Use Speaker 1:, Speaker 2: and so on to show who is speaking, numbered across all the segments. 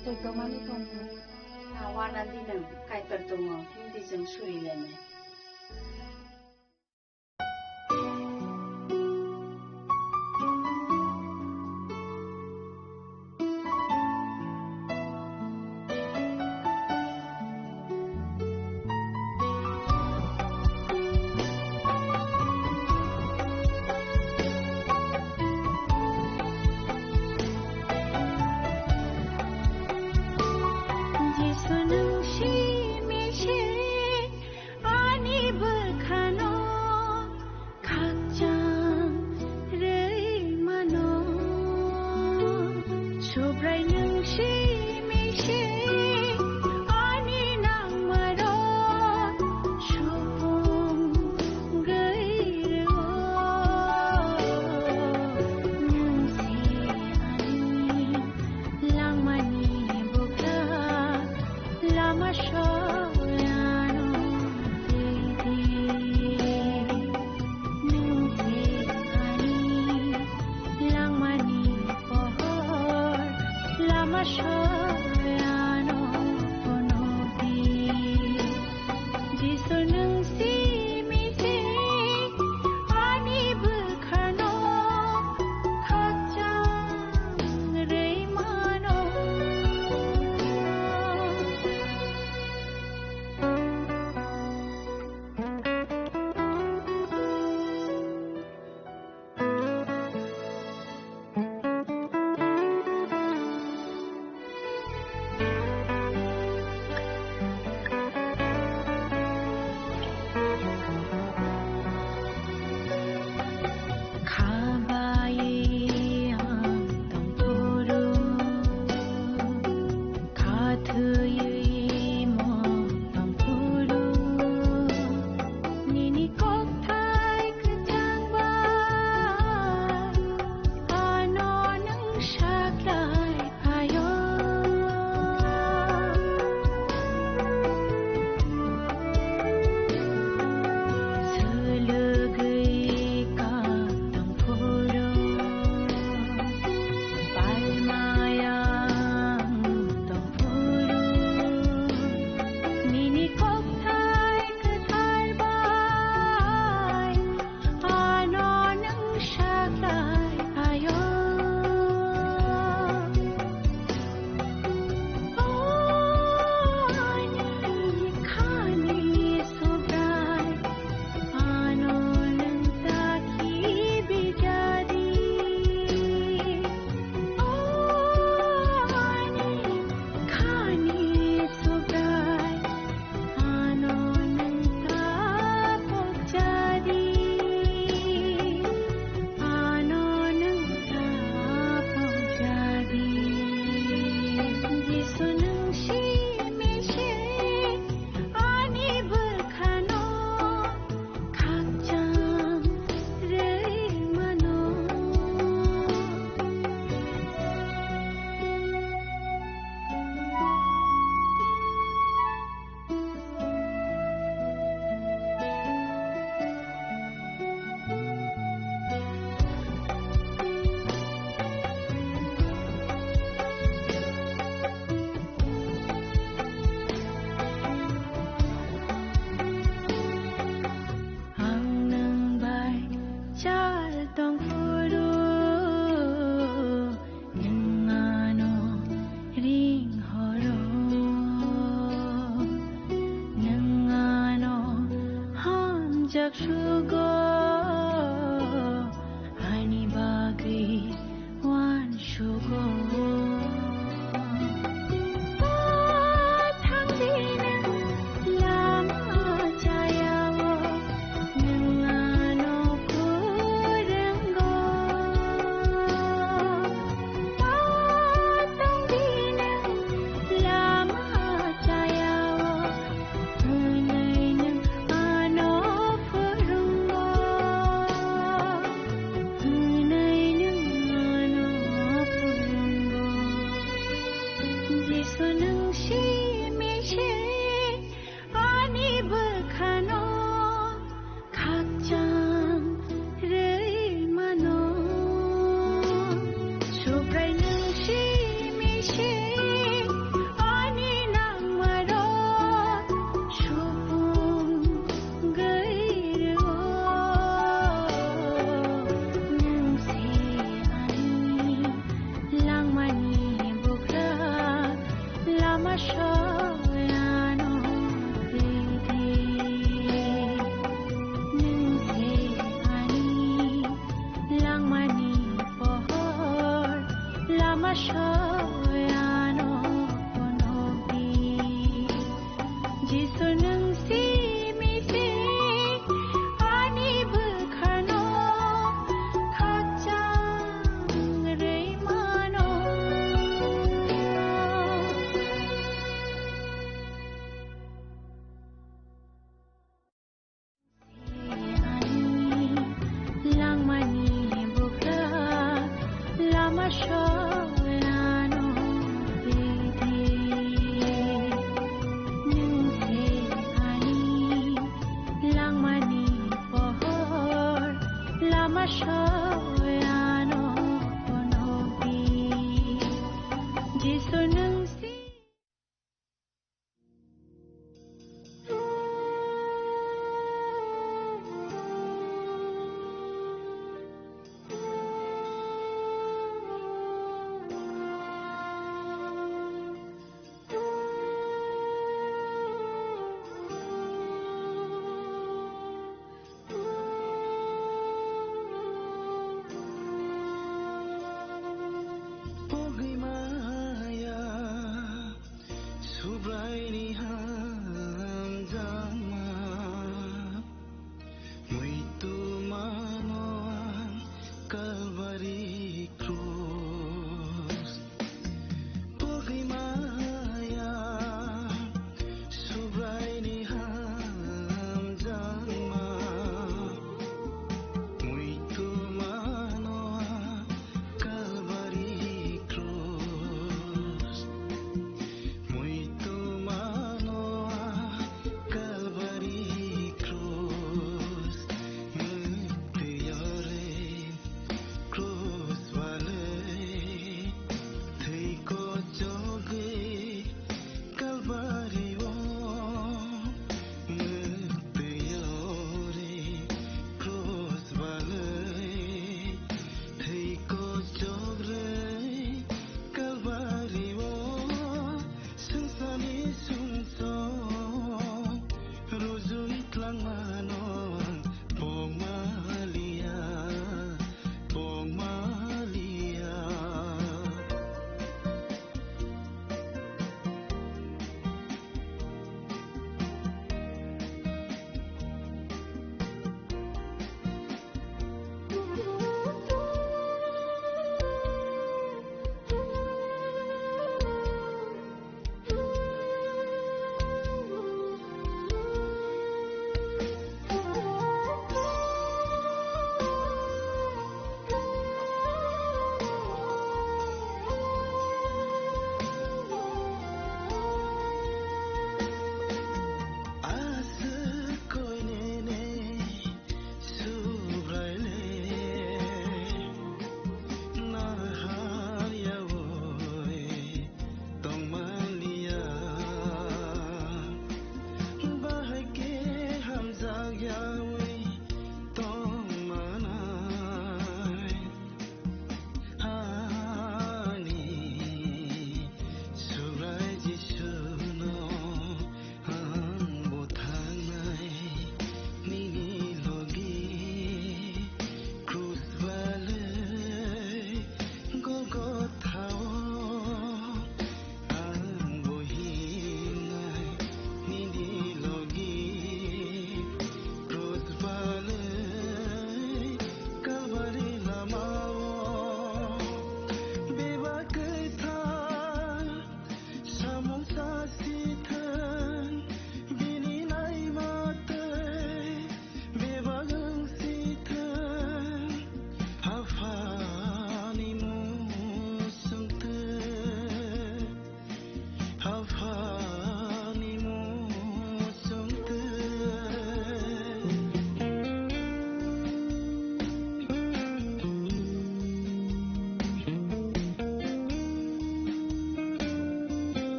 Speaker 1: Togomani dong. Nawanan dinang kaitar dongo hindi jeng surilene.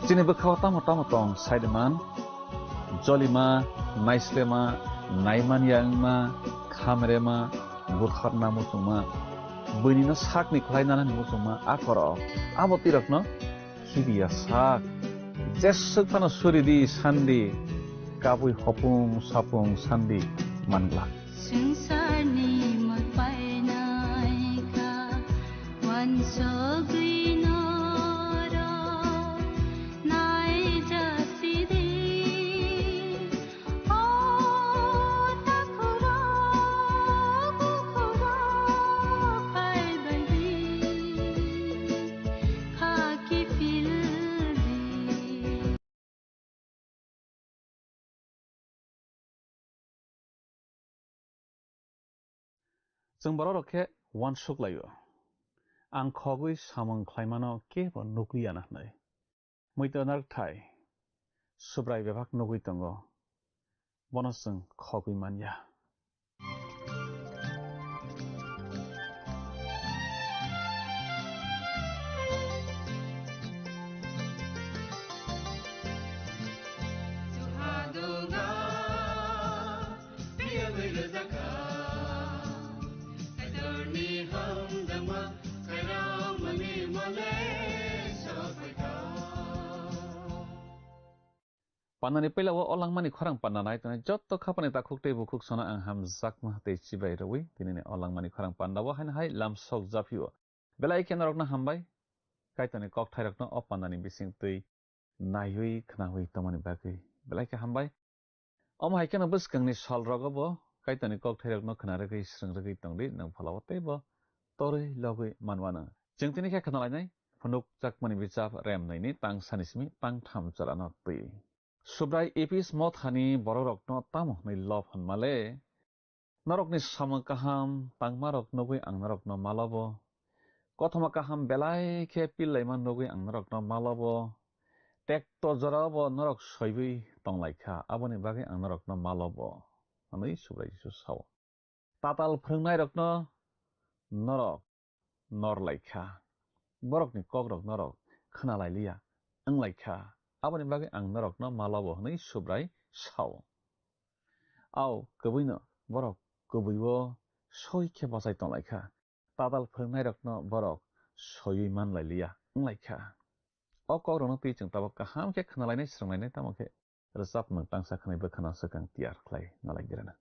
Speaker 2: Chini bekhaw tamo tong Saideman, Jolima, Naislema, Naiman Yangma, Khamrema, Bukharna Musuma, Bunina Sakni Klainana Musuma, Akoro, Abotirokno, Hidia Sak, Jesukana Suridi, Sandi, Kabui Hopung, Sapung, Sandi, Mangla. जों बर'खे वान सुग्लायो आं खगै सामं ख्लाइमानो केबो नुगैयाना नै मैतनार थाय सुब्राय बेभाग नुगै दंगो बनसजों खगै मानिया Panani pela wa olang mani khorang pananai tane jotto khapani ta khukte bu khuk sona ang ham zak ma te chibai rawi tinine olang mani khorang panda wa han hai lam sok japio belai ken rokna hambai kai tane kok thai rokna op panani bising tui naiwi khnawi tomani bagai belai ke hambai om hai ken bus kangni sol rogo bo kai tane kok thai rokna khna ragai srang ragai tongri nang phalawa te bo tori logoi manwana jeng tini ke khna lai nai phunuk jak mani bijap rem nai ni tang sanismi tang tham chalana tui Subrai epis mothani bororokno tamo ni love hanmale narokni samakaham tangmarok nogui angnarokno malabo kothamakaham belai khe pillaiman nogui angnarokno malabo tekto jorabo narok soibui tonglaikha aboni bagi angnarokno malabo ani subrai su saw tatal phringnai rokno norok norlaikha borokni kogrok norok khnalailiya anglaikha aboni bagi ang narokno malabo ni subrai saw aw kubuino borok kubuiwo soi khe basai tonglaikha tadal phringnai rokno borok soyui manlailiya anglaikha o kogrokno tui chung tabok kaham khe khnalainai sranglainai tamo khe rajab mung tangsa khnai bkhana sakang tiar khlai nalaigirana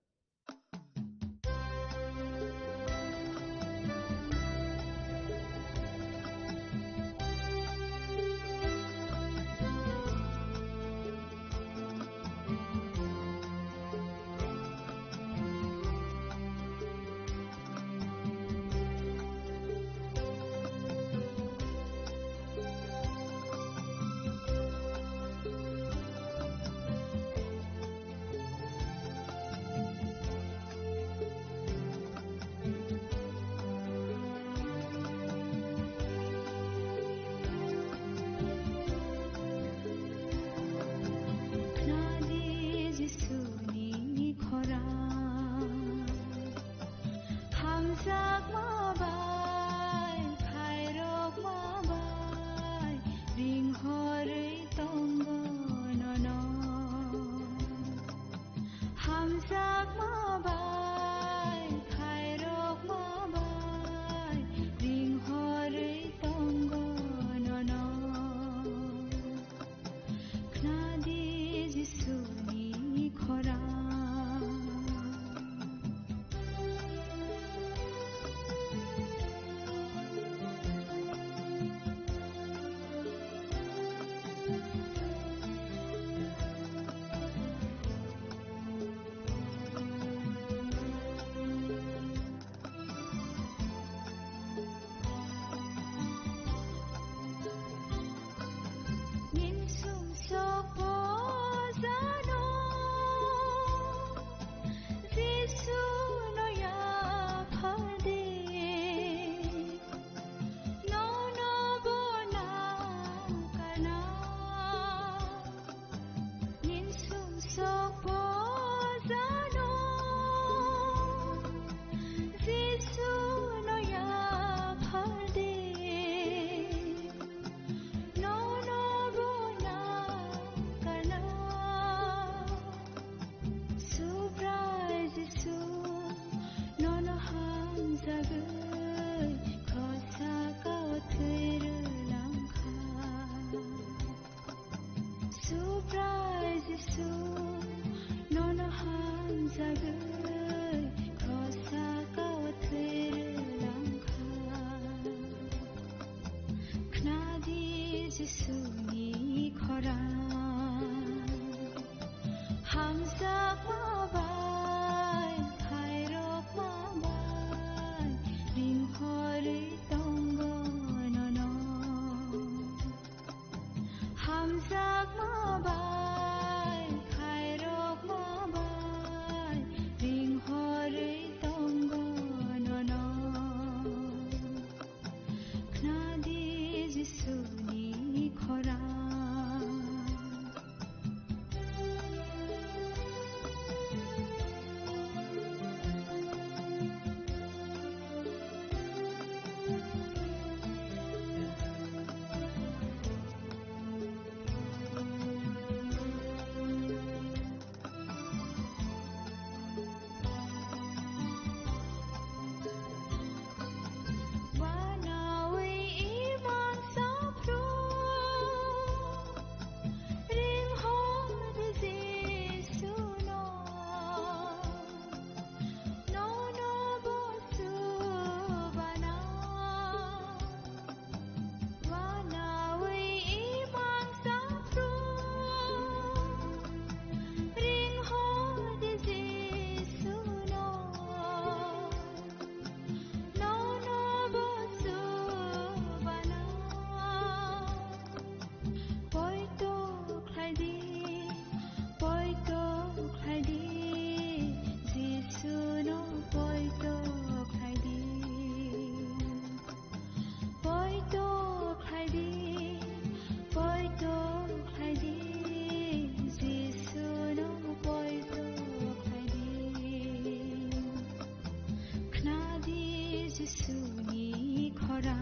Speaker 3: 지수니 거라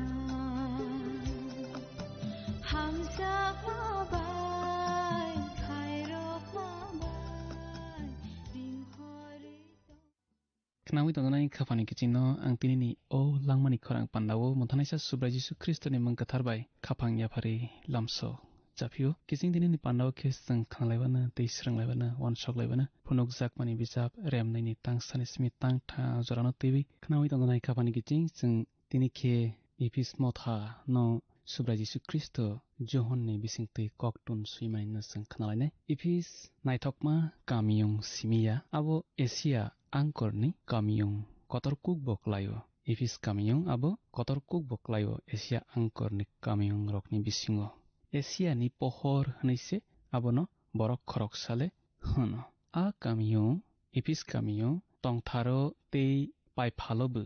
Speaker 3: 함삭 마바이 카이로 마바이 링허리
Speaker 4: Kenawi tontonai khafani kicino ang tinini o langmani khorang pandawo monthanai sa subra Jisu Kristo ni mangkatharbai khafang yapari lamso japio kicing tinini pandawo kesang khanlaibana teisranglabana wanshoklaibana phunuk jakmani bijap remnaini tang sanismi tang tha jorano tebi kenawi tontonai khafani kicing jeng tini khe epis motha no subra Jisu Kristo johon ni bisingtui koktun suimai no jeng khanalainai epis naithokma kamiyung simia abo Asia angkorni kamiyung kotorkuk boklayo epis kamiyung abo kotorkuk boklayo Asia angkorni kamiyung rokni bisingo Asia ni pohor hnaise abono borok khorok sale hono a kamiyung epis kamiyung tongtharo tei paiphalobu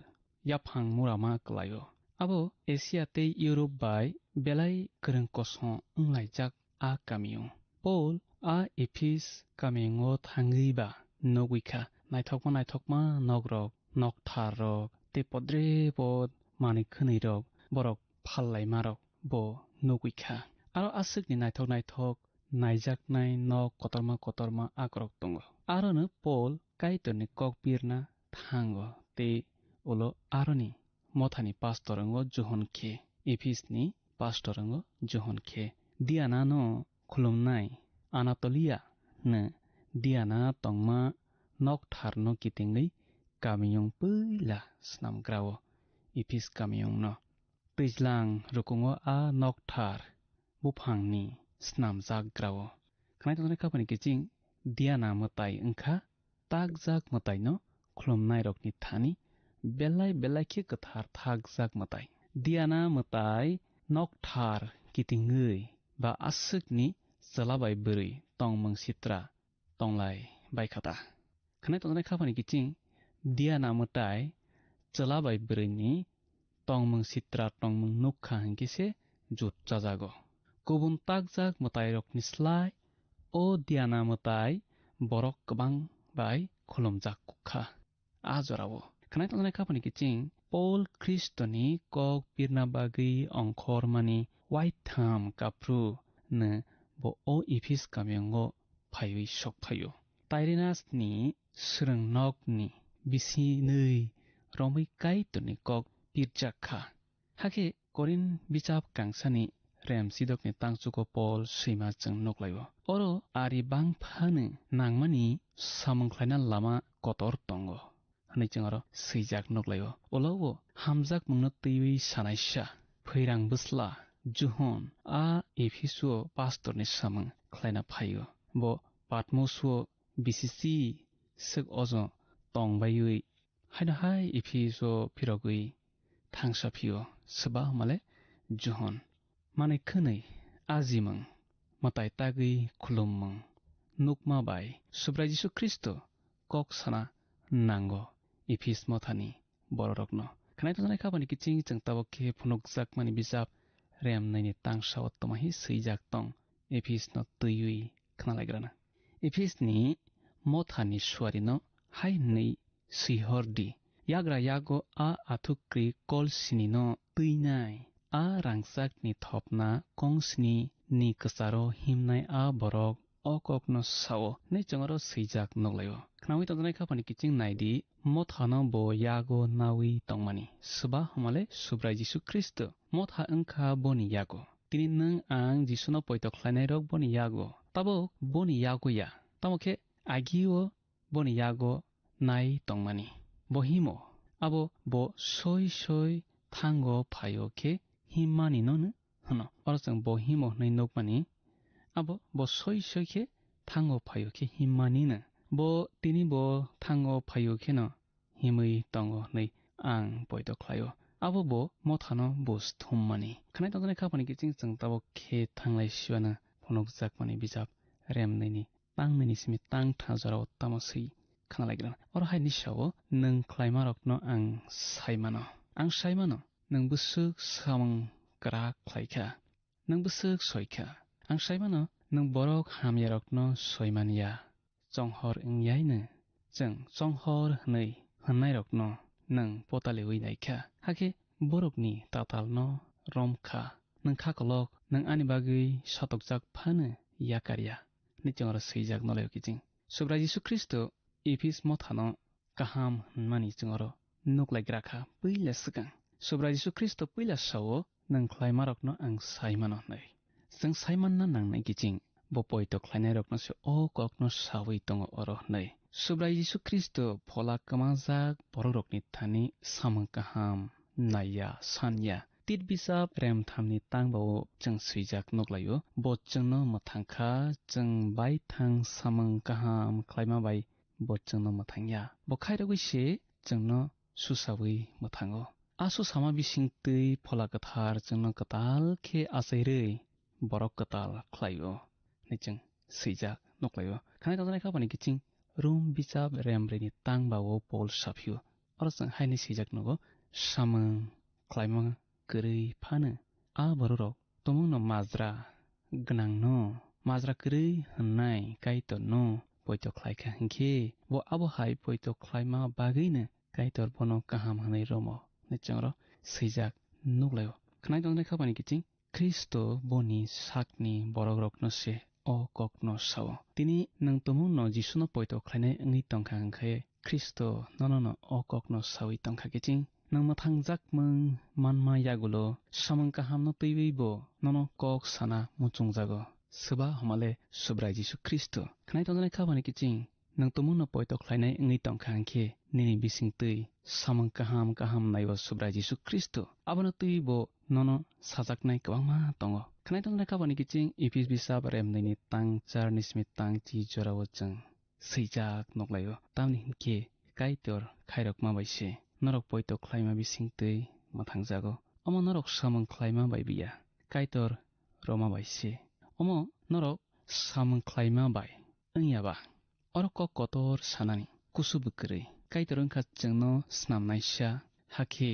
Speaker 4: yaphang murama klayo abo Asia tei Europe bai belai kreng koso nglaijak a kamiyung Paul a epis kamiyungo thangriba nogwika naithokma nogrok noktharok tei podre pod mani khwnairok borok phallaima bo nogwika aro aswkni naithok naijaknai nok kotorma akrok tongo arono Paul kaitorni kokpirna thango tei ulo aroni mothani pastorango johon khe Ephisni pastorango johon khe Diana no khulumnai Anatolia no Diana tongma nokthar no kitingni kamiyung puila snamgrao Ephis kamiyung no twijlang rukungo a nokthar buphangni snamjakgrao khnai tongnai khapani kiching Diana mutai wngkha tagjak mutai no khulumnai rokni thani belai khe kwthar thagjak mutai Diana mutai nokthar kitingui ba aswkni chalabai bwrwi tongmung sitra tonglai baikata khnai tongnai khapani kiching Diana mutai chalabai bwrwini tongmung sitra tongmung nukha hingkise jut chajago kubun tagjak mutai rokni slai o Diana mutai borok kwbang bai khulumjak kukha a jorao khnai tongnai khapani kiching Paul Christoni kok pirna bagui ongkhormani waitham kapru no bo o Ephis kamiyungo phaiwi sokphaio Tyrannus ni swrung nokni bisinui romwi kaitorni kok pirjakha hake Korin bichap kangsani remsidokni tangchuko Paul sima chung noklaio oro ari bangphano nangmani samungkhlaina lama kotor tongo hwnui chung aro swijak noklaio ulo hamjak mungno twiwi sanaisa phairang bwsla Johon a Ephiso pastorni samung khlaina phaio bo Patmoso BCC suk ojo tongbaiwi haino hai Ephiso phirogwi thangsaphiyo sba humale Johon manai khwnui ajimung matai tagwi khulummung nukma bai subra Jisu Kristo kok sana nango Ephis mothani bororokno khnai tongnai khapani kiching chung tabok khe phunukjakmani bijap remnaini tangsao tomahi swijak tong Ephis no twiwi khnalaigrana Ephis ni mothani suari no hainei sihordi yagra yago a athukri kolsini no twinai a rangchakni thopna kongsini ni kwcharo himnai a borok okokno sao nei chongaro swijak noglaio khnawi tongnai khapani kiching naidi mothano bo yago nawi tongmani sba humale subra Jisu Kristo motha wngkha boni yago tini nung ang Jisuno poito khlainai rok boni yago tabok boni yagoya tamokhe agio boni yago nai tongmani bohimo abo bo soi thango phaio khe himmani no hno orchang bohimo hnai nokmani abo bo soi khe thango phaio khe himmani no bo tini bo thango phaio khe no himui tongo nei ang poito khlaio abo bo mothano bo sthummani khnai tongnai khapani kiching chung tabok khe thanglai siwana phunukjakmani bijap remnaini tangmini simi tang thajaro tamasui khnalaigrana oro hai nisao nung khlaimarokno ang saimano nung busuk samung krak khlaikha nung busuk soikha ang saimano nung borok hamyarokno soimania chonghor ongyaino chung chonghor hnai hwnnairokno नों पतालेवै नायखा हाके बरकनि तातालनो रमखा नों खाकलक नों आनि बागै सातकजाक फानो याकारिया निचंर सैजाक नलाय किजिं सुब्रा जिसु Christ इफिस मथानो kaham मानि चंर नुक्लायग्राखा पैला सिगां सुब्रा जिसु ख्रिस्ट पैला सावो नों ख्लायमारकनो आं सायमानो नै जों सायमानना नांनाय किजिं बपयतो ख्लायनाय रकनो से अ ककनो सावै दङ अर नै सुब्रा जिसु ख्रिस्ट फला कमाजाक बररकनि थानि सामं kaham नाया Sanya tit bisap rem thamni tangbawo जों सैजाक नग्लायो बचजोंनो मोथांखा जों बाय थां सामं kaham ख्लायमा बाय बचजोंनो मोथांया बखायरगैसे जोंनो सुसावै मोथाङो आसु सामा बिसिंतै फला गथार जोंनो गताल खे आसैरै बरक गताल ख्लायो निजों सैजाक नग्लायो खानाय तनाय खाबानि किचिं रुम बिसाब रेमब्रेनि तांबावो पल साफियो अर जों हायनि सैजाक नगो सामं ख्लायमा गोरै फानो आ बररक तमुंनो माज्रा गनांनो माज्रा गोरै होननाय गायतो न पयतो ख्लायखा हिंखे बो आबो हाय पयतो ख्लायमा बागैनो गायतर बनो kaham होनाय रमो निचंर सैजाक नुग्लायो खानाय तनाय खाबानि किचिं ख्रिस्ट बनि साकनि बरगरकनो से अ ककनो सावो तिनि नों तमुंनो जिसुनो पयतो ख्लायनाय ओंइ तंखा हंखाय ख्रिस्ट नननो अ ककनो सावै तंखा किचिं नों मोथांजाक मं मानमा यागुलो सामं kaham no तैवैबो ननो कक साना मुचुंजागो सोबा हमाले सुब्रा जिसु ख्रिस्ट खानाय तनाय खाबानि किचिं नों तमुंनो पयतो ख्लायनाय ओंइ तंखा हंखे निनि बिसिंतै सामं kaham नायबो सुब्रा जिसु ख्रिस्ट आबनो तैबो ननो साजाकनाय गोबांमा दङ खानाय तनाय खाबानि किचिं इफिस बिसाब रेमनैनि तां चारनि स्मिथ तां जि जरावो जों सैजाक नग्लायो तामनि हिंखे गायतर खायरक माबायसे नरक पयतो ख्लायमा बिसिंतै मोथांजागो अम नरक सामं ख्लायमा बायबिया गायतर रमा बायसे अम नरक सामं ख्लायमा बाय ओंयाबा अरक कतर सानानि कुसुबुकरै गायतर ओंखा जोंनो स्नामनायसा हाखे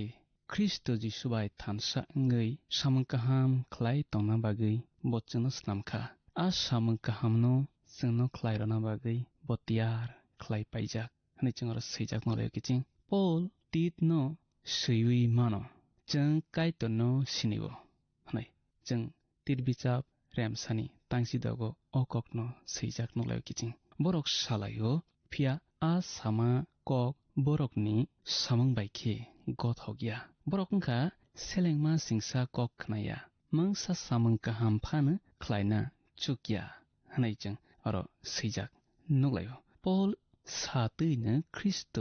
Speaker 4: ख्रिस्ट जिसु बाय थानसा ओंगै सामं kaham ख्लाय तंना बागै बचजोंनो स्नामखा आ सामं kaham नो जोंनो ख्लायरना बागै बतियार ख्लाय पाइजाक हनै जोंर सैजाक नलाय किचिं पल tit no सैवै मानो जों गायतर नो सिनिबो हनै जों tit बिचाब रेमसानि तांसि दगो अककनो सैजाक नलाय किचिं बरक सालायो फिया आ सामा कक बरकनि सामं बायखे गथ हगिया बरकंखा सेलेंमा सिंसा कक खनाया मंसा सामं kaham फानो ख्लायना चुकिया हनै जों अर सैजाक नलायो पल सातैनो ख्रिस्ट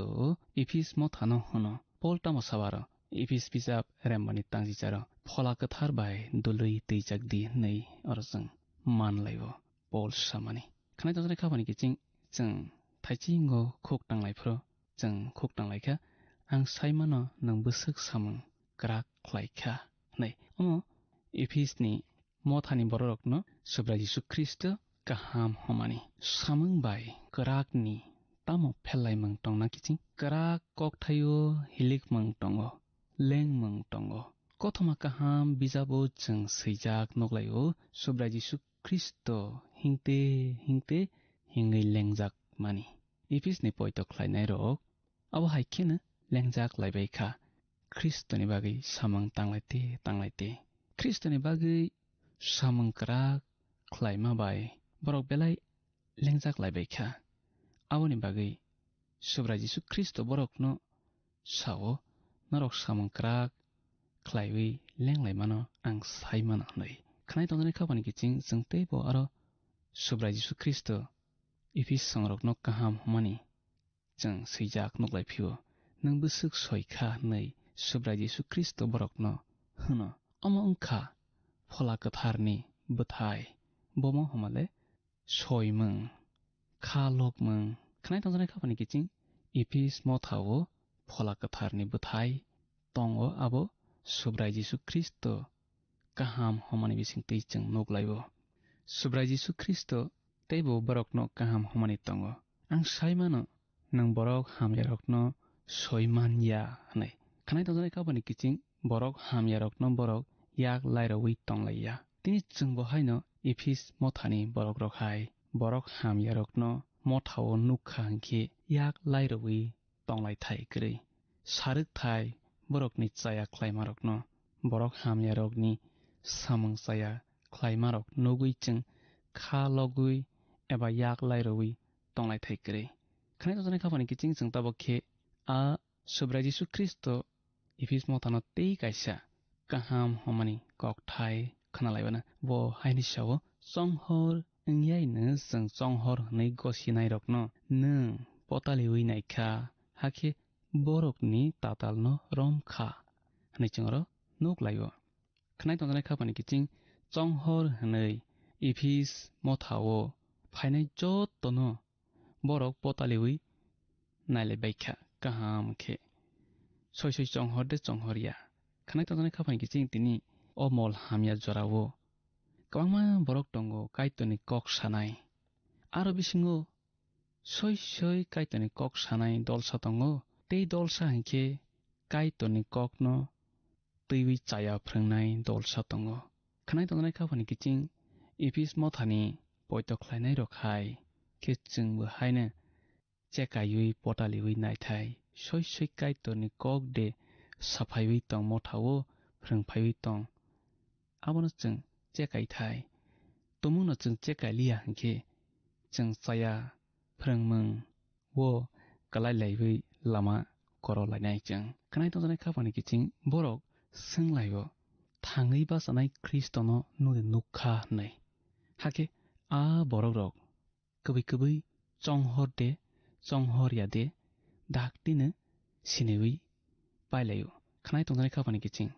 Speaker 4: इफिस मथानो होनो पल तामसाबार इफिस बिजाब रेमबानि तांजिचार फला गोथार बाय दुलै दैजाक दि नै अर जों मानलायो पल सामानि खानाय तनाय खाबानि किचिं जों थाइचिंगो खुक नांलायफ्रो जों खुक नांलायखा आं सायमानो नों बोसोक सामं ग्राक ख्लायखा नै अम इफिसनि मथानि बररकनो सुब्रा जिसु ख्रिस्ट kaham हमानि सामं बाय ग्राकनि तामो फेलाय मं टंना किचिं ग्राक कक थायो हिलिक मं टंगो लें मं टंगो कथमा kaham बिजाबो जों सैजाक नग्लायो सुब्रा जिसु ख्रिस्ट हिंते हिंगै लेंजाक मानि इफिसनि पयतो ख्लायनाय रक अब हायखेनो लेंजाक लायबायखा ख्रिस्टनि बागै सामं तांलायते ख्रिस्टनि बागै सामं ग्राक ख्लायमा बाय बरक बेलाय लेंजाक लायबायखा आवनि बागै सुब्रा जिसु ख्रिस्ट बरकनो सावो नरक सामं ग्राक ख्लायवै लेंलायमानो आं सायमानो नै खानाय तनाय खाबानि किचिं जों तैबो आरो सुब्रा जिसु ख्रिस्ट इफिस संरकनो kaham हमानि जों सैजाक नग्लायफियो नों बोसोक सयखा नै सुब्रा जिसु ख्रिस्ट बरकनो होनो अम ओंखा फला गोथारनि बोथाय बमो हमाले सयमों खालकमों खानाय तनाय खाबानि किचिं इफिस मथावो फला गोथारनि बोथाय तंगो आबो सुब्रा जिसु ख्रिस्ट kaham हमानि बिसिंतै जों नग्लायो सुब्रा जिसु ख्रिस्ट तैबो बरकनो kaham हमानि तंगो आं सायमानो नों बरक हामयारकनो सयमानया हनै खानाय तनाय खाबानि किचिं बरक हामयारकनो बरक याक लायरावै तंलाया तिनि जों बहायनो इफिस मथानि बरक रखाय बरक हामयारकनो मथावो नुखा हंखे याक लायरावै तंलायथाय गरै saruk thai borokni chaya khlaimarokno borok hamyarokni samung chaya khlaimarok nugui cheng kha logui eba yak lairoi tonglai thai kre khanai tongjani khapani kiching cheng tabok khe a subra Jisu Kristo Ephes mothano tei kaisa kaham homani kok thai khanalaibana bo haini sao chonghor ngyaino cheng chonghor nei gosinai rokno nung potaliwi naikha hakhe borokni tatalno romkha hanai chengro nuklaio khanai tongjani khapani kiching chonghor hanai Ephes mothao phainai jottono borok potaliwi nailebaikha kaham khe soi chonghor de chonghorya khanai tongjani khapani kiching tini omol hamya jorao kwangma borok tongo kaitoni kok sanai aro bisingo soi kaitoni kok sanai dolsa tongo tei dolsa hingkhe kaitoni kokno teiwi chaya phrangnai dolsa tongo khanai tongjani khapani kiching Ephes mothani poito khlainai rok hai khe chengbo haino chekaiwi potaliwi naithai soi kaitoni kok de saphaiwi tong mothao phrangphaiwi tong abono cheng chekai thai tomungno cheng chekai liya hingkhe cheng chaya phrangmung wo kalailaiwi lama korolainai cheng khanai tongjani khapani kiching borok swnglaibo thangwi basanai Kristono nude nukha hnai hakhe a borok rok kubui chonghor de chonghorya de daktino sinewi pailaio khanai tongjani khapani kiching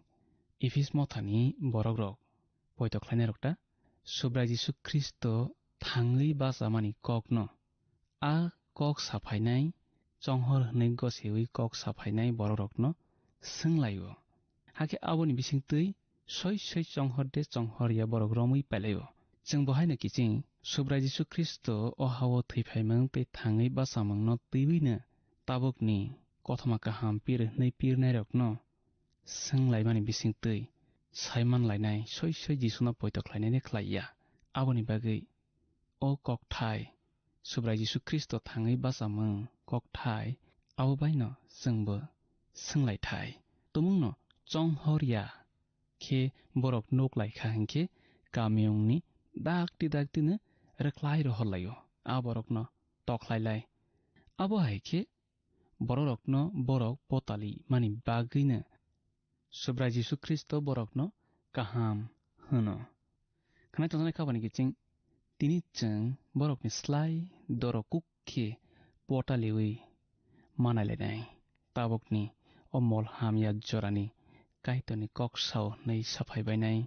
Speaker 4: Ephes mothani borok rok poito khlainai rokta subra Jisu Kristo thangwi basamani kokno a kok saphainai chonghor hnei gosewi kok saphainai borok rokno swnglaio hakhe aboni bisingtwi soi chonghor de chonghorya borok romwi pailaio cheng bohaino kiching subra Jisu Kristo o hao thwiphaimung tei thangwi basamungno twiwino tabukni kothoma kaham pirhnei pirnai rokno swnglaimani bisingtwi saimanlainai soi Jisuno poito khlainai khlaiya aboni bagwi o kokthai subra Jisu Kristo thangwi basamung kokthai abo baino chengbo swnglaithai tomungno chonghorya khe borok nuklaikha hingkhe kamiyungni daktino rwklai rohorlaio a borokno tokhlailai abo haikhe borokno borok potali mani bagwino subra Jisu Kristo borokno kaham hino khanai tongjani khapani kiching tini cheng borokni slai dorokuk khe potaliwi manailainai tabukni o mol hamya jorani kaitoni kok sao nei saphaibainai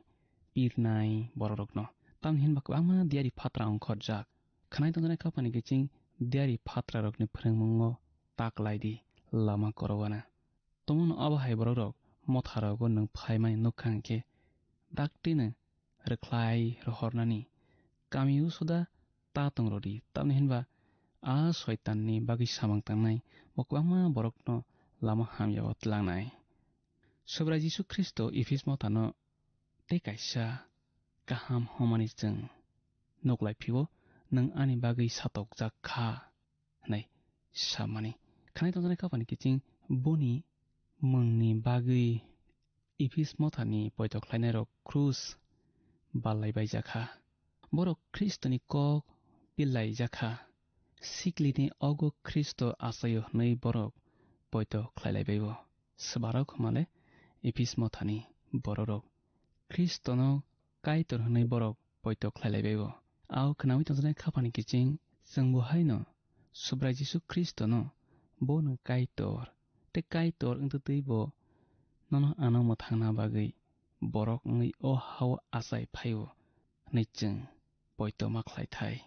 Speaker 4: pirnai borokno tamhinba kwangma diari phatra ongkhorjak khanai tongjani khapani kiching diari phatra rokni phwrangmungo taklaidi lama korowana tomungno abo hai borok rok motharogo nung phaimani nukha hingkhe daktino rwklai rohornani kamiyu suda ta tongrodi tamni hinba a shaitanni bagwi samang tangnai bo kwangma borokno lama hamyao tlangnai subra Jisu Kristo Ephes mothano tei kaisa kaham homani cheng nuklaiphiwo nung ani bagwi satokjak kha hnai sammani khanai tongjani khapani kiching boni mungni bagwi Ephes mothani poito khlainai rok krus ballaibaijaka borok Kristoni kok pillaijaka siklini ogo Kristo achaio hnei borok poito khlailaibaio sbarok homale Ephes mothani borok rok Kristono kaitor hnei borok poito khlailaibaio ao khnawi tongjani khapani kiching chengbo haino subra Jisu Kristono bono kaitor tei kaitor wngtutwi bo nono ano mothangna bagwi borok wngwi o hao achai phaio hnei cheng poito ma khlaithai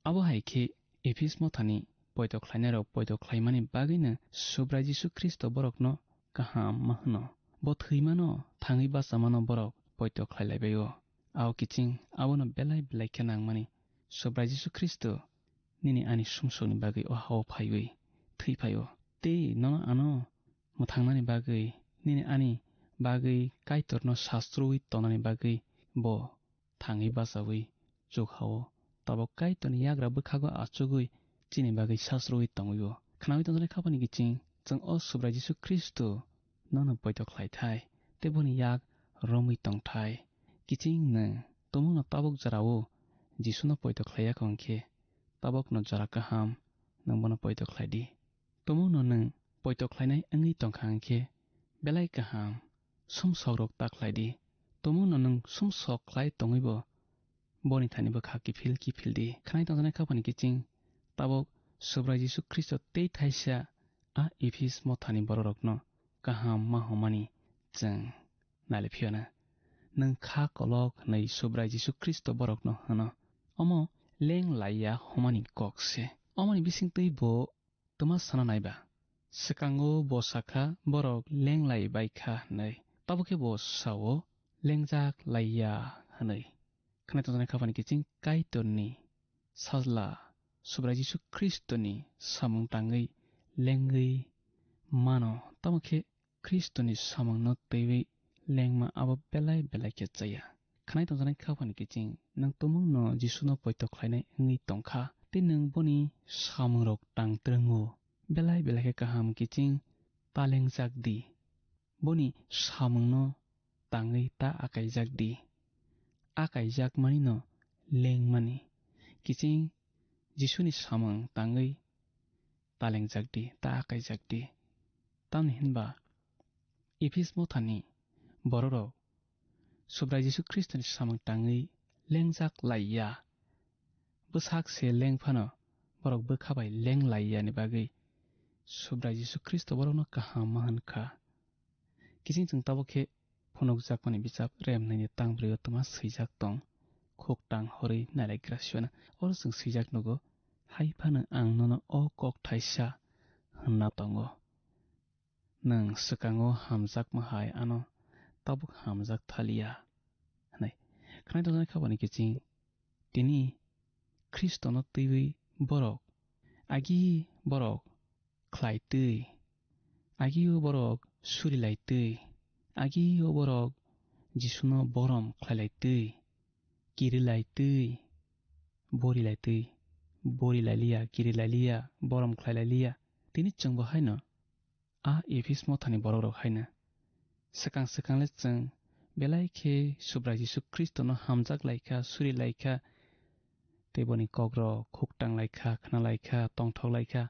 Speaker 4: abo haikhe Ephes mothani poito khlainai rok poito khlaimani bagwino subra Jisu Kristo borokno kaham ma hino bo thwimano thangwi basamano borok poito khlailaibaio ao kiching abono belai khe nangmani subra Jisu Kristo nini ani sumsokni bagwi o hao phaiwi thwiphaio tei nono ano mothangnani bagwi nini ani bagwi kaitorno sastrui tonani bagwi bo thangwi basawi chukhao tabo kaitoni yagra bwkhago achugwi chini bagwi sastrui tongwio khnawi tongjani khapani kiching जों अ सुब्रा जिसु Christ ननो पैतो खलायथाय तेबोनि याक रमै तंथाय किचिं न तमुं न Tabuk जरावो जिसु न पैतो खलाया कंखे Tabuk न जरा काहाम नंबो न पैतो खलायदि तमुं न नों पैतो खलायनाय अंगै तंखांखे बेलाय काहाम सम सौरक ताखलायदि तमुं न नों सम सक खलाय तङैबो बनि थानिबो खा किफिल दि खानाय तंजानाय खापानि किचिं ताबुक सुब्रा जिसु ख्रिस्ट ते थाइसा आ इफिस मथानि बररकनो काहाम माहमानि जों नालेफियाना नों खा कलक नै सुब्रा जिसु ख्रिस्ट बरकनो हनो अमो लें लाइया हमानि कक्से अमानि बिसिं तैबो तमा साना नायबा सिकांगो बसाखा बरक लें लाई बाइखा नै ताबुके बसावो लेंजाक लाइया हनै खानाय तंजानाय खापानि किचिं काइतोनि साजला सुब्रा जिसु ख्रिस्टनि सामुं ताङै लेंगै मानो तामुखे ख्रिस्टनि सामुं न तैवै लेंमा आबो बेलाय के जाया खानाय तंजानाय खापानि किचिं नों तमुं न जिसु न पैतो खलायनाय अंगै तंखा ते नों बनि सामुं रक तांत्रङो बेलाय के काहाम किचिं तालें जागदि बनि सामुं न ताङै ता आकाय जागदि आकाय जाग मानि न लें मानि किचिं जिसुनि सामुं ताङै तालें जागदि ता आकाय जागदि तामनि हिनबा इफिस मथानि बररक सुब्रा जिसु ख्रिस्टनि सामुं ताङै लेंजाक लाइया बोसाक से लें फानो बरक बोखाबाय लें लाइया नि बागै सुब्रा जिसु ख्रिस्ट बरकनो काहाम माहोनखा किसिं जों ताबुखे फनक जाकमानि बिजाब रेम नैनि तांब्रै तमा सैजाक दं खोक तां हरै नालायग्रासियाना और जों सैजाक नगो हाइफानो आं ननो अ कक थाइसा होनना दङो नों सिकाङो हामजाक माहाय आनो ताबुक हामजाक थालिया नै खानाय तंजानाय खाबानि किचिं तिनि ख्रिस्टनो तैवै बरक आगि बरक खलायतै आगि बरक सुरिलायतै आगि बरक जिसुनो बरम खलायलायतै किरिलायतै बरिलायलिया किरिलायलिया बरम खलायलायलिया तिनि जोंबो हायनो आ एफिस मथानि बररक हायनो सिकांले जों बेलायखे सुब्रा जिसु ख्रिस्टनो हामजाक लायखा सुरिलायखा तेबोनि कग्र खुकटां लायखा खना लायखा तंथक लायखा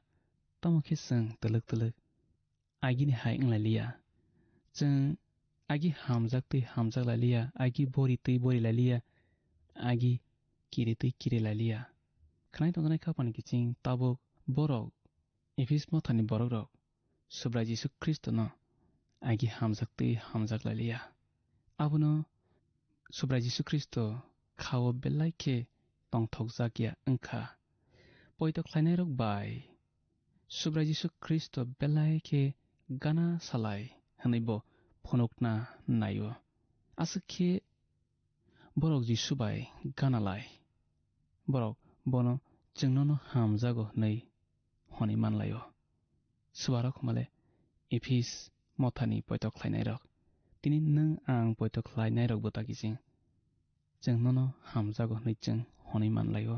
Speaker 4: तमुखे जों तलक आगिनि हाय इंलायलिया जों आगि हामजाक लायलिया आगि बरि लायलिया आगि किरि लायलिया खानाय तंजानाय खापानि किचिं ताबुक बरक एफिस मथानि बररक सुब्रा जिसु ख्रिस्टनो आगि हामजाक लायलिया आबुनो सुब्रा जिसु ख्रिस्ट खावो बेलायखे तंथक जागिया अंखा पैतो खलायनाय रक बाय सुब्रा जिसु ख्रिस्ट बेलायखे गाना सालाय हनैबो फनकना नायो आसखे बरक जिसु बाय गानालाय बरक बनो जोंनो हामजागो नै हनै मानलायो सुबारक माले एफिस मथानि पैतो खलायनाय रक तिनि नों आं पैतो खलायनाय रक बताकिसिं जोंनो हामजागो नै जों हनै मानलायो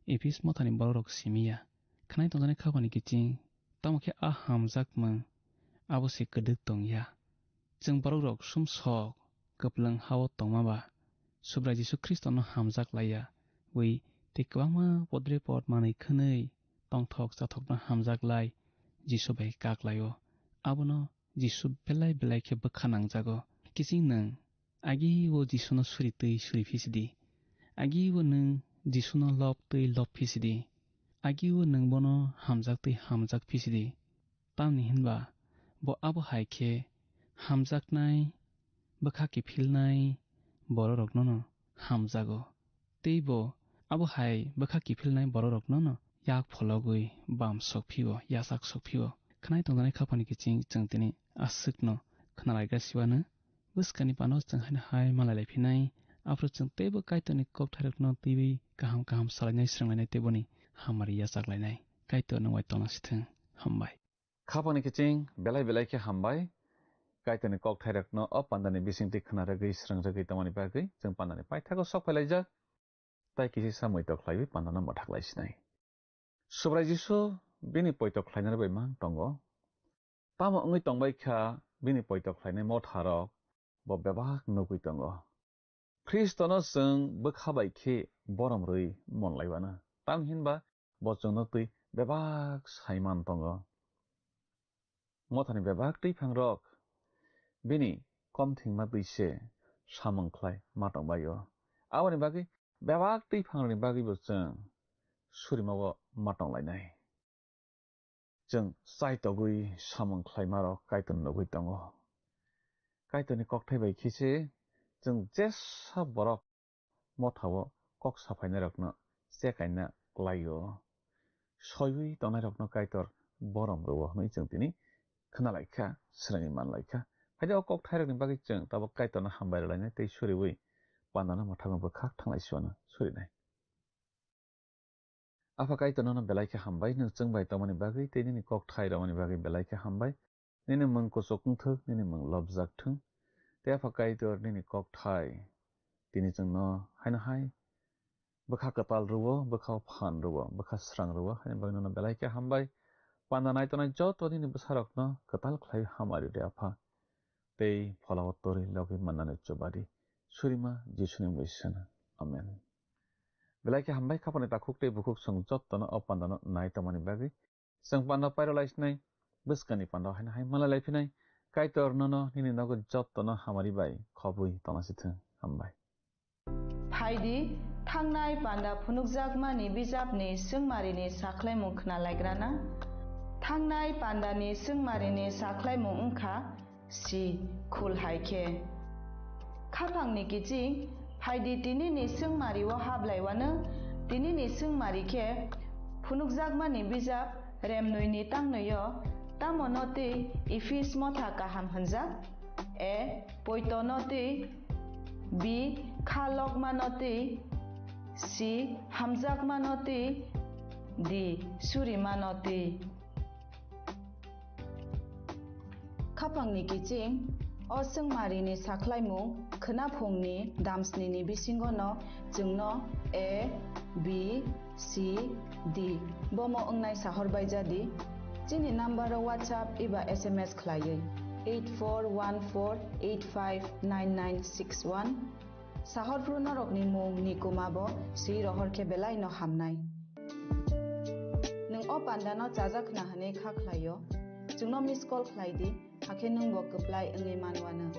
Speaker 4: एफिस मथानि बररक सिमिया खानाय तंजानाय खाबानि किचिं तामुखे आ हामजाक मों आबसे कदक तंया जों बररक सुम सक गपलं हाव तंमाबा सुब्रा जिसु ख्रिस्टनो हामजाक लाया वै ते गोबांमा पद्रे पद मानै खनै तंथक जाथकनो हामजाक लाय जिसु बाय काकलायो आबनो जिसु बेलायखे बोखानांजागो किसिं नों आगि वो जिसुनो सुरि फिसिदि आगि वो नों जिसुनो लब फिसिदि आगि वो नों बनो हामजाक फिसिदि तामनि हिनबा बो आबो हायखे हामजाकनाय बोखाके फिलनाय बररक ननो हामजागो तैबो आबो हाय बोखाके फिलनाय बररक ननो याक फलगै बाम सकफियो यासाक सकफियो खानाय तंजानाय खापानि किचिं जों तिनि आसुकनो खोनालायगासिवानो बुस्कानि पानो जों हाय मालायलायफिनाय आफ्रो जों तेबो काइतोनि कक थारकनो तैबै गाहाम सालायनाय स्रांलायनाय तेबोनि हामारि यासाकलायनाय काइतो नवाय तंलासिथों हामबाय
Speaker 2: खापानि किचिं बेलायखे हामबाय काइतोनि कक थारकनो अ पान्दानि बिसिंति खोनारगै स्रांजगै तमानि बागै जों पान्दानि पाइथाखौ सकफायलायजाक ताइ किसि सामयतो खलायबै पान्दानो मथाकलायसिनाय सुब्रा जिसु बिनि पैतो खलायनाय बाय मा दंगो tamo ngi tongbai kha bini poitok khlainai motharok bo bebak nugui tongo Kristono जों बोखाबाय खे बरम रई मनलायबानो तामहिनबा बचंनो तै बेबाक साइमान दङो मथानि बेबाक दै फांरक बिनि कमथिंमा दैसे सामंख्लाय मातंबायो आवनि बागै बेबाक दै फांरनि बागैबो जों सुरिमाव मातंलायनाय जों साइतगुइ सामंख्लाय मारक काइतन नगुइ दङ काइतनि ककथाय बायखिसे जों जेसा बरक मथाव कक साफायनाय रखनो सेकायना लायो सयबुइ तनाय रखनो काइतर बरम रवा हनै जों दिनै खोनालायखा स्रानि मानलायखा फायदा कक थायरनि बागै जों ताबो काइतन हामबायलायनाय तै सुरिबुइ पान्दाना मथागो खाक थांलायसिवानो सुरिनाय आफा काइतननो बेलायखे हामबाय नों जोंबाय तमनि बागै तैनि कक थायरमनि बागै बेलायखे हामबाय निने मंको सकुंथो निने मं लबजाकथों ते आफा काइतर निने कक थाय दिनै जोंनो हायनाहाय बोखा कपाल रुवो बोखा फान रुवो बोखा स्रां रुवो हायना बागैनो बेलायखे हामबाय पान्दा नायतनाय जत दिनै बसारकनो कपाल खलाय हामारि दे आफा तै फलावतरि लगे मन्नानै चबारि सुरिमा जिसुनि बैसन आमेन बेलायखे हामबाय खापाने ताखुक ते बुकुक सं जतनो अपान्दानो नायतमानि बागै जों पान्दा पायरलायसनाय बोसकानि पान्दा हायनाहाय मालायलायफिनाय काइतर ननो निने नगो जतनो हामारि बाय खबुइ तनासिथों हामबाय
Speaker 5: फाइदि थांनाय पान्दा फुनुकजाकमानि बिजाबनि सोंमारिनि साख्लायमु खोनालायग्राना थांनाय पान्दानि सोंमारिनि साख्लायमु ओंखा सि खुल हायखे खाफांनि किचिं फाइदि तिनिनि सोंमारिव हाबलायवानो तिनिनि सोंमारिखे फुनुकजाकमानि बिजाब रेमनुइनि तांनयो तामनति इफिस मथा काहाम हनजाक ए पयतनति बि खालकमानति सि हामजाकमानति दि सुरिमानति खाफांनि किचिं असंमारिनि साख्लायमु खोनाफंनि दामस्निनि बिसिंगनो जोंनो ए बि सि दि बमो ओंनाय साहरबाय जादि जिनि नाम्बाराव WhatsApp एबा SMS खलायै 8414859961 साहरफ्रु नरकनि मुं निकुमाबो सि रहरखे बेलाय न हामनाय नों अ पान्दानो जाजाखना हने खाख्लायो जोंनो मिस कल खलायदि हाखे नों बकप्लाय ओंगे मानवानो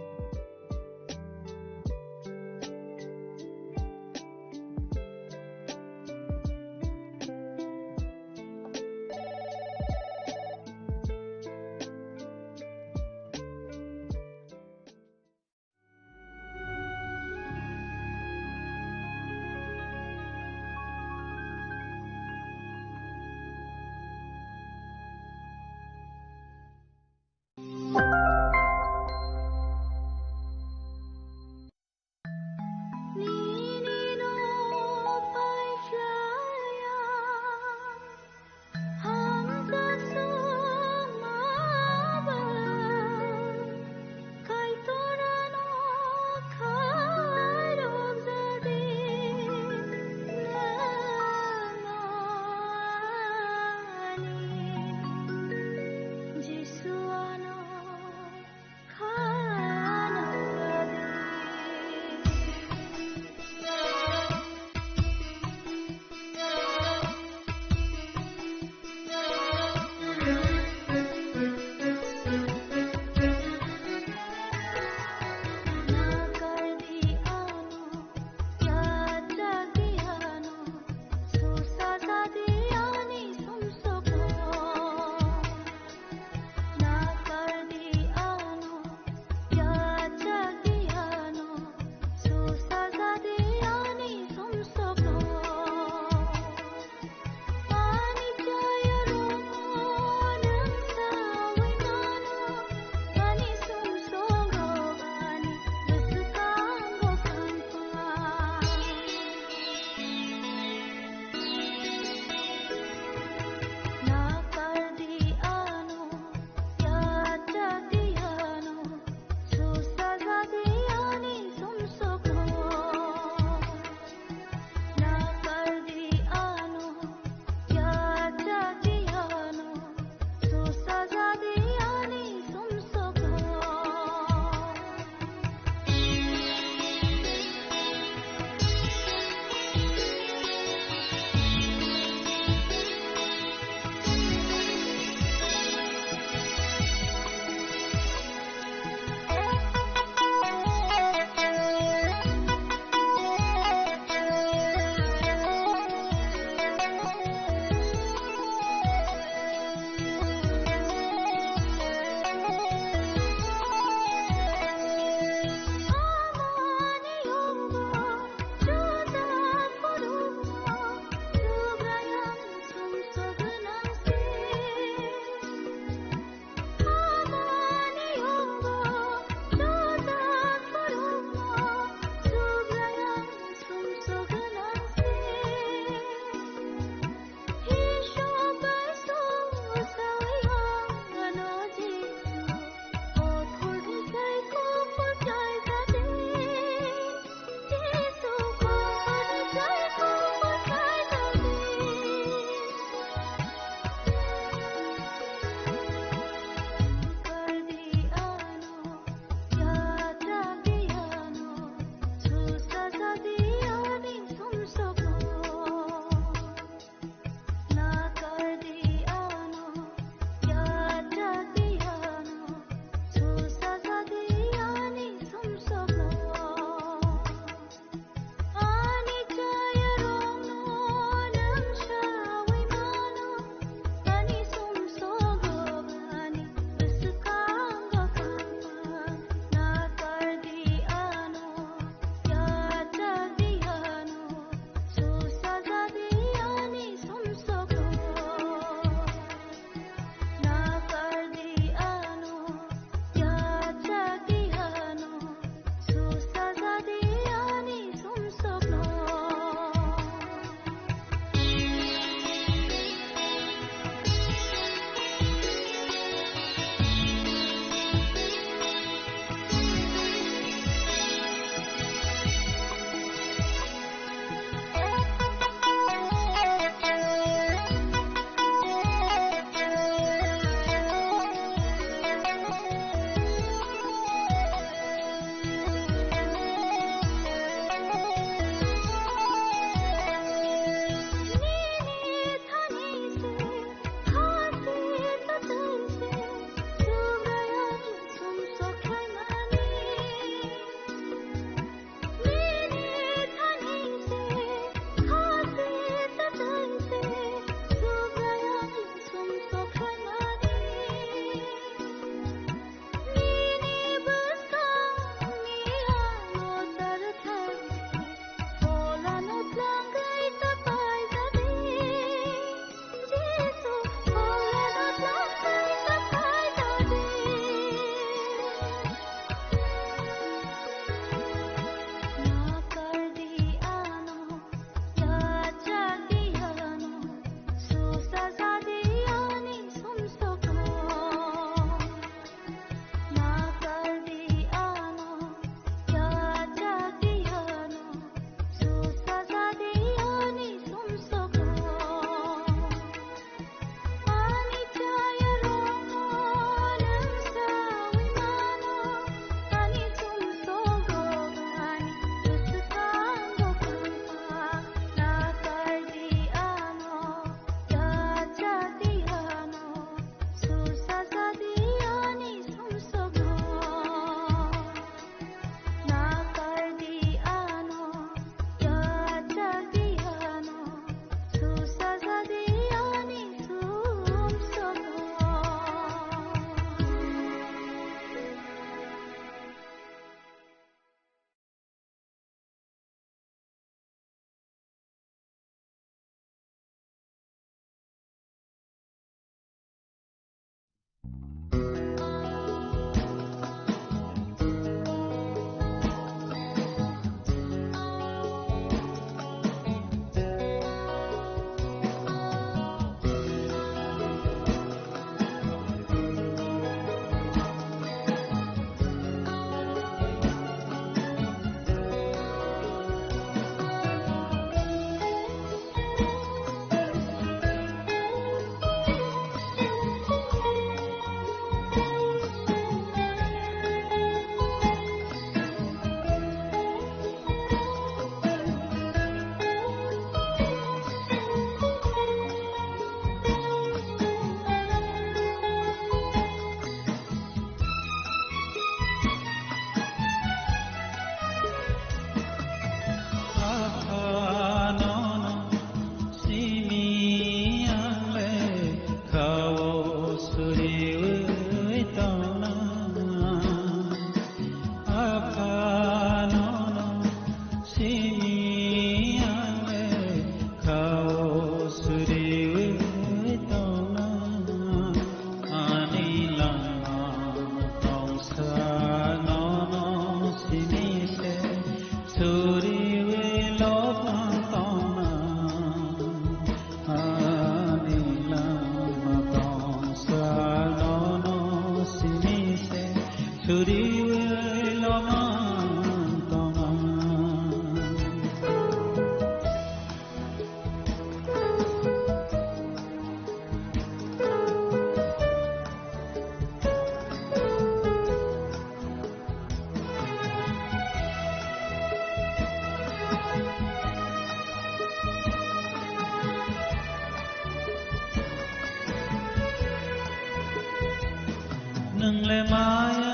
Speaker 6: नोंले माया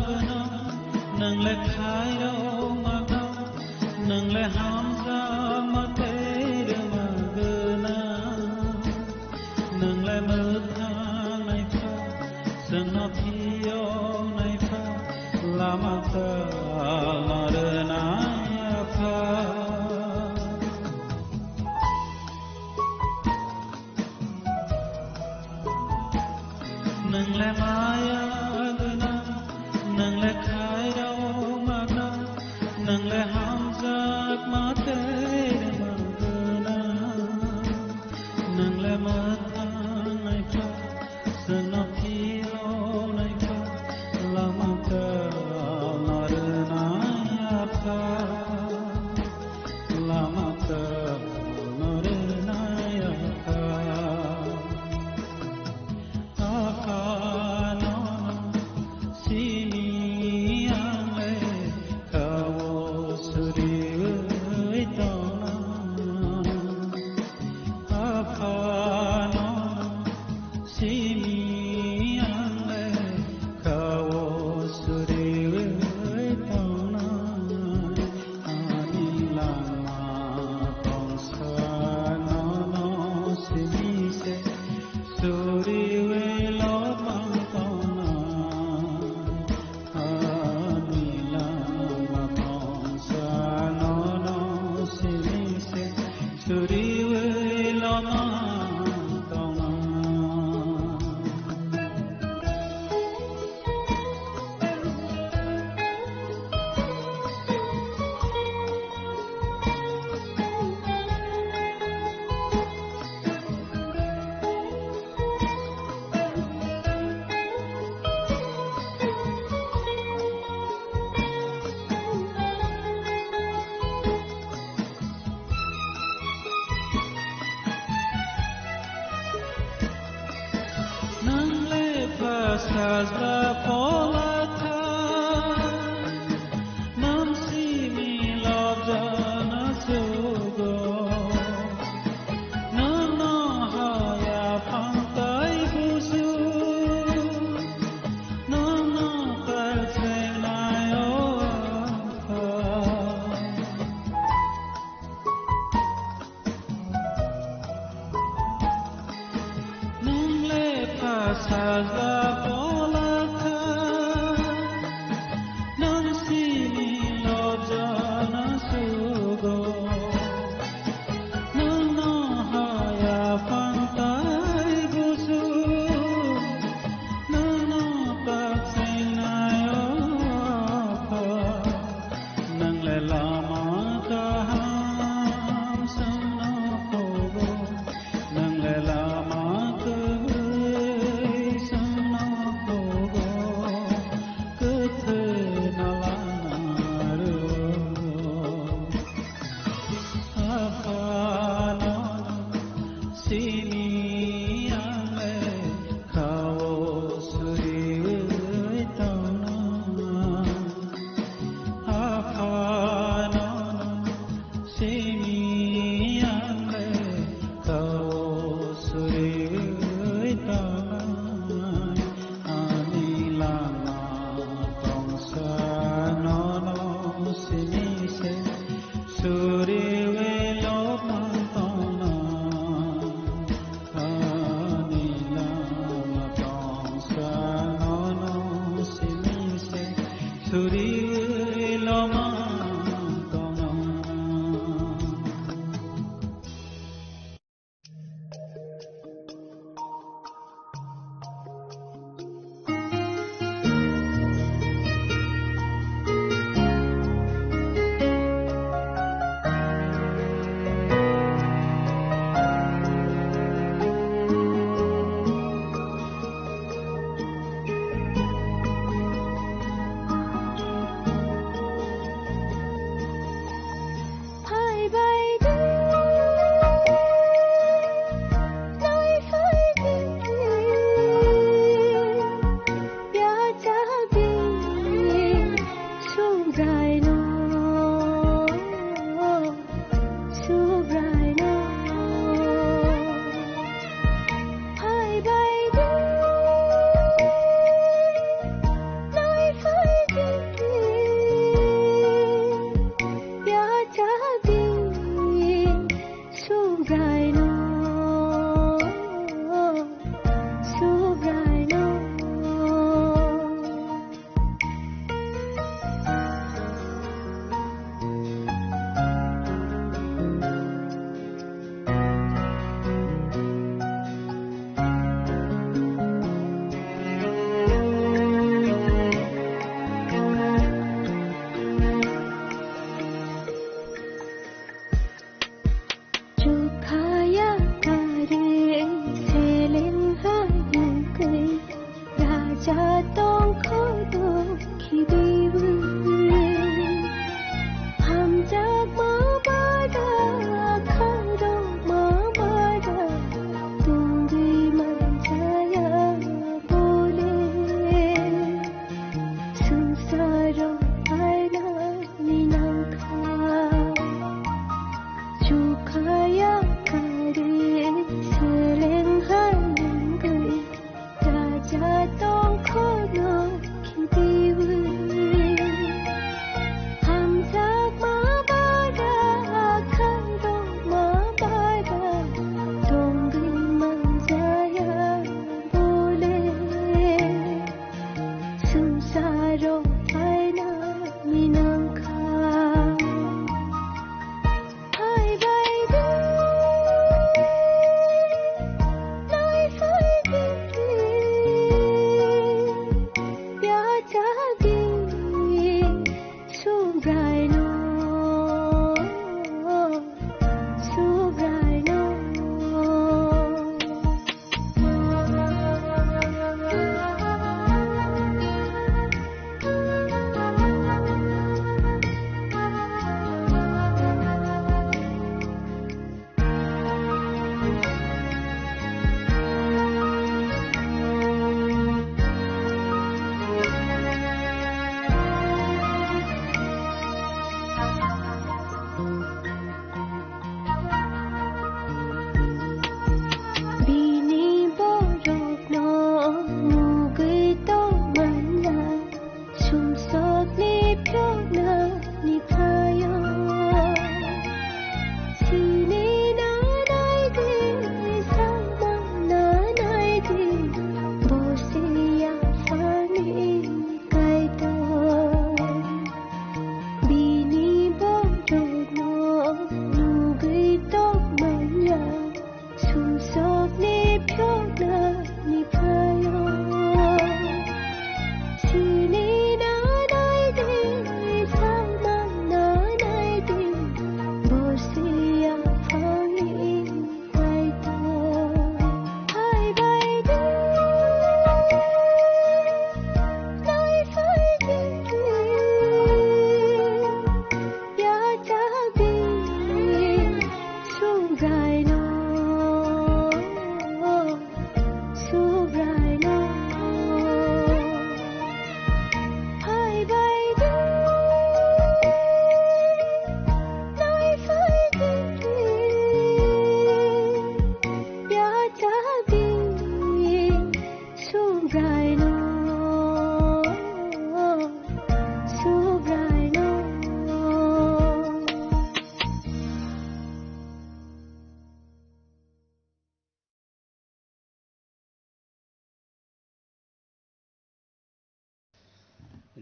Speaker 6: गोनां नोंले खायराव मागां नोंले हामजा माथेरमा गोनां नोंले मोथां नायफा जोंनाव थियाव नायफा लामाखौ नारना आफा नोंले माया गोनां नोंले खायराव मागां नोंले हामजाक माथेरमा गोनां नोंले मोथां नायफा जोंनाव थियाव नायफा लामाखौ नारना आफा लामाखौ नारना आफा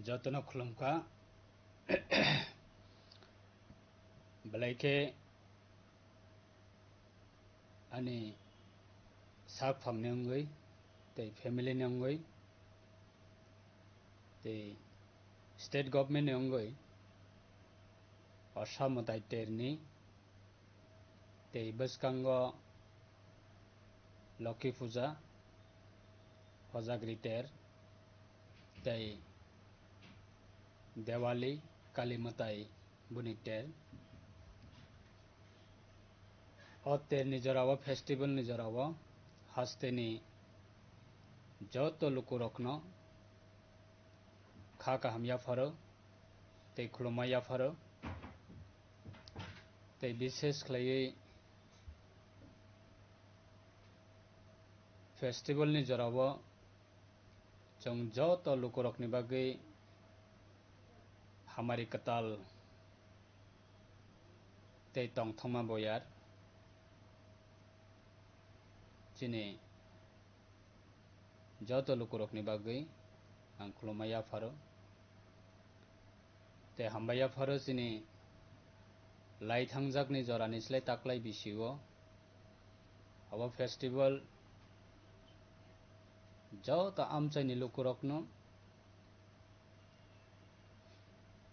Speaker 7: जतन खुलुमखा बलाइके अनि साग फामने अंगै ते फैमिली ने अंगै ते स्टेट गवर्नमेंट ने अंगै असामताय टेरनी ते बसकांगो लकी पूजा हजाग्री टेर ते देवाली काली मताई बुनी टेर और टेर निजरावा फेस्टिवल निजरावा हस्तेनी जो तो लुकु रखनो खा का हम या फरो ते खुलुमा या फरो ते विशेष खलायै फेस्टिवल निजरावा जों जो तो लुकु रखनी बागै हमारी कताल ते तंगथमा बोयार जिने जो तो लुकु रखनी बागै आं खुलुमाया फारो ते हमबाया फारो जिने लाई थांजाकनि जरानिस्लाय ताकलाय बिसिगो अब फेस्टिवल जो तो आमचाइनि लुकु रखनो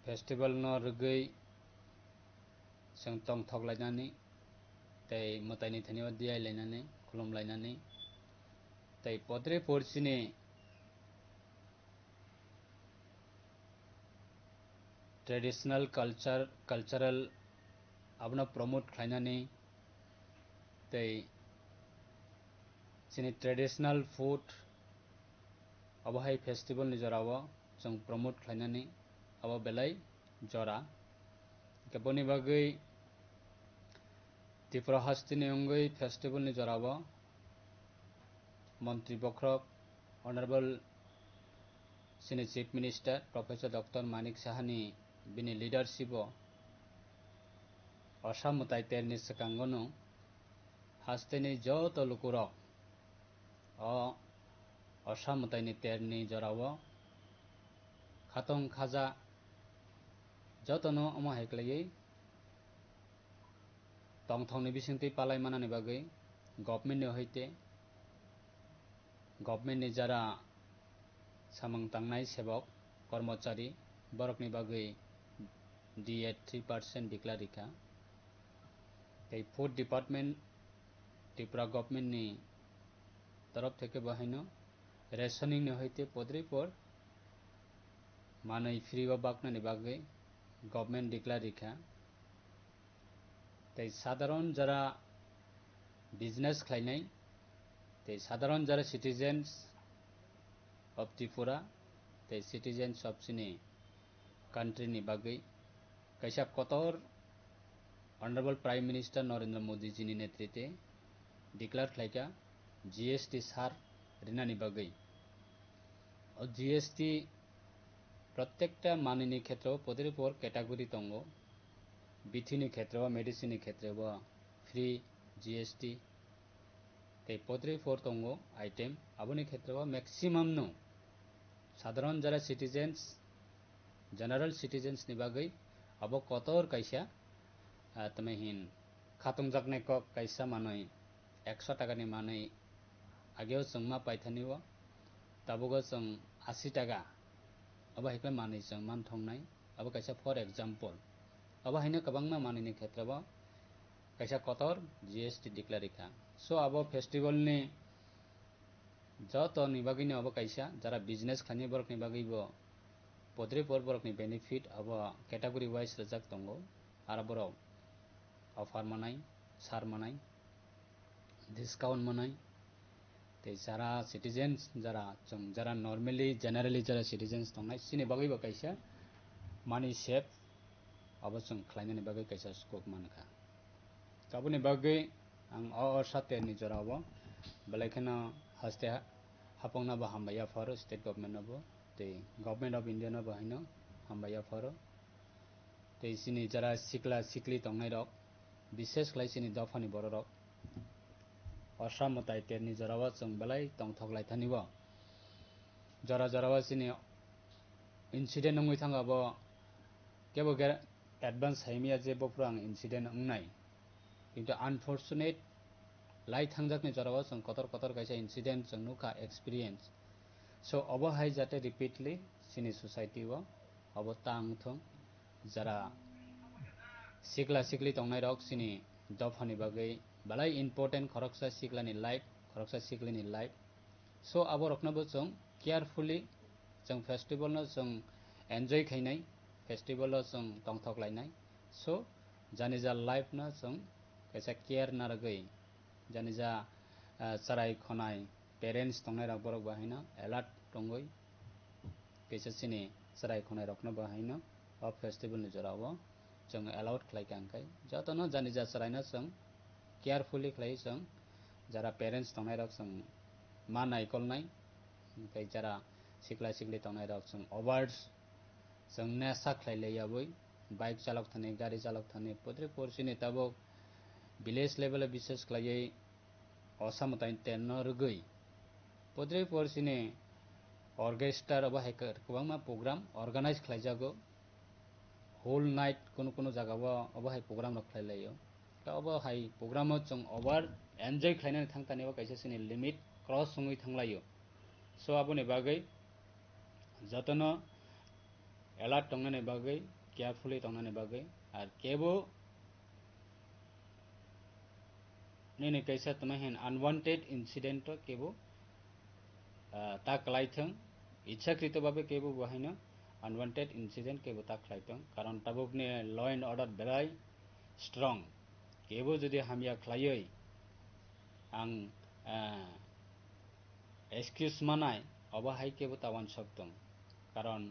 Speaker 7: फेस्टिवल न रगै जों तंग थगलायनानै ते मताइनि थनियाव दियायलायनानै खुलुमलायनानै ते पद्रे पोरसिनि ट्रेडिशनल कल्चरल अपना प्रमोट खालायनानै ते जोंनि ट्रेडिशनल फूड अबहाय फेस्टिवल निजराव जों प्रमोट खालायनानै अब बेलाय जरा केबनि बागै त्रिपुरा हस्तिनि अंगै फेस्टिवल निजराव मंत्री बख्रक ऑनरेबल सिनि chief minister professor doctor Manik साहानि बिनि लीडरशिप असम मताय तेरनि सकांगनो हस्तेनि जो तो लुकुरक असम मतायनि तेरनि जराव खातंग खाजा जतनो अमा हेक्लायै तंगथंनि बिसिंति पालाय मानानि बागै गवर्नमेंट ने हइते गवर्नमेंट नि जरा सामंग तांनाय सेवक कर्मचारी बरकनि बागै DA 3% डिक्लारिखा ते फूड डिपार्टमेंट त्रिपुरा गवर्नमेंट नि तरफ থেকে बहायनो रेशनिंग ने हइते पद्री पर मानै फ्री बागनानि बागै गवर्नमेंट डिक्लारिखा ते साधारण जरा बिजनेस खालायनाय ते साधारण जरा सिटीजन्स ऑफ त्रिपुरा ते सिटीजन्स ऑफ सिनी कंट्री नि बागै कैसा कतर honourable prime minister Narendra Modi ji नि नेतृत्वे डिक्लेयर खालायका GST सार रिनानि बागै और GST प्रत्येकटा मानिनि क्षेत्र पद्री पर कैटेगरी दंगो बिथिनि क्षेत्र मेडिसिन क्षेत्र फ्री GST ते पद्री पर दंगो आइटेम अबनि क्षेत्र मैक्सिमम नो साधारण जरा सिटीजन्स जनरल सिटीजन्स नि बागै अब कतर कैसा तमेहिन खातुम जाकने को कैसा मानै 100 टाका नि मानै आगेव जों मा पाइथानिव तबगो जों 80 टाका अब हेक्ला मानै जों मान थंनाय अब कैसा फॉर एग्जांपल अब हैनो कबांना मानैनि क्षेत्रव कैसा कतर GST डिक्लारिखा सो अब फेस्टिवल नि जतो नि बागैनो अब कैसा जरा बिजनेस खानि बरकनि बागैबो पद्री पर बरकनि बेनिफिट अब कैटेगरी वाइज रजाक दंगो आरो बराव ऑफर मनाय सार मनाय डिस्काउंट मनाय ते जरा सिटीजन्स जरा जों जरा नॉर्मली जनरली जरा सिटीजन्स दंनाय सिनि बागैबो कैसा मानि सेफ अब जों खालायनानि बागै कैसा स्कोप मानखा काबुनि बागै आं सातेनि जराव बेलायखनो हस्ते हापंनाबो हामबाया फारो स्टेट गवर्नमेंटनाबो ते गवर्नमेंट ऑफ इंडिया नाबो हैनो हामबाया फारो ते सिनि जरा सिक्ला सिक्ली दंनाय रक विशेष खालाय सिनि दफानि बर रक असम मताय तेरनि जराव जों बेलाय तंथगलाय थानिव जरा जरावा सिनि incident nungui thanga bo kebo advance haimia je bo prang incident ngnai kintu unfortunate lai thangjak ni jarawa song kotor kaisa incident song nuka experience so obo hai jate repeatedly sini society o obo tang thong jara sikla sikli tongnai rok sini dophani bagai balai important khoroksa siklani life khoroksa siklini life so abo rokna bo chong carefully chong festival no chong enjoy khainai festival no chong tongthok lainai so janija life na chong kaisa care na ragai janija sarai khonai parents tongnai rok borok bahaina alert tongoi kaisa sini sarai khonai rokna bahaina of festival ni jorao chong allowed khlai kangkai jotono janija sarai na chong carefully khlai chong jara parents tongnai rok chong ma naikolnai kai jara sikla sikli tongnai rok chong awards chong nesa khlailai yaboi bike chalok thani gari chalok thani podre porsini tabok village level বিশেষ khlaiei osamutai tenno rugui podre porsini orchestra aba hacker kwbangma program organize khlaijago whole night kono jagao aba hai program rok khlailaio ta aba hai program o chong over enjoy khlainani thangtani o kaisa sini limit cross sungui thanglaio so aboni bagai jotono alert tongnani bagai carefully tongnani bagai ar kebo nini kaisa tamahin unwanted incident to kebo ta kalaithang ichhakrito babe kebo bahaina unwanted incident kebo ta khlaithang karon tabukni law and order berai strong kebo jodi hamya khlaioi ang excuse manai oba hai kebo tawan soktong karon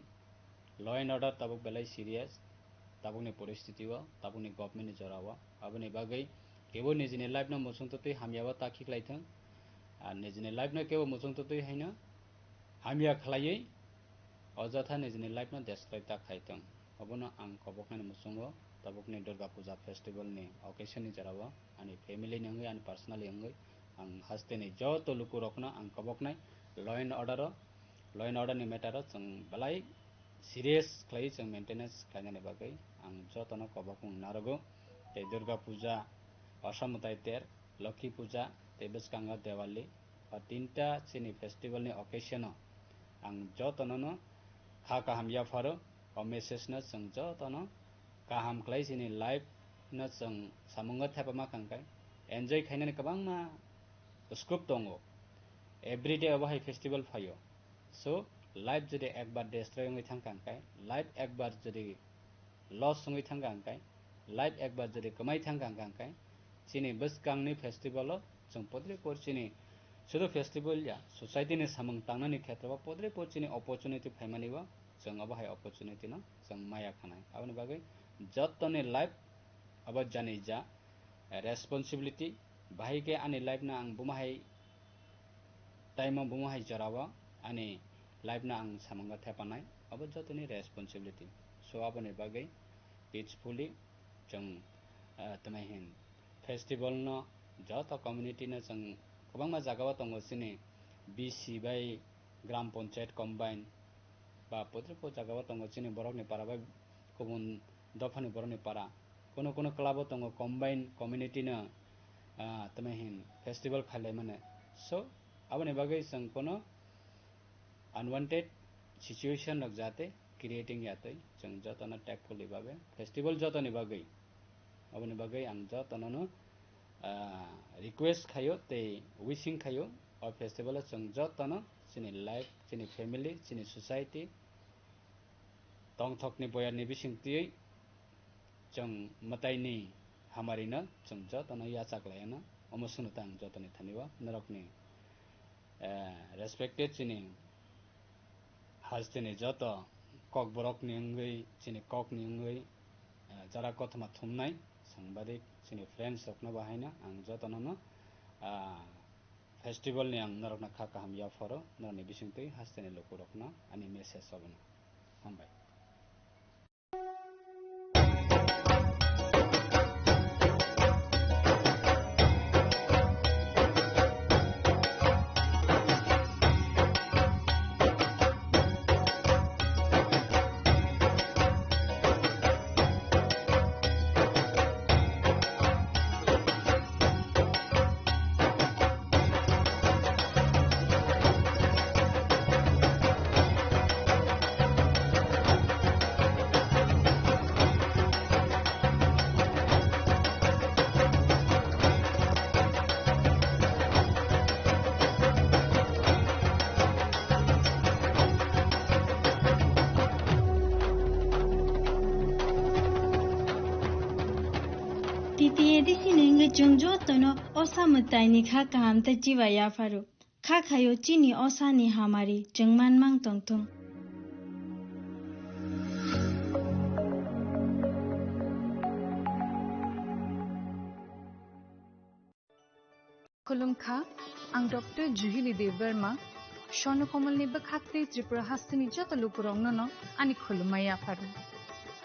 Speaker 7: law and order tabuk belai serious tabukni poristiti o tabukni government ni jorao aboni bagai kebo nijini life na musung totoi hamya ta khiklaithang ar nijini life na kebo musung totoi haina hamya khlaiei ojatha nijini life na destroy ta khaithang obono ang koboknani musungo tabukni Durga Puja festival ni occasion ni jorao ani family ni angoi ani personally angoi ang hasteni joto luku rokno ang koboknai law and order ni matter o chong balai serious khlai chong maintenance khlainani bagai ang jotono kobokung narogo tei Durga Puja Osamutai ter Lakhi Puja tei bwskanga Diwali o tinta chini festival ni occasion o ang jotono no kha kaham yafaro o message na chong jotono kaham khlai chini life na chong samunga thepama kangkai enjoy khainani kwbangma scope tongo everyday obo hai festival phaio so life jodi ekbar destroy ongoi thangkangkai life ekbar jodi loss ongoi thangkangkai life ekbar jodi kamai thangkangkai chini bwskangni festival o chong podre porchini শুধু festival ya society ni samung tangnani khetra podre porchini opportunity phaimani bo chong abo hai opportunity no chong maya khanai aboni bagai jottoni life abo jani ja responsibility bahai ke ani life na ang bumahai time o bumahai jorao ani life na ang samunga thepanai abo jottoni responsibility so aboni bagai peacefully chong tamahin festival no joto community na chong kwbangma jagao tongo chini BC bai gram panchayat combine ba podrepo jagao tongo chini borokni para bai kubun dofani borokni para kono club o tongo combine community na tamahin festival khalai mane so aboni bagai chong kono unwanted situation rok jate creating yatoi chong jotono tactfully babe festival jotoni bagai aboni bagai ang jotono no request khayo tei wishing khayo o festival o chong jotono chini life chini family chini society tongthokni boyarni bisingtui chong mataini hamarina chong jotono yachaklaiyana omosuno tang jotoni thaniwa narokni respected chini hasteni joto kok borokni angoi chini kokni angoi jara kothoma thumnai sangbadik chini friends rokno bahaina ang jotono no festival ni ang narokna kha kaham yafaro narni bisingtui hasteni luku rokno ani message obono hambai
Speaker 8: Titi edisi nenge jongjo tono osa mutai ni kha kam ta jiwa ya faru. Kha khayo chini osa ni hamari jengman mang tong tong.
Speaker 9: Kulumkha, ang Dr. Juhili Deverma, Shono Komalni Bakakte Tripura Hastini Jotalupurong no, ani Kulumaya Faru.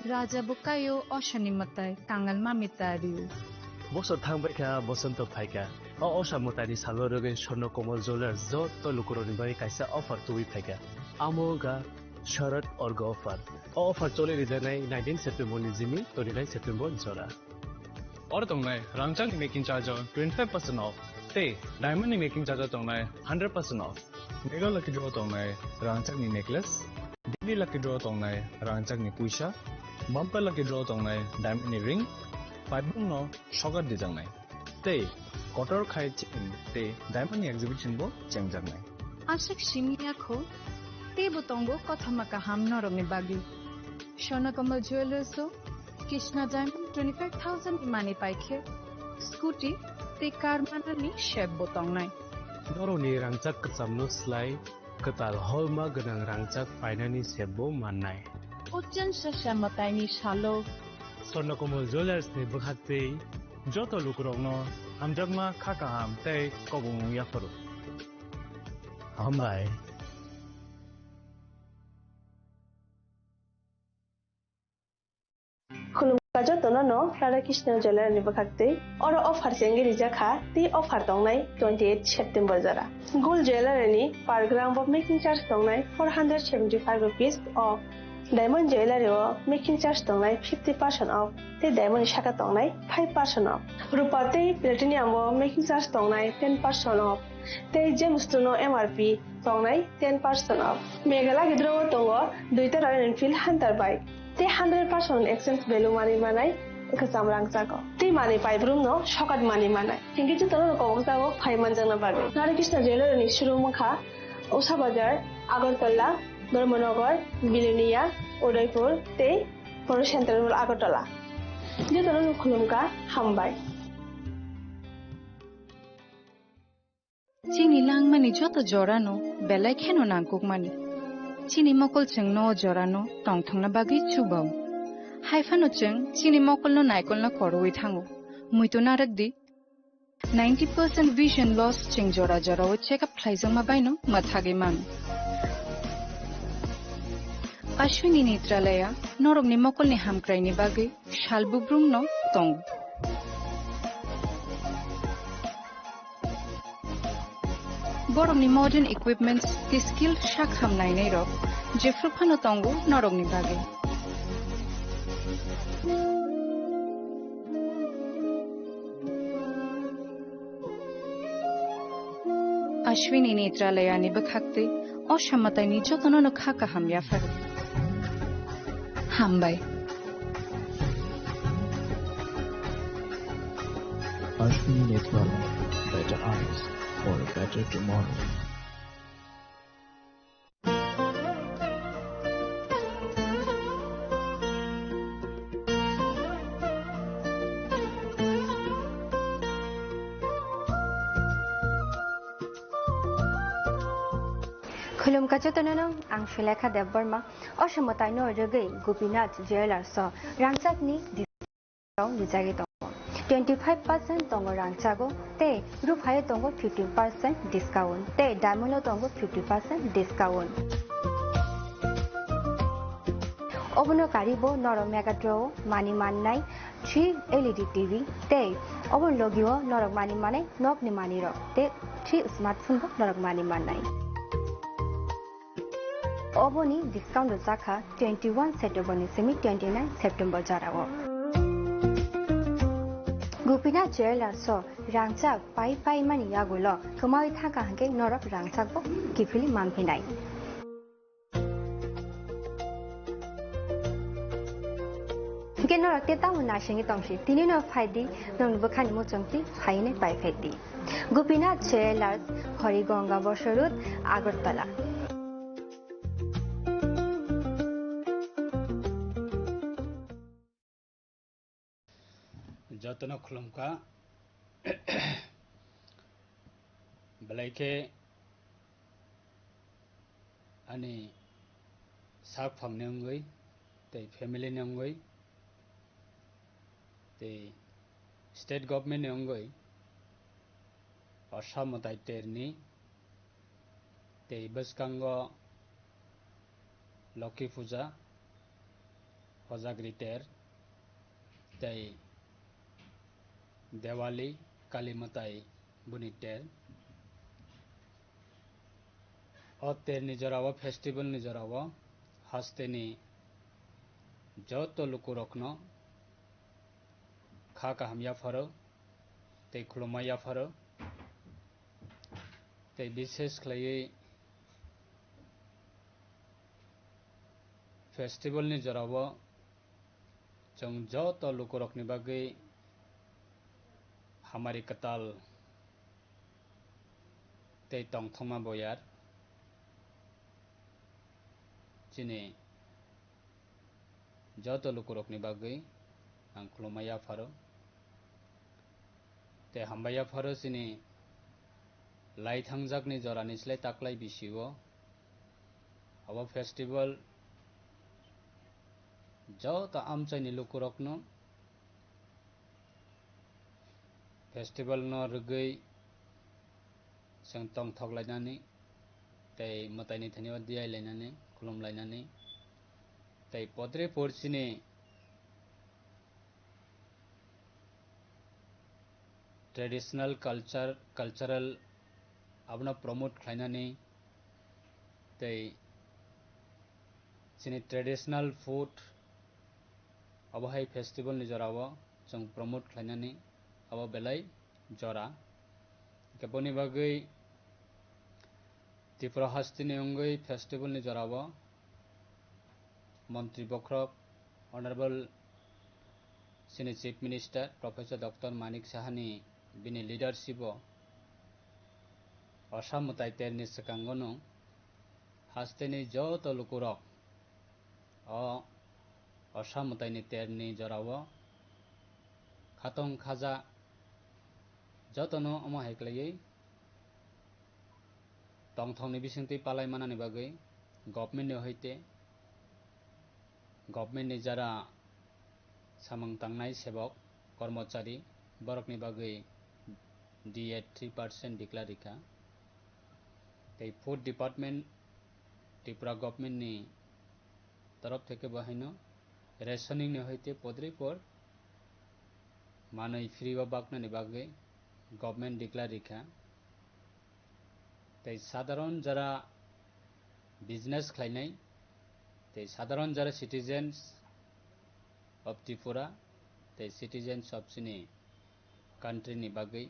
Speaker 9: Raja Bukayo Oshani Matai, Kangal Mamitariu.
Speaker 10: বছর থাংবাইকা বসন্ত ফাইকা অসা মতারি সালরগে স্বর্ণ কমল jewellers যত লুকুরনি by কাইসা offer তুই ফাইকা আমোগা শরৎ org offer চলে রিজানাই 19 September নিজিমি 29 September জরা
Speaker 4: Or tongnai rangchang ni making charge 25% off. Te diamond ni making charge tongnai 100% off. Mega lucky draw tongnai rangchang ni necklace. Daily lucky draw tongnai rangchang ni puisha. Bumper lucky draw tongnai diamond ni ring. Pibung no sugar di jangnai. Te kotor khai chin te diamond ni exhibition bo chengjang nai.
Speaker 9: Ashik Shimia Ko, Te Botongo Kotamaka Ham Norong Bagi. Shona Komal Jewelers so. Krishna Diamond 25,000 imani paike. Scooty, te karmana ni sheb botong nai.
Speaker 10: Doro ni rangchak kecamno slai ketal holma genang rangchak painani sebo manai.
Speaker 9: Ojan shashamatay ni shalo.
Speaker 10: Swarnakomal Jewelers ni bakhate joto lukurongno amjagma khakaham tei kobung yafaru. Hambai.
Speaker 11: Kajo tono no Radha Krishna Jewelers ni bakhate oro offer sengi rijaka ti offer tongnai 28 September jara. Gold jewelry ni per gram of making charge tongnai 475 rupees of diamond jewelry o making charge tongnai 50% off. Te diamond shaka tongnai 5% off. Rupa te platinum o making charge tongnai 10% off. Te gems no MRP tongnai 10% off. Megala gidro tongo duita Royal Enfield Hunter bike. Te 100% exchange value money manai kesam rangsago. Te money pai brum no shokat money manai. Tinggi tu tono ko bangsago 5 manjang na bagi. Radha Krishna Jewelers ni showroom kha Usha Bazar, Agartala, Dharmanagar, Bilonia, Udaipur, te Poro Central Agartala. Je tono khulum ka hambai.
Speaker 9: Chini lang mani joto jorano, belai kheno nangkuk mani. Chini mokol cheng no jorano, tong thong na bagi chubau. Haifano cheng, chini mokol no naikol na koroi thango. Muito narak di. 90% vision loss cheng jora jora o check up plaizong mabaino mathage man. Ashwini Netralaya, norog ni mokol ni hamkrai ni bagi, shalbubrum no tong. Borong ni modern equipments ki skill shak hamnai nei ro jefru phano tongo norog ni bagi. Ashwini Netralaya ni bakhakte oshamatay ni jotono no khaka ham ya faru. Hambai.
Speaker 6: Ashwini Netralaya, better eyes for a better tomorrow.
Speaker 12: Khulum ka chotono ang Shulekha Debbarma oshamatay no ragay Gopinath Jewelers so rangchak ni discount dijagi to 25% tongo rangchago te ruphaye tongo 15% discount te diamond tongo 50% discount obono karibo noro mega draw mani manai 3 LED TV te obon logio norok mani manai nok ni mani ro te 3 smartphone bo norok mani manai oboni discount zakha 21 September ni semi 29 September jarago Gopinath Jewelers so rangchak pai mani yagulo kemai thaka hangke norok rangchak bo kifili mampinai ke norok te tamun na singi tongsi tini no phaidi nong bukhani mo chongti phaine pai phedi Gopinath Jewelers Horigonga Bosorut Agartala
Speaker 7: जतनो खुलुमका belai ani sak phamne ngoi tei family ne ngoi tei state government ne ngoi Assam tai terni tei baskango Loki Puja Hojagri ter tei Diwali Kali Matai buni ter o ter ni jorawa festival ni jorawa haste ni joto lukurokno kha kahamya pharo tei khulumaya pharo tei bishesh khlai festival ni jorawa jong joto lukurokni bagui hamari katal tei tongthoma boyar chini joto lukurokni bagui ang khulumaya pharo tei hambaya pharo chini lai thangjakni jorani slai taklai bisio abo festival joto amchaini lukurokno festival no rugui seng tongthok lainani tei mataini thani diai lainani khulum lainani tei podre porchini traditional cultural abna promote khlainani tei chini traditional food abo hai festival ni jorao jong promote khlainani abo belai jora keboni bagui Tripura hastini ongoi festival ni jorao Mantri Bokrok Honorable Senior Chief Minister Professor Dr. Manik Sahani bini leadership o Assam tai terni sekangono hasteni joto lukurok o Assam tai ni terni jorao khatong khaja jotono omo heklai tongthongni bisingtwi palai manani bagui government ni hoite government ni jara samang tangnai sebok kormachari borokni bagui DA 3% declare rikha tei food department Tripura government ni तरफ থেকে বাহিনো rationing নি হইতে পদরি পর মানই free বা বাকনানি বাগে government declare রিখা তাই সাধারণ যারা বিজনেস খাইনাই তাই সাধারণ যারা সিটিজেন্স অফ ত্রিপুরা তাই সিটিজেন্স অফ সিনি কান্ট্রি নি বাগে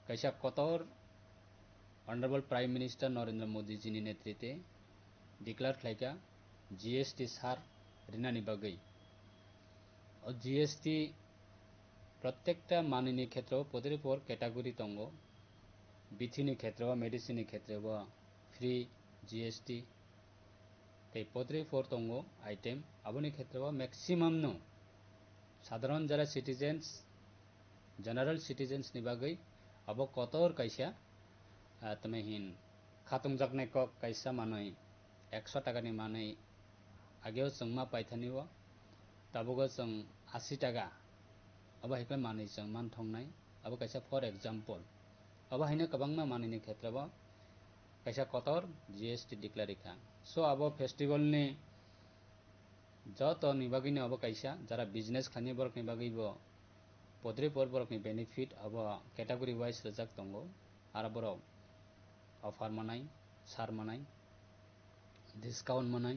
Speaker 7: কাইসা কতর honourable prime minister Narendra Modi ji नि नेतृत्वे डिक्लेयर खाइका GST सार ऋणानी बागै और GST प्रत्येकटा माननी क्षेत्र पदरे पर कैटेगरी तंगो बिथिनी क्षेत्र मेडिसिन क्षेत्र फ्री GST ते पदरे पर तंगो आइटम अबनी क्षेत्र मैक्सिमम नो साधारण जरा सिटीजन्स जनरल सिटीजन्स नि बागै अब कतर कैसा तमेहिन खातुम जगने को कैसा मानै 100 टाका नि मानै आगे जों मा पाइथानिव ताबुगो जों 80 टाका अब हेक्ला मानै जों मान थंनाय अब कैसा फॉर एग्जांपल अब हैनो गोबांमा मानैनि क्षेत्रब कैसा कतर GST डिक्लेयर रिखा सो अब फेस्टिवल नि जत नि बागिनो अब कैसा जरा बिजनेस खानि बरक नि बागिबो पदरे पर बरक नि बेनिफिट अब कैटेगरी वाइज रजाक दंगो आरो बरक ऑफर मनाय सार मनाय डिस्काउंट मनाय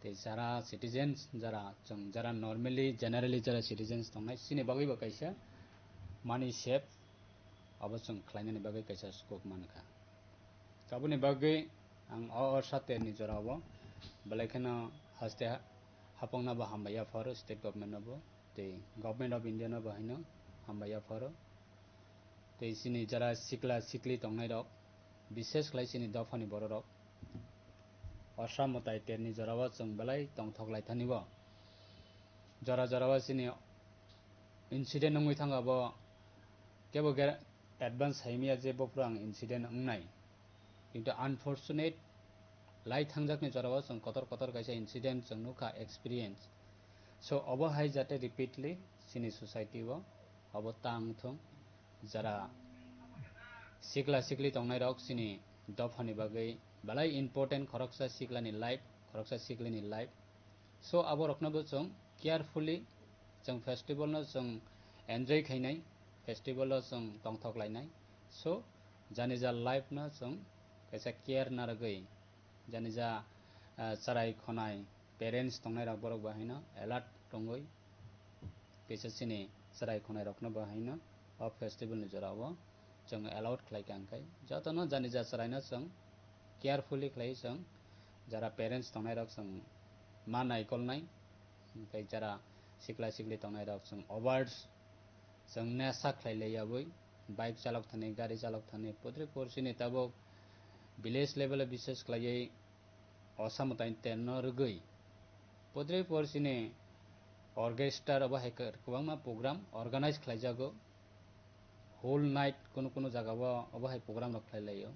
Speaker 7: ते जरा सिटीजन्स जरा नॉर्मली जनरली जरा सिटीजन्स दंनाय सिनि बागैबो कैसा मानी सेफ अब जों खलायनायनि बागै कैसा स्कोप मानखा गाबोनि बागै आं सातेरनि जराव बेलायखनो हास्ते हापंना बा हामबाया फर स्टेट गवर्नमेंट नबो ते गवर्नमेंट ऑफ इंडिया न बाहायनो हामबाया फर ते सिनि जरा सिक्ला सिक्ली दंनाय रक विशेष खलाय सिनि दफानि बर रक Assam tai terni jarawa जों बेलाय तंथक लायथानिबो जरा जरावा सिनि incident nungui thanga bo kebo advance haimia je bo prang incident ngnai কিন্তু unfortunate lai thangjakni jorao jong kotor kaisa incident jong nukha experience so obo hai jate repeatedly sini society o obo tang thong jara sikla sikli tongnai rok sini dofani bagai balai important khoroksa siklani life khoroksa siklini life so abo rokna bo jong carefully jong festival no jong enjoy khainai festival o jong tongthok lainai so jani ja life na jong kaisa care na ragai jani ja sarai khonai parents tongnai rok borok bahaina alert tongoi kaisa sini sarai khonai rokna bahaina of festival ni jorao jong allowed khlai kangkai jotono jani ja sarai na jong carefully khlai jong jara parents tongnai rok jong manai kolnai kai jara sikla sikli tongnai rok jong awards jong nesa khlai laiaboi bike chalok thani gari chalok thani podre porsini tabo village level e বিশেষ khlaiei osamutai tenno rugui podre porsini orchestra aba hacker kwbangma program organize khlaijago whole night kono jaga o aba hai program rok khlailaio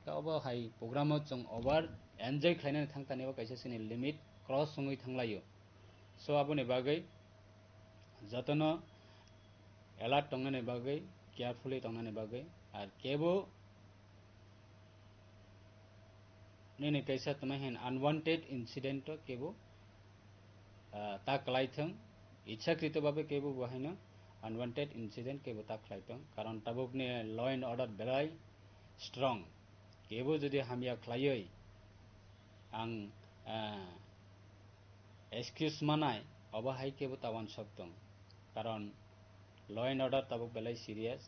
Speaker 7: ka aba hai program o jong over enjoy khlainani thangtani o kaisa sini limit cross sungui thanglaio so aboni bagai jotono alert tongnani bagai carefully tongnani bagai ar kebo nini kaisa tamahin unwanted incident to kebo ta klaithong ichhakrito babe kebo bahaina unwanted incident kebo ta khlaithong karon tabukni law and order belai strong kebo jodi hamia khlaioi ang excuse manai oba hai kebo tawan soktong karon law and order tabuk belai serious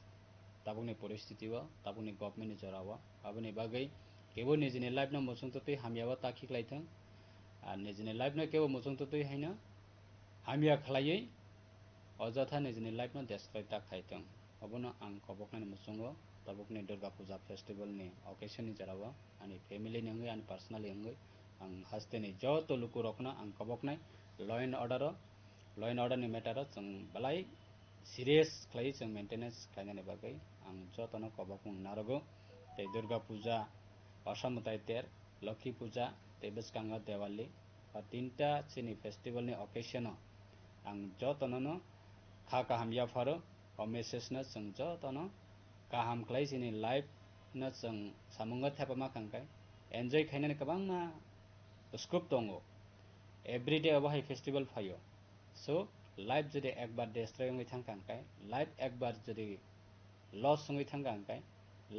Speaker 7: tabukni poristiti o tabukni government ni jorao aboni bagai kebo nijini life no musung tutui hamiawa takhi klaithong ar nijini life no kebo musung tutui haina hamia khlaiei ojotha nijini life no destroy ta khaithong obono ang koboknani musungo tabukni Durga Puja festival ni occasion ni jorao ani family ni ngai ani personally ngai ang hasteni joto luku rokna ang koboknai law and order ni matter o jong balai serious khlai jong maintenance khlainani bagai ang jotono kobokung narogo tei Durga Puja Osamutai ter Lakhi Puja tei bwskanga Diwali ba tinta chini festival ni occasion o ang jotono no kha kaham yafaro o message na jong jotono kaham khlai chini life na jong samunga thepama khangkai enjoy khainani kwbangma scope tongo everyday abo hai festival phaio so life jodi ekbar destroy ongoi thangkangkai life ekbar jodi loss ongoi thangkangkai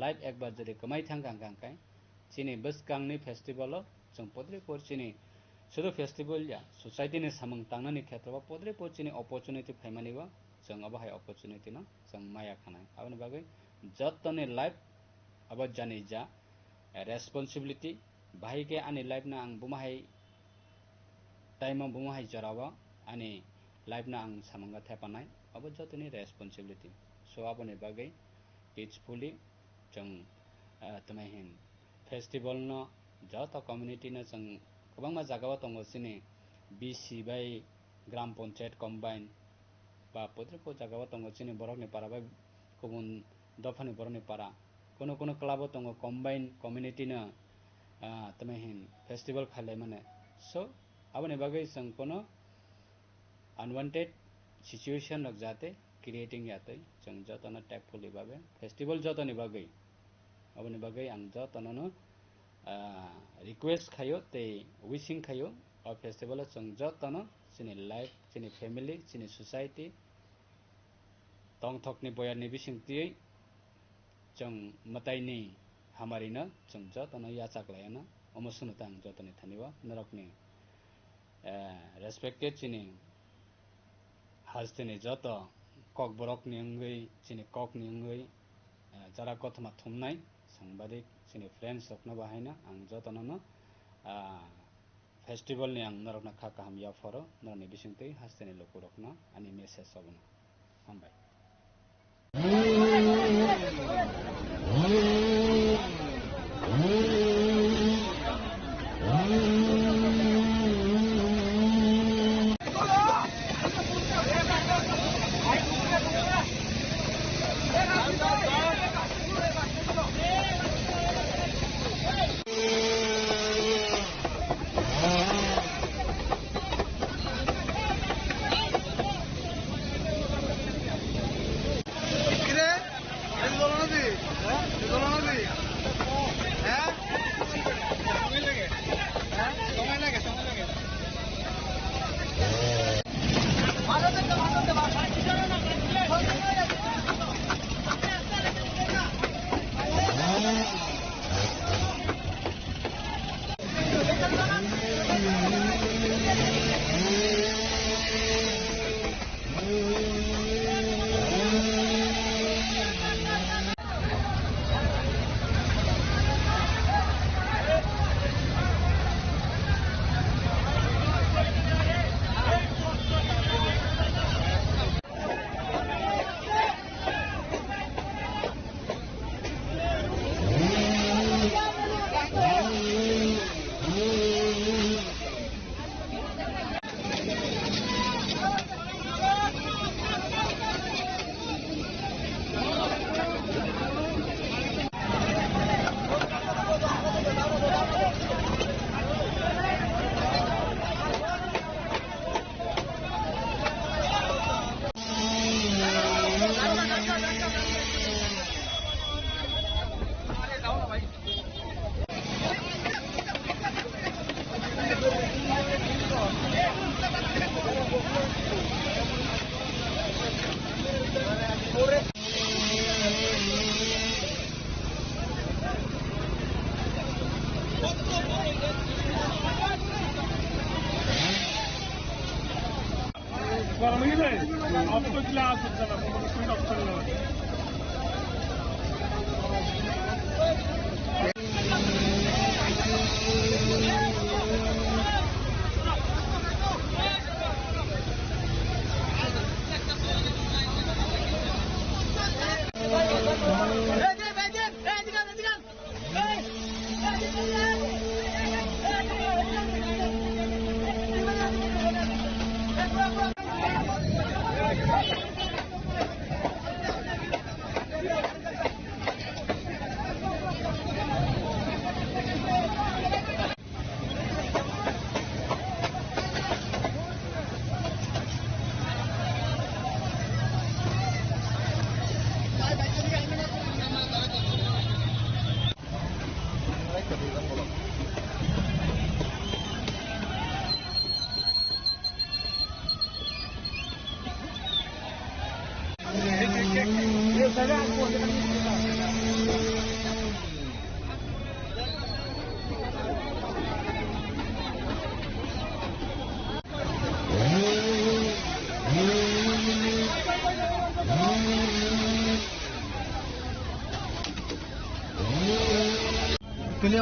Speaker 7: life ekbar jodi kamai thangkangkai chini bwskangni festival o jong podre por chini sudo festival ya society ni samung tangnani khetra podre por chini opportunity phaimani o jong abo hai opportunity no jong maya khanai aboni bagai jotoni life abo jani ja responsibility bahike ani life na ang bumahai time o bumahai jorao ani life na ang samunga thepanai abo jotoni responsibility so aboni bagai peacefully jong tamahin festival no joto community no jong kwbangma jagao tongo chini BC bai gram panchayat combine ba podrepo jagao tongo chini borokni para bai kubun dofani borokni para kono club o tongo combine community no tamahin festival khalai mane so aboni bagai jong kono unwanted situation rok jate creating yatoi jong jotono tactfully babe festival jotoni bagai aboni bagai ang jotono no request khayo tei wishing khayo o festival o jong jotono chini life chini family chini society tongthokni boyarni bisingtui jong mataini hamarino jong jotono yachaklaiyano omosuno tang jotoni thaniwa norokni respected chini hasteni joto kok borok ni ongoi chini kok ni ongoi jara kothoma thumnai sangbadik chini friends rokno bahaina ang jotono no festival ni ang norokna kha kaham yafaro norni bisingtui hasteni lukurokno ani message obono hambai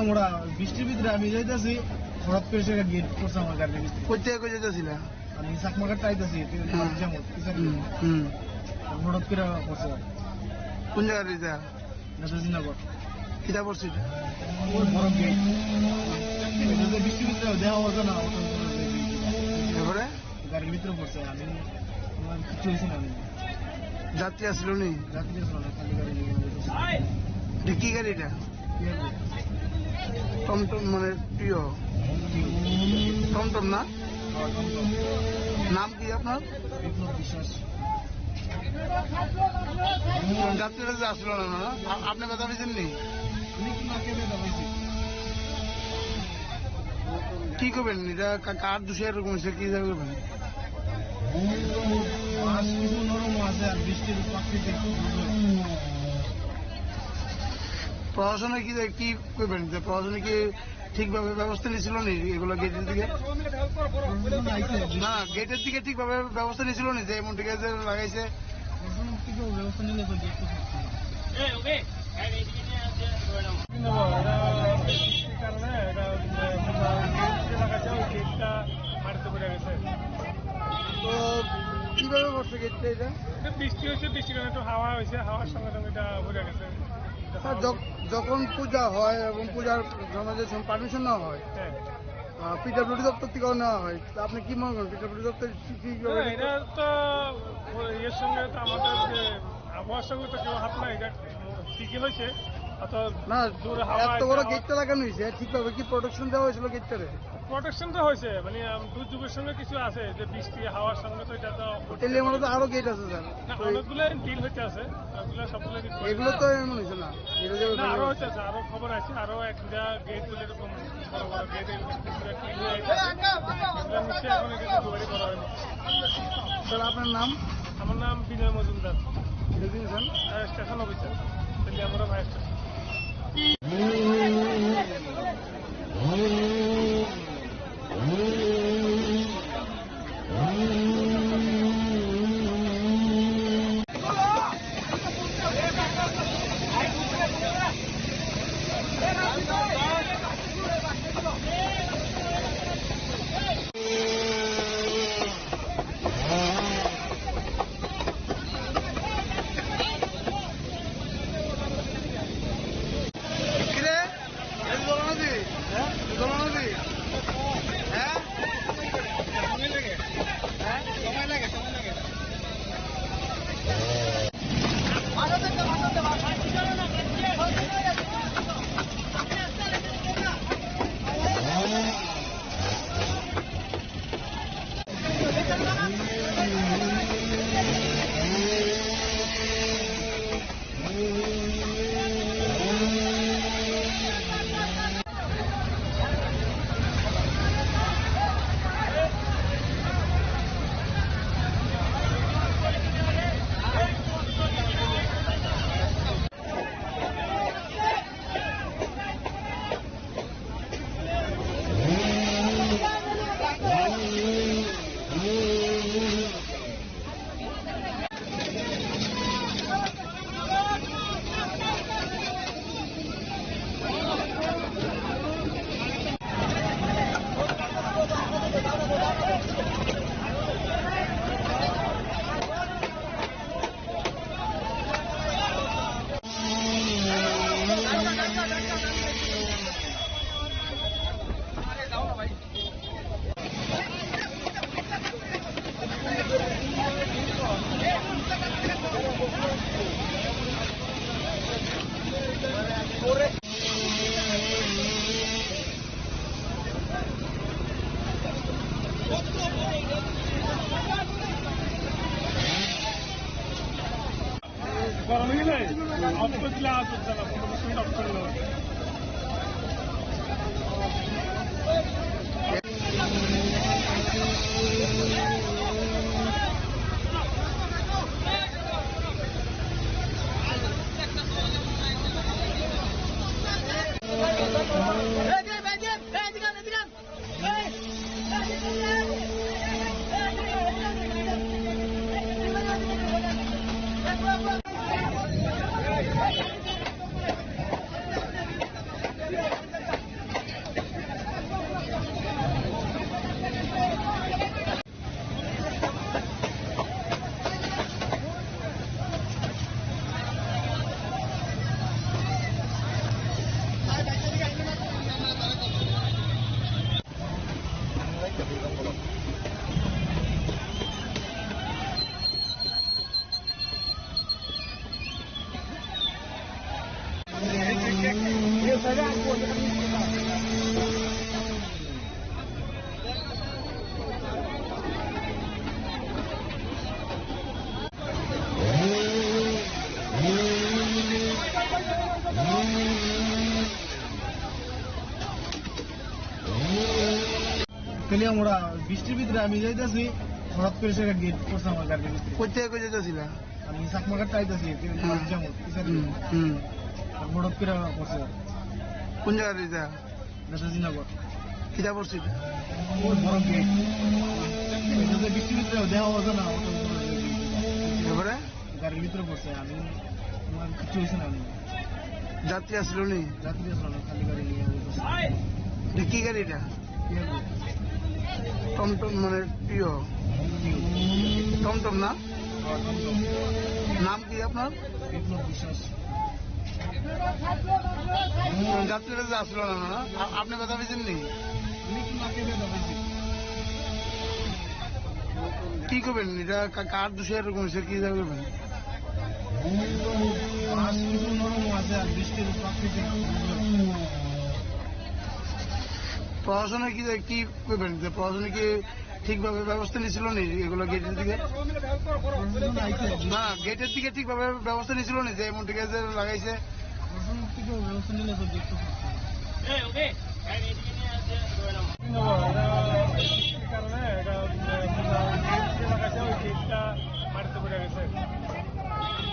Speaker 13: আমরা বৃষ্টির ভিতরে আমি যাইতেছি হঠাৎ করে সেটা gate করছে আমার গাড়ি কোথায় কই যাইতেছিল আমি চাকমাঘাট চাইতেছি হঠাৎ করে করছে কোন জায়গায় এটা নেতাজিনগর কিতা করছে বড় গেট বৃষ্টির ভিতরে দেওয়া হতো না এবারে গাড়ির ভিতরে পড়ছে আমি কিছু হয়েছে না যাত্রী আসলো নি যাত্রী আসলো না কি গাড়িটা টমটম মানে প্রিয় টমটম না নাম কি আপনার বিশ্বাস যাত্রীরা যে আসলো না আপনি ব্যথা পেয়েছেন নি কি করবেন এটা কার দোষে এরকম হয়েছে কি করবেন কিছু নরম আছে আর বৃষ্টির প্রশাসনে কি করবেন প্রশাসনে কি ঠিকভাবে ব্যবস্থা নিয়েছিল নি এগুলো গেটের দিকে না গেটের দিকে ঠিকভাবে ব্যবস্থা নিয়েছিল নি যে এমন ঠিক আছে লাগাইছে ব্যবস্থা নিলে তো কিভাবে করছে গেটটা এটা বৃষ্টি হয়েছে বৃষ্টির কারণে একটু হাওয়া হয়েছে হাওয়ার সঙ্গে সঙ্গে এটা ঘুরে গেছে যখন পূজা হয় এবং পূজার জন্য যে পারমিশন নেওয়া হয় পিডব্লিউডি দপ্তর থেকেও নেওয়া হয় তা আপনি কি মনে করেন পিডব্লিউডি দপ্তর এটা তো এর সঙ্গে তো আমাদের যে আবহাওয়ার সঙ্গে তো কেউ হাত নাই এটা ঠিকই হয়েছে না এত বড় গেটটা লাগানো হয়েছে ঠিকভাবে কি প্রোটেকশন দেওয়া হয়েছিল গেটটারে প্রোটেকশন তো হয়েছে মানে দুর্যোগের সঙ্গে কিছু আছে যে বৃষ্টি হাওয়ার সঙ্গে তো এটা তো হোটেলের মধ্যে তো আরো গেট আছে স্যার অনেকগুলো ডিল হইতে আছে এগুলো তো এমন হয়েছে না আরো হচ্ছে আরো খবর আছে আরো একটা গেট গুলো এরকম বড় বড় গেট এখন এটা তৈরি করা হয়নি স্যার আপনার নাম আমার নাম বিনয় মজুমদার স্টেশন অফিসার আমরা ভাই স্টেশন আমরা বৃষ্টির ভিতরে আমি যাইতেছি হঠাৎ করে সেটা গেট করছে আমার গাড়ির ভিতরে কোথায় কোথায় যেতেছিল আমি চাকমাঘাট চাইতেছি হঠাৎ করে করছে কোন জায়গায় এটা নেতাজি নগর কিতা পড়ছি বড় গেট বৃষ্টির ভিতরে দেওয়া হতো না তারপরে গাড়ির ভিতরে পড়ছে আমি আমার কিছু হয়েছে না যাত্রী আসলো নি যাত্রী আসলো না খালি গাড়ি নিয়ে কি গাড়িটা টমটম মানে প্রিয় টমটম না নাম কি আপনার বিশ্বাস যাত্রীরা যে আসলো না আপনি কথা পেয়েছেন নি কি করবেন এটা কার দোষে এরকম হয়েছে কি করবেন প্রশাসনে কি করবেন প্রশাসনে কি ঠিকভাবে ব্যবস্থা নিয়েছিল নি এগুলো গেটের দিকে না গেটের দিকে ঠিকভাবে ব্যবস্থা নিয়েছিল নি যে এমন ঠিক আছে লাগাইছে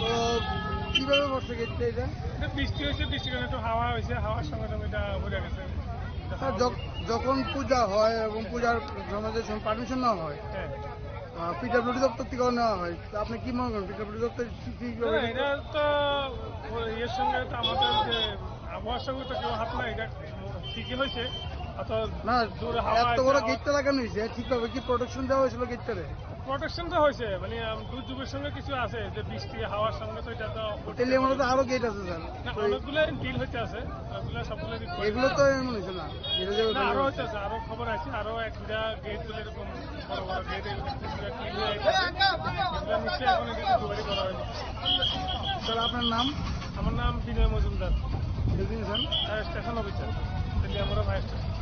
Speaker 13: তো কিভাবে বসছে গেটটা এটা বৃষ্টি হয়েছে বৃষ্টির কারণে একটু হাওয়া হয়েছে হাওয়ার সঙ্গে সঙ্গে এটা বোঝা গেছে যখন পূজা হয় এবং পূজার সমাজে পারমিশন নেওয়া হয় পিডব্লিউডি দপ্তর থেকে নেওয়া হয় আপনি কি মনে করেন পিডব্লিউডি দপ্তর এটা তো এর সঙ্গে তো আমাদের যে আবহাওয়ার সঙ্গে তো কেউ হাত নাই এটা ঠিকই হয়েছে না এত বড় গেটটা লাগানো হয়েছে ঠিকভাবে কি প্রোটেকশন দেওয়া হয়েছিল গেটটারে প্রোটেকশন তো হয়েছে মানে দুর্যোগের সঙ্গে কিছু আছে যে বৃষ্টি হাওয়ার সঙ্গে তো এটা তো তেলিয়া মনে তো আরো গেট আছে স্যার অনেকগুলো ডিল হইতে আছে ওগুলো সবগুলো এগুলো তো এমন হয়েছে না আরো হইতে আছে আরো খবর আছে আরো একটা গেট গুলো এরকম বড় বড় গেট নিশ্চয়ই এখন এটা দুবারই করা হয়নি স্যার আপনার নাম আমার নাম Binoy Majumder station officer Teliamura fire station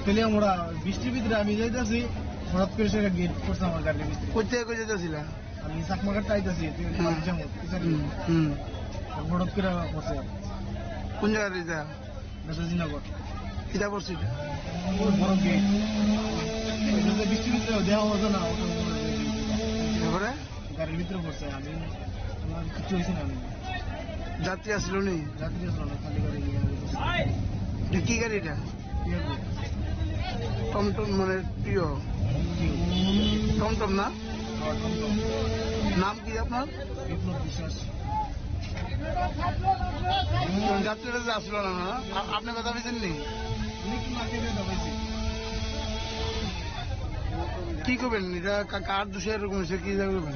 Speaker 14: তাহলে আমরা বৃষ্টির ভিতরে আমি যাইতেছি হঠাৎ করে সেটা গেট করছে আমার গাড়ির ভিতরে
Speaker 13: কোথায় কোথায় যেতেছিল
Speaker 14: আমি চাকমাঘাট চাইতেছি হঠাৎ করে করছে
Speaker 13: কোন জায়গায় এটা
Speaker 14: মেসাজিনগর
Speaker 13: এটা করছি
Speaker 14: বড় গেট বৃষ্টির ভিতরে দেওয়া হতো না
Speaker 13: তারপরে
Speaker 14: গাড়ির ভিতরে পড়ছে আমি আমার কিছু হয়েছে না আমি
Speaker 13: যাত্রী আসলো নি
Speaker 14: যাত্রী আসলো না খালি গাড়ি
Speaker 13: কি গাড়ি এটা টমটম মানে প্রিয় টমটম না নাম কি আপনার
Speaker 14: বিশ্বাস
Speaker 13: যাত্রীরা যে আসলো না না আপনি কথা পেয়েছেন নি কি করবেন এটা কার দোষে এরকম হয়েছে কি করবেন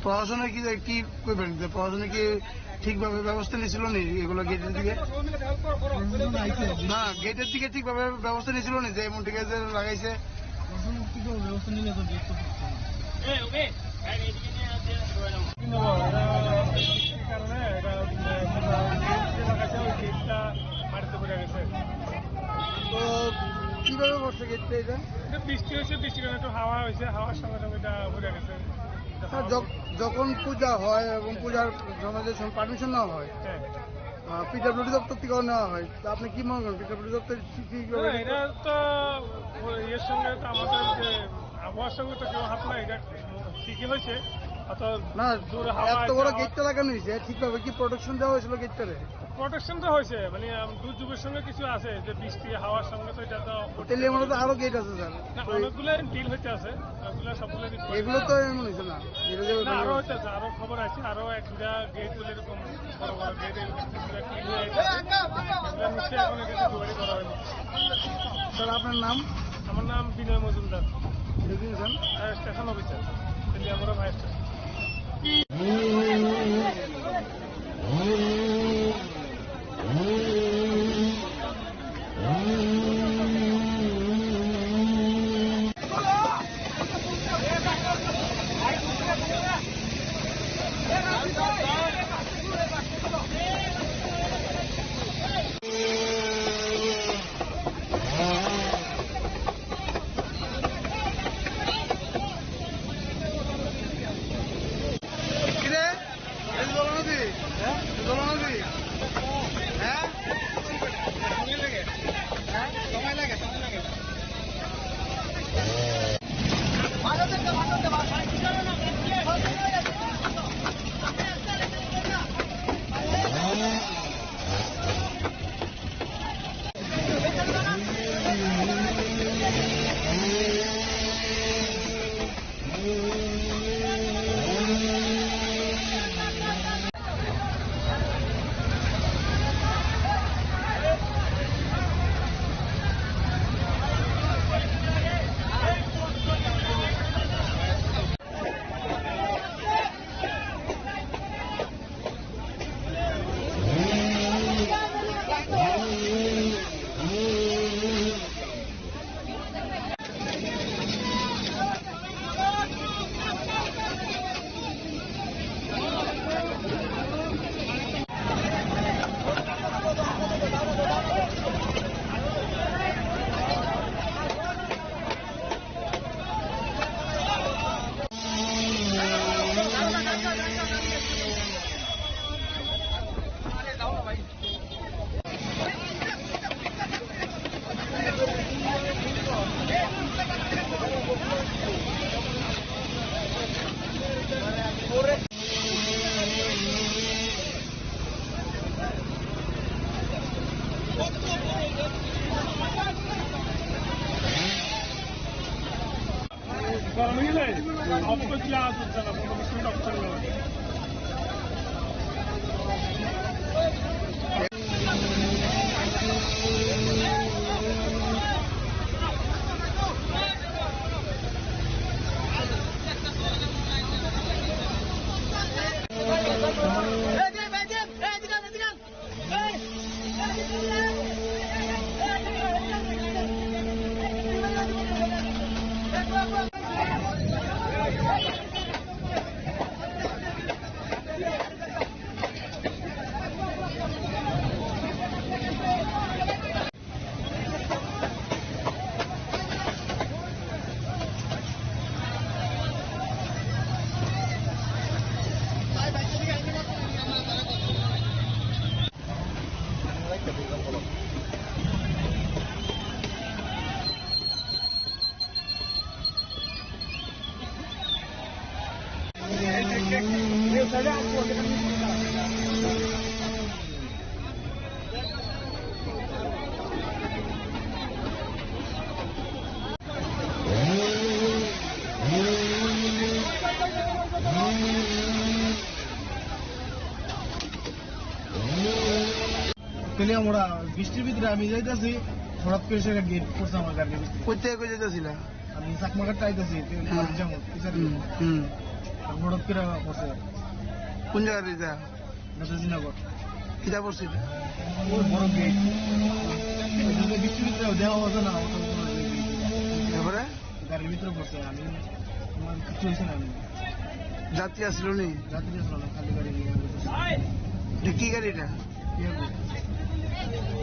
Speaker 13: প্রশাসনে কি করবেন প্রশাসনে কি ঠিকভাবে ব্যবস্থা নিয়েছিল নি এগুলো গেটের দিকে না গেটের দিকে ঠিকভাবে ব্যবস্থা নিয়েছিল নি যে এমন ঠিক আছে লাগাইছে
Speaker 14: ব্যবস্থা নিলে তো
Speaker 13: তো কিভাবে করছে গেটটা এটা
Speaker 15: বৃষ্টি হয়েছে বৃষ্টির কারণে একটু হাওয়া হয়েছে হাওয়ার সঙ্গে সঙ্গে এটা ঘুরে গেছে
Speaker 13: যখন পূজা হয় এবং পূজার সমাজে পারমিশন নেওয়া হয় পিডব্লিউডি দপ্তর থেকেও নেওয়া হয় তা আপনি কি মনে করেন পিডব্লিউডি দপ্তর
Speaker 15: এটা তো এর সঙ্গে তো আমাদের যে আবহাওয়ার সঙ্গে তো কেউ হাত নাই এটা ঠিকই হয়েছে
Speaker 13: না এত বড় গেটটা লাগানো হয়েছে ঠিকভাবে কি প্রোটেকশন দেওয়া হয়েছিল গেটটারে
Speaker 15: প্রোটেকশন তো হয়েছে মানে দুর্যোগের সঙ্গে কিছু আছে যে বৃষ্টি হাওয়ার সঙ্গে তো এটা তো
Speaker 13: হোটেলের মধ্যে তো আরো গেট আছে স্যার
Speaker 15: অনেকগুলো ডিল হইতে আছে ওগুলো সবগুলো
Speaker 13: এগুলো তো এমন হয়েছে না
Speaker 15: আরো হইতে আছে আরো খবর আছে আরো এক দুটা গেট গুলো এরকম বড় বড় গেট নিশ্চয়ই এখন এটা তৈরি করা হয়নি।
Speaker 13: স্যার আপনার নাম?
Speaker 15: আমার নাম বিনয় মজুমদার,
Speaker 13: স্টেশন
Speaker 15: অফিসার, তেলিয়ামুড়া ভাই স্টেশন।
Speaker 14: তাহলে আমরা বৃষ্টির ভিতরে আমি যাইতেছি হঠাৎ করে সে গেট পড়ছে আমার গাড়ি
Speaker 13: কই থেকে কই যেতেছিল
Speaker 14: আমি চাকমাঘাট চাইতেছি যেমন হঠাৎ করে পড়ছে
Speaker 13: কোন জায়গায় এটা
Speaker 14: নেতাজিনগর
Speaker 13: কিটা পড়ছিল
Speaker 14: ওই বড় গেট বৃষ্টির ভিতরে দেওয়া হতো না
Speaker 13: তারপরে
Speaker 14: গাড়ির ভিতরে পড়ছে আমি আমার কিছু হয়েছে না আমি
Speaker 13: যাত্রী আসলো নি
Speaker 14: যাত্রী আসলো না খালি গাড়ি
Speaker 13: কি গাড়িটা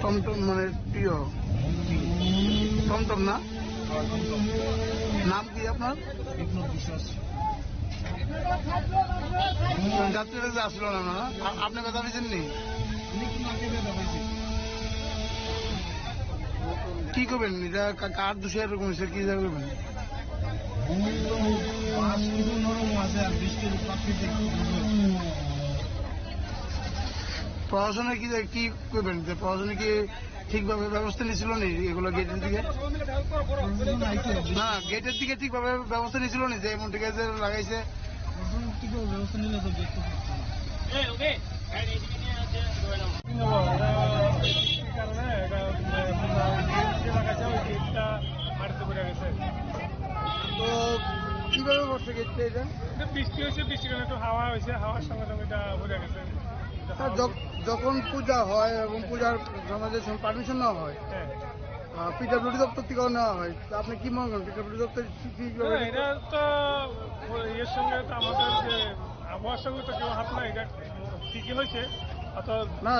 Speaker 13: টমটম মানে প্রিয় টমটম না নাম কি আপনার
Speaker 14: বিশ্বাস
Speaker 13: যাত্রীরা যে আসলো না না আপনি কথা পেয়েছেন নি কি করবেন এটা কার দোষে এরকম হয়েছে কি করবেন প্রশাসনে কি করবেন প্রশাসনে কি ঠিকভাবে ব্যবস্থা নিয়েছিল নি এগুলো গেটের দিকে না গেটের দিকে ঠিকভাবে ব্যবস্থা নিয়েছিল নি যে এমন ঠিক আছে লাগাইছে
Speaker 14: ব্যবস্থা নিলে তো দেখতে
Speaker 13: তো কিভাবে করছে গেটটা এটা
Speaker 15: বৃষ্টি হয়েছে বৃষ্টির কারণে একটু হাওয়া হয়েছে হাওয়ার সঙ্গে সঙ্গে এটা ঘুরে গেছে
Speaker 13: যখন পূজা হয় এবং পূজার সমাজের পারমিশন নেওয়া হয় পিডব্লিউডি দপ্তর থেকেও নেওয়া হয় আপনি কি মনে করেন পিডব্লিউডি দপ্তর
Speaker 15: এটা তো এর সঙ্গে তো আমাদের যে আবহাওয়ার সঙ্গে তো কেউ হাত নাই এটা ঠিকই হয়েছে
Speaker 13: না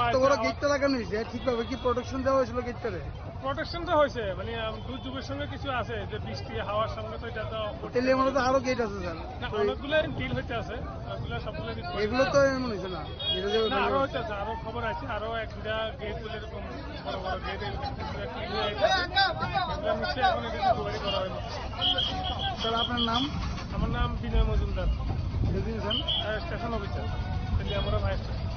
Speaker 13: এত বড় গেটটা লাগানো হয়েছে ঠিকভাবে কি প্রোটেকশন দেওয়া হয়েছিল গেটটারে
Speaker 15: প্রোটেকশন তো হয়েছে মানে দুর্যোগের সঙ্গে কিছু আছে যে বৃষ্টি হাওয়ার সঙ্গে তো এটা তো
Speaker 13: হোটেলের মধ্যে তো আরো গেট আছে স্যার
Speaker 15: অনেকগুলো ডিল হইতে আছে সবগুলো
Speaker 13: এগুলো তো এমন হয়েছে না
Speaker 15: আরো হইতে আছে আরো খবর আছে আরো এক দুটা গেট গুলো এরকম বড় বড় গেট নিশ্চয়ই এখন এটা তৈরি করা হয়
Speaker 13: স্যার আপনার নাম
Speaker 15: আমার নাম বিনয় মজুমদার
Speaker 13: স্টেশন
Speaker 15: অফিসার আমরা ভাই স্টেশন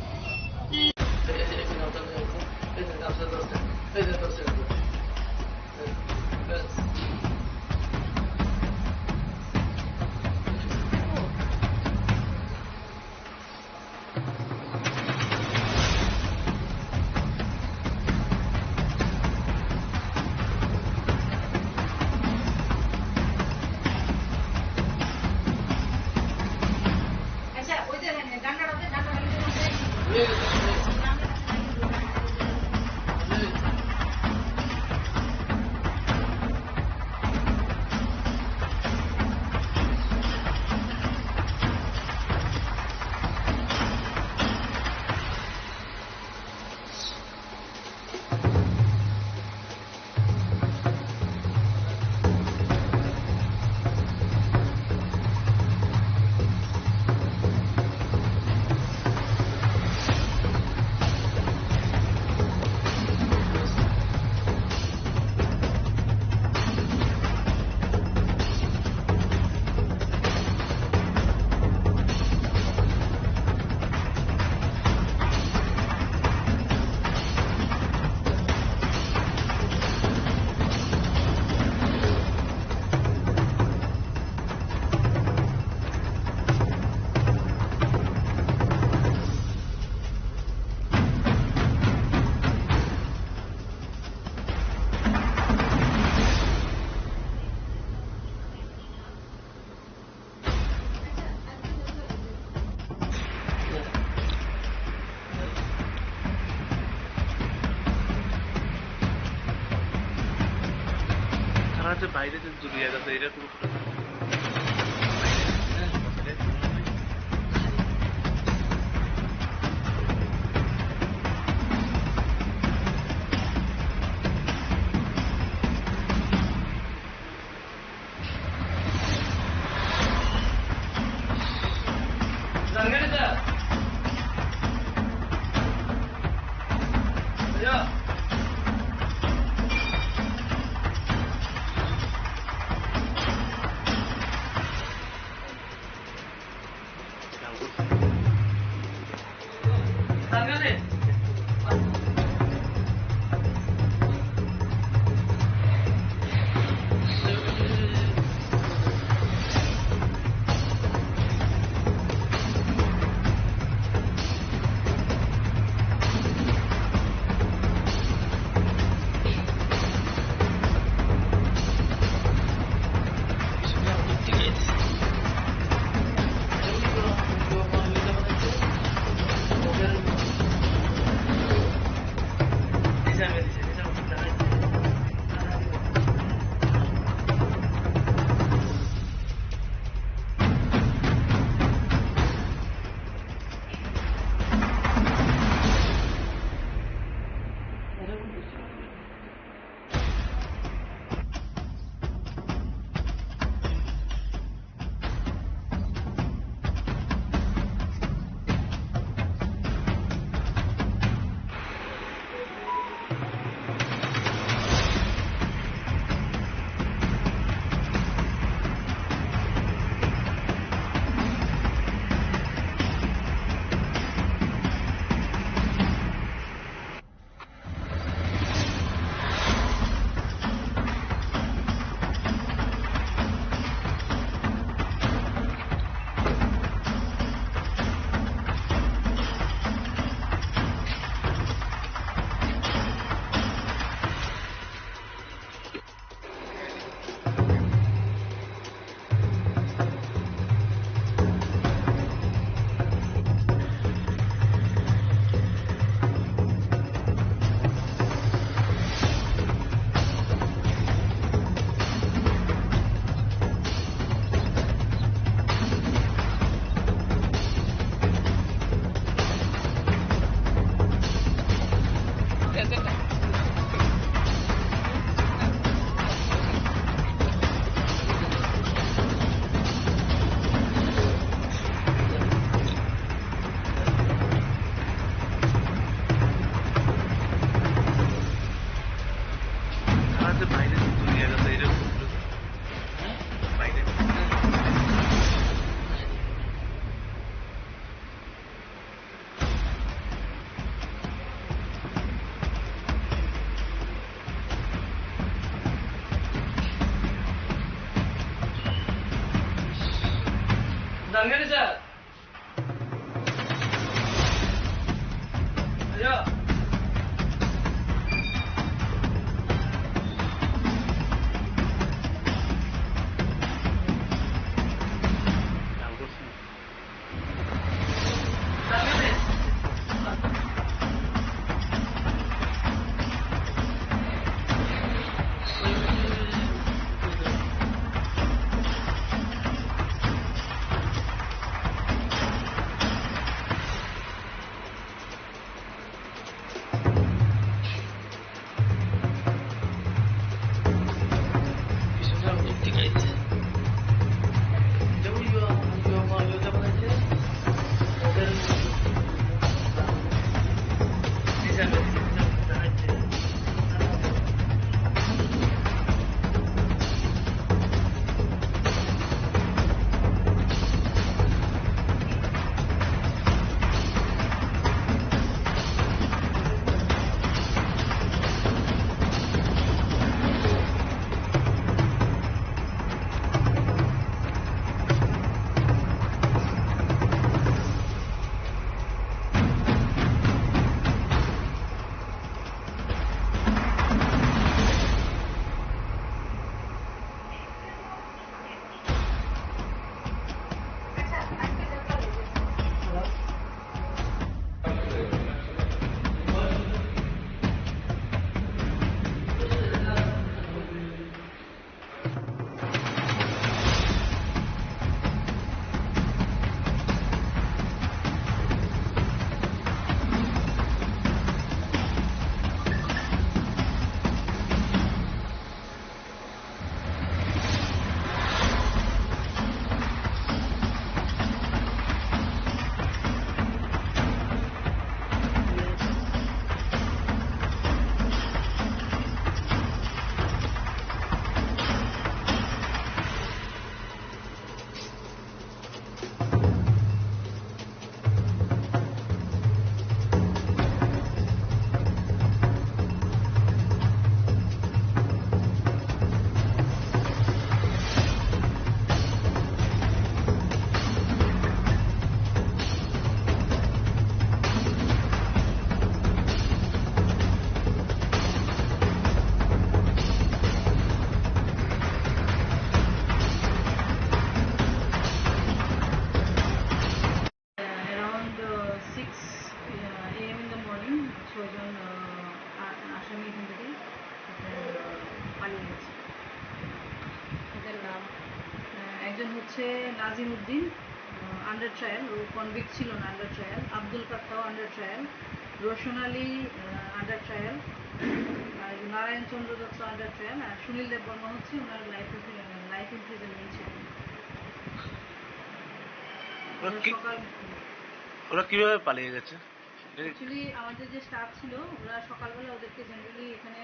Speaker 10: বাইরে যে জুড়িয়ে যাচ্ছে এটা পুরো
Speaker 16: একজন হচ্ছে নাজিম উদ্দিন আন্ডার ট্রায়াল, ও কনভিক্ট ছিল না, under trial. Abdul Fattah under trial, Roshan Ali under trial, আর নারায়ণ চন্দ্র দত্ত আন্ডার ট্রায়াল, আর সুনীল দেববর্মা হচ্ছে ওনার লাইফ ইমপ্রিজনমেন্ট ছিল।
Speaker 10: ওরা কিভাবে পালিয়ে গেছে?
Speaker 16: অ্যাকচুয়ালি আমাদের যে স্টাফ ছিল ওরা সকালবেলা ওদেরকে জেনারেলি এখানে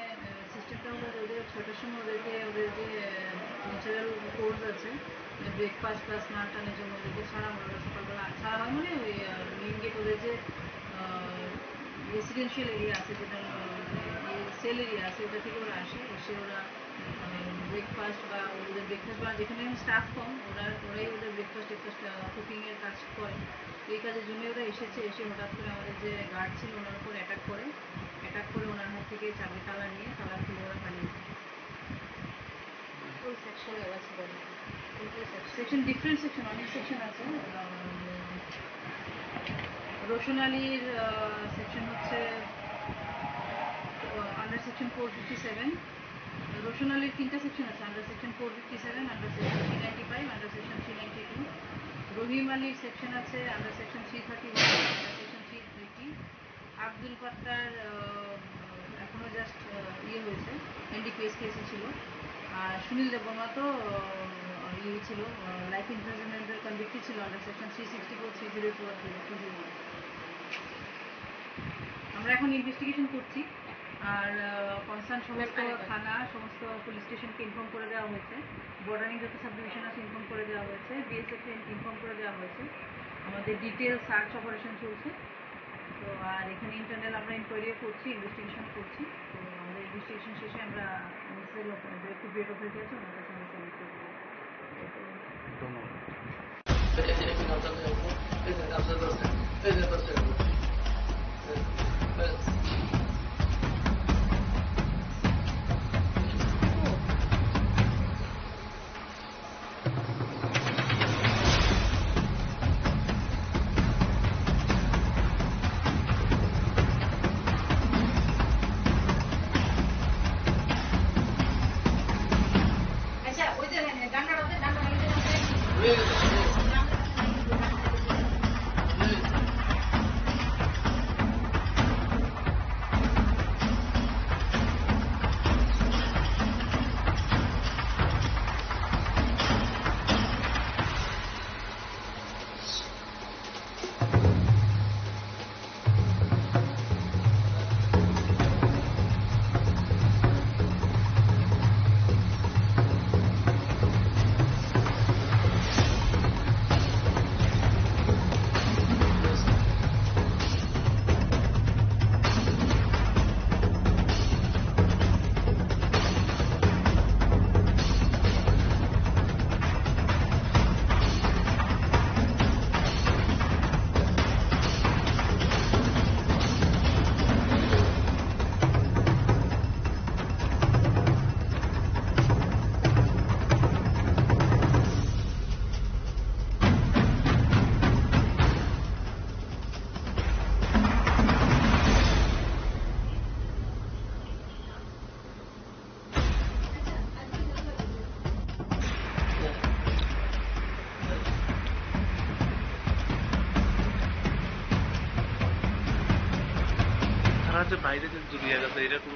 Speaker 16: সিস্টেমটা হলো ওদের 6টার সময় ওদেরকে ওদের যে ন্যাচারাল কোর্স আছে ব্রেকফাস্ট বা স্নাটানের জন্য ওদেরকে ছাড়া হয়। ওরা সকালবেলা ছাড়া হয় মানে ওই মেইন গেট ওদের যে রেসিডেন্সিয়াল এরিয়া আছে, যেটা সেল এরিয়া আছে, ওটা থেকে ওরা আসে, এসে ওরা ব্রেকফাস্ট বা ওদের ব্রেকফাস্ট বা যেখানে স্টাফ কম ওরাই ওদের ব্রেকফাস্ট কুকিংয়ের কাজ করে। এই কাজের জন্য ওরা এসেছে, এসে হঠাৎ করে আমাদের যে গার্ড ছিল ওনার উপর অ্যাটাক করে ওনার হাত থেকে চাবি তালা নিয়ে তালা খুলে ওরা পালিয়ে যায়। সেকশন ডিফারেন্ট সেকশন, অনেক সেকশন আছে। রোশন আলীর সেকশন হচ্ছে আন্ডার সেকশন 457। রোশন আলীর 3টা সেকশন আছে, under section 457, under section 395, under section 392। Rahim আলীর সেকশন আছে under section 331, under section 330। Abdul ফাত্তার এখনো জাস্ট হয়েছে, এনডিপিএস কেসে ছিল। আর সুনীল দেববর্মা তো ছিল, লাইফ ইমপ্রিজনমেন্টের কনভিক্টেড ছিল আন্ডার সেকশন 364, 304, 301। আমরা এখন ইনভেস্টিগেশন করছি, আর কনসার্ন সমস্ত থানা, সমস্ত পুলিশ স্টেশনকে ইনফর্ম করে দেওয়া হয়েছে, বর্ডারিং যত সাব ডিভিশন আছে ইনফর্ম করে দেওয়া হয়েছে, বিএসএফকে ইনফর্ম করে দেওয়া হয়েছে। আমাদের ডিটেল সার্চ অপারেশন চলছে। তো আর এখানে ইন্টারনাল আমরা ইনকোয়ারিও করছি, ইনভেস্টিগেশন করছি। তো আমাদের ইনভেস্টিগেশন শেষে আমরা একটু ব্রেক অফ হয়ে গেছে, ওনার কাছে আমরা সাবমিট করে দেবো।
Speaker 10: ধন্যবাদ। যে বাইরে যে দুনিয়া গেছে এরকম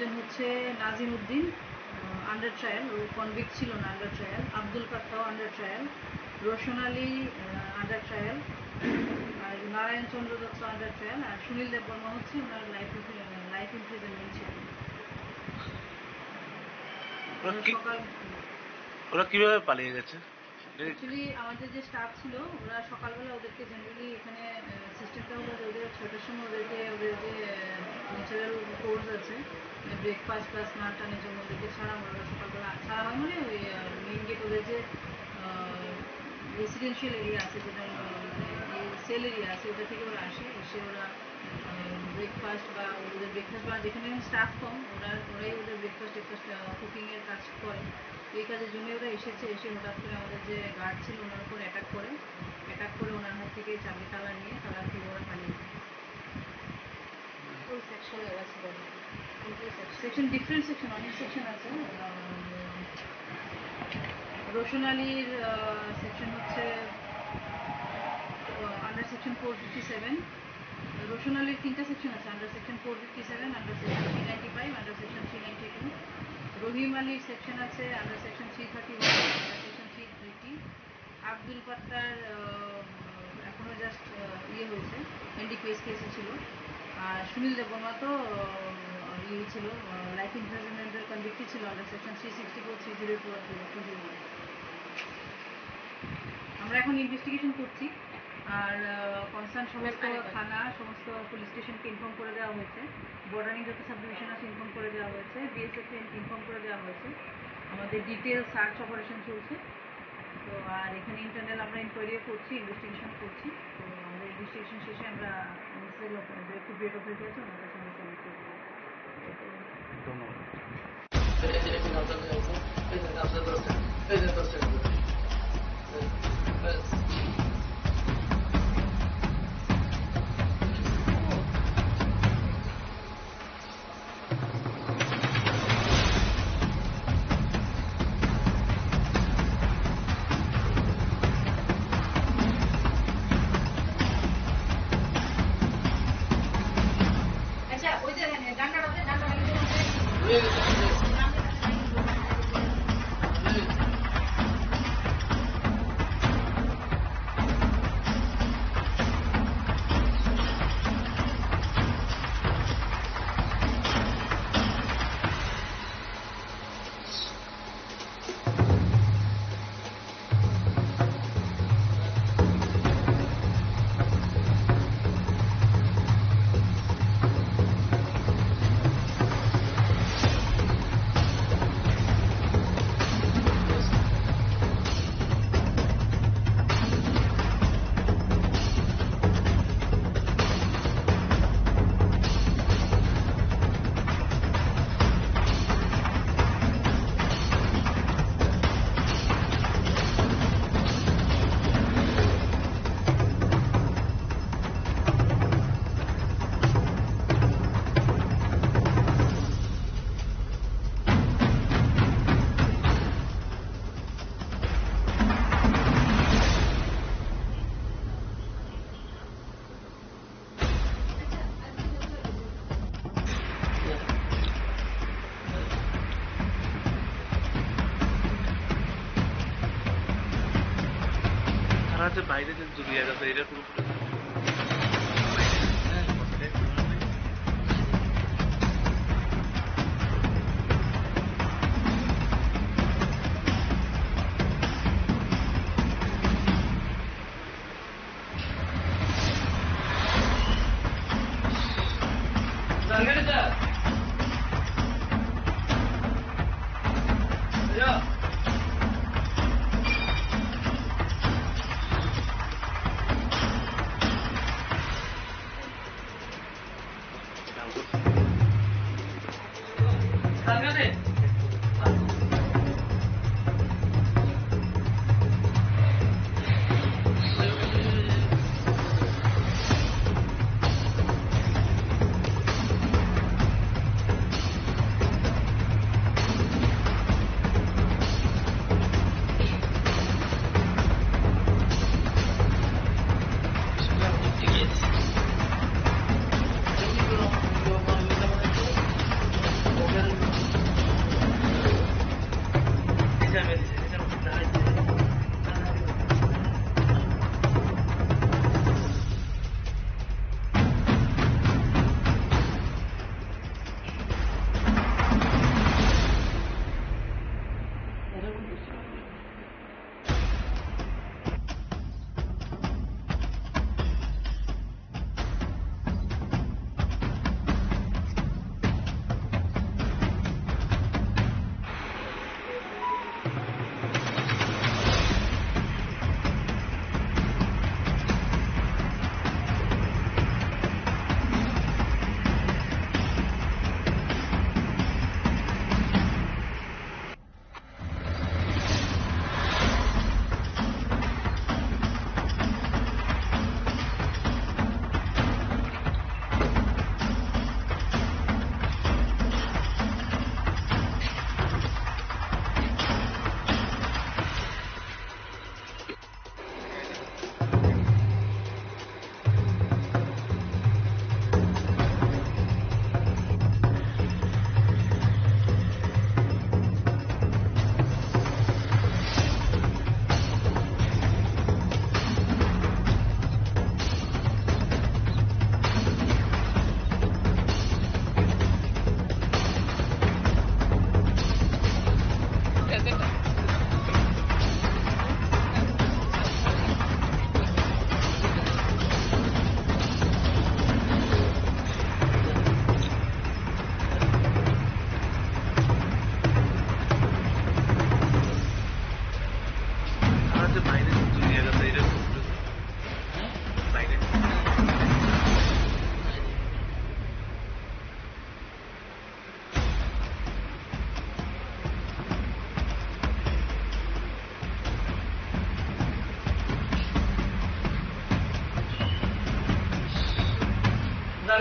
Speaker 16: একজন হচ্ছে নাজিম উদ্দিন আন্ডার ট্রায়াল, ও কনভিক্ট ছিল না, আন্ডার ট্রায়াল। আব্দুল কাত্তাও under trial, Roshan Ali under trial, আর নারায়ণ চন্দ্র দত্ত আন্ডার ট্রায়াল, আর সুনীল দেববর্মা হচ্ছে ওনার লাইফ ইমপ্রিজনমেন্ট ছিল।
Speaker 10: ওরা কিভাবে পালিয়ে গেছে?
Speaker 16: অ্যাকচুয়ালি আমাদের যে স্টাফ ছিল ওরা সকালবেলা ওদেরকে জেনারেলি এখানে সিস্টেমটা হলো যে ওদের 6টার সময় ওদের যে ন্যাচারাল কোর্স আছে, ব্রেকফাস্ট প্লাস স্নান টানের জন্য ওদেরকে ছাড়া হয়। ওরা সকালবেলা ছাড়া হয় মানে ওই মেইন গেট ওদের যে রেসিডেন্সিয়াল এরিয়া আছে, যেটা সেল এরিয়া আছে, ওটা থেকে ওরা আসে, এসে ওরা ব্রেকফাস্ট বা ওদের ব্রেকফাস্ট বা যেখানে স্টাফ কম ওরাই ওদের ব্রেকফাস্ট কুকিংয়ের কাজ করে। এই কাজের জন্য ওরা এসেছে, এসে হঠাৎ করে আমাদের যে গার্ড ছিল ওনার উপর অ্যাটাক করে ওনার হাত থেকে চাবি তালা নিয়ে তালা খুলে ওরা পালিয়ে যায়। সেকশন ডিফারেন্ট সেকশন, অনেক সেকশন আছে। রোশন আলীর সেকশন হচ্ছে আন্ডার সেকশন 457। রোশন আলীর 3টা সেকশন আছে, under section 457, under section 395, under section 392। Rahim আলীর সেকশন আছে under section 331, under section 330। Abdul কাত্তার এখনো জাস্ট হয়েছে, এনডিপিএস কেসে ছিল। আর সুনীল দেববর্মা তো ছিল, লাইফ ইমপ্রিজনমেন্টের কনভিক্টেড ছিল আন্ডার সেকশন 364, 302 আর 201। আমরা এখন ইনভেস্টিগেশন করছি, আর কনসার্ন সমস্ত থানা সমস্ত পুলিশ স্টেশনকে ইনফর্ম করে দেওয়া হয়েছে, বর্ডারিং যত সাব ডিভিশন আছে ইনফর্ম করে দেওয়া হয়েছে, বিএসএফকে ইনফর্ম করে দেওয়া হয়েছে। আমাদের ডিটেল সার্চ অপারেশন চলছে। তো আর এখানে ইন্টারনাল আমরা ইনকোয়ারিও করছি, ইনভেস্টিগেশন করছি। তো আমাদের ইনভেস্টিগেশন শেষে আমরা যে একটু ব্রেক অথরিটি আছে ওনার কাছে আমরা সাবমিট করব।
Speaker 10: বাইরে যে জুড়িয়ে গেছে এটা পুরো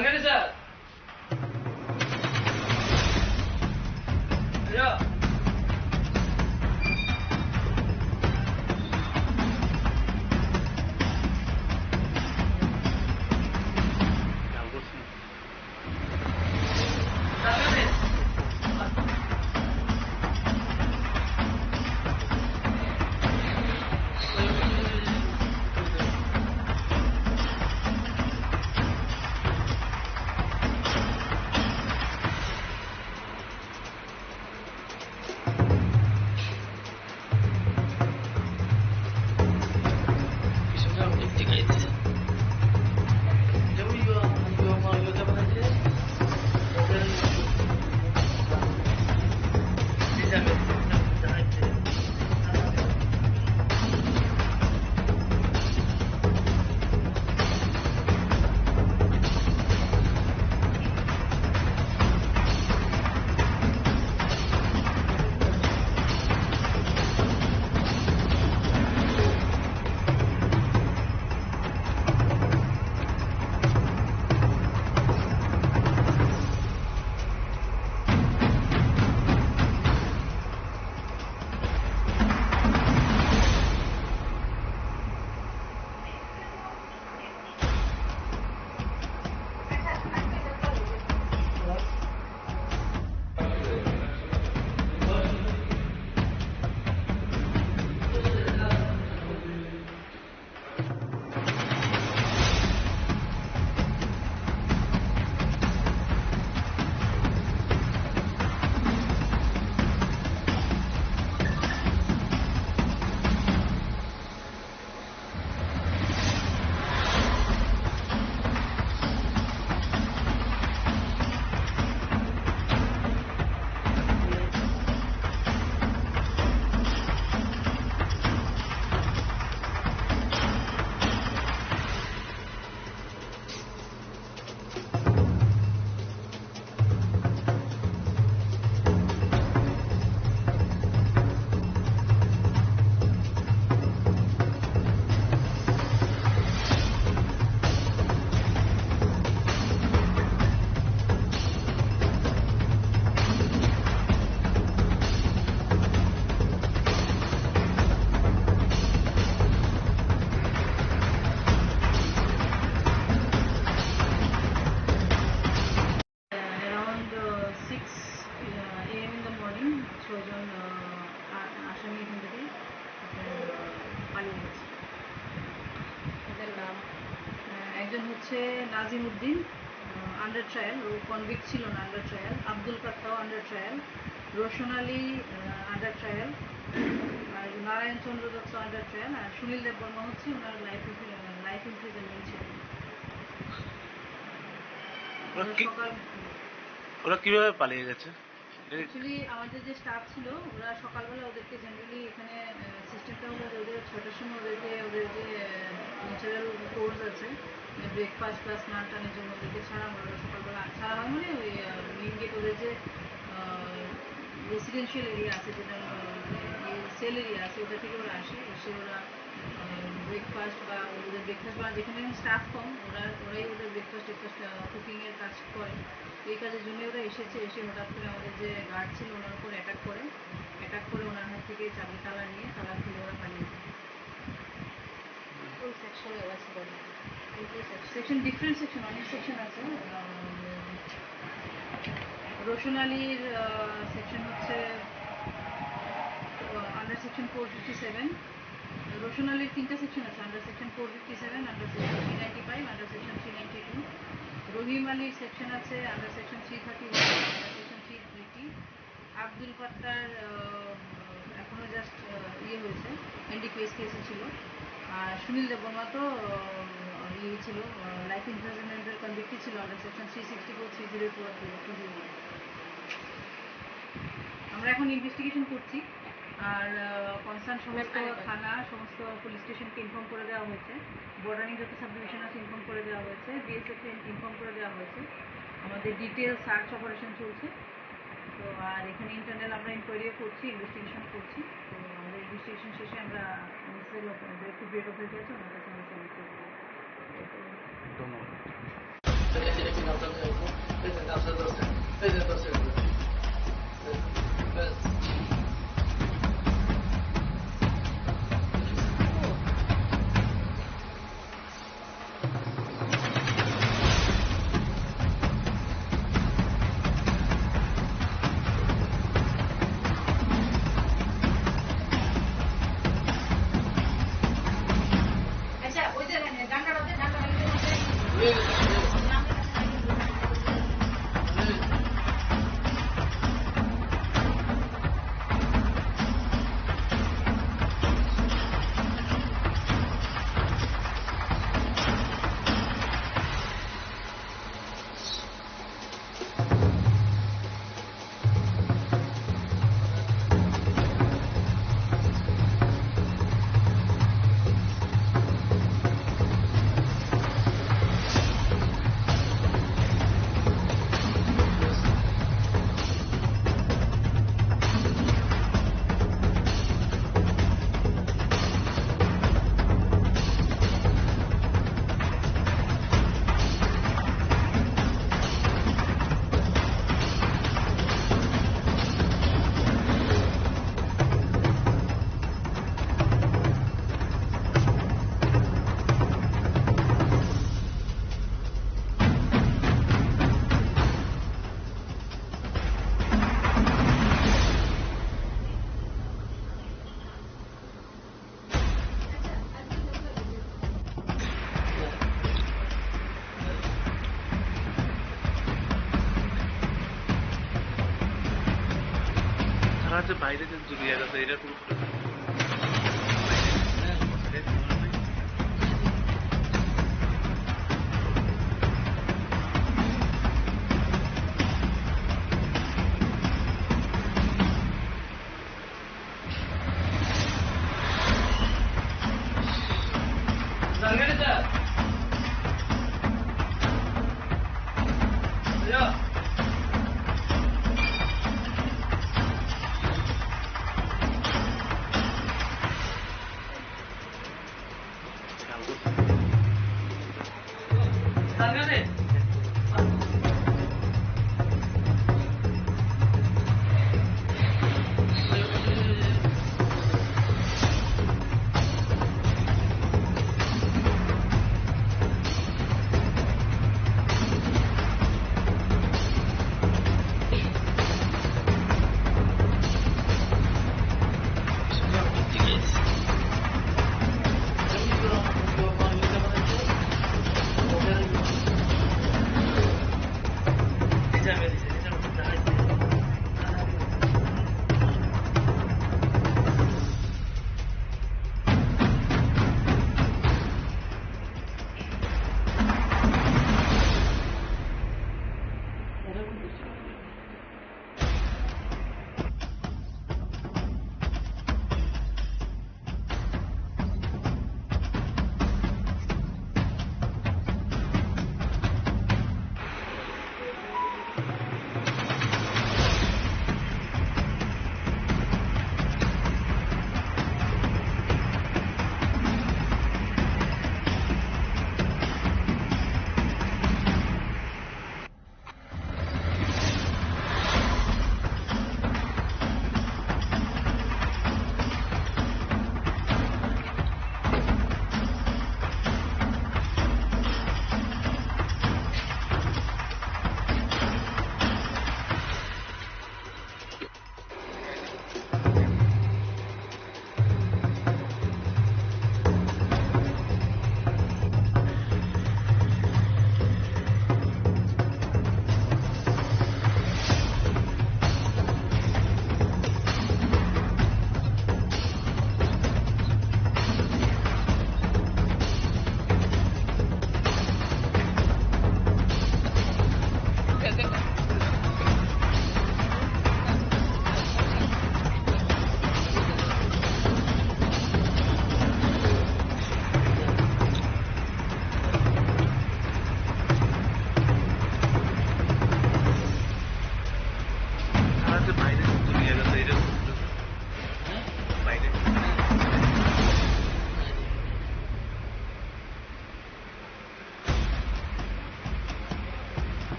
Speaker 17: Angani sir. Yeah.
Speaker 16: একজন হচ্ছে নাজিম উদ্দিন আন্ডার ট্রায়াল, ও কনভিক্ট ছিল না, আন্ডার ট্রায়াল। আব্দুল কাত্তাও under trial, Roshan Ali under trial, আর নারায়ণ চন্দ্র দত্ত আন্ডার ট্রায়াল, আর সুনীল দেববর্মা হচ্ছে ওনার লাইফ ইমপ্রিজনমেন্ট ছিল।
Speaker 18: ওরা কিভাবে পালিয়ে গেছে?
Speaker 16: অ্যাকচুয়ালি আমাদের যে স্টাফ ছিল ওরা সকালবেলা ওদেরকে জেনারেলি এখানে সিস্টেমটা হলো ওদের 6টার সময় ওদেরকে ওদের যে ন্যাচারাল কোর্স আছে ব্রেকফাস্ট প্লাস স্নান টানের জন্য ওদেরকে ছাড়া হয়। ওরা সকালবেলা ছাড়া হয় মানে ওই মেইন গেট ওদের যে রেসিডেন্সিয়াল এরিয়া আছে, যেটা সেল এরিয়া আছে, ওটা থেকে ওরা আসে, এসে ওরা ব্রেকফাস্ট বা ওদের ব্রেকফাস্ট বা যেখানে স্টাফ কম ওরাই ওদের ব্রেকফাস্ট কুকিংয়ের কাজ করে। এই কাজের জন্য ওরা এসেছে, এসে হঠাৎ করে আমাদের যে গার্ড ছিল ওনার উপর অ্যাটাক করে ওনার হাত থেকে চাবি তালা নিয়ে তালা খুলে ওরা পালিয়ে যায়। সেকশন ডিফারেন্ট সেকশন, অনেক সেকশন আছে। রোশন আলীর সেকশন হচ্ছে আন্ডার সেকশন 457। রোশন আলীর 3টা সেকশন আছে, under section 457, under section 395, under section 392। Rahim আলীর সেকশন আছে under section 331, under section 330। Abdul কাত্তার এখনো জাস্ট হয়েছে, এনডিপিএস কেসে ছিল। আর সুনীল দেববর্মা তো ছিল, লাইফ ইমপ্রিজনমেন্টের কনভিক্ট ছিল আন্ডার সেকশন 364, 304, 301। আমরা এখন ইনভেস্টিগেশন করছি, আর কনসার্ন সমস্ত থানা সমস্ত পুলিশ স্টেশনকে ইনফর্ম করে দেওয়া হয়েছে, বর্ডারিং যত সাব ডিভিশন আছে ইনফর্ম করে দেওয়া হয়েছে, বিএসএফকে ইনফর্ম করে দেওয়া হয়েছে। আমাদের ডিটেল সার্চ অপারেশন চলছে। তো আর এখানে ইন্টারনাল আমরা ইনকোয়ারিও করছি, ইনভেস্টিগেশন করছি। তো আমাদের ইনভেস্টিগেশন শেষে আমরা মিনিস্ট্রি অফ একটু ব্রেক অফ হয়ে গেছে ওনার কাছে আমরা সাবমিট করবো। ধন্যবাদ।
Speaker 18: বাইরে যে জুড়িয়ে গেছে এটা পুরো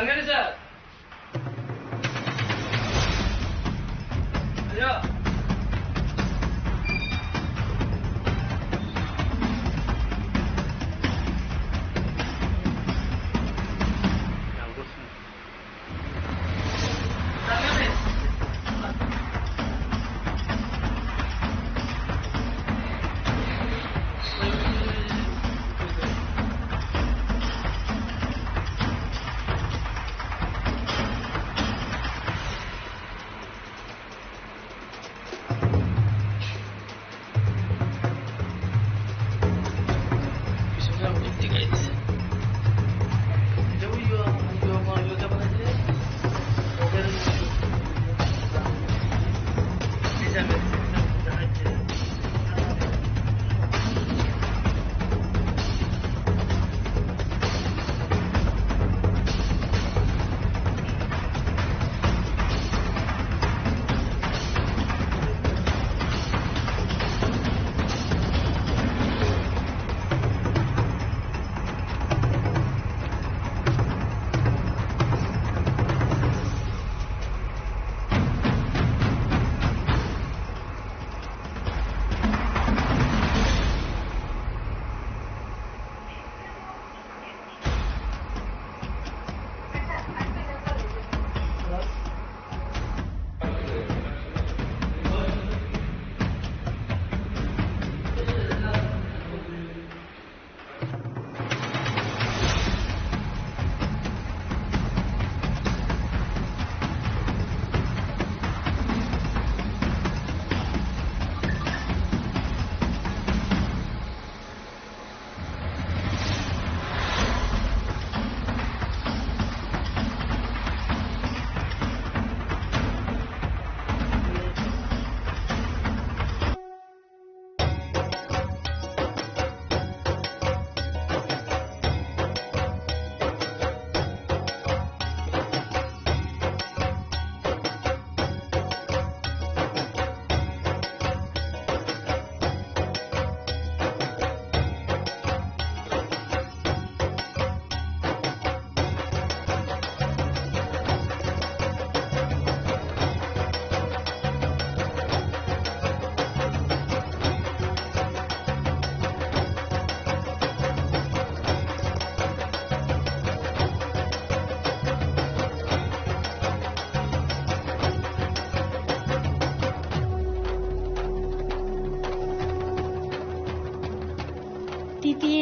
Speaker 17: Tangan sir. Ayo.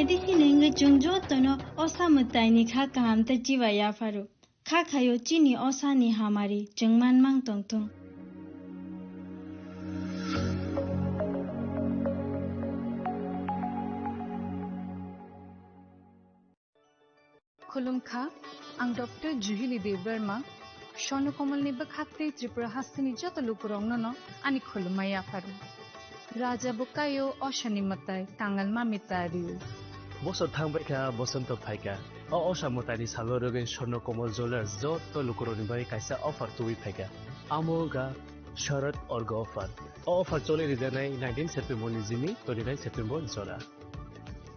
Speaker 8: Titiye nge jongjo tono osa mutai ni kha kaham ta jiwa ya faru. Kha khayo chini osa ni hamari jengman mang tong tong.
Speaker 9: खुलुमखा आं डॉक्टर जुहिली देवबर्मा शनु कमलनि बखाते त्रिपुरा हास्तिनि जत लुकुरंगनो आनि खुलुमाया फारु राजा बुकायो अशनि मताय तांगल मामितारिउ
Speaker 10: बस थांबायखा बसंत फायका असामतानि सालरगे शनु कमल ज्वेलर्स जत लुकुरनि बाय कायसा अफार तुइ फायका आमोगा शरद अर्ग अफार चले रिजानाय 19 सेप्टेम्बर नि जिनि 29 सेप्टेम्बर जरा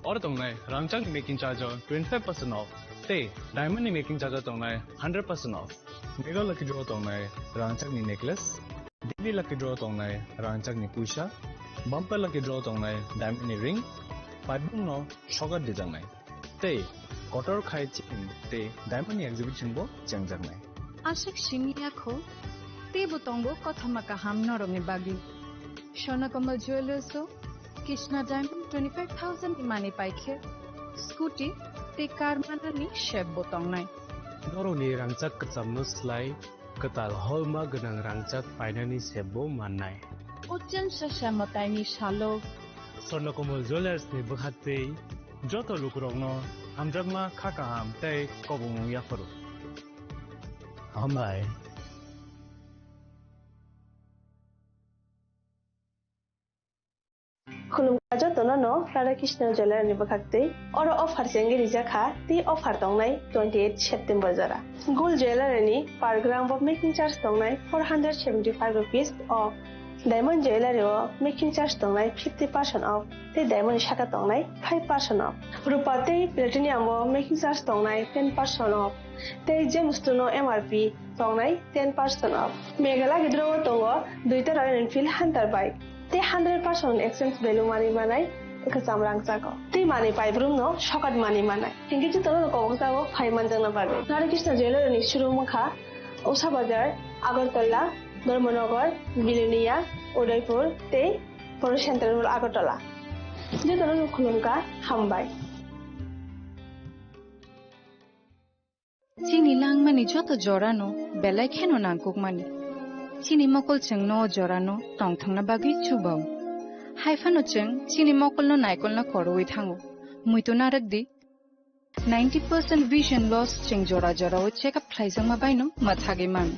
Speaker 4: और तंगनाय रांचांग मेकिंग चार्ज 25% ऑफ ते डायमंड नि मेकिंग चार्ज तंगनाय 100% ऑफ मेगा लकी ड्रॉ तंगनाय रांचांग नि नेकलेस डेली लकी ड्रॉ तंगनाय रांचांग नि पुइसा बम्पर लकी ड्रॉ तंगनाय डायमंड नि रिंग पाइबुंग नो शगर दिजांनाय ते कटर खायचिं ते डायमंड नि एग्जिबिशन बो चंगजांनाय
Speaker 9: आशिक सिमियाखो ते बुतंगो कथमका हामनरंनि बागि Sonkamal jewellers Krishna diamond 25,000 इमानी पाइखे scooty ते कार मानानि शेप बोतंगनाय
Speaker 10: नरनि रांचाक कचामनो स्लाय कताल हलमा गनां रांचाक फाइनानि शेपबो माननाय
Speaker 9: उज्जैन ससामतायनि सालो
Speaker 4: स्वर्णकमल ज्वेलर्स नि बखाते जत लुकुरंगनो हामजागमा खाकाहाम तै कबुंग याफरो
Speaker 10: हामबाय
Speaker 11: खुलुमखा जतनो राधा कृष्ण ज्वेलर नि बखाते और ऑफर सेंगे रिजाखा ती ऑफर दंनाय 28 सेप्टेम्बर जरा गोल्ड ज्वेलर नि per gram off making charge दंनाय 475 रुपीस और Diamond jewelry o making charge tongnai 50% off. Te diamond shaka tongnai 5% off. Rupa te platinum o making charge tongnai 10% off. Te gems to no MRP tongnai 10% off. Megala gidro tongo duita Royal Enfield Hunter bike. Te 100% exchange value money manai ekasam rang sako. Te money pai brum no shokat money manai. Hingi ju tono ko sago 5 man jang na pabe. Radha Krishna jewelry ni shuru mukha Osa Bazar Agartala Dharmanagar Biluniya Udaipur te Poro Central Agartala. Je tono khulumka hambai.
Speaker 9: Chini langmani joto jorano belai kheno nangkukmani. Chini mokol chengno jorano tongthangna bagi chubau. Haifano cheng chini mokol no naikol na koroi thango. Muito naragdi 90% vision loss cheng jora jora o check up khlaijang ma baino mathage man.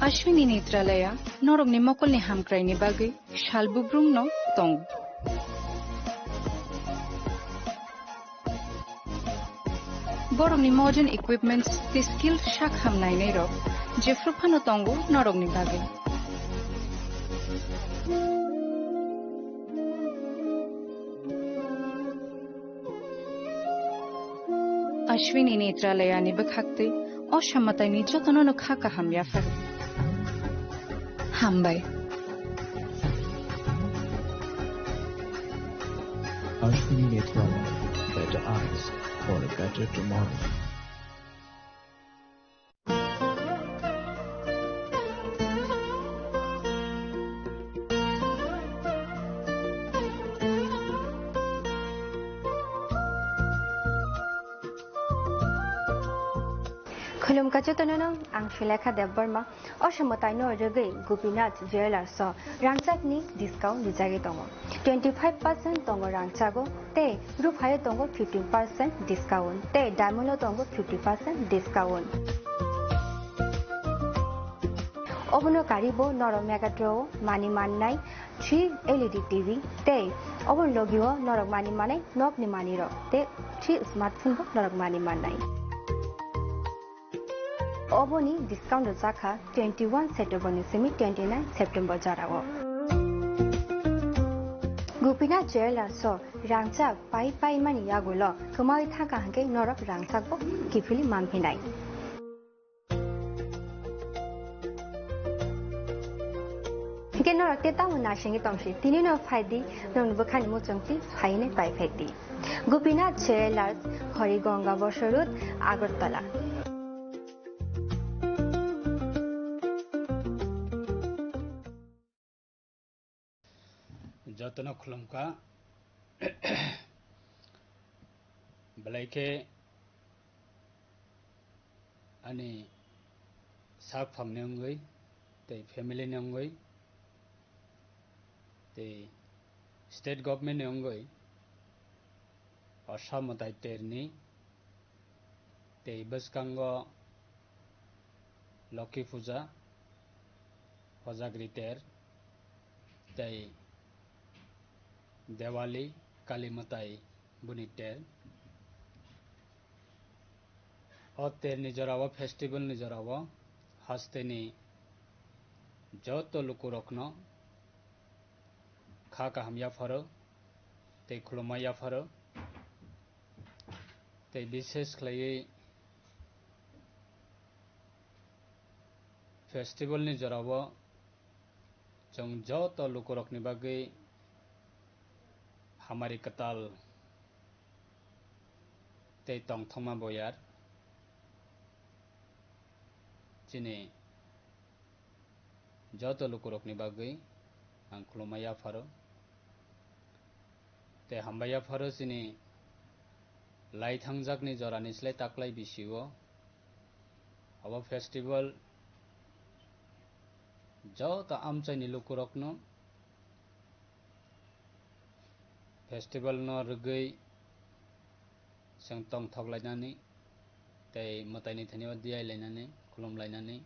Speaker 9: Ashwini Netralaya norok ni mokol ni hamkrai ni bagi shalbubrum no tong. Borok ni modern equipments the skill shak hamnai nei rok jefru phano tongo norok ni bagi. Ashwini Netralaya ni bakhakte oshammatai ni jotono no khaka hamya far. Hambai.
Speaker 6: Ashwini Netralaya, better eyes for a better tomorrow.
Speaker 12: Khulum kachotono ang Shilekha Debbarma oshamotai no rege Gopinath Jewelers so rangchak ni discount dijagi tongo 25% tongo rangchago te ruphayo tongo 15% discount te diamond tongo 50% discount obono karibo noro megatro mani mannai 3 LED TV te obon logio norok mani manai nok ni mani ro te 3 smartphone bo norok mani manai Oboni discount Zaka 21 September semi 29 September Jarago. Gopinath Jewelers so Rangchak pai mani yagulo kamai thaka hanke norok rangchak bo kifili mamphinai. Hike norok te tamu nashingi tomshi tini no phaidi non bukhani mo chongti phaine pai phaidi. Gopinath Jewelers Horigonga Bosorut Agartala.
Speaker 7: Jatana khulumka balaike ani sak phamne ngoi te family ne ngoi te state government ne ngoi Assam dai terni te baskango Loki Puja Hojagri ter te Diwali Kalimatai Buniter Otter Nijarawa Festival Nijarawa Hasteni Joto Lukurokno Khaka Hamya Faro Te Klumaya Faro Te Bishes Clay Festival Nijarawa Jong Joto Lukurok Nibagi हमारी कताल ते तोंग थोमा बोयार जिने जतो लुकुरकनि बागै आं खुलुमाया pharaoh ते हामबाया pharaoh जिने लाइथांजाकनि जरानिस्लाय ताक्लाय बिसियो अब festival जतो आमचाइनि लुकुरकनो Festival no rugui sang tong thok lainani tai matani thaniwa diai lainani khulum lainani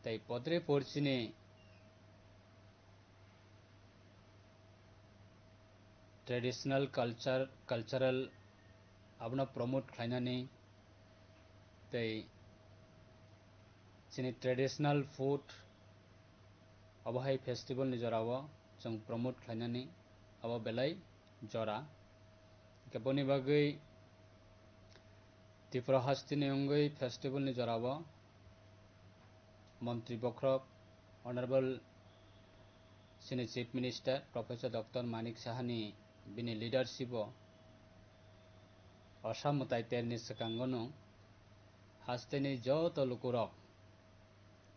Speaker 7: tai podre porchini traditional cultural abna promote khlainani tai sini traditional food abo hai festival ni jora o jong promote khlainani abo belai jora keboni bagai Tripura hastini ongoi festival ni jora o Mantri Bokrok Honorable sini Chief Minister Professor Dr. Manik Sahani bini leadership o Osamutai terni sekangono hastini joto lukurok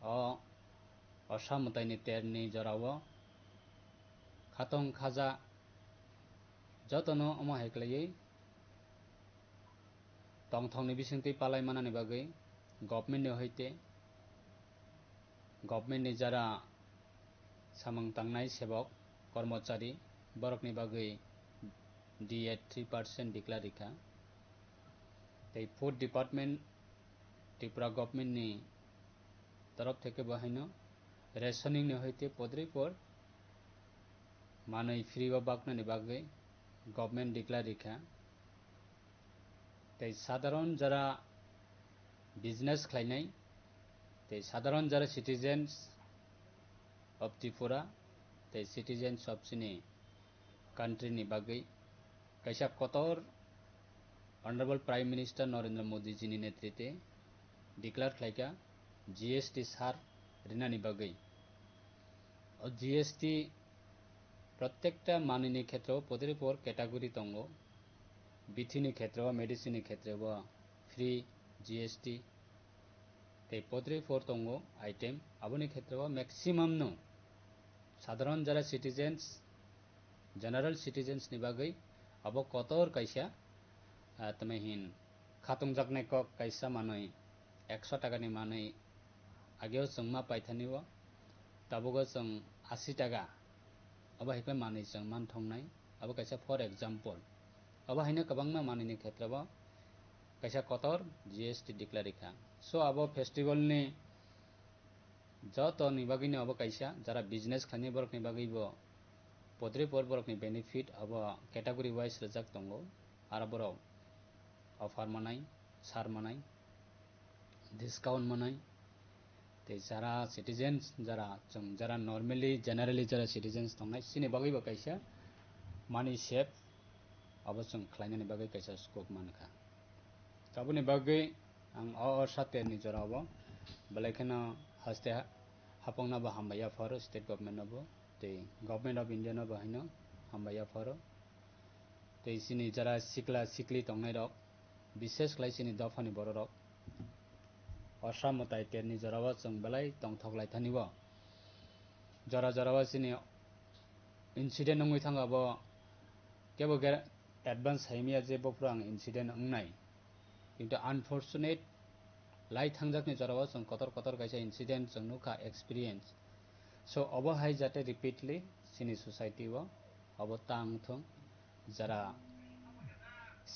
Speaker 7: o Osamutai ni terni jora o khatong khaja jotono omo heklai tongthongni bisingti palai manani bagai government ni hoite government ni jara samang tangnai sebok kormachari borokni bagai DA 3% declare rikha tei food department Tripura government ni तरफ থেকে বাহিনো rationing নি হইতে পদ্রিপর মানই free বা বাকনানি বাগৈ government declare রেখা তাই সাধারণ যারা business খাইনাই তাই সাধারণ যারা সিটিজেন্স অফ ত্রিপুরা তাই সিটিজেন্স অফ সিনি কান্ট্রি নি বাগৈ কাইসা কতর honourable prime minister Narendra Modi ji नि नेतृत्वे डिक्लेयर खाइका GST सार ऋणानी बागै और GST प्रत्येकटा माननी क्षेत्र पदरेपर कैटेगरी दंगो बिथिनि क्षेत्र मेडिसिन क्षेत्र फ्री GST ते पदरेपर दंगो आइटेम आबोनि क्षेत्र मैक्सिमाम नो साधारण जरा सिटीजेन्स जनरल सिटीजेन्स नि बागै अब कतर कैसा तमेहिन खातुं जाकने क कैसा मानै 100 टाका नि मानै आगे जों मा पाइथानिव ताबोगो जों 80 टाका अब हाइखै मानै जों मान थंनाय अब कैसा फॉर एग्जांपल अब हाइनो गोबांना मानैनि क्षेत्रब कैसा कतर GST डिक्लेयर रेखा सो अब फेस्टिवल नि जत नि बागैनो अब कैसा जरा बिजनेस खानि बरकनि बागैबो पद्रे पर बरकनि बेनिफिट अब कैटेगरी वाइज रजाक दंगो आरो बराव ऑफर मनाय सार मनाय डिस्काउंट मनाय ते जरा सिटीजेन्स जरा जों जरा नॉर्मली जनरली जरा सिटीजेन्स दंनाय सिनि बागैबो कैसा मानि सेफ अब जों खलायनानि बागै कैसा स्कोप मानखा ताबुनि बागै आं सातेरनि जराव बेलायखनो हस्ते हापंनाबो हामबाया फर स्टेट गवर्नमेंटनाबो ते गवर्नमेंट ऑफ इंडिया नाबो हाइनो हामबाया फर ते सिनि जरा सिक्ला सिक्ली दंनाय रक विशेष खलाय सिनि दफानि बर रक असामताय तेरनि जरावा जों बेलाय दंथगलाय थानिव जरा जरावा सिनि इंसिडेंट नङै थांगाबो केबो एडवांस हाइमिया जे बफ्रां इंसिडेंट अंनाय किंतु अनफॉर्चुनेट लाई थांजाकनि जरावा जों कतर कतर कैसा इंसिडेंट जों नुखा एक्सपीरियंस सो अब हाय जाते रिपीटली सिनि सोसाइटी व अब तांथों जरा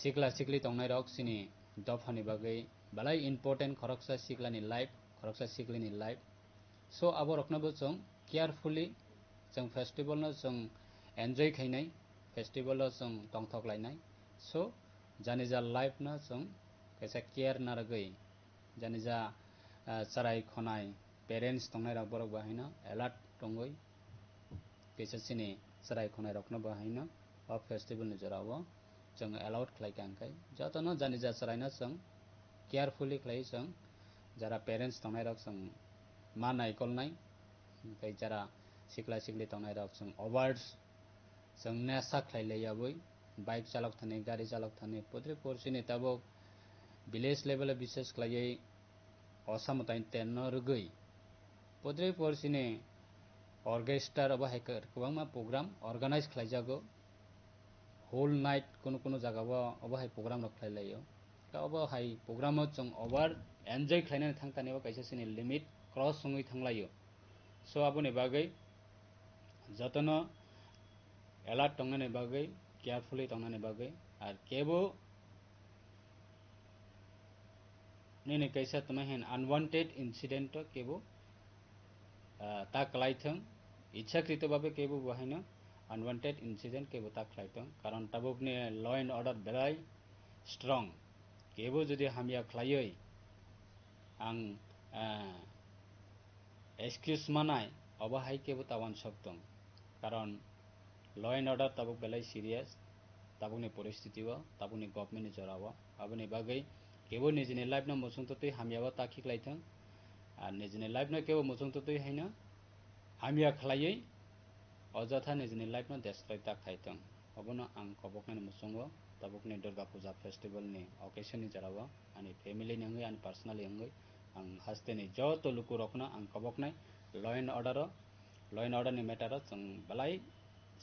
Speaker 7: सिक्ला सिक्ली दंनाय रक सिनि दफानि बागै बालाय इम्पोर्टेंट खरकसा सिक्लानि लाइफ खरकसा सिक्लिनि लाइफ सो अब रखनाबो जों केयरफुली जों फेस्टिवल न जों एन्जॉय खाइनाय फेस्टिवल जों दंथक लायनाय सो जानि जा लाइफ न जों कैसा केयर ना रगै जानि जा सराय खनाय पेरेंट्स दंनाय रक बरक बाहायना अलर्ट दंगै कैसा सिनि सराय खनाय रखना बाहायना अब फेस्टिवल नि जराव जों अलाउड खलायखांखाय जतनो जानि जा सरायना जों केयरफुली खलाय जों जरा पेरेंट्स दंनाय रक जों मा नायकलनाय ओमफ्राय जरा सिक्ला सिक्ली दंनाय रक जों अवार्ड्स जों नेसा खलायलायाबै बाइक चालक थाने गाड़ी चालक थाने पद्रे परसिनि ताबो विलेज लेवल विशेष खलायै असामताय तेन रगै पद्रे परसिनि ऑर्केस्ट्रा अब हाइकर गोबांमा प्रोग्राम ऑर्गेनाइज खलायजागो होल नाइट कोनो जगह अब हाइ प्रोग्राम रखलायलायो अब हाइ प्रोग्राम जों ओवर एन्जॉय खलायनानै थांतानेबो कैसे सिनि लिमिट क्रस सङै थांलायो सो आबोनि बागै जतनो अलर्ट दंनानै बागै केयरफुली दंनानै बागै आर केबो नेने कैसा तमहेन अनवांटेड इंसिडेंट केबो ता कलाइथों इच्छाकृत भावे केबो बहायनो अनवांटेड इंसिडेंट केबो ता खलाइथों कारण ताबोकने लॉ एंड ऑर्डर बेराय स्ट्रंग केबो जुदि हामिया खलायै आं एक्सक्यूज मानाय अबाहाय केबो तावान सकतों कारण लॉ एंड ऑर्डर ताबुक बेलाय सीरियस ताबुकनि परिस्थितिओ ताबुकनि गवर्नमेंटनि जराव अबनि बागै केबो निजिनि लाइफ न मोसुं ततै हामियाबो ताखिख्लायथों आर निजिनि लाइफ न केबो मोसुं ततै हैनो हामिया खलायै अजथा निजिनि लाइफ न डेस्ट्रय ताखायथों अबनो आं कबकनि मोसुंगो ताबुकनि दुर्गा पूजा फेस्टिवल नि ओकेशन नि जराव आनि फैमिली नि आनि पर्सनली अंगै आं हास्तेनि जत लुकु रखना आं कबकनाय लॉ एंड ऑर्डर नि मैटर जों बलाय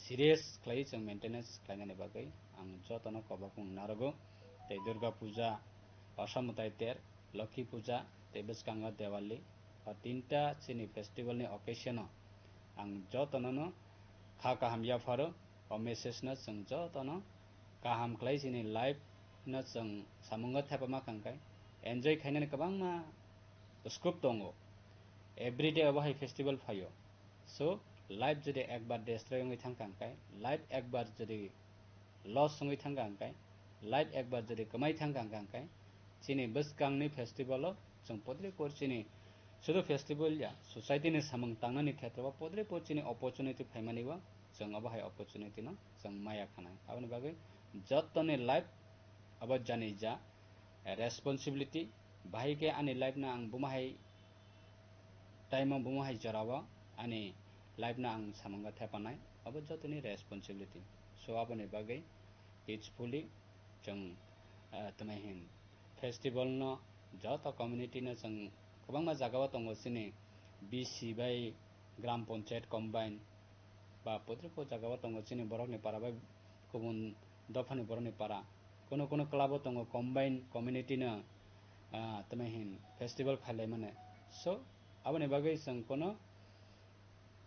Speaker 7: सीरियस खलायै जों मेंटेनेंस खालायनायनि बागै आं जतनो कबकं नारगो ते दुर्गा पूजा असामुताय तेर लक्ष्मी पूजा ते बिस्कांगा देवाली और तीनटा चिनि फेस्टिवल नि ओकेशन आं जतनो खा काहाम याफारो और मेसेज न जों जतनो काहाम खलाय चिनि लाइफ न जों सामुंगा थापामा खांखाय एन्जॉय खायनानै गोबां मा स्कोप दङ एवरीडे अबाहाय फेस्टिवल फायो सो लाइफ जुदि एक बार डेस्ट्रय होङै थांखांखाय लाइफ एक बार जुदि लस होङै थांखांखाय लाइफ एक बार जुदि कमाय थांखांखाय चिनि बिस्कांनि फेस्टिवल जों पद्रे पर चिनि शुद्ध फेस्टिवल या सोसाइटी नि सामंग तांनानि क्षेत्रवा पद्रे पर चिनि अपॉर्चुनिटी फायमानिवा जों अबाहाय अपॉर्चुनिटी न जों माया खानाय आबनि बागै जतने लाइफ अब जानि जा रेस्पॉन्सिबिलिटी बाहाय के आनि लाइफ ना आं बुमाहाय टाइम बुमाहाय जरावा आनि लाइफ ना आं सामंगा थापानाय अब जतनि रेस्पॉन्सिबिलिटी सो आबनि बागै पीसफुली जों तमहिन फेस्टिवल न जत कम्युनिटी न जों गोबां मा जागावा दङ सिनि बीसी बाय ग्राम पंचायत कम्बाइन बा पद्रको जागावा दङ सिनि बरकनि पारा बाय गुबुन दफानि बरकनि पारा कोनो क्लाबो दङ कम्बाइन कम्युनिटी न तमहिन फेस्टिवल खालाय माने सो आबनि बागै जों कोनो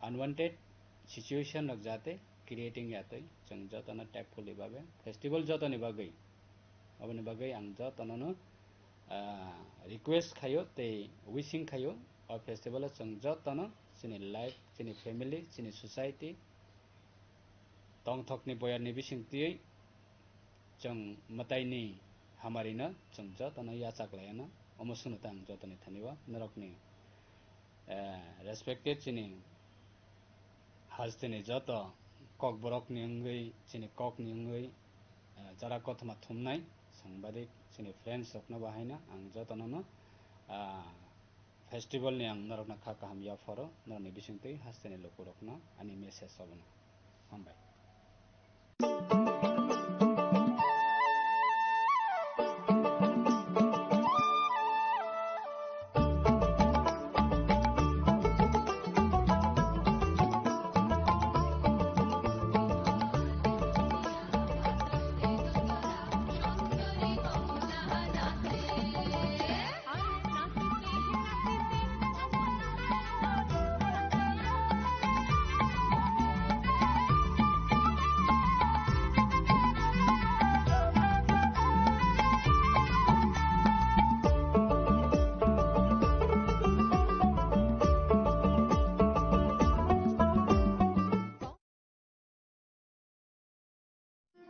Speaker 7: अनवांटेड सिचुएशन रक जाते क्रिएटिंग याते जों जतन टेकफुली बाबे फेस्टिवल जतनि बागै अबनि बागै आं जतननो रिक्वेस्ट खायो ते विशिंग खायो और फेस्टिवल जों जतन चिनि लाइफ चिनि फैमिली चिनि सोसाइटी तंथकनि बयारनि बिसिंतियै जों मताइनि हामारिनो जों जतन याचाक्लायना अमसुनो तां जतनि थानिवा नरकनि रेस्पेक्टेड चिनि हाजतेनि जत कक बरकनि अंगै चिनि ककनि अंगै जरा कथमा थुमनाय सांबादिक चिनि फ्रेंड्स रखना बाहायना आं जतननो फेस्टिवल नि आं नरकना खा काहाम याफारो नरनि बिसिंतै हाजतेनि लोको रखना आनि मेसेज सबनो हामबाय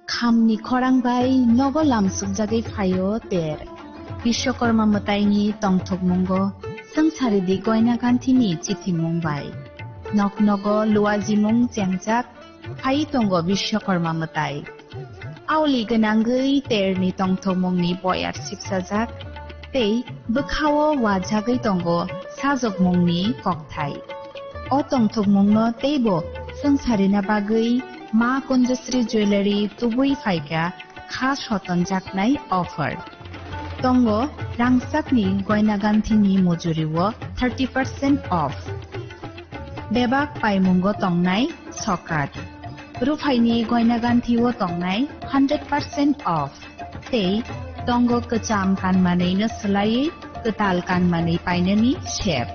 Speaker 17: खामनि खरांबाय नगो लामसुकजागै फायो तेर विश्वकर्मा मताइनि तंथक मुंगो संसारिदि गयना गान्थिनि चिथि मुंबाय नक नगो लुवाजि मुं जेंजाक फाय तंगो विश्वकर्मा मताइ आवलि गोनांगै तेरनि तंथक मुंनि बयार सिपसाजाक तै बोखावो वाजागै तंगो साजक मुंनि ककथाय अ तंथक मुंनो तैबो संसारिना बागै मा कुंजश्री ज्वेलरी तुबुई फाइका खास हतन जाकनाय ऑफर तंगो रांसाकनि गयना गान्थिनि मजुरिवो 30% ऑफ बेबाक पाइमुंगो तंनाय सकाट रुफाइनि गयना गान्थिवो तंनाय 100% ऑफ तै तंगो कचाम कानमानैनो सोलायै कताल कानमानै पाइननि शेप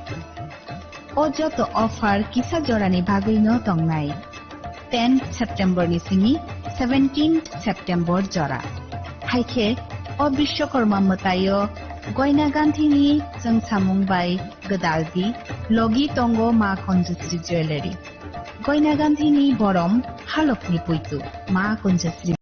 Speaker 17: अजतो ऑफर किसा जरानि भागैनो तंनाय 10 सेप्टेम्बर निसिनि 17 सेप्टेम्बर जरा हाइखे अ विश्वकर्मा मतायो गयना गान्थिनि जों सामुंबाय गदालदि लगी तंगो मा कुंजश्री ज्वेलरी गयना गान्थिनि बरम हालकनि पुइतु मा कुंजश्री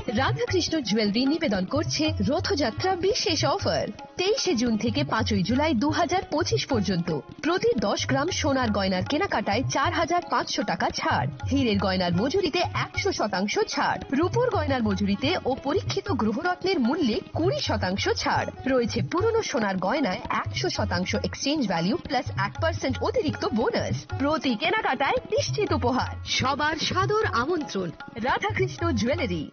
Speaker 19: রাধাকৃষ্ণ জুয়েলারি নিবেদন করছে রথযাত্রা বিশেষ অফার 23 জুন থেকে 5 জুলাই 2025 পর্যন্ত প্রতি 10 গ্রাম সোনার গয়নার কেনাকাটায় 4,500 টাকা ছাড়, হীরের গয়নার মজুরিতে 100% ছাড়, রূপোর গয়নার মজুরিতে ও পরীক্ষিত গ্রহরত্নের মূল্যে 20% ছাড় রয়েছে। পুরনো সোনার গয়নায় 100% এক্সচেঞ্জ ভ্যালু প্লাস 1% অতিরিক্ত বোনাস। প্রতি কেনাকাটায় নিশ্চিত উপহার। সবার সাদর আমন্ত্রণ রাধাকৃষ্ণ জুয়েলারি।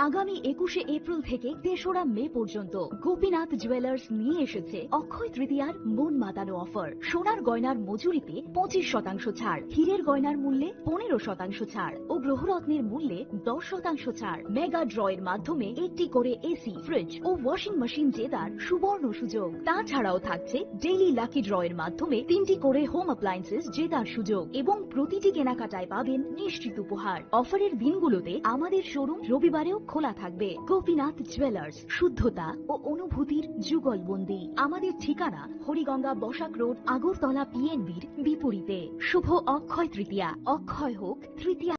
Speaker 20: আগামী 21 এপ্রিল থেকে 3রা মে পর্যন্ত গোপীনাথ জুয়েলার্স নিয়ে এসেছে অক্ষয় তৃতীয়ার মন মাতানো অফার। সোনার গয়নার মজুরিতে 25% ছাড়, হীরের গয়নার মূল্যে 15% ছাড় ও গ্রহরত্নের মূল্যে 10% ছাড়। মেগা ড্রয়ের মাধ্যমে একটি করে এসি, ফ্রিজ ও ওয়াশিং মেশিন জেতার সুবর্ণ সুযোগ। তাছাড়াও থাকছে ডেইলি লাকি ড্রয়ের মাধ্যমে 3টি করে হোম অ্যাপ্লায়েন্সেস জেতার সুযোগ এবং প্রতিটি কেনাকাটায় পাবেন নিশ্চিত উপহার। অফারের দিনগুলোতে আমাদের শোরুম রবিবারেও খোলা থাকবে। গোপীনাথ জুয়েলার্স, শুদ্ধতা ও অনুভূতির যুগলবন্দি। আমাদের ঠিকানা হরিগঙ্গা বসাক রোড, আগরতলা পিএনবির বিপরীতে। শুভ অক্ষয় তৃতীয়া। অক্ষয় হোক তৃতীয়া।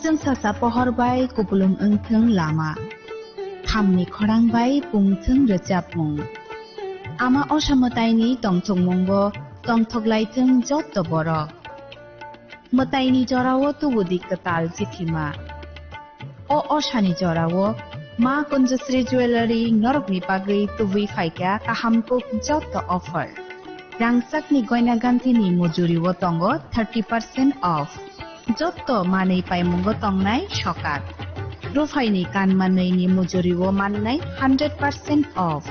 Speaker 17: जों सासा पहरबाय कुबुलुं ओंथों लामा खामनि खरांबाय पुंथों रोजाबमुं आमा असामतायनि तंथंमुंबो तंथगलायथों जत्त बरक मतायनि जरावो तुबुदि कताल जिथिमा o oshani jorawo ma kunjusri jewelry norokni bagui tubui faika kahamko jotto offer rangsakni goina ganthini mojuriwo tongo 30% off jotto manei paimungo tongnai shokat rufaini kanmanei mojuriwo mannai 100% off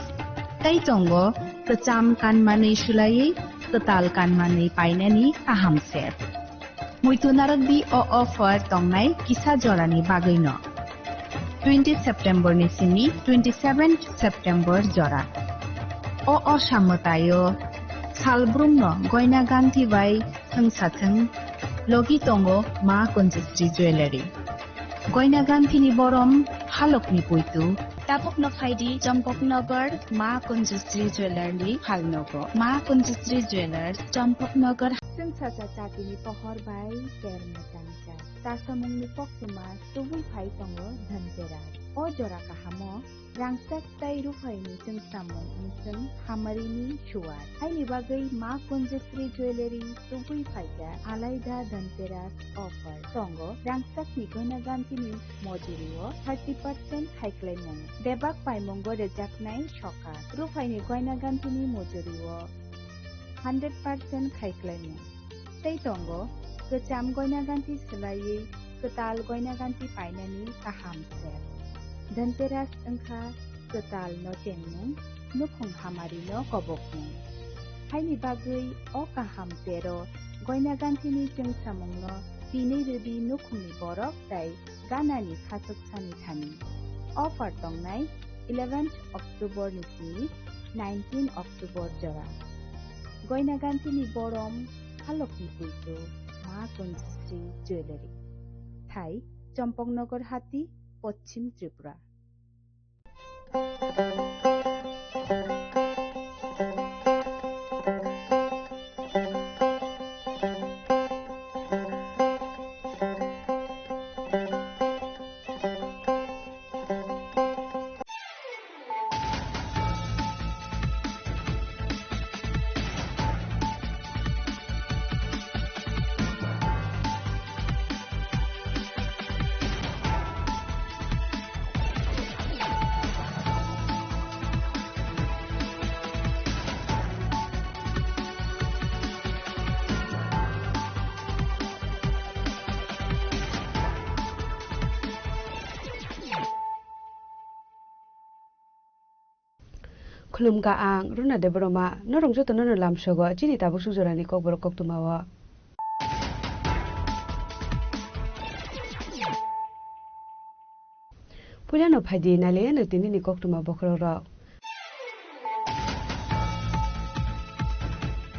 Speaker 17: tai tongo kecham kanmanei sulai ketal kanmanei painani kaham set Muitunarak di o offer tongnai kisa jorani bagino 20 September ni sini 27 September jora o osamotayo salbrumno goina ganti bai thangsathang logi tongo ma kunjusri jewelry goina ganti ni borom halokni puitu tapokno phaidi Champaknagar ma kunjusri jewelry halnogo ma kunjusri jewelers Champaknagar
Speaker 21: जों सासा चाटिनि पहर bye केरम चांचा तासामुंनि पक्सुमा तुबुई phi तंगो धनतेरा ओ जरा काहामो रांसाक ताइ रुफाइनि जों सामुं जों हामारिनि शुवार हाइनि बागै मा कुंजश्री jewellery तुबुई फाइगा आलाइदा धनतेरास offer तंगो रांसाकनि गयना गान्थिनि मजुरियो 30% खाइख्लायमुं देबाक पाइमुंगो रेजाकनाय सका रुफाइनि गयना गान्थिनि मजुरियो 100% खाइख्लायमुं तै तंगो गोजाम गयना गान्थि सोलायै गोताल गयना गान्थि पाइनानि गाहाम सेर धनतेरास ओंखा गोताल न टेंमुं नुखुं हामारि न कबकमुं हाइनि बागै अ गाहाम तेरो गयना गान्थिनि जों सामुंनो दिनै रबि नुखुंनि बरफ ताइ गानानि खासकसानि थानि अफार तंनाय 11 अक्टोबर निसिनि 19 अक्टोबर जरा गयना गान्थिनि बरम हालकनि पुइतो मा कुंजश्री ज्वेलरी थाई चम्पकनगर हाटी पश्चिम त्रिपुरा
Speaker 22: खुलुमगा आं रुना देबरमा नरंजो तनो लामसोगो जिनि ताबु सुजरानि ककबर कक्तुमावा पुजानो फाइदि नाले नतिनि नि कक्तुमा बखररा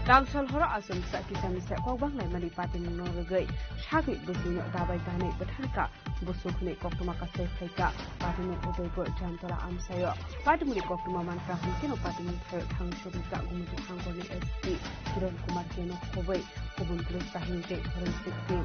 Speaker 22: Ramsal hora asam sa kisami sa kawbang lai mani patin norogay shagni busuno dabay ganay batarka busukni koktuma kasay fayka patin uday go jantola amsayo patin muli koktuma mantrahan kino patin muli hang shurika gumuti hangoni SP Kiron Kumar Keno Kobay kubun plus tahinte forensic team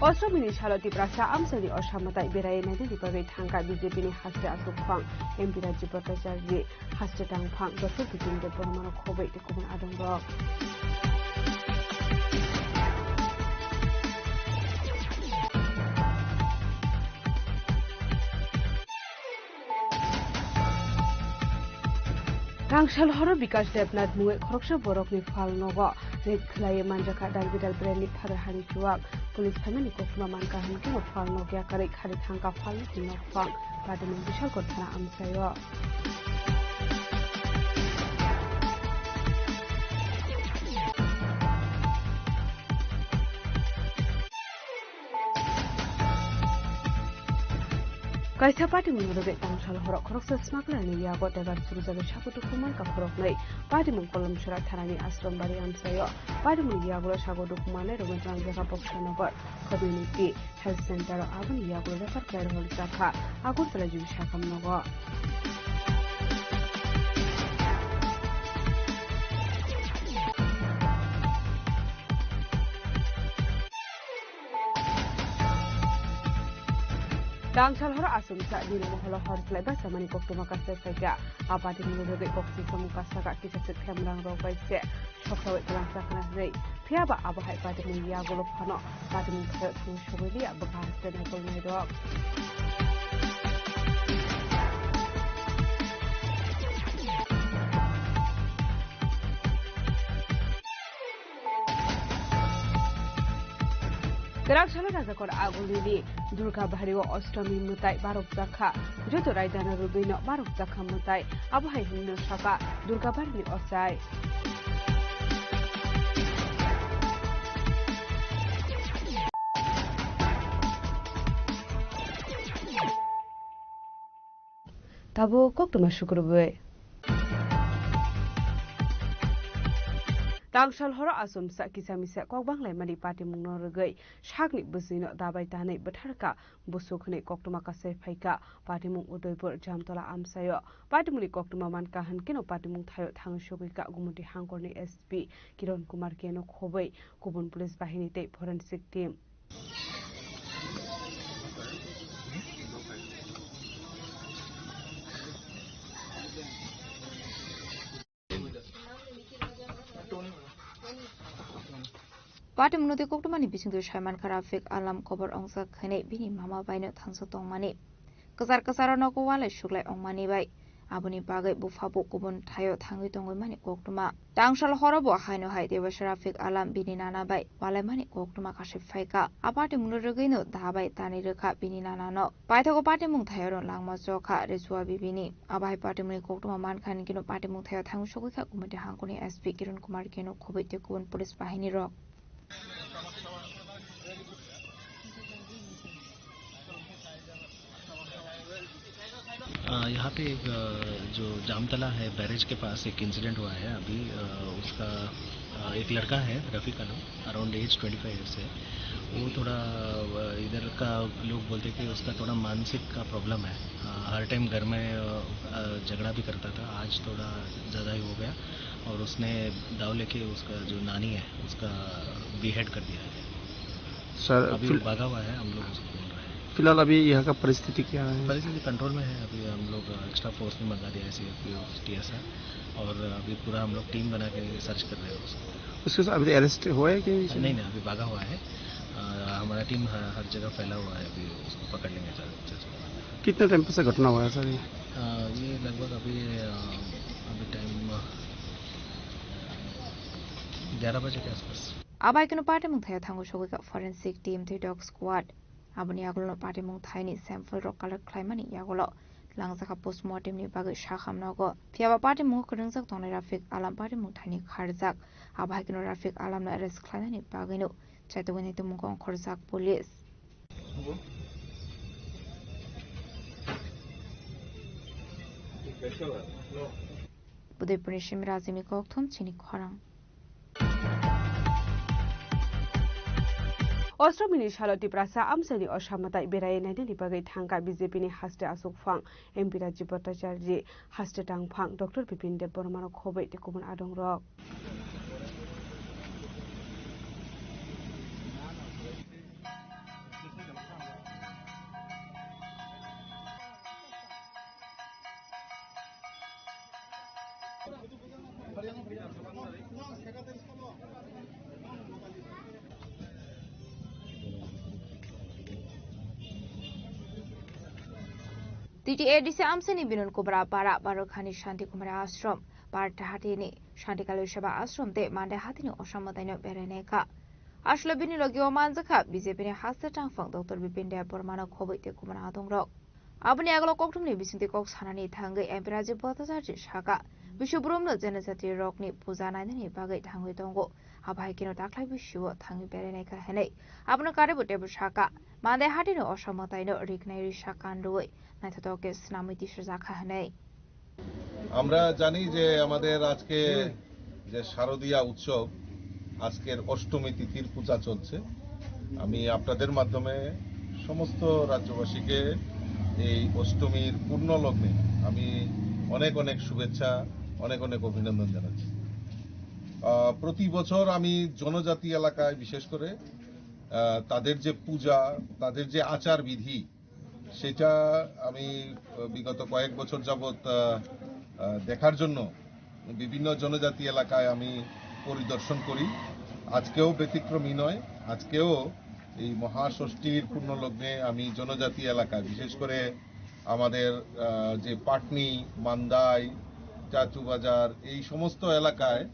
Speaker 22: Austromini Charlotte Prasa Amsani Oshamatai Berai Nadi Pave Tanka BJP Haste Asukfang, MP Raji Bhattacharya, Haste Tangfang, Dr. Bipin Deb Barma Khobe Kuman Adongo. Rangshal Horo Bikash Debnat Muet Kroksha Borokni Falnogo, Red Clay Manjaka Dalvidal Brandi Padahani Chuak, Police Family Kokma Manka Hankin of Falnogia Kari Karitanka Falki no Fang, Padaman Bishal Kotana Amsayo. Kaisa party menurut Rangshal Horo Kroksa Smuggler ni Yago Degar Suruzaga Shakutu Kuman Kaproknai, Party Munkolam Shura Tarani Astron Bari Amsayo, Party Yago Shago Dukumane, Roman Jaka Boksanover, Community Health Center, Avan Yago Refer Claire Holzaka, Agur Telaju Shakam Nogo. Rangshal Horo Asumsa Dino Moholo Horsley Basamani Koktumaka Sega, Abadi Murubi Koksi Samukasaka Kisset Kamran Robaise, Shokawit Lansakana, Piaba Abahai Padamu Yagolo Pano, Padamu Shobili, Abahas the Napoli Dog. Rangshal Razakor Agulili, Durga Bahrio Ostomi Mutai, Barok Zaka, Joto Raidana Rubino, Barok Zaka Mutai, Abahai Hino Shaka, Durga Barni Osai. Tabo Koktuma Shukurwe. Rangshal Horo Asum Sakisami Kokbanglai Mani Party Munorgay, Shagni Buzino Dabai Tane, Batarka, Busukne Koktumaka Sefaika, Party Mung Udoybur Jamtola Amsayo, Party Muni Koktuma Mankahan Kino Party Mung Tayo Tang Shogika Gumuti Hangorni SP, Kiron Kumar Keno Kobe, Kubun Police Bahini Tape Forensic Team.
Speaker 1: Party Munote Koktumani Bising to Shaman Karafik Alam Kober Ongsa Kane Bini Mama Bino Tanso Tongmani. Kazar Kasarano Wale Shugle on Mani by Abuni Bagay Bufabu Kubun Tayo Tangi Tongmani Koktuma. Dangshal Horrible Hino Hai de Sharafik Alam Bini Nana by Walemani Koktuma Kashif Faika. A party Munogino Dabai Tani Reka Bini Nana. Paito Party Muntayo Langma Zoka Resua Bibini. Abai Party Muni Koktuma Mankan Gino Party Muntayo Tango Shoka Kumati Hankuni SP Kiran Kumar Keno Kobit Kubun Police Bahini Rock.
Speaker 3: यहाँ पे एक जो जामतला है barrage के पास एक incident हुआ है अभी उसका एक लड़का है रफ़ी का नाम अराउंड एज 25 ईयर्स है वो थोड़ा इधर का लोग बोलते कि उसका थोड़ा मानसिक का प्रॉब्लम है हर टाइम घर में झगड़ा भी करता था आज थोड़ा ज़्यादा ही हो गया और उसने दाव लेके उसका जो नानी है उसका बीहेड कर दिया है
Speaker 23: सर
Speaker 3: अभी भागा हुआ है हम लोग उसको
Speaker 23: फिलहाल अभी यहाँ का परिस्थिति क्या है?
Speaker 3: परिस्थिति कंट्रोल में है अभी हम लोग एक्स्ट्रा फोर्स में मंगा दिया है TSR और अभी पूरा हम लोग टीम बना के सर्च कर रहे हैं
Speaker 23: उसके साथ अभी अरेस्ट हुआ है कि
Speaker 3: नहीं अभी भागा हुआ है हमारा टीम हर जगह फैला हुआ है अभी उसको पकड़ लेंगे
Speaker 23: कितने टाइम से घटना हुआ है सर
Speaker 3: ये लगभग अभी टाइम 11 बजे के आसपास
Speaker 1: Abai Kano Party Muntaya Tango Shoka Forensic Team the Dog Squad Abuni Agolo Party Muntani Sample Rock Color Climate Yagolo Langzaka Postmortem ni Bag Shaham Nogo Piava Party Mukurunzak Tony Rafik Alam Party Muntani Karzak Abai Kano Rafik Alam Arrest Climate Bagino Chatawini to Mukon Korzak Police Bude Punishim Razimi Koktum Chini Korang
Speaker 22: Austromini Charlotte Prasa Amsani Oshamatai Berai Nadi Bagai Tanka BJP ni Haste Asukfang, MP Raji Bhattacharya, Haste Tangfang, Dr. Bipin Deb Barma Khobe Kuman Adongo.
Speaker 1: TTADC Amseni Binun Kubra Para Barokhani Shanti Kumara Ashram Partahatini Shanti Kalushaba Ashram Te Mande Hatini Oshamatano Bereneka Ashla Bini Logio Manzaka BJP Hasatang Fang Dr. Bipinda Pormano Kobite Kumara Adong Abuni Aglo Koktumni Bisinti Cox Hanani Tangi and Brazi Botasaji Shaka Bishubrum no Zenazati Rockni Puzana and Bagai Tangi Dongo Abhaikino Dakla Bishu Tangi Bereneka Hene Abuna Karibu Debu Shaka Mande Hatino Oshamatano Rignari Shakandui নাইতোকে নামে দিশে রাখা নেই
Speaker 2: আমরা জানি যে আমাদের আজকে যে শারদীয়া উৎসব আজকের অষ্টমী তিথির পূজা চলছে আমি আপনাদের মাধ্যমে সমস্ত রাজ্যবাসীকে এই অষ্টমীর পূর্ণ লগ্নে আমি অনেক অনেক শুভেচ্ছা অনেক অনেক অভিনন্দন জানাচ্ছি প্রতি বছর আমি জনজাতি এলাকায় বিশেষ করে তাদের যে পূজা তাদের যে আচার বিধি সেটা আমি বিগত কয়েক বছর যাবত দেখার জন্য বিভিন্ন জনজাতি এলাকায় আমি পরিদর্শন করি আজকেও ব্যতিক্রমী নয় আজকেও এই মহাষষ্ঠীর পূর্ণলগ্নে আমি জনজাতি এলাকায় বিশেষ করে আমাদের যে পাটনি মান্দাই চাচুবাজার এই সমস্ত এলাকায়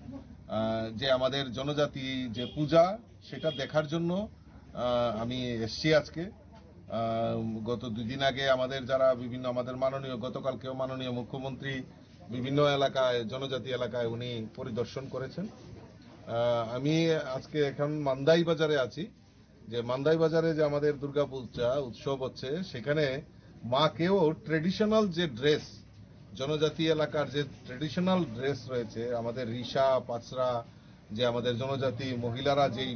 Speaker 2: যে আমাদের জনজাতি যে পূজা সেটা দেখার জন্য আমি এসেছি আজকে গত দুই দিন আগে আমাদের যারা বিভিন্ন আমাদের মাননীয় গতকালকেও মাননীয় মুখ্যমন্ত্রী বিভিন্ন এলাকায় জনজাতি এলাকায় উনি পরিদর্শন করেছেন আমি আজকে এখন মান্দাই বাজারে আছি যে মান্দাই বাজারে যে আমাদের দুর্গাপূজা উৎসব হচ্ছে সেখানে মাকেও ট্রেডিশনাল যে ড্রেস জনজাতি এলাকার যে ট্রেডিশনাল ড্রেস রয়েছে আমাদের রিশা পাঁচরা যে আমাদের জনজাতি মহিলারা যেই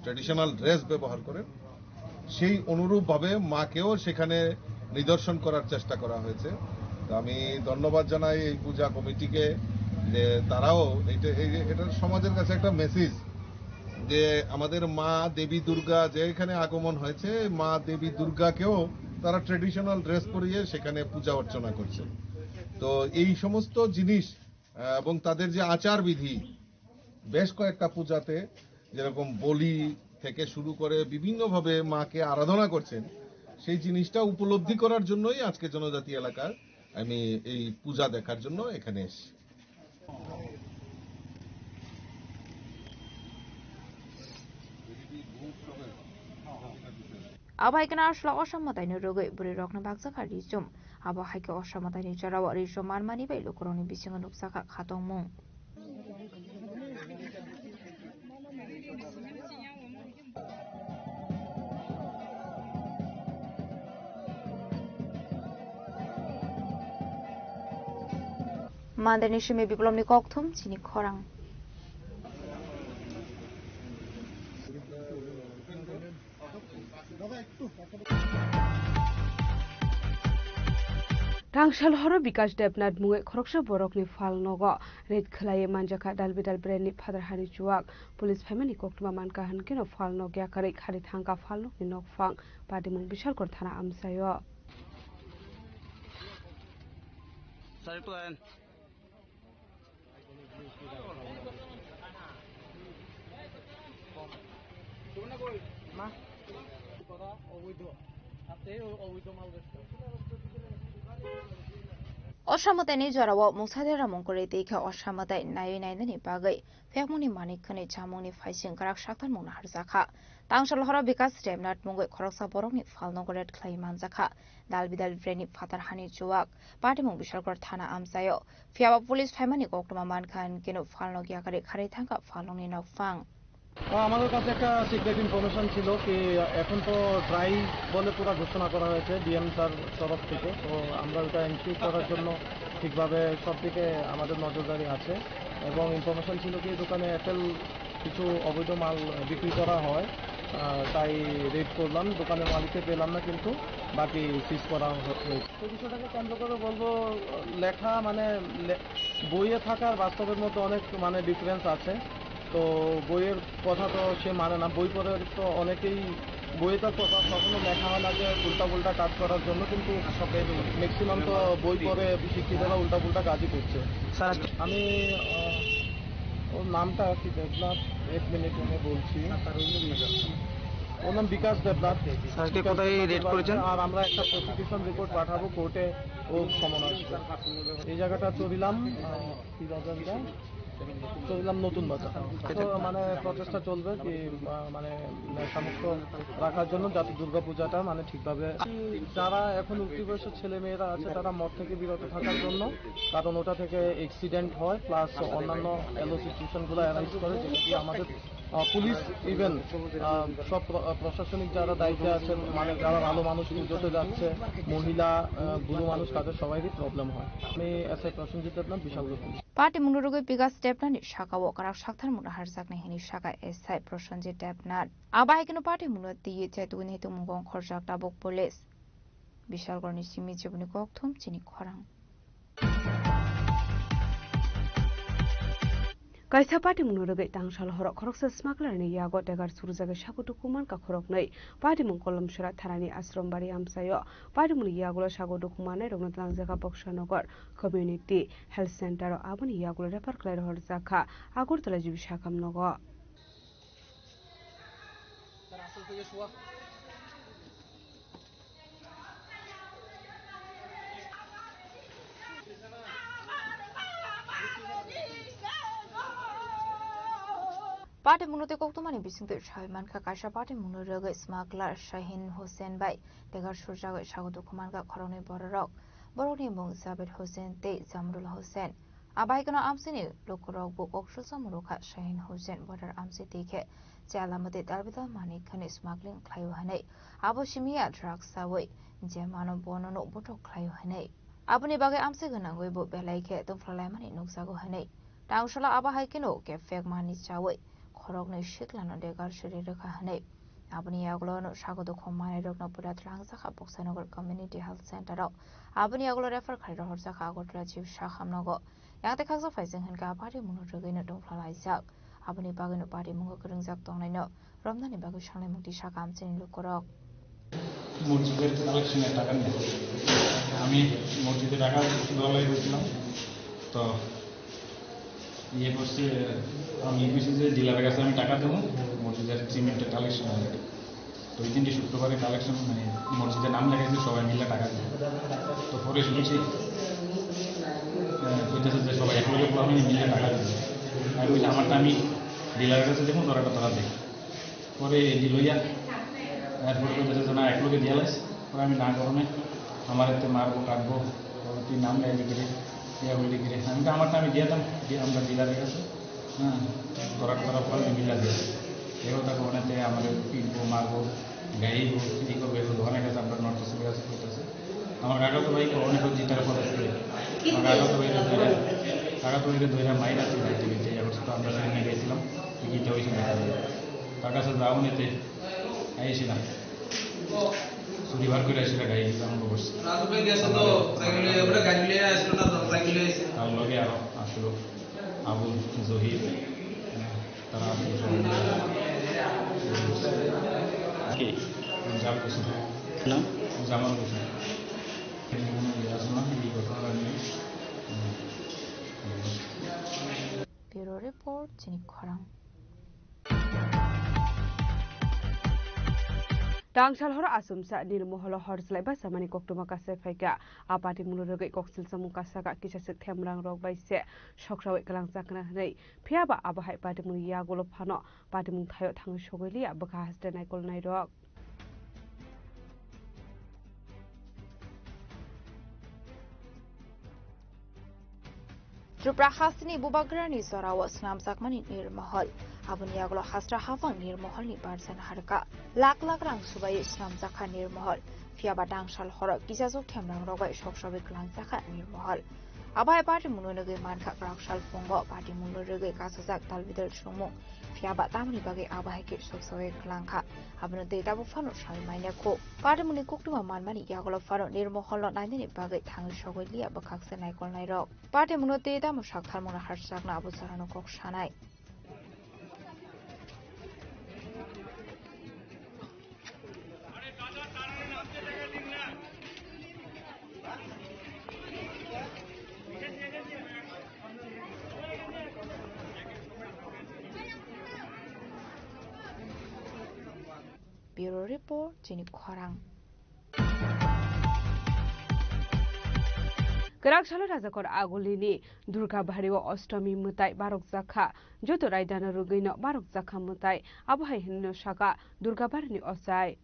Speaker 2: ট্রেডিশনাল ড্রেস ব্যবহার করেন সেই অনুরূপভাবে মাকেও সেখানে নিদর্শন করার চেষ্টা করা হয়েছে আমি ধন্যবাদ জানাই এই পূজা কমিটিকে যে তারাও এটা সমাজের কাছে একটা মেসেজ যে আমাদের মা দেবী দুর্গা যে এখানে আগমন হয়েছে মা দেবী দুর্গাকেও তারা ট্রেডিশনাল ড্রেস পরিয়ে সেখানে পূজা অর্চনা করছে তো এই সমস্ত জিনিস এবং তাদের যে আচার বিধি বেশ কয়েকটা পূজাতে যেরকম বলি থেকে শুরু করে বিভিন্নভাবে মাকে আরাধনা করছেন সেই জিনিসটা উপলব্ধি করার জন্যই আজকে জনজাতি এলাকার আমি এই পূজা দেখার জন্য এখানে এসেছি
Speaker 1: আবাইকনা আসলা অসম্মতাইনি রোগৈ বুড়ি রকনা বাগজাখা রিজুম আবহাইকে অসম্মতাইনি জরাও রিজুম মানমানি বাই লোকরনি বিসিং নুকসাখা খাতংমুং Mandani Shimi Biblomni Koktum, Chini Korang.
Speaker 22: Rangshal horo bikas debnat muge khoroksa borokni fal nogo red khlaye manjaka dalbidal breni father hani chuak police family koktuma manka hankino fal no gya kare khari thangka fal no ni nokfang padimung bishal kor thana amsayo
Speaker 1: অসামতাইনি জরাও মুসাদেরা মঙ্করে দেখে অসামতাই নাই নাইদানি বাগৈ ফেকমুনি মানিকখনি জামুনি ফাইসিং কারাক সাকতার মুনা হারজাখা তাংশাল হরা বিকাশ রেমনাট মঙ্গৈ খরকসা বরংনি ফালনগরেট খ্লাই মানজাখা দালবিদাল brainy ফাতার হানি জুয়াক পাটিমুং বিশালগড় থানা আমসাयो ফিয়াবা police ফাইমানি কোকটমা মানখান কেন ফালন গিয়াকারে খারে থাকা ফালংনি নকফাং
Speaker 5: আমাদের কাছে একটা সিক্রেট ইনফরমেশন ছিল কি এখন তো ড্রাই বলে পুরো ঘোষণা করা হয়েছে ডিএম স্যার তরফ থেকে তো আমরা ওটা এনশিওর করার জন্য ঠিকভাবে সব দিকে আমাদের নজরদারি আছে এবং ইনফরমেশন ছিল কি দোকানে এফএল কিছু অবৈধ মাল বিক্রি করা হয় তাই রেড করলাম দোকানের মালিককে পেলাম না কিন্তু বাকি সিজ করা হয়েছে এই বিষয়টাকে কেন্দ্র করে বলবো লেখা মানে বইয়ে থাকার বাস্তবের মধ্যে অনেক মানে ডিফারেন্স আছে তো বইয়ের কথা তো সে মানে না বই পড়ে তো অনেকেই বইয়ে তো কখনো লেখা হয় না যে উল্টা কাজ করার জন্য, কিন্তু ম্যাক্সিমাম তো বই পড়ে শিক্ষিতরা উল্টা কাজই করছে। আমি ওর নামটা কি দেবনাথ, 1 মিনিট আমি বলছি। ওর নাম বিকাশ দেবনাথ।
Speaker 23: কোথায় রেড করেছেন?
Speaker 5: আর আমরা একটা প্রসিকিউশন রিপোর্ট পাঠাবো কোর্টে, ও সমন আসবে। এই জায়গাটা চলিলাম কি বাজারটা চলিলাম নতুন বাজার। তো মানে প্রচেষ্টা চলবে কি মানে নেশামুক্ত রাখার জন্য, যাতে দুর্গাপূজাটা মানে ঠিকভাবে, যারা এখন উঠতি বয়সের ছেলে মেয়েরা আছে তারা মদ থেকে বিরত থাকার জন্য, কারণ ওটা থেকে অ্যাক্সিডেন্ট হয়, প্লাস অন্যান্য এলো সিচুয়েশনগুলো অ্যারাইজ করে, যেটা দিয়ে আমাদের পুলিশ ইভেন সব প্রশাসনিক যারা দায়িত্বে আছেন, মানে যারা ভালো মানুষ পুজোতে যাচ্ছে, মহিলা বুড়ো মানুষ, তাদের সবাইরই প্রবলেম হয়। আমি SI Prasenjit Debnath, Bishalgarh police.
Speaker 1: Party मुनुरुगै बिकास देबनाथनि शाखाव काराक साक्थार मुना हारजाकनि हिनि शाखा एसआई प्रसन्जित देबनाथ आबाहायकनो पार्टी मुनु तिये चैतुगनि हेतु मुगं खरजाक दाबक पुलिस बिशालगड़नि सिमि जेबुनि कक्थुम चिनि खरां
Speaker 22: kaisa party munurugay tangshal horok khoroksa smuggler ni yago tegar surjaga shagutu kuman ka khorok nei party mun kolom shara tharani ashram bari amsayo party mun yagulo shagutu kumane rognatang jaga bokshanogor community health center aboni yagulo refer klair hor jakha agurtala jibi shakam nogo
Speaker 1: party मुनुते कोक्तुमानि बिसिंगते शाहिमान का काशा party मुनुरगै smuggler Shahin Hussain बाई तेगार सुरजागै सागुदु कुमानगा खरौनि बररक बरौनि मुं जाबेद हुसैन ते जामरुल हुसैन आबाइकनो आमसिनि लोकरक बु कक्सुल सामुरुखा शाहिन हुसैन बर्डर आमसि देखे चालामते दालबिदा मानि खने स्मागलिंग ख्लायु हनै आबो सिमिया ड्रग्स सावै जे मानो बननो बटक ख्लायु हनै आबुनि बागै आमसि गनांगै बु बेलाइखे दंफ्लालायमानि नुकजागु हनै टांगसला आबाहायकिनो केफेक मानि चावै खरगनै शिक्लानो देगार शरी रखा हनै आबुनि यागुलो सागुदु खमाने रगनो पुरा त्रांगजाखा बक्सानगर कम्युनिटी हेल्थ सेंटराव आबुनि यागुलो रेफर खाइरा हरजाखा आगरतला जिब शाखामनगो यांते खागजा फाइजों होनगा पार्टी मुनु रगैनो दंफ्लालायजाक आबुनि बागैनो पार्टी मुंगो गोरोंजाक दंनायनो रमनानि बागै सांनाय मुक्ति शाखा आमसिनि लुकरक
Speaker 13: মসজিদের কালেকশনের টাকা নিয়ে আমি মসজিদে টাকা দলাই দিয়েছিলাম তো ইয়ে করছে আমি বুঝছি যে ডিলারের কাছে আমি টাকা দেবো মসজিদের সিমেন্টের কালেকশন হবে তো ওই দিনটি শুক্রবারে কালেকশন মানে মসজিদের নাম লেগেছে সবাই মিলে টাকা দেবে তো পরে শুনেছি কইতেছে যে সবাই এক লগে পুরো মিলে টাকা দেবে আর ওইটা আমারটা আমি ডিলারের কাছে দেখুন তোরা তারা দেখি পরে দিলইয়া এরপরে কইতেছে যে না এক লগে দিয়ে লাইস পরে আমি না করণে আমার এতে মারবো কাটবো তুই নাম লেগে গেলে ইয়া বলে গেলে আমি তো আমারটা আমি দিয়ে দাম আমরা ডিলারের কাছে হ্যাঁ তোরা পরে মিলা দিয়ে এও তাকে অনেকে আমাদের পিটবো মারবো গাইবো এই করবো এগুলো অনেক কাছে আমরা নর্থ ইস্টের কাছে করতেছে আমার কাকাতো ভাই অনেক জিতার পথে ছিল আমার কাকাতো ভাইকে ধরে মাইর আছে যাইতে গেছে তো আমরা সেখানে গেছিলাম গিতে হয়েছে তার কাছে যাও নিতে আইছিলাম শনিবার করে আসলে গাড়ি আরম্ভ করছি তার লগে আরো আসলো আবুল জহির তারা আসলো জামাল হোসেন
Speaker 1: ব্যুরো রিপোর্ট চিনি খরাং
Speaker 22: Tangshal hor asumsa nirmoholo hor slaiba samani koktuma kase phaika apati munurogai koksil samu kasaka kisase themrang rok baise sokrawe kalang sakna nei phiaba abahai pati mun yagolo phano pati mun thayo thang sogoli abakha haste naikol nai rok
Speaker 1: Trupra Hasini Bubagrani Sorawa Snam Sakmani Nirmahal Abuni Yaglo Hastra Hafang Nirmahal ni Barsan Harka Lak Rang Subai Snam Zaka Nirmahal Fiaba Dangshal Hora Kisazok Temrang Rogai Shokshavik Lang Zaka Nirmahal Abai Party Munuge Marka Rakshal Fongo Party Munuge Kasazak Talvidal Shumo Fiaba Tamni Bagi Abahaki Shokshavik Lanka Abunu Data Bufano Shalmainako Party Munikukuma Manmani Yagolo Faro Nirmahal 9 Bagi Tang Shogolia Bakaksa Naikol Nairok Party Munote Damushak Harmona Harsakna Abu Sarano Kok Shanai Bureau Report Jini Khorang
Speaker 22: Kerakshalo Razakor Agolini Durga Bhariwa Ostami Mutai Barok Zakha Joto Raidana Rugino Barok Zakha Mutai Abhai Hinno Shaka Durga Barni Osai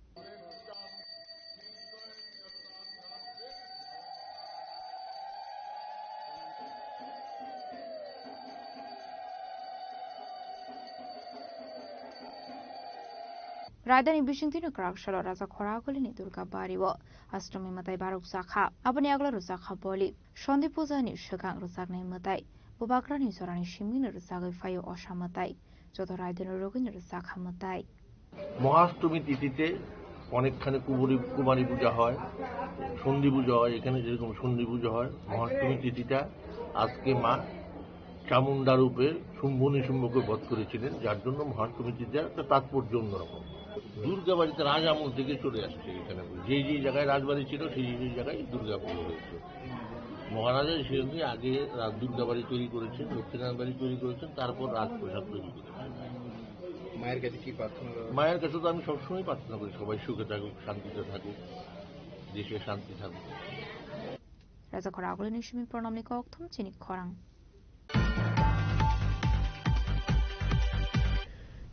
Speaker 1: Radani Bishintino Kerakshalo Razakor Agolini Durga Bariwa Astami Mutai Barok Zakha Abani Agla Zakha Boli Shondi Puzani Shukang Razakni Mutai Bubakrani Sorani Shimin Razagai Fayo Osha Mutai Joto Raidana Rugino Razakha Mutai
Speaker 14: Mahashtami তিথিতে অনেকখানে কুমারী পূজা হয়, সন্ধি পূজা হয়। এখানে যেরকম সন্ধি পূজা হয়, মহাষ্টমী তিথিটা আজকে মা চামুন্ডা রূপে শুম্ভ নিশুম্ভকে বধ করেছিলেন, যার জন্য মহাষ্টমী তিথির একটা তাৎপর্য অন্যরকম। দুর্গা বাড়িতে রাজ আমল থেকে চলে আসছে। এখানে যেই জায়গায় রাজবাড়ি ছিল সেই জায়গায় দুর্গা পুজো হয়েছে। মহারাজা সেজন্য আগে দুর্গা বাড়ি তৈরি করেছেন, লক্ষ্মীনারায়ণ বাড়ি তৈরি করেছেন, তারপর রাজপ্রাসাদ তৈরি করেছেন। মায়ের কাছে কি প্রার্থনা করেন? মায়ের কাছে তো আমি সবসময় প্রার্থনা করি সবাই সুখে থাকুক, শান্তিতে থাকুক, দেশে শান্তি থাকুক।
Speaker 1: Razakor Agolini Shimin Pranamni Kokthum Jini Khorang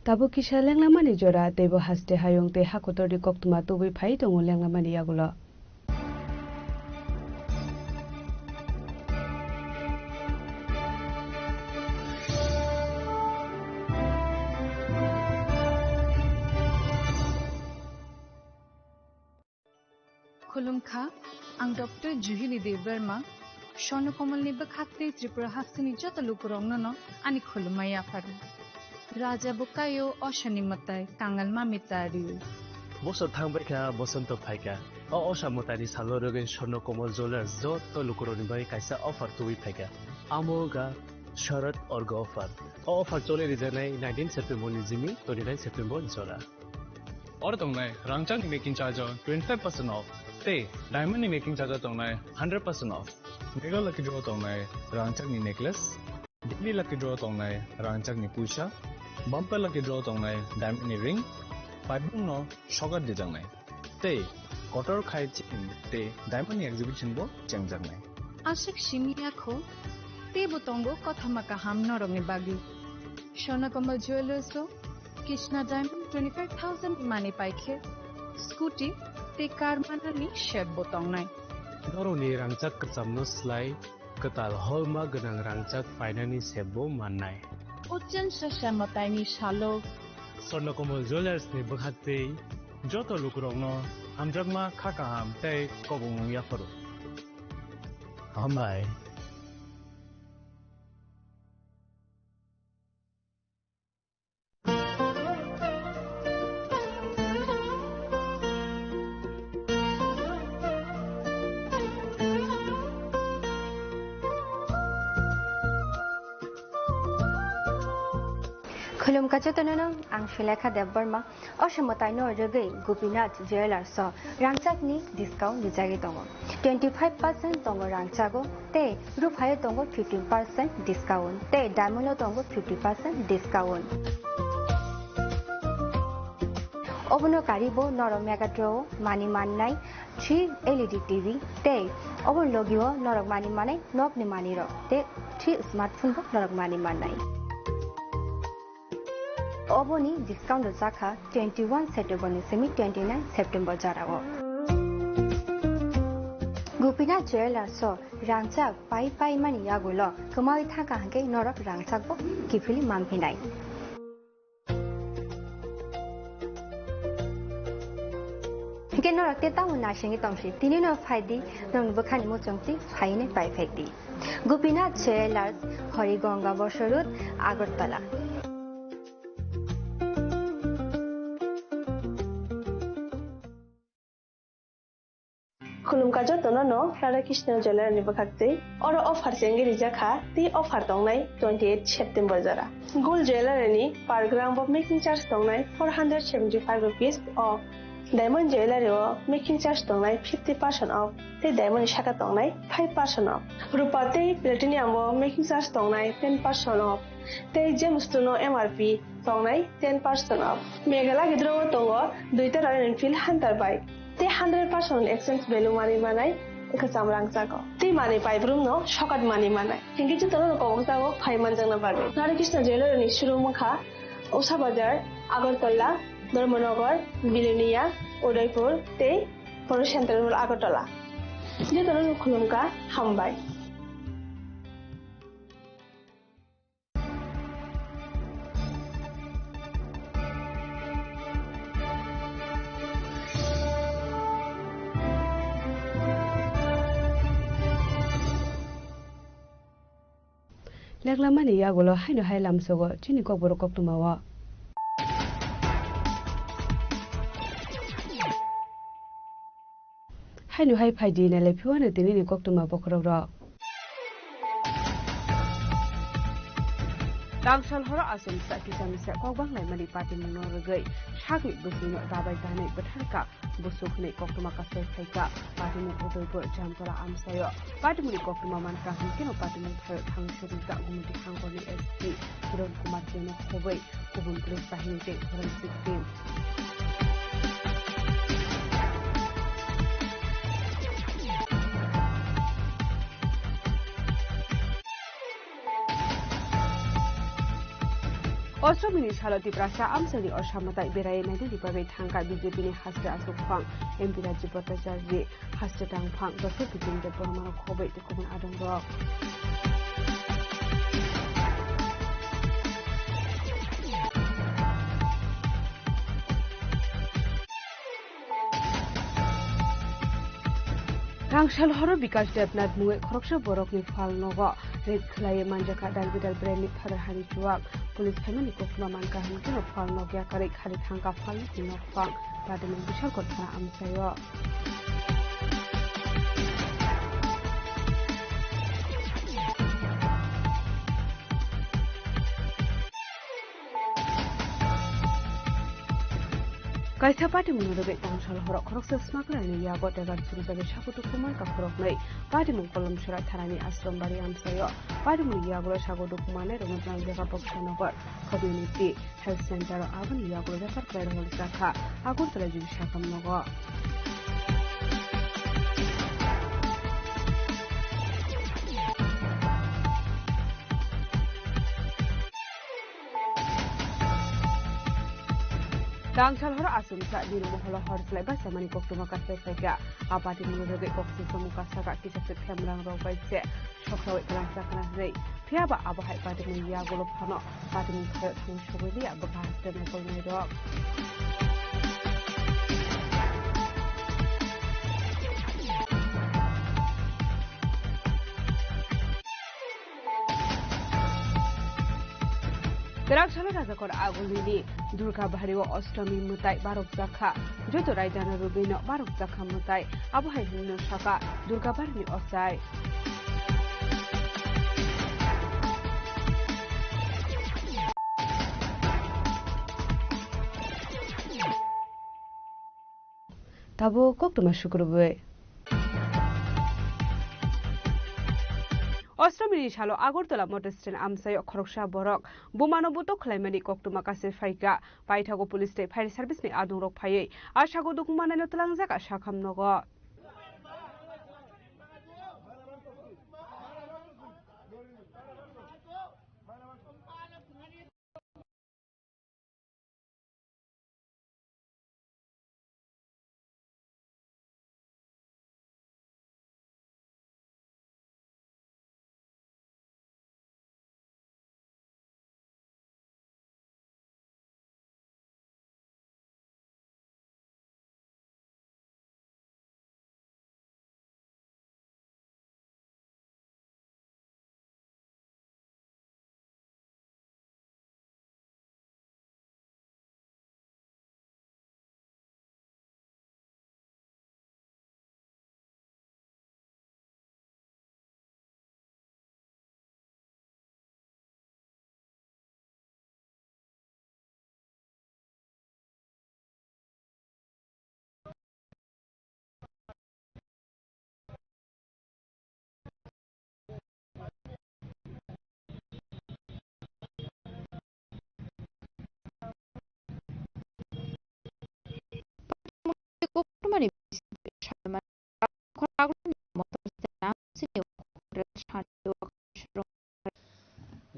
Speaker 22: Tabo kisha lenglamani jora tebo haste hayong te hakotori koktuma tobi phai tongo lenglamani yagulo
Speaker 9: Khulumkha ang Dr. Juhili Deverma Shono Komalni Bakhatte Tripura Hastini Jota Lukurongno no ani khulumaya faru Raja Bukayo Oshani Matai Kangal Mamitari
Speaker 10: বছর থাংবাইকা বসন্ত ফাইকা অসা মতারি সালরগে স্বর্ণ কমল jewellers যত লুকুরনি by কাইসা offer তুই ফাইকা আমোগা শরৎ org offer চলে রিজানাই 19 September নিজিমি 29 September জরা
Speaker 4: Or tongnai rangchak ni making charge 25% off. Te diamond ni making charge tongnai 100% off. Mega lucky draw tongnai rangchak ni necklace. Daily lucky draw tongnai rangchak ni pusha. Bumper lucky draw tongnai diamond ni ring. Pibung no shogar de jangnai. Te kotor khai chin te diamond ni exhibition bo changjangnai.
Speaker 9: Ashik shimiya kho te botongo kothamaka hamno rongi bagi. Shona Kamal Jewelers lo Krishna Diamond 25,000 money paikhe scooty te car manani shed botong nai
Speaker 10: doroni rangchak kacamno slai katal holma ganang rangchak painani sebo mannai
Speaker 9: Uchen Shashamotai ni shalo
Speaker 4: Swarnakomal Jewelers ni bakhatte joto lukurongno hamjakma khakaham tei kobung yafaru
Speaker 10: Hambai
Speaker 12: Khulum kachotonono ang Shilekha Debbarma Oshamotai no Rege Gopinath Jewelers so rangchak ni discount dijagi tongo 25% tongo rangchago te ruphayo tongo 15% discount te diamond tongo 50% discount Obono karibo noro megatro mani mannai 3 LED TV te obon logio norok mani manai nok ni mani ro te 3 smartphone bo norok mani manai Oboni discount zakha 21 September ni semi 29 September jarago Gopinath Jewelers so rangchak pai mani yagulo kamai thaka hanke norok rangchak bo kifili mamphinai Hike norok te tamu nashingi tomshi tini no phaidi nong bukhani mo chongti phaine pai phekdi Gopinath Jewelers Horigonga Boshorut Agartala
Speaker 11: Khulum kajo tonono Radha Krishna Jewelers ni bakakte oro offer chengeri jakha ti offer tongnai 28 September jara Gold Jewelers ni per gram of making charge tongnai 475 rupees of Diamond Jewelry o making charge tongnai 50% off te diamond shaka tongnai 5% off Rupa te platinum o making charge tongnai 10% off te gems no MRP tongnai 10% off. Megala gidro tongo 2ta Royal Enfield Hunter bike. Te 100% exchange value money manai kacham rang jago. Te money pai brum no shokat money manai. Hingi ju tono ko jago phai manjang na barbe. Nari Krishna Jeweler ni shuru mukha Usha Bazar, Agartala, Dharmanagar, Bilonia, Udaipur, te Poro Central Agartala. Ju tono khulumka hambai.
Speaker 22: Leklamani yagulo haino hailam sogo chini kok boro kok tumawa haino hai phaidi na lepiwana tinini kok tuma bokroro Dangsal horo asum sa kisami sa kok bang lai mani pati munorogai shagli busino dabai danai betharka busukne kok tuma kasai thaika pati mu udoigo jamtora amsayo pati mu kok tuma manka hinkino pati mu thang suri ka gumti khangoni SP Kiran Kumar Jeno khobai kubun police bahini te forensic team Austromini Saloti Prasa Amsani Oshamata Birai Nadi Babe Tanka BJP ni Hasra Asukpang MP Raji Bhattacharya Hasra Tangpang Dr. Pitin de Bormano Khobai te Kubun Adongro Rangshal horo Vikas Devnath Muge Khoroksha Borokni Falnogo Red Khlaye Manjaka Dalbidal Breni Pharahani Chuak Police Family Kokma Manka Hinkino Falnogia Kare Khari Thangka Falni Tinokpang Padamin Bishal Kotna Amsayo Kaisa pati munurage Rangshal horo Khoroksa smuggler ni yago dagar churibabe shakutu kumai ka khoroknai pati mun kolom shara tharani ashram bari amsayo pati mun yago shakutu kumane Ramazan jaga Bokshanogor community health center aban yago refer krai hol sakha Agartala jibi shakamnogo Dangsal horo asum sa dinu moholo hor slai ba samani koktuma kasai saika apati munurage koksi samuka saka kisase khamrang robaitse shokrawi kalang sakna rei phiaba abahai pati mun yagolo phano pati mun khayo thang shobeli abahas tena kolnai ro Darakshalo Rajakor Agulini, Durga Bahari Ostami Mutai, Barok Zakha, Joto Raidana Rubino, Barok Zakha Mutai, Abuhai Hino Shaka, Durga Barni Osai. Tabo Koktuma Shukurube. Austromini Shalo Agartala Motosten Amsayo Khoroksha Borok Bumanobuto Claimani Koktuma Kase Faika Paitago Police State Fire Service ni Adurok Paye Ashago Dukumana Notlangzaka Shakam Nogo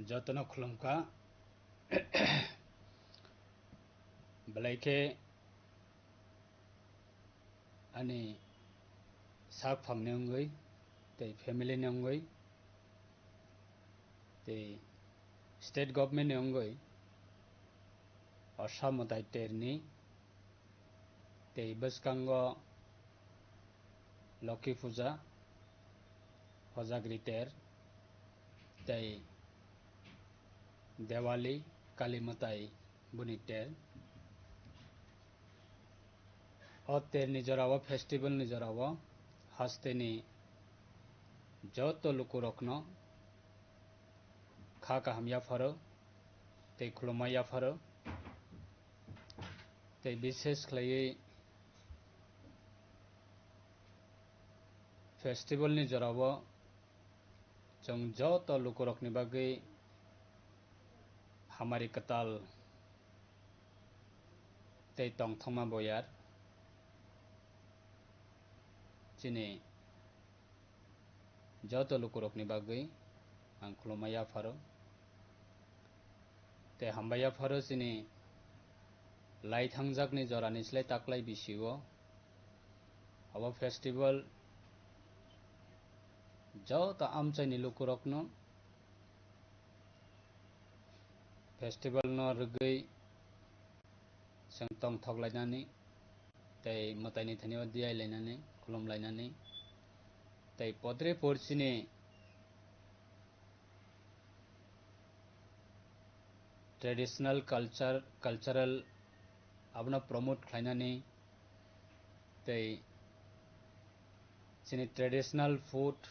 Speaker 7: जतन खुलमका बलाइके अनि साग फामने अंगै ते family ने अंगै ते state government ने अंगै असम मताइ टेरनी ते बसकांगो lucky पूजा हजाग्री टेर ते देवाली काली मताइ बुनी टेर और तेर निजराव फेस्टिवल निजराव हस्तेनी जत लुकु रखनो खा का हम या फरो ते खुलमा या फरो ते विशेष खलायै फेस्टिवल निजराव जों जत लुकु रखनी बागै हमारी कताल ते तंगथमा बोयार चिनी जत लुकु रखनी बागै आं खुलमाया फारो ते हमबाया फारो चिनी लाई थांजाकनि जरानिस्लाय ताकलाय बिसिगो अब फेस्टिवल जत आमचाइनि लुकु रखनो फेस्टिवल न रगै जों तंथगलायनानै ते मताइनि थानियाव दियायलायनानै खुलुमलायनानै ते पद्रे परसिनि ट्रेडिशनल कल्चरल अपना प्रमोट खालायनानै ते जोंनि ट्रेडिशनल फूड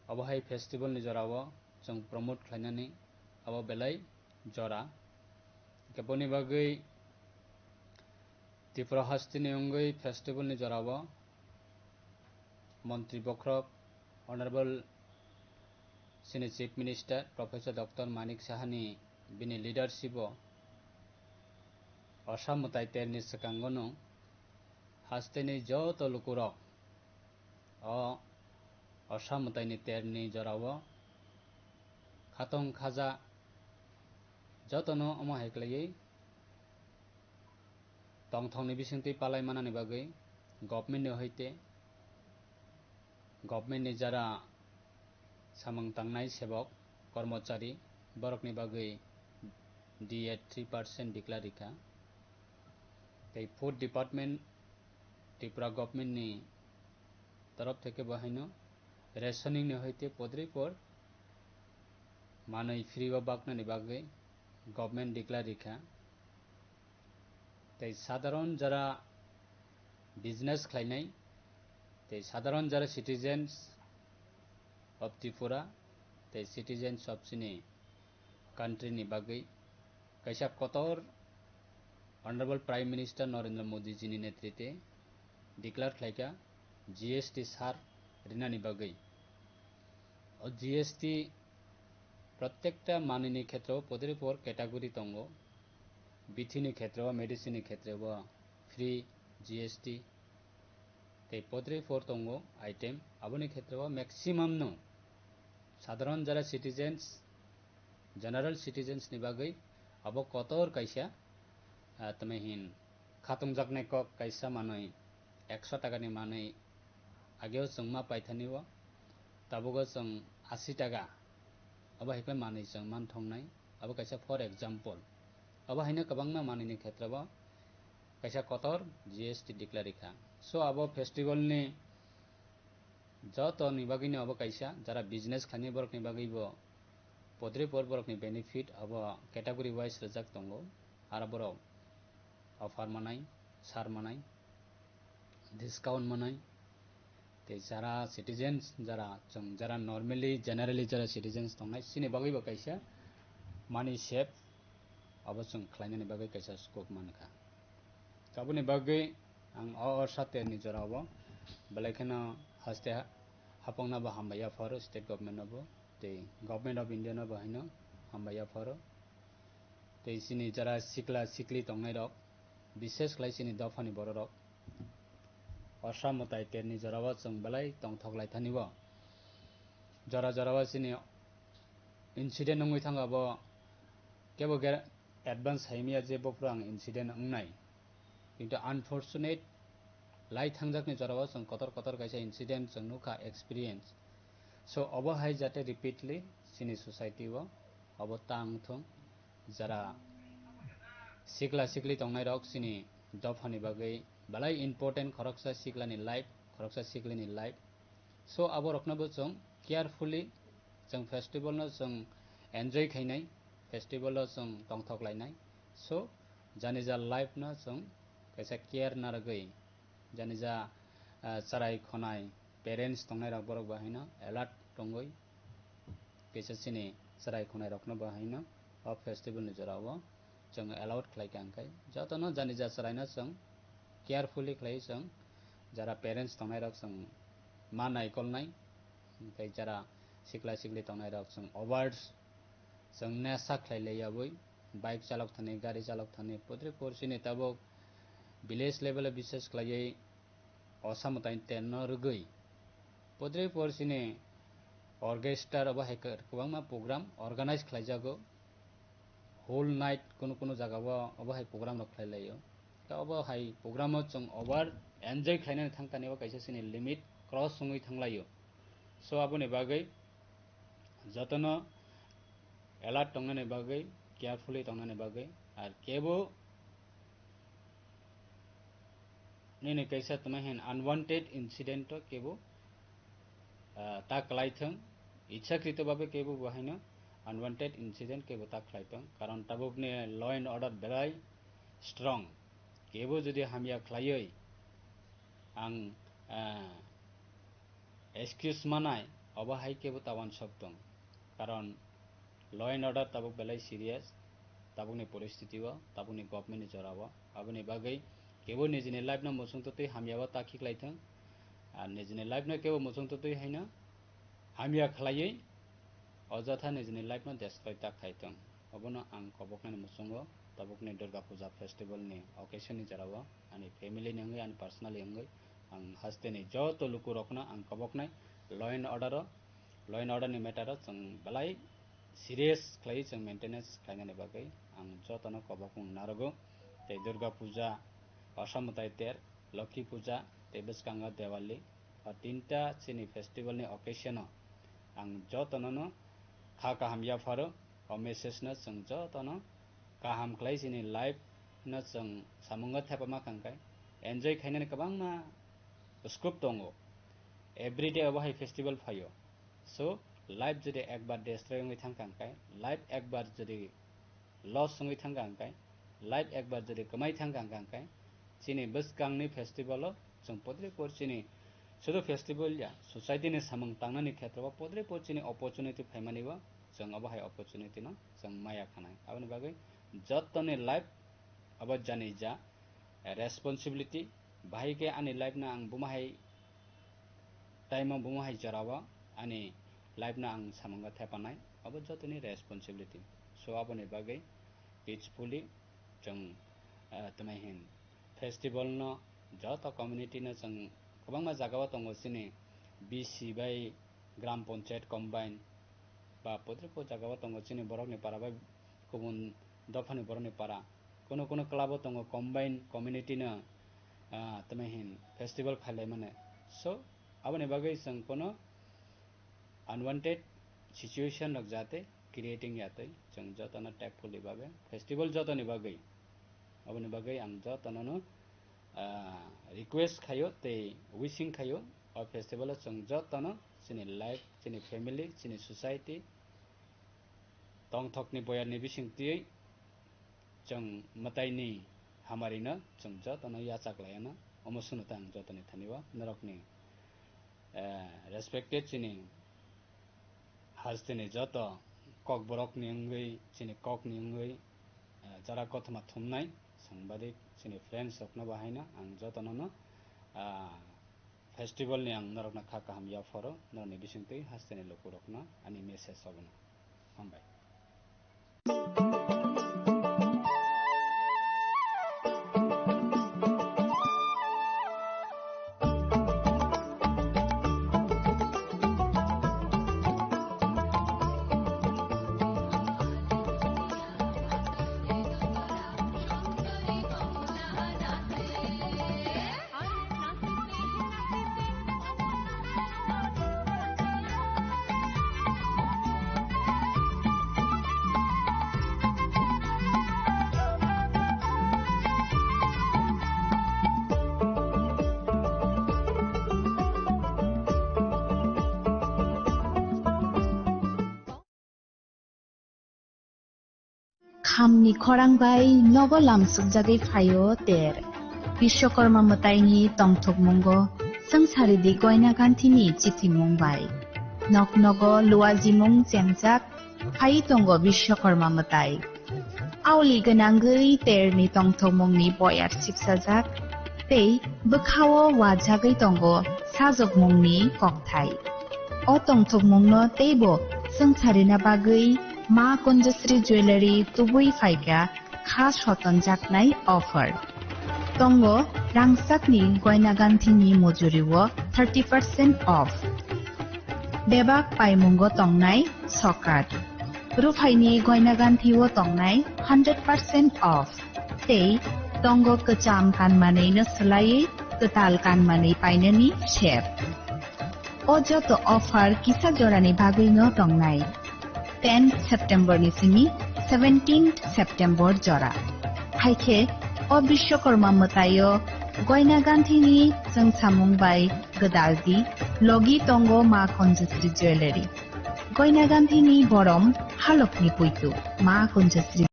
Speaker 7: अबहाय फेस्टिवल निजराव जों प्रमोट खालायनानै अब बेलाय जरा केबनि बागै त्रिपुरा हस्तिनि अंगै फेस्टिवल निजराव मंत्री बख्रब ऑनरेबल सिनि chief minister professor doctor Manik साहानि बिनि लीडरशिप असम मताइ तेरनि सकांगनो हस्तेनि जत लुकुरक असम मताइनि तेरनि जराव खातंग खाजा जतनो अमा हेक्लायै तंथंनि बिसिंति पालाय मानानि बागै गभर्नमेंट हइते गभर्नमेंटनि जारा सामंग तांनाय सेवक कर्मचारी बरकनि बागै DA 3% डिक्लारिका ते फूड डिपार्टमेंट त्रिपुरा गभर्नमेंट नि तरफ थेके बहायनो रेशनिंग ने हइते पद्रे पर मानै फ्री बागनानि बागै गभर्नमेंट डिक्लारिका ते साधारण जरा बिजनेस खालायनाय ते साधारण जरा सिटीजन्स ऑफ त्रिपुरा ते सिटीजन्स ऑफ सिनी कंट्री नि बागै कैसा कतर honourable prime minister Narendra Modi ji नि नेतृत्वे डिक्लेयर खालायका GST सार रिनानि बागै और GST प्रत्येकटा माननि क्षेत्रव पद्रे पर कैटेगरी दंगो बिथिनि क्षेत्रव मेडिसिन क्षेत्रव फ्री GST ते पद्रे पर दंगो आइटेम अबनि क्षेत्रव मैक्सिमम नो साधारण जरा सिटीजन्स जनरल सिटीजन्स नि बागै अब कतर कैसा तमेहिन खातुम जाकने क कैसा मानै 100 टाकानि मानै आगेव जों मा पाइथानिव ताबुगो जों 80 टाका अब हेक्ला मानै जों मान थंनाय अब कैसा फॉर एग्जांपल अब हैनो कबांमा मानैनि क्षेत्रव कैसा कतर GST डिक्लारिका सो अब फेस्टिवल नि जत नि बागैनो अब कैसा जरा बिजनेस खानि बरकनि बागैबो पद्रे पर बरकनि बेनिफिट अब कैटेगरी वाइज रजाक दंगो आरो बरक ऑफर मनाय सार मनाय डिस्काउंट मनाय ते जरा सिटीजन्स जरा जों जरा नॉर्मली जनरली जरा सिटीजन्स दंनाय सिनि बागैबो कैसा मानि सेफ अब जों खालायनानि बागै कैसा स्कोप मानखा ताबुनि बागै आं साते निजराव बेलायखनो हस्ते हापंना बा हामबाया फर स्टेट गवर्नमेंट नबो ते गवर्नमेंट ऑफ इंडिया न बहायनो हामबाया फर ते सिनि जरा सिक्ला सिक्ली दंनाय रक विशेष खालाय सिनि दफानि बर रक असामताय तेरनि जरावा जों बेलाय तंथकलाय थानिबो जरा जरावा सिनि इंसिडेंट नंगै थांगाबो केबो एडवांस हाइमिया जे बफ्रां इंसिडेंट अंनाय किंतु अनफॉर्चुनेट लाई थांजाकनि जरावा जों कतर कतर कैसा इंसिडेंट जों नुखा एक्सपीरियंस सो अब हाय जाते रिपीटली सिनि सोसाइटी वो अब तांथों जरा सिकला सिकली तंनाय रक सिनि दफानि बागै बालाय इम्पोर्टेंट खरकसा सिकलानि लाइफ खरकसा सिकलिनि लाइफ सो अब रखनाबो जों केयरफुली जों फेस्टिवल न जों एन्जॉय खाइनाय फेस्टिवल जों तंथकलायनाय सो जानि जा लाइफ न जों कैसा केयर नारगै जानि जा सराय खनाय पेरेंट्स तंनाय रक बरक बाहायना अलर्ट तंगै कैसा सिनि सराय खनाय रखना बाहायना अब फेस्टिवल नि जराव जों अलाउड खालायखांखाय जतनो जानि जा सरायना जों केयरफुली खालाय जों जरा पेरेंट्स तंनाय रक जों मा नायकलनाय ओमफ्राय जरा सिकला सिकली तंनाय रक जों अवार्ड्स जों नेसा खालायलायाबै बाइक चालक थाने गाड़ी चालक थाने पुद्रे पोरसिने तबो विलेज लेवल विशेष खालायै असामताय तेन रुगै पुद्रे पोरसिने ऑर्केस्ट्रा अब हैकर गोबां प्रोग्राम ऑर्गेनाइज खालायजागो होल नाइट कोनो जगह अब हाय प्रोग्राम खालायलायो दा अब हाय प्रोग्राम जों ओवर एन्जॉय खालायनानै थांखानायाव कैसे सिनि लिमिट क्रस सङै थांलायो सो आबोनि बागै जतनो अलर्ट तंनानै बागै केयरफुली तंनानै बागै आर केबो ने कैसा तमहेन अनवांटेड इंसिडेंट केबो ता कलाइथों इच्छाकृत भावे केबो बहायनो अनवांटेड इंसिडेंट केबो ता खलाइथों कारण ताबुकने लॉ एंड ऑर्डर बेराय स्ट्रंग केबो जुदि हामिया खलायै आं एक्सक्यूज मानाय अब हाय केबो तावान सकतं कारण लॉ एंड ऑर्डर ताबुक बेलाय सीरियस ताबुकने परिस्थिति व ताबुकने गवर्नमेंट नि जराव आबुनि बागै केबो निजिनि लाइफ न मोसंततै हामियावा ताखि खलाइथों आर निजिनि लाइफ न केबो मोसंततै हैनो हामिया खलायै अजथा निजिनि लाइफ न डेस्ट्रॉय ता खाइथों अबनो आं कबकनानि मोसंगो ताबुकने दुर्गा पूजा फेस्टिवल नि ओकेशन नि जराव आनि फैमिली नि अंगै आनि पर्सनली अंगै आं हास्तेनि जत लुकु रखना आं कबकनाय लॉ एंड ऑर्डर नि मैटर जों बलाय सीरियस खलायै जों मेंटेनेंस खालायनानै बागै आं जतनो कबकं नारगो ते दुर्गा पूजा असामताय तेर लक्ष्मी पूजा ते बिस्कांगा दिवाली और तीनटा सिनि फेस्टिवल नि ओकेशन आं जतनो खा काहाम याफारो और मेसेज न जों जतनो काहाम खलाय सिनि लाइफ न जों सामुंगा थापामा खांखाय एन्जॉय खायनानै गोबां मा स्कोप दङ एवरीडे अब हाय फेस्टिवल फायो सो लाइफ जुदि एक बार डेस्ट्रॉय होङै थांखांखाय लाइफ एक बार जुदि लॉस होङै थांखांखाय लाइफ एक बार जुदि कमाय थांखांखाय सिनि बिस्कांनि फेस्टिवल जों पद्रे पोरसिनि शुद्ध फेस्टिवल या सोसाइटी ने सामंग तांनानि क्षेत्रवा पद्रे पोरसिनि अपॉर्चुनिटी फायमानिबा जों अब हाय अपॉर्चुनिटी न जों माया खानाय आबनि बागै जतने लाइफ अब जानि जा रेस्पॉन्सिबिलिटी बाहायके आनि लाइफ ना आं बुमाहाय टाइम बुमाहाय जरावा आनि लाइफ ना आं सामंगा थापानाय अब जतनि रेस्पॉन्सिबिलिटी सो आबनि बागै पीसफुली जों तमहेन फेस्टिवल न जत कम्युनिटी न जों गोबां मा जागावा दङ सिनि बीसी बाय ग्राम पंचायत कम्बाइन बा पद्रपो जागावा दङ सिनि बरकनि पारा बा गुबुन दफानि बरकनि पारा कोनो क्लाब दङ कम्बाइन कम्युनिटी न तमहेन फेस्टिवल खालाय माने सो आबनि बागै जों कोनो अनवांटेड सिचुएशन रक जाते क्रिएटिंग याते जों जतनो टेकफुली भावे फेस्टिवल जतनि बागै आबनि बागै आं जतनो रिक्वेस्ट खायो ते विशिंग खायो और फेस्टिवल जों जतनो सिनि लाइफ सिनि फैमिली सिनि सोसाइटी तंथकनि बयारनि बिसिंतियै जों मतायनि हामारिनो जों जतनो याचाक्लायानो अमसुनता आं जतनि थानिवा नरकनि रेस्पेक्टेड सिनि हास्तेनि जत कक बरकनि अंगै सिनि ककनि अंगै जरा कथमा थुमनाय सांबादिक सिनि फ्रेंड्स रखना बाहायना आं जतनो फेस्टिवल नि आं नरकना खाका हम याफरो नरनि बिसिंतै हास्तेनि लोको रखना आनि मेसेज सबना हामबाय
Speaker 17: Thamni khorang bai nogo lamsuk jagai phayo ter. Bishwakarma mataini tongthok mongo sangsari di goina ganthini chithi mongbai. Nok nogo luaji mong chemjak phai tongo Bishwakarma matai. Auli ganangui ter ni tongthok mongni boyar chipsajak. Tei bukhawo wajagai tongo sajok mongni kokthai. O tongthok mongno teibo sangsarina bagui Ma Kunjasri Jewelry tubui faika kha soton jaknai offer. Tongo rangsakni goina ganthini mojuriwo 30% off. Bebak paimungo tongnai sokat. Rufaini goina ganthiwo tongnai 100% off. Tei tongo kecham kanmanai no selai ketal kanmanai painani share. O joto offer kisa jorani bagui no tongnai. 10 September ni simi 17 September jora. Haike o Bishwakarma matayo goina ganthini jeng samung bai gadaldi logi tongo Ma Kunjasri Jewelry. Goina ganthini borom halokni puitu Ma Kunjasri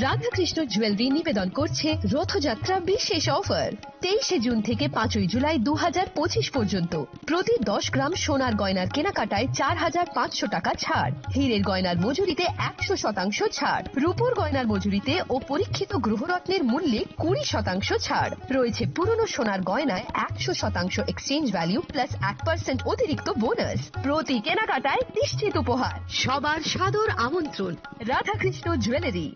Speaker 19: Radhakrishna jewellery নিবেদন করছে রথযাত্রা বিশেষ offer 23 June থেকে 5 জুলাই 2025 পর্যন্ত প্রতি 10 গ্রাম সোনার গয়নার কেনাকাটায় 4500 টাকা ছাড়, হীরের গয়নার মজুরিতে 100% ছাড়, রূপোর গয়নার মজুরিতে ও পরীক্ষিত গ্রহরত্নের মূল্যে 20% ছাড় রয়েছে। পুরনো সোনার গয়নায় 100% এক্সচেঞ্জ ভ্যালু প্লাস 1% অতিরিক্ত বোনাস। প্রতি কেনাকাটায় নিশ্চিত উপহার। সবার সাদর আমন্ত্রণ রাধাকৃষ্ণ জুয়েলারি।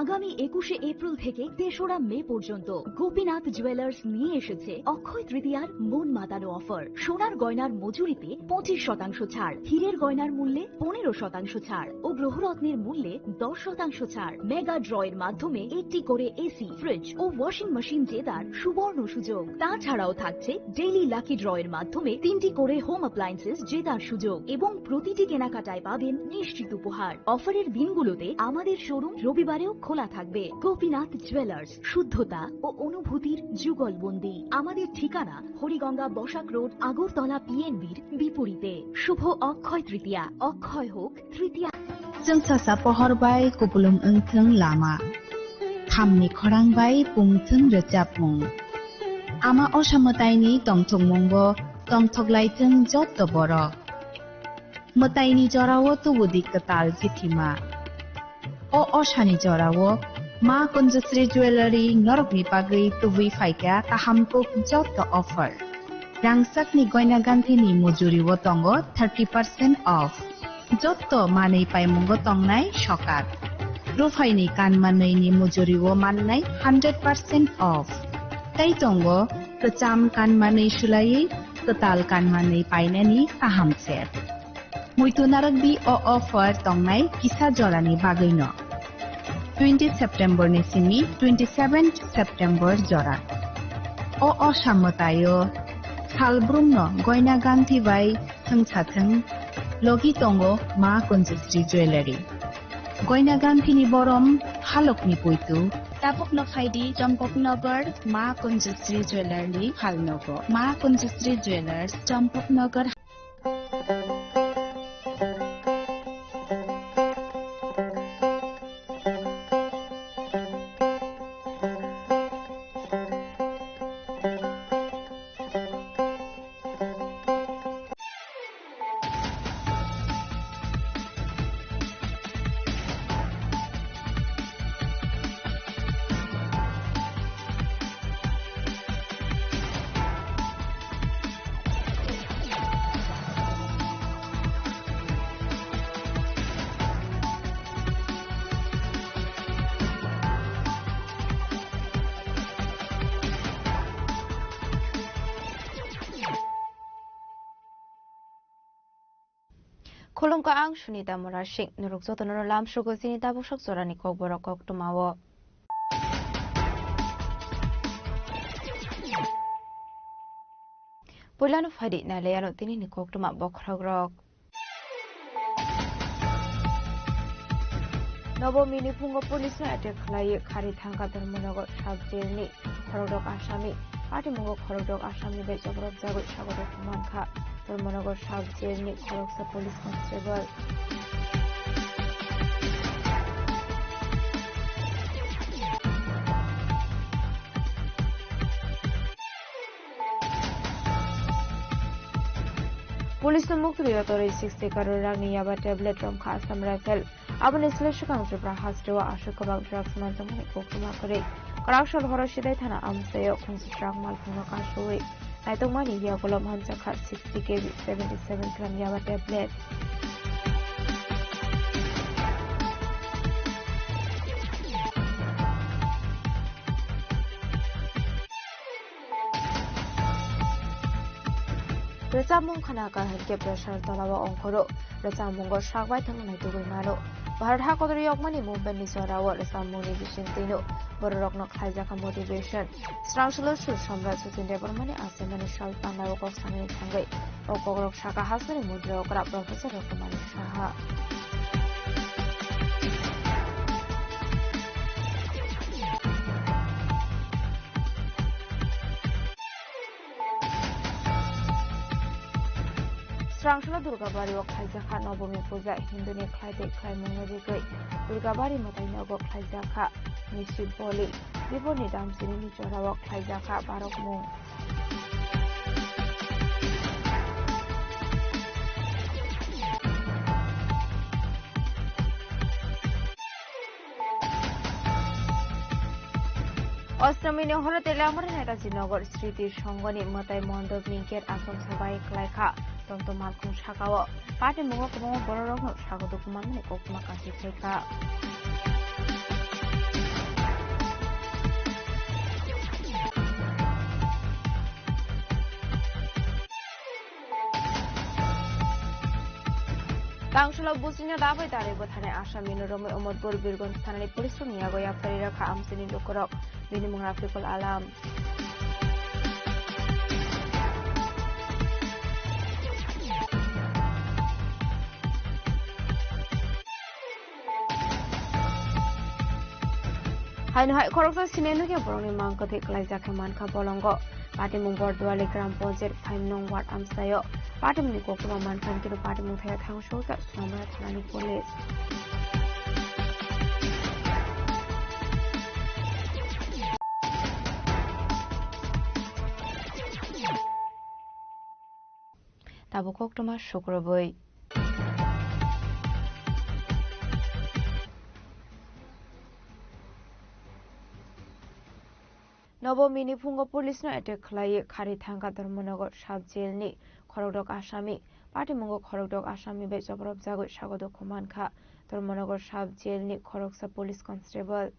Speaker 20: আগামী 21 এপ্রিল থেকে 3রা মে পর্যন্ত গোপীনাথ জুয়েলার্স নিয়ে এসেছে অক্ষয় তৃতীয়ার মন মাতানো অফার। সোনার গয়নার মজুরিতে 25% ছাড়, হীরের গয়নার মূল্যে 15% ছাড় ও গ্রহরত্নের মূল্যে 10% ছাড়। মেগা ড্রয়ের মাধ্যমে 80 করে এসি, ফ্রিজ ও ওয়াশিং মেশিন জেতার সুবর্ণ সুযোগ। তাছাড়াও থাকছে ডেইলি লাকি ড্রয়ের মাধ্যমে 3টি করে হোম অ্যাপ্লায়েন্সেস জেতার সুযোগ এবং প্রতিটি কেনাকাটায় পাবেন নিশ্চিত উপহার। অফারের দিনগুলোতে আমাদের শোরুম রবিবারেও খোলা থাকবে। গোপীনাথ জুয়েলার্স, শুদ্ধতা ও অনুভূতির যুগলবন্দি। আমাদের ঠিকানা হরিগঙ্গা বসাক রোড, আগরতলা পিএনবির বিপরীতে। শুভ অক্ষয় তৃতীয়া, অক্ষয় হোক তৃতীয়া।
Speaker 17: जों सासा पहरबाय कुबुलुम ओंथों लामा खामनि खरांबाय पुंथों रोजाबमुं आमा असामतायनि तंथं मंगो तंथगलायथों जत बर मतायनि जरावो तुबुदि कताल जिथिमा o osani jorawo Ma Kunjasri Jewelry norokni bagui tubui faika kahamkuk joto offer. Rangsakni goina ganthini mojuriwo tongo 30% off. Joto manei paimungo tongnai sokat. Rufaini kanmanei mojuriwo mannai 100% off. Tai tongo kecham kanmanei sulai ketal kanmanei painani kahamset. Muitu narokbi o offer tongnai kisa jorani bagino. 20 September ni simi 27 September jora. O osamotayo salbrumno goina ganthi bai thangchathang logi tongo Ma Kunjasri Jewelry. Goina ganthi ni borom halokni puitu tapokno faidi Champaknagar Ma Kunjasri Jewelry halnogo. Ma Kunjasri Jewelers Champaknagar.
Speaker 1: Kolongka ang Sunita Morashik nurukso tono lam shugo sinita bushok zorani kok borok kok tumawo. Pulano fadi na leyano tini ni kok tuma bokragrok. Nobomini pungo police na attack khlai khari thangka dharmonago sabjelni khorodok asami party mungo khorodok asami be jabrok jago sagodok mankha Dharmanagar sub জেলনি খড়গসা police constable police ने मुक्ति तोरे 60 करोड़ रांगनि याबा tablet रमखा Assam rifle आबनि स्लेशकां जब्रा हास्टेवा आशु गोबां ड्राग्स मानजमनि कोकमा करे कराक्सल हरसिदाय थाना आमसायाव खुंसिस्रां मालफुंगा काशुवे नायतंमानि यागलम हानजाखा 60 kg 77 ग्राम याबा tablet Resamung khanaka henke pressure talawa onkoro resamungo shagbai thangnai tugui mano Bharat hakodri yokmani movement ni sorawa resamuni bisintino bororokno khaijaka motivation strangshlo shu samraj sutinde bormani asemani shal pandawo kok sanani thangai okogrok shaka hasani mudra okra professor rokumani shaha Strangshla Durgabari o Khaijaka Nobomi Puja Hinduni Khaide Khaimungari Goi Durgabari Matainago Khaijaka Nishi Boli Biboni Damsini Nijorawo Khaijaka Barokmung Ostramini Horotele Amar Netaji Nogor Streetir Shongoni Matai Mondov Ninket Asom Sabai Klaika Tonto Malkung Shakawo Pati Mungo Kumo Bororokno Shagodo Kumamani Kokuma Kasi Klaika Tangshula Busina Dabai Tare Botane Ashamino Romo Omodbur Birgon Sanani Police Niagoya Ferira Amsini Lukorok Minimum Rafikul Alam Haino Hai Koroksa Sinenuke Boroni Mankote Klaizaka Manka Bolongo Pati Mumbor Duale Gram Ponzet 5 Nong Wat Amsayo Pati Munikokuma Mankan Kiro Pati Muthaya Thang Shota Somra Thanani Police Tabukok Toma Shukraboi Nobomini Pungo Police no attack Klai Karitanga Dharmanagar Shabjelni Korodok Ashami Pati Mungo Korodok Ashami Bay Jabrab Zago Shagodo Kumanka Dharmanagar Shabjelni Koroksa Police Constable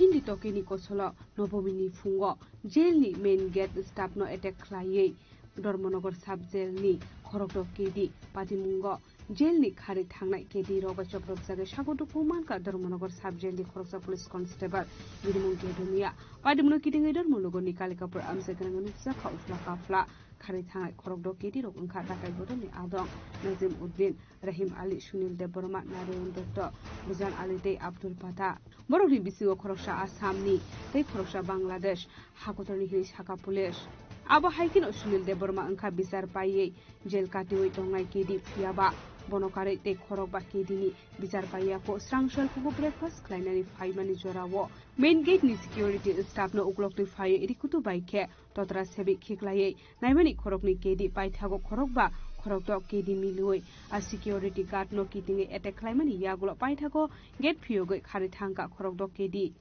Speaker 22: Hindi Tokini Kosolo, Nobomini Fungo, Jailni main gate staff no attack Klaye, Dormonogar sub jailni, Korokdo Kedi, Patimungo, Jailni Kari Tangnai Kedi, Roga Choprok Zaga Shagoto Kumanka, Dormonogar sub jailni Koroksa Police Constable, Vidimun Kedunia, Padimuno Kidding Dormologoni Kalikapur Amsekanansa Kaufla Kafla. Kari Tangai Korokdo Kedi Rokunka Takai Bodoni Adong, Nazim Uddin, Rahim Ali Shunil de Borma, Narayan Dotto, Buzan Ali de Abdul Pata, Borori Bisigo Korosha Asamni, De Korosha Bangladesh, Hakotoni Hilish Haka Polish. Aba Haikin Shunil de Borma Anka Bizar Paye, Jel Katiwi Tongai Kedi, Fiaba, Bonokare de Korokba Kedini, Bizar Payako, Strangshell Kuku Breakfast, Kleinani Faimani Jorawo, Main Gate ni Security Staff no Uklokti Fire Irikutu by Care, Totra Sebi Kiklaye, Naimani Korokni Kedi, Paitago Korokba, Korokdok Kedi Milui, a security guard no kiting at a Klimani Yagulo Paitago, Get Pyogo Karitanka Korokdok Kedi.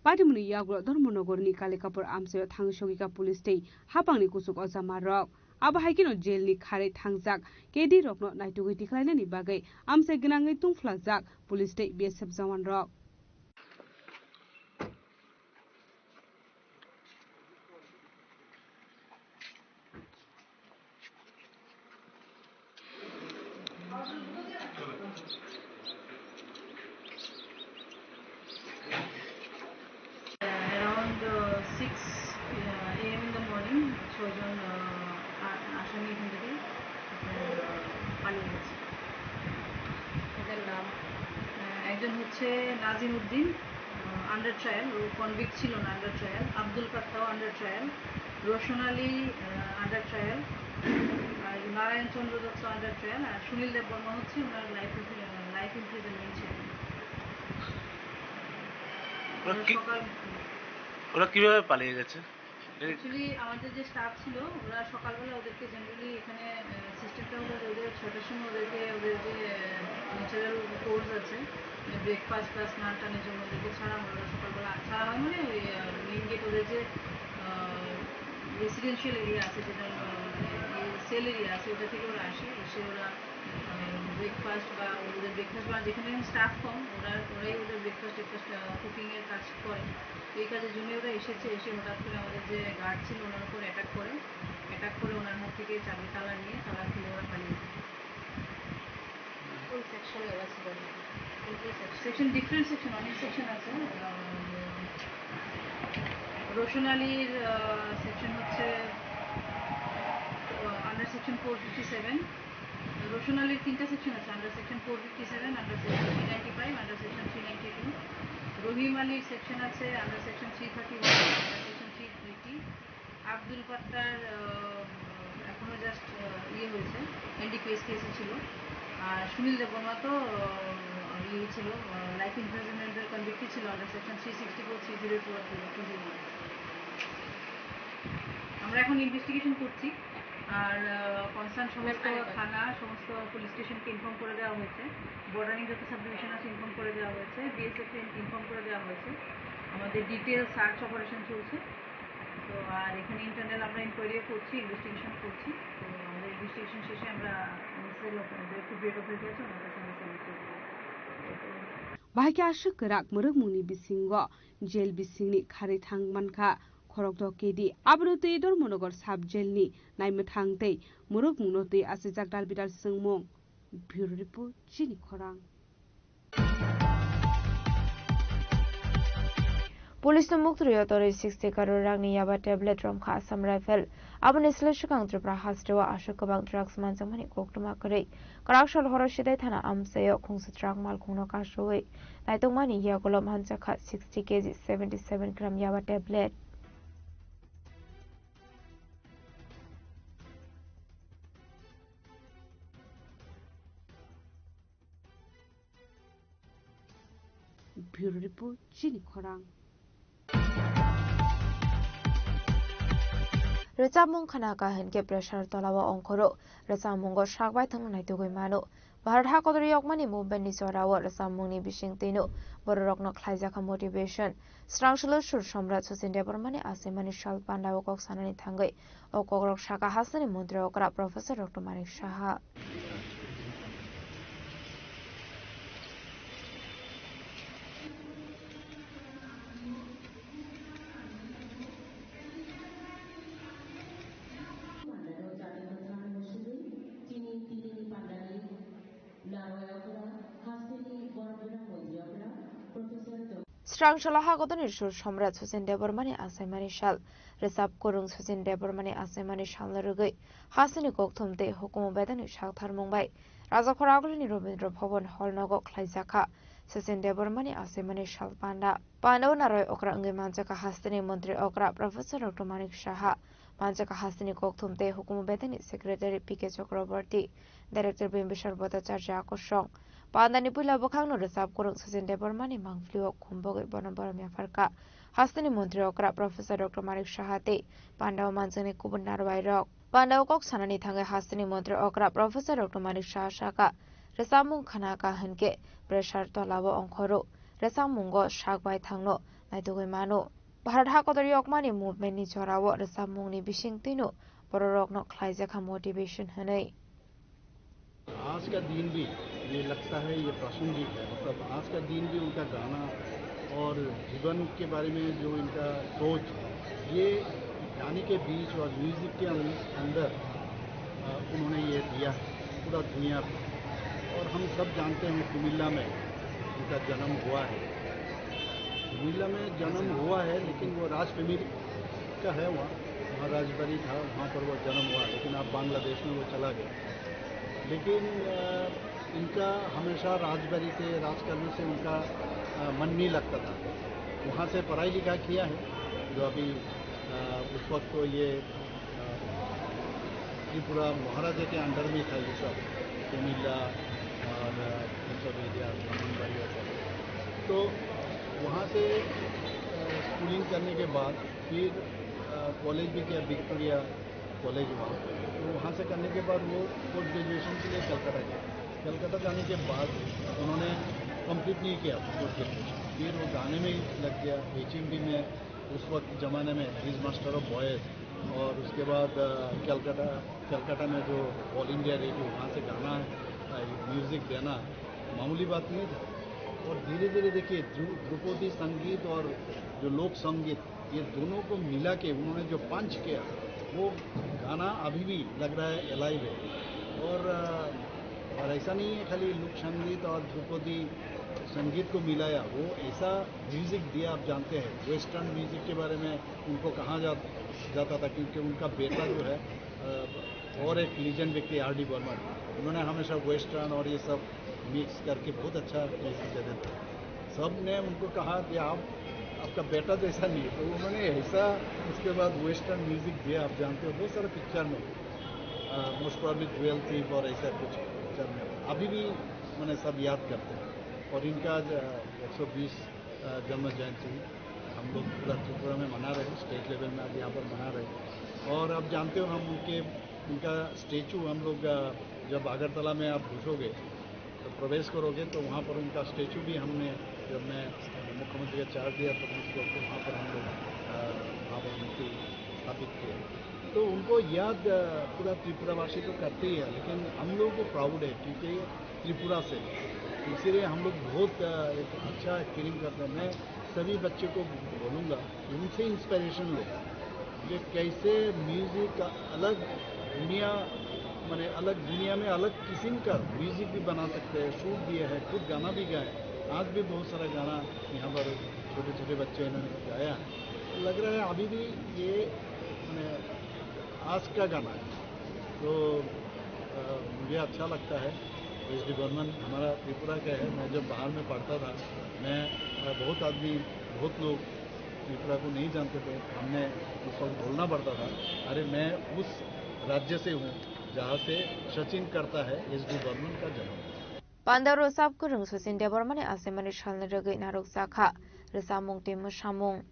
Speaker 22: Padimuni Yagro Dormonogor ni Kalikapur Amsayo Thangshogika Police Day, Hapangni Kusuk Ozamarok, abo haikino jail ni khare thangjak kedi rokno naitugui tiklainani bagai amsai gnangai tungflajak police tei BSF jawan rok.
Speaker 15: Around 6 AM in the morning, ছজন আসামি এখান থেকে পালিয়ে গেছে। এদের নাম একজন হচ্ছে নাজিম উদ্দিন আন্ডার ট্রায়াল, ও কনভিক্ট ছিল না, under trial. Abdul Fattah under trial, Roshan Ali under trial, আর নারায়ণ চন্দ্র দত্ত আন্ডার ট্রায়াল, আর সুনীল দেববর্মা হচ্ছে ওনার লাইফ ইমপ্রিজনমেন্ট ছিল।
Speaker 10: ওরা কিভাবে পালিয়ে গেছে?
Speaker 15: অ্যাকচুয়ালি আমাদের যে স্টাফ ছিল ওরা সকালবেলা ওদেরকে জেনারেলি এখানে সিস্টেমটা হলো ওদের 6টার সময় ওদেরকে ওদের যে ন্যাচারাল কোর্স আছে ব্রেকফাস্ট বা স্নান টানের জন্য ওদেরকে ছাড়া হয়। ওরা সকালবেলা ছাড়া হয় মানে ওই মেইন গেট ওদের যে রেসিডেন্সিয়াল এরিয়া আছে, যেটা সেল এরিয়া আছে, ওটা থেকে ওরা আসে, এসে ওরা ব্রেকফাস্ট বা ওদের ব্রেকফাস্ট বা যেখানে স্টাফ কম ওরাই ওদের ব্রেকফাস্ট কুকিংয়ের কাজ করে। এই কাজের জন্য ওরা এসেছে, এসে হঠাৎ করে আমাদের যে গার্ড ছিল ওনার উপর অ্যাটাক করে ওনার হাত থেকে চাবি তালা নিয়ে তালা খুলে ওরা পালিয়ে যায়। কোন সেকশনে ওরা ছিল? সেকশন ডিফারেন্ট সেকশন, অনেক সেকশন আছে। রোশন আলীর সেকশন হচ্ছে আন্ডার সেকশন 457। রোশন আলীর 3টা সেকশন আছে, under section 457, under section 395, under section 392। Rahim আলীর সেকশন আছে under section 331, under section 330। Abdul ফাত্তার এখনো জাস্ট হয়েছে, এনডিপিএস কেসে ছিল। আর সুনীল দেববর্মা তো ছিল, লাইফ ইমপ্রিজনমেন্টের কনভিক্ট ছিল আন্ডার সেকশন 364, 304, 301। আমরা এখন ইনভেস্টিগেশন করছি, আর কনসার্ন সমস্ত থানা সমস্ত পুলিশ স্টেশনকে ইনফর্ম করে দেওয়া হয়েছে, বর্ডারিং যত সাব ডিভিশন আছে ইনফর্ম করে দেওয়া হয়েছে, বিএসএফকে ইনফর্ম করে দেওয়া হয়েছে। আমাদের ডিটেল সার্চ অপারেশন চলছে। তো আর এখানে ইন্টারনাল আমরা ইনকোয়ারিও করছি, ইনভেস্টিগেশন করছি। তো আমাদের ইনভেস্টিগেশন শেষে আমরা ব্রেক অথরিটি আছে ওনার কাছে আমরা সাবমিট করব।
Speaker 22: Bahaya asuk gerak meruk muni bisingo jail bisingni khari thangmanka khorok do kedi abro tei dor monogor sub jail ni naime thangtei muruk muno tei asijak dal bidal singmong bureau report chini khorang.
Speaker 1: Police मुक्तरिया तोरे 60 करोड़ रांगनि याबा tablet रमखा Assam rifle आबनि स्लेशकां त्रिपुरा हास्टेवा आशु गोबां ड्राग्स मानजोंमानि कोक्टमा करै कराकसल हरसिदाय थाना आमसायाव खुंसे ट्राक माल खुंनो कासुयै नायतंमानि यागलम हानजाखा 60 kg 77 ग्राम याबा tablet
Speaker 22: bureau report chini khorang.
Speaker 1: Recamung khanaka henke pressure tolawa ongkoro recamungo shakbai thang naitugoi mano Bharat hakodri yokmani movement ni sorawa recamungni bising tino bororokno khlaijaka motivation strangshalo sur samrat susinde bormani asemani shal panda okok sanani thangai okokrok shaka hasani mantri okra professor Dr. Manik Saha Strangshalo hagodoni sur samrat susinde bormani asemani shal resap korung susinde bormani asemani shal rugai hasani kokthumte hukumu bedani shakthar mumbai rajakhoragulini Robindra Bhavan hall nogo khlaijaka susinde bormani asemani shal panda pando naroy okra ngai manjaka hastani mantri okra Professor Dr. Manik Saha manjaka hastani kokthumte hukumu bedani secretary PK Chakraborty director Bimbishar Bhattacharya Akoshong Pandani pula bokhangno resap korung susinde bormani mangflio khumbogai bonambara miafarka hastani mantri okra Professor Dr. Manik Saha te pandaw manjani kubun narwai rok pandaw kok sanani thangai hastani mantri okra Professor Dr. Manik Saha saka resamung khanaka henke pressure tolawo ongkhoro resamungo shakbai thangno naitugoi mano Bharat hakodari okmani movement ni chorawo resamungni bising tino bororok no khlaijaka motivation hanei
Speaker 8: आज का दिन भी ये लगता है ये प्रासंगिक है मतलब आज का दिन भी उनका गाना और जीवन के बारे में जो इनका सोच ये गाने के बीच और म्यूजिक के अंदर उन्होंने ये दिया पूरा दुनिया को। और हम सब जानते हैं कुमिल्ला में उनका जन्म हुआ है, कुमिल्ला में जन्म हुआ है, लेकिन वो राज फैमिली का है, वहाँ राजबाड़ी था, वहाँ पर वो जन्म हुआ, लेकिन अब बांग्लादेश में वो चला गया। लेकिन इनका हमेशा राजबाड़ी से राज करने से उनका मन नहीं लगता था। वहाँ से पढ़ाई लिखा किया है, जो अभी उस वक्त तो ये त्रिपुरा महाराजा के अंडर में था ये सब, कुमिल्ला और सब एरिया ब्राह्मणबाड़ी और सब। तो वहाँ से स्कूलिंग करने के बाद फिर कॉलेज भी किया, विक्टोरिया कॉलेज वहाँ। तो वहाँ से करने के बाद वो पोस्ट ग्रेजुएशन के लिए कलकत्ता गया। कलकत्ता जाने के बाद उन्होंने कंप्लीट नहीं किया पोस्ट ग्रेजुएशन, फिर वो गाने में ही लग गया। HMD में उस वक्त ज़माने में हिज मास्टर ऑफ बॉयज़, और उसके बाद कलकत्ता में जो ऑल इंडिया रेडियो, वहाँ से गाना म्यूज़िक देना मामूली बात नहीं था। और धीरे धीरे देखिए ध्रुपदी संगीत और जो लोक संगीत, ये दोनों को मिला के उन्होंने जो पंच किया, वो गाना अभी भी लग रहा है एलाइव है। और ऐसा नहीं है खाली लोक संगीत और ध्रुपदी संगीत को मिलाया, वो ऐसा म्यूज़िक दिया। आप जानते हैं वेस्टर्न म्यूज़िक के बारे में उनको कहा जाता था, क्योंकि उनका बेटा जो है और एक लीजेंड व्यक्ति R.D. बर्मन, उन्होंने हमेशा वेस्टर्न और ये सब मिक्स करके बहुत अच्छा म्यूज़िक देते थे। सब ने उनको कहा कि आपका बेटा जैसा नहीं है, तो उन्होंने ऐसा उसके बाद वेस्टर्न म्यूज़िक दिया। आप जानते हो बहुत सारे पिक्चर में, मोस्ट प्रॉब्ली 12 थीफ और ऐसा कुछ पिक्चर में अभी भी मैंने सब याद करते हैं। और इनका 120 जन्म जयंती हम लोग पूरा त्रिपुरा में मना रहे हैं, स्टेट लेवल में अब यहाँ पर मना रहे हैं। और अब जानते हो हम उनका स्टेचू हम लोग जब अगरतला में आप घुसोगे तो प्रवेश करोगे, तो वहाँ पर उनका स्टेचू भी हमने, जब मैं मुख्यमंत्री का चार्ज दिया तो वहाँ पर हम लोग वहाँ पर मूर्ति स्थापित किए। तो उनको याद पूरा त्रिपुरावासी तो करते ही है, लेकिन हम लोगों को प्राउड है क्योंकि त्रिपुरा से, इसीलिए हम लोग बहुत एक अच्छा फीलिंग करते हैं। मैं सभी बच्चे को बोलूँगा उनसे इंस्पिरेशन लो कि कैसे म्यूज़िक का अलग दुनिया, माने अलग दुनिया में अलग किस्म का म्यूज़िक भी बना सकते हैं। शूट दिए है, खुद गाना भी गाए। आज भी बहुत सारा गाना यहाँ पर छोटे छोटे बच्चे इन्होंने गाया। लग रहा है अभी भी ये मैंने आज का गाना है, तो मुझे अच्छा लगता है। HD बर्मन हमारा त्रिपुरा का है। मैं जब बाहर में पढ़ता था, बहुत लोग त्रिपुरा को नहीं जानते थे। हमने उस वक्त बोलना पड़ता था, अरे मैं उस राज्य से हूँ जहाँ से सचिन करता है SD बर्मन का जन्म।
Speaker 1: Pandau Rosab Kurung Susin Debormani Asemani Shalne Regi Naruk Saka Resamung Timu Shamung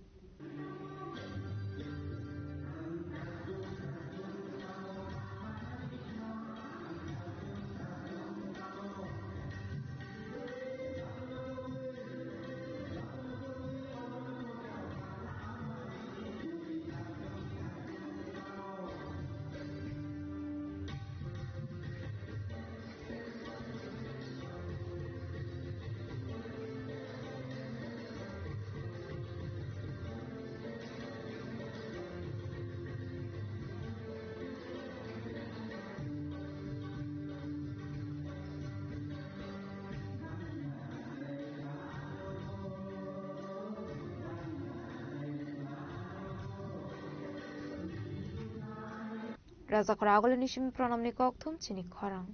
Speaker 1: Raza Koragol Nishim Pronamni Koktum Chini Korang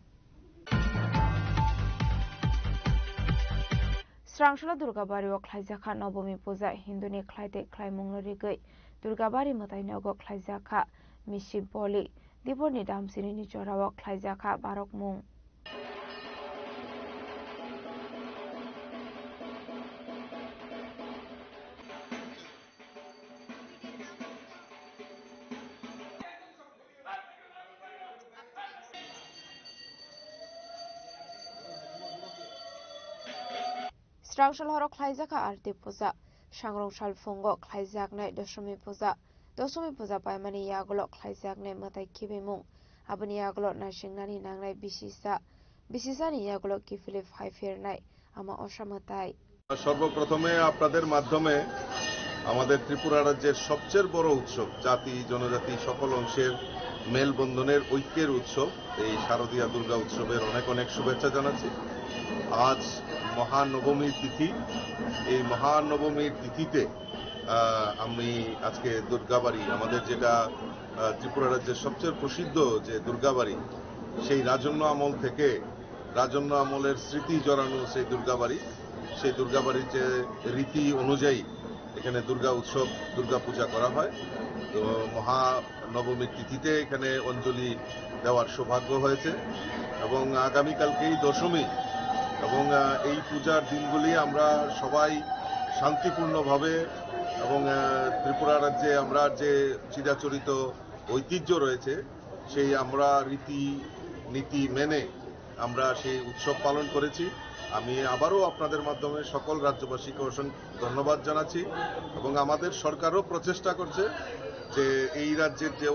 Speaker 1: Srangshala Durgabari o Klaizaka Nobomi Puza Hinduni Klaite Klaimung Rigui Durgabari Matainogo Klaizaka Mishi Boli Diborni Damsini Nijorawa Klaizaka Barok Mung Strangshal Horo Klaizaka Arti Puza Shangrong Shal Fungo Klaizak Night Doshumi Puza दशमी पूजा पाइमानि यागलक ख्लाइजाकने मथाइ खिबिमुं आबनि यागलक नासिंनानि नांनाय बिसिसानि यागलक किफिले फाइफेरनाय आमा असामताय
Speaker 2: সর্বপ্রথমে আপনাদের মাধ্যমে আমাদের ত্রিপুরা রাজ্যের সবচেয়ে বড় উৎসব জাতি জনজাতি সকল অংশের মেলবন্ধনের ঐক্যের উৎসব এই শারদীয়া দুর্গা উৎসবের অনেক অনেক শুভেচ্ছা জানাচ্ছি। আজ মহানবমীর তিথি, এই মহানবমীর তিথিতে আমি আজকে দুর্গাবাড়ি আমাদের যেটা ত্রিপুরা রাজ্যের সবচেয়ে প্রসিদ্ধ যে দুর্গাবাড়ি, সেই রাজন্য আমল থেকে রাজন্য আমলের স্মৃতি জড়ানো সেই দুর্গাবাড়ির যে রীতি অনুযায়ী এখানে দুর্গা উৎসব দুর্গা পূজা করা হয়। তো মহানবমীর তিথিতে এখানে অঞ্জলি দেওয়ার সৌভাগ্য হয়েছে এবং আগামীকালকেই দশমী এবং এই পূজার দিনগুলি আমরা সবাই শান্তিপূর্ণভাবে এবং ত্রিপুরা রাজ্যে আমরা যে চিরাচরিত ঐতিহ্য রয়েছে সেই আমরা রীতি নীতি মেনে আমরা সেই উৎসব পালন করেছি। আমি আবারও আপনাদের মাধ্যমে সকল রাজ্যবাসীকে অসংখ্য ধন্যবাদ জানাচ্ছি এবং আমাদের সরকারও প্রচেষ্টা করছে যে এই রাজ্যের যে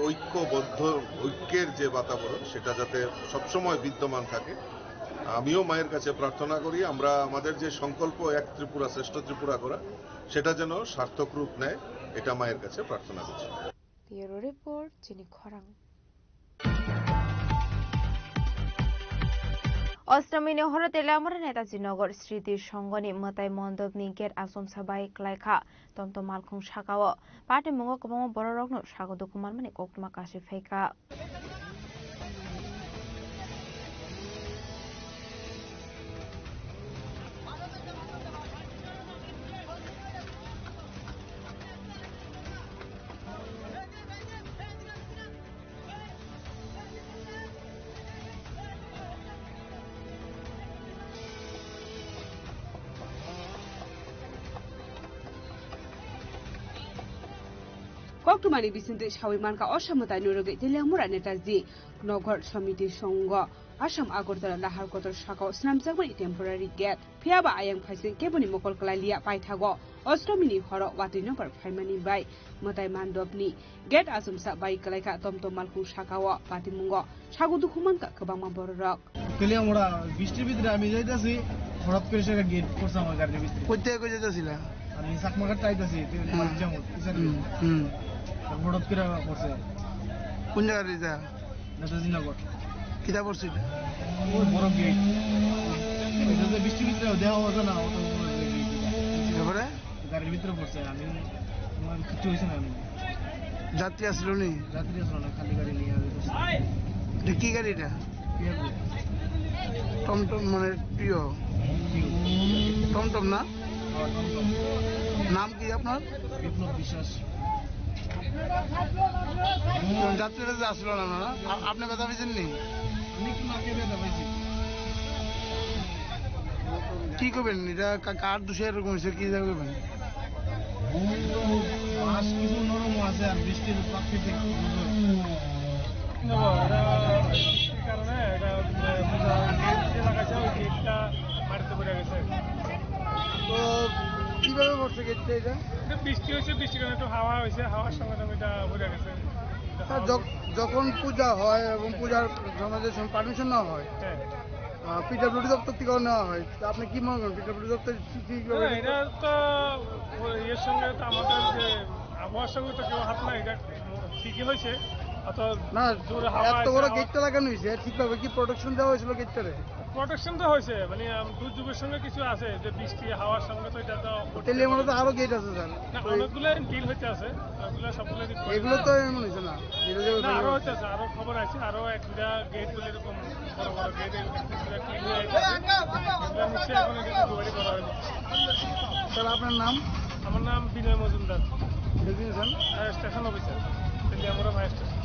Speaker 2: ঐক্যের যে বাতাবরণ সেটা যাতে সবসময় বিদ্যমান থাকে। আমিও মায়ের কাছে প্রার্থনা করি আমরা আমাদের যে সংকল্প এক ত্রিপুরা শ্রেষ্ঠ ত্রিপুরা করা সেটা যেন সার্থক রূপ নেয়, এটা মায়ের কাছে প্রার্থনা করছি।
Speaker 1: রিপোর্ট চিনি খরাং অষ্টমীনি হরতেলে আমার নেতাজি নগর স্মৃতি সংগনি মতাই মণ্ডপনি গেট আসম সাবাই ক্লাইখা তন্ত মালখুং সাকাও পার্টি মুঙ্গ কবং বড় রকম সাগো দুকুমান মানে কোকটমা কাশি ফেকা
Speaker 22: কক্টমানি বিসিন্তে সাউইমানকা অসামতায় নুরগে দিল্লামুরা নেতাজি নগর সমিতি সংঘ আসাম আগরতলা লাহারকতর শাখাও স্নামজাগমানি টেম্পোরারি গেট ফিয়াবা আয়াং ফাইসে কেবনি মকল কলালিয়া পাইথাগো অষ্টমীনি হর ওয়াতি নম্বর ফাইমানি বাই মতাই মান্ডবনি গেট আসুমসা বাই কলাইকা তমতম মালকুং শাখাও পাতিমুঙ্গ সাগু দুখুমানকা কবাংমা বড়রক
Speaker 5: দিল্লামুরা বৃষ্টির ভিতরে আমি যাইতাছি হঠাৎ করে সেটা গেট করছে আমার গাড়ির ভিতরে কই যাইতাছিলা আমি সাকমাঘাট চাইতাছি হঠাৎ করে পড়ছে কোন জায়গায় যা নেতাজি নগর কিতা পড়ছে ওই বড় গেট বৃষ্টির ভিতরে দেওয়া হতো না তারপরে গাড়ির ভিতরে পড়ছে আমি আমার কিছু হয়েছে না আমি যাত্রী আসলো না খালি গাড়ি নিয়ে কি গাড়িটা টমটম মানে প্রিয় টমটম না নাম কি আপনার বিপ্লব বিশ্বাস যাত্রীরা যে আসলো না আপনি ব্যথা পেয়েছেন নি কি করবেন এটা কার দোষে এরকম হয়েছে কি করবেন কিছু নরম আছে আর বৃষ্টির প্রাকৃতিক কারণে মাটিতে পড়ে গেছে। তো কিভাবে পড়ছে গেটটা এটা বৃষ্টি হয়েছে বৃষ্টির কারণে একটু হাওয়া হয়েছে হাওয়ার সঙ্গে সঙ্গে এটা পড়ে গেছে। যখন পূজা হয় এবং পূজার সমাজের পারমিশন নেওয়া হয় পিডব্লিউডি দপ্তর থেকে নেওয়া হয়, আপনি কি মনে করেন পিডব্লিউডি দপ্তর এটা তো এর সঙ্গে তো আমাদের যে আবহাওয়ার সঙ্গে তো কেউ হাত নাই, এটা ঠিকই হয়েছে। না এত বড় গেটটা লাগানো হয়েছে ঠিকভাবে কি প্রোটেকশন দেওয়া হয়েছিল গেটটারে? প্রোটেকশন তো হয়েছে মানে দুর্যোগের সঙ্গে কিছু আছে যে বৃষ্টি হাওয়ার সঙ্গে তো এটা তো তেলে মনে তো আরো গেট আছে স্যার অনেকগুলো ডিল হইতে আছে ওগুলো সবগুলো এগুলো তো এমন হয়েছে না আরো হচ্ছে আরো খবর আছে আরো এক দুটা গেট গুলো এরকম বড় বড় গেট স্যার আপনার নাম? আমার নাম Binoy Majumder, station officer Teliamura fire station.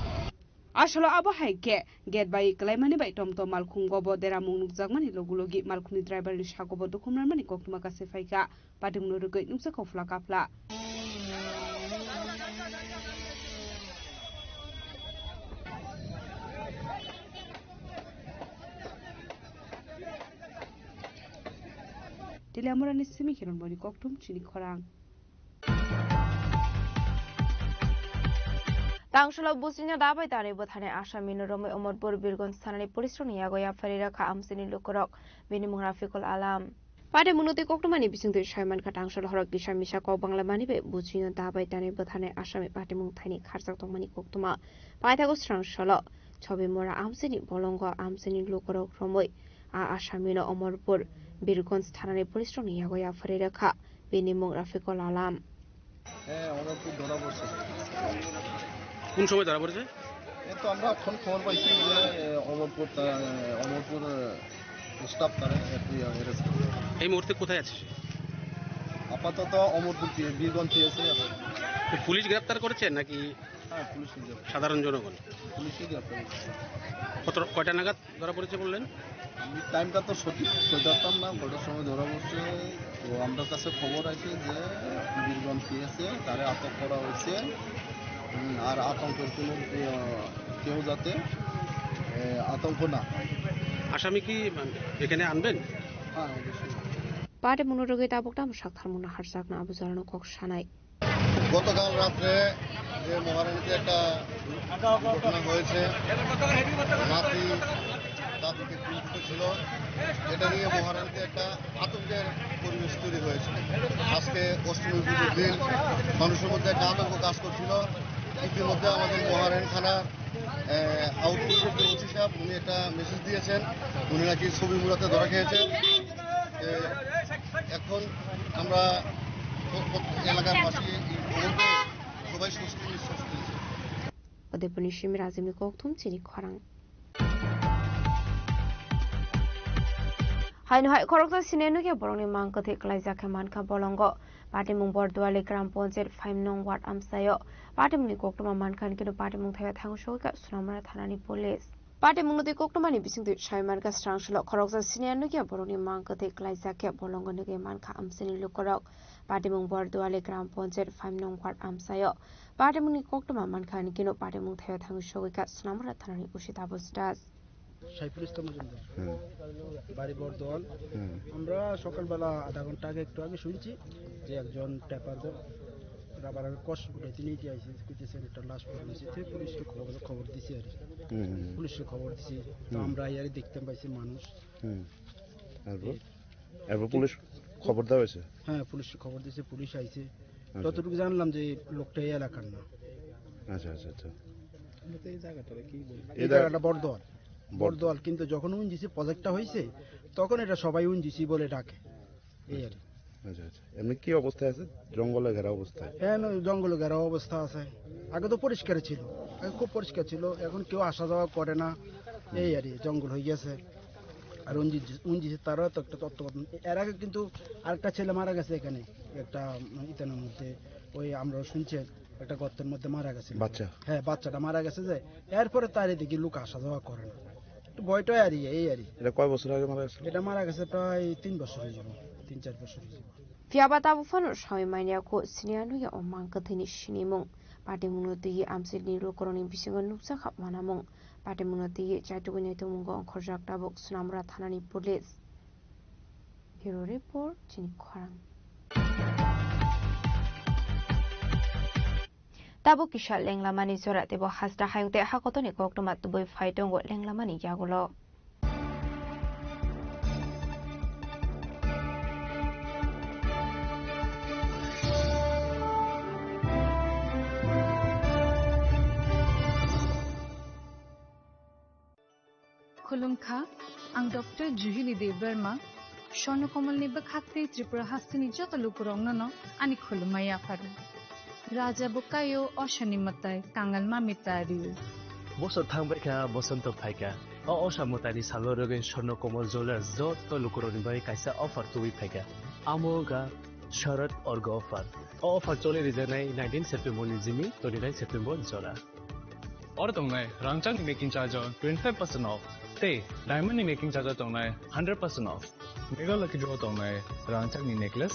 Speaker 5: আসলে আবহাই গেট বাই ক্লাইমানি বাই টমটম মালখুং গব দেরা মুংনুক জাগমানি লগुलगि মালখুনি ড্রাইভারनि সাগব দখুমনার মানি কক্টমা কাছে ফাইকা পাটিমनु রগै नुसा खफ्ला काफ्ला টিলামুরানি সিমি খেরন বনি কক্টম চিনি খরাং
Speaker 1: Tangshalo busina dabai tare bothane Asami noromai Omodpur Birgonj thanani polisroni yagoya fariraka amsini lukorok binimung Rafiqul Alam. Pada munuti koktomani bisingtu Shaiman ka tangshalo horok gisa misa kok bangla manibe busina dabai tare bothane Asami patimung thaini kharsak tongmani koktoma paithago strangshalo chobi mora amsini bolongo amsini lukorok romoi a Asami no Omodpur Birgonj thanani polisroni yagoya fariraka binimung Rafiqul Alam.
Speaker 8: Amarpur ধরা পড়ছে
Speaker 23: কোন সময় ধরা পড়েছে
Speaker 8: এই তো আমরা এখন খবর পাইছি যে অমরপুর স্টাফ তারা অ্যারেস্ট করে
Speaker 23: এই মুহূর্তে কোথায় আছে
Speaker 8: আপাতত অমরপুর বীরগঞ্জ আছে
Speaker 23: পুলিশ গ্রেফতার করেছে নাকি
Speaker 8: হ্যাঁ পুলিশ
Speaker 23: সাধারণ জনগণ
Speaker 8: পুলিশই গ্রেফতার
Speaker 23: করেছে কয়টা নাগাদ ধরা পড়েছে বললেন
Speaker 8: আমি টাইমটা তো সঠিক জানতাম না কটার সময় ধরা পড়ছে তো আমার কাছে খবর আছে যে বীরগঞ্জ পিএসে তারা আটক করা হয়েছে আর আতঙ্কের কোনো কেউ যাতে আতঙ্ক না
Speaker 23: আসামি কি এখানে আনবেন
Speaker 8: হ্যাঁ অবশ্যই
Speaker 1: Pada munurugi tabuk dam shakthar muna harsakna abu zarano kok shanai.
Speaker 6: গতকাল রাত্রে যে মহারানীতে একটা ঘটনা হয়েছে নাতি দাদিকে তুলতে ছিল এটা নিয়ে মহারানীতে একটা আতঙ্কের পরিবেশ তৈরি হয়েছে আজকে অষ্টমী পুজোর দিন মানুষের মধ্যে একটা আতঙ্ক কাজ করছিল ইতিমধ্যে আমাদের মহারানী থানার আউটপোস্টের যে ওসি সাহেব উনি একটা মেসেজ দিয়েছেন উনি নাকি ছবি মুড়াতে ধরা খেয়েছেন এখন আমরা এলাকার পাশে সবাই স্বস্তি নিঃশ্বাস ফেলছে
Speaker 1: Odepuni shimi razimni koktum chini khwarang. Hainu hai korokta sinenu ke borongni mangkathe klaija khaman kha bolongo patimung bordwali gram poncher 5 nong ward amsayo patimuni koktuma mankhan kinu patimung thaya thangshoi ka sunamara thanani police patimung nodi koktumani bisingtu shaiman ka strangshlo korokta sinenu ke borongni mangkathe klaija ke bolongo nege mankha amsini lukorok patimung bordwali gram poncher 5 nong ward amsayo patimuni koktuma mankhan kinu patimung thaya thangshoi ka sunamara thanani usita bostas
Speaker 5: Saiful Islam Majumdar বাড়ি বর্দল আমরা সকালবেলা আধা ঘন্টা আগে একটু আগে শুনছি যে একজন ট্যাপার রাবার কষ উঠাইতে নিয়ে আইসে কইতেছেন একটা লাশ পড়ে নিয়েছে পুলিশকে খবর দিছি আর পুলিশকে খবর দিছি তো আমরা আইয়ারে দেখতে পাইছি মানুষ
Speaker 16: এরপর পুলিশ খবর দেওয়া হয়েছে
Speaker 5: হ্যাঁ পুলিশকে খবর দিয়েছে পুলিশ আইছে ততটুকু জানলাম যে লোকটা এই এলাকার না
Speaker 16: আচ্ছা আচ্ছা আচ্ছা
Speaker 5: এই জায়গাটা কি বলবো এই জায়গাটা বর্দল বর্দল কিন্তু যখন উনজিসি প্রজেক্টটা হয়েছে তখন এটা সবাই উনজিসি বলে ডাকে এই আর
Speaker 16: আচ্ছা আচ্ছা এমনি কি অবস্থা আছে জঙ্গলে ঘেরা অবস্থায়
Speaker 5: হ্যাঁ জঙ্গলে ঘেরা অবস্থা আছে আগে তো পরিষ্কার ছিল আগে খুব পরিষ্কার ছিল এখন কেউ আসা যাওয়া করে না এই আর জঙ্গল হয়ে গেছে আর উনজিসি তারও তো একটা তত্ত্ব এর আগে কিন্তু আরেকটা ছেলে মারা গেছে এখানে একটা ইতানের মধ্যে ওই আমরা শুনছি একটা গর্তের মধ্যে মারা গেছে
Speaker 16: বাচ্চা
Speaker 5: হ্যাঁ বাচ্চাটা মারা গেছে যে এরপরে তার এদিকে লোক আসা যাওয়া করে না বয়টাই আর এই আর
Speaker 16: এটা কয় বছর আগে মারা গেছে
Speaker 5: এটা মারা গেছে প্রায় 3 বছর হয়ে যাবে 3-4 বছর হয়ে যাবে
Speaker 1: Fiabata bufano shawi mania ko sinianu ya omang kathini shinimung patimunoti amsini lokoroni bisingo nuksa khap manamung patimunoti chaitugunya tumungo khorjak tabuk sunamra thanani police Bureau report chini khwarang Tabuk kisha lenglamani zora tebo hasda hayungte hakotoni koktoma tuboi faitongo lenglamani yagulo
Speaker 9: खुलुमखा आं doctor जुहिली देव वर्मा स्वर्णकमलनि बखाख्रि त्रिपुरा हास्तिनि जत लुकुरंगनो आनि खुलुमाया फारु राजा Bukayo अशनि मताय Kangal मामितारि
Speaker 10: বছর থাংবাইখা বসন্ত ফাইকা অসামতারি সালরগে Swarnakamal jewellers যত লুকুরনি by কাইসা offer তুই ফাইকা আমোগা শরৎ org offer চলে রিজানাই 19 September নিজিমি 29 September জরা
Speaker 4: और तंगनाय रांगचांग मेकिंग चार्ज 25% ऑफ ते डायमंड मेकिंग चार्ज तंगनाय 100% ऑफ मेगा लकी ड्रॉ तंगनाय रांगचांग नि नेकलेस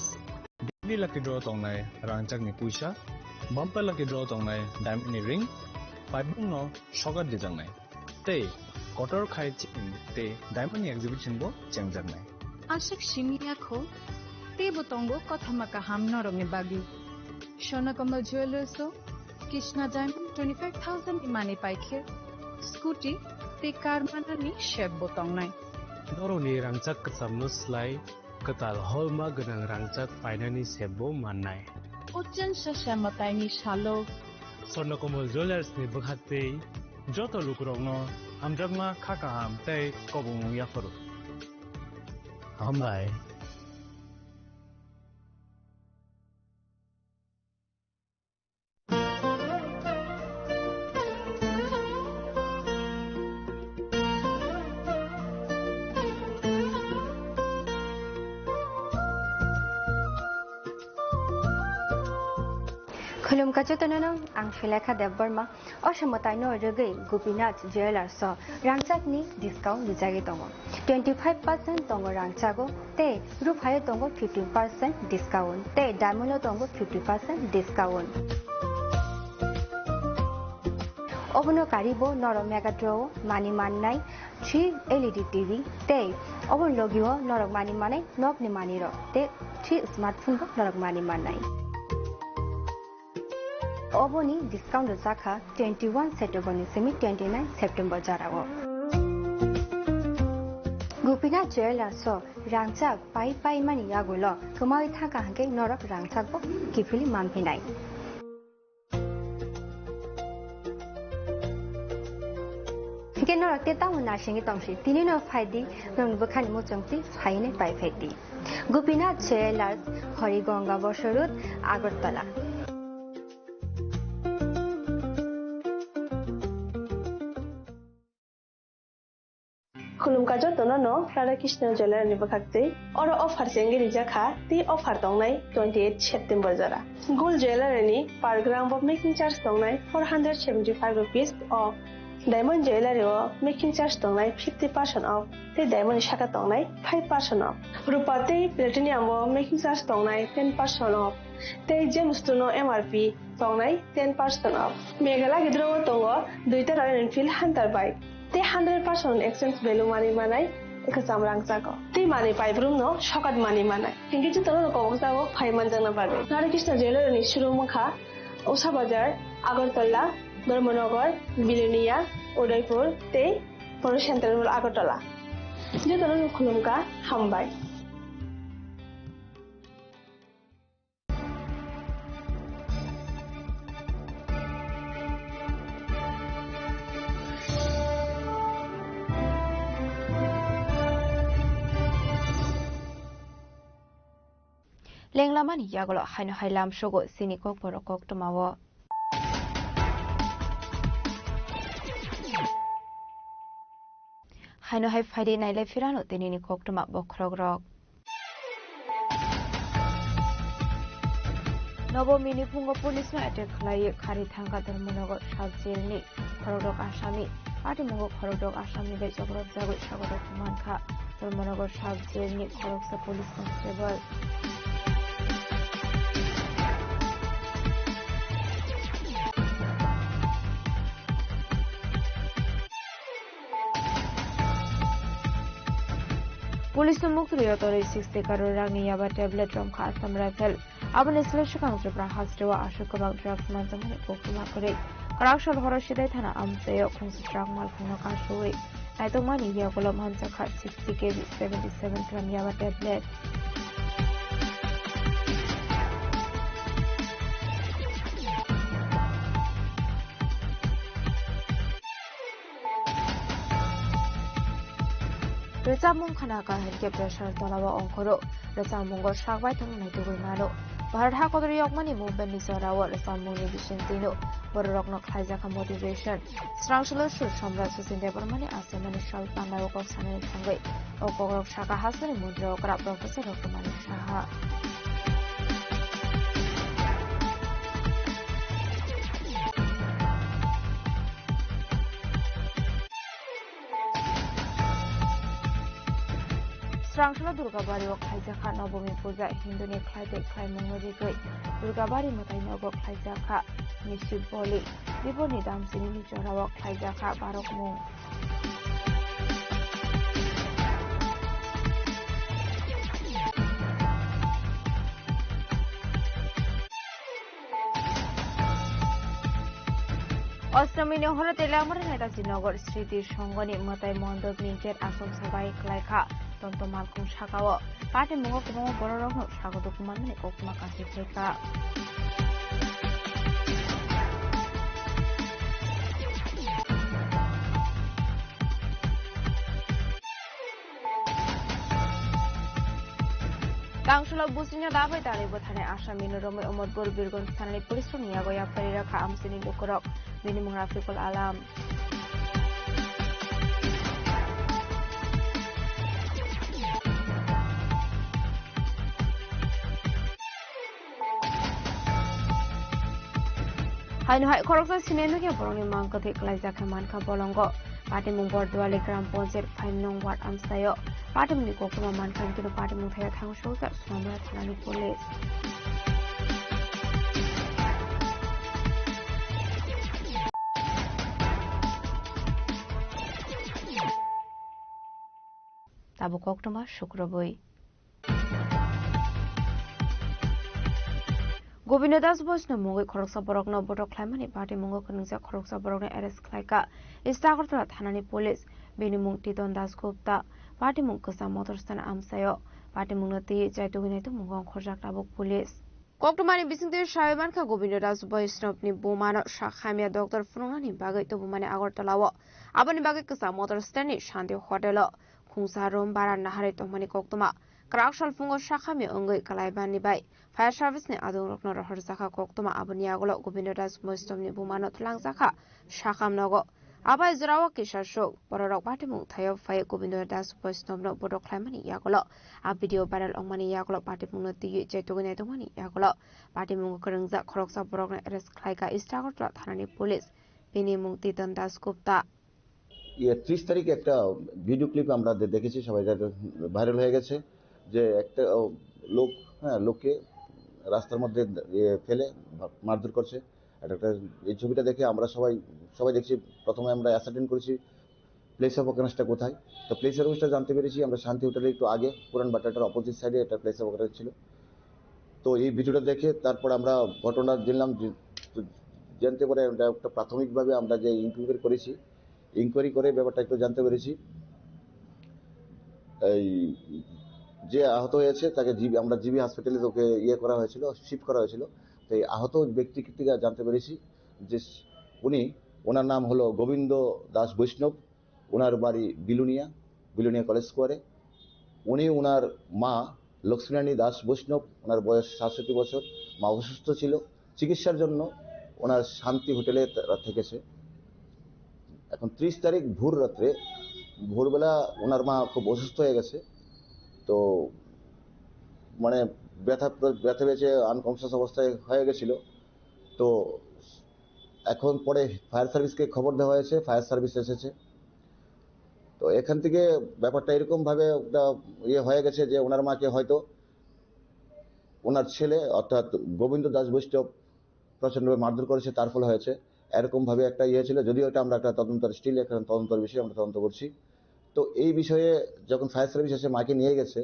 Speaker 4: डिग्री लकी ड्रॉ तंगनाय रांगचांग नि पुइसा बम्पर लकी ड्रॉ तंगनाय डायमंड नि रिंग पाइबुं नो शगर दिजांनाय ते कटर खाइ चिन ते डायमंड नि एग्जिबिशन बो चेंगजांनाय
Speaker 9: आशिक शिमियाखो ते बतंगो कथामाका हामनो रंगे बागी Swarnakamal jewellers Krishna diamond 25,000 imani paikhe scooty te car manani shep botongnai
Speaker 10: doroni rangchak kachamno slai katal holma ganang rangchak painani sebo mannai
Speaker 17: Uchen shashamataini shalo
Speaker 10: Swarnakomal Jewelers ni bakhaktei joto lukurongno hamjakma khakaham tei kobong yafaru hambai
Speaker 12: खुलुमका चतननो आं शिलेखा Debbarma असमताइनो रगै Gopinath jewellers रांचाकनि discount लिजागि दङ 25% दङ रांचागो ते रुफायो दङ 15% discount ते डायमन्डो दङ 50% discount अबनो कारिबो नरो मेगाट्रो मानि माननाय 3 LED TV ते अबन लगियो नरक मानि मानाय नकनि मानिरो ते 3 स्मार्टफोन बो नरक मानि माननाय Oboni discount zaka 21 September ni semi 29 September jarawo. Gopina Jewelers so rangchak pai mani yagulo kemai thaka hangke norak rangchak bo kifili manpinai. Hingke norak te tamu nasingi tongsi tini no faidi non bukhani mo chongti faine pai faidi. Gopina Jewelers Horigonga Bosorut Agartala.
Speaker 11: खुलुमका जतननो Radhakrishna jeweller नि बखाक्ते और offer सेंगे रिजाखा ती offer दंनाय 28 September जरा गोल्ड ज्वेलर नि per gram off making charge दंनाय 475 rupees off diamond jeweller making charge दंनाय 50% ऑफ ते डायमंड शाखा दंनाय 5% ऑफ रुपा ते प्लेटिनियम मेकिंग चार्ज दंनाय 10% ऑफ ते जेमस्टोनो एमआरपी दंनाय 10% ऑफ मेघाला गिद्रो दंग दुइटा रॉयल एनफील्ड हंटर बाइक ते 100% एक्सचेंज वैल्यू मानि मानाय एकजाम रांचाको ते मानि पाइब्रुम नो शकात मानि मानाय हिंगे जतनो कबजागो फाइमान जाना बागे राधाकृष्ण ज्वेलर नि शुरुमुखा उषा बाजार आगरतला धर्मनगर बिलोनिया उदयपुर ते पर सेंटर आगरतला जतनो खुलुमका हामबाय
Speaker 1: Lenglamani yagolo haino hailam shogo sinikok borokok tomawo. Haino hai faidi naile firano tenini kok toma bokrogrok. Nobo mini pungo police no attack khlai khari thangka dharmanagar sabjelni khorodok asami ati mongo khorodok asami be jogrot jago sagorok mankha dharmanagar sabjelni khoroksa police constable Police mukri otori 60 crore rangi yaba tablet rom kha Assam Rifle abone selection council pra hasrewa ashukabak draft manjamani pokuma kore karakshal horoshidai thana amseyo khonsi truck mal phano kashuri naitongmani yagolam hansa kha 60 kg 77 gram yaba tablet Rezamung khanaka henke pressure talawa onkoro rezamungo shagbai thang naitugul mano Bharat hakodri yokmani movement ni sorawa rezamung ni bishintino bororokno khaijaka motivation strangshalo shur samraj husin debarmani asemani shal panai okok sanani thangai okok shaka hasani mudra okra professor Dr. Shaha Strangshalo Durgabari o Khaijaka Nobomi Puja Hinduni Khaide Khaimongori Goi Durgabari Motainogo Khaijaka Nishib Boli Biboni Damsini Nijorawo Khaijaka Barokmung অষ্টমীনি হরে তেলামর নেতাজি নগর স্মৃতি সংগনি মতাই মণ্ডপনি gate Assam সবাই ক্লাইখা তন্ত মালকুম শাখাও party মুঙ্গ কুমঙ্গ বড় রং স্বাগত কুমারমানি ককমা কাছে ফেকা Tangshula businya dabai tari botane Asami Nuromai Umodbur Birgon Sanani Police Niagoya Farira Ka Amsini Lukurok Bini Rafiqul Alam Hainu hai koroksa sinenu ke boroni mangkati klaisa kaman ka bolongo Parti Mumbor Duale Gram Ponset 5 Nong Ward Amsayo Parti Miko Kuma Mankan Kino Parti Mungthaya Thang Shosa Sunamara Thanani Police Tabu Koktoma Shukraboi Govinda Das Bosna Mungi Koroksa Borokno Bodo Climani Party Mungo Kunungsa Koroksa Borokno Eres Klaika Istakartra Thanani Police Bini Mung Tidon Das Gupta Party Mung Kusa Motorstan Amsayo Party Munati Jaituginatu Mungong Khojak Tabuk Police Koktomani Bisindir Shaiban Ka Govinda Das Bosnopni Bumano Shakhamia Dr. Funani Bagai to Bumani Agortalawa Abani Bagai Kusa Motorstani Shanti Hotelo Kungsa Rom Baran Nahari Tomani Koktoma Krakshal Fungo Shakhami Ungai Kalaibani Bai Fire Service ni Adung Rokno Rahar Zaka Koktoma Abaniagolo Govinda Das Bostomni Bumano Tlang Zaka Shakham Nogo Abai Zurawa Kishasho Borok Party Mung Thayo Fire Govinda Das Bostomno Bodo Climani Yagolo A video viral Ongmani Yagolo Party Mung Ti Jetugane Tomani Yagolo Party Mung Kurungza Koroksa Borok Eres Klaika Istakartra Thanani Police Bini Mung Titan Das Gupta
Speaker 3: 30 তারিখে একটা video clip আমরা দেখেছি সবাই viral হয়ে গেছে যে একটা লোক লোককে রাস্তার মধ্যে ফেলে মারধর করছে একটা এই ছবিটা দেখে আমরা সবাই দেখছি প্রথমে আমরা অ্যাসার্টেন করেছি প্লেস অফ অকারেন্সটা কোথায় তো প্লেস অফ অকারেন্সটা জানতে পেরেছি আমরা শান্তি হোটেলের একটু আগে পুরান বাটাটার অপোজিট সাইডে একটা প্লেস অফ অকারেন্স ছিল তো এই ভিডিওটা দেখে তারপর আমরা ঘটনা জানতে পারে একটা প্রাথমিকভাবে আমরা যে ইনকোয়ারি করে ব্যাপারটা একটু জানতে পেরেছি এই যে আহত হয়েছে তাকে আমরা জিবি হসপিটালে ওকে করা হয়েছিল শিফট করা হয়েছিল তো এই আহত ব্যক্তি থেকে জানতে পেরেছি যে ওনার নাম হলো গোবিন্দ দাস বৈষ্ণব ওনার বাড়ি বিলুনিয়া কলেজ স্কোয়ারে ওনার মা লক্ষ্মীরানী দাস বৈষ্ণব ওনার বয়স 67 বছর মা অসুস্থ ছিল চিকিৎসার জন্য ওনার শান্তি হোটেলে থেকেছে এখন 30 তারিখ ভোরবেলা ওনার মা খুব অসুস্থ হয়ে গেছে তো মানে ব্যথা পেয়েছে আনকনসিয়াস অবস্থায় হয়ে গেছিল তো এখন পরে ফায়ার সার্ভিসকে খবর দেওয়া হয়েছে ফায়ার সার্ভিস এসেছে তো এখান থেকে ব্যাপারটা এরকম ভাবে হয়ে গেছে যে ওনার মাকে হয়তো ওনার ছেলে অর্থাৎ গোবিন্দ দাস বৈষ্ণব প্রচণ্ডভাবে মারধর করেছে তার ফলে হয়েছে এরকম ভাবে একটা ছিল যদিও এটা আমরা একটা তদন্তের বিষয়ে আমরা তদন্ত করছি তো এই বিষয়ে যখন ফায়ার সার্ভিস এসে মাকে নিয়ে গেছে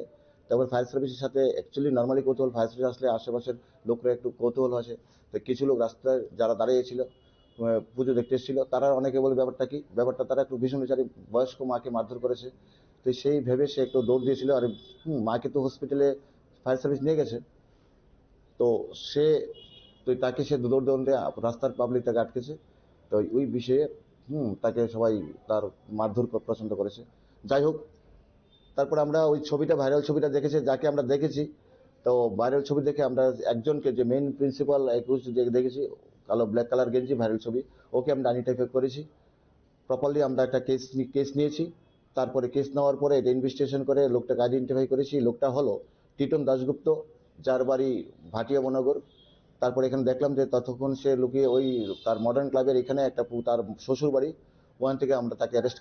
Speaker 3: তখন ফায়ার সার্ভিসের সাথে অ্যাকচুয়ালি নর্মালি কৌতূহল ফায়ার সার্ভিস আসলে আশেপাশের লোকরা একটু কৌতূহল আছে তো কিছু লোক রাস্তায় যারা দাঁড়িয়েছিল পুজো দেখতে এসেছিল তারা অনেকে বলে ব্যাপারটা তারা একটু ভীষণ বিচারী বয়স্ক মাকে মারধর করেছে তো সেই ভেবে সে একটু দৌড় দিয়েছিল আর মাকে তো হসপিটালে ফায়ার সার্ভিস নিয়ে গেছে তো তাকে সে দৌড়ে রাস্তার পাবলিক তাকে আটকেছে তো ওই বিষয়ে তাকে সবাই তার মারধর পছন্দ করেছে যাই হোক তারপর আমরা ওই ভাইরাল ছবিটা দেখেছি যাকে আমরা দেখেছি তো ভাইরাল ছবি দেখে আমরা একজনকে যে মেইন প্রিন্সিপাল দেখেছি কালো ব্ল্যাক কালার গেঞ্জি ভাইরাল ছবি ওকে আমরা আইডেন্টিফাই করেছি প্রপারলি আমরা একটা কেস নিয়েছি তারপরে কেস নেওয়ার পরে এটা ইনভেস্টিগেশন করে লোকটাকে আইডেন্টিফাই করেছি লোকটা হলো টিটন দাশগুপ্ত যার বাড়ি ভাটিয়া বনগর তারপর এখানে দেখলাম যে ততক্ষণ সে লুকিয়ে ওই তার মডার্ন ক্লাবের এখানে একটা তার শ্বশুর বাড়ি ওখান থেকে আমরা তাকে অ্যারেস্ট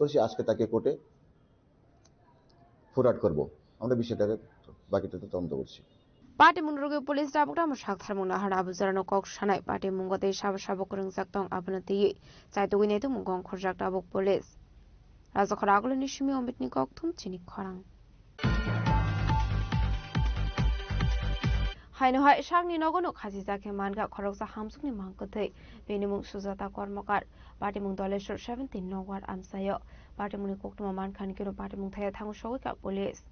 Speaker 3: করেছি আজকে তাকে কোর্টে ফরওয়ার্ড করব আমরা বিষয়টাকে বাকিটাতে তদন্ত করছি
Speaker 1: Party Munrugi Police Dabukta Mashakthar Munahar Abuzarano Kok Shanai Party Mungote Shabashabok Rungzaktong Abunati Zaituginetu Mungong Khorjak Dabuk Police Razakoragul Nishimi Ombitni Kok Tum Chini Korang Hainohai Shangni Nogono Kazizake Manga Koroksa Hamsuni Mankote, Benimung Suzata Kormokar, Batimung Doleshur 17 Nowar Amsayo, Batimuni Koktuma Mankan Kiro Batimung Taya Tango Showika Police.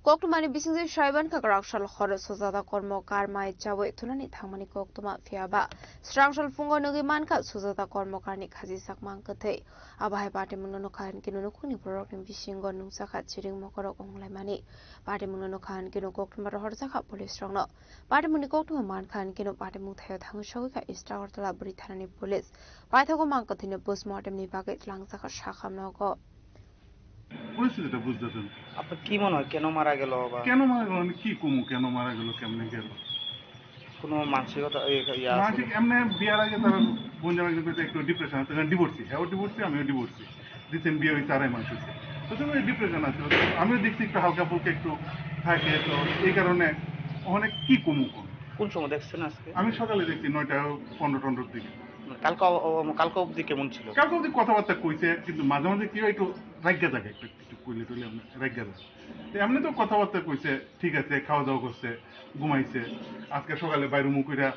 Speaker 1: Koktumani bisingse Shaiban Kakarakshal Horus Suzata Kormokar Mai Chawe Tunani Thamani Koktuma Fiaba Strangshal Fungo Nugi Manka Suzata Kormokarni Kazi Sakman Kate Abahai Batimuno Kan Kinukuni Borok Bishingo Nusaka Chiring Mokorok Onglemani Batimuno Kan Kino Koktumar Horsaka Police Strongno Batimuni Koktuma Mankan Kino Batimuthe Tangushaka Istra Britannic Police Batago Mankatino Postmortem Nibaget Langsaka Shakam Nogo
Speaker 13: পরিস্থিতিটা বুঝতেছেন
Speaker 18: আপনার কি মনে হয় কেন মারা গেল বা
Speaker 13: কেন মারা গেল আমি কি কমু কেন মারা গেল কেমনে গেল
Speaker 18: কোনো মানসিকতা
Speaker 13: মানসিক এমনি বিয়ার আগে তারা বোন জামাই কিন্তু একটু ডিপ্রেশন আছে ডিভোর্সি হ্যাঁ ডিভোর্সি আমিও ডিভোর্সি রিসেন্ট বিয়ে হয়েছে 2.5 মাস হয়েছে তো তুমি ডিপ্রেশন আছে আমিও দেখছি একটু হালকা ফুলকা একটু থাকে তো এই কারণে অনেক কি কমু
Speaker 18: কোন সময় দেখছেন আজকে
Speaker 13: আমি সকালে দেখছি 9:15 দিকে
Speaker 18: কালকে অবধি কেমন ছিল
Speaker 13: কালকে অবধি কথাবার্তা কইছে কিন্তু মাঝে মাঝে কি হয় একটু রাগ্গা থাকে একটু কইলে টইলে রাগ্গা থাকে এমনি তো কথাবার্তা কইছে ঠিক আছে খাওয়া দাওয়া করছে ঘুমাইছে আজকে সকালে বাইরে মুখ কইরা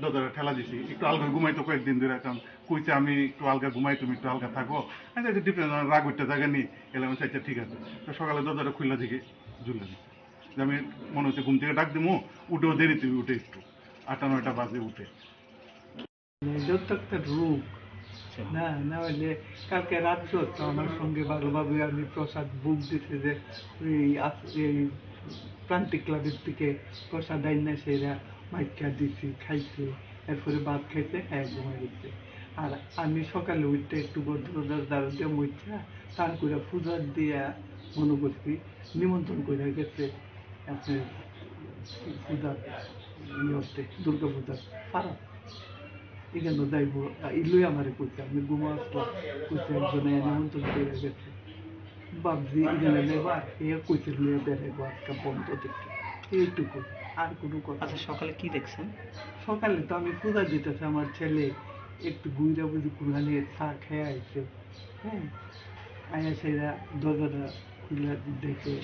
Speaker 13: দরজাটা ঠেলা দিছি একটু আলগা ঘুমাইতো কয়েকদিন ধরে কারণ কইছে আমি একটু আলগা ঘুমাই তুমি একটু আলগা থাকো আচ্ছা ডিফারেন্স রাগ উঠতে জায়গা নেই এলাম আচ্ছা ঠিক আছে তো সকালে দরজাটা খুললা দিকে ঝুললাম যে আমি মনে হচ্ছে ঘুম থেকে ডাক দিমু উঠেও দেরিতে উঠে একটু 8-9টা বাজে উঠে
Speaker 21: একটা রোগ না না হলে কালকে রাত্রে তো আমার সঙ্গে ভালোভাবে আমি প্রসাদ বুক দিতে যে এই প্রান্তিক ক্লাবের থেকে প্রসাদ আইনা সেরা মাইকা দিছি খাইছে এরপরে ভাত খাইছে হ্যাঁ ঘুমাই গেছে আর আমি সকালে উঠতে একটু বদ্রদার দ্বারা দিয়ে মইটা তার করে পূজা দিয়া মনে করছি নিমন্ত্রণ করে গেছে আপনার পূজার ইয়েতে দুর্গা পূজার পাড়া এখানে যাইব ইলুই আমার কইছে আমি ঘুমা আসলাম কইছে একজনে নিমন্ত্রণ করে গেছে ভাবছি এখানে যাইব আর এ কইছে নিয়ে বেড়াইব আজকে বন্ধ দেখতে এইটুকু আর কোনো কথা
Speaker 18: আচ্ছা সকালে কি দেখছেন
Speaker 21: সকালে তো আমি পূজা দিতেছি আমার ছেলে একটু ঘুরে বুঝি কুড়ানি চা খেয়ে আইছে হ্যাঁ আয়া সেরা দরজাটা খুলে দেখে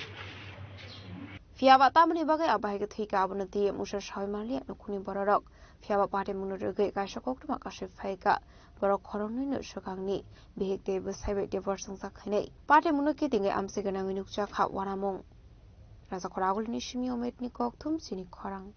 Speaker 1: Fiaba Tamani Bagai Abahega Thika Abonati, Musha Shaimali, and Kuni Borok, Fiaba Party Munurugi, Gashakok to Makashi Faika, Borok Horoni, Shokangni, Big Day with Cyber Diversion Sakane, Party Munukiting, Amsigan and Minukchak Hat one among Razakoragul Nishimio made Nikok Tum Sini Korang.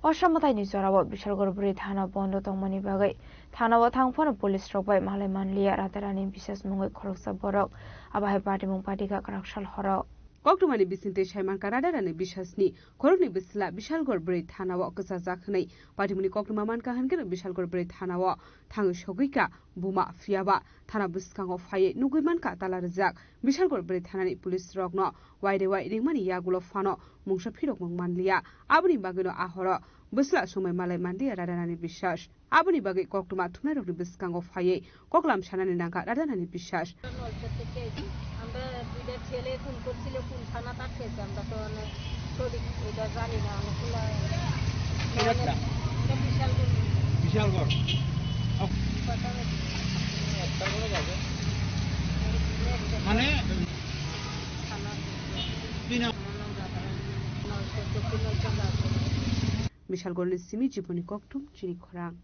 Speaker 1: Oshamata Nizara, Bishal Gorbri, Hana Bondo Tomani Bagai, Tanawa Tangpon, Police Rock by Malemanlia, Ratarani, Bisas Mungo Koroksa Borok, Abahe Party Mumpatika Karakshal Horror.
Speaker 24: Koktumani Bisinte Shaiman Karada and Bishasni, Korni Bisla, Bishal Gorbri, Tanawa Kazakane, Patimuni Koktumaman Kahangan, Bishal Gorbri, Tanawa, Tango Shogika, Buma, Fiaba, Tanabuskang of Haye, Nuguman Katarazak, Bishal Gorbri, Tanani Police Rock no, why they were Mani Yagulo Fano, Munshapiro Manlia, Abuni Bagino Ahora. Busla Sume Malay Mandia Radanani Bishash, Abuni Bagi Koktuma Tunero Biskang of Haye, Koklam Shananaka Radanani Bishash. Michal Gorlis Simi Jiponi Koktum, Chini Korang.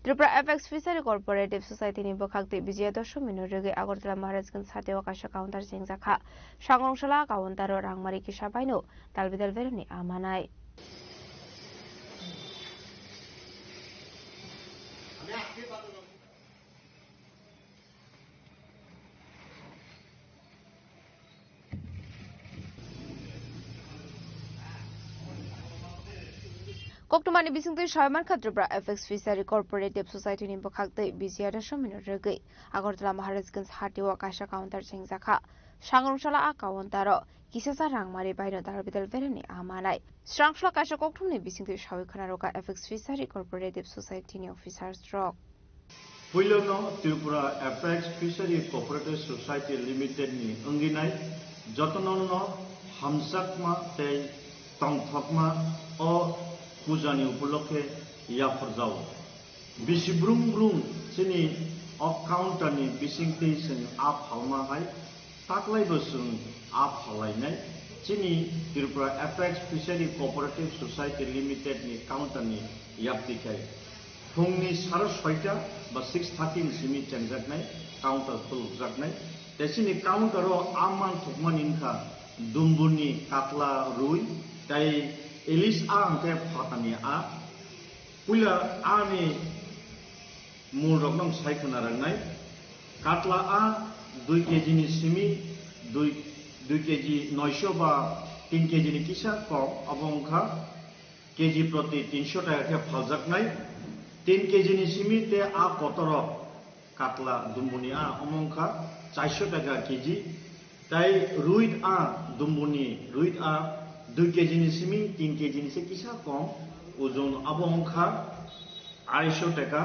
Speaker 1: Tripura FX Fishery Cooperative Society ni Bokakti Bijaya Dosho Minurigi Agortala Maharajgan Satewa Kasha Counter Singzaka, Shangong Shala, Kawantaro Rangmari Kishabaino, Dalvidal Verni Amanai. Koktumani Bisingti Shaiman Katrubra FX Fishery Cooperative Society in Bokakte Bijaya Dosho Minurigi Agortala Maharajgan Satewa Kasha Counter Singzaka, Shangong Shala, Kawantaro. Kisasa Rangmari by the Dalvidal Verni Amanai. Strangshla Kasha Koktumni Bisingti Shawikanaroka FX Fishery Cooperative Society officers rock.
Speaker 7: पुइलोनो Tripura apex fishery cooperative society limited नि अंगिनाय जतननो हामसाकमा ते तंथकमा ओ पूजानि उपलक्षे याफरजाव बिसिब्रुं ब्रुं सिनि of काउंटारनि बिसिंथि जों आप हालमाहाय ताकलायबो जों आप हालायनाय चिनि Tripura apex fishery cooperative society limited नि काउंटारनि याबतिखाय फुंनि 6:30 बा 6:30 सिमि चेंजाकनाय काउंटार खुलुकजाकनाय तेसिनि काउंटाराव आमान थकमान इनखा दुम्बुनि कातला रुई ताई इलिस आ अंके फातानि आ पुला आनि मूल रकम साइखना रंगनाय कातला आ 2 केजी नि सिमि 2 केजी 900 बा 3 केजी नि किसा कम अबंखा केजी प्रति 300 टाका के फालजाकनाय 3 केजी नि सिमि ते आ कतर कातला दुम्बुनि आ अमंखा 400 टाका केजी ताई रुइट आ दुम्बुनि रुइट आ 2 केजी नि सिमि 3 केजी नि से किसा कम ओजन अबंखा 250 टाका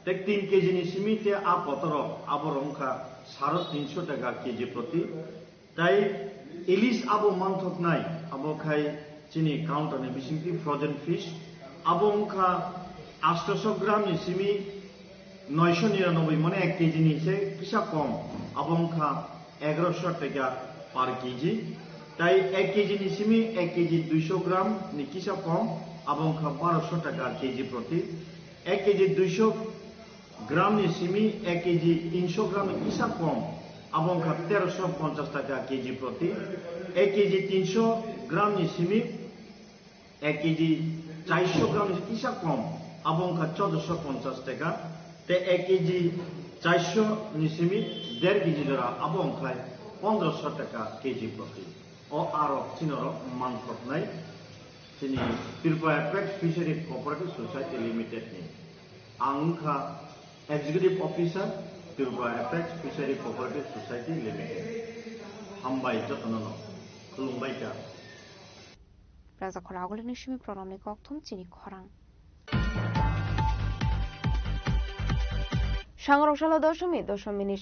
Speaker 7: ते 3 केजी नि सिमि ते आ कतर अबरंखा 350 टाका केजी प्रति ताई इलिस आबो मानथकनाय अबखाय चिनि काउंटार नि बिसिंथि फ्रोजन फिश अबंखा 800 ग्राम नि सिमि 999 माने 1 केजी नि से किसा कम अबंखा 1100 टाका पर केजी ताई 1 केजी नि सिमि 1 केजी 200 ग्राम नि किसा कम अबंखा 1200 टाका केजी प्रति 1 केजी 200 ग्राम नि सिमि 1 केजी 300 ग्राम नि किसा कम अबंखा 1350 टाका केजी प्रति 1 केजी 300 ग्राम नि सिमि 1 केजी 400 ग्राम नि किसा कम अबंखा 1450 टाका ते 1 केजी 400 नि सिमि 1.5 केजी जरा अबंखा 1500 टाका केजी प्रति ओ आरो चिनरो मानथकनाय चिनि Tripura apex fishery cooperative society limited नि आंखा executive officer Tripura apex fishery cooperative society limited हामबाय जतननो खुलुमबाय का
Speaker 1: राजा खरागलनि सिमि प्रणामनि कक्थुम चिनि खरां सांग्रौसाला दशमी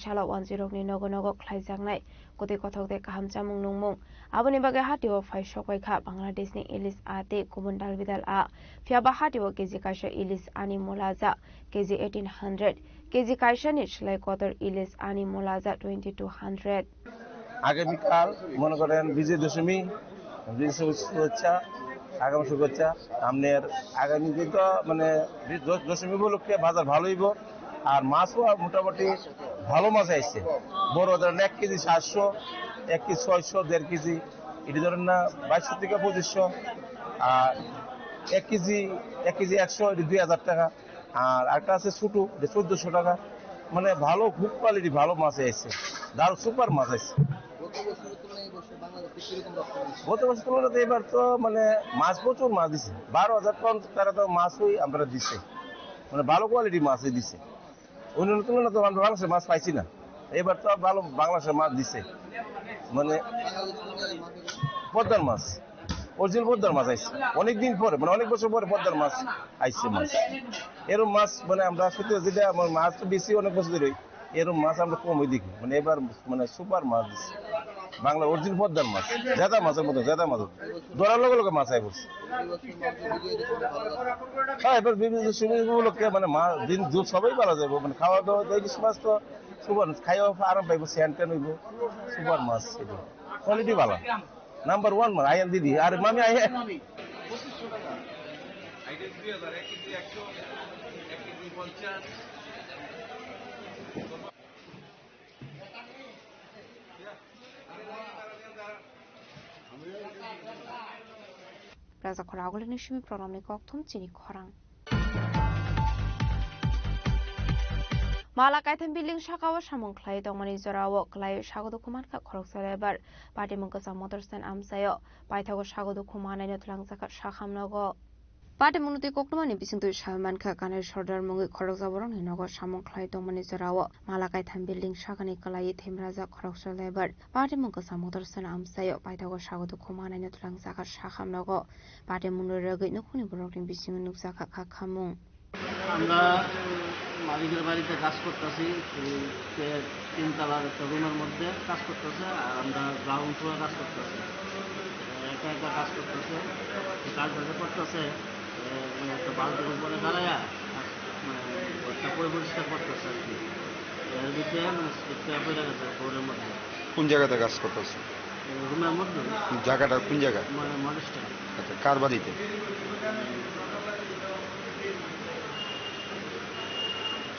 Speaker 1: साला 10 नि नगो नगो ख्लाइजांनाय गति कथकदे गाहाम जामुं नंमुं आबोनि बागै हाटिव फाइसकवाइखा बांलादेशनि इलिस आते गुबुन दालबिदाल आ फियाबा हाटिव केजि काइसा इलिस आनि मुलाजा केजि 1800 केजि काइसानि सिलाइ कदर इलिस आनि मुलाजा 2200
Speaker 14: আগামীকাল মনে করেন বিজয় দশমী শুভেচ্ছা আগামী শুভেচ্ছা আমাদের আগামী দিন তো মানে দশমী উপলক্ষে বাজার ভালো হইব আর মাছও মোটামুটি ভালো মাছ আসছে বড় ধরেন 1 কেজি 700 1 কেজি 600 1.5 কেজি এটি ধরেন না 2200 থেকে 2500 আর 1 কেজি 100 এটি 2000 টাকা আর একটা আছে ছোট 1400 টাকা মানে ভালো খুব কোয়ালিটি ভালো মাছ আসছে দারুণ সুপার মাছ আসছে গত বছর তুলনাতে এবার তো মানে মাছ প্রচুর মাছ দিছে 12,000 টন তারা তো মাছই আমরা দিছে মানে ভালো কোয়ালিটি মাছই দিছে অন্যান্য তুলনাতে আমরা বাংলাদেশের মাছ পাইছি না এবার তো ভালো বাংলাদেশের মাছ দিছে মানে পদ্মার মাছ অরিজিনাল পদ্মার মাছ আইছে অনেকদিন পরে মানে অনেক বছর পরে পদ্মার মাছ আইছে মাছ এরকম মাছ মানে আমরা সত্যি যেটা আমার মাছ তো বেশি অনেক বছর ধরে এরকম মাছ আমরা কমই দেখি মানে এবার মানে সুপার মাছ দিচ্ছে বাংলা অরিজিনাল পদ্মার মাছ জেদা মাছের মতো জেদা মাছ ধরার লগে লগে মাছ আই পড়ছে হ্যাঁ এবার বিভিন্ন সুবিধাগুলোকে মানে মাছ দিন সবাই পাওয়া যাবে মানে খাওয়া দাওয়া ইলিশ মাছ তো সুপার খাইও আরাম পাইব স্যান ট্যান হইব সুপার মাছ কোয়ালিটি ভালো নাম্বার 1 মাছ আইয়ান দিদি আর মামি আইয়া
Speaker 1: राजा खरागलनि सिमि प्रणामनि कक्थुम चिनि खरां माला काइथाम बिल्डिं शाखाव सामुंख्लाय दंमानि जराव क्लाय सागदु कुमानखा खरकसालेबार पार्टी मंगसा मदरसन आमसायो पाइथागो सागदु कुमानायनो थलांजाखा साखामनगो पार्टी मुनुति कोकटमानि बिसिंतु सामानखा काने सरदार मंगै खरकजाबरन हिनगो सामुंख्लाय दंमानि जराव माला काइथाम बिल्डिं शाखानि क्लाय थेमराजा खरकसालेबार पार्टी मंगसा मदरसन आमसायो पाइथागो सागदु कुमानायनो थलांजाखा साखामनगो पार्टी मुनु रगै नखुनि बरकनि बिसिंनि नुकजाखा खाखामुं
Speaker 8: আমরা
Speaker 2: মালিকের বাড়িতে কাজ করতেছি, তিনতলার একটা রুমের মধ্যে কাজ করতেছে, আর আমরা গ্রাউন্ড ফ্লোরে কাজ করতেছি। একা একা কাজ করতেছে, কাজ যাতে করতেছে একটা বালতির উপরে দাঁড়ায়া একটা পরিষ্কার করতেছে আর কি। এর ভিতরে স্প্রে পড়ে গেছে ফ্লোরের মধ্যে।
Speaker 15: কোন জায়গাতে কাজ করতেছে?
Speaker 2: রুমের মধ্যে।
Speaker 15: জায়গাটা কোন জায়গা?
Speaker 2: মডেস্টার।
Speaker 15: আচ্ছা, কার বাড়িতে?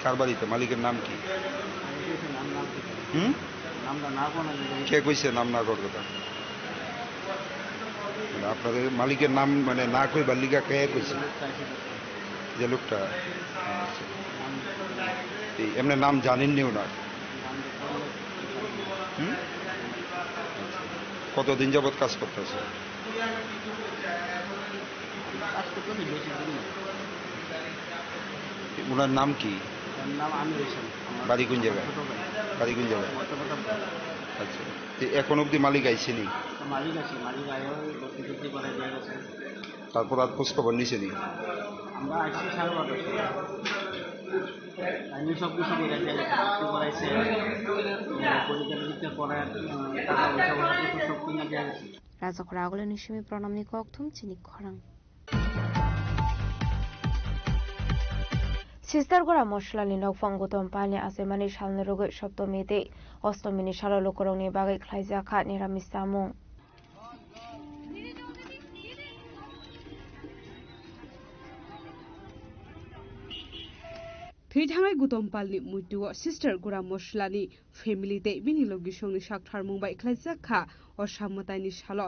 Speaker 15: কার বাড়িতে? মালিকের নাম কি? কে কইছে নাম না করার কথা? আপনাদের মালিকের নাম মানে না কই বাল্লিকা কে কইছে? যে লোকটা এমনি নাম জানেননি ওনার? কতদিন যাবৎ কাজ করতেছে? ওনার নাম কি? বাড়ি কোন জায়গায়? বাড়ি কোন জায়গায়? আচ্ছা, এখন অব্দি মালিক আইসেনি? তারপর আর খোঁজ খবর নিছেনি?
Speaker 2: আমরা আসছি 12:30 সব কিছু করাইছে, পরীক্ষা করার টাকা পয়সা সব কিনা দেওয়া গেছে।
Speaker 1: রাজখরা আগলে নিশিমি প্রণামনি ককথুম চিনি খরাং সিস্টার গড়া মশলানি নকফং গৌতম পালনি আसेमानि सालनि रोगै सप्तमीते अष्टमीनि साल लोकरंनि बागै ख्लायजाखा निरामिस जामुं
Speaker 24: थैथाङै गुतमपालनि मुइतुआव सिस्टार गुरा मस्लानि फेमिलिते बिनि लगिसंनि साकथार मुंबाय ख्लायजाखा असामताइनि साल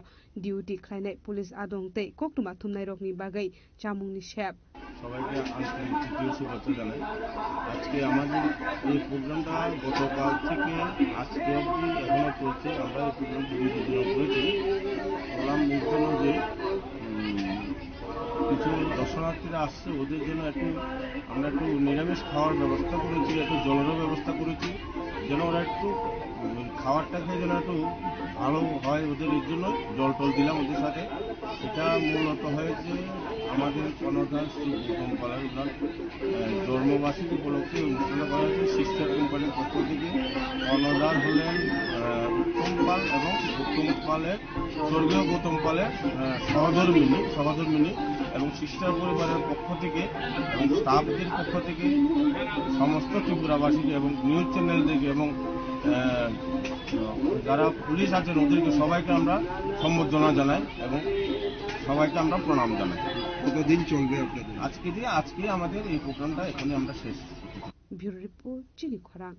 Speaker 24: डिउटी ख्लायनाय पुलिस आदंते कक्टुमा थुमनाय रकनि बागै जामुंनि सेब
Speaker 8: সবাইকে আন্তরিক তৃতীয় শুভেচ্ছা জানাই। আজকে আমাদের এই প্রোগ্রামটা গতকাল থেকে আজকে অবধি এখনো চলছে। আমরা এই প্রোগ্রামটি দীর্ঘদিন করেছি। বললাম মূল যে কিছু দর্শনার্থীরা আসছে, ওদের জন্য আমরা একটু নিরামিষ খাওয়ার ব্যবস্থা করেছি, একটু জলেরও ব্যবস্থা করেছি, যেন ওরা একটু খাবারটা খেয়ে যেন একটু ভালো হয় ওদের, এর জন্য জল টল দিলাম ওদের সাথে। এটা মূলত হয়েছে আমাদের কর্ণধার শ্রী গৌতম পালের ওনার জন্মবার্ষিকী উপলক্ষে অনুষ্ঠান করা হয়েছে সিস্টার কোম্পানির পক্ষ থেকে। কর্ণধার হলেন উত্তম পাল এবং উত্তম পালের স্বর্গীয় গৌতম পালের সহধর্মিনী এবং সিস্টার পরিবারের পক্ষ থেকে এবং স্টাফদের পক্ষ থেকে সমস্ত ত্রিপুরাবাসীকে এবং নিউজ চ্যানেল থেকে এবং যারা পুলিশ আছেন ওদেরকে সবাইকে আমরা সম্বর্ধনা জানাই এবং সবাইকে আমরা প্রণাম জানাই।
Speaker 16: কতদিন চলবে আপনাদের?
Speaker 8: আজকে আমাদের এই প্রোগ্রামটা এখানে আমরা শেষ।
Speaker 24: ব্যুরো রিপোর্ট চিনি খরাং।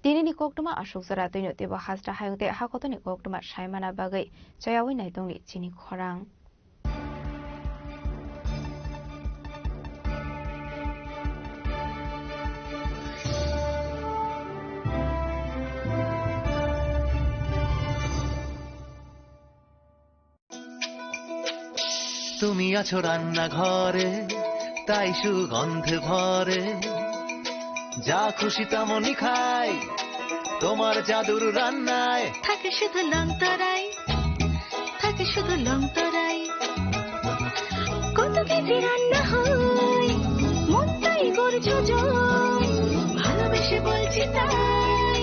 Speaker 1: दिनैनि कक्टुमा आशुक जरा दैनो तेबो हास्टा हायंते हाकतनि कक्टुमा सायमाना बागै जयावै नायदंनि चिनि खरां
Speaker 19: তুমি আছো রান্না ঘরে তাই সুগন্ধে ভরে যা খুশি তেমনই খাই তোমার জাদুর রান্নায়
Speaker 20: থাকে শুধু লংতরাই থাকে শুধু লংতরাই কত কেজি রান্না হয় মনটাই করছো জয় ভালোবেসে বলছি তাই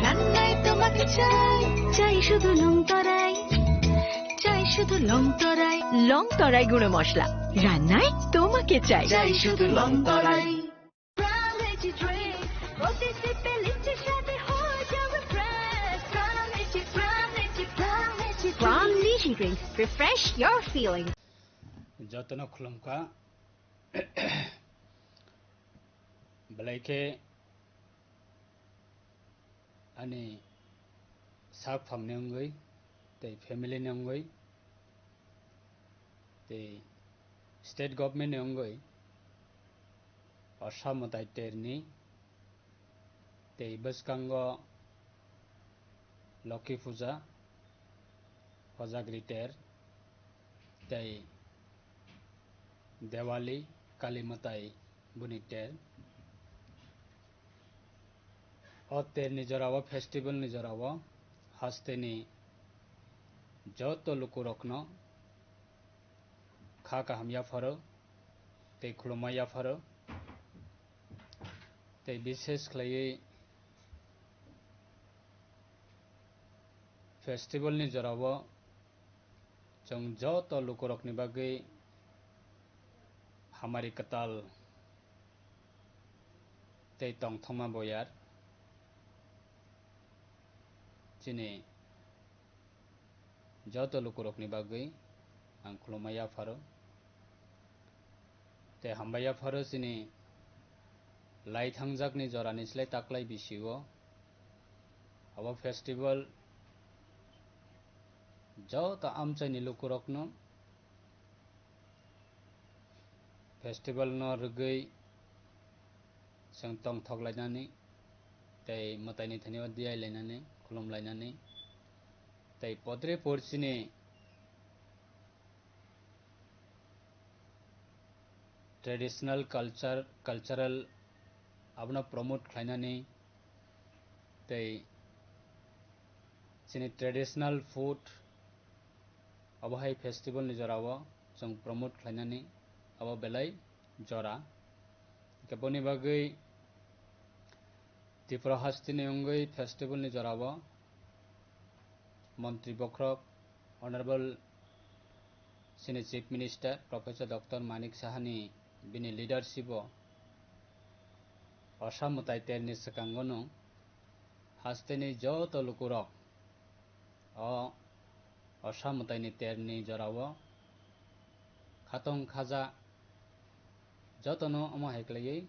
Speaker 20: রান্নায় তোমাকে চাই চাই শুধু লংতরাই চাই শুধু লংতরাই লংতরাই গুঁড়ো মশলা রান্নায় তোমাকে চাই চাই শুধু লংতরাই Brown Lychee Drink. Refresh your feelings.
Speaker 25: যতন খুলমকা বলাইকে আনি সাক ফাংনে অঙ্গই তাই ফ্যামিলি নে অঙ্গই তাই স্টেট গভর্নমেন্ট অঙ্গই অসম দায়িত্বেরনি তাই বসকাঙ্গ লক্ষ্মী পূজা হজাগ্রিতের তাই দেওয়ালি কালীমাতাই বুনিতের অতের নিজরাও ফেস্টিভ্যাল নিজরাও হাস্তেনি যত লুকু রকন খা কাহামিয়া for tei khulumai afaro tei bishesh khlaiui festival ni jorao jong joto lukurok ni bagui hamari katal tei tongthokma boyar chini joto lukurok ni bagui ang khulumai afaro tei hambai afaro chini lai thangjak ni jora ni slai taklai bisio abo festival joto amchai ni lukurok no festival no rugui जों tongthoklainani tei mwtai ni thani o diai lainani khulumlainani tei podre porchini traditional cultural abno promote khlainani tei chini traditional food abo hai festival ni jorao जों promote khlainani abo belai jora kaboni bagui Tripura hasti ni ongui festival ni jorao Mantri Bokrok Honorable Senior Chief Minister Professor Dr. Manik Sahani bini leadership o Assam mutai terni sekangono hasti ni joto lukurok o Assam mutai ni terni jorao khatong khaja joto no omo heklaiui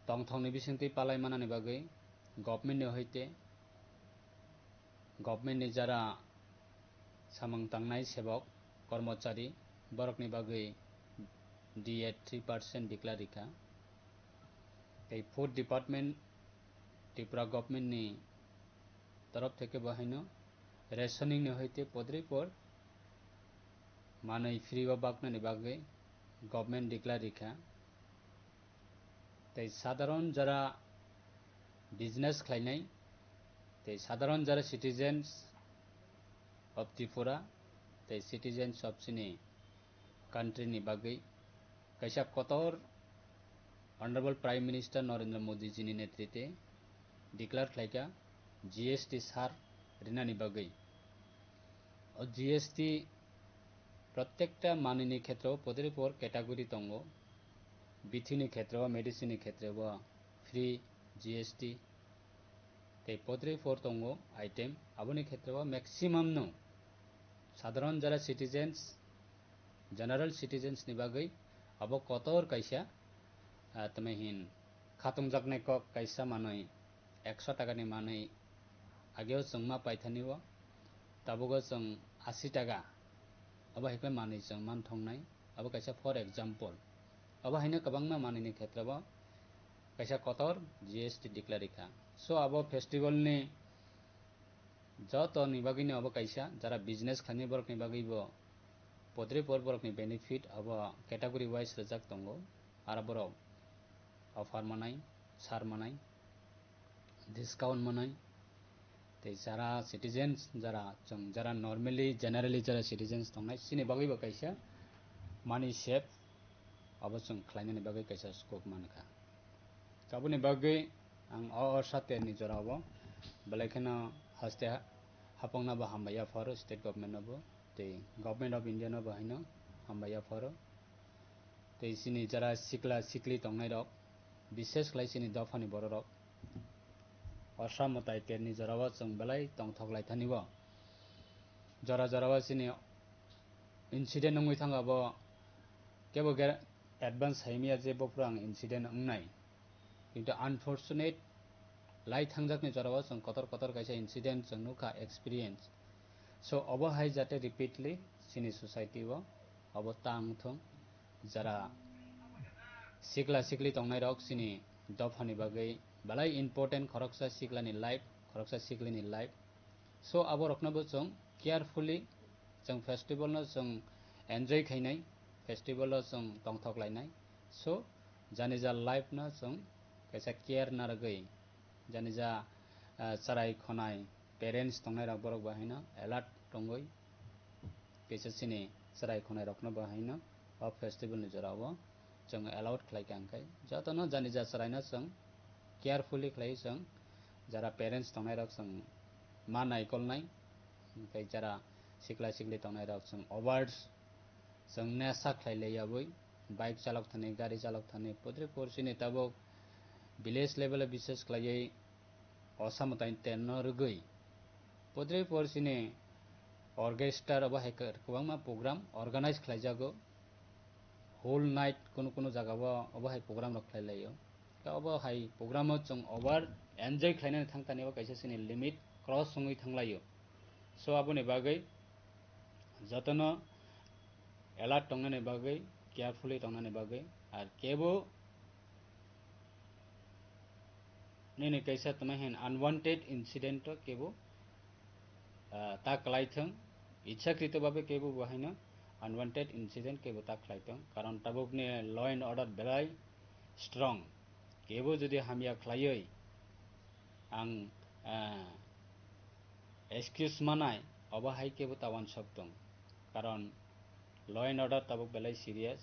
Speaker 25: tongthokni bisingtwi palai manani bagui government ni hoite government ni jara samung tangnai sebok kormachari borokni bagui DA 3% declare rikha tei food department Tripura government ni तरफ থেকে বাহিনো rationing ni hoite podri por manui free o baknani bagui government declare rikha tei সাধারণ যারা business khlainai tei সাধারণ যারা citizens of Tripura tei citizens of chini country ni bagui kaisa kotor Honorable Prime Minister Narendra Modi ji ni netritwe declare khlaika GST sar rinani bagui o GST প্রত্যেকটা মাননি ক্ষেত্র পদের পর category তঙ্গ বিথিনি ক্ষেত্র মেডিসিনি ক্ষেত্রে বা ফ্রি জিএসটি তাই পদের পর তঙ্গ আইটেম আবনি ক্ষেত্রে ম্যাক্সিমাম নো সাধারণ যারা সিটিজেন্স জেনারেল সিটিজেন্স নি বাগৈ আব কতর কাইসা তুমি হিন খাতং জাকনে কক কাইসা মানই 100 টাকা নি মানই আগেও जोंमा পাইথানিও তাবগো जों 80 টাকা अब हाइखै मानै जों मान थंनाय अब काइसा फर एग्जांपल अब हाइनो गोबांना मानैनि क्षेत्रआव काइसा कतर जीएसटी डिक्लेरिखा सो अब फेस्टिवल नि जत नि बागैनो अब काइसा जरा बिजनेस खानि बरकनि बागैबो पद्रे पर बरकनि बेनिफिट अब कैटेगरी वाइज रजाक दंगो आरो बरक अफार मानाय सार मानाय डिस्काउंट मानाय जरा सिटीजेंस जरा जों जरा नॉर्मली जनरली जरा सिटीजेंस दंनाय सिनि बागैबो काइसा मानि सेफ अब जों खलायनायनि बागै काइसा स्कोप मानखा गाबोनि बागै आं सातेरनि जराव बेलायखनो हास्ते हापंनाबो हामबाया फर स्टेट गवर्नमेंटनाबो ते गवर्नमेंट ऑफ इंडिया नाबो हायनो हामबाया फर ते सिनि जरा सिक्ला सिक्ली दंनाय रक विशेष खलाय सिनि दफानि बर रक Assam mutai terni jarawa जों belai tongthoklai thanibo jara jarawa sini incident ngui thangabo kebo advance haimia je bofrang incident ngnai kintu unfortunate lai thangjakni jarawa जों kotor kotor kaisa incident जों nukha experience so obo hai jate repeatedly sini society o obo tang thong jara sikla sikli tongnai rok sini dofani bagai balai important khoroksa siklani life khoroksa siklini life so abo roknabo जों carefully जों festival no जों enjoy khainai festival no जों tongthoklainai so jani ja life no जों kaisa care na ragai jani ja sarai khonai parents tongnai rok borok bahaino alert tongoi kaisa sini sarai khonai rokno bahaino of festival ni jorao jong allowed khlai kangkai jotono jani ja saraina jong carefully khlai jong jara parents tongnai rok jong ma naikol nai kai jara sikla sikli tongnai rok jong awards jong nesa khlai leiabui bike chalok thani gari chalok thani podre porsini tabok village level e বিশেষ khlai অসামতাই তেন্ন রগৈ podre porsini orchestra aba hacker kwangma program organize khlaijago whole night kono jaga ba aba hai program rok khlailaiyo ka aba hai program o chung over enjoy khlainani thangtani ba kaisa sini limit cross songoi thanglaiyo so aboni bagai jatono alert tongnani bagai carefully tongnani bagai ar kebo nini kaisa tamahin unwanted incident to kebo ta kalaithang ইচ্ছাকৃত ভাবে কেবো বাহাইনা unwanted incident কেবো তা খাইতং কারণ তাবকনে ল and order বেলাই strong কেবো যদি হামিয়া খাইयै আং excuse মানাই অবাহাই কেবো তাওয়ান সকতং কারণ ল and order তাবক বেলাই সিরিয়াস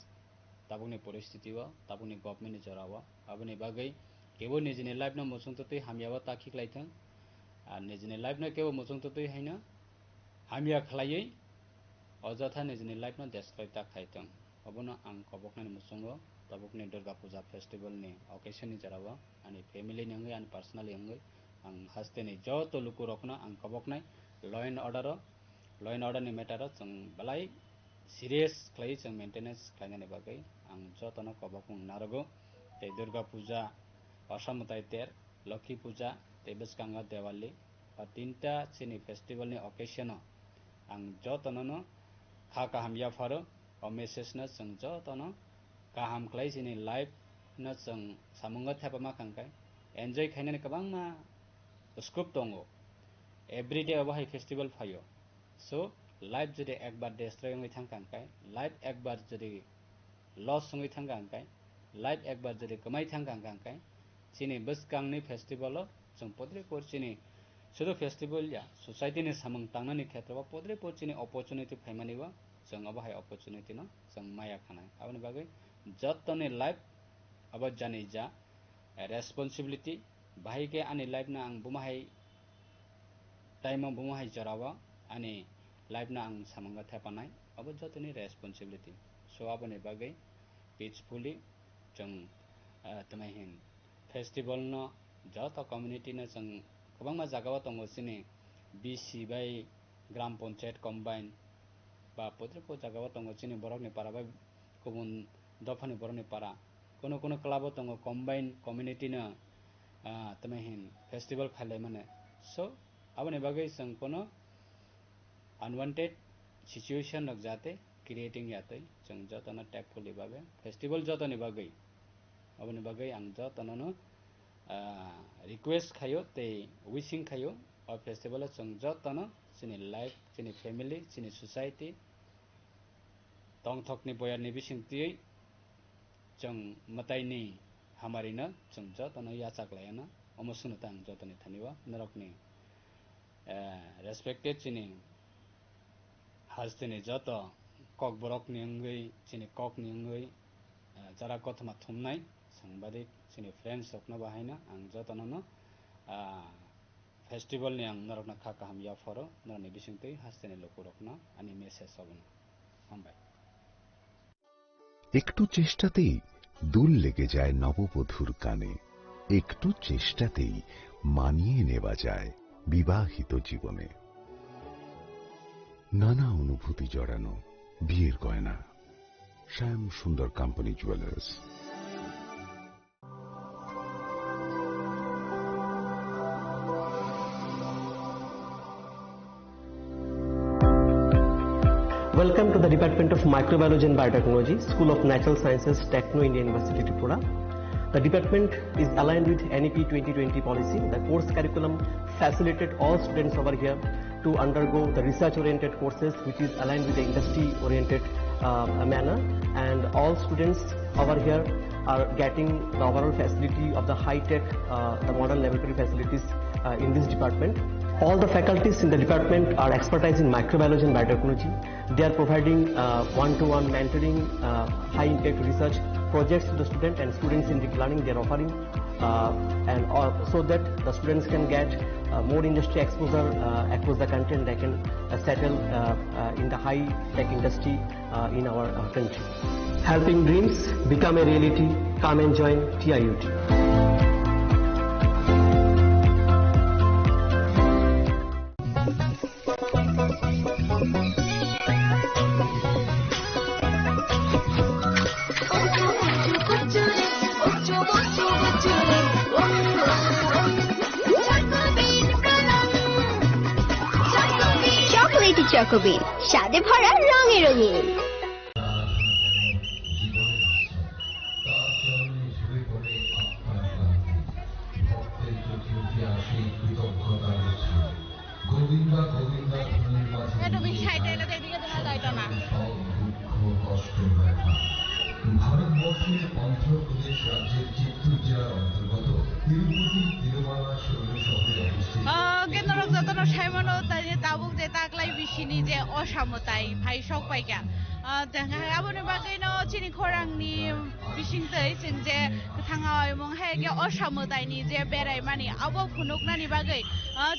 Speaker 25: তাবকনি পরিস্থিতিও তাবকনি গভর্নমেন্ট জরাও আবনি বাগৈ কেবো নিজনি লাইফ না মসংততৈ হামিয়াবা তাকি খাইতং আর নিজনি লাইফ না কেবো মসংততৈ হাইনা হামিয়া খাইयै অযথা নিজনি লাইফ না destroy ta khaitong obono ang koboknani musungo tabukni durga puja festival ni occasion ni jarawa ani family ni ngai ani personally ngai ang hasteni joto luku rokna ang koboknai law and order ni matter chung balai serious khlai chung maintenance khlainani bagai ang joto no kobokung narago te durga puja asamutai ter lakhi puja te beskanga diwali ba tinta chini festival ni occasion ang joto no kha kaham ya faro o message na chung joto no kaham khlai chini life na chung samunga thapama khangkai enjoy khainani kabang ma scope tongo every day obai festival phayo so life jodi ekbar destroy ngai thangkangkai life ekbar jodi loss ngai thangkangkai life ekbar jodi kamai thangkangkai chini buskangni festival o chung podre por chini শুধু festival या society नि samung tangnani khetra podre pochini opportunity phaimani ba jong aba hai opportunity no jong maya khanai aboni bagai jottoni life aba jani ja responsibility bahai ke ani life na ang bumahai time ang bumahai jarawa ani life na ang samunga thapanai aba jottoni responsibility so aboni bagai peacefully jong tamahin festival no jota community na jong kabangma jagao tongo sini BC bai gram panchayat combine ba podrepo jagao tongo sini borokni para bai kubun dofani borokni para kono club tongo combine community na tamahin festival khalai mane so aboni bagai sang kono unwanted situation rok jate creating yatoi jong jotona tactfully babe festival jotoni bagai aboni bagai ang jotona no request khayo te wishing khayo or festival chung jotano chini life chini family chini society tongthokni boyarni bisingti chung mataini hamarina chung jotano yachaklaiana omosunu tang jotoni thaniwa narokni respected chini hasteni joto kok borokni ngai chini kokni ngai jara kothma thumnai sangbadik chini friends okna bahaina ang jotono no festival ni ang narokna kha kaham ya foro narni bisingtei hasteni lokurokna ani message obna hambai
Speaker 4: একটু চেষ্টাতেই দুল লেগে যায় নববধূর কানে একটু চেষ্টাতেই মানিয়ে নেওয়া যায় বিবাহিত জীবনে নানা অনুভূতি জড়ানো বিয়ের গয়না শ্যাম সুন্দর company jewellers
Speaker 5: Welcome to the Department of Microbiology and Biotechnology, School of Natural Sciences, Techno India University, Tripura. The department is aligned with NEP 2020 policy. The course curriculum facilitated all students over here to undergo the research-oriented courses, which is aligned with the industry-oriented manner. And all students over here are getting the overall facility of the high-tech, the modern laboratory facilities in this department. All the faculties in the department are expertise in microbiology and biotechnology. They are providing one-to-one mentoring, high-impact research projects to the student and students in deep learning. They are offering, so that the students can get more industry exposure across the country, and they can settle in the high-tech industry in our country. Helping dreams become a reality. Come and join TIUT.
Speaker 20: চকোবিন স্বাদে ভরা রঙে রঙিন।
Speaker 6: ভারতবর্ষের অন্ধ্রপ্রদেশ রাজ্যের চিত্তুর জেলার অন্তর্গত তিরুপতি তিরুমালা শৈল শহরে অবস্থিত
Speaker 9: কেন্দ্র যতন সাইমানো তাবুক যে তাকলাই বিশিনি যে অসামতাই ভাই সব পাইকা aboni bagai no chini khorang ni bising tei sing je thangawai mong he ge osamutai ni je berai mani abo phunuk nani bagai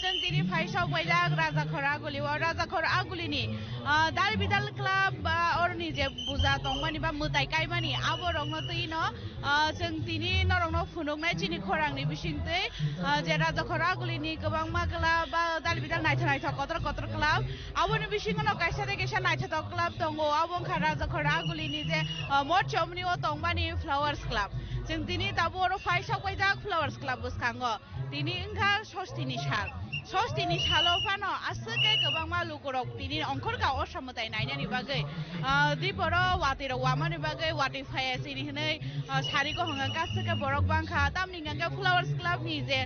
Speaker 9: jeng tini phai sok baijak raja khor aguli wa raja khor aguli ni dal bidal club or ni je buja tongmani ba mutai kai mani abo rong no tei no jeng tini norong no phunuk nai chini khorang ni bising tei je raja khor aguli ni gobang ma club ba dal bidal naithonai thok kotor club aboni bising no kaisa de kaisa naithok club tongo bongkha raja khor aguli ni je mot chomni o tongmani flowers club jeng tini taboro phai sok baijak flowers club buskango tini ingkha Sostini salo fano asake gobangma lukurok tini ongkhorka osamutai nainani bagai diporo watiro wamani bagai wati phaya sini hinai sari ko honga kasake borok bangkha tamni ganga flowers club ni je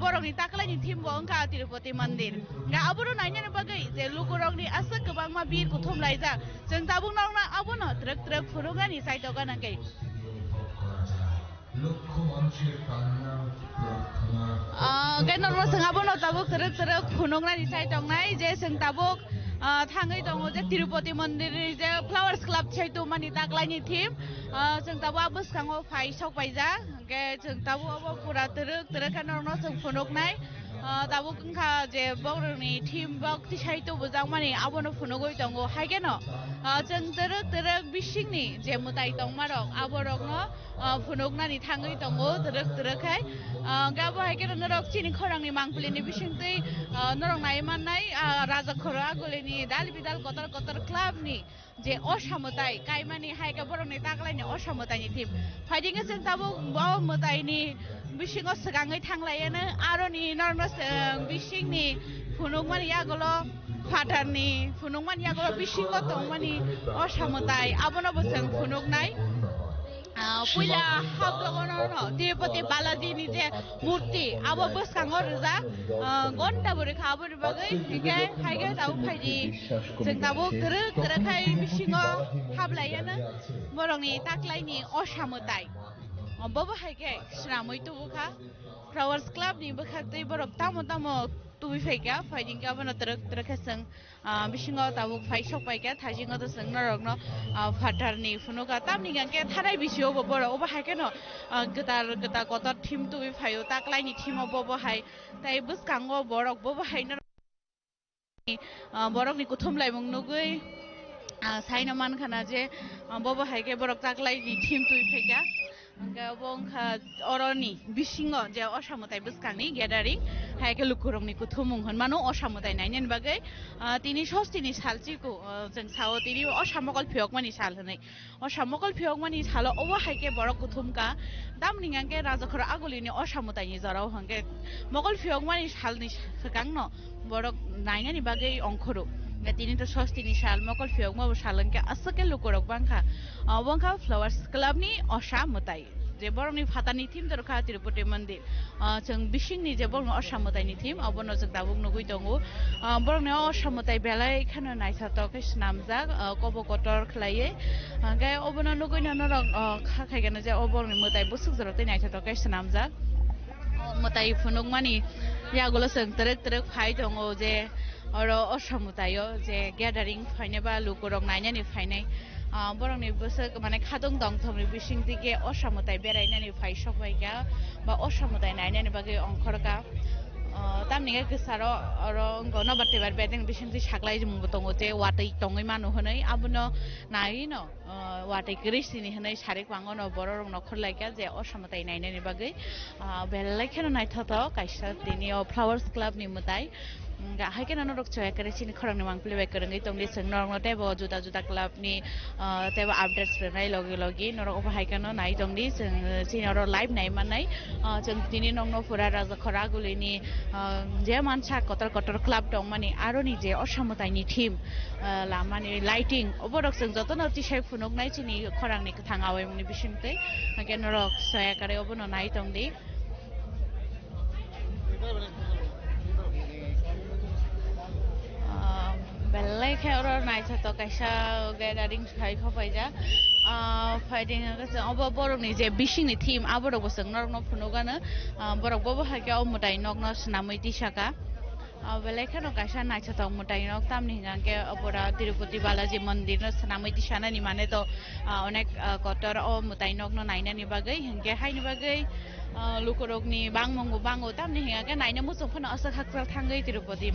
Speaker 9: borok ni taklai ni thim bo ongkha Tirupati mandir ga aburo nainani bagai je lukurok ni asake gobangma bir kuthum laijak jeng tabung nongna abono trek furuga ni saito ganangai Cái nó sừng abo nó tabuk terus gunung na di side tong nai je sừng tabuk thangai tong je Tirupati mandir je flowers club chai tu mani taklai ni thim sừng tabuk abus kango phai sok paija ke sừng tabuk abo pura terus kan no sừng phunuk nai tabuk kha je bok ni thim bok ti chai tu bujang mani abo no phunugoi tongo hai ke no jeng terus bising ni je mutai tong marok abo rok no phunuk na ni thangai tongo terus khai gabo hai ke norok chini khorang ni mangpuli ni bising tei norok nai man nai raja khor aguli ni dal bidal kotor club ni je osamutai kaimani hai ke borok ni taklai ni osamutai ni thim fighting jeng tabuk bo mutai ni bising o sagangai thanglaiane aro ni normal bising ni phunuk mani agolo Father ni phunuk mani agolo bising o tongmani osamutai abono boseng phunuk nai puila hablogono no Tirupati Balaji ni je murti abo buskango rza gonta buri khaburi bagai haige tabu phaiji jeng tabu terus khai bisingo hablaiana borongni taklai ni osamutai bobo haige sramoi tu bukha flowers club ni bukhaktai borok tamo tubi faika fighting ka bana terus khasang bisingo tabu phai sok paika thajingo to sing norok no Father ni funuka tamni gangke thanai bisio borok obo haike no gata kotor thim tubi phayo taklai ni thimo bobo hai tai buskango borok bobo hai no borok ni kuthum laimung nugui saina man khana je bobo haike borok taklai ni thim tubi faika bongkha oroni bisingo je osamutai buskangni gathering haike lukurongni kuthumung honmano osamutai nainen bagai tini sostini salchiku jeng sao tini osamokol phiokmani sal honai osamokol phiokmani salo obo haike borok kuthumka damningangke raja khor agulini osamutai ni jarao hangke mokol phiokmani salni sakangno borok nainani bagai ongkhoro tini to sostini sal mokol phiokma salangke asake lukurok bangkha flowers club ni osamutai je borongni phatani thim dorkha Tirupati mandir jeng bising ni je borong osamutai ni thim abono jeng tabuk nugui tongo borongni osamutai belai khano naithato ke snamjak kobo kotor khlaiye gai obono nugui no norok khaigana je oborongni mutai busuk jorote naithato ke snamjak mutai phunuk mani ya gulo seng terek phai dongo je oro osamutayo je gathering phaine ba lukurok nainani phainai borongni bose mane khadong dong thongni bising dige osamutai berainani phai sobaika ba osamutai nainani bage ongkhorka tamni ke saro oro gono batte bar bedeng bising ti saklai jum tongo je watai tongai manu honai abuno nai no watai krisini honai sarik wangono bororong nokhor laika je osamutai nainani bage belai kheno naithato kaisa dini flowers club ni mutai ga hai kana norok choya kare chini khorang ni mang play kare ngai tongni seng norong no tebo juta club ni tebo updates renai logi norok ba hai kana nai tongni seng chini oro live nai manai jeng tini nong no pura raja khora guli ni je mancha kotor club tong mani aro ni je osamutai ni team lamani lighting oborok seng joto no ti sai phunok nai chini khorang ni thangawai muni bisimte ke norok choya kare obono nai tongdi belai khero nai thato kaisa gathering khai khopaija fighting ga obo borok ni je bishing ni team aborok bo seng norok no phunogana borok bo ha ke omutai nok no snamui tisaka belai khero kaisa nai thato mutai nok tamni hangke opora Tirupati Balaji mandir no snamui tisana ni mane to onek kotor o mutai nok no naina ni bagai hangke haini bagai lukurok ni bango tamni hingake naina musung phana asa khakra thangai Tirupati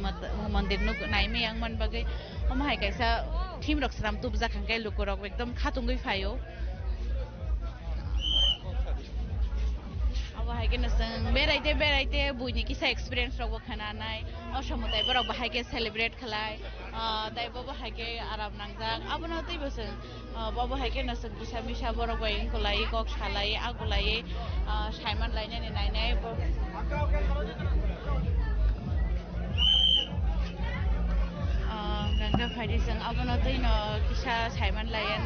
Speaker 9: mandir no naime yang man bagai omhai kaisa team rok sram tubja khangkai lukurok ekdom khatungui phayo aba hai kena sang beraite buini kisa experience rok khana nai osamutai borok bahai ke celebrate khalai tai bo bahai ke aram nangjak abono tei boseng babo hai kena sang kisa misa borok bai kolai kok salai agulai saiman lainai ni nainai gangga phai sang abono tei no kisa saiman layan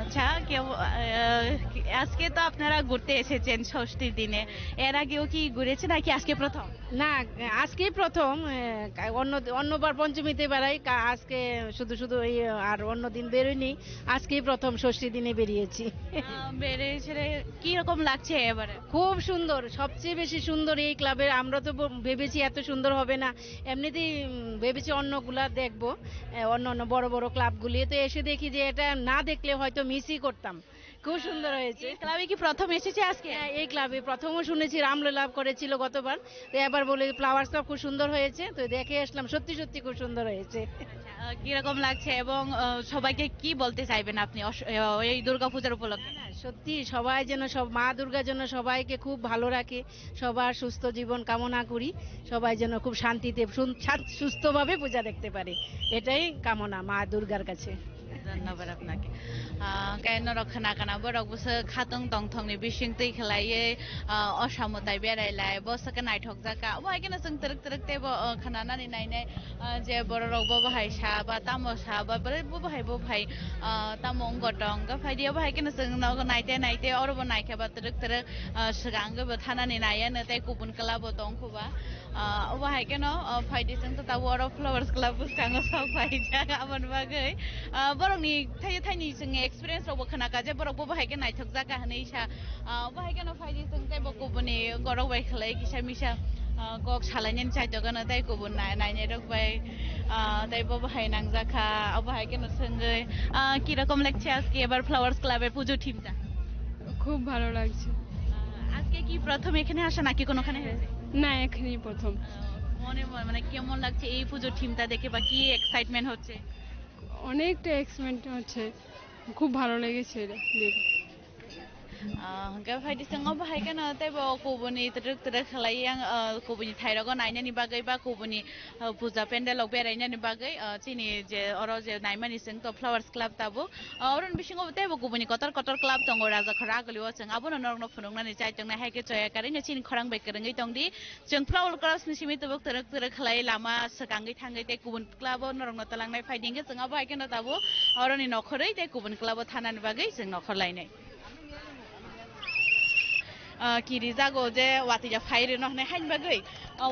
Speaker 9: আচ্ছা কেউ আজকে তো আপনারা ঘুরতে এসেছেন ষষ্ঠীর দিনে এর আগেও কি ঘুরেছেন নাকি আজকে প্রথম
Speaker 10: না আজকেই প্রথম অন্যবার পঞ্চমীতে বেড়াই আজকে শুধু এই আর অন্য দিন বেরোইনি আজকেই প্রথম ষষ্ঠীর দিনে বেরিয়েছি
Speaker 9: বেরিয়েছে কি রকম লাগছে এবারে
Speaker 10: খুব সুন্দর সবচেয়ে বেশি সুন্দর এই ক্লাবের আমরা তো ভেবেছি এত সুন্দর হবে না এমনিতেই ভেবেছি অন্যগুলা দেখবো অন্য বড় ক্লাবগুলি তো এসে দেখি যে এটা না দেখলে হয়তো মিসই করতাম খুব সুন্দর হয়েছে
Speaker 9: ক্লাবে কি প্রথম এসেছে আজকে
Speaker 10: এই ক্লাবে প্রথমও শুনেছি রামলীলা করেছিল গতবার তো এবার বলে ফ্লাওয়ার্স ক্লাব খুব সুন্দর হয়েছে তো দেখে আসলাম সত্যি খুব সুন্দর হয়েছে
Speaker 9: কিরকম লাগছে এবং সবাইকে কি বলতে চাইবেন আপনি এই দুর্গাপূজার উপলক্ষে
Speaker 10: সত্যি সবাই যেন মা দুর্গা যেন সবাইকে খুব ভালো রাখে সবার সুস্থ জীবন কামনা করি সবাই যেন খুব শান্তিতে সুস্থভাবে পূজা দেখতে পারে এটাই কামনা মা দুর্গার কাছে
Speaker 9: ধন্যবাদ আপনাকে কেন রক্ষণা কানা বরক বসে খাতং টংথংনি বিসিং তৈ খেলাयै অসামতাই বেরাইলাই বসকে নাইঠক জাকা ওই কেন जों तरक ते खानानानै नायनाय जे बररक बो बाहाय सा बा तामो सा बा बरे बो बाहाय तामं गटं गा फाइदिया बाहाय केन जों नग नायते अरबो नायखेबा तरक सिगांगो बो थानानै नायानो ते गुबुन क्लाबो दं खुबा बाहाय केन फाइदि जों त तावर फ्लावर्स क्लब बुसखाङो सब फाइजा गाबोन बागै बरकनि थायनि जों एक्सपीरियंस रबो खनाका जे बरकबो बाहाय के नायथक जाका हनैसा बाहाय केन फाइदि जों ते बो गुबुननि गरक बाय खलै किसा मिसा gok salainin chai to gana tai kubun naine rok bai tai bo bahai nangjakha bahai ke nosengei ki rokom লাগছে আজকে এবার ফ্লাওয়ার্স ক্লাবের পুজো টিমটা
Speaker 12: খুব ভালো লাগছে
Speaker 9: আজকে কি প্রথম এখানে আসা নাকি কোনখানে হয়েছে
Speaker 12: না এখানেই প্রথম
Speaker 9: মানে কেমন লাগছে এই পুজো টিমটা দেখে বা কি এক্সাইটমেন্ট হচ্ছে
Speaker 12: অনেকটা এক্সাইটমেন্ট হচ্ছে খুব ভালো লেগেছে দেখে
Speaker 9: hangga faidi sango bahai kana taibo kubuni teruk khalai yang kubuni thairago nainani bagai ba kubuni puja pendal ok berainani bagai chini je oro je naimani sing to flowers club tabo oron bisingo taibo kubuni kotor club tongo raja khara galiwa sing abono norno phunungnani chai tongna haike choya karinga chini khorang bai karingai tongdi jeng flower club ni simi tobok teruk khalai lama sakangai thangai te kubun club norno talangnai faiding ge singa bahai kana tabo oroni nokhorei te kubun club thanani bagai sing nokhor lainai kiri jago je wati ja phaire no ne hain bagai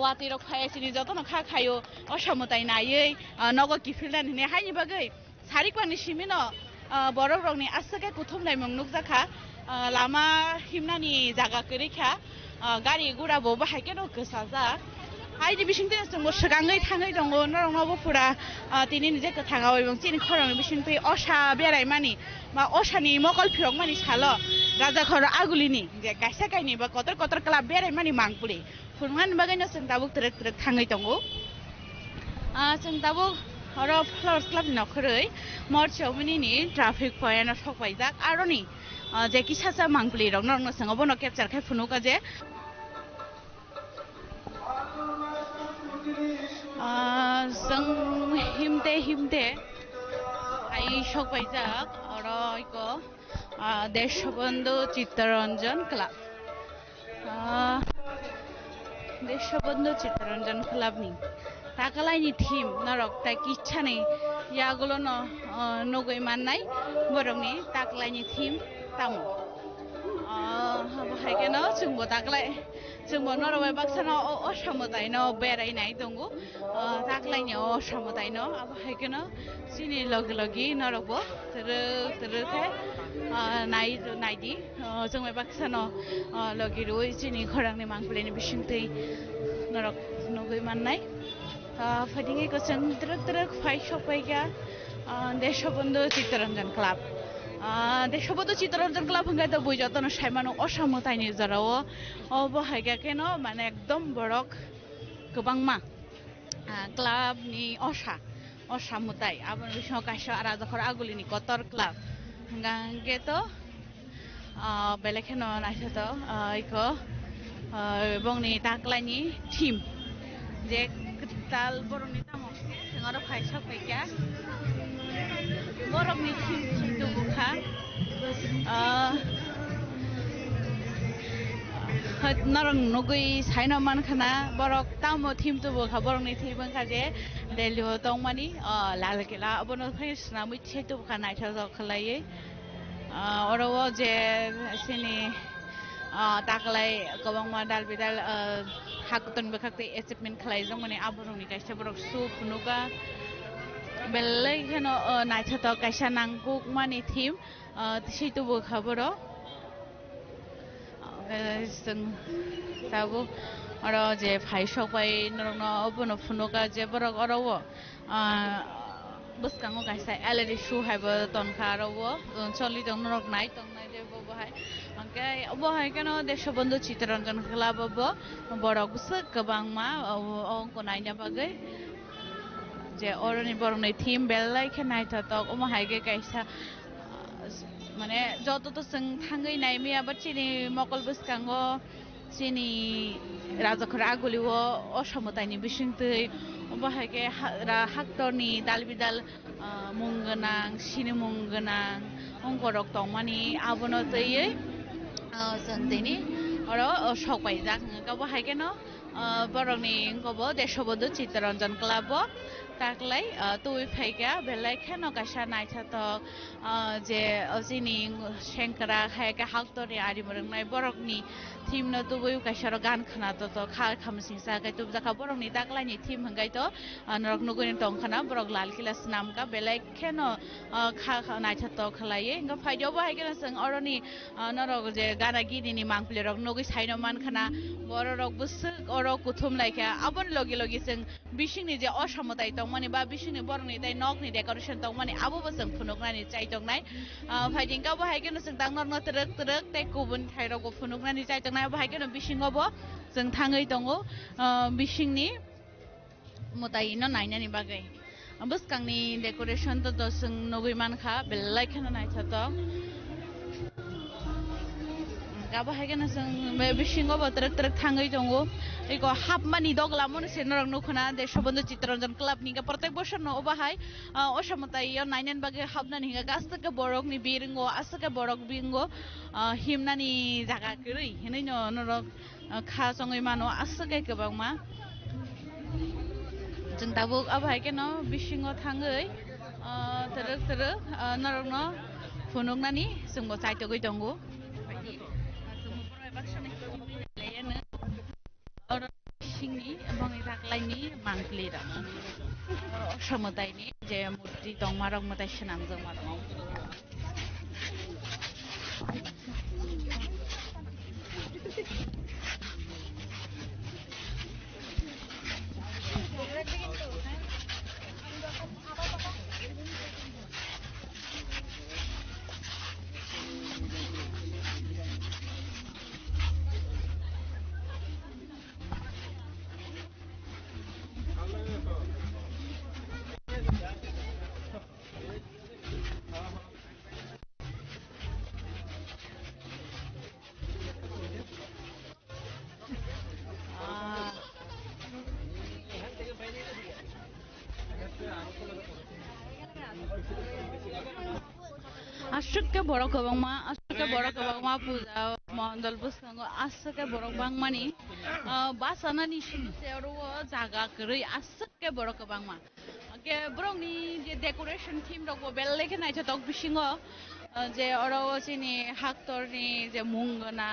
Speaker 9: wati rok phai sini joto no kha khayo osamutai naiei nogo kifildan ne haini bagai sarik pani simi no borok rok ni asake kuthum nai mungnuk jakha lama himnani jaga kori kha गारि गुराबो बाहायकेनो गोसाजाक आइदि बिसिंते जोंबो सिगाङै थाङै दङ नरंनावबो फुरा तिनि जे गोथाङाव এবং চিনি খরং बिसिंते असा बेराय मानि मा असानि मकल फिरक मानि सालो राजा खर आगुलिनि जे गायसा गायनि बा कतर कतर क्लाब बेराय मानि मांपुलि फुरमान बागैनो जों दाबो ट्रेक ट्रेक थाङै दङ जों दाबो अर फ्लावर्स क्लाब नखरै मर्चआव मिनिनि ट्राफिक पॉइंट सकबायजाक आरोनि जे किसासा मांपुलि रं नरंनो संगबो न केपचार खाय फुनुका जे जों हिमते आइ सकबायजाक अर इको देशबन्धु चित्तरंजन क्लाब देशबन्धु चित्तरंजन क्लाबनि ताकालायनि टीम नरक ता किच्छानि यागुलो न नगै माननाय बरंनि ताकलायनि टीम तामो हायकेनो जोंबो ताकलाय जोंबो नरबाय बाक्साना असामतायनो बेरायनाय दंगो ताकलायनि असामतायनो हायकेनो सिनि लगे लगे नरबो तेरे नायदि जोंबो बाक्सानो लगे रुइ सिनि खरांनि मांपुलिनि बिसिंतै नरक नगै माननाय फाइटिंग को चंद्रक फाइट सफाइगा देशबन्धु चित्तरंजन क्लाब देशबन्धु चित्तरंजन क्लाब हंगाय तो बुझातो न साइमानो असामतायनि जराव बहायगा केनो माने एकदम बरक गोबांमा क्लाबनि असामताय आबन बिसङाव काइसा राजाखर आगुलिनि कतर क्लाब हंगांगे तो बेलेखेनो नायथातो इको बंनि ताकलायनि टीम जे ताल बरंनि तामो जोंआर फाइसा फैका बरंनि टीम चिन्तु बुखा नरं नगै साइना मानखाना बरक तामो टीम तो बुखा बरंनि टीम खाजे देलियो तंमानि लालकेला अबनो फैसना मिथे तो बुखा नायथा जखलायै अरवो जे सिनि ताकलाय गोबांमा दाल बिदाल हाकुतन बखाते एचिभमेन्ट खालायजों माने आबरंनि काइसा बरक सु फुनुका बेल्लै हेनो नायथातो काइसा नांगुक माने टीम सितु बखाबर जों दाबो अर जे फाइसक बाय नरंनो अबनो फुनुका जे बरक अरवो बसकांगो काइसा एलईडी शू हायबो तनखारवो चलि दं नरक नाय जे बहाय ओके बहाय केनो देशबन्धु चित्तरंजन क्लाबबो बरक बुस गोबांमा अंको नायना बागै जे अरनि बरंनि टीम बेल्लै के नायथातो अमहायगे काइसा माने जत तो जों थाङै नायमिया बचिनि मकल बसकांगो चिनि राजाखर आगुलिवो असामतायनि बिसिंतै बहायगे हाक्टरनि दालबिदाल मुंगोनां सिनि मुंगोनां अंकरक तंमानि आबनो तैयै जों दिनै अर सकबायजाक गावबो हायकेनो बरंनि गबो देशबन्धु चित्तरंजन क्लाब ताकलाय तुइ फाइगा बेलाय खेनो काइसा नायथातो जे जिनि शेंकरा हायके हाक्टरनि आरिमुरंनाय बरकनि टीम न तुबुय काइसार गान खोनातो तो खामसिंसा गाय तुबजाका बरकनि ताकलायनि टीम हंगाय तो नरक नुगुनि तंखाना बरक लालकिला नामका बेलाय खेनो नायथातो खलायै इंगा फाइदियाव बाहायगोन जों अरनि नरक जे गाना गिदिनि मांपले रक नगै साइनो मानखाना बरक बुस अर कुथुम लायका आबन लगे लगे जों बिसिंनि जे असामताय तंमानि बा बिसिंनि बरंनि ताय नकनि डेकोरेशन तंमानि आबोबो जों फुनुकनानि चाइतंनाय फाइदिंगा बाहायगोन जों दांनरनो तरक तरक ताय गुबुन थायरगो फुनुकनानि चाइतंनाय बाहायगोन बिसिङावबो जों थाङै दङ बिसिंनि मतायनो नायनानि बागै बसकांनि डेकोरेशन तो जों नगै मानखा बेल्लाय खेनो नायथातो गाबो हायगोन जों बे बिसिङावबो तरक तरक थाङै दङ इको हाबमानि दगला मनसे नरक नुखना देशबन्धु चित्तरंजन क्लाबनि गा प्रत्येक बोसोर न बाहाय असामताय नायनानि बागै हाबनानि हिगा गासैके बरकनि बिरंगो आसके बरक बिंगो हिमनानि जागा गरै हिनैनो नरक खा सङै मानो आसके गोबांमा जों दाबो आबाहायकेनो बिसिङाव थाङै तरक तरक नरकनो फुनुकनानि जोंबो चाइतगै दङ सिंनि बंनि ताकलायनि मांक्लिरा असामतायनि जे मूर्ति दं मारक मताय सनाम जों मारक Asukke borok kabangma puja mandal busango asukke borok bangmani basana ni shinu sero jaga kri asukke borok kabangma ke borokni je decoration theme rok belleke naitha tok bisingo je oro chini haktorni je mungana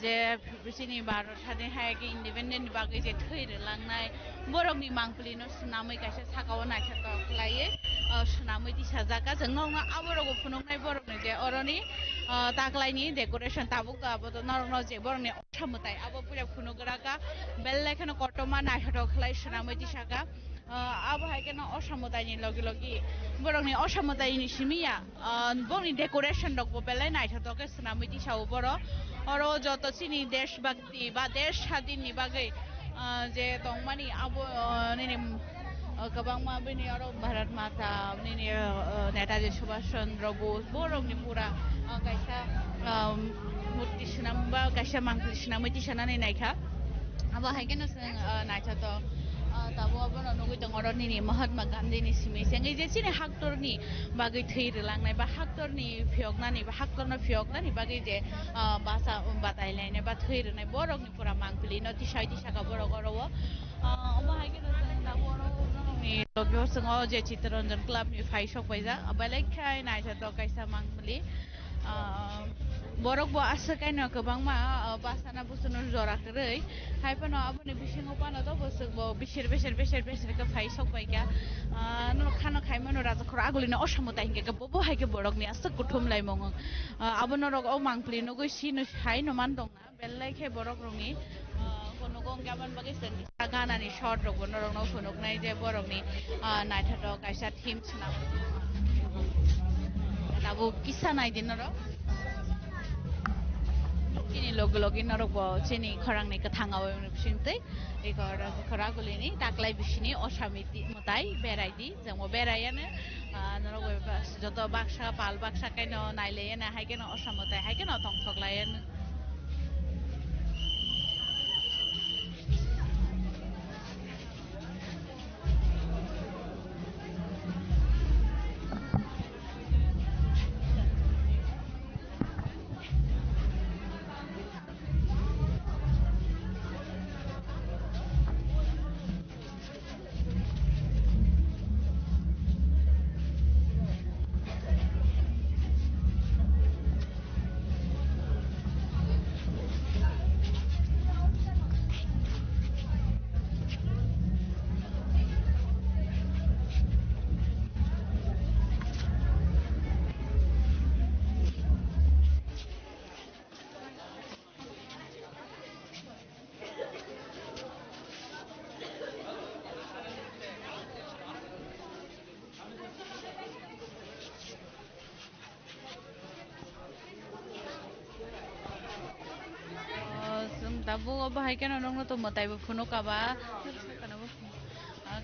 Speaker 9: je chini Bharat hade haike independent bagai je thire langnai borokni mangpli no sunamai kaisa sakao naitha tok laye sunamai ti sajaka jengno aborogo phunoknai borokni je oroni taklaini decoration tabuk abo norno je borokni othamutai abo pura phunograka belleke no kotoma naitha tok lai sunamai ti saka abo haike no osamutai ni logi logi borokni osamutai ni simia borokni decoration rok bo belai naitha tok sunamai ti sao boro oro joto chini desh bhakti ba desh স্বাধীন ni bagai je tongmani abo nini kabangma bini oro Bharat Mata nini Netaji Subhash Chandra Bose borokni pura kaisa murti sunam ba kaisa mangpli sunamai ti sanani naikha abo haike no sing naitha to tabo abono nugui tong oro nini Mahatma Gandhi ni simi sengi je chini haktorni bagai thir langnai ba haktorni phyognani ba haktorno phyognani bagai je basa batailaine ba thir nai borokni pura mangpili no tisai tisaka borok oro obo haike no sing tabo oro ni logyo singo je Chittaranjan club ni phai sok paija abalai khai naitha to kaisa mangpili borok bo asakai no kabangma basana busunu jorakrei haipano aboni bisingo pano to bosuk bo bisir ka phai sok paika no khano khaimano raja khora aguli no osamuta hinge bobo haike borok ni asak kuthum lai mong abono rok o mangpli no goi sino hai no man dong na bellai khe borok rongni kono gong gaban bagai sen gana ni short rok bono rok no phunok nai je borok ni naitha to kaisa theme chna tabo kisa nai din ro chini logi norok bo chini khorang ni kathanga bo singtei ei khora gulini taklai bisini osamiti mutai beraidi jemo berayane norok bo joto baksha pal baksha kaino naileyana haikeno osamutai haikeno tongthoklayen tabo obo haikeno nongno to motai bo phuno kaba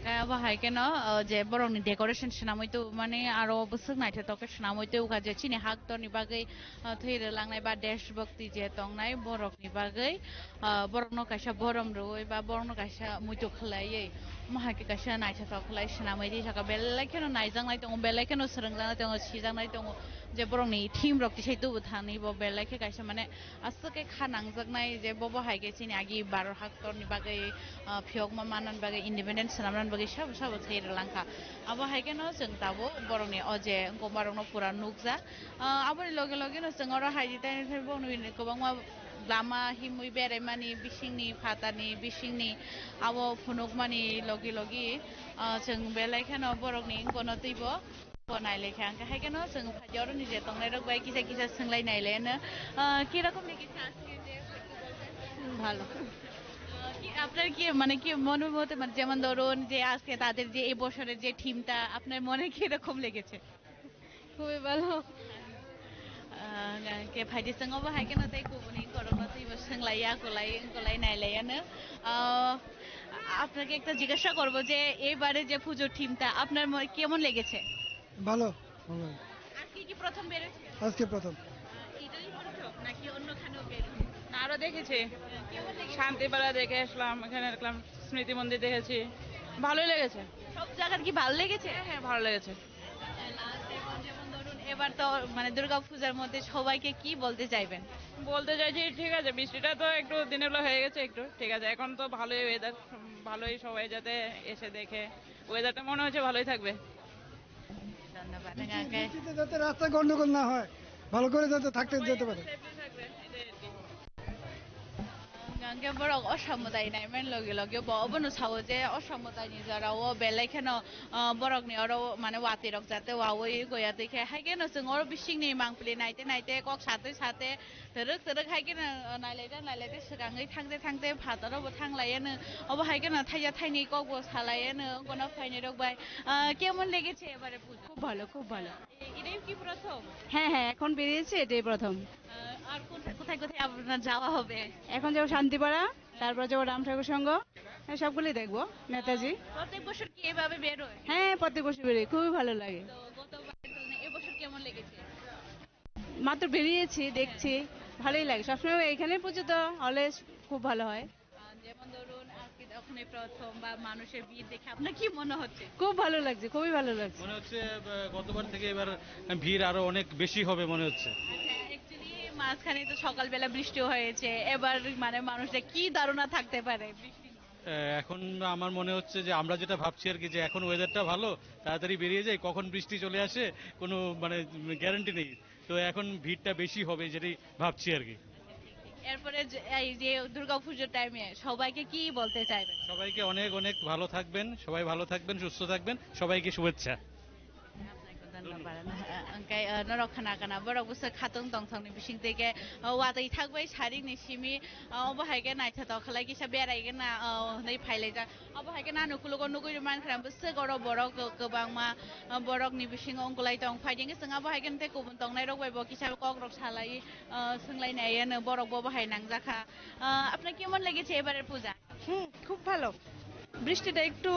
Speaker 9: kaya abo haikeno je borokni decoration swnamoi to mane aro busuk naitha tok swnamoi to uka je chini haktorni bagai thire langnai ba desh bhakti je tongnai borokni bagai borokno kaisa borom roi ba borokno kaisa muito khlaiei mahake kaisa naitha tok khlai swnamoi ri saka belai keno naijangnai tongo belai keno srangjangnai tongo sijangnai tongo je borokni theme rok tisai tu thani bo belai ke kaisa mane asake khanangjaknai je bobo haike chini agi 12 haktorni bagai phyokma manan bagai independent sanamran bagai sabo thir langka abo haike no jeng tabo borokni oje gomarokno pura nukja aboni loge no jeng oro haidi tai thai bo nui kobangma lama himui beraimani bisingni phatani bisingni abo phunukmani logi jeng belai khano borokni gono tuibo bonai lekha angka haikeno jeng phajioro ni je tongnai rok bai kisa songlai naileno ki রকম লেগেছে আজকে যে ভালো আপনার কি মানে কি মনের মধ্যে মানে যেমন ধরুন যে আজকে তাদের যে এই বছরের যে থিমটা আপনার মনে কি রকম লেগেছে
Speaker 12: খুবই ভালো
Speaker 9: ke phaidi sangobo haikeno tai kubuni korokno tuibo songlaiya kolai nailaiano আপনাকে একটা জিজ্ঞাসা করব যে এবারে যে পুজোর থিমটা আপনার কেমন লেগেছে
Speaker 3: ভালো
Speaker 9: আজকে কি প্রথম বেরেছে
Speaker 3: আজকে প্রথম
Speaker 9: এটাই প্রথম নাকি অন্যখানেও বের
Speaker 11: আরো দেখেছি শান্তিপাড়া দেখে আসলাম এখানে দেখলাম স্মৃতি মন্দির দেখেছি ভালোই লেগেছে
Speaker 9: সব জায়গার কি ভালো লেগেছে
Speaker 11: হ্যাঁ ভালো লেগেছে
Speaker 9: যেমন ধরুন এবার তো মানে দুর্গাপূজার মধ্যে সবাইকে কি বলতে চাইবেন?
Speaker 11: বলতে চাইছি ঠিক আছে, বৃষ্টিটা তো একটু দিনের বেলা হয়ে গেছে, একটু ঠিক আছে, এখন তো ভালোই ওয়েদার, ভালোই সবাই যাতে এসে দেখে, ওয়েদারটা মনে হচ্ছে ভালোই থাকবে।
Speaker 9: ধন্যবাদ।
Speaker 3: বৃষ্টিতে যাতে রাস্তা গন্ডগোল না হয়, ভালো করে যাতে থাকতে যেতে পারে।
Speaker 9: Gangga borok osamutai nai men logi logi bo obonu sawo je osamutai ni jara o belai kheno borok ni oro mane wati rok jate wawoi goya dekhe haigeno sing oro bising ni mangpli naite kok sate teruk haigeno nailete sigangai thangte phataro bo thanglayeno obo haigeno thaija thaini kok bo salayeno kono phaini rok bai কেমন লেগেছে এবারে পূজা?
Speaker 10: খুব ভালো, খুব ভালো।
Speaker 9: এটাই কি প্রথম?
Speaker 10: হ্যাঁ হ্যাঁ, এখন বেরিয়েছে, এটাই প্রথম।
Speaker 9: আর কোথায় আপনার যাওয়া হবে?
Speaker 10: এখন যাবো শান্তিপাড়া, তারপর যাবো রাম ঠাকুর সংঘ, সবগুলোই দেখবো। নেতাজি
Speaker 9: প্রত্যেক বছর কি এভাবে বের হয়?
Speaker 10: হ্যাঁ, প্রত্যেক বছর বেরোই, খুবই ভালো লাগে।
Speaker 9: গতবার এবছর কেমন লেগেছে?
Speaker 10: মাত্র বেরিয়েছি, দেখছি, ভালোই লাগে। সবসময় এখানে পুজো তো অলওয়েজ খুব ভালো হয়।
Speaker 9: যেমন ধরুন আজকে ওখানে প্রথম বা মানুষের ভিড় দেখে আপনার কি মনে হচ্ছে?
Speaker 10: খুব ভালো লাগছে, খুবই ভালো লাগছে।
Speaker 13: মনে হচ্ছে গতবার থেকে এবার ভিড় আরো অনেক বেশি হবে মনে হচ্ছে।
Speaker 9: অ্যাকচুয়ালি মাঝখানে তো সকালবেলা বৃষ্টি হয়েছে, এবার মানে মানুষের কি ধারণা থাকতে পারে বৃষ্টি?
Speaker 13: এখন আমার মনে হচ্ছে যে আমরা যেটা ভাবছি আর কি, যে এখন ওয়েদারটা ভালো, তাড়াতাড়ি বেরিয়ে যায়, কখন বৃষ্টি চলে আসে কোনো মানে গ্যারান্টি নেই, তো এখন ভিড়টা বেশি হবে যেটাই ভাবছি আর কি।
Speaker 9: এরপরে এই যে দুর্গাপুজোর টাইমে সবাইকে কি বলতে চাইবেন?
Speaker 13: সবাইকে অনেক অনেক ভালো থাকবেন, সবাই ভালো থাকবেন, সুস্থ থাকবেন, সবাইকে শুভেচ্ছা।
Speaker 9: Angkai norok khana kana borok busa khatong tongthong ni bising tege watai thakbai saring ni simi obo haige naitha to khalai kisa berai gena nei phailai ja obo haige na nukulogo nugui man khram busa goro borok gobang ma borok ni bising ongkolai tong phaiding singa bo haige te kubun tong nai rok bai bo kisa kok rok salai singlai nai en borok bo bahai nang jakha আপনার কেমন লেগেছে এবারের পূজা?
Speaker 17: খুব ভালো। বৃষ্টিটা একটু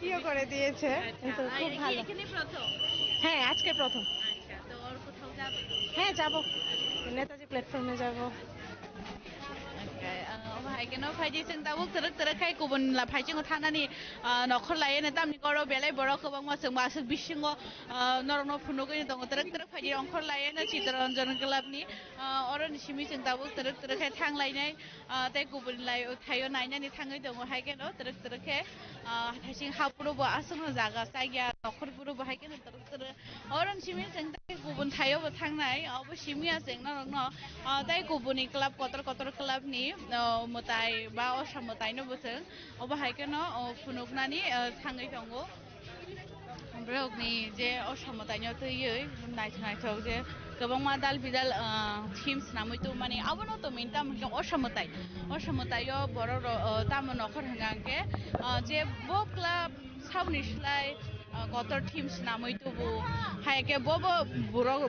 Speaker 17: ইয়ে করে দিয়েছে, কিন্তু খুব ভালো।
Speaker 9: এখানে প্রথম?
Speaker 17: হ্যাঁ, আজকে প্রথম।
Speaker 9: আচ্ছা, তো আর কোথাও যাবে?
Speaker 17: হ্যাঁ, যাব, নেতাজি প্ল্যাটফর্মে যাব।
Speaker 9: Haigeno phaiji sing tabuk terek khai kubun la phaiji ngo thanani nokhor laye ne tamni koro belai borok kobang ma sing basuk bisingo norno phunugo ni tongo terek phaiji ongkhor laye ne Chittaranjan club ni oro ni simi sing tabuk terek khai thanglai nai tai kubun lai thayo naina ni thangai tongo haigeno terek khai thaising hapuro bo asung jaga saigya nokhor puro bo haigeno terek oro ni simi sing tai kubun thayo bo thangnai obo simi asing no tai kubuni club kotor club ni motai ba osamotai no boseng obo haikeno phunuknani thangai tongo brokni je osamotai no tei naithok je gobang ma dal bidal teams namoi to mane abono to minta mke osamotai yo boro tamo nokhor hangangke je bo club sabni slai কত teams নামই তো হাইকে বড়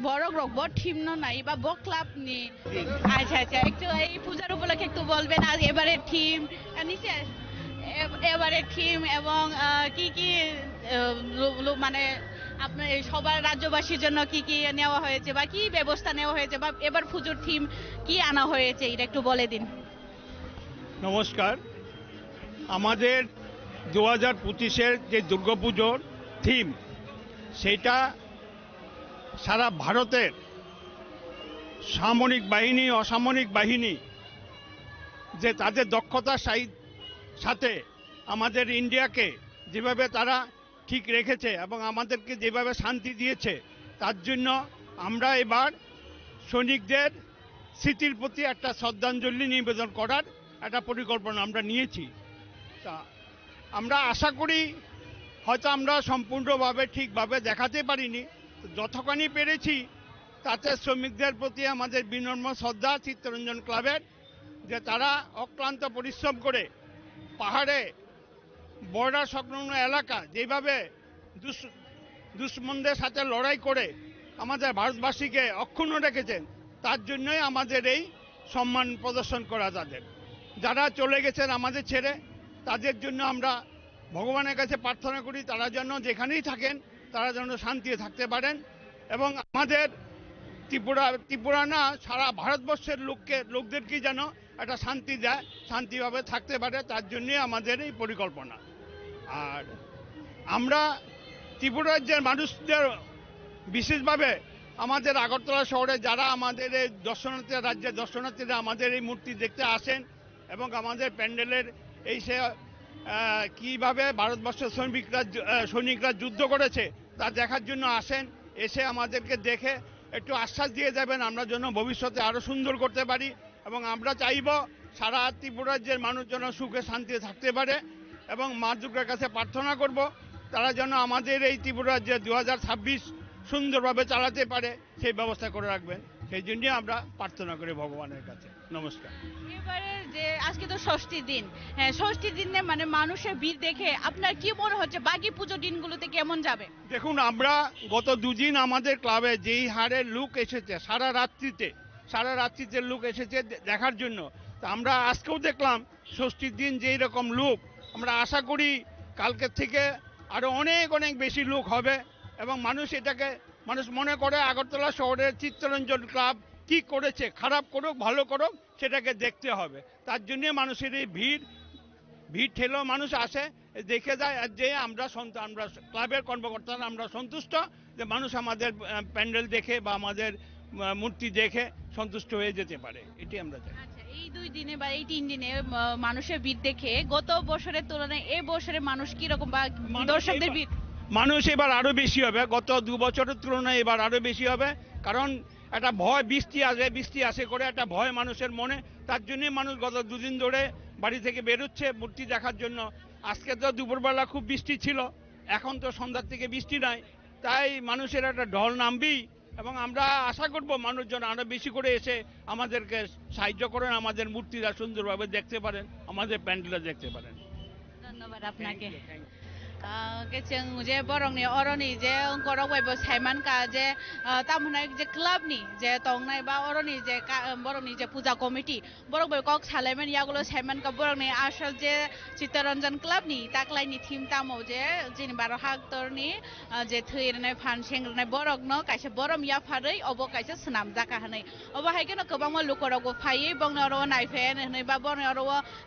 Speaker 9: বড় team নাই বা ব club নি আচ্ছা একটু এই পূজার উপলক্ষে একটু বলবেন আজ এবারে টিম নিচে এবারে টিম এবং কি কি মানে আপনার সবার রাজ্যবাসীর জন্য কি কি নেওয়া হয়েছে বা কি ব্যবস্থা নেওয়া হয়েছে বা এবার পুজোর টিম কি আনা হয়েছে এটা একটু বলে দিন।
Speaker 22: নমস্কার, আমাদের 2025-এর যে দুর্গাপুজোর থিম সেটা সারা ভারতের সামরিক বাহিনী অসামরিক বাহিনী যে তাদের দক্ষতার সাথে আমাদের ইন্ডিয়াকে যেভাবে তারা ঠিক রেখেছে এবং আমাদেরকে যেভাবে শান্তি দিয়েছে, তার জন্য আমরা এবার সৈনিকদের স্মৃতির প্রতি একটা শ্রদ্ধাঞ্জলি নিবেদন করার একটা পরিকল্পনা আমরা নিয়েছি। তা আমরা আশা করি হয়তো আমরা সম্পূর্ণভাবে ঠিকভাবে দেখাতে পারিনি, যতখানি পেরেছি তাতে শ্রমিকদের প্রতি আমাদের বিনম্র শ্রদ্ধা চিত্তরঞ্জন ক্লাবের, যে তারা অক্লান্ত পরিশ্রম করে পাহাড়ে বর্ডার সংলগ্ন এলাকা যেভাবে দুশ্মনদের সাথে লড়াই করে আমাদের ভারতবাসীকে অক্ষুণ্ণ রেখেছেন, তার জন্যই আমাদের এই সম্মান প্রদর্শন করা। তাদের যারা চলে গেছেন আমাদের ছেড়ে, তাদের জন্য আমরা ভগবানের কাছে প্রার্থনা করি তারা যেন যেখানেই থাকেন তারা যেন শান্তিতে থাকতে পারেন এবং আমাদের ত্রিপুরা না সারা ভারতবর্ষের লোকদেরকে যেন একটা শান্তি দেয়, শান্তিভাবে থাকতে পারে, তার জন্যই আমাদের এই পরিকল্পনা। আর আমরা ত্রিপুরার যে মানুষদের বিশেষভাবে আমাদের আগরতলা শহরে যারা আমাদের এই দর্শনার্থী রাজ্যের দর্শনার্থীরা আমাদের এই মূর্তি দেখতে আসেন এবং আমাদের প্যান্ডেলের এই সে কীভাবে ভারতবর্ষের সৈনিকরা যুদ্ধ করেছে তা দেখার জন্য আসেন, এসে আমাদেরকে দেখে একটু আশ্বাস দিয়ে যাবেন আমরা যেন ভবিষ্যতে আরও সুন্দর করতে পারি এবং আমরা চাইব সারা ত্রিপুরা রাজ্যের মানুষ যেন সুখে শান্তিতে থাকতে পারে এবং মা দুর্গার কাছে প্রার্থনা করব তারা যেন আমাদের এই ত্রিপুরা রাজ্যে 2026 সুন্দরভাবে চালাতে পারে সেই ব্যবস্থা করে রাখবেন, সেই জন্য আমরা প্রার্থনা করি ভগবানের কাছে। নমস্কার।
Speaker 9: এবারে যে আজকে তো ষষ্ঠীর দিন, হ্যাঁ ষষ্ঠীর দিনে মানে মানুষের ভিড় দেখে আপনার কি মনে হচ্ছে বাকি পুজো দিনগুলোতে কেমন যাবে?
Speaker 22: দেখুন, আমরা গত দুদিন আমাদের ক্লাবে যেই হারে লোক এসেছে সারা রাত্রিতে লোক এসেছে দেখার জন্য, তা আমরা আজকেও দেখলাম ষষ্ঠীর দিন যেই রকম লোক, আমরা আশা করি কালকের থেকে আরো অনেক অনেক বেশি লোক হবে এবং মানুষ মনে করে আগরতলা শহরের চিত্তরঞ্জন ক্লাব কি করেছে, খারাপ করুক ভালো করুক সেটাকে দেখতে হবে। তার জন্য মানুষের এই ভিড় ঠেলেও মানুষ আসে, দেখে যায় আর যে আমরা ক্লাবের কর্মকর্তারা আমরা সন্তুষ্ট যে মানুষ আমাদের প্যান্ডেল দেখে বা আমাদের মূর্তি দেখে সন্তুষ্ট হয়ে যেতে পারে, এটি আমরা চাই।
Speaker 9: এই 2 দিনে বা এই 3 দিনে মানুষের ভিড় দেখে গত বছরের তুলনায় এই বছরে মানুষ কি রকম বা দর্শকদের ভিড়?
Speaker 22: মানুষ এবার আরো বেশি হবে, গত 2 বছরের তুলনায় এবার আরো বেশি হবে, কারণ একটা ভয় বৃষ্টি আসে করে একটা ভয় মানুষের মনে, তার জন্য মানুষ গত 2 দিন ধরে বাড়ি থেকে বেরোচ্ছে মূর্তি দেখার জন্য। আজকে তো দুপুরবেলা খুব বৃষ্টি ছিল, এখন তো সন্ধ্যার থেকে বৃষ্টি নাই, তাই মানুষের একটা ঢল নামবেই এবং আমরা আশা করব মানুষজন আরো বেশি করে এসে আমাদেরকে সাহায্য করেন, আমাদের মূর্তিরা সুন্দরভাবে দেখতে পারেন, আমাদের প্যান্ডেলটা দেখতে পারেন।
Speaker 9: ধন্যবাদ আপনাকে। जों जे बरंनि अरनि जे अंकराव बयबो सायमानका जे तामहोनाय जे क्लाबनि जे तंनाय बा अरनि जे बरंनि जे पूजा कमिटी बरं बय कक सालायमन यागुलो सायमानका बरंनि आसल जे चित्तरंजन क्लाबनि ताकलायनि थीम तामो जे जिनि 12 हाक्टरनि जे थैरनाय फान सेंग्रनाय बरंनो कायसे बरम या फारै अबो कायसे सनाम जाका हनै अबो हायकेनो गोबां लोकरावबो फायै बंनारो नायफेन हनै बा बरनारो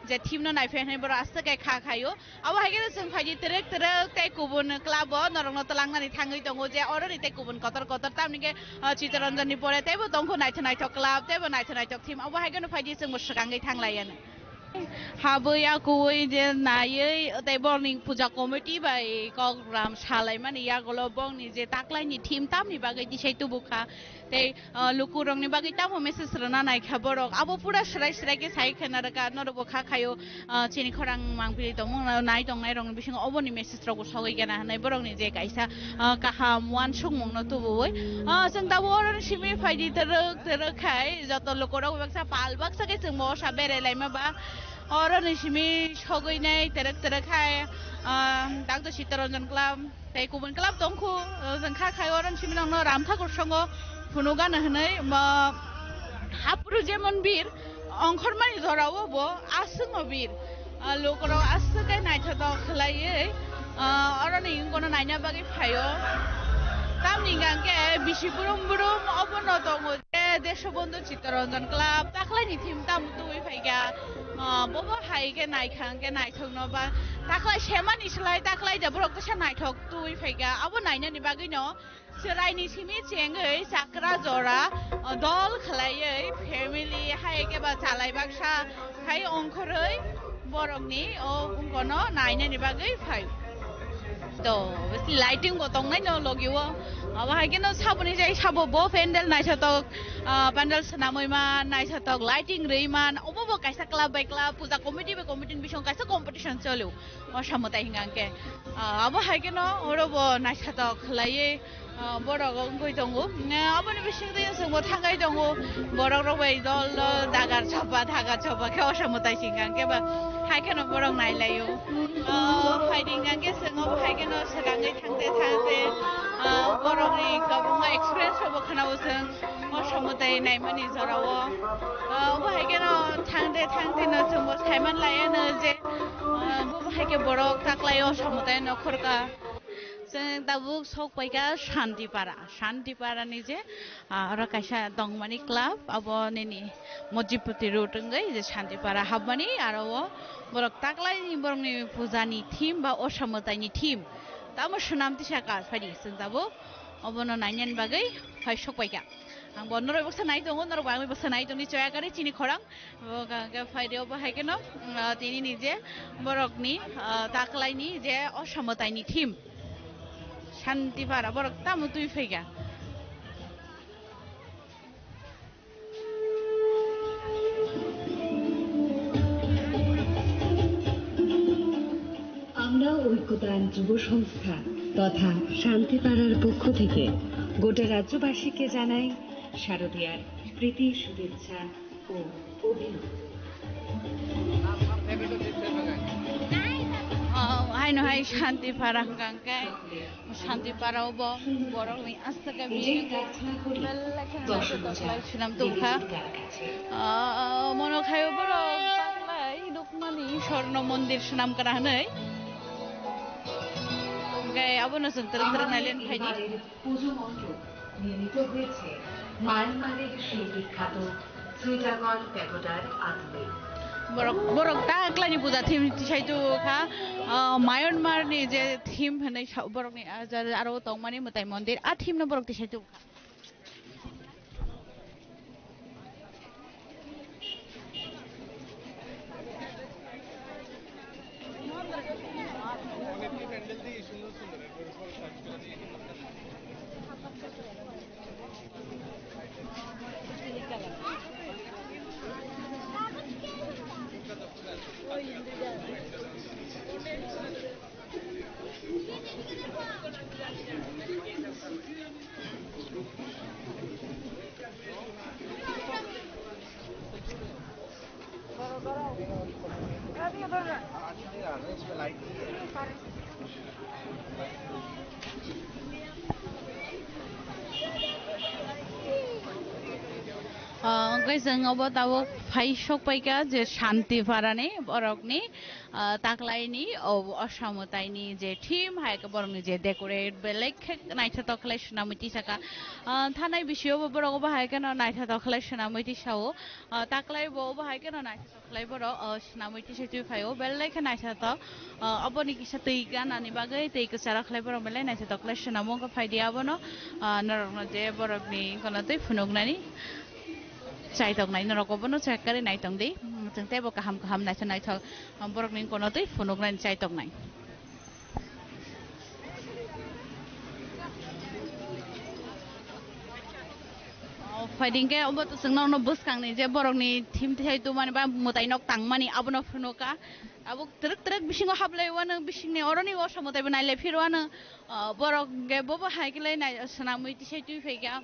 Speaker 9: जे थीमनो नायफेन हनै बर आस्तके खाखायो अबो हायकेनो जों फायदि तेरेक tay kubun klabo norong notalang nani thangai tongo je oroni tay kubun kotor tamni ke Chittaranjan ni pore tebo tongko naithonai thok club tebo naithonai thok team abo haigeno phaidi जों musakangai thanglayan haboi akoi je nayei tay borni puja committee bai program salai mani yagolo bongni je taklaini team tamni bagai di seitu bukha tay lukurongni bagai tamo message rana nai khaborok abo pura srai ke sai khanaraka norobo kha khayo chini khorang mangpili tong nai tong nai rong bising oboni message rogo sogoi gana hanai borongni je kaisa kaham wan sungmong no tuboi जों दा boron Simi फाइदि तर खाय जत लोकराव बाक्सा पाल बाक्सा के जों मो साबेरे लाइमा बा अरन सिमी सगैनाय तर खाय doctor Chittaranjan club tay kubun club दंखु जों खा खाय अरन सिमी नंग रामठाकुर संग फुनुगान हनै हापुरु जेमन बीर अंखरमानि जराव बो आसंग बीर लोकराव आसके नायथ खलायै अरन इंगोनो नायना बागै फायो तामनि गांके बिसि बुरुम अबनो दङ जे देशबन्धु चित्तरंजन क्लाब ताखलायनि थीम ताम तुइ फायगा बबो हायके नायखांके नायथंनो बा ताखलाय सेमानि सलाय ताखलाय जबरक कसा नायथक तुइ फायगा अबो नायनानि बागैनो सोरायनि सिमि चेंगै साकरा जरा दल खलायै फेमिलि हायके बा चालाय बाक्सा हाय अंखरै बरंनि ओ उंगनो नायनानि बागै फाय तो लाइटिंग को तंग नाय लगियो अब हायकेनो साबनि जाय साबो बो पेन्डेल नायथक पेन्डेल सनामैमा नायथक लाइटिंग रैमान अबो कायसा क्लाब बाय क्लाब पूजा कमिटी बाय कमिटी बिसं कायसा कम्पिटिशन चलो असामताय हिंगांके अब हायकेनो अरबो नायथक लायै बरग गय दंगो अबनि बिसं दे जोंबो थांगाय दंगो बरग रबाय दल दागार छपा के असामताय हिंगांके बा हायकेनो बरग नायलायो फाइदिंगांके जों हायकेनो सराङै थांते बरगनि गावबा एक्सपिरियेन्स अबो खानाव जों असमताय नायमानि जराव अबो हायकेनो थांते जोंबो सायमान लायानो जे बबो हायके बरग ताकलाय असमताय नखरका जों दाबो सकबायगा शान्तिपारानि जे आरो कायसा दंमानि क्लाब अबो नेनि मजिपति रोटंगै जे शान्तिपारा हाबमानि आरो बरक ताकलायनि बरंनि पूजानि थीम बा असमतायनि थीम तामो सुनामति साका फायदि जों दाबो अबनो नाइनेन बागै फाइ सकबायगा आं बन्नर बसा नाइ दङ नर बागै बसा नाइ दङ निचय आगारि चिनि खरां फाइदेव बाहायगोन तिनि निजे बरकनि ताकलाइनि जे असमताइनि थीम शान्ति पारा बरक तामु तुइ फैगा
Speaker 7: আমরা ঐক্যতান যুব সংস্থা তথা শান্তিপাড়ার পক্ষ থেকে গোটা রাজ্যবাসীকে জানাই শারদীয়ার প্রীতি শুভেচ্ছা ও অভিনন্দন।
Speaker 9: हायनो हाय शान्ति पारा गांकाय शान्ति पाराव ब बरकनि आस्थाका बिखौ सुनाम तुखा मनो खायो बरक ताकलाय दखमानि स्वर्ण मन्दिर सुनाम करा हनै गाय अबनो जों तरक तरक नाइलेन फाइनि
Speaker 7: পুজো মন্ত্র নির্মিত হয়েছে মায়ানমারের সেই বিখ্যাত শ্রীজাগর প্যাগোডার আদলে।
Speaker 9: बरक बरक ताकलानि पूजा थीम साइतु खा मायानमारनि जे थीम हनै बरकनि आरो तंमानि मताइ मन्दिर आ थीम न बरक साइतु खा जों अब ताबो फाइ सकबायगा जे शान्ति पारानि बरकनि ताकलाइनि असमताइनि जे थीम हायक बरकनि जे डेकोरेट बेलेग नाइथा तखलाय सुनामैति साका थानाय बिषयाव बरक बाहायगोन नाइथा तखलाय सुनामैति सावो ताकलाय बो बाहायगोन नाइथा तखलाय बर सुनामैति साइतु फायो बेलेग नाइथा त अबनि किसा तैगा नानि बागै तैको सारा खलाय बर बेले नाइथा तखलाय सुनामो का फाइदियाबनो नरकन जे बरकनि कनतै फुनुगनानि चाइतक नाइन रकबनो चेकरि नाइतंग दे जों तेबो काहाम काहाम नाइथा नाइथा बरकनि कोनतै फुनुगनानि चाइतक नाइ फाइदिं के अब तो जोंनाव न बसखांनि जे बरकनि थीम थाइतु माने बा मोताइनक तांमानि अबनो फुनुका अब तरक तरक बिसिङो हाबलायवानो बिसिङनि अरनि असमताइबो नाइलाय फिरवानो बरक गे बबो हाइकलाय नाइ सनामैति साइतु फैगा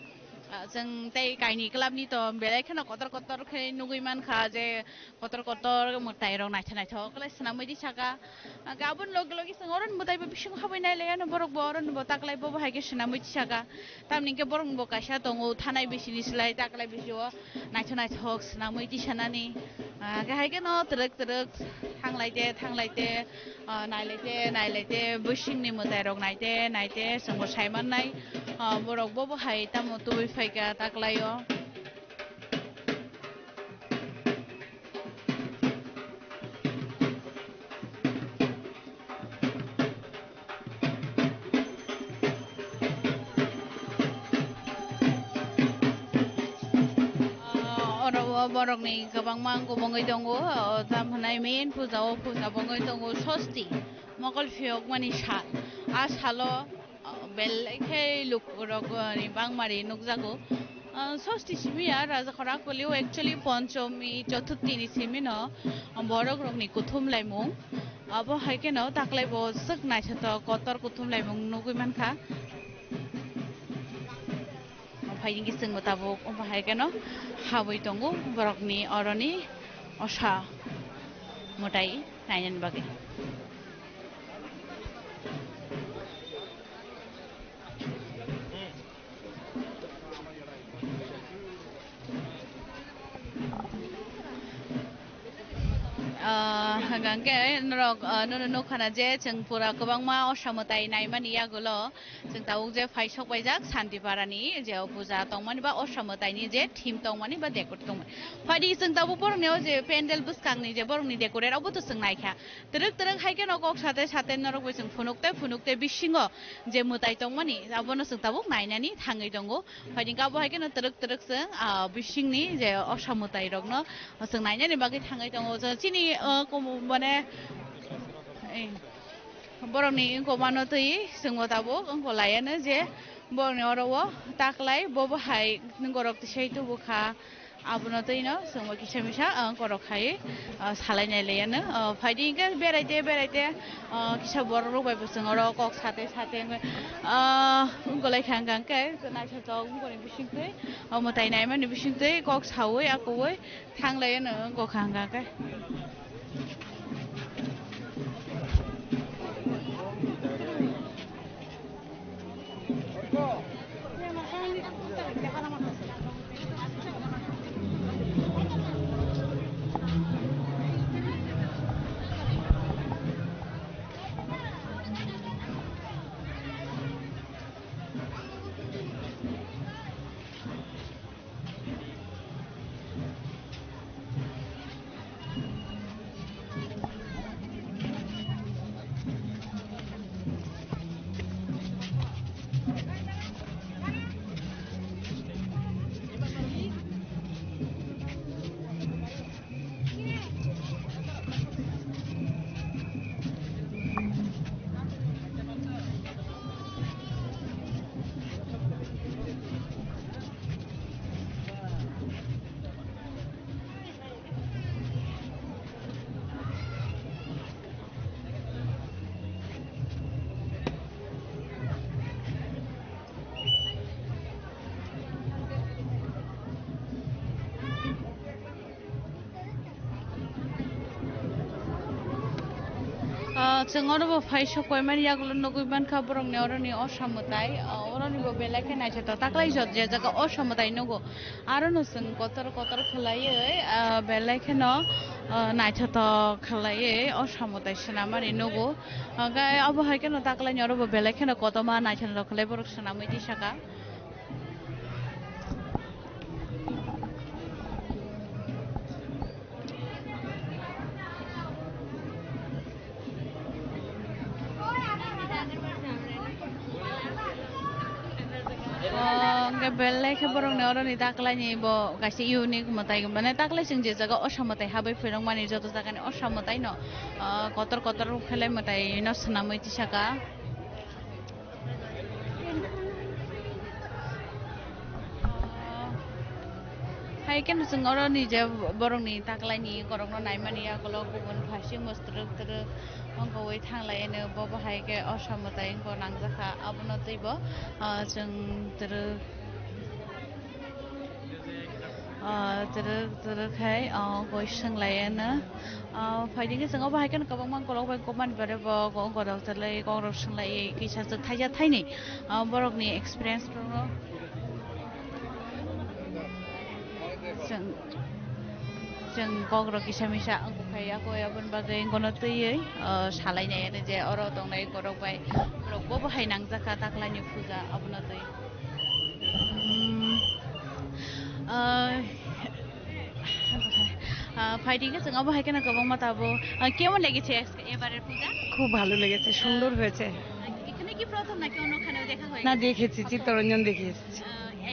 Speaker 9: जों तै काइनि क्लाबनि तो बेलेखनो कतर कतर खै नुगैमान खा जे कतर कतर मोताइरं नाइथा नाइथा कलाय सनामैति साका गाबोन लग लगे जों अरन मोताइबो बिसिङ हाबाय नाइलायानो बरक बरन ब ताकलाय बबो हाइके सनामैति साका तामनिके बरन ब काइसा दङो थानाय बिसिनि सिलाय ताकलाय बिसियो नाइथा नाइथा सनामैति सानानि गाहायके न तरक तरक थांलायते नाइलायते बिसिङनि मोताइरं नाइते नाइते जोंबो साइमान नाय बरक बबो हाय तामो तुइ फाइगा ताकलायो बरकनि गोबां मांगो बङै दङ जामहोनाय मेन फुजाव फुजा बङै दङ षष्ठी मकल फियक मानि साल आ सालो बेलेखे लुकरकनि बांमारि नुकजागो षष्ठी सिमिया राजाखरा कलिउ एक्चुअली पंचमी चतुर्थीनि सिमिन बरक रकनि कुथुम लाइमुं अब हायकेन ताकलाय ब सक नाइथा कतर कुथुम लाइमुं नुगैमानखा फाइदिं जों बताबो बाहायगोन हाबै दङ बरकनि अरनि असा मोटाइ नायनायनि बागै gangke norok no khana je जों pura गोबां मा असामताय नायमानि आगोलो जों तावक जे फाइसक बायजाक शान्तिपारानि जे पूजा तंमानि बा असामतायनि जे थीम तंमानि बा डेकोरेट तंमानि फायदि जों तावबो बरंनियाव जे पेन्डेल बुसखांनि जे बरंनि डेकोरेट आवबो तो जों नायखा तरक तरक हायके नगक साथे साथे नरक जों फुनुकते बिसिङो जे मुताय तंमानि आबोनो जों तावक नायनानि थाङै दंगो फायदि गाबो हायके न तरक तरक जों बिसिङनि जे असामताय रगनो जों नायनानि बागै थाङै दंगो जों चिनि माने बरंनि गमानो तै जोंबो दाबो अंको लायानो जे बरंनि अरावो ताकलाय बबहाय गरक तिसैतु बुखा आबुनो तैनो जोंबो किसामिसा गरक हाय सालायनाय लायानो फायदिंके बेरायते किसा बर रबायबो जों अर कक साथे अंको लायखां गांके नायसाथ अंकोनि बिसिंतै मतायनाय माने बिसिंतै कक सावै आकौै थांलायानो अंको खां गांके जों अरबो फाइसक माने यागुलो नगुइबान खा बरंनि अरनि असामताय अरनिबो बेलाखे नायछत ताकलाय जत जे जागा असामताय नगो आरो न जों कतर खलायै बेलाखे न नायछत खलायै असामताय सना माने नगो गाय अब हायके न ताकलाय अरबो बेलाखे न कतमा नायछन खलाय बरक सना मैति साका बेलाखे बरंनि अरनि ताकलायनि बो गासै इउनिक मताय माने ताकलाय जों जे जागा असामताय हाबै फैरं माने जत जागानि असामताय न कतर खलाय मताय न सना मैति साका हायके न जों अरनि जे बरंनि ताकलायनि करंनो नायमानि आगोलो गुबुन फारसे मस्त्रक अंगोयै थांलायनो बबहायके असामताय अंगो नांजाखा आबुनो तैबो जों तरखाय गय सोंलायानो फायदिंके जों बाहायके गोबां मानगलाव बाय गमान बारे गंगराव तलै गंगराव सोंलायै किसा जों थाइजा थाइनि बरकनि एक्सपीरियंस दङ जों गग्र किसामिसा अंको खाया गयाबन बागै गनो तैयै सालायनायानो जे अर दंनाय गरक बाय रकबो बाहाय नांजाखा ताकलायनि फुजा आबुनो तै ফাইটিংকে जों বাহাইকে না গোবাং মাতাবো কেমন লেগেছে এবারের পূজা
Speaker 17: খুব ভালো লেগেছে সুন্দর হয়েছে
Speaker 9: এখানে কি প্রথম নাকি অন্যখানেও দেখা হয়েছে
Speaker 17: না দেখেছি চিত্তরঞ্জন দেখে এসেছি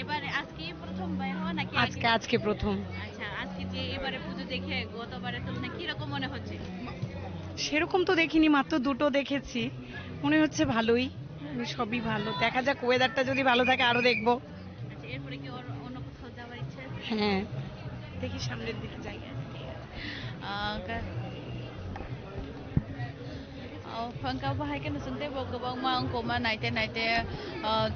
Speaker 9: এবারে আজকে প্রথম বাইর হওয়া নাকি
Speaker 17: আজকে প্রথম
Speaker 9: আচ্ছা আজকে যে এবারে পুজো দেখে গতবারে তুলনায় কি রকম মনে হচ্ছে
Speaker 17: সেরকম তো দেখিনি মাত্র দুটো দেখেছি মনে হচ্ছে ভালোই সবই ভালো দেখা যাক ওয়েদারটা যদি ভালো থাকে আরো দেখবো
Speaker 9: আচ্ছা এরপরে কি অন্য কোথাও যাওয়ার ইচ্ছা আছে
Speaker 17: হ্যাঁ দেখি সামনের দিকে যাই
Speaker 9: फंका बाहायके न जों तेबो गोबां मा अंको मा नायते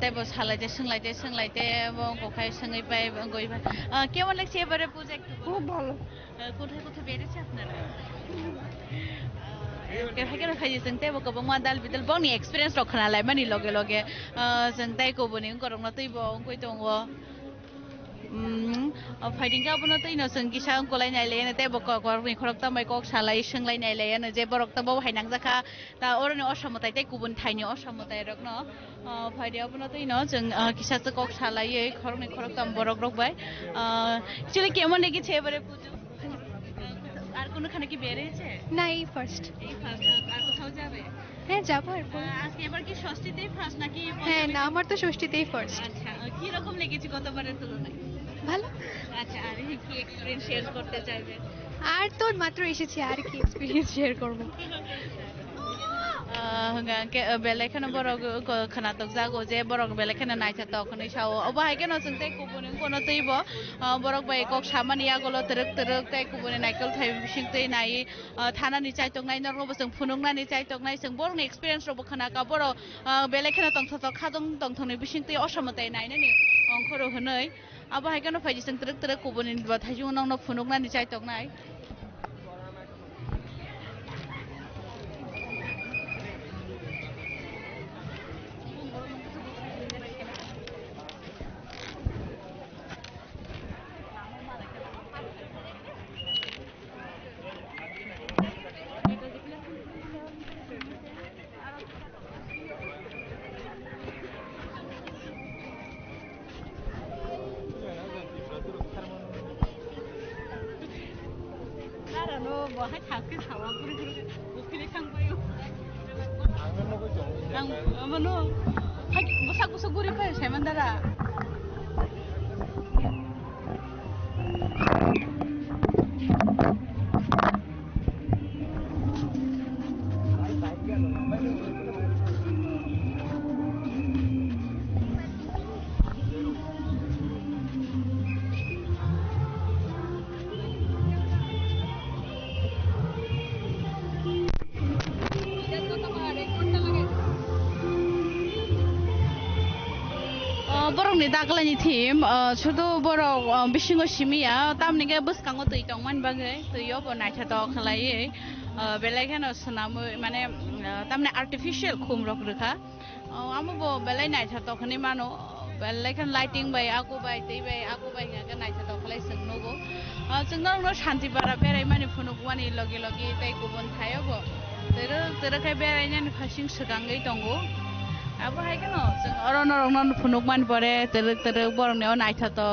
Speaker 9: तेबो सालायते सोंलायते अंकोखाय सोंहैबाय गइबाय केमन लागছে এবারে পূজা একটু
Speaker 17: খুব ভালো
Speaker 9: কোথায় বেরিয়েছে আপনারা Kaya kaya जों तेबो गोबां मा दाल बिदाल बंनि एक्सपीरियंस रखनालाय मानि लगे जों ताइको बनि गरंना तैबो अंकोय दङ फाइटिंगा बनो तो इनो जों गिसा अंकलाय नायलाय ते बक गरनि खरक तमाय कक सालाय सोंलाय नायलाय न जे बरक तबो हायनां जाखा ता अरनि असमताय ते गुबुन थाइनि असमताय रक न फाइदिया बनो तो इनो जों गिसा च कक सालाय खरनि खरक तम बरक रक बाय एक्चुअली केमन नेगि छे बरे पुजु আর কোনো খানে কি বেরিয়েছে
Speaker 14: না এই ফার্স্ট
Speaker 9: আর কোথাও যাবে
Speaker 14: হ্যাঁ যাবো এরপর
Speaker 9: আজকে এবার কি ষষ্ঠীতেই ফার্স্ট নাকি
Speaker 14: হ্যাঁ না আমার তো ষষ্ঠীতেই ফার্স্ট
Speaker 9: আচ্ছা কি রকম লেগেছে গতবারের তুলনায়
Speaker 14: ভালো
Speaker 9: আচ্ছা আর কি এক্সপেরিয়েন্স শেয়ার করতে চাইবে
Speaker 14: আর তো মাত্র এসেছি আর কি এক্সপেরিয়েন্স শেয়ার করব
Speaker 9: बेलेखानो बरक खोनातक जागो जे बरक बेलेखानो नायथातक खनै साव अबाहाय केनो जों ते कुबुनि कोनो तैबो बरक बाय कक सामानि आगोल तरक तरक ते कुबुनि नायकल थाय बिसिं तै नाय थानानि चायतक नाय नरगो जों फुनुंनानि चायतक नाय जों बरनि एक्सपीरियंस रबो खोनाका बर बेलेखानो तंथातक खादों तंथनि बिसिं तै असमताय नायनानि अंखरो हनै अबाहाय केनो फायदि जों तरक तरक कुबुनि बाथायजों उनाव फुनुंनानि चायतक नाय बहाय थाखो सावा बुरि बुरि उखिले थांबायो आं मानो हाय गसा गसा गुरि फै सायमानदारा borokni daglani thim chudo borok bisingo simia tamnige buskango tui tongman bagai tuio bo naithato khlai belaikhano sunam mane tamne artificial khum rok rekha amo bo belai naithato khani mano belaikhan lighting bai aku bai tei bai aku bai nga naithato khlai sungnogo sungno shanti bara berai mani phunugwani logi logi tei kubun thayo bo tero kai berai nani phasing sugangai tongo अबहाय केनो जों अरन फुनुकमान परे तरक तरक बरंनेव नायथातो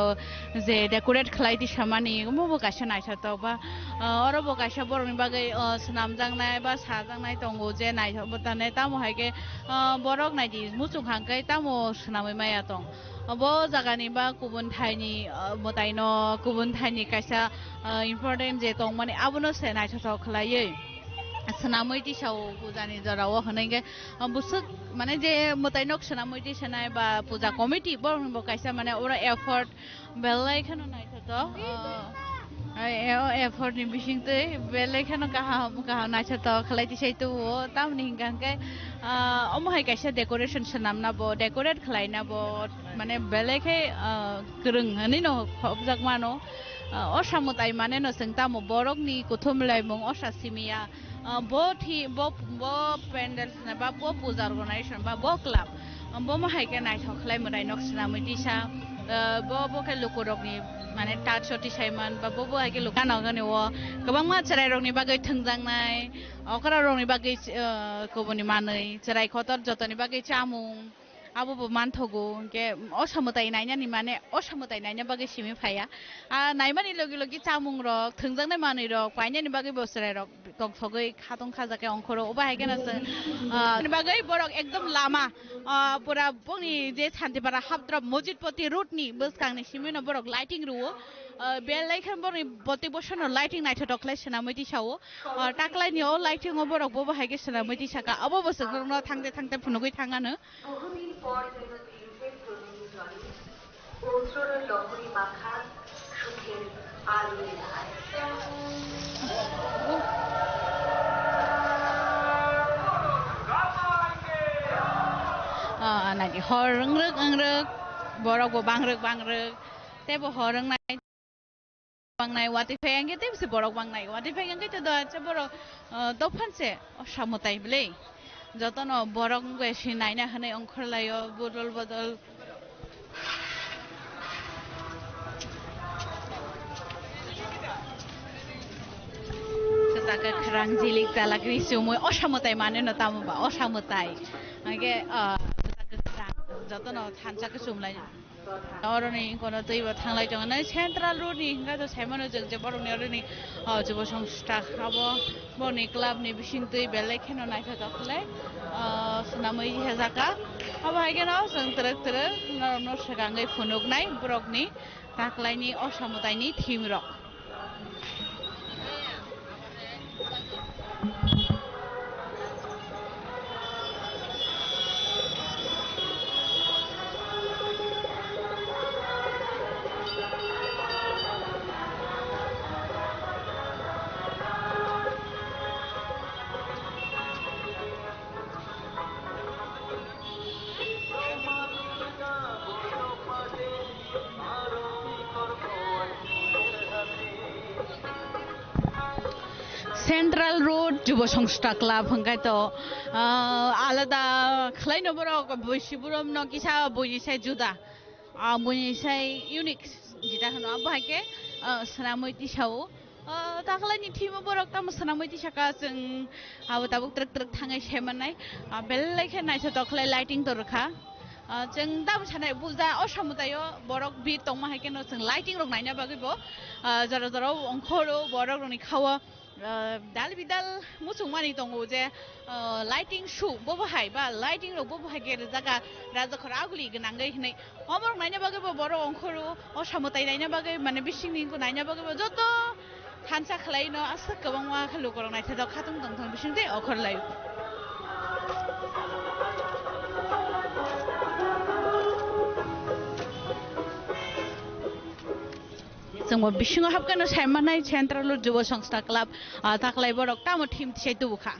Speaker 9: जे decorate खलायति सामानि मबो गायसा नायथातो बा अरबो गायसा बरंनि बागै सनाम जांनाय बा सा जांनाय दंगो जे नायथाबो ताने तामहाय के बरक नायदि मुचुं हांकै तामो सनामै माया दं अबो जागानि बा गुबुन थाइनि मतायनो गुबुन थाइनि गायसा इम्पोर्टेन्ट जे दं माने आबोनो से नायथातो खलायै सनामैति साव पूजानि जराव हनैगे बुसुक माने जे मतायनक सनामैति सनाय बा पूजा कमिटी बरंबो कायसा माने ओरा एफर्ट बेलायखानो नायथातो एफर्ट नि बिसिंते बेलायखानो काहा नायथातो खलायति सैतो तामनि हिंगांके अमहाय कायसा डेकोरेशन सनामनाबो डेकोरेट खलायनाबो माने बेलायखाय गोरों हनै न खबजाक मानो असामताय माने न जों तामो बरकनि कुथुमलाय मुं असासिमिया bo pendel na ba bo puja organization ba bo club bo mahai ke nai thokhlai mrai noksna mitisa bo ke lokorokni mane tatchoti saiman ba bo hai ke lokana gane o gobang ma cherai rokni bagai thungjang-nai okra rokni bagai koboni manai cherai khotor jotoni bagai chamung abo bo manthogo ke osamutai nainani mane osamutai naina bagai simi phaya naimani logi logi chamung rok thungjangnai manui rok painani bagai bosrai rok tokthogoi khatong khajake onkhoro oba haigena ni bagai borok ekdom lama pura boni je Santipara habdrop mojidpoti route ni buskangni simino borok lighting ruo बेलायखान बरनि बति बसनो lighting नायथ दखलाय सनामैति सावो टाकलायनि ओ lighting ओ बरक बो बाहायगे सनामैति साका अबो बसगरनो थांदे थांदे फुनुगै थाङानो नायदि हरंग्रक अंग्रक बरक बो बांग्रक तेबो हरंनाय bangnai wati phayang ke se borok bangnai wati phayang ke to da borok dofanse osamutai blei jotono borok be sinaina hanai ongkhorlayo bodol bodol taka krang jilik talak ni sumoy osamotai mane no tamu ba osamotai age taka krang joto no thansa ke sumlai oroni kono tuibo thanglai jong na central road ni ga to saimano jeng je boroni oroni jubo samsta abo boni club ni bising tui belai kheno nai tha taklai sunamoi hezaka abo haige no jeng trek trek no segangai phunuk nai brok ni taklai ni osamotai ni thim rok Central Road Jubo Songsta Club hangkai to alada khlai no borok boisiburom no kisa boisai juda boisai unique jita hano abahake sanamoi tisau taklai ni thimo borok tam sanamoi tisaka jeng abo tabuk trek trek thangai semanai belai khe naisa to khlai lighting to rakha jeng dam sanai buja osamutayo borok bi tongma haike no jeng lighting rok naina bagaibo jara jara ongkhoro borok roni khawa dal bidal musung mani tongo je lighting show bobo hai ba lighting ro bobo hai ge jaga raja khara aguli gnangai hnai amor naina bagai bo boro ongkhoro osamutai naina bagai mane bisingni ko naina bagai bo joto thansa khlai no asa kabangwa khalo korong nai thada khatung tong thong bisingte okhor lai जोंबो बिसिङाव हाबगानो सायमानाय central जुब संस्था club ताख्लाय बरक तामो team थिसाय दुबुखा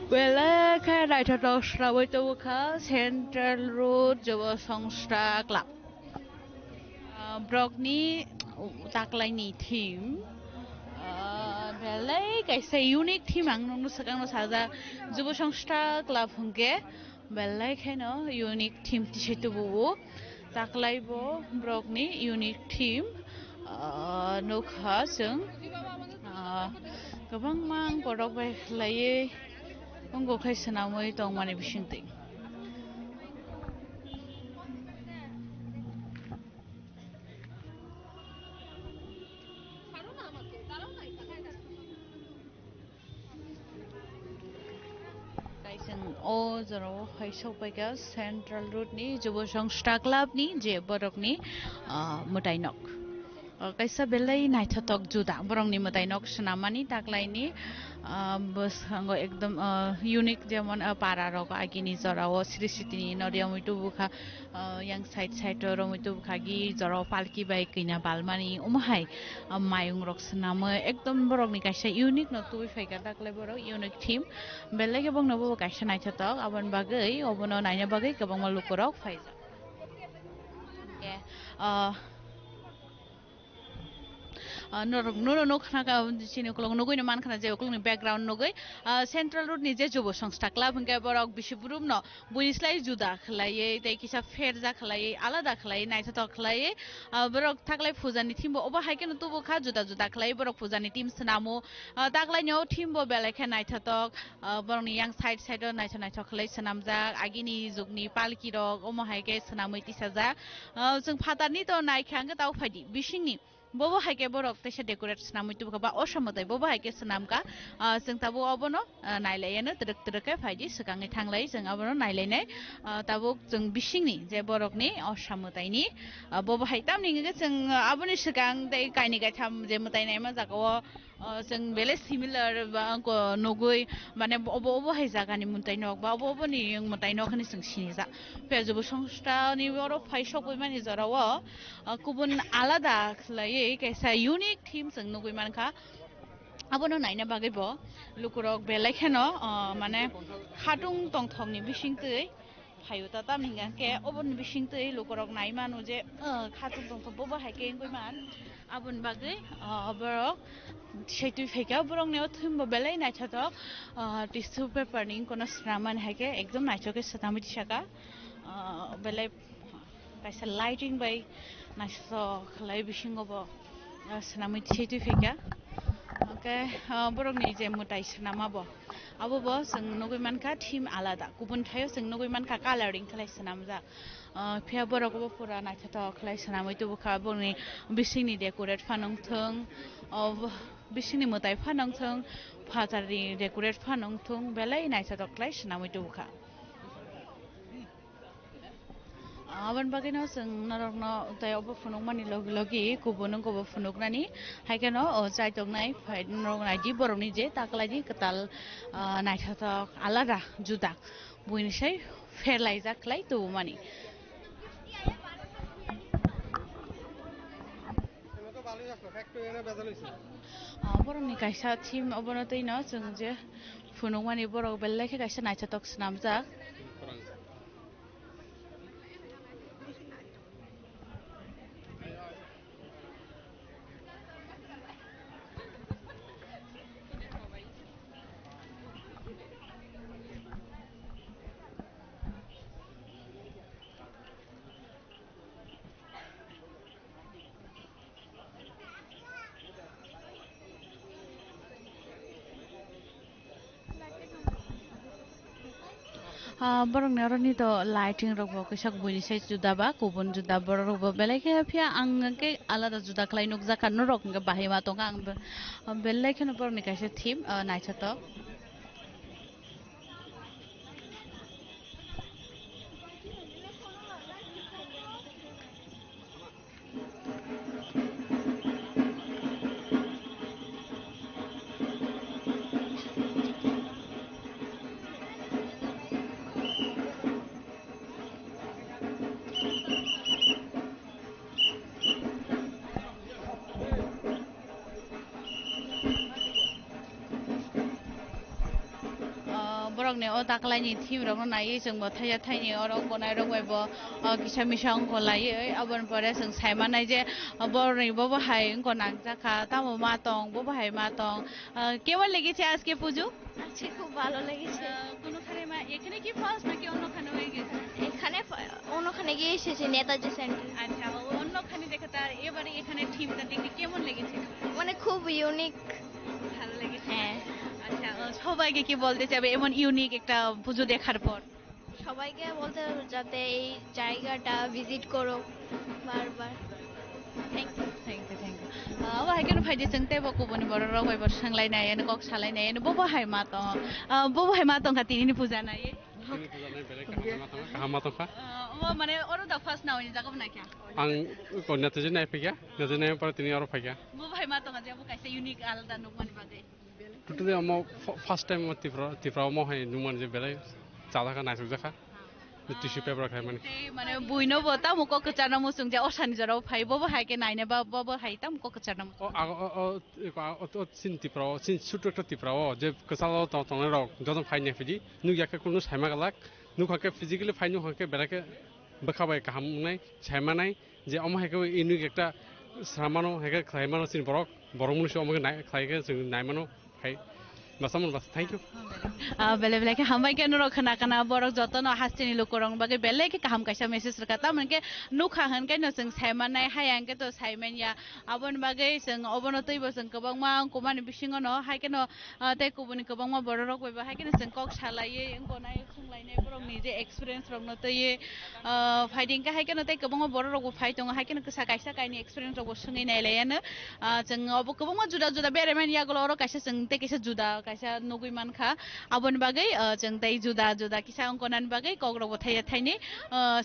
Speaker 9: बेले खाय right टक स्रावै दुबुखा central road जुब संस्था club ब्रकनि ताख्लायनि team बेले कायसे unique team आं नुनो सकांनो साजा जुब संस्था क्लाब हंगे बेले खायनो यूनिक टीम थिसाय दुबु ताख्लायबो ब्रकनि यूनिक टीम नखा जों गोबां मां बरक बायख्लायै अंगखाय सोनामै दं माने बिसिंतै ओ जरो हाइसौ पैगा सेंट्रल रोड नि जुब संस्था क्लब नि जे बरकनि मुताइनक कैसा बेलै नाइथातक जुदा बरंनि मुताइनक सनामानि ताक्लाइनि बसंग एकदम यूनिक जेमन पारा रक आगिनि जराव श्री सिटिनि नदिया मुइतु बुखा yang साइड रमुइतु बुखागि जराव पालकी बाइ कैना बालमानि उमहाय मायुं रक सनाम एकदम बरकनि कैसा यूनिक न तुइ फैगा ताक्लाइ बरक यूनिक टीम बेलै के बंगनबो कैसा नाइथातक आबन बागै अबनो नायना बागै गोबां मालुकरक Pfizer no khana chini kolong nogoi no man khana je kolong background nogoi central road ni je jubo সংস্থা club hingke borok bisiburum no buislai juda khlaiye tei kisa ferja khlaiye alada khlaiye naitha khlaiye borok thaklai pujani thimbo oba haike no tubo kha juda juda khlaiye borok pujani team snamo taklai no thimbo belekhe naitha tok borok ni yang side naitha khlai snamja agini jugni palki rok omo haike snamoi tisaja जों फादारनि तो नायखांगे ताव फायदि बिसिंनि बोबो हायके बरक तेसे decorate सनामैतु बा असमतै बोबो हायके सनामका जों ताबो अबनो नायलायनो तरक तरकै फायदि सकाङै थांलाय जों अबनो नायलायनाय ताबो जों बिसिंनि जे बरकनि असमतैनि बोबो हायतामनि जों अबनि सकाङ दै काइनि गायथाम जे मतायनाय मा जागाव जों बेले सिमिलार बा अंको नगै माने अबो हाय जागानि मुतायनक बा अबो नि मुतायनकनि जों सिनिजा फेजुबो संस्थानि बर फायसक मानि जराव गुबुन आलादा खलायै कैसा यूनिक थीम जों नगै मानखा अबनो नायना बागैबो लुकुरक बेलायखेनो माने खाटुं तंथंनि बिसिंतै फायुता तामनिगा के अबन बिसिंतै लुकुरक नायमानु जे खाटुं तंथं बोबो हायके गयमान आबन बागै बरक सेतु फेका बरंने थुमबो बेलै नायथाथक टिश्यू पेपर नि कोन स्रामान हायके एकदम नायथके सतामि दिसाका बेलै कैसा लाइटिंग बाय नायस खलाय बिसिंगबो senamit situ fika oke borokni je mutai senamabo abobo जों नगैमानखा थीम आलादा गुबुन थायो जों नगैमानखा कालारिं खालाय senamja फिया बरकबो पुरा नायथाव खालाय senamai तुबुखा बरनि बिसिनि डेकोरेट फानंथों बिसिनि मुताय फानंथों फाजारनि डेकोरेट फानंथों बेलाय नायथाव खालाय senamai तुबुखा Awan bagino sing narokno tayobo funuk mani logi kubunung kubu funuk nani haikeno cai tongnai fai narok nai di borok ni je taklai di ketal naithatok alada juda buini sai fairlai jaklai tu mani borok ni kaisa thim obono teino sing je funuk mani borok bellai ke kaisa naithatok snamjak borok ni aroni to lighting rok bo kisak buini sai juda ba kubun juda borok rok bo belai ke phia ang ke alada juda klai nuk jakan no rok ke bahima tonga ang belai ke no borok ni kaisa theme naithatok borok ni o taklai ni theme rok no nai jeng bo thaya thaini orok bonai rok bai bo kisa misa ongko lai abon pore jeng saima nai je borok ni bo hai ongko nagjaka tamo ma tong bo hai ma tong কেমন লেগেছে আজকে পুজো
Speaker 14: আজকে খুব ভালো লেগেছে
Speaker 9: কোনখানে এখানে কি ফার্স্ট নাকি অন্যখানে হয়ে গেছে
Speaker 14: এখানে অন্যখানে গিয়ে এসেছি নেতাজি সেন্টার
Speaker 9: আচ্ছা অন্যখানে দেখে তার এবারে এখানে থিমটা দেখে কেমন লেগেছে
Speaker 14: মানে খুব ইউনিক
Speaker 9: ভালো লেগেছে
Speaker 14: হ্যাঁ
Speaker 9: আচ্ছা সবাইকে কি বলতে চাইবে এমন ইউনিক একটা পুজো দেখার পর
Speaker 14: সবাইকে বলতে যাতে এই জায়গাটা ভিজিট করো বারবার
Speaker 9: Thank you. Wah, kau nak jadi cengte baku bani baru orang bayi bersang lain aja, nak kok salah aja, nak bawa hai matong hati ini puja na ye.
Speaker 2: Kahamatong ka?
Speaker 9: Wah, mana orang dah first now ini jaga mana kya?
Speaker 2: Ang kau nanti je naik pergi, nanti naik pada tini orang pergi.
Speaker 9: Bawa hai matong aja, bukan se unik alda nuk mani bagai.
Speaker 2: Tutu dia mau first time mau tifra mau hai numan je belai, cala kan naik sudah ka? Tissue paper kai mani.
Speaker 9: Mana buino bota muka kecara musung je osan jero hai bawa hai ke naine bawa hai tam muka kecara.
Speaker 2: Oh sin tifra, sin suatu tifra je kesal tong rok, jodong hai ni fiji, nu ya ke kunus hai magalak, nu kau ke physically hai nu kau ke belai ke berkabai kaham nai, hai mana je om hai ke ini kita samano hai ke klai mano sin borok munusi om ke naik klai ke naik mano hai. Masamun bas, thank you.
Speaker 9: Bela ke hamai ke nurok kana borok joto no hastini lukorong bagai bela ke kaham kaisa message rekata mereka nukhahan ke no seng saiman nai hayang ke to saiman ya abon bagai seng abon otoi bo seng kebang ma kuman bisingo no hai ke no te kubuni kebang ma borok beba hai ke no seng kok salai engko nai sunglai nai borok ni je experience rok no tei fighting ke hai ke no te kebang ma borok bo fight ong hai ke no kesa kaisa kaini experience rok bo sungai nai layana seng abo kebang ma juda beremen ya goloro kaisa seng te kaisa juda kaisa nugui mankha abon bagai jeng tai juda kisa ongkonan bagai kogrok bo thaya thaini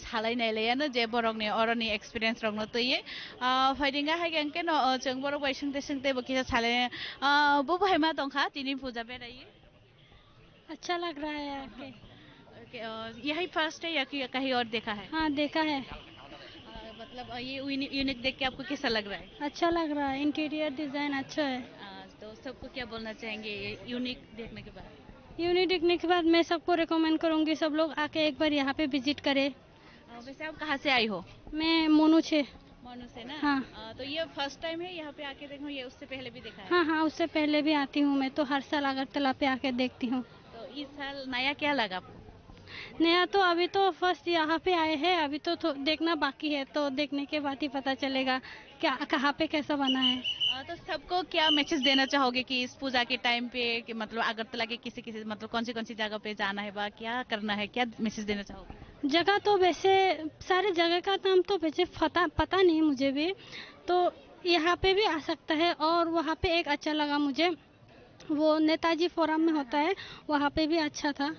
Speaker 9: salai nai layano je borok ni oroni experience rok no tei fighting ga hagen ke no jeng borok bai sungte bo kisa salai bo hai ma tongkha tini puja berai
Speaker 14: अच्छा लग रहा है आके
Speaker 9: यही first है या कहीं और देखा है
Speaker 14: हाँ देखा है
Speaker 9: मतलब ये यूनिक देख के आपको कैसा लग रहा है
Speaker 14: अच्छा लग रहा है इंटीरियर डिजाइन अच्छा है
Speaker 9: तो सबको क्या बोलना चाहेंगे यूनिक देखने के बाद
Speaker 14: यूनिक देखने के बाद मैं सबको रिकमेंड करूंगी सब लोग आके एक बार यहाँ पे विजिट करें
Speaker 9: वैसे आप कहाँ से आई हो
Speaker 14: मैं मोनू से
Speaker 9: ना
Speaker 14: हाँ
Speaker 9: तो ये फर्स्ट टाइम है यहाँ पे आके देखो ये उससे पहले भी देखा है
Speaker 14: हाँ उससे पहले भी आती हूँ मैं तो हर साल अगरतला पे आके देखती हूँ
Speaker 9: तो इस साल नया क्या लगा आपको
Speaker 12: नया तो अभी तो फर्स्ट यहाँ पे आए हैं, अभी तो देखना बाकी है, तो देखने के बाद ही पता चलेगा क्या कहाँ पे कैसा बना है।
Speaker 9: तो सबको क्या मैसेज देना चाहोगे कि इस पूजा के टाइम पे कि मतलब अगरतला के किसी किसी मतलब कौन सी जगह पे जाना है बा क्या करना है, क्या मैसेज देना चाहोगे?
Speaker 12: जगह तो वैसे सारे जगह का नाम तो वैसे पता नहीं मुझे भी, तो यहाँ पे भी आ सकता है। और वहाँ पे एक अच्छा लगा मुझे, वो नेताजी फोरम में होता है, वहाँ पे भी अच्छा था,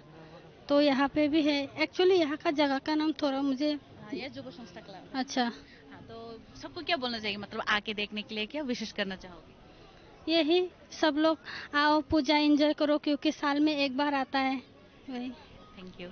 Speaker 12: तो यहाँ पे भी है। एक्चुअली यहाँ का जगह का नाम थोड़ा मुझे
Speaker 9: ये युवा संस्था क्लब।
Speaker 12: अच्छा,
Speaker 9: हाँ, तो सबको क्या बोलना चाहिए, मतलब आके देखने के लिए क्या विशेष करना चाहोगे?
Speaker 12: यही सब लोग आओ, पूजा एंजॉय करो, क्योंकि साल में एक बार आता है वही।
Speaker 9: Thank you.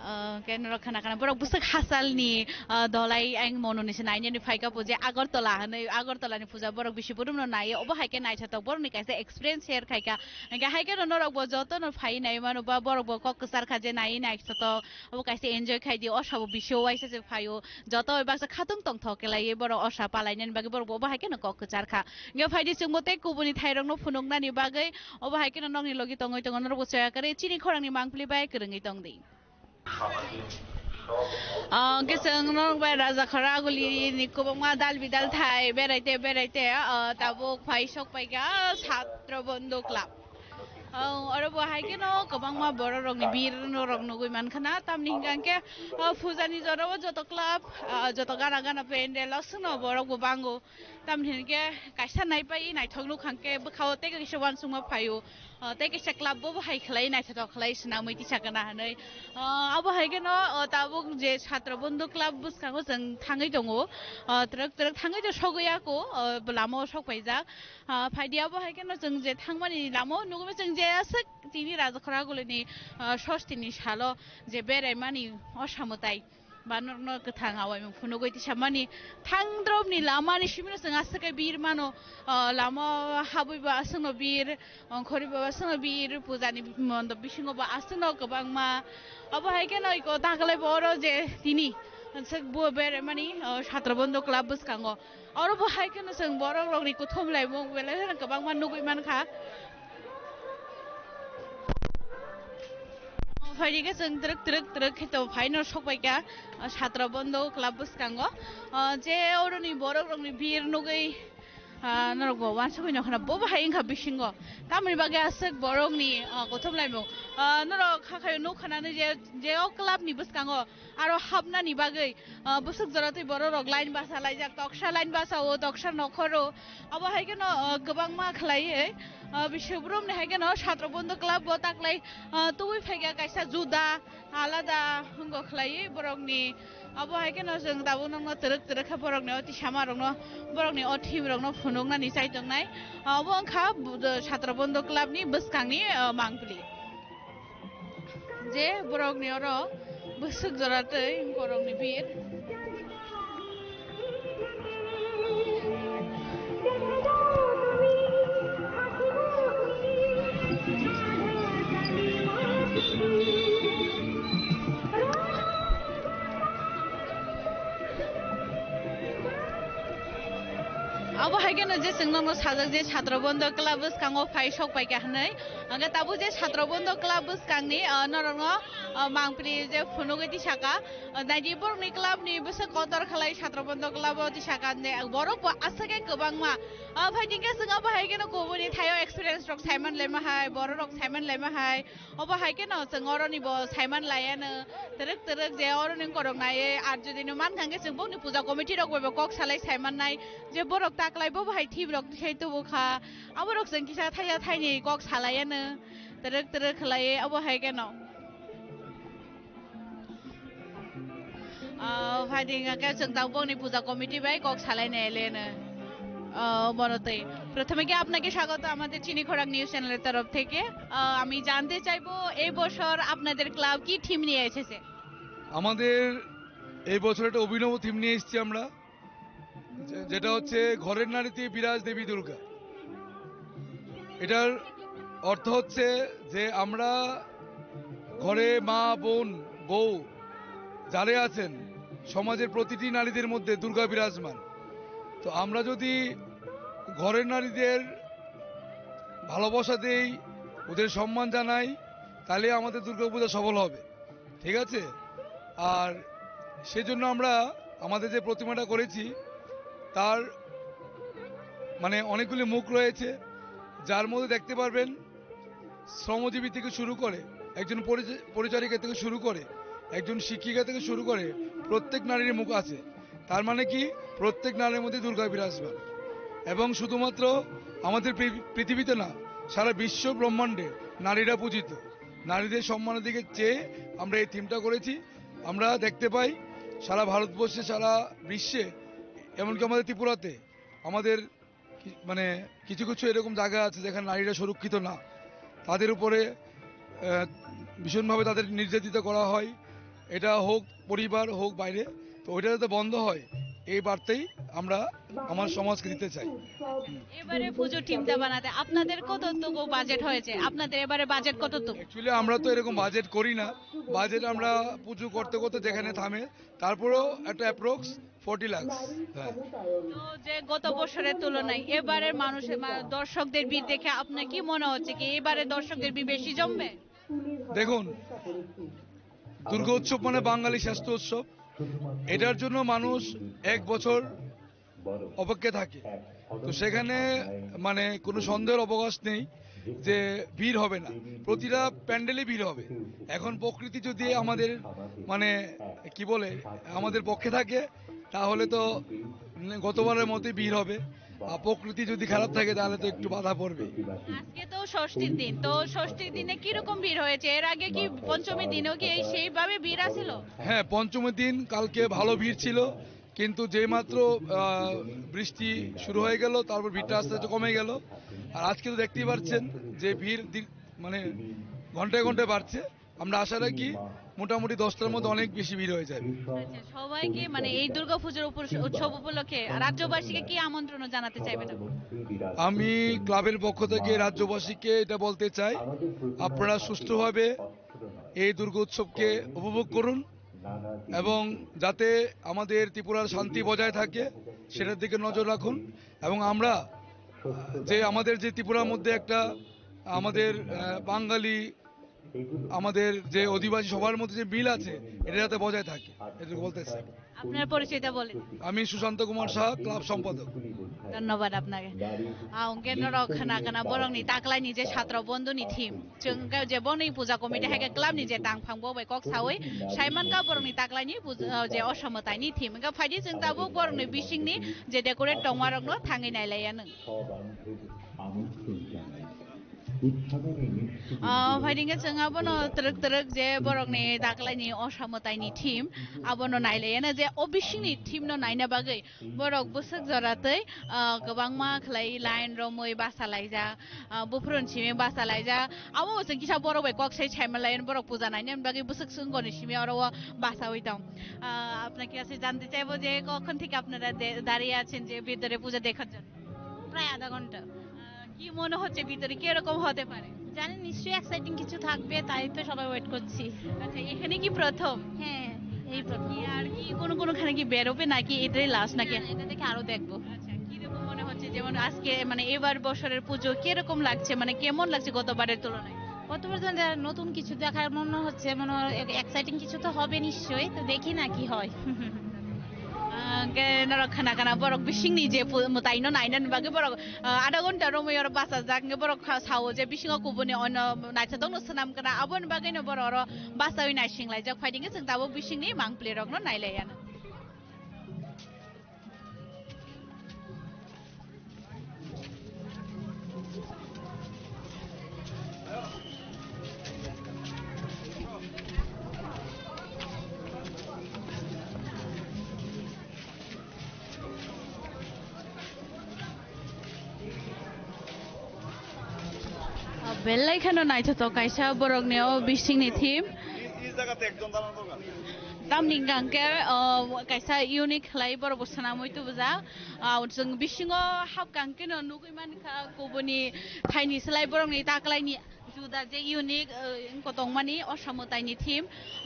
Speaker 9: केन रखना खाना बरक बुसक हासालनि दलाई आं मनोनिसे नाइने फाइका पूजा आगरतला हनै आगरतलानि पूजा बरक बिसिपुरुम न नायो अब हाइके नाइछ त बरक नि काइसे एक्सपीरियंस शेयर खाइका गा हाइके न नरक ब जतो न फाइ नाइ मानो बा बरक ब कक सार खाजे नाइ नाइछ त अब काइसे एन्जॉय खाइदि असाबो बिसो वाइसे जे फायो जतो बाक्स खातुं तंग थकेलाय बरक असा पालाइनेन बागे बरक अब हाइके न कक सार खा गा फाइदि सुंगते कुबुनि थाइरंग न फुनुंगनानि बागे अब हाइके न नंनि लगि तंगै तंग नरक बसया करे चिनि खरांनि मांगफ्लि bye करंगै तंगदि Kisang nong bay raja kharaguli ni kubang dal bidal thai berai tabuk phai sok pai ga chhatra bondhu club aro bo hai ke no kubang ma boro rog ni bir no rog no goi man khana tam ni hingang ke puja ni joro joto club joto gana pendel asno boro go bango tam hin ke kaisa nai pai nai thognu khangke bkhao te ke sewan sungma phayo te ke club bo hai khlai nai tha khlai sna moi ti sakana hanai abo hai ke no tabuk je chhatra bondhu club buskango jeng thangai dongo truk thangai to sogya ko lamo sokpai jak phaidi abo hai ke no jeng je thangmani lamo nugo jeng je asik tini rajakhara gulini shostini salo je berai mani osamutai banurno kathang awai mung phuno goiti samani thangdrobni lamani simino jeng asake bir mano lama habuiba asno bir khoriba asno bir pujani mondo bisingo ba asno gobangma abo hai ke no iko daglai boro je tini sek bo berai mani chhatra bondhu club buskango aro bo hai ke no jeng boro rogni ko thomlai mung belai gobangma nugui mankha फाइदिके जों truck खेतो फाइनो सकबाइका छात्र बन्धु club बुसकांगो जे औरनि बर रंनि बिर नुगै नरगो वानसो बिनो खना बो हाय इंखा बिसिंगो तामनि बागे आसक बरंनि गथमलाइमो नर खाखाय नु खानानै जे क्लाब नि बुसकांगो आरो हाबनानि बागे बुसुक जरातै बर रग लाइन बासा लाइजाक तक्सा लाइन बासा ओ तक्सा नखरो अब हायके न गोबां मा खलायै बिसोब्रम ने हायके न छात्र बन्धु क्लाब बो ताकलाय तुइ फाइगा काइसा जुदा आलादा हंगो खलायै बरंनि अब हायके न जों दाबो नंग ट्रक खा बरंनि अति सामा रंग बरंनि अति रंग फुनुंगनानि साइदंनाय अब अंखा छात्र बन्धु क्लाब नि बुसकांनि मांगप्लि जे बरंनि अर बुसुक जरातै बरंनि बिर अब हायके न जे जोंनो साजक जे छात्र बन्धु क्लाब बुसकांगो फाइ सकबाय गाहनै आंगा ताबो जे छात्र बन्धु क्लाब बुसकांनि नरंग मांगप्रि जे फुनुगै तिसाका नाइदि बरनि क्लाब नि बुस कदर खलाय छात्र बन्धु क्लाब तिसाका ने बरक आसके गोबांमा फाइदिके जों अब हायके न गुबुनि थायो एक्सपीरियंस रक साइमन लेमा हाय बर रक साइमन लेमा हाय अब हायके न जों अरनि ब साइमन लायानो ट्रक जे अरनि करक नाय आर जदिनो मान खांगे जों बनि पूजा कमिटि रक बे कक सालाय साइमन नाय जे बरक ताकलाय बो हाय थि रक थैतो बखा अब रक जों किसा थाया थाइनि कक सालायानो ट्रक खलाय अब हायके न फाइदिंगा के जों दावबनि पूजा कमिटि बाय कक सालायने लेनो বড়তে প্রথমে কি আপনাকে স্বাগত আমাদের চিনি খোরাক নিউজ চ্যানেলের তরফ থেকে আমি জানতে চাইবো এই বছর আপনাদের ক্লাব কি থিম নিয়ে এসেছে
Speaker 15: আমাদের এই বছর একটা অভিনব থিম নিয়ে এসেছি আমরা যেটা হচ্ছে ঘরের নারীতে বিরাজ দেবী দুর্গা এটার অর্থ হচ্ছে যে আমরা ঘরে মা বোন বউ যারা আছেন সমাজের প্রতিটি নারীদের মধ্যে দুর্গা বিরাজমান তো আমরা যদি ঘরের নারীদের ভালোবাসা দেই ওদের সম্মান জানাই তাহলে আমাদের দুর্গাপূজা সফল হবে ঠিক আছে। আর সেজন্য আমরা আমাদের যে প্রতিমাটা করেছি তার মানে অনেকগুলি মুখ রয়েছে, যার মধ্যে দেখতে পারবেন শ্রমজীবী থেকে শুরু করে, একজন পরিচারিকা থেকে শুরু করে, একজন শিক্ষিকা থেকে শুরু করে প্রত্যেক নারীর মুখ আছে। তার মানে কি প্রত্যেক নারীর মধ্যে দুর্গা বিরাজমান, এবং শুধুমাত্র আমাদের পৃথিবীতে না, সারা বিশ্ব ব্রহ্মাণ্ডে নারীরা পূজিত। নারীদের সম্মানের দিকে চেয়ে আমরা এই থিমটা করেছি। আমরা দেখতে পাই সারা ভারতবর্ষে, সারা বিশ্বে, এমনকি আমাদের ত্রিপুরাতে আমাদের মানে কিছু কিছু এরকম জায়গা আছে যেখানে নারীরা সুরক্ষিত না, তাদের উপরে ভীষণভাবে তাদের নির্যাতিত করা হয়, এটা হোক পরিবার হোক বাইরে। তো ওইটা যাতে বন্ধ হয় এই বার্তাই আমরা আমার সমাজকে দিতে চাই।
Speaker 9: এবারে পুজো টিমটা বানাতে আপনাদের কতটুকু বাজেট হয়েছে? আপনাদের এবারে বাজেট কতটুকু?
Speaker 15: অ্যাকচুয়ালি আমরা তো এরকম বাজেট করি না, বাজেট আমরা পুজো করতে করতে যেখানে থামে, তারপরেও একটা অ্যাপ্রক্স 40 লাখ। হ্যাঁ,
Speaker 9: তো যে গত বছরের তুলনায় এবারে মানুষের দর্শকদের ভিড় দেখে আপনার কি মনে হচ্ছে কি এবারে দর্শকদের ভিড় বেশি জমবে?
Speaker 15: দেখুন, দুর্গা উৎসব মানে বাঙালি শ্রেষ্ঠ উৎসব, এটার জন্য মানুষ 1 বছর অপেক্ষা থাকে। তো সেখানে মানে কোনো সন্দেহের অবকাশ নেই যে ভিড় হবে না, প্রতিটা প্যান্ডেলে ভিড় হবে। এখন প্রকৃতি যদি আমাদের মানে কি বলে আমাদের পক্ষে থাকে তাহলে তো গতবারের মতোই ভিড় হবে, আর প্রকৃতি যদি খারাপ থাকে তাহলে তো একটু বাধা পড়বে।
Speaker 9: আজকে তো ষষ্ঠীর দিন, তো ষষ্ঠীর দিনে কিরকম ভিড় হয়েছে? এর আগে কি পঞ্চমীর দিনেও কি সেইভাবে ভিড় আসছিল?
Speaker 15: হ্যাঁ, পঞ্চমীর দিন কালকে ভালো ভিড় ছিল, কিন্তু যেই মাত্র বৃষ্টি শুরু হয়ে গেল তারপর ভিড়টা আস্তে আস্তে কমে গেল। আর আজকে তো দেখতেই পাচ্ছেন যে ভিড় মানে ঘন্টায় ঘন্টায় বাড়ছে। আমরা আশা রাখি মোটামুটি 10টার মধ্যে অনেক বেশি ভিড় হয়ে যাবে।
Speaker 9: আচ্ছা, সবাইকে মানে এই দুর্গাপূজার উৎসব উপলক্ষে রাজ্যবাসীকে কি আমন্ত্রণ জানাতে চাইবেন?
Speaker 15: আমি ক্লাবের পক্ষ থেকে রাজ্যবাসীকে এটা বলতে চাই, আপনারা সুষ্ঠুভাবে এই দুর্গা উৎসবকে উপভোগ করুন, এবং যাতে আমাদের ত্রিপুরার শান্তি বজায় থাকে সেটার দিকে নজর রাখুন। এবং আমরা যে আমাদের যে ত্রিপুরার মধ্যে একটা আমাদের বাঙালি, আমাদের যে অধিবাসী সবার মধ্যে যে মিল আছে এটা যাতে বজায় থাকে, এটা বলতে চাই।
Speaker 9: আপনার পরিচয়টা বলেন।
Speaker 15: আমি সুশান্ত কুমার সাহা, ক্লাব সম্পাদক।
Speaker 9: ধন্যবাদ আপনাকে। কেন্দ্র রক্ষণা কানা বরংনি তাকলাই নিজে ছাত্র বন্ধুনি থিম जों जे बरंनि पूजा कमिटि हाय क्लाबनि जे दांफांबो बाय कक सावै साइमानका बरंनि ताकलायनि जे असमतायनि थीम गा फायदि जों दाबो बरंनि बिसिंनि जे डेकोरेट टंमारकनो थाङै नायलायानो फाइदिंगे जों आबोनो तरक तरक जे बरंनि दाकलायनि असमतायनि थीम आबोनो नायलायानो जे अबिसिंनि थीमनो नायना बागै बरक बोसक जरातै गोबां मा खलाय लाइन रमै बासालायजा बुफ्रुनसिमे बासालायजा आबो जों किसा बरक बाय कक साइ छाइमालायन बरक पूजा नायने बागै बोसक सुंगनि सिमे आरो बासावै दं। আপনাকে কাছে জানতে চাইবো যে কখন থেকে আপনারা দাঁড়িয়ে আছেন যে ভিতরে পূজা দেখার জন্য?
Speaker 8: প্রায় আধা ঘন্টা।
Speaker 9: কি মনে হচ্ছে ভিতরে কি রকম হতে পারে?
Speaker 8: জানি নিশ্চয়ই এক্সাইটিং কিছু থাকবে, তাই তো সবাই ওয়েট করছি।
Speaker 9: আচ্ছা, এখানে কি প্রথম?
Speaker 8: হ্যাঁ, এই প্রথম।
Speaker 9: আর কি কোনখানে কি বেরোবে নাকি এটাই লাস্ট নাকি?
Speaker 8: এটা দেখে আরো দেখবো।
Speaker 9: আচ্ছা, কি রকম মনে হচ্ছে যেমন আজকে মানে এবার বছরের পুজো কি রকম লাগছে, মানে কেমন লাগছে গতবারের তুলনায়?
Speaker 8: গতবার নতুন কিছু দেখার মনে হচ্ছে, মনে এক্সাইটিং কিছু তো হবে নিশ্চয়ই, তো দেখি না কি হয়।
Speaker 9: narokana kana borok bisingni je mutaino nainan bagi borok ada gonta romo yor basa jaknge borok sawo je bisingo kubuni ono naithatong no sanam kana abon bagi no borok basa oi naisinglai jak faidinge जों दाबो bisingni mangple rok no nailaiano बेलायखानो नायथाव कायसा बरकनियाव बिसिंनि theme दामनि गांके कायसा unique खालाय बरक बसना मयतु बुजा जों बिसिङाव हाब गांकेनो नुगैमान गुबुननि थाइनि सोलाय बरकनि ताकलायनि जुदा जे इउनिक कतंमानि असमतायनि थीम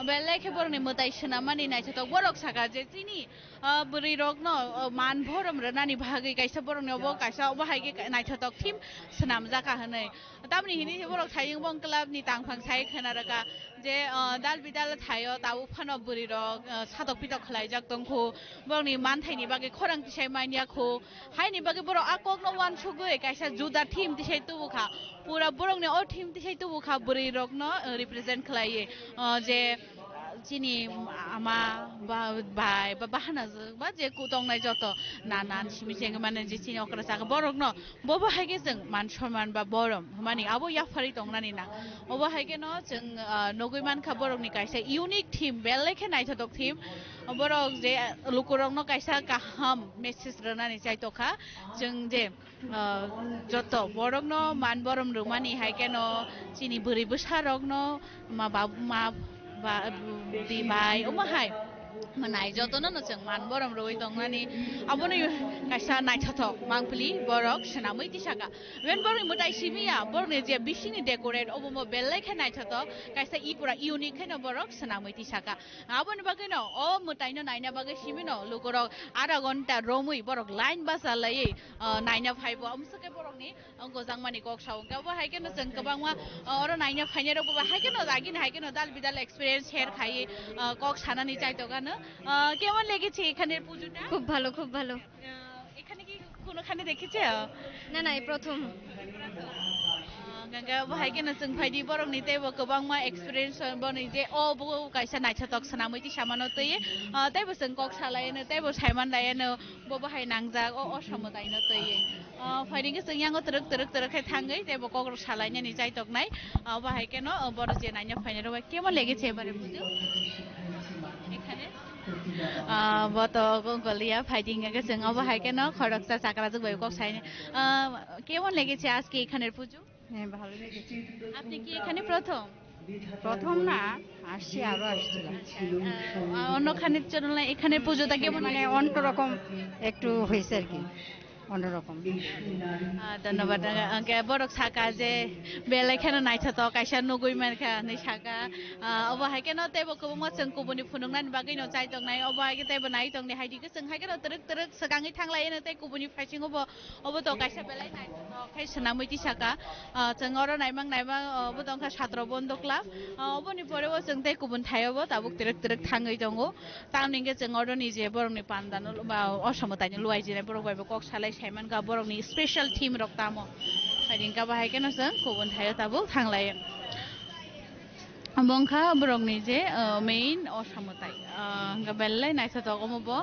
Speaker 9: बेलायखे बरकनि मोदाय सोना मानि नायथाव बरक सागा जे तिनि buri rok no man borom rani bhagi kaisa borong no bo kaisa obo haige naithotok thim snam jaka hanai tamni hini borok thaying bong club ni tangphang sai khanaraka je dal bidal thayo tabu phano buri rok satok pitok khlaijak tongkho borni man thaini bage khorang tisai mania kho haini bage borok akok no wan sugoi kaisa juda thim tisai tubu kha pura borok ni o thim tisai tubu kha buri rok no represent khlaiye je chini ama ba bai ba bahana ba je kutong nai joto nanan simi jeng mane je chini okra saka borok no bobo haige jeng man sorman ba borom mani abo ya phari tongnani na obo haige no jeng nogoi man kha borok ni kaisa unique theme belekhe nai thotok theme borok je lukurok no kaisa kaham message ranani chai tokha jeng je joto borok no man borom rumani haige no chini buri busarok no ma babu ma ba di bai umahai manai joto no jeng man borom roi tongnani aboni kaisa naithathok mangpili borok snamui tisaka wen borok mutai simia borne je bisini decorate obomo bellai khe naithathok kaisa i pura unique khe no borok snamui tisaka aboni bagai no o mutai no naina bagai simino lukorok ara gonta romui borok line basalai naina phaibo amsake borok ni gojangmani kok saungka bo haike no jeng kabangma oro naina phaine rok bo haike no jagin haike no dal bidal experience share khai kok sanani চাইতোগানো কেমন লেগেছে এখানের পূজোটা
Speaker 16: খুব ভালো খুব ভালো
Speaker 9: এখানে কি কোনোখানে দেখেছে
Speaker 16: না না এই প্রথম
Speaker 9: ganga bahai ke na jeng phaidi borok ni tebo kobangma experience boni je o bo kaisa naithatok sanamui ti samano tei tebo jeng kok salai no tebo saiman dai no bo bahai nangjak o samutai no tei phaidi ke jeng yango truk truk truk khai thangai tebo kok salai ni chaitok nai bahai ke no boro je naina phaine ro kemon লেগেছে এবারে পুজো এখানে বত গলিয়া fighting এর জন্য অবহাই কেন খরকসা চাকরা যুগ cock সাইনে কেমন লেগেছে আজকে এখানের পুজো
Speaker 18: হ্যাঁ ভালো লেগেছে
Speaker 9: আপনি কি এখানে প্রথম
Speaker 18: প্রথম না আসছি আরো আসছিলাম
Speaker 9: অন্যখানের জন্য এখানের পুজোটা কেমন
Speaker 18: মানে অন্যরকম একটু হয়েছে আর কি অন্যরকম
Speaker 9: ধন্যবাদ বরক সাকা যে বেলে কেন নাইথাত কাইসা নগৈ মানখা नै সাকা অবহাই কেন তেব কবমা जों गुबुननि फुनुंनानि बागै न चाइ दंनाय अबहाय के तेब नाइ दंनि हाइदि के जों हाइके तरक तरक सगाङै थांलाय न ते गुबुननि फाइसिं अब त काइसा बेलाय नाइथात खाइ सना मैति साका जों अर नाइमां नाइमां अब दंखा छात्र बन्द क्लाब अबनि परेबो जों ते गुबुन थायोबो ताबुक तरक तरक थाङै दंगो तामनिगे जों अरनि जे बरंनि पान्दानो बा असमतानि लुवाइ जिने बरक बायबो कक सालाय साइमान का बरंनि स्पेशल टीम रक तामो हाइदिंका बाहाय के न जों गुबुन थायो ताबुक थांलाय बंखा बरंनि जे मेइन असमताय गबेल्लै नाइथात अमबो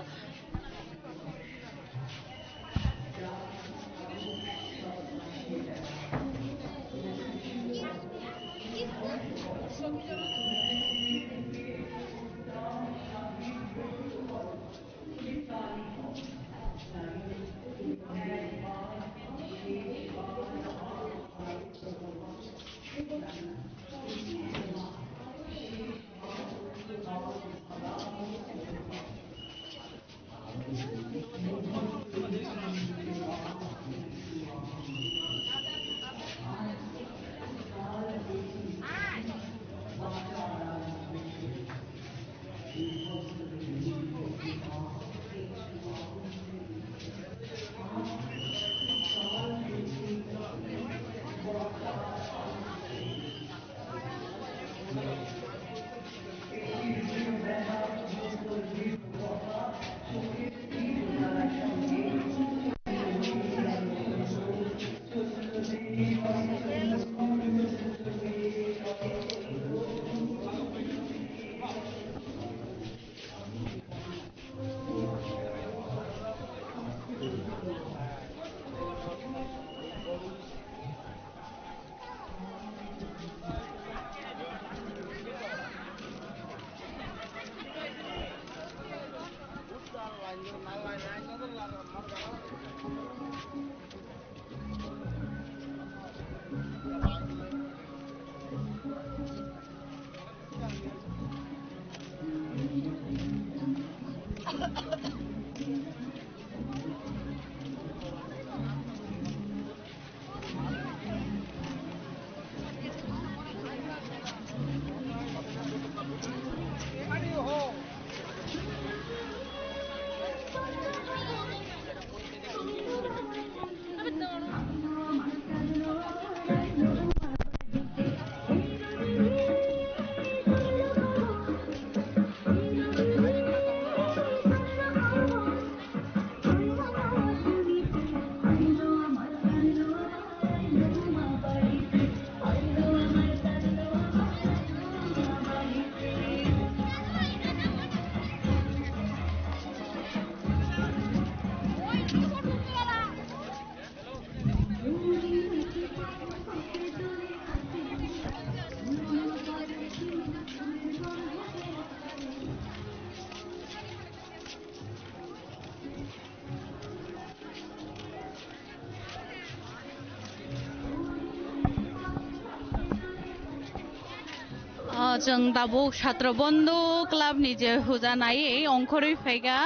Speaker 9: जों दाबो छात्र बन्धु क्लाबनि जे हुजानाय अंखरै फायगा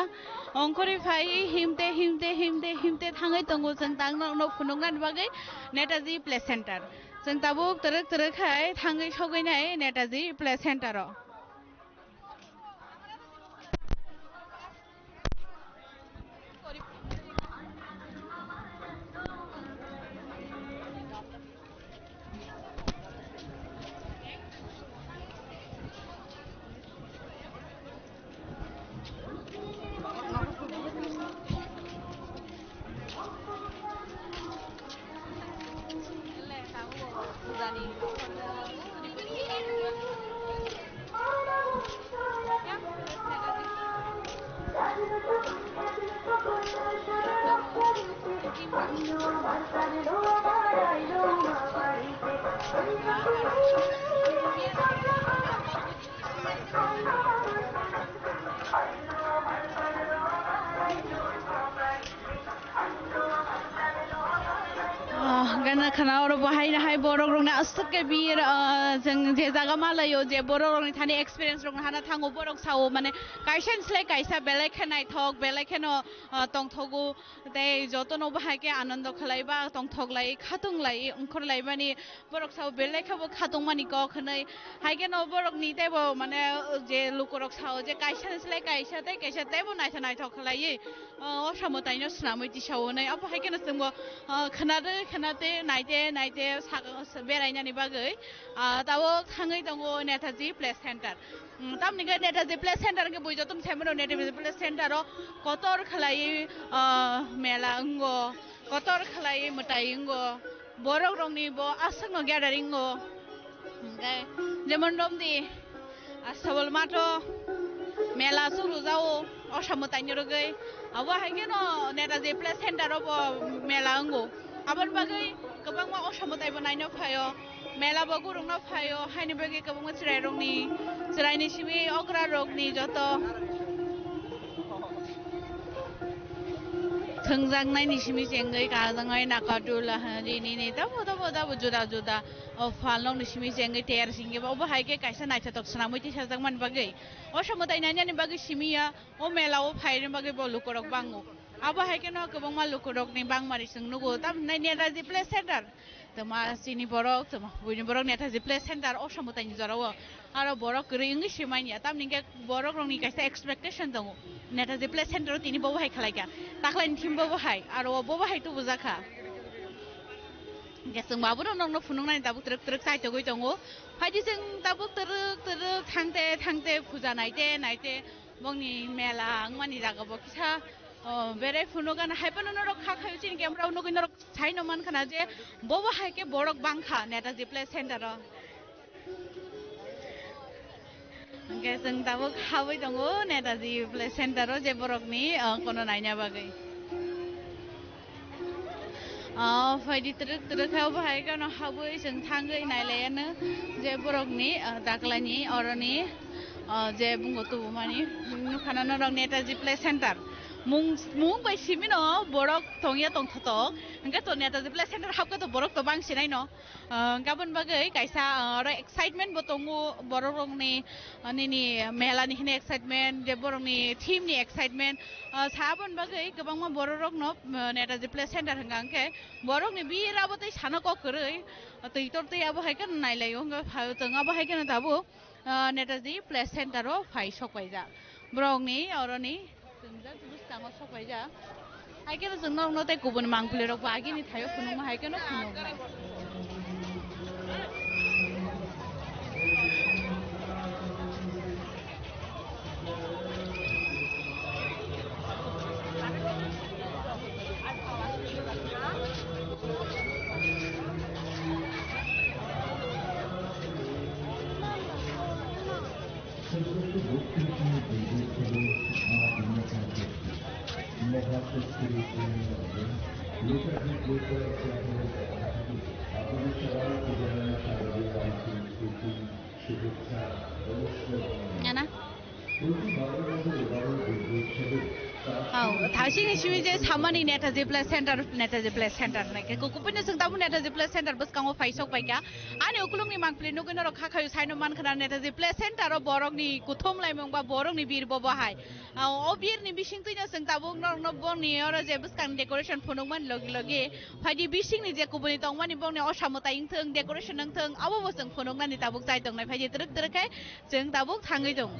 Speaker 9: अंखरै फाय हिमते हिमते हिमते हिमते थाङै दङ जों दांनो फुनुंनानै बागै नेताजी प्ले सेन्टार जों दाबो तरक तरखाय थाङै सौगैनाय नेताजी प्ले सेन्टाराव गाना खाना और बाहायनो हाय बर' रंना असके बिर जों जे जागा मालायो जे बर' रंनि थानि एक्सपीरियंस रंना हाना थांगो बर' सावो माने काइसेन्सले काइसा बेले खेनाय थक बेले खेनो तंथगु ते जतनो बाहायके आनंद खलायबा तंथगलाय खातुंलाय अंखरलाय माने बर' साव बेले खबो खातुंमानि क खनै हायकेनो बर'नि तेबो माने जे लुकरक साव जे काइसेन्सले काइसा ते काइसा तेबो नायथ नायथ खलायै असामतायनो स्नामै दिसावनै अब हायकेनो जोंबो खोनादो खोनाते नायते नायते बेरायनानै बागै दाबो थाङै दङ नेताजी प्ले सेन्टार तामनिगे नेताजी प्ले सेन्टार के बुझो तुम सेमरो नेताजी प्ले सेन्टार कतर खलायै मेला अंगो कतर खलायै मताय अंगो बर' रंनि बो आसंनो ग्यादारिंगो जेमन दमदि आसाबल माथो मेला सुरु जाओ असामतायनो रगै अब हायकेनो नेताजी प्ले सेन्टाराव मेला अंगो आबाद बागै गोबां मा असामतायबो नायनो फायो मेलाबो गुरुंनो फायो हायनि बागै गोबां चिराय रंनि चिरायनि सिमि अग्रा रगनि जत थोंजांनायनि सिमि जेंगै गाजाङै नाकादुला नि दाबो जुदा जुदा फालनं निसिमि जेंगै तेर सिंगे बाव हायके कायसा नायथा तक्सना मैति साजां मान बागै असामताय नायनानि बागै सिमिया ओ मेलाव फायनो बागै बलुकरक बांगो अब हायकेनो गोबां मा लुकरकनि बांमारि सोंनुगो ताम नेताजी प्ले सेन्टार तमा सिनि बरक तमा बुनि बरक नेताजी प्ले सेन्टार असामतायनि जराव आरो बरक रिंगि सिमाइनिया ताम निगे बरक रंनि कायसा एक्सपेक्टेशन दङ नेताजी प्ले सेन्टार तिनि बाव हाय खलायगा ताक्लाइन थिम बाव हाय आरो बाव हाय तो बुजाखा गेसं माबुरो नंनो फुनुंनाय दाबु तरक तरक साइतो गय दङ फायदि जों दाबु तरक तरक थांते थांते फुजा नायते नायते बंनि मेला आंमानि जागाबो किसा बेरे फुनुगान हायपन नरक खाखायो चिन केमरा उनगै नरक साइनो मान खाना जे बबो हायके बरक बांखा नेताजी प्ले सेन्टार गेसं दाबो खाबै दङ नेताजी प्ले सेन्टार जे बरकनि कोनो नायना बागै फायदि तरक तरक हाव बाहायगोन हाबै जों थांगै नायलायानो जे बरकनि दाखलायनि अरनि जे बुंगो तुबु मानि नुखाना नरक नेताजी प्ले सेन्टार मुं बाय सिमिनो बरक तंया तंथतक इंगा तो नेताजी प्ले सेन्टार हाबका तो बरक तो बांसिनाय न गाबोन बागै कायसा आरो एक्साइटमेन्ट बो दङो बर' रंनि निनि मेलानि हिने एक्साइटमेन्ट जे बर'नि थीमनि एक्साइटमेन्ट साबोन बागै गोबां मा बर' रंनो नेताजी प्ले सेन्टार हंगांके बर'नि बिराबो तै सानो क करै तैतर तैयाबो हायकन नायलायो तंगाबो हायकन दाबो नेताजी प्ले सेन्टाराव फाय सकबायजा ब्रंनि अरनि बुस्थाङाव सफायजा हायकेनो जों नंनो तै गुबुन मांप्लेराव बागिनि थायो फुनुंग हायकेनो फुनुंगनाय थासिनि सिमि जे सामानि नेताजि प्लेस सेन्टार नायके कुकुपिनो जों दाबु नेताजि प्लेस सेन्टार बसकांगो फाइसक बायका आनि उकुलुंनि मांप्ले नुगोन र खाखायु साइनो मानखना नेताजि प्लेस सेन्टार बरकनि कुथुम लाइमंबा बरकनि बीर बबाहाय ओ बीरनि बिसिंतैनो जों दाबु न बंनि और जे बसकां डेकोरेशन फुनुगमन लगे लगे फाइदि बिसिंनि जे कुबुनि तंमानि बंनि असामतायिं थों डेकोरेशन नों थों आबो जों फुनुगनानि दाबु जाय दंनाय फाइदि तरक तरखाय जों दाबु थाङै दं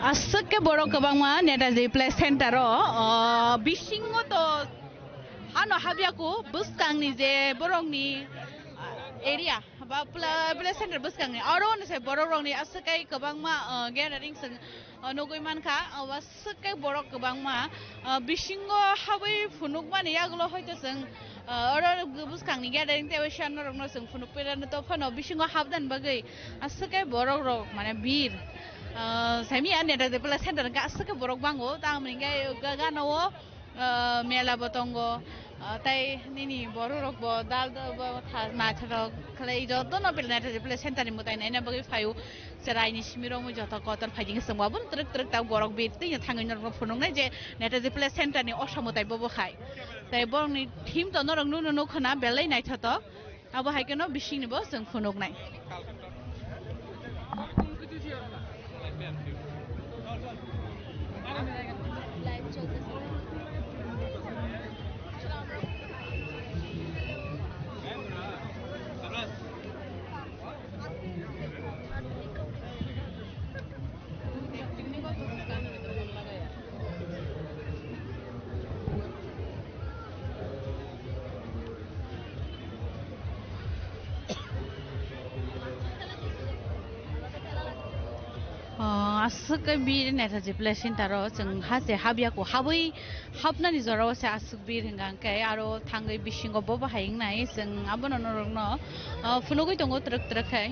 Speaker 9: Asake borok kebangma Netaji Place Center bisingo to ano habiaku buskangni je borongni area ba Place Center buskangni aron se bororongni asake kebangma gathering sing nogoi manka asake borok kebangma bisingo habai funukmani yaglo hoyto sing oro buskangni gathering te shan rokno sing funukperano to phano bisingo habdan bagai asake borok rok mane bir Sami Netaji Place Center ga asake borok bango tamni ga gano mela botongo tai nini borok bo dal bo matharo khlai joto no Netaji Place Center ni mutai naina bagai fayu serai ni simiro mu joto kotor phajing sembabun truk ta borok bir ti thangin no phunung je Netaji Place Center ni osamutai bo khai tai borok ni thim to no rong no khana belai nai thato abo haikeno bising ni bo जों phunuk nai asuk bir Netaji Place Center जों हासे हाबियाको हाबै हाबनानि जराव से asuk bir hingang kai aro thangai bisingo bo bahaying nai जों abono norongno funogoi tongo truk truk kai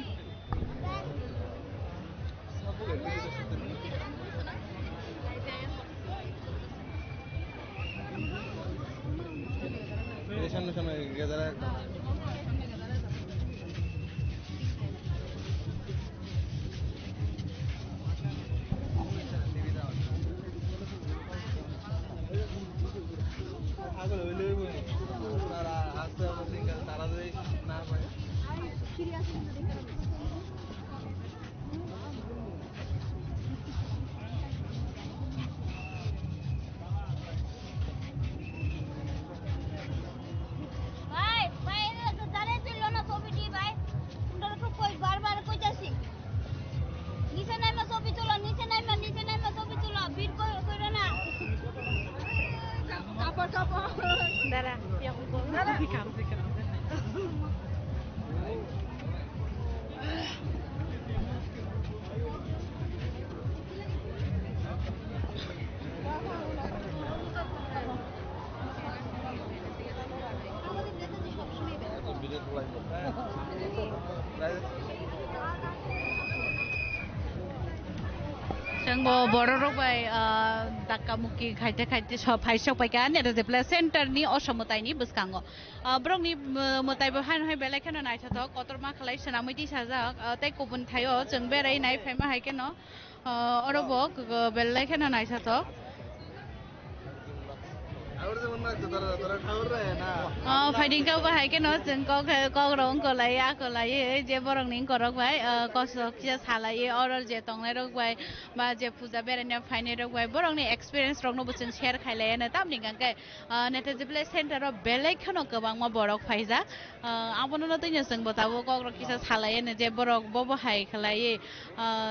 Speaker 9: जोंबो बररक bye दाकामुखि खायते खायते सब फाइसक बायका Netaji Place Center नि असमतायनि बसकांगो ब्रंनि मतायबो हाय बेलेखनो नायथाथ कतरमा खलाय सनामैति साजाक तै गुबुन थायो जों बेराय नाय फायमा हायकेनो अरबो बेलेखनो नायथाथ फाइडिंग का बाहाय के न जों कग्रं कलाय जे बरंनि करक बाय कसक जे सालाय और जे तंगनाय रक बाय बा जे पूजा बेरायनो फाइने रक बाय बरंनि एक्सपीरियंस रकनो बचन शेयर खायलायनो तामनि गांके Netaji Place Center बेलेखनो गोबांमा बरक फायजा आबनो न तैनो जों बताबो कग्रं किसा सालायनो जे बरक बो बाहाय खलाय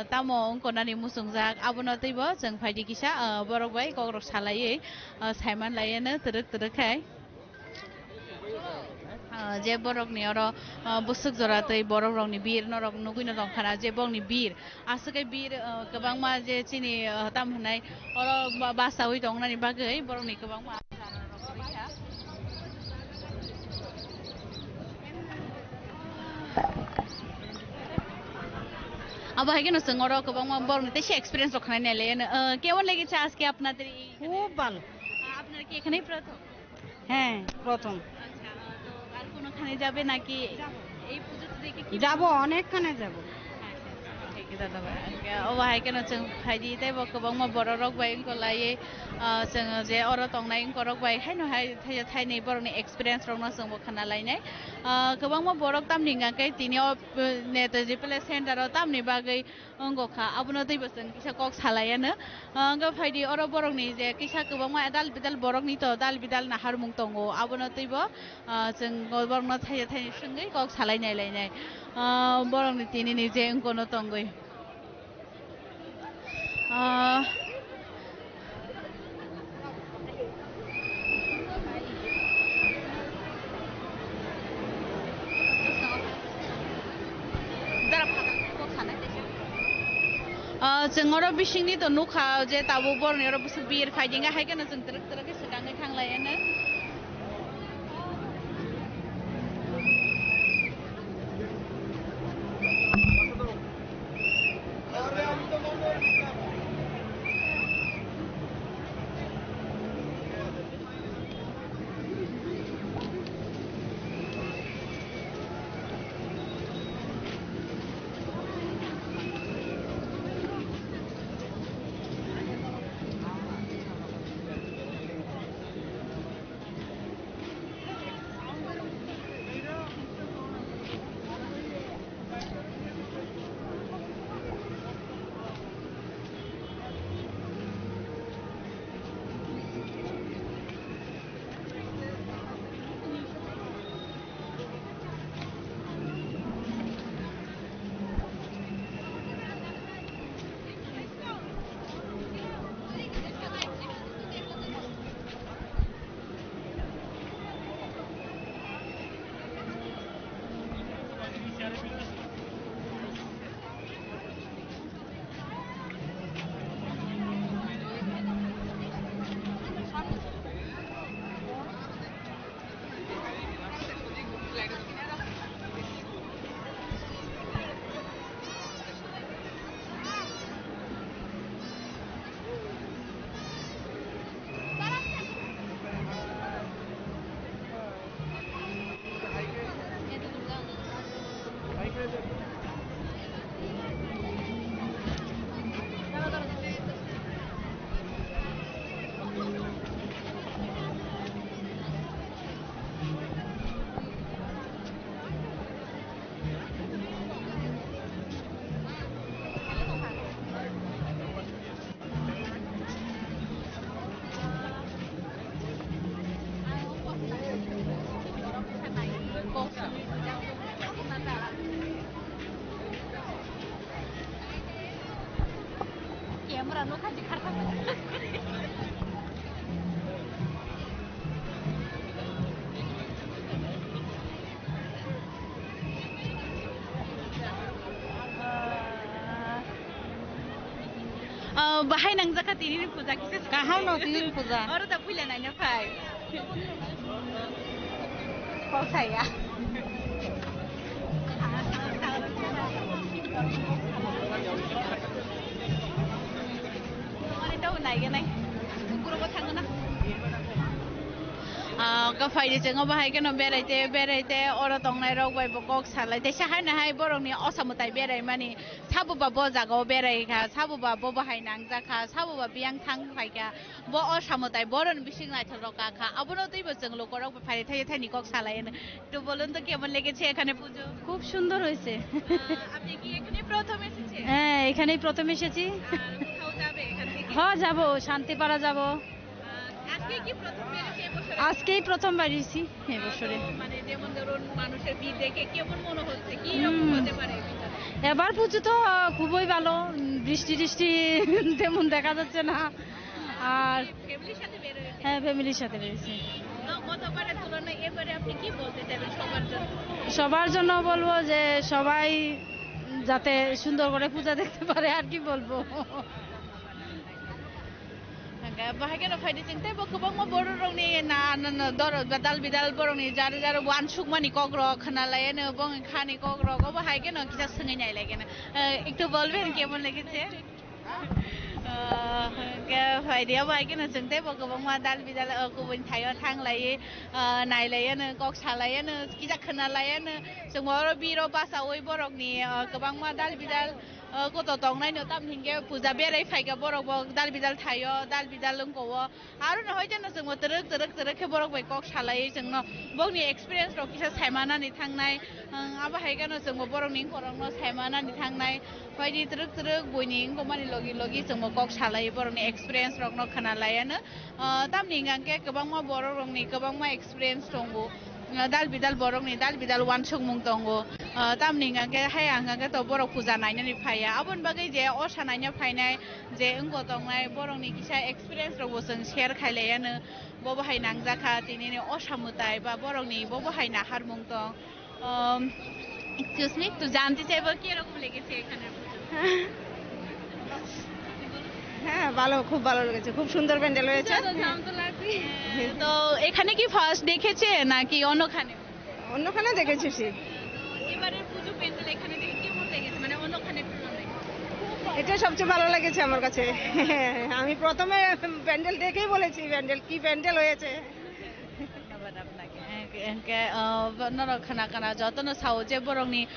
Speaker 9: तामो अंकनानि मुसुंजाक आबनो तैबो जों फाइदि किसा बरक बाय कग्रं सालाय सायमान लाय teruk kai je borok ni oro busuk jora tei borok rok ni bir norok nugui no rong khana je bong ni bir asukai bir kebang ma je chini tam hanai oro basawi dong nani bagai borok ni kebang ma अब है कि न संगरो कबंग बरक नि तेसे experience रखनाय नेलेन केमन लेगेছে আজকে আপনাদের খুব ভালো আপনার কি এখানেই প্রথম
Speaker 17: হ্যাঁ প্রথম
Speaker 9: আচ্ছা তো ওখানে যাবে নাকি এই পুজোতে দেখে কি
Speaker 18: যাব অনেকখানে যাব
Speaker 9: ওহাই কেন जों फायदि ताइबो गोबां बर' रक बाय गलायै जोङो जे अर तंनाय करक बाय हायनो हाय थाइनै बर'नि एक्सपीरियंस रंना जोंबो खाना लायनाय गोबां बरक तामनि गाकै तिनियाव नेट जे प्ले सेन्टाराव तामनि बागै अंगखा आबुनो दैबो जों किसा कक सालायानो ग फायदि अर बरकनि जे किसा गोबां दाल बिदाल बरकनि तो दाल बिदाल नाहार मुं दंगो आबुनो दैबो जों बरकना थाइनै संगै कक सालायनाय लायनाय बरकनि तिनिनि जे अंगनो दंगै जों अर बिसिंनि तो नुखा जे ताबो बरनि अर बिस बिर फाइदिंगा हायगोन जों तरक तरक सिगाङै थांलायानो बाहाय नांजाखा तिनिनि पूजा किसे
Speaker 18: कहाँ न तिनिनि पूजा
Speaker 9: और त फुइला नाइना फाय पौसाया माने त नायगे नाय गुरुबो थाङोना गफायदि जोङो बाहायगोन बेरायते अर तंनाय रग बाय बकक सालायते साहायनाहाय बरंनि असमताय बेराय माने साबुबा ब जागाव बेरायखा साबुबा ब बाहाय नांजाखा साबुबा बियां थां फायखा ब असमताय बरन बिसिं नाइथल रकाखा আবুনো दैबो जों लोकरक फाय थाय थायनि कक सालायनो তো বলুন তো কেমন লেগেছে এখানে পুজো
Speaker 12: খুব সুন্দর হয়েছে
Speaker 9: আপনি কি এখানে প্রথম এসেছেন
Speaker 12: হ্যাঁ এখানেই প্রথম এসেছি
Speaker 9: কোথাও যাবে এখান থেকে
Speaker 12: হ্যাঁ যাব শান্তিপাড়া যাব
Speaker 9: আজকে কি প্রথম বেরিয়েছে এবছর
Speaker 12: আজকেই প্রথম বাড়িয়েছি এবছরে
Speaker 9: মানে যেমন ধরুন মানুষের ভিড় দেখে কেমন মনে হচ্ছে কি রকম হতে পারে
Speaker 12: এবার পুজো তো খুবই ভালো বৃষ্টি তেমন দেখা যাচ্ছে না আর
Speaker 9: ফ্যামিলির সাথে বের হয়েছে
Speaker 12: হ্যাঁ ফ্যামিলির সাথে বেরিয়েছি
Speaker 9: গতবারের তুলনায় এবারে আপনি কি বলতে চাইবেন
Speaker 12: সবার জন্য বলবো যে সবাই যাতে সুন্দর করে পূজা দেখতে পারে আর কি বলবো
Speaker 9: bahagian faidi cingtai bo kubang mo boru rong ni na dor badal bidal borong ni jar wan sukmani kogro khana layen bong khani kogro go bahagian kita sengai nai lagi na একটু বলবেন কেমন লেগেছে फायदाया बाहायगोन जों तेबो गोबां मा दाल बिदाल गुबुन थायो थांलायो नायलायानो गक सालायानो किजा खोनालायानो जों बर' बिर' बासावै बर'नि गोबां मा दाल बिदाल गथ' दंनायनो तामहिंगे फुजा बेराय फायगा बर'बो दाल बिदाल थायो दाल बिदाल लोंगौवो आरो नहय जेनो जों तरक तरक तरक बर'क बाय गक सालायो जोंनो बर'नि एक्सपिरियेन्स र' किसा सायमानानै थांनाय आबाहायगानो जों बर'नि खरंनो सायमानानै थांनाय बायदि तरक तरक बयनि गमानि लगी लगी जों गक सालायो बर'नि एक्सपिरियेन्स रकनो खोनालायानो तामहिंगांके गोबां मा बर' रंनि गोबां मा एक्सपिरियेन्स दंगो दाल बिदाल बर'नि दाल बिदाल वान सुंमुं दंगो तामहिंगांके हाय आंगांके तो बर' फुजा नायनानै फाया आबन बागै जे असा नायना फायनाय जे अंगो दंनाय बर'नि किसा एक्सपिरियेन्स रबो जों शेयार खायलायानो बबहाय नांजाखा दिनैनि असामुताय बा बर'नि बबहाय नाहारमुं दं एक्सकिउज मी तो जानते চাইবো কি রকম লেগেছে এখানে
Speaker 17: হ্যাঁ ভালো খুব ভালো লেগেছে খুব সুন্দর প্যান্ডেল হয়েছে
Speaker 9: তো এখানে কি ফার্স্ট দেখেছে নাকি অন্যখানে
Speaker 17: অন্যখানে দেখেছি
Speaker 9: এবারের পুজো প্যান্ডেল এখানে দেখে কেমন লেগেছে মানে অন্যখানে তুলনায়
Speaker 17: এটা সবচেয়ে ভালো লেগেছে আমার কাছে আমি প্রথমে প্যান্ডেল দেখেই বলেছি প্যান্ডেল কি প্যান্ডেল হয়েছে
Speaker 9: ধন্যবাদ আপনাকে नरखना kana jotno sawo je borongni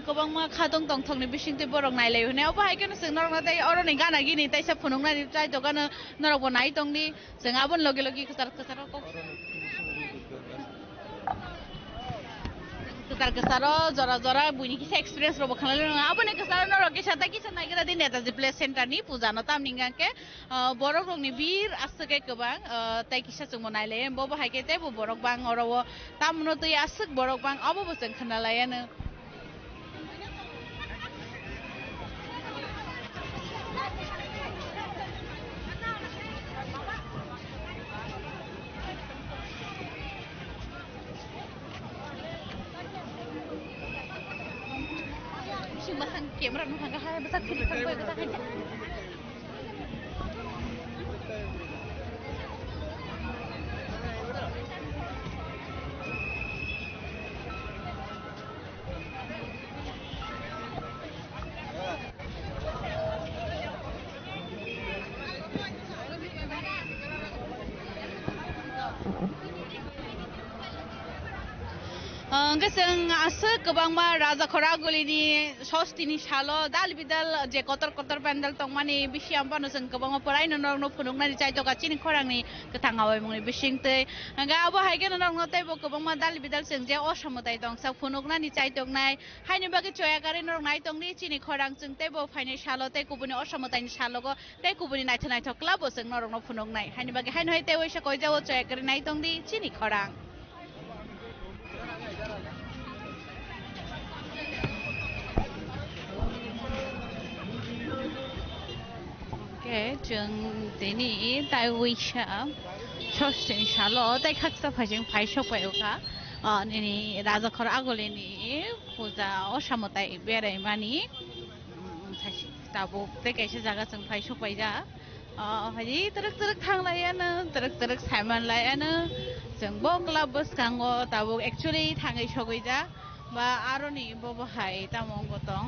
Speaker 9: kobang ma khadong tongthongni bisingte borong nailai hune obahaikeno जों नरना tai oroni gana gini taisa phunungna tai dogano norokbo nai tongni जों abon logi logi kusar kusar ko kusar kusaro jora jora buini kisa experience robo khanale abone kusar noroki sata kisa naigara din netaji place center ni pujano tamningake borok rongni bir asake kobang tai kisa जों nailai bo bahaike tai bo borok bang orowo tamno tui asuk borok bang abo bo जों khanalayaनो Basang kamera nung hangga hai basang kiri sampai basang aja. जों आसो गोबां मा राजाखरा गलिनि सस्तिनि सालो दाल बिदाल जे Qatar Qatar pandal तंमानि बिसियामबानो जों गोबां फरायनो नरनो फुनुंनानि जायदगा चिनि खरांनि गोथाङावै मुंनि बिसिंते गाबो हायगेन नरनो ताइबो गोबां मा दाल बिदाल जों जे असमताय दं सा फुनुंनानि जायदगनाय हायनि बागै चयागारि नरनाय तंनि चिनि खरां जों ताइबो फाइने सालो ताइ गुबुनि असमतायनि सालोगो ताइ गुबुनि नायथो नायथो क्लाबो जों नरनो फुनुंनाय हायनि बागै हायनो हाय ताइ वैसा कय जावो चयागारि नाय तंनि चिनि खरां जों दिनै दाइवैसा सस्तेनि साल' दाइ खाक्सा फाइजों फाइसबायगा दिनै राजाखर आगलिनि फुजा असामताय बेरायमानि दाबो देखायसे जागाजों फाइसबायजा हायि तरक तरक थांलायानो तरक तरक सायमानलायानो जोंबो क्लाब बसखांगो दाबो एक्चुअली थाङै सगैजा बा आरनि बबहाय तामंग दं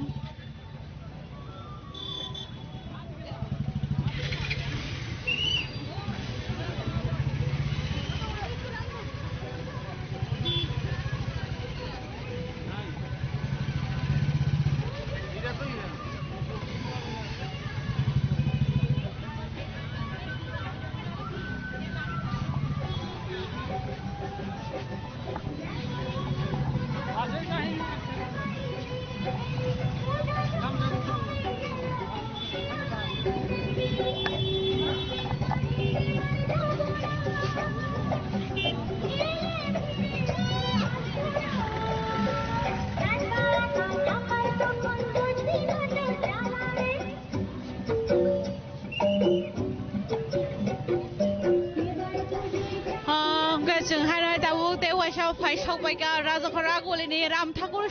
Speaker 9: फाइसबायगा राजाखरा गलिनि रामठाकुर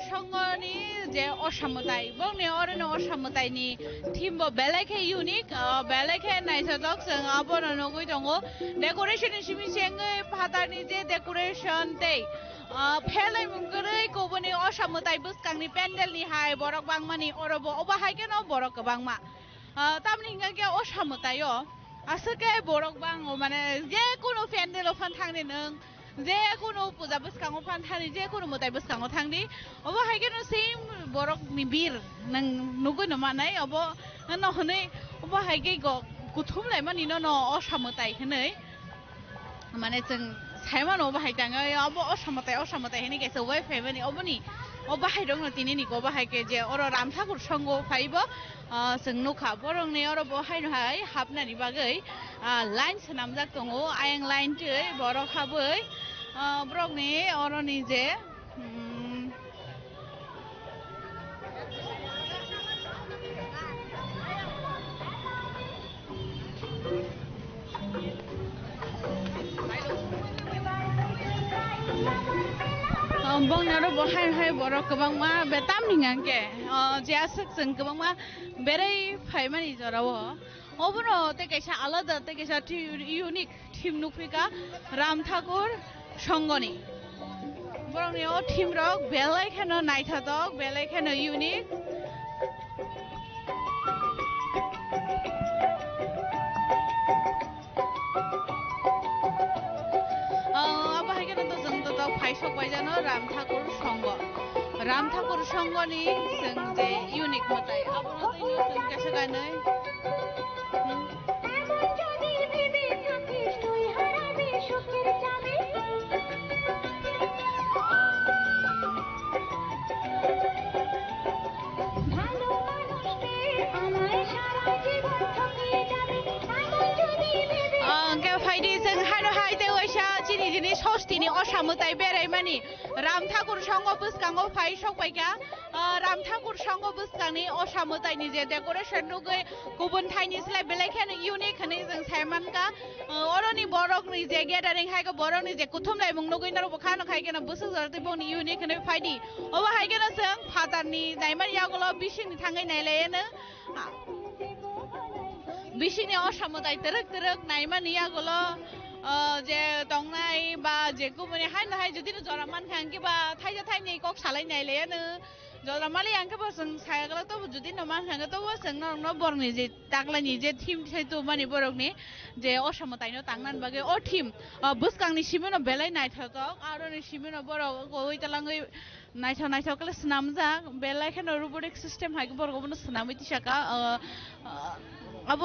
Speaker 9: संघनि जे असामताय बंनि अरनो असामतायनि थीमबो बेलेखे यूनिक बेलेखे नायसदक जों आबनो नगै दङ डेकोरेशन सिमिसेङै फातानि जे डेकोरेशन ते फेलै मुंगरै गुबुनि असामताय बुसखांनि पेन्डेलनि हाय बरक बांमानि अरबो अबाहायगेन बरक गोबांमा তামনি হিংগে অসামতাयो আসকে বরক বাং মানে যে কোনো প্যান্ডেল ফান থাংনি নং যে কোনো পূজা বসকাङाव ফান থানি যে কোনো মতাই বসকাङाव থাংনি অব হাইগেনো সেম বরক নি বীর নং নুগৈ নমানাই অব নহनै অব হাইগে गुथुमलाय मानि न असामताय हनै माने जों सायमान बाहाय दाङो अब असामताय हनै गेसो वाइ फाइमानि अबनि बाहाय दङ तिनि को बाहाय के जे अर रामठाकुर संग फाइबो जों नुखा बरंनि अर बाहाय नहाय हाबनानि बागै लाइन सनामजाक दङ आयं लाइन तै बरक हाबै ब्रगनि अरनि जे bongnyaro bohai hai borok kobangma betam ninganke jasuk जों kobangma berai phaimani jorao obono te kaisa alada te kaisa unique thim nukphika ram thakur songoni borongni o thim rok belai khano naithatok belai khano unique फाइसक बायजानो Ram Thakur संगनि जों जे unique मताय आबनो जों केसे गायनाय षष्ठीनि असामताय बेरायमानि राम ठाकुर संग बसकाङाव फाइसक बायगा राम ठाकुर संग बसकांनि असामतायनि जे decoration नुगै गुबुन थाइनिस्लाय बेलेखानो unique हनै जों सायमानका अरनि बरकनि जे गेदारिं हायगा बरकनि जे कुथुमलाय मुं नुगैनार बखानो खायगेना बोसो जरति बनि इउनिक हनै फाइदि अबा हायगेना जों फादारनि नायमानि यागल बिसिनि थाङै नायलायनो बिसिनि असामताय तरक नायमानि यागल जे दंनाय बा जे गुबुन हाय जुदि जरामान खांके बा थाइजा थाइनै कक सालाय नायलायानो जरामालि आंके बा जों सायगला तो जुदि नमान खांगे तो जों न बरनि जे तागलानि जे थीम थैतो मानि बरकनि जे असामतायनो तांनान बागे अ थीम बुसकांनि सिमिनो बेलाय नायथाक आरोनि सिमिनो बरक गयतालाङै नायथाकले सनामजा बेलाय खेनो रोबोटिक सिस्टेम हायके बरकबो सनामै तिसाका अब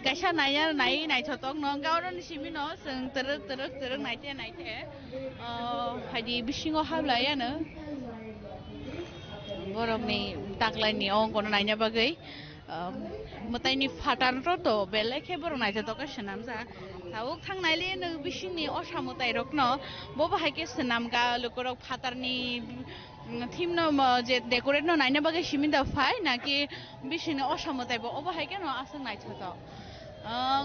Speaker 9: गायसा नाया नायथाक न गावरनि सिमिनो जों तरक नायते हायदि बिसिङाव हाबलायानो बरकनि तागलायनि अंकन नायनो बागै मतायनि फाटानथ' बेलेखे बरक नायथाक सनामजा थावक थांनायले नो बिसिनि असामताय रकन बबाहायके सनामगा लोकरक फाटारनि थीम न जे डेकोरेट न नायनो बागै सिमिनदा फाय नाकि बिसिनि असामतायबो अबाहायके न आसं नायथाक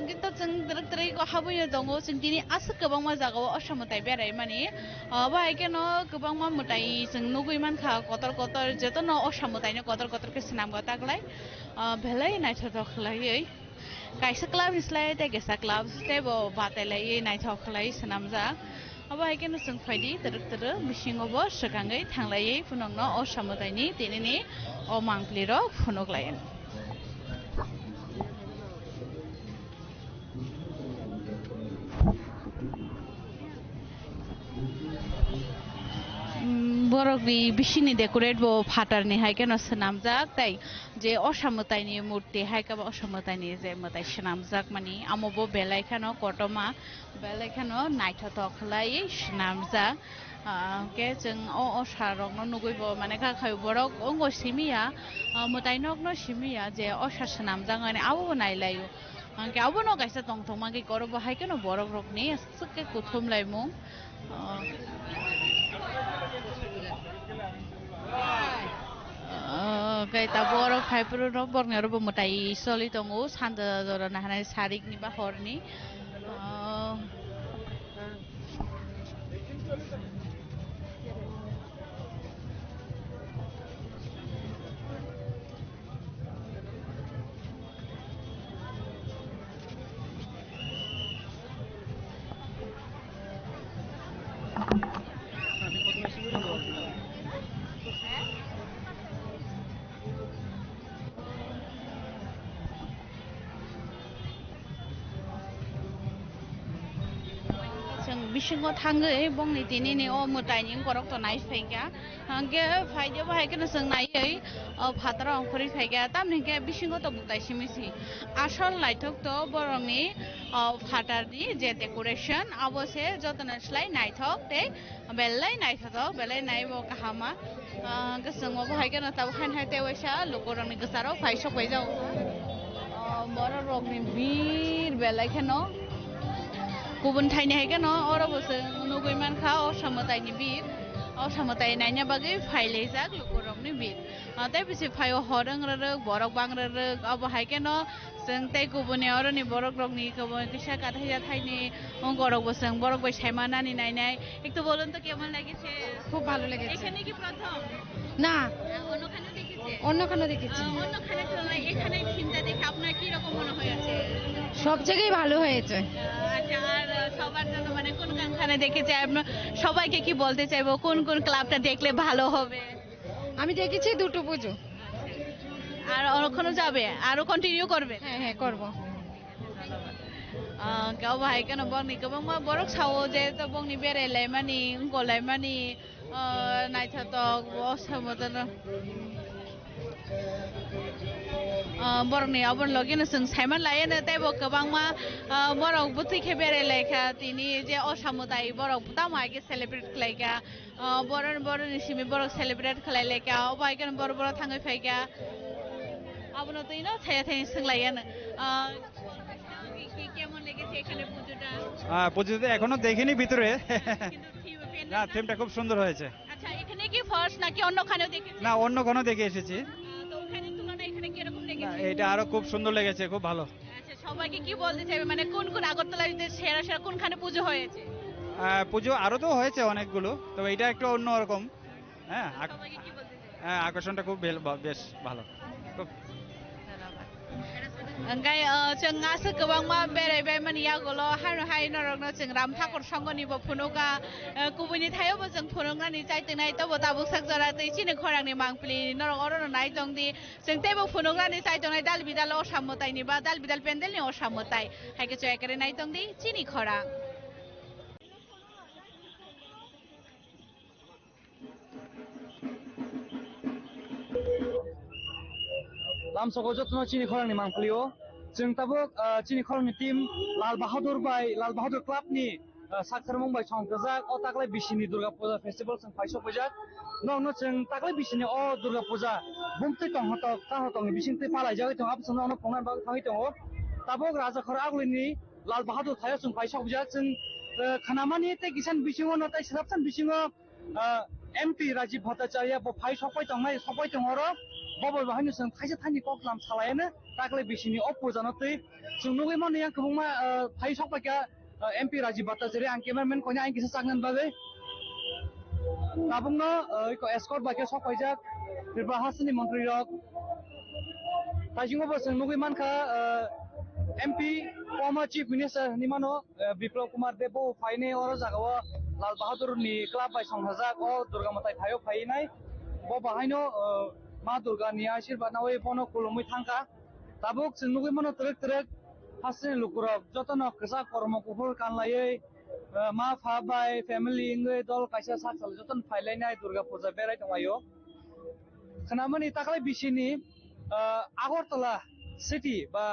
Speaker 9: किन्तु जों तरक हाबैनो दङ जों दिनै आसो गोबां जागाव असामताय बेराय माने बाहायके न गोबां मताय जों नुगैमानखा कतर जेत न असामतायनो कतर के सनामगा तागलाय भेलाय नायथाखलायै कायसा क्लाब निस्लाय ते गेसा क्लाब स्टेबो बातायलायै नायथाखलाय सनामजा अबाहायके न जों फायदि तरक बिसिङावबो सगाङै थांलायै फुनंनो असामतायनि दिनैनि अमांप्लिर फुनगलायन बरकनि बिसिनि डेकोरेट बो फाटारनि हायकेनो सनामजाक ताय जे असामतायनि मूर्ति हायकाबो असामतायनि जे मताय सनामजाक मानि आमबो बेलायखानो कटमा बेलायखानो नायथाखलाय सनामजाक के जों असारकनो नुगैबो माने गाखाय बरक अंग सिमिया मतायनकनो सिमिया जे असा सनामजाक माने आबो नायलायो आंके आबो न गायसा तंथमागे करबो हायकेनो बरक रकनि सके कुथुमलायमु गायता बरक फाइपुर न बरनायावबो मताय सलि दङ सानजा जरना हानाय सारिकनि बा हरनि bisingo thangai bongni tinini o mutaini korok to nai phaika hangge phaide bahai sing nai ei phatara ongkhori phaika tamni ke bisingo to butai simisi asol naithok to borongni phatarni je decoration abose jotona slai naithok te belai naithok belai naibo kahama gosango bahai kena tab khan hai te waisa lokorongni gosaro phai sokai jau boro rokni bir belai kheno गुबुन थाइनि हायगोन अरबोसो नुगै मानखा असामताइनि बिर असामताइ नायना बागै फाइले जाक लुकुरमनि बिर ताइ बिसे फायो हरंग ररग बरक बांग ररग अब हायगोन जों ताइ गुबुन अरनि बरक रगनि गुबुन किसा काथाया थाइनि गरक बसं बरक बाय सायमानानि नायनाय एक तो बोलन तो केमन लागेছে
Speaker 10: খুব ভালো লেগেছে
Speaker 9: এখানে কি প্রথম
Speaker 10: না
Speaker 9: অন্যখানে দেখেছে
Speaker 10: অন্যখানে দেখেছি
Speaker 9: অন্যখানে তুলনায় এখানে থিমটা দেখে আপনার কি রকম মনে হয়েছে
Speaker 10: সব জায়গায় ভালো হয়েছে
Speaker 9: আচ্ছা আর সবার জন্য মানে কোন কোনখানে দেখেছে আপনার সবাইকে কি বলতে চাইবো কোন কোন ক্লাবটা দেখলে ভালো হবে
Speaker 10: আমি দেখেছি দুটো পুজো
Speaker 9: আর ওখানে যাবে আরো কন্টিনিউ করবে
Speaker 10: হ্যাঁ হ্যাঁ করব
Speaker 9: গাও ভাই কেন বংনি গোबां मा बरक सावो जे तो बंनि बेरायलाय मानि गलाय मानि नायथावथाव असमतन बरकनि अबन लगेनो जों सायमान लायोनो ताइबो गोबां मा बरक बुथिखे बेरायलायखा तिनि जे असामताइ बरक तामागे सेलिब्रेट खालायगा बरनि सिमि बरक सेलिब्रेट खालायलायगा अबायगन बर थाङै फायगा আবনো তো ইনো ছায়া ছায়া সংলাইয়ানো কেমন লেগেছে এখানে পুজোটা
Speaker 1: পুজোতে এখনো দেখিনি ভিতরে না থিমটা খুব সুন্দর হয়েছে
Speaker 9: আচ্ছা এখানে কি ফার্স্ট নাকি অন্যখানেও দেখেছেন
Speaker 1: না অন্য কোনো দেখে এসেছি
Speaker 9: তো ওখানের তুলনায় এখানে কি রকম লেগেছে
Speaker 1: এটা আরো খুব সুন্দর লেগেছে খুব ভালো
Speaker 9: আচ্ছা সবাইকে কি বলতে চাইবে মানে কোন কোন আগরতলার সেরা সেরা কোনখানে পুজো হয়েছে
Speaker 1: পুজো আরো তো হয়েছে অনেকগুলো তবে এটা একটু অন্যরকম হ্যাঁ
Speaker 9: সবাইকে কি বলতে চাইবে
Speaker 1: হ্যাঁ আকর্ষণটা খুব বেশ ভালো
Speaker 9: Angkai cengas kebang ma berai mani ya golo haru hai norok no ceng ram thakor songo ni bo phunuka kubuni thayo bo ceng phununga ni chai tenai to bo tabuk sakjara te chini khorang ni mangpli norok oro nai tong di ceng te bo phununga ni chai tonai dal bidal o samotai ni ba dal bidal pendel ni o samotai hai ke choi kare nai tong di chini khorang
Speaker 19: लामसको जत्न चिनी खरंनि मांगफलियो जों ताबो चिनी खरंनि team Lal Bahadur क्लाबनि साखरमं bye संगजाक अ ताकलाय बिसिनि Durga Puja festival जों फाइसो फैजाक ननो जों ताकलाय बिसिनि अ दुर्गा पूजा बुमते तंहत काहतंनि बिसिंते पालाय जागै तं आपसन अन पंगान बाग थाङै दङ ताबो राजाखर आगलिनि लाल बाहादुर थायो जों फाइसो फैजाक जों खानामानि ते किसान बिसिङो नताय साबसान बिसिङो एमपी राजीव भट्टाचार्य ब फाइसो फै तंनाय सबै दङरो बबल बाहायनो जों थाइसे थाइनै कक्लाम सालायानो ताकले बिसिनि अप्पो जानतै जों नुगै माने आं गोबां फाइ सपायका एमपी राजीव भट्टाचार्य आं केमेरामेन कोनि आं किसा सांगन बागै ताबुंनो इको एस्कर्ट बाके सपायजाक निर्वाहासनि मन्त्रि रक ताजिङो जों नुगै मानखा एमपी फर्मर चीफ मिनिस्टार निमानो बिप्लव कुमार देव फाइने अर जागाव लाल बाहादुरनि क्लाब बाय संहाजाक अ दुर्गा माताय थायो फाइनाय ब बाहायनो मा दुर्गानि आशीर्बाद नावै बनो खुलुमै थांका ताबुक जों नुगै मनो तरक हासिन लुकुरब जतन कसा कर्म कुफुर कानलायै मा फा बाय फैमिली इंगै दल कायसा साकसाल जतन फाइलायनाय दुर्गा पूजा बेराय दंगायो खोनामोनि ताकलाय बिसिनि आगरतला सिटी बा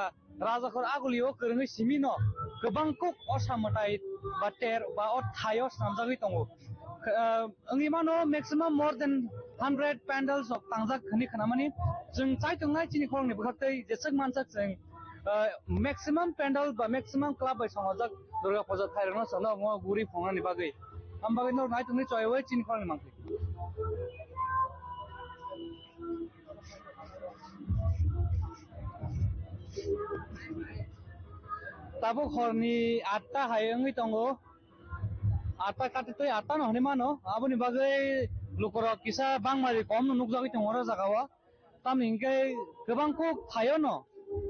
Speaker 19: राजाखर आगलियो गोरोङै सिमिनो गोबां कुक असामताय बा टेर बा अ थायो सामजागै दङ अंगि मानो maximum more than 100 pandals of tangzak khani khanamani जों चाइ तंनाय चिनि खरंनि बखतै जेसक मानसक जों मैक्सिमम पेंडल बा मैक्सिमम क्लब बाय समाजक दुर्गा पूजा थायरनो सनो म गुरि फंनानि बागै हम बागै न नाय तंनि चयवै चिनि खरंनि मांखै ताबो खरनि 8टा हायंगै दंगो 8टा काटतै 8टा नहनि मानो आबनि बागै लुकरा किसा बांमारि कम नुकजागै दङरा जागावा तामिंकै गोबांखौ थायो न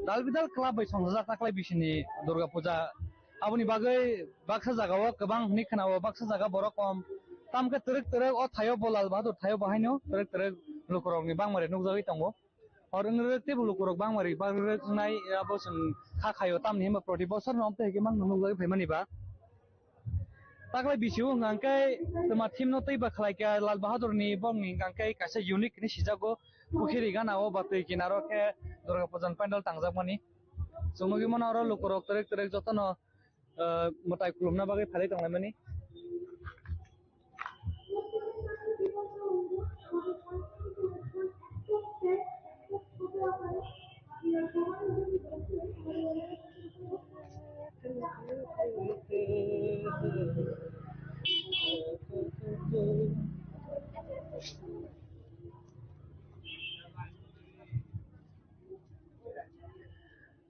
Speaker 19: दालबिदाल क्लाब बाय संजा ताकलाय बिसिनि दुर्गा पूजा आबनि बागै बाक्सा जागावा गोबां नि खोनावा बाक्सा जागा बर कम तामके तरक अ थायो बलाल बाहादुर थायो बाहायनो तरक लुकरनि बांमारि नुकजागै दङ और इंरे टेबल लुकरक बांमारि बागै नाय आबो जों खाखायो तामनि हम प्रति बছर नमते हेके मान नुकजागै फैमानिबा takla bisiu ngangkai tuma team no tei ba khlaika Lal Bahadur ni bong ni ngangkai kaisa unique ni sijago pukhiri gana o batui kinaro ke Durga Pujan pandal tangjak Sumogi mana oro lukurok terek jotono motai kulumna bagai phali tanglai mani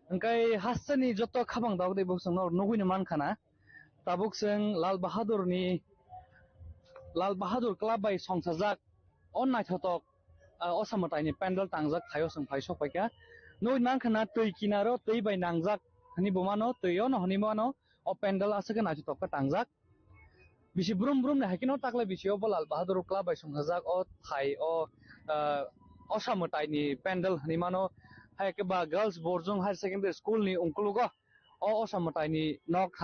Speaker 19: Engkai hasani joto khabang daw de boksang no nugui man khana tabuk seng Lal Bahadur club bai songsajak on naithotok osamatai ni pandal tangjak thayo seng phaisok paika nugui man khana tui kinaro tui bai nangjak hani bomano tuyo no hani mano o pandal asake naithotok ka tangjak bisi brum ne hakino takla bisio bo Lal Bahadur club bai songsajak o thai o osamatai ni pandal hani mano Haikeba Girls Borjong Higher Secondary School ni ungkulugo o osamatai ni nok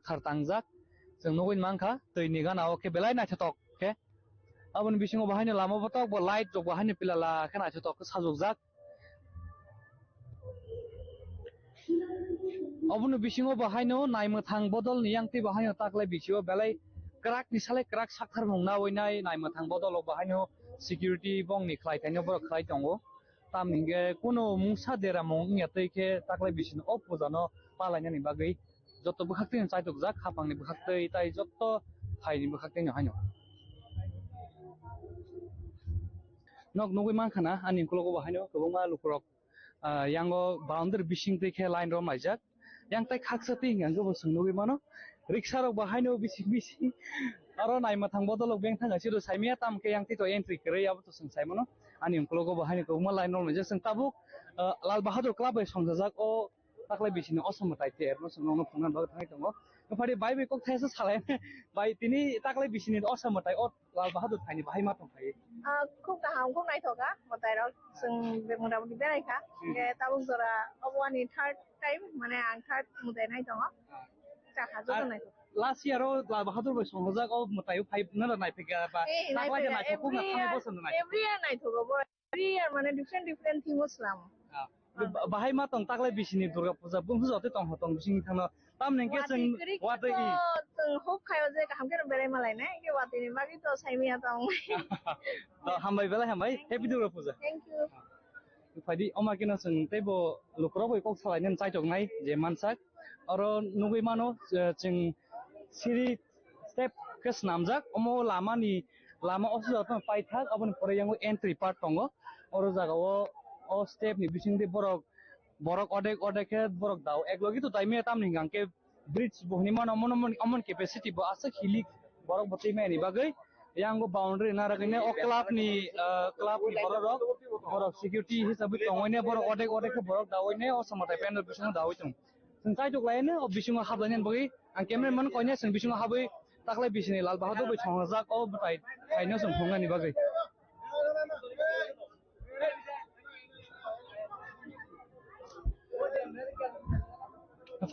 Speaker 19: thar tangjak jeng nugui mangkha tui ni gana o ke belai naithotok ke aboni bisingo bahaino lama botok bo light jok bahaino pilala ke naithotok ke sajokjak aboni bisingo bahaino naimathang bodol ni yangti bahaino taklai bisio belai krak ni sale krak sakthar mongna oinai naimathang bodol bahaino security bong ni khlai taino bor khlai tongo tamninge kuno mungsa dera mong ngatei ke taklai bisin o pujano palaina ni bagai joto bukhakte chaitok jak khapang ni bukhakte tai joto phai ni bukhakte ni haino nok nugui mankhana ani kulogo bahaino kobongma lukurok yango boundary bising te ke line ro maijak yang tai khaksati ngango bo sungnugui mano rickshaw rok bahaino bisi aro naimathang bodolok beng thanga siru saimia tamke yang ti to entry kre abo to sungsai mano ani ungkologo bahaino kobongma line ro maijak sing tabuk Lal Bahadur club bai songjak o taklai bisini osamatai te erno sungno phungnan bag thai tongo phari bai bai kok thaisa salai bai tini taklai bisini osamatai o Lal Bahadur thaini bahai ma tong thai
Speaker 4: খুব কাহাম খুব নাই থকা মতাই rock जों মোটামুটি বেরাইখা তাবুক জরা অবওয়ানি third time মানে আং থার্ড মুদাই নাই দङ চাখা যত নাই
Speaker 19: last year o Lal Bahadur bai songjak o motai 5 na nai pika ba taklai na thokku na thai bosan nai
Speaker 4: every year নাই থকা every year মানে different thing muslim
Speaker 19: bahai ma tong taklai bisini Durga Puja bunghu jote tong hotong bisini thana tam nengke जों wate i
Speaker 4: जों hope khayo je kaham ke berai malai na ke wate ni bagi to saimia tong
Speaker 19: hambai bela hambai happy Durga Puja
Speaker 4: thank you
Speaker 19: phadi oma kina जों tebo lukrok bai kok salai nen chaitok nai je mansak aro nugui mano जों siri step ke snamjak omo lama osu ton pai thak abon pore yango entry part tongo oro jaga o step ni bisingde borok odek ke borok daw eklogi to taime tamni gangke bridge bohni man amon capacity bo asa hilik borok botei me ni bagai yango boundary na rakine o club ni borok security hisabe tongoine borok odek ke borok dawoine o samatai panel bisingo dawoitung जों chaitok laine o bisingo hablainen bagai ang cameraman koine जों bisingo habai taklai bisini Lal Bahadur bai songjak o butai taino जों phungani bagai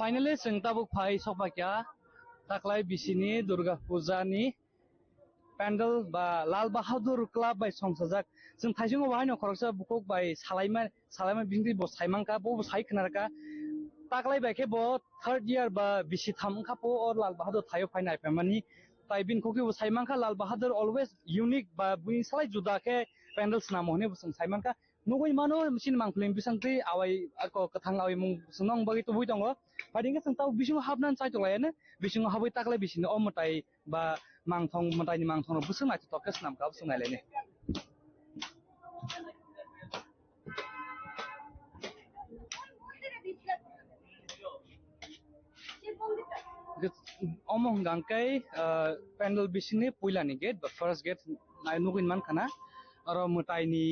Speaker 19: Finally, जों tabuk phai sokpakya taklai bisini Durga Puja ni pandal ba Lal Bahadur club bai songsajak जों thaijungo bahaino khoroksa bukok bai salaima bingri bo saimangka bo sai khnarka taklai bai ke bo third year ba bisi thamka po or Lal Bahadur thayo phainai pemani tai bin khoki bo saimangka Lal Bahadur always unique ba buin salai juda ke pandals namohne bo sung saimangka nugui mano mesin mangkling bisangti awai ako kathang awai mung sunong bagi tu bui tongo padingka sung tau bisingo habnan chai tolaene bisingo habai taklai bisini o motai ba mangthong motai ni mangthong no busung nai tokas nam ka busung nai lene omong gangkai pandal bisini puilani gate ba first gate nai nugui man khana aro motai ni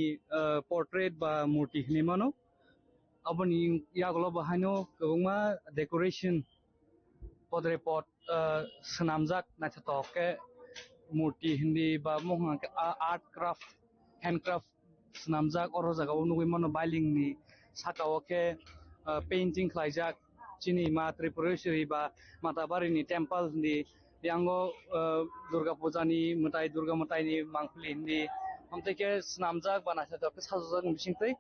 Speaker 19: portrait ba murti ni mano aboni yaglo bahaino kobongma decoration podre pot snamjak naithotok ke murti hindi ba mohang art craft handcraft snamjak oro jaga nugui mano bailing ni sakao ke painting khlaijak chini ma Tripureshwari ba Matabari ni temple ni यांगो Durga पूजानि मुताय Durga मुतायनि मांखलिनि हमतेके स्नामजाक बानासा दक साजुजाक बिसिंतै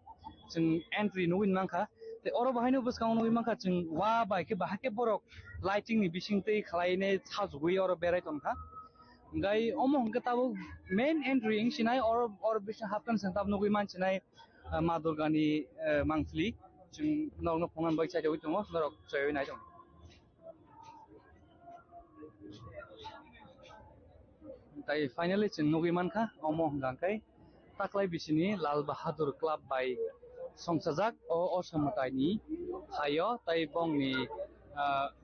Speaker 19: जों entry नविन मांखा ते अर बाहायनो बसकाव नविन मांखा जों वा बायके बाहाके बरक lighting नि बिसिंतै खालायने साजुगै अर बेरायतनखा गाय Amo हंके Tabo main entry इंसिनाय और बिस हाफन संताब नगै मानसिनाय मा दुर्गानि मांखलि जों नगनो फंगान बाय साइडआव दङ नरक जय नाय दं ताई फाइनली जों नगै मानखा अमो हंगांखाय ताक्लाय बिसिनि लाल बाहादुर क्लाब बाय संसाजाक ओ असमतायनि हायो ताई बंनि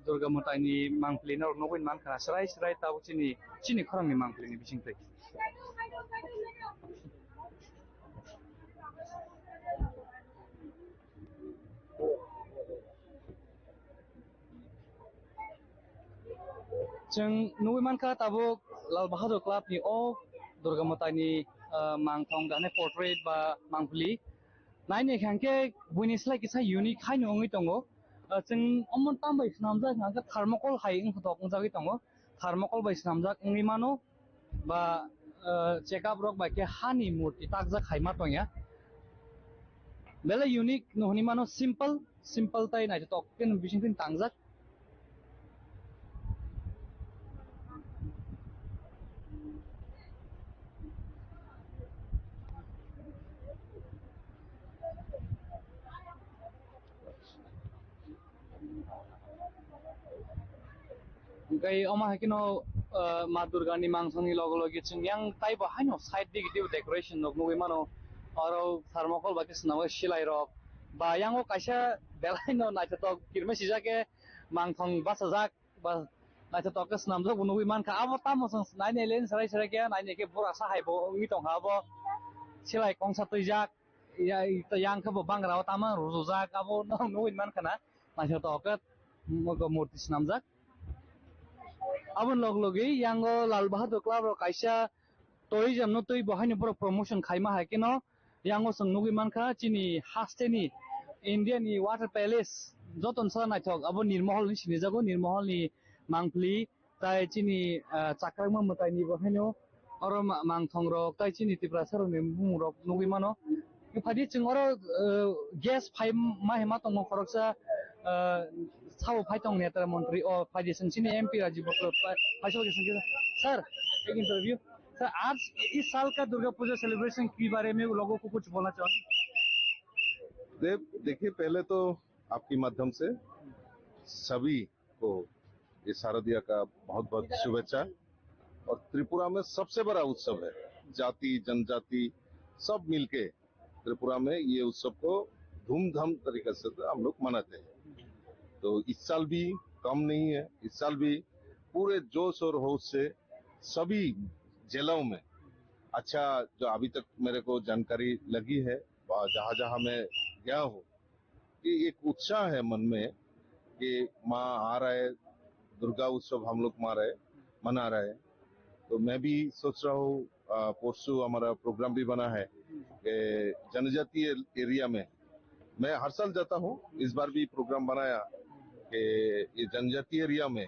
Speaker 19: दुर्गा मुतायनि मांखलि नरक नगै मानखा सराय सराय ताबो चिनि खरंनि मांखलिनि बिसिंतै जों नगै मानखा ताबो लाल बाहादुर क्लाबनि ओ दुर्गा मुतायनि मांथं दाने पोर्ट्रेट बा मांखलि नायनो खांके बुनिस्लाय किसा यूनिक हाय नङै दङ जों अमन तामबाय स्नामजा नागा थार्मोकल हाय इंखथक जागै दङ थार्मोकल बाय स्नामजा इंनि मानो बा चेकअप रक बाके हानि मूर्ति ताकजा खायमा तंया बेला यूनिक नहनि मानो सिंपल ताय नाय तक केन बिसिंथिन तांजा गई अमा हकिनो मा दुर्गानि मांसंनि लगे लगे जों yang ताई बाहायनो साइड दिगिटिव डेकोरेशन नग नगै मानो आरो थार्मोकल बाके स्नाव सिलाय रक बा यांगो कायसा बेलायनो नायथक किरमे सिजाके मांथं बासाजाक बा नायथक स्नामजो नगै मानखा आबो तामोसं नायनेलेन सराय सराय के नायनेके बरा साहायबो मिटं हाबो सिलाय कंसा तैजाक yang खबो बांग्राव तामा रुजुजाक आबो नगै मानखाना नायथक मग मूर्ति स्नामजाक अबन लग लगे यांगो लाल बहादुर क्लब कायसा टूरिज्म न तै बहायनो पर प्रमोशन खायमा हायकेनो यांगो संगनुगि मानखा चिनि हास्टेनि इंडियानि वाटर पैलेस जतन सा नायथक अब निर्महल नि सिनि जागो निर्महल नि मांखलि ताय चिनि चाक्रामा मतायनि बहायनो और मांथंग रक ताय चिनि तिब्रा सरनि बुंग रक नगि मानो इफादि जों और गेस फाइम माहेमा तंग खरकसा साव फाइटों नेता मंत्री और फाइडेशन चिनी एमपी राजीव सर एक इंटरव्यू सर आज इस साल का दुर्गा पूजा सेलिब्रेशन के बारे में लोगों को कुछ बोलना चाहूँगा
Speaker 5: देखिए पहले तो आपके माध्यम से सभी को इस शारदीय का बहुत बहुत शुभेच्छा और त्रिपुरा में सबसे बड़ा उत्सव है जाति जनजाति सब मिलके त्रिपुरा में ये उत्सव को धूमधाम तरीके से हम लोग मनाते हैं तो इस साल भी कम नहीं है इस साल भी पूरे जोश और होश से सभी जिलों में अच्छा जो अभी तक मेरे को जानकारी लगी है जहाँ जहाँ मैं गया हूँ कि एक उत्साह है मन में कि माँ आ रहा है दुर्गा उत्सव हम लोग मना रहे हैं तो मैं भी सोच रहा हूँ परसों हमारा प्रोग्राम भी बना है कि जनजातीय एरिया में मैं हर साल जाता हूँ इस बार भी प्रोग्राम बनाया कि ये जनजातीय एरिया में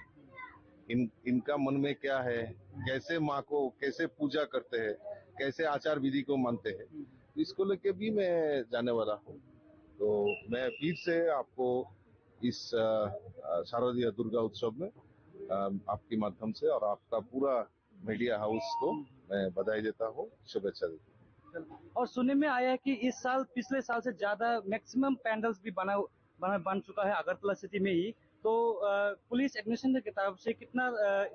Speaker 5: इनका मन में क्या है कैसे माँ को कैसे पूजा करते हैं कैसे आचार विधि को मानते हैं इसको लेके भी मैं जाने वाला हूँ तो मैं फिर से आपको इस शारदीय दुर्गा उत्सव में आपके माध्यम से और आपका पूरा मीडिया हाउस को मैं बधाई देता हूँ शुभेच्छा देता हूँ
Speaker 19: और सुनने में आया है कि इस साल पिछले साल से ज्यादा मैक्सिमम पैंडल्स भी बन चुका है अगरतला सिटी में ही तो पुलिस एडमिनिस्ट्रेशन की तरफ से कितना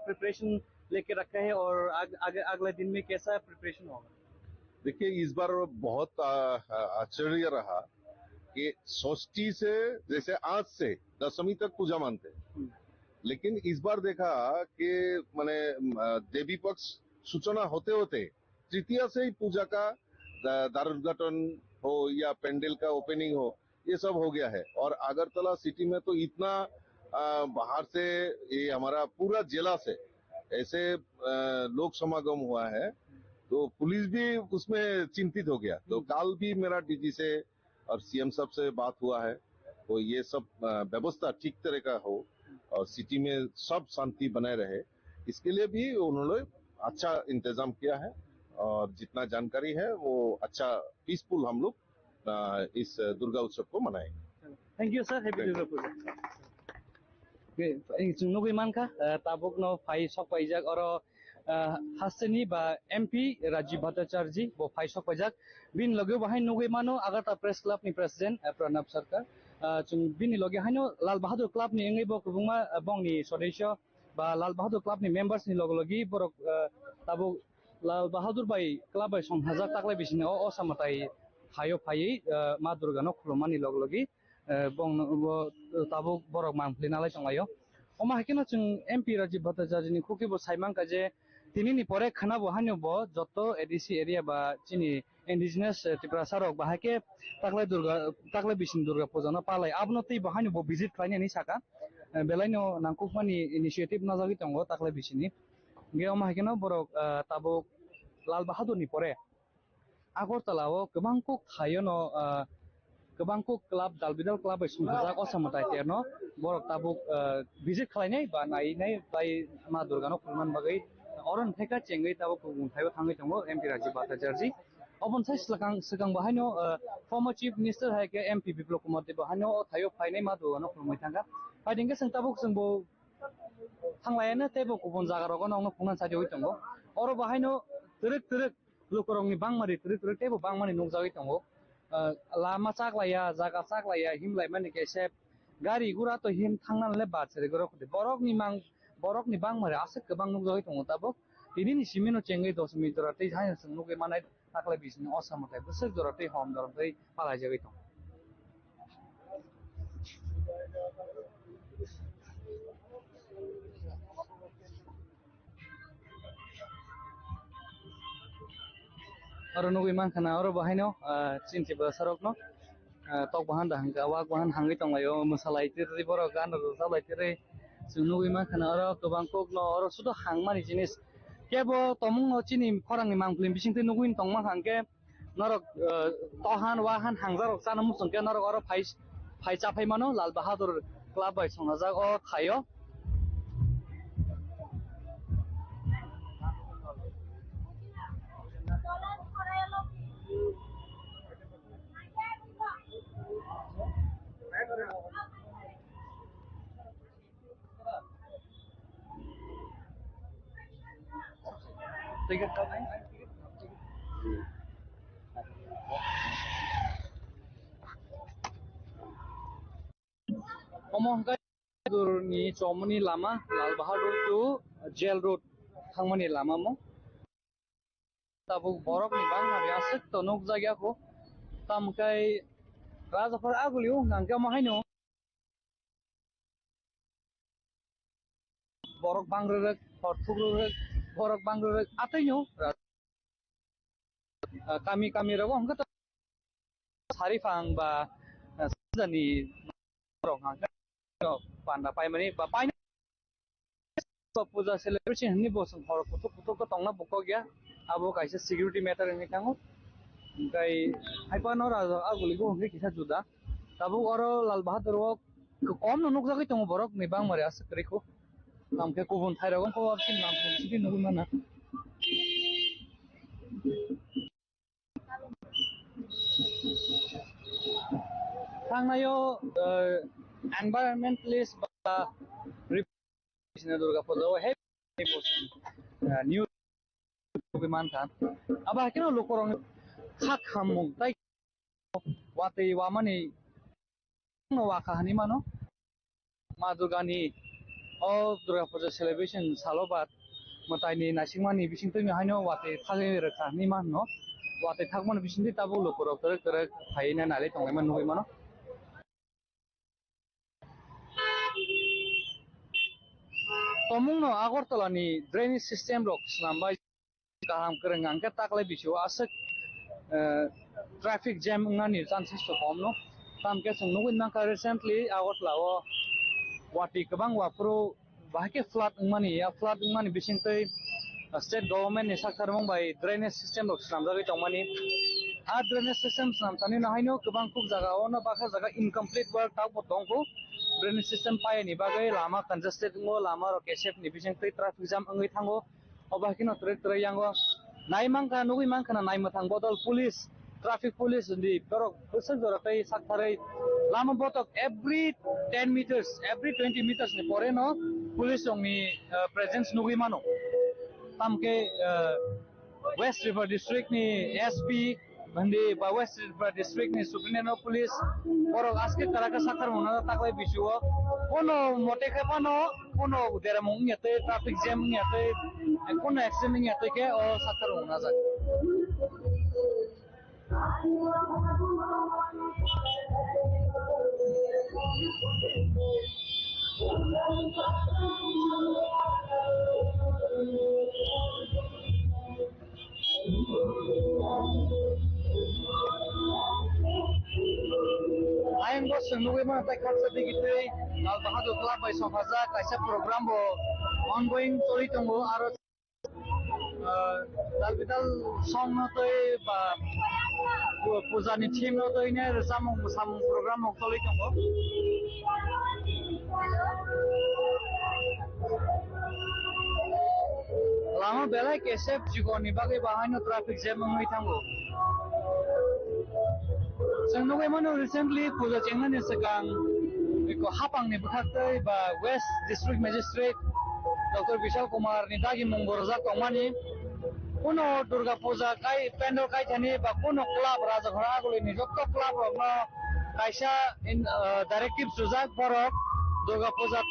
Speaker 19: प्रिपरेशन लेके रखा है और अगले दिन में कैसा प्रिपरेशन होगा
Speaker 5: देखिए इस बार बहुत आश्चर्य रहा कि षष्ठी से जैसे आज से दशमी तक पूजा मानते हैं लेकिन इस बार देखा कि माने देवी पक्ष सूचना होते होते तृतीया से ही पूजा का द्वार उद्घाटन हो या पेंडल का ओपनिंग हो ये सब हो गया है और अगरतला सिटी में तो इतना बाहर से ये हमारा पूरा जिला से ऐसे लोग समागम हुआ है तो पुलिस भी उसमें चिंतित हो गया तो कल भी मेरा डीजी से और सीएम साहब से बात हुआ है तो ये सब व्यवस्था ठीक तरह का हो और सिटी में सब शांति बनाए रहे इसके लिए भी उन्होंने अच्छा इंतजाम किया है और जितना जानकारी है वो अच्छा पीसफुल हम लोग इस दुर्गा उत्सव को मनाएंगे।
Speaker 19: Thank you sir, happy Durga Puja. जों नुगै मानखा ताबुक नो फाइ सक पाइजाक और हासनी बा एमपी राजीव भट्टाचार्य वो फाइ सक पाइजाक बिन लगे बाहाय नुगै मानो आगारता प्रेस क्लब नि प्रेसिडेंट प्रणब सरकार जों बिनि लगे हायनो लाल बहादुर क्लब नि एंगै बो कुबुंगा बंगनि सदस्य बा लाल बहादुर क्लब नि मेंबर्स नि लगे लगे बरक ताबुक लाल बहादुर बाई क्लब बाई संहाजा ताकलाय बिसिनो असमताय हायो फायै मा दुर्गा नो खुलुमानि लगे लगे बंग ताबुक बरक मानफ्ले नालाय संलायो अमा हाकिनो जों एमपी राजीव भट्टाचार्य नि खुकिबो साइमांका जे तिनिनि परे खानाबो हानिबो जत एडीसी एरिया बा चिनि इंडिजिनस त्रिपुरा सारक बाहाके ताकलाय बिसिन दुर्गा पूजा न पालाय आबनो तै बाहानिबो विजिट खालायनायनि साका बेलायनो नांकुकमानि इनिशिएटिभ नाजागि दंगो ताकलाय बिसिनि गे अमा हाकिनो बरक ताबुक लाल बहादुरनि परे आगरतलाव गोबांखौ थायोनो गोबांखौ क्लाब दालबिदाल क्लाब संजाक असमताय तेरनो बरक ताबुक विजिट खालायनाय बा नायनाय बाय मा दुर्गानो खुलमान बागै अरन थेका चेंगै ताबुक गुंथायबो थाङै दङ एमपि राजीव भट्टाचार्य अबनसाय सिगां बाहायनो फर्मर चीफ मिनिस्टर हायके एमपि बिप्लब कुमार देब बाहायनो थायो फायनाय मा दुर्गानो खुलमाय थांगा फायदिंगे जों ताबुक जोंबो थांलायानो तेबो गुबुन जागाराव नङो फुंनान सादियो दङ अर बाहायनो तिरक लुकरंनि बांमारि तिरक तेबो बांमानि नंजागै दङ लामा चागलाया जागा चागलाया हिमलाय माने केसे गारि गुरा तो हिम थांनानैले बाचरे गरखदे बरकनि बांमारि आसे गोबां नंजागै दङ ताबो दिनिनि सिमिनो चेंगै 10 मिटर तै हाय जों नुगै मानाय ताकलाय बिसिनि असमताय बोसोर जरतै हम दरतै पालाय जागै दङ और नुगै मानखाना और बाहायनो चिन्ति बसरक न तक बहान दाहंगा वाक बहान हांगै दंलायो मोसालायतिरै बर गान रोजाबलायतिरै जों नुगै मानखाना और गोबांखौ न और सुद हांमानि जिनिस केबो तमुं न चिनि खरांनि मांफ्लिम बिसिंते नुगै तंमा हांके नरक तहान वाहान हांजारक जाना मुसंके नरक और फाइ चाफाय मानो लाल बहादुर क्लब बाय संजाक अ थायो अमहगायनि चौमनि Lama Lal Bahadur to jail road थांमनि Lama मो ताबुक बरकनि बांमारि आसे तनक जायगाखौ तामकाय राजाफोर आगुलियो नांका माहायनो बरक बांग्रोरक हरथुग्रोरक बरक बांग्रोरक आतैनो कामि रगो हमका सारिफां बा साजानि रक हांका पान्दा पाइमानि बा पाइ पूजा सेलिब्रेशन हनि बसं हर कुतो तंना बुको गया आबो काइसे सिक्युरिटी मैटर हनि थांगो ओमफ्राय हाइपानो राजा आगुलिगो हंगे किसा जुदा ताबो और लाल बहादुर कम नुक जागै दङ बरक नि बांमारि आसे करिखौ नामके गुबुन थायरागन को आपसिन नाम सिदि नुगै माना थांनायो एनवायरनमेंटलिस्ट बा रिप्रेजेंटेटिव दुर्गा पूजा है न्यू मानथा अब हाकिनो लोकरं खाखामु ताइ वातै वामानि वाखा हानि मानो मा दुर्गानि अ दुर्गा पूजा सेलिब्रेशन सालोबाद मताइनि नासिंमानि बिसिंतै हायनो वातै थागै रखानि मानो वातै थागमन बिसिंतै ताबो लोकरं करे फायना नाले तंलायमान नुगै मानो तमुंनो आगरतलानि ड्रेनेज सिस्टेम रक स्लामबाय गाहाम करंगांके ताकलाय बिसो आसे ट्रैफिक जैम उंगानि चान्सेस तो हमनो तामके संनुगै नांका रिसेंटली आगरतलाव वाटि गोबां वाफ्रो बाहाके फ्लाड उंगानि बिसिंतै स्टेट गवर्नमेंट नि सरकार मंबाय ड्रेनेज सिस्टेम रक स्लामजागै तंमानि आ ड्रेनेज सिस्टेम स्लामथानि नाहायनो गोबां खूब जागायावनो बाखा जागा इनकमप्लीट वर्क टाउट दंखौ drainage system pai ni bagai lama congested ngo lama kesep ni bijeng tei traffic jam angai thango oba kino tre yango nai mangka nugui mangka na nai mathang bodol police traffic police di borok besar jora tei sakthare lama botok every 10 meters every 20 meters ni pore no police ongni presence nugui mano tamke West River District ni SP bandi ba West River District ni Superintendent of Police borok aske taraka sakar mona taklai bisuo kono mote ke pano kono dera mong yate traffic jam yate kono accident yate ke o sakar mona ja Ayang bos nunggu mana tak kat sedikit deh. Al Bahadur Club by Sofaza kaisa program bo ongoing tori tunggu aro dal bidal song no toi ba puja ni team no toi ne samong program mo tori tunggu. Lama belai kesep juga ni bagai bahan traffic jam mengai tanggo. Sengno mana recently puja cengna ni segang iko hapang ni berkata ba West District Magistrate Dr. Vishal Kumar ni dagi mengborza komani kuno Durga Puja kai pendel kai jani ba kuno club Raja Ghara guli ni jokto club rogno kaisa in directive sujak borok Durga Puja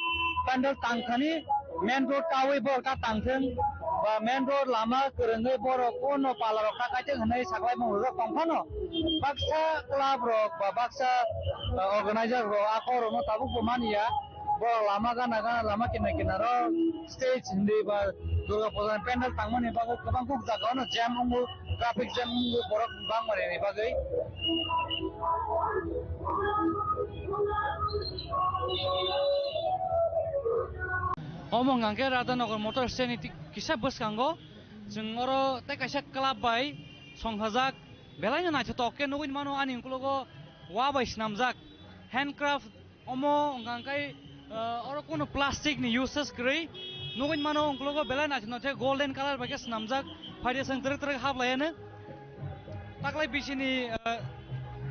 Speaker 19: pendel tangkhani main road kawi bor ka tangtheng ba main road lama kerengai borok kuno palarok ka kaite hnai saklai mongro kongphano baksa club rok ba baksa organizer rok akor no tabuk pemania bo lama gana lama kina stage hindi ba Durga Puja pendel tangmani ba kabang kuk jaga no jam ungu traffic jam ungu borok bang mare ni bagai omong angke rada nogor motor stand iti kisa bus kanggo jeng oro te kaisa club bai songhajak belainya nacho toke nuguin mano ani kulogo wa bai snamjak handcraft omo angkai oro kono plastic ni uses krei nuguin mano kulogo belai nacho nacho golden color bai snamjak phaide sang trek hablayane taklai bisini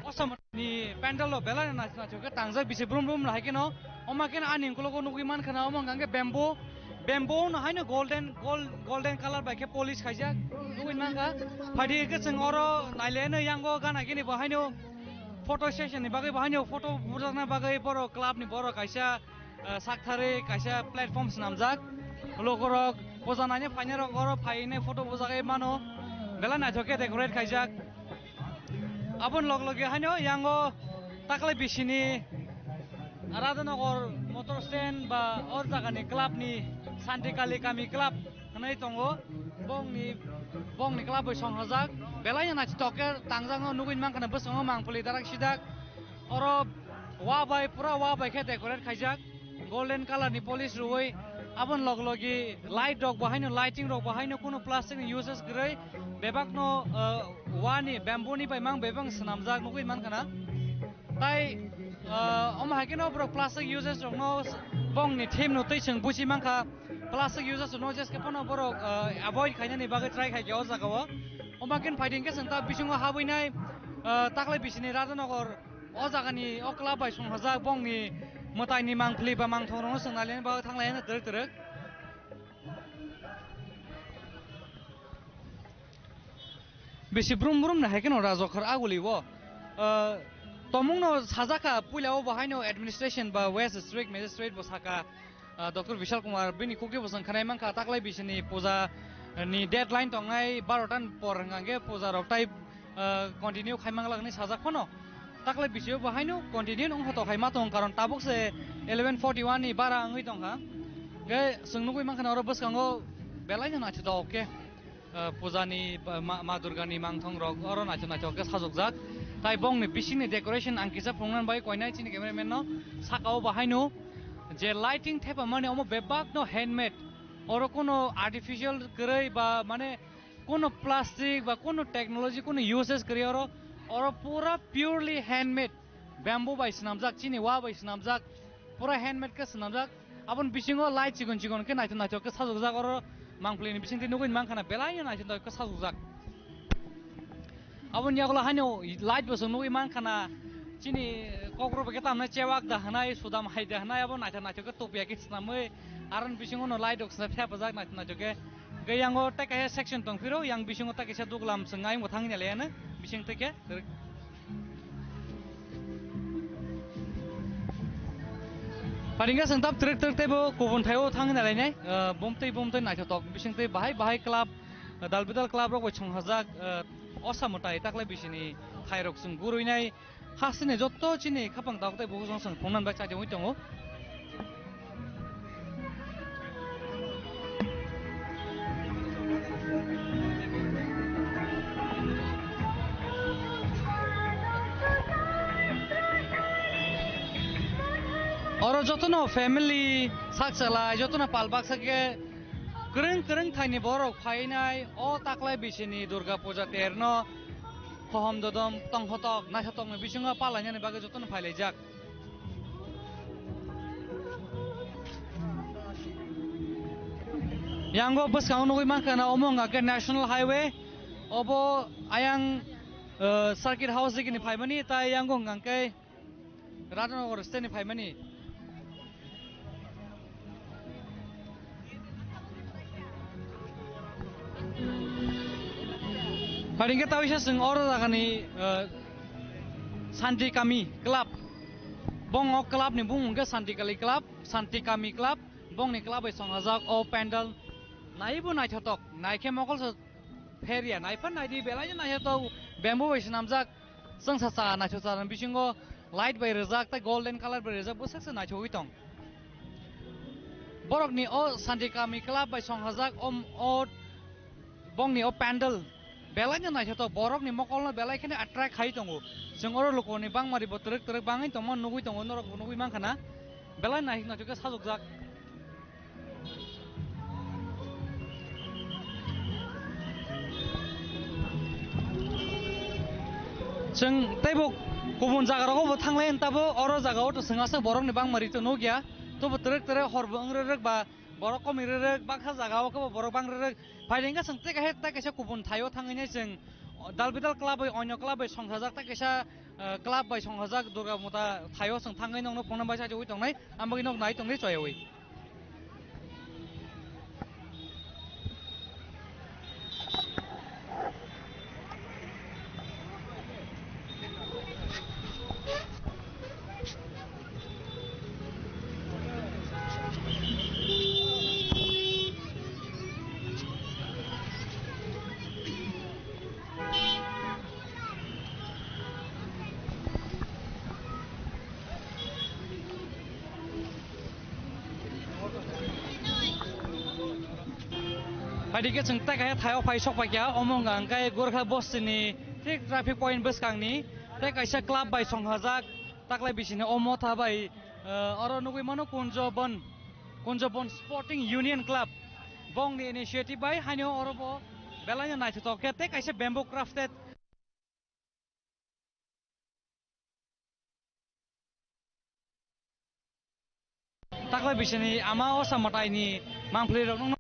Speaker 19: osam ni pandal lo belai nacho ke tangjak bisi brum lahike no omakin ani kulogo nugi man khana omang gange bamboo no haino golden color ba ke polish khaijak nugi man ka phadi ke singoro nailene yango gana gini ba haino photo session ni bagai ba haino photo burjana bagai boro club ni boro kaisa sakthare kaisa platforms namjak logorok bojananya phainero goro phaine photo bojagai mano bela na joke decorate khaijak abon logloge haino yango taklai bisini Radhanagor motor stand ba or jaga ni club ni Santikali kami club nai tongo bong ni club bai songhajak belai na stoker tangjang nuguin mang kana besong mang puli darak sidak oro wa bai pura wa bai ke decorate khaijak golden color ni polish ruoi abon loglogi light dog bahaino lighting dog bahaino kuno plastic ni uses grei bebak no wa ni bamboo ni bai mang bebang snamjak nuguin mang kana tai om hakino bro plastic uses no bong ni team no tei sing busi mangka plastic uses no just ke pono bro avoid khaina ni bagai try khai gyo jagawo om hakin fighting ke santa bisingo habuinai taklai bisini Radhanagor o jaga ni o club bai songhajak bong ni motai ni mangpli ba mangthong no sangnalen ba thanglai na trek bisi brum na hakino Rajokhar aguli wo tomong no sajaka puilao bahaino administration ba West District Magistrate bosaka Dr. Vishal Kumar bini kukri bosang khanai mangka taklai bisini puja ni deadline tongai 12 tan por ngange puja roktai continue khaimang lagni sajak phono taklai bisio bahaino continue ong hoto khaima tong karon tabuk se 1141 ni bara angui tongha ge sungnugui mangkana oro bus kango belai na chito oke puja ni ma Durga ni mangthong rok oro na ke sajokjak tai bong ni bisini decoration angkisa phongnan bai koinai chini cameraman no sakao bahaino je lighting thepa mane omo bebak no handmade oro kono artificial krei ba mane kono plastic ba kono technology kono uses kri oro pura purely handmade bamboo bai snamjak chini wa bai snamjak
Speaker 20: pura handmade ke senamjak abon bisingo light chigon ke naito ke sajokjak oro mangpli ni bisingti nuguin mangkhana belai naito ke sajokjak abon yagola hanyo light bosong nugui mangkhana chini kokro ke tamna chewak da hanai sudam hai da hanai abon naito ke topia ke snamoi aron bisingo no light ok snap pajak naito ke gayango ta ka section tongfiro yang bisingo ta kisa duglam sengai mothang ne lena bising te ke paringa sengtap trek tebo kubun thayo thang ne lai bomtei naito tok bising te bahai club dalbidal club rok chong hajak osamotai takle bisini thairok sung guruinai hasine jotto chini khapang dakte bogosong sung phongnan ba chaje tongo oro jotono family saksala jotono palbak sake kereng thaini borok phainai o taklai bisini durga puja terno hohom dodom tonghotok naithatok bisingo palanya ni bage jotono phailajak yango baskang nugui mankana omonga ke national highway obo ayang circuit house ni phaimani ta yango ngangkai radhanagar state ni phaimani paling kita bisa seng orang tak ni Santi Kami Club, bong o club ni bong ke Santi Kami Club, bong ni club isong hazak o pendal, naik pun naik cetok, naik ke mokol se feria, naik pun naik di belanya naik cetok, bambu is namzak, seng sasa naik cetok, bisingo light by rezak, ta golden color by rezak, busak se naik cetok itong. Borok ni o Santi Kami Club isong hazak o bong ni o pendal. Belanya naik cetok borok ni mokolno belai kene attract hai tongo sengoro loko ni bang mari botrek bangai tomo nugui tongo norok nugui mangkana belai naik juga sajokjak seng tebo kubun jagaroko bo thangle entabo oro jagao to sengasa borok ni bang mari to nogia to botrek horbo angrek ba borok ko mirerek bakha jagao ko borok bang rerek phailengga sengte ka heta kaisa kubun thayo thangine seng dalbidal club onyo club songhajak ta kaisa club bai songhajak durga mota thayo seng thangai nongno phone number saje ui tongnai ambagi nok nai tongnai choyoi Padi ke cengta kaya thayo phai sok pakya omong angkai Gorkha Bosni tik traffic point bus kangni te kaisa club bai songhajak taklai bisini omo thabai oro nugui mano kunjobon sporting union club bong ni initiative bai hanyo orobo belanya naithotok te kaisa bamboo crafted taklai bisini ama osamatai ni mangpli rok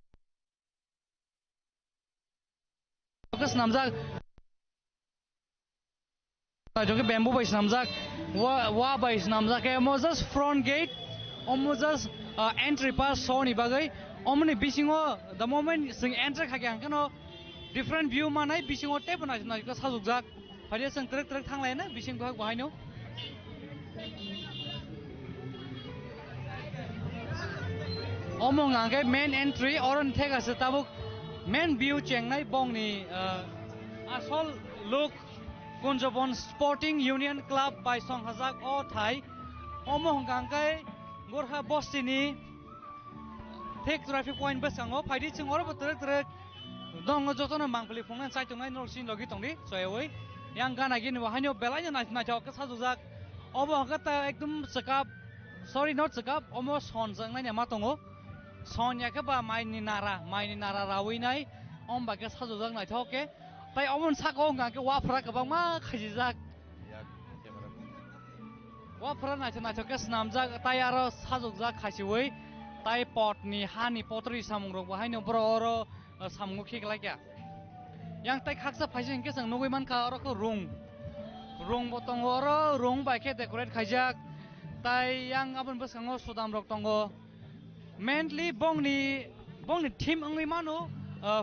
Speaker 20: Kes namzak, joki bamboo bais namzak, wa bais namzak. Moses front gate, Moses entry pass so ni bagai. Omni bisingo the moment sing enter khagyang kano different view manai bisingo tep na na kes hazukjak. Hadi sing trek thanglai na bising bahag bahaino. Omong angkai main entry oron thega se tabuk. Main view chengnai bong ni asol look Kunjabon Sporting Union Club by Songhajak o thai omo hangkai Gorkha Bosni thek traffic point basango phaidi chingoro botrek dong jotono mangpli phongnan sai tongnai norsin logi tongdi soyoi yang gana gini wahanyo belanya na chok sajujak obo hangata ekdum sekap sorry not sekap omo son jangnai ne matongo Sonya ke ba maini nara rawi nai om bagas sajujak nai thoke tai omon sako ngake wafra ke bang ma khajijak वाफोरा नायथोके स्नामजाक ताय आरो साजुकजाक खासिवै ताय पटनि हानि पटरि सामुं रग बाहायनो बर' अरो सामुं खेगलाया yang tay khaksa phaisi hingke sang nugui manka aro ko rong bo tongo aro rong bai ke decorate khaijak tai yang abon boskango sudam rok tongo mainly bongni theme angui mano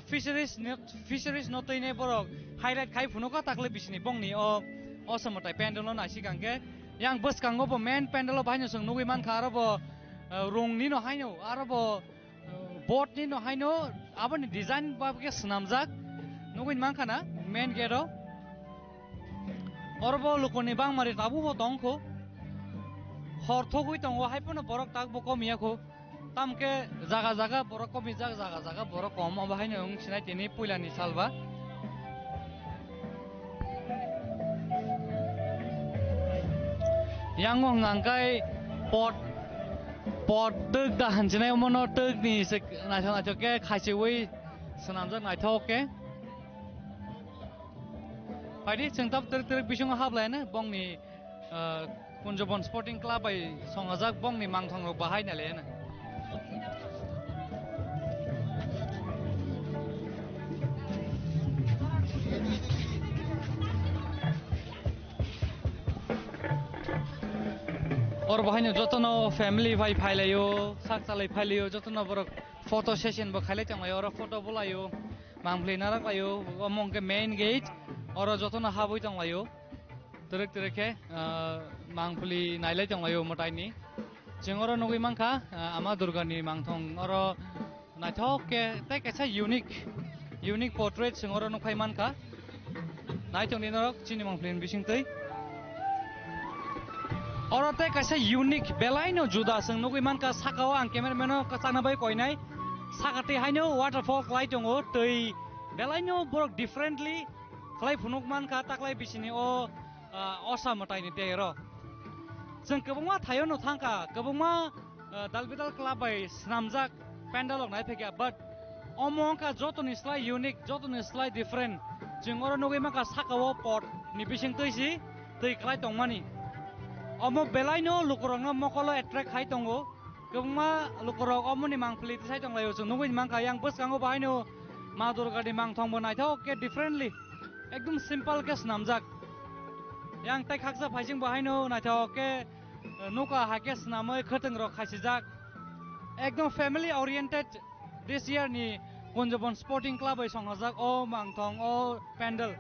Speaker 20: fisheries notoine borok highlight khai phuno ka takle bisini bongni o samotai pendalo nasi kangke yang boskango bo main pendalo bahaino sang nugui manka aro bo rong ni no haino aro bo boat ni no haino abon design ba ke snamjak nugui mankana main gate orbo lukoni bangmari tabu bo tongko horthogui tongo haipono borok tak bo komiyako tamke jaga borok komi jaga borok kom obahaino ong sinai tini puilani salba yangong angkai pot tuk da hanjinai mono tuk ni se nachoke khaisewi sanamjak naithoke Padi cengtap terik bisung hablai na bong ni Punjabon Sporting Club ay songajak bong ni mangthong rok bahai na le na. Or bahai na jotono family vai phailayo sak salai phailayo jotono borok photo session bo khailai tanglayo or photo bolayo mangplei narak layo among ke main gate और जतन हाबई तंलायो तेरेके मांगफुली नाइलाई तंलायो मटाइनी जोंगर नगै मांखा आमा दुर्गानि मांगथं और नाइथके तै कैसा unique portrait जोंगर नखाय मानखा नाइथंनि नरक चिनि मांगफुलिन बिसिंतै और तै कैसा यूनिक बेलाइनो जुदा जों नगै मानखा साकाव आं केमेरामेनो कचानाबाय कयनाय साकाते हायनो वाटारफल क्लाइ दङ दै बेलाइनो बरक differently Kalai funuk man ka taklai bisini o osa matai ni tero. Jeng kebungma thayo no thangka kebungma dalbidal club bai snamjak pandalok nai phekya but omong ka jotoni slai unique jotoni slai different jeng oro nogoi ma ka sakawo pot ni bising toisi tei kalai tongmani. Omo belaino lukorong no mokolo attract khai tongo kebungma lukorong omoni mangpli sai tonglayo jeng nogoi mangka yang boskango bahaino ma durga di mangthong bo naithok ke differently एकदम simple के स्नामजाक yang tai khaksa phaising bahaino naithoke nuka hake snamoi khoteng rok khaisijak ekdom family oriented this year ni Punjabon Sporting Club ai songjak o mangthong o pandal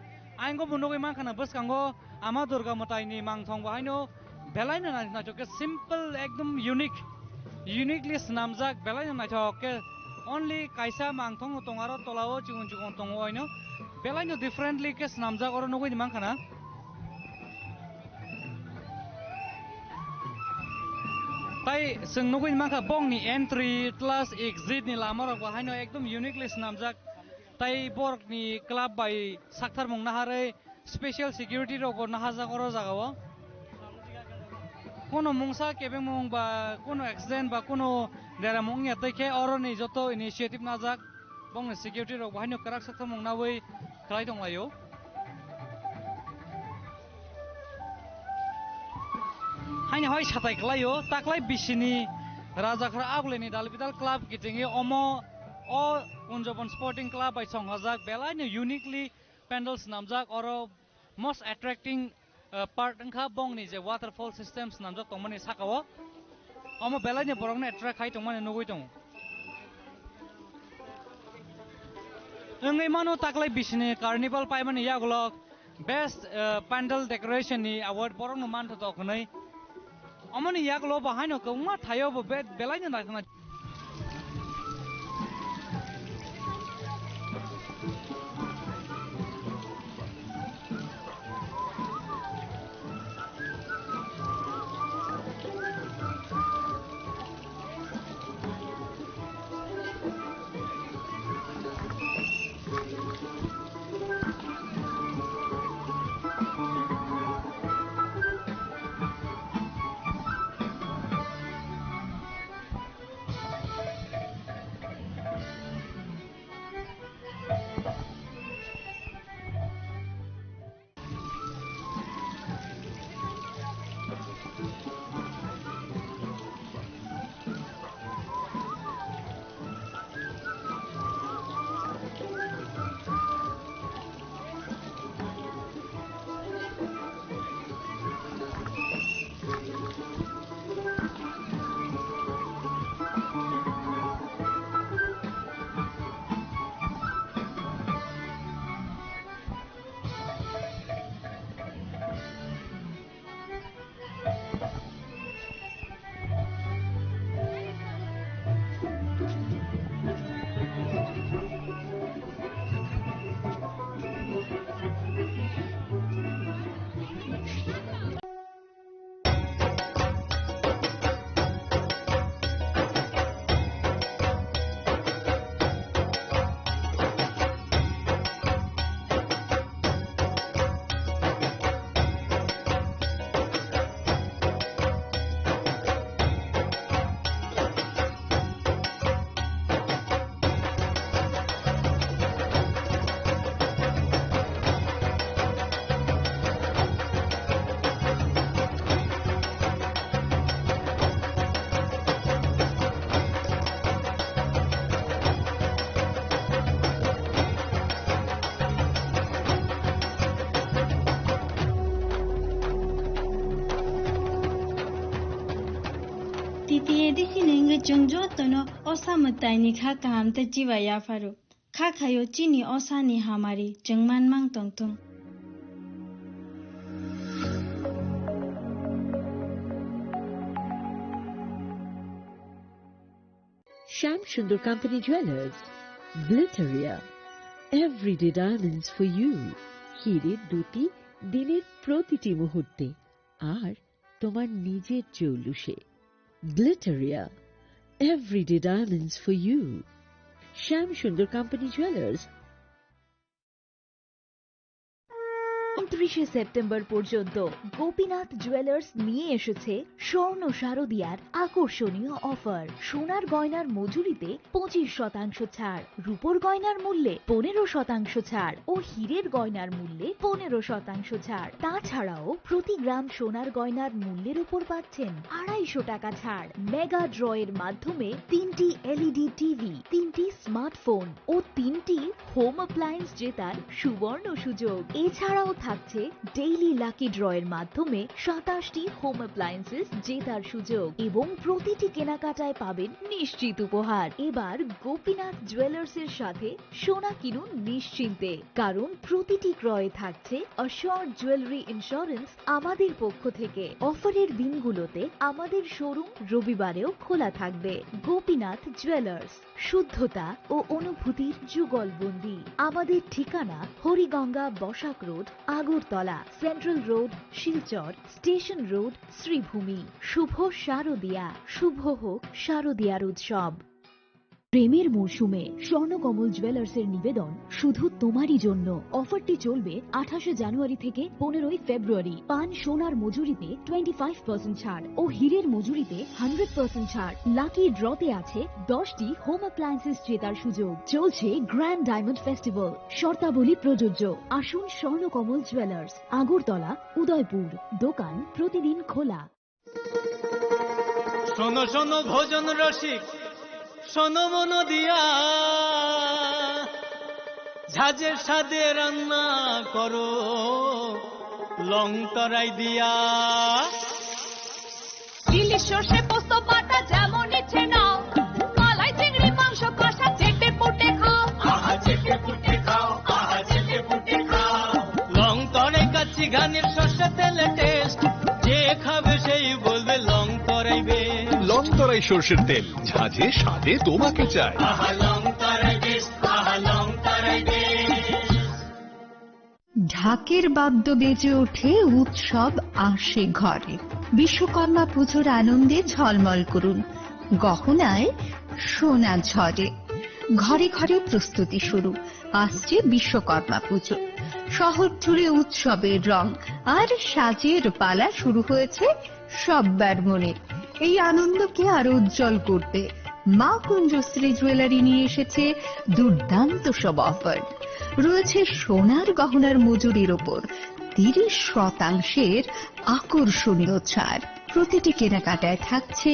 Speaker 20: aingo bunogoi mangkhana boskango ama durga matai ni mangthong bahaino belaino naithoke simple ekdom uniquely snamjak belaino naithoke only kaisa mangthong tongaro tolao chigun tongo oino Belaino differently ke snamjak oro nogoi ni mangkhana tai sing nogoi ni mangkha bong ni entry plus exit ni lama rok bahaino ekdom uniquely snamjak tai borok ni club bai sakthar mong nahare special security rok nahajak oro jagao kono mungsa kebe mong ba kono accident ba kono dera mong ya taike oro ni joto initiative najak bong security rok bahaino karak sakthar mong nawai kalai donglayo haini hoi satai kalayo taklai bisini rajakra agleni dalbidal club gitingi omo o Punjabon Sporting Club by songhajak belaino uniquely pandals namjak oro most attracting part angkha bongni je waterfall systems namjak tongmani sakao omo belaino borokno attract khai tongmani nugui tong Engai mano taklai bisini carnival paimani yaglok best pandal decoration ni award borok no man to khonai amani yaglo bahaino kongma thayo bo belaino na
Speaker 12: Titi edihin English jotono osamutai ni kha kam te jiwaya faru. Kha khayo chini osani hamari jengman mang tongtung.
Speaker 6: Sham Sundar Company Jewelers, Glitteria, everyday diamonds for you. হিরের দুটি দিনের প্রতিটি মুহূর্তে আর তোমার নিজের জৌলুসে। Glitteria, everyday diamonds for you. Sham Sundar Company Jewelers.
Speaker 21: 29 September পর্যন্ত Gopinath jewellers নিয়ে এসেছে স্বর্ণ শারদিয়ার আকর্ষণীয় অফার। সোনার গয়নার মজুরিতে 25% ছাড়, রূপোর গয়নার মূল্যে 15% ছাড় ও হীরের গয়নার মূল্যে 15% ছাড়। তাছাড়াও প্রতি গ্রাম সোনার গয়নার মূল্যের উপর পাচ্ছেন 250 টাকা ছাড়। মেগা ড্রয়ের মাধ্যমে 3টি এলইডি টিভি, 3টি স্মার্টফোন ও 3টি হোম অ্যাপ্লায়েন্স জেতার সুবর্ণ সুযোগ। এছাড়াও থাকছে ডেইলি লাকি ড্রয়ের মাধ্যমে 27টি হোম অ্যাপ্লায়েন্সেস জেতার সুযোগ এবং প্রতিটি কেনাকাটায় পাবেন নিশ্চিত উপহার। এবার গোপীনাথ জুয়েলার্স এর সাথে সোনা কিনুন নিশ্চিন্তে, কারণ প্রতিটি ক্রয়ে থাকছে অ্যাশিওরড জুয়েলারি ইন্স্যুরেন্স আমাদের পক্ষ থেকে। অফারের দিনগুলোতে আমাদের শোরুম রবিবারেও খোলা থাকবে। গোপীনাথ জুয়েলার্স, শুদ্ধতা ও অনুভূতির যুগলবন্দি। আমাদের ঠিকানা Hariganga Basak road, Agartala, central road, Silchar, station road, Sribhumi. শুভ শারদিয়া, শুভ হোক শারদিয়ার উৎসব। প্রেমের মৌসুমে স্বর্ণকমল জুয়েলার্সের নিবেদন শুধু তোমারই জন্য। অফারটি চলবে 28 জানুয়ারি থেকে 15 ফেব্রুয়ারি। পান সোনার মজুরিতে 25% ছাড় ও হীরের মজুরিতে 100% ছাড়। লাকি ড্রতে আছে 10টি হোম অ্যাপ্লায়েন্সেস জেতার সুযোগ। চলছে গ্র্যান্ড ডায়মন্ড ফেস্টিভ্যাল, শর্তাবলী প্রযোজ্য। আসুন স্বর্ণকমল জুয়েলার্স, আগরতলা, উদয়পুর। দোকান প্রতিদিন খোলা।
Speaker 23: শোনো শোনো ভোজন রসিক, শোনো মন দিয়া, ঝাঁঝের সাদে রান্না করো লং তরাই দিয়া।
Speaker 9: ইলিশ সর্ষে পোস্ত বাটা যেমন ইচ্ছে নাও, মালাই চিংড়ি মাংস কষা চেটে পুটে খাও,
Speaker 23: আহা চেটে পুটে খাও, আহা চেটে পুটে খাও। লং তরাই কাচ্চি ঘানির সর্ষে তেলে টেস্ট, যে খাবে সেই বলবে লং তরাইবে।
Speaker 24: লং তরাই সর্ষের তেল, ঝাঁঝে স্বাদে তোমাকে চাই।
Speaker 23: আহা লং তরাই বেশ, আহা লং তরাই বেশ।
Speaker 25: ঢাকের বাদ্য বেজে ওঠে, উৎসব আসে ঘরে। বিশ্বকর্মা পুজোর আনন্দে ঝলমল করুন, গহনায় সোনা ঝরে। ঘরে ঘরে প্রস্তুতি শুরু, আসছে বিশ্বকর্মা পুজো। শহর জুড়ে উৎসবের রং আর সাজের পালা শুরু হয়েছে সব্বার মনে। এই আনন্দকে আরো উজ্জ্বল করতে মা কুঞ্জশ্রী জুয়েলারি নিয়ে এসেছে দুর্দান্ত সব অফার। রয়েছে সোনার গহনার মজুরির ওপর 30% আকর্ষণীয় ছাড়। প্রতিটি কেনাকাটায় থাকছে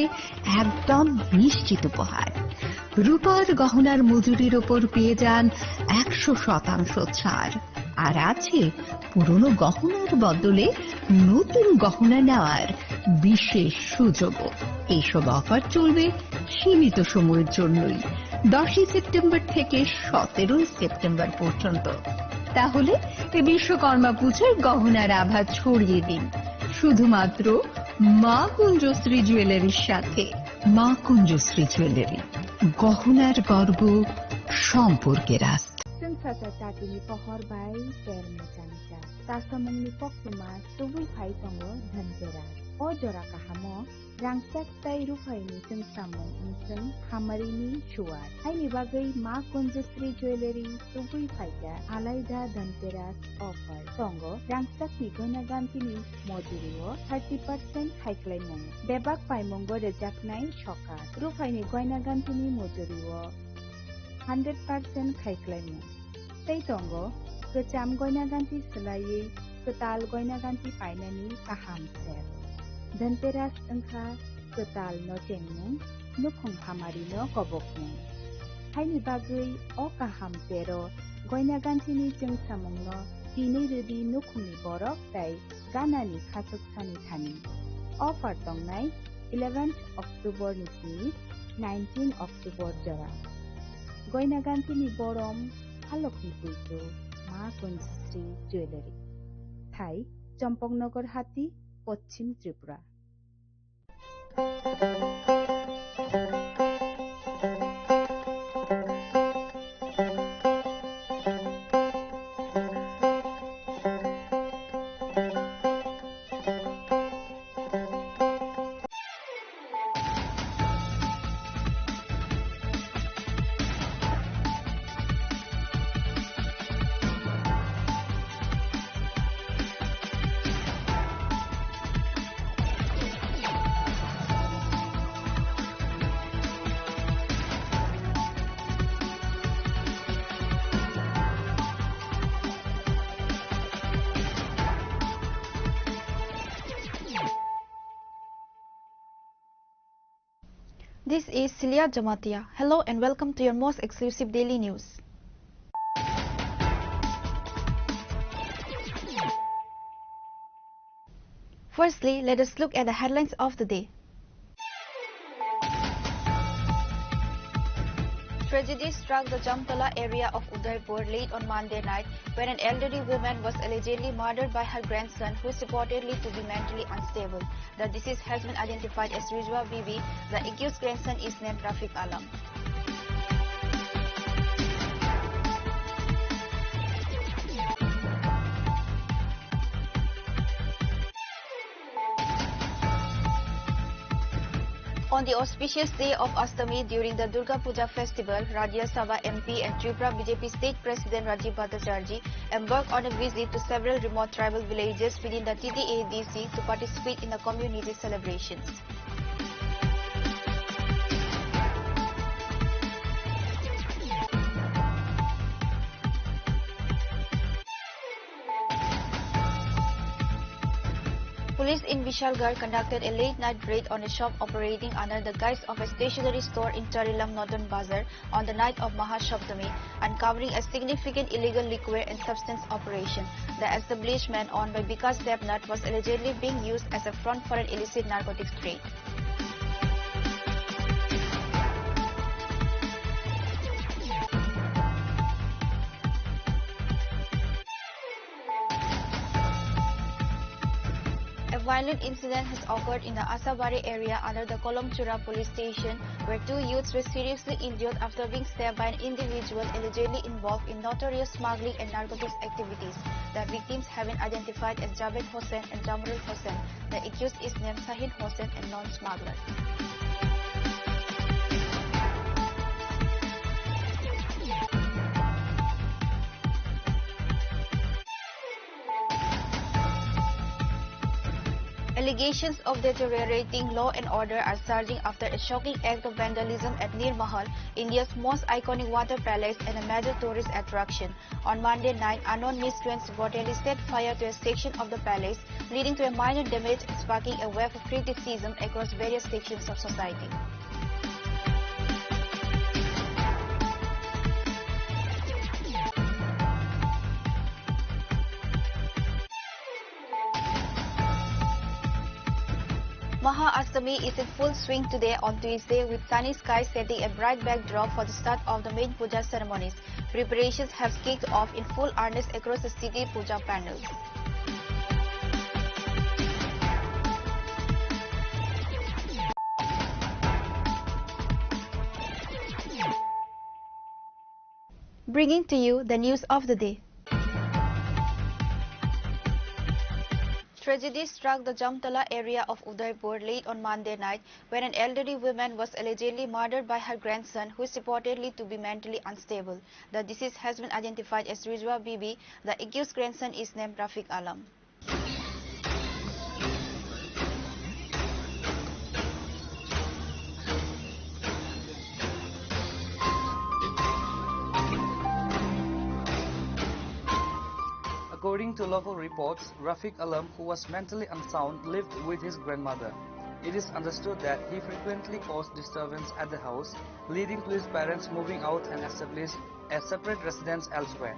Speaker 25: একদম নিশ্চিত উপহার। রূপার গহনার মজুরির ওপর পেয়ে যান 100% ছাড়। আর আছে পুরনো গহনার বদলে নতুন গহনা নেওয়ার বিশেষ সুযোগও। এইসব অফার চলবে সীমিত সময়ের জন্যই, 10 সেপ্টেম্বর থেকে 17 সেপ্টেম্বর পর্যন্ত। তাহলে এই বিশ্বকর্মা পুজোর গহনার আভা ছড়িয়ে দিন শুধুমাত্র মা কুঞ্জশ্রী জুয়েলারির সাথে। মা কুঞ্জশ্রী জুয়েলারি, গহনার গর্ব, সম্পর্কের আস্থা।
Speaker 26: Sasa tatini pohor bai ter mecanca. Tasamungni pokuma tubul phai tongo dhanteras. O jora kahamo rangsak tai rufaini sing samung sing hamarini shuar. Haini bagai ma kunjustri jewelry tubul phaika alaida dhanteras offer. Tongo rangsak ni gona gantini mojurio 30% haiklai mung. Bebak pai mungo rejaknai shokat. Rufaini goina gantini mojurio 100% haiklai mung. Tei tongo kecam goina ganti selai ketal goina ganti painani kaham ser. Dhanteras engkha ketal no cengmung nukhung hamari no kobokmung. Haini bagai o kaham sero goina ganti ni jeng samung no dini redi nukhungni borok tai ganani khasuk sani thani. Offer tongnai 11 October niki 19 October jora. Goina gantini borom halokni puito Ma Kunjশ্রী Jewelry. Thai Champongnagar Hati, Paschim Tripura.
Speaker 2: This is Celia Jamatia. Hello and welcome to your most exclusive daily news. Firstly, let us look at the headlines of the day. Tragedy struck the Jamtala area of Udaipur late on Monday night when an elderly woman was allegedly murdered by her grandson, who is reportedly to be mentally unstable. The deceased has been identified as Rizwa Bibi. The accused grandson is named Rafiq Alam. On the auspicious day of Astami during the Durga Puja festival, Rajya Sabha MP and Tripura BJP State President Rajiv Bhattacharjee embarked on a visit to several remote tribal villages within the TDADC to participate in the community celebrations. Police in Vishalgarh conducted a late-night raid on a shop operating under the guise of a stationery store in Charilam Northern Bazar on the night of Mahasaptami, uncovering a significant illegal liquor and substance operation. The establishment owned by Vikas Debnath was allegedly being used as a front for an illicit narcotics trade. A violent incident has occurred in the Asabari area under the Kolomchura police station, where two youths were seriously injured after being stabbed by an individual allegedly involved in notorious smuggling and narcotics activities. The victims have been identified as Javed Hossain and Jamrul Hossain. The accused is named Sahin Hossain, a non-smuggler. Allegations of deteriorating law and order are surging after a shocking act of vandalism at Nir Mahal, India's most iconic water palace and a major tourist attraction. On Monday night, unknown miscreants reportedly set fire to a section of the palace, leading to a minor damage and sparking a wave of criticism across various sections of society. Maha-Astami is in full swing today on Tuesday, with sunny skies setting a bright backdrop for the start of the main puja ceremonies. Preparations have kicked off in full earnest across the city puja panels. Bringing to you the news of the day. Tragedy struck the Jamtala area of Udaipur late on Monday night when an elderly woman was allegedly murdered by her grandson, who is reportedly to be mentally unstable. The deceased has been identified as Rizwa Bibi. The accused grandson is named Rafiq Alam.
Speaker 3: According to local reports, Rafiq Alam, who was mentally unsound, lived with his grandmother. It is understood that he frequently caused disturbance at the house, leading to his parents moving out and establish a separate residence elsewhere.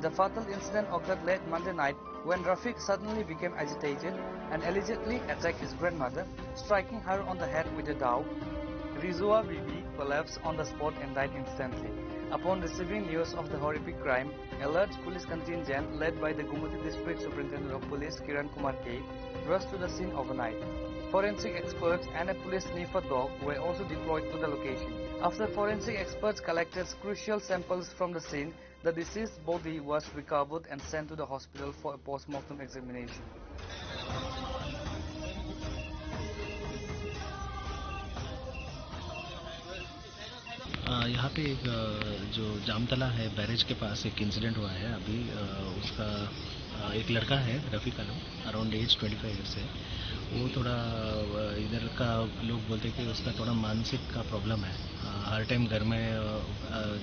Speaker 3: The fatal incident occurred late Monday night when Rafiq suddenly became agitated and allegedly attacked his grandmother, striking her on the head with a dao. Rizua Bibi collapsed on the spot and died instantly. Upon receiving news of the horrific crime, a large police contingent led by the Gumati District Superintendent of Police Kiran Kumar K rushed to the scene overnight. Forensic experts and a police sniffer dog were also deployed to the location. After forensic experts collected crucial samples from the scene, the deceased body was recovered and sent to the hospital for a post-mortem examination.
Speaker 7: यहाँ पे एक जो जामतला है barrage के पास एक incident हुआ है अभी उसका एक लड़का है रफ़ीक आलम अराउंड एज 25 ईयर्स है। वो थोड़ा इधर का लोग बोलते हैं कि उसका थोड़ा मानसिक का प्रॉब्लम है। हर टाइम घर में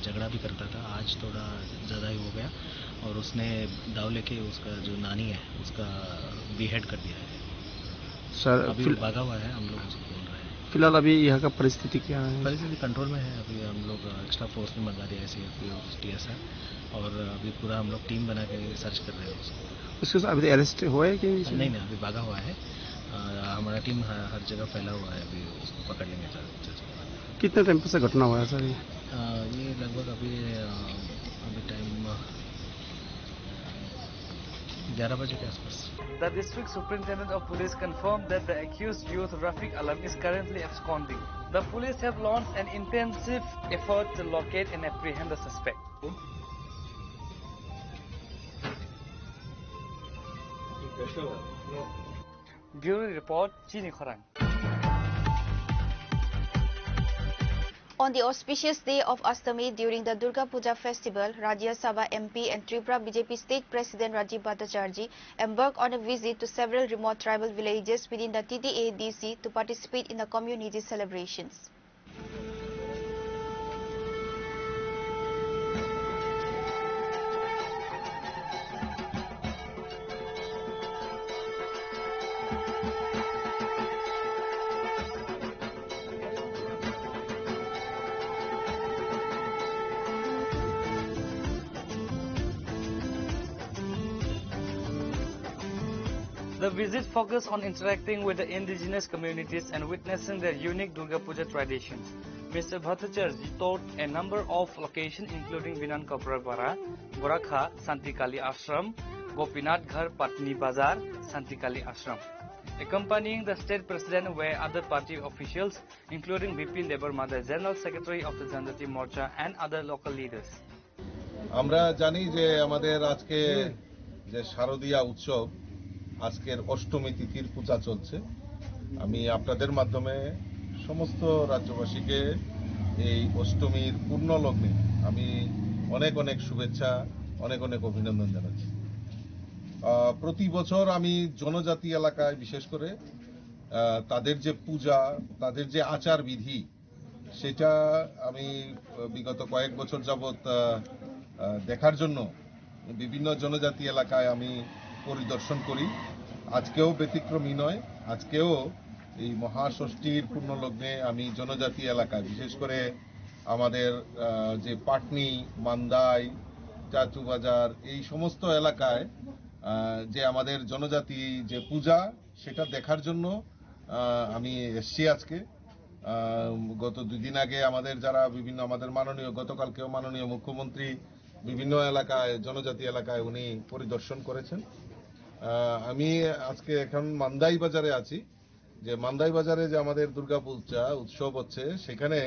Speaker 7: झगड़ा भी करता था, आज थोड़ा ज़्यादा ही हो गया और उसने दाव लेके उसका जो नानी है उसका बीहेड कर दिया है।
Speaker 11: सर
Speaker 7: अभी भागा हुआ है, हम लोग उसको बोल रहे हैं।
Speaker 11: फिलहाल अभी यहाँ का परिस्थिति क्या है?
Speaker 7: परिस्थिति कंट्रोल में है। अभी हम लोग एक्स्ट्रा फोर्स में मंगा दिया है TSR और अभी पूरा हम लोग टीम बना के सर्च कर रहे हैं उसको।
Speaker 11: उसके साथ अभी अरेस्ट हुआ है कि
Speaker 7: नहीं, अभी भागा हुआ है। हमारा टीम हर जगह फैला हुआ है, अभी उसको पकड़ लेंगे।
Speaker 11: कितने टाइम से घटना हुआ है सर?
Speaker 7: ये लगभग अभी टाइम 11 बजे के आसपास।
Speaker 3: The district superintendent of police confirmed that the accused youth Rafiq Alam is currently absconding. The police have launched an intensive effort to locate and apprehend the suspect. Bureau report, Chini Khorang.
Speaker 2: On the auspicious day of Astami during the Durga Puja festival, Rajya Sabha MP and Tripura BJP State President Rajiv Bhattacharjee embarked on a visit to several remote tribal villages within the TTADC to participate in the community celebrations.
Speaker 3: The visit focused on interacting with the indigenous communities and witnessing their unique Durga Puja traditions. Mr. Bhattacharjee toured a number of locations including Vinan Kaprabara, Gorakha, Santikali Ashram, Gopinath Ghar, Patni Bazar, Santikali Ashram. Accompanying the state president were other party officials including BP Labour Mother, General Secretary of the Janjati Morcha and other local leaders.
Speaker 5: আমরা জানি যে আমাদের আজকে যে শারদীয়া উৎসব আজকের অষ্টমী তিথির পূজা চলছে। আমি আপনাদের মাধ্যমে সমস্ত রাজ্যবাসীকে এই অষ্টমীর পূর্ণ লগ্নে আমি অনেক অনেক শুভেচ্ছা, অনেক অনেক অভিনন্দন জানাচ্ছি। প্রতি বছর আমি জনজাতি এলাকায় বিশেষ করে তাদের যে পূজা, তাদের যে আচার বিধি, সেটা আমি বিগত কয়েক বছর যাবত দেখার জন্য বিভিন্ন জনজাতি এলাকায় আমি পরিদর্শন করি। আজকেও ব্যতিক্রমী নয়, আজকেও এই মহাষষ্ঠীর পূর্ণলগ্নে আমি জনজাতি এলাকায় বিশেষ করে আমাদের যে পাটনি, মান্দাই, চাচুবাজার এই সমস্ত এলাকায় যে আমাদের জনজাতি যে পূজা সেটা দেখার জন্য আমি এসছি আজকে। গত 2 দিন আগে আমাদের যারা বিভিন্ন আমাদের মাননীয় গতকালকেও মাননীয় মুখ্যমন্ত্রী বিভিন্ন এলাকায় জনজাতি এলাকায় উনি পরিদর্শন করেছেন। আমি আজকে এখন মান্দাই বাজারে আছি। যে মান্দাই বাজারে যে আমাদের দুর্গা পূজা উৎসব হচ্ছে সেখানে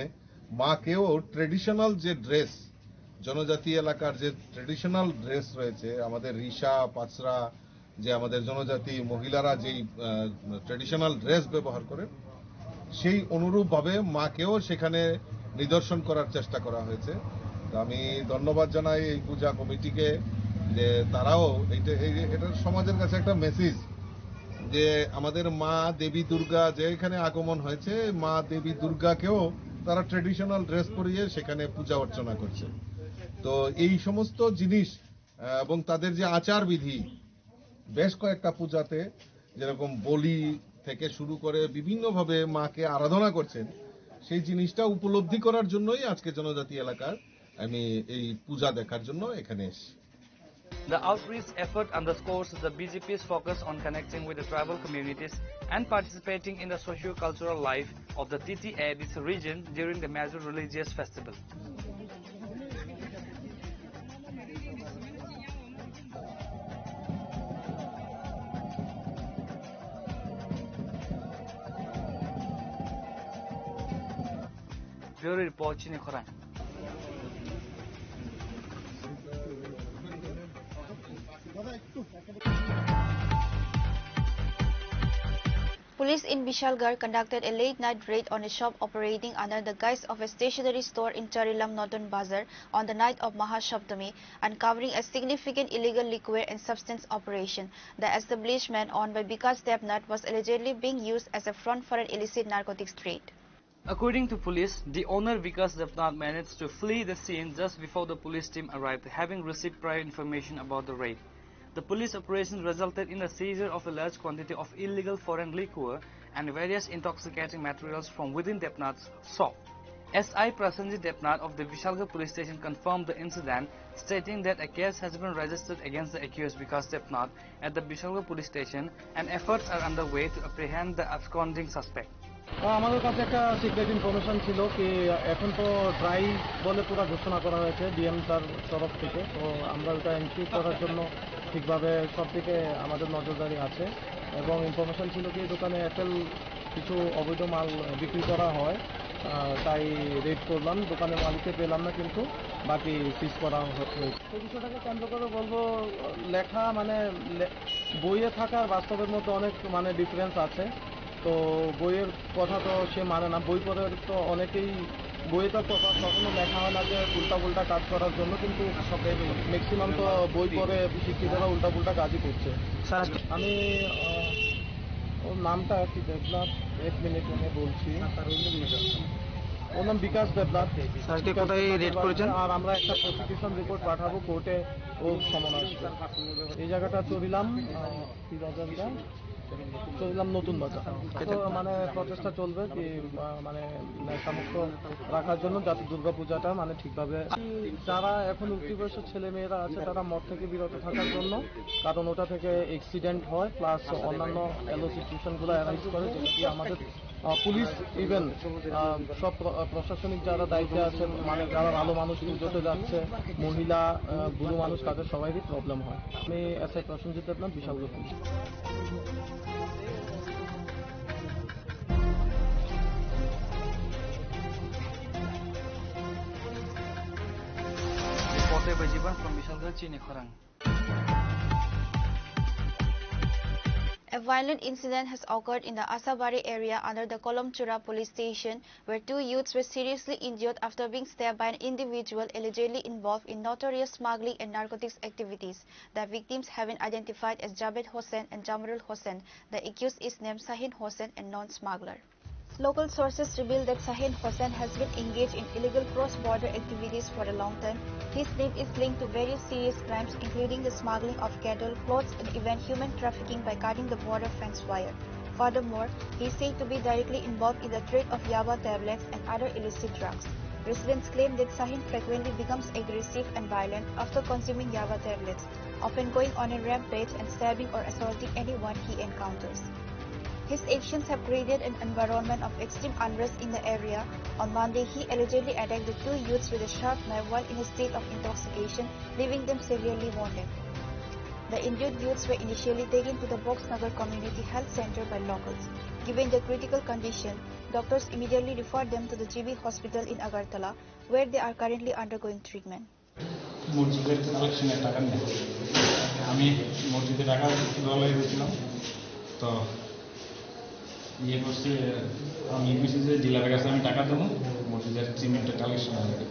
Speaker 5: মাকেও ট্রেডিশনাল যে ড্রেস, জনজাতি এলাকার যে ট্রেডিশনাল ড্রেস রয়েছে, আমাদের রিশা পাঁচরা যে আমাদের জনজাতি মহিলারা যেই ট্রেডিশনাল ড্রেস ব্যবহার করে সেই অনুরূপভাবে মাকেও সেখানে নিদর্শন করার চেষ্টা করা হয়েছে। আমি ধন্যবাদ জানাই এই পূজা কমিটিকে যে তারাও এটা সমাজের কাছে একটা মেসেজ যে আমাদের মা দেবী দুর্গা যে এখানে আগমন হয়েছে, মা দেবী দুর্গাকেও তারা ট্রেডিশনাল ড্রেস পরিয়ে সেখানে পূজা অর্চনা করছে। তো এই সমস্ত জিনিস এবং তাদের যে আচার বিধি বেশ কয়েকটা পূজাতে যেরকম বলি থেকে শুরু করে বিভিন্নভাবে মাকে আরাধনা করছেন, সেই জিনিসটা উপলব্ধি করার জন্যই আজকে জনজাতি এলাকার আমি এই পূজা দেখার জন্য এখানে এসেছি।
Speaker 3: The outreach effort underscores the BJP's focus on connecting with the tribal communities and participating in the socio-cultural life of the TTAD's region during the major religious festival. Bureau report Chini Khorang.
Speaker 2: Police in Bishalgarh conducted a late-night raid on a shop operating under the guise of a stationery store in Charilam Notun Bazar on the night of Mahashabdami, uncovering a significant illegal liquor and substance operation. The establishment owned by Vikas Debnath was allegedly being used as a front for an illicit narcotics trade.
Speaker 3: According to police, the owner Vikas Debnath managed to flee the scene just before the police team arrived, having received prior information about the raid. The police operation resulted in the seizure of a large quantity of illegal foreign liquor and various intoxicating materials from within Debnath's shop. SI Prasenjit Debnath of the Vishalgarh police station confirmed the incident, stating that a case has been registered against the accused Vikas Debnath at the Vishalgarh police station and efforts are underway to apprehend the absconding suspect.
Speaker 8: আমাদের কাছে একটা secret information ছিল কি এখন তো dry বলে পুরো ঘোষণা করা হয়েছে ডিএম তার তরফ থেকে, তো আমরা ওটা এনশিওর করার জন্য ঠিকভাবে সব দিকে আমাদের নজরদারি আছে এবং ইনফরমেশন ছিল কি দোকানে এফএল কিছু অবৈধ মাল বিক্রি করা হয়, তাই রেড করলাম, দোকানের মালিককে পেলাম না কিন্তু বাকি সিজ করা হয়েছে। এই বিষয়টাকে কেন্দ্র করে বলবো লেখা মানে বইয়ে থাকার বাস্তবের মধ্যে অনেক মানে ডিফারেন্স আছে। তো বইয়ের কথা তো সে মানে না, বই পড়ে তো অনেকেই বইয়ে তো কখনো লেখা হয় না যে উল্টা পুল্টা কাজ করার জন্য, কিন্তু ম্যাক্সিমাম তো বই পড়ে শিক্ষিতরা উল্টা পুল্টা কাজই করছে। আমি ওর নামটা কি দেবনাথ, এক মিনিট আমি বলছি, ওর নাম বিকাশ দেবনাথ। কোথায় রেড করেছেন? আর আমরা একটা প্রসিকিউশন রিপোর্ট পাঠাবো কোর্টে, ও সমন আসবে। এই জায়গাটা চরিলাম কি বাজারটা চলিলাম নতুন বাজার। তো মানে প্রচেষ্টা চলবে কি মানে নেশামুক্ত রাখার জন্য, যাতে দুর্গাপূজাটা মানে ঠিকভাবে, যারা এখন উঠতি বয়সের ছেলে মেয়েরা আছে তারা মদ থেকে বিরত থাকার জন্য, কারণ ওটা থেকে অ্যাক্সিডেন্ট হয় প্লাস অন্যান্য এলো সিচুয়েশনগুলো অ্যারাইজ করে, যেটা দিয়ে আমাদের পুলিশ ইভেন সব প্রশাসনিক যারা দায়িত্বে আছেন, মানে যারা ভালো মানুষ পুজোতে যাচ্ছে, মহিলা বুড়ো মানুষ, তাদের সবাইরই প্রবলেম হয়। আমি SI Prasenjit Debnath, Bishalgarh police.
Speaker 3: From Vishalgarh, Chini Khorang.
Speaker 2: A violent incident has occurred in the Asabari area under the Kolomchura police station, where two youths were seriously injured after being stabbed by an individual allegedly involved in notorious smuggling and narcotics activities. The victims have been identified as Jabed Hossain and Jamrul Hossain. The accused is named Sahin Hossain, a non-smuggler. Local sources reveal that Sahin Hossain has been engaged in illegal cross-border activities for a long time. His name is linked to various serious crimes, including the smuggling of cattle, clothes, and even human trafficking by cutting the border fence wire. Furthermore, he is said to be directly involved in the trade of yaba tablets and other illicit drugs. Residents claim that Sahin frequently becomes aggressive and violent after consuming yaba tablets, often going on a rampage and stabbing or assaulting anyone he encounters. His actions have created an environment of extreme unrest in the area. On Monday, he allegedly attacked the two youths with a sharp knife while in a state of intoxication, leaving them severely wounded. The injured youths were initially taken to the Boxnagar Community Health Center by locals. Given their critical condition, doctors immediately referred them to the GB Hospital in Agartala, where they are currently undergoing treatment.
Speaker 13: মসজিদের কালেকশনের টাকা নেই, আমি মসজিদে টাকা দলে গেছিলাম, তো ইয়ে করছে, আমি বুঝছি যে ডিলারের কাছে আমি টাকা দেবো মসজিদের সিমেন্টের কালেকশন লাগে।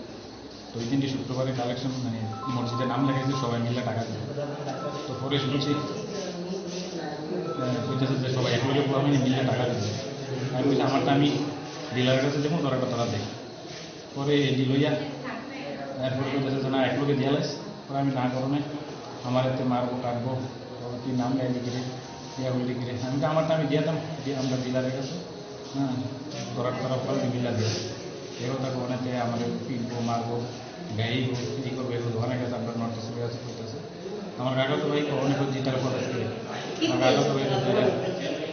Speaker 13: তো ওই দিনটি শুক্রবারে কালেকশন মানে মসজিদের নাম লেখাইছে, সবাই মিলে টাকা দেবে। তো পরে শুনছি বুঝতেছে যে সবাই এক লোকের পুরো মিলে টাকা দেবে। আমি বলছি আমারটা আমি ডিলারের কাছে দেবো, তোরা তারা দেয়। পরে ডিলইয়া এরপরে বলতেছে যে না এক লোকে দিয়ে লাইস, পরে আমি না করো না, আমার এতে মারবো কাটবো, তুই নাম গাই বিক্রি ইয়া বলি কিরে, আমি তো আমারটা আমি দিয়ে দাম, দিয়ে আমরা ডিলারের কাছে, হ্যাঁ তোরা ফল মিলা দিয়ে এও তাকে অনেকে আমাদের পিটবো মারবো গাইবো কী করবো, এগুলো অনেক কাছে আমরা নোটিস কাছে করতেছে। আমার কাকা তো ভাই অনেক জিতার পর আসছে আমার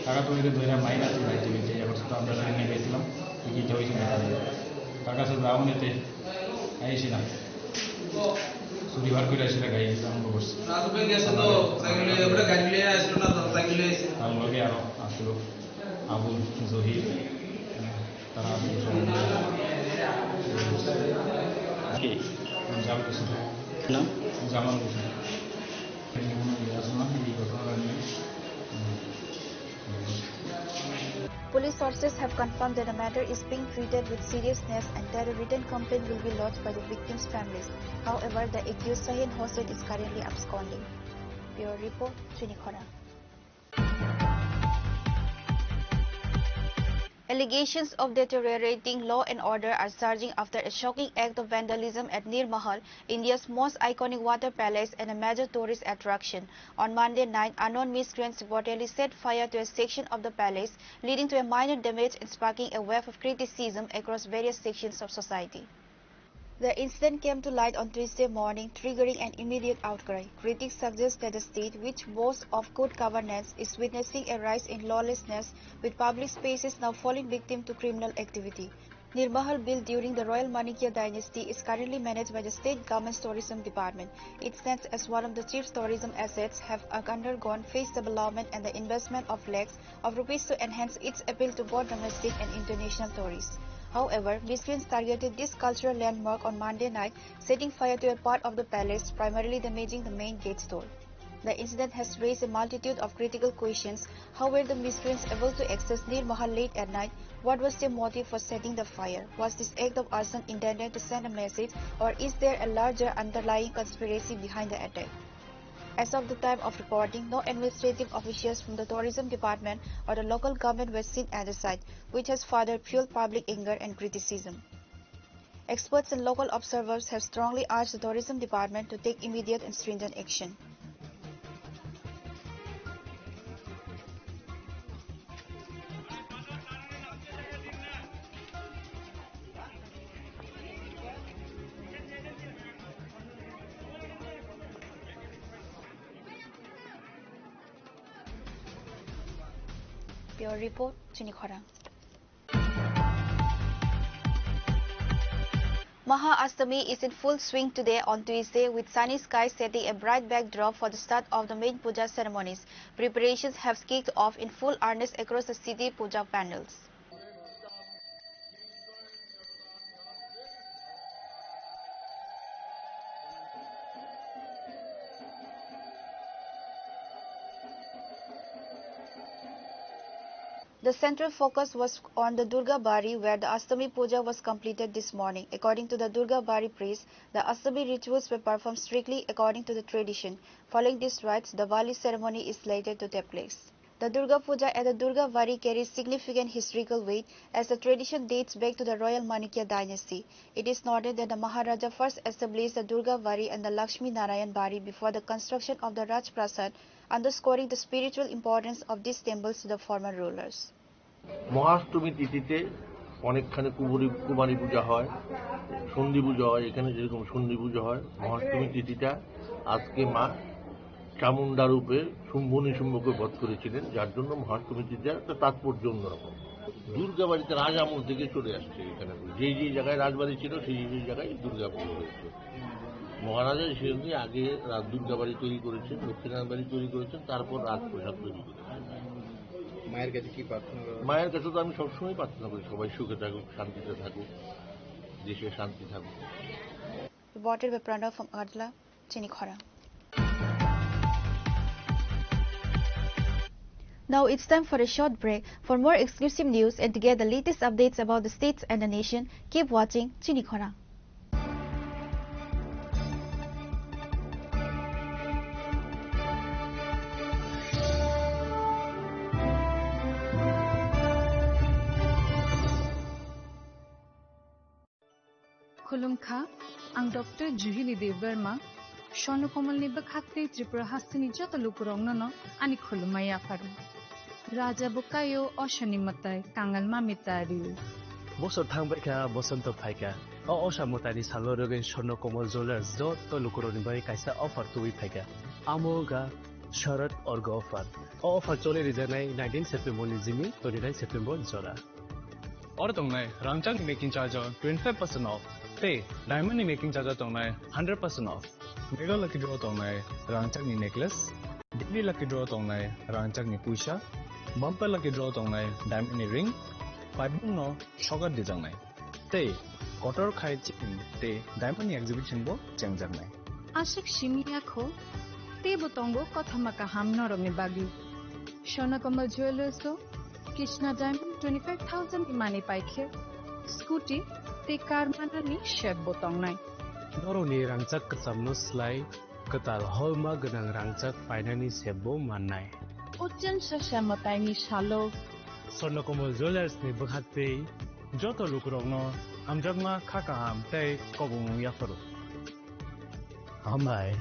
Speaker 13: কাকা তো ভাইকে ধরে মাইন আছে ভাই যে এখন তো আমরা ট্রেনে গেছিলাম কি হয়েছে কাকা সাথে যাওয়া নিতে আইছিলাম চুরি বার করে আসলে গাড়ি আরম্ভ করছে তার লগে আরো আসলো আবুল জহির তারা জামাল হোসেন জামাল হোসেন এই ঘটনা নিয়ে
Speaker 2: Police sources have confirmed that the matter is being treated with seriousness and that a written complaint will be lodged by the victims' families. However, the accused Sahin Hossain is currently absconding. Bureau Report, Chinikhora. Allegations of deteriorating law and order are surging after a shocking act of vandalism at Nir Mahal, India's most iconic water palace and a major tourist attraction. On Monday night, unknown miscreants reportedly set fire to a section of the palace, leading to a minor damage and sparking a wave of criticism across various sections of society. The incident came to light on Tuesday morning, triggering an immediate outcry. Critics suggest that the state, which boasts of good governance, is witnessing a rise in lawlessness, with public spaces now falling victim to criminal activity. Nir Mahal, built during the Royal Manikya dynasty, is currently managed by the state government's tourism department. It stands as one of the chief tourism assets, have undergone phased development and the investment of lakhs of rupees to enhance its appeal to both domestic and international tourists. However, miscreants targeted this cultural landmark on Monday night, setting fire to a part of the palace, primarily damaging the main gate's door. The incident has raised a multitude of critical questions. How were the miscreants able to access Nir Mahal late at night? What was their motive for setting the fire? Was this act of arson intended to send a message, or is there a larger underlying conspiracy behind the attack? As of the time of reporting, no administrative officials from the tourism department or the local government were seen at the site, which has further fueled public anger and criticism. Experts and local observers have strongly urged the tourism department to take immediate and stringent action. Bureau Report, Chinikhora. Maha Astami is in full swing today on Tuesday, with sunny skies setting a bright backdrop for the start of the main puja ceremonies. Preparations have kicked off in full earnest across the city puja pandals. The central focus was on the Durga Bari, where the Astami Puja was completed this morning. According to the Durga Bari priest, the Astami rituals were performed strictly according to the tradition. Following these rites, the Bali ceremony is slated to take place. The Durga Puja at the Durga Bari carries significant historical weight, as the tradition dates back to the Royal Manikya dynasty. It is noted that the Maharaja first established the Durga Bari and the Lakshmi Narayan Bari before the construction of the Raj Prasad, underscoring the spiritual importance of these temples to the former rulers.
Speaker 14: Mahashtami তিথিতে অনেকখানে কুমারী পূজা হয়, সন্ধি পূজা হয়। এখানে যেরকম সন্ধি পূজা হয়, মহাষ্টমী তিথিটা আজকে মা চামুন্ডা রূপে শুম্ভ নিশুম্ভকে বধ করেছিলেন, যার জন্য মহাষ্টমী তিথির একটা তাৎপর্য অন্যরকম। দুর্গাবাড়িতে রাজ আমল থেকে চলে আসছে। এখানে যেই যেই জায়গায় রাজবাড়ি ছিল সেই সেই জায়গায় দুর্গা পুজো হয়েছে। মহারাজা সেজন্য আগে দুর্গাবাড়ি তৈরি করেছেন, দক্ষিণায়ন বাড়ি তৈরি করেছেন, তারপর রাজপ্রাসাদ তৈরি করেছেন। মায়ের কাছে কি প্রার্থনা করেন? মায়ের কাছে তো আমি সবসময় প্রার্থনা করি সবাই সুখে থাকুক, শান্তিতে থাকুক, দেশে শান্তি থাকুক।
Speaker 2: Reported by Pranav from Adla, Chinikhora. Now it's time for a short break. For more exclusive news and to get the latest updates about the states and the nation, keep watching Chinikhora.
Speaker 15: खुलुमखा आं doctor जुहिली Debbarma स्वर्णकमलनि बखाक्ते Tripura हास्तिनि जत लुकुरंगनो आनि खुलुमाया फारु राजा Bukayo अशनि मताय कांगाल मामितारि
Speaker 16: बसर थांबायखा बसंत फायका अशा मतानि सालो रगेन Swarnakamal jewellers जत लुकुरनि बाय कायसा अफार तुबि फायका Amoga, Sharat or Gofar. Offer Chole Rizanai 19 September Nizimi, 29 September Zora.
Speaker 13: Or Tongnai, Rangchang making charge of 25% off. Pay, Diamond making charge of Tongnai 100% off. Mega Lucky Draw Tongnai, Rangchang necklace. Daily Lucky Draw Tongnai, Rangchang Pusha. Bumper Lucky Draw Tongnai, Diamond ring. 5 no, Shogar Dejangai. Tay, Kotor Kai Chicken, Tay, Diamond exhibition bo, Changjangai.
Speaker 15: Ashik Shimiako, Te Botongo, Kotamaka Hamnorong Bagi. Shona Kamal Jewelers, Krishna Diamond 25,000 Imani Pike. Scooty, Te Karmanani, Shed Botongai.
Speaker 16: Noroni Rangchak Samno Slide, Katal Holma Ganang Rangchak Finani Sebo Manai.
Speaker 15: Ujan Shashamatani Shallow.
Speaker 13: Sornokomo Jewelers ni Bukhatpe, Joto Lukurogno, Amjagma Kakaham, Te Kobung Yafuru.
Speaker 16: Amai.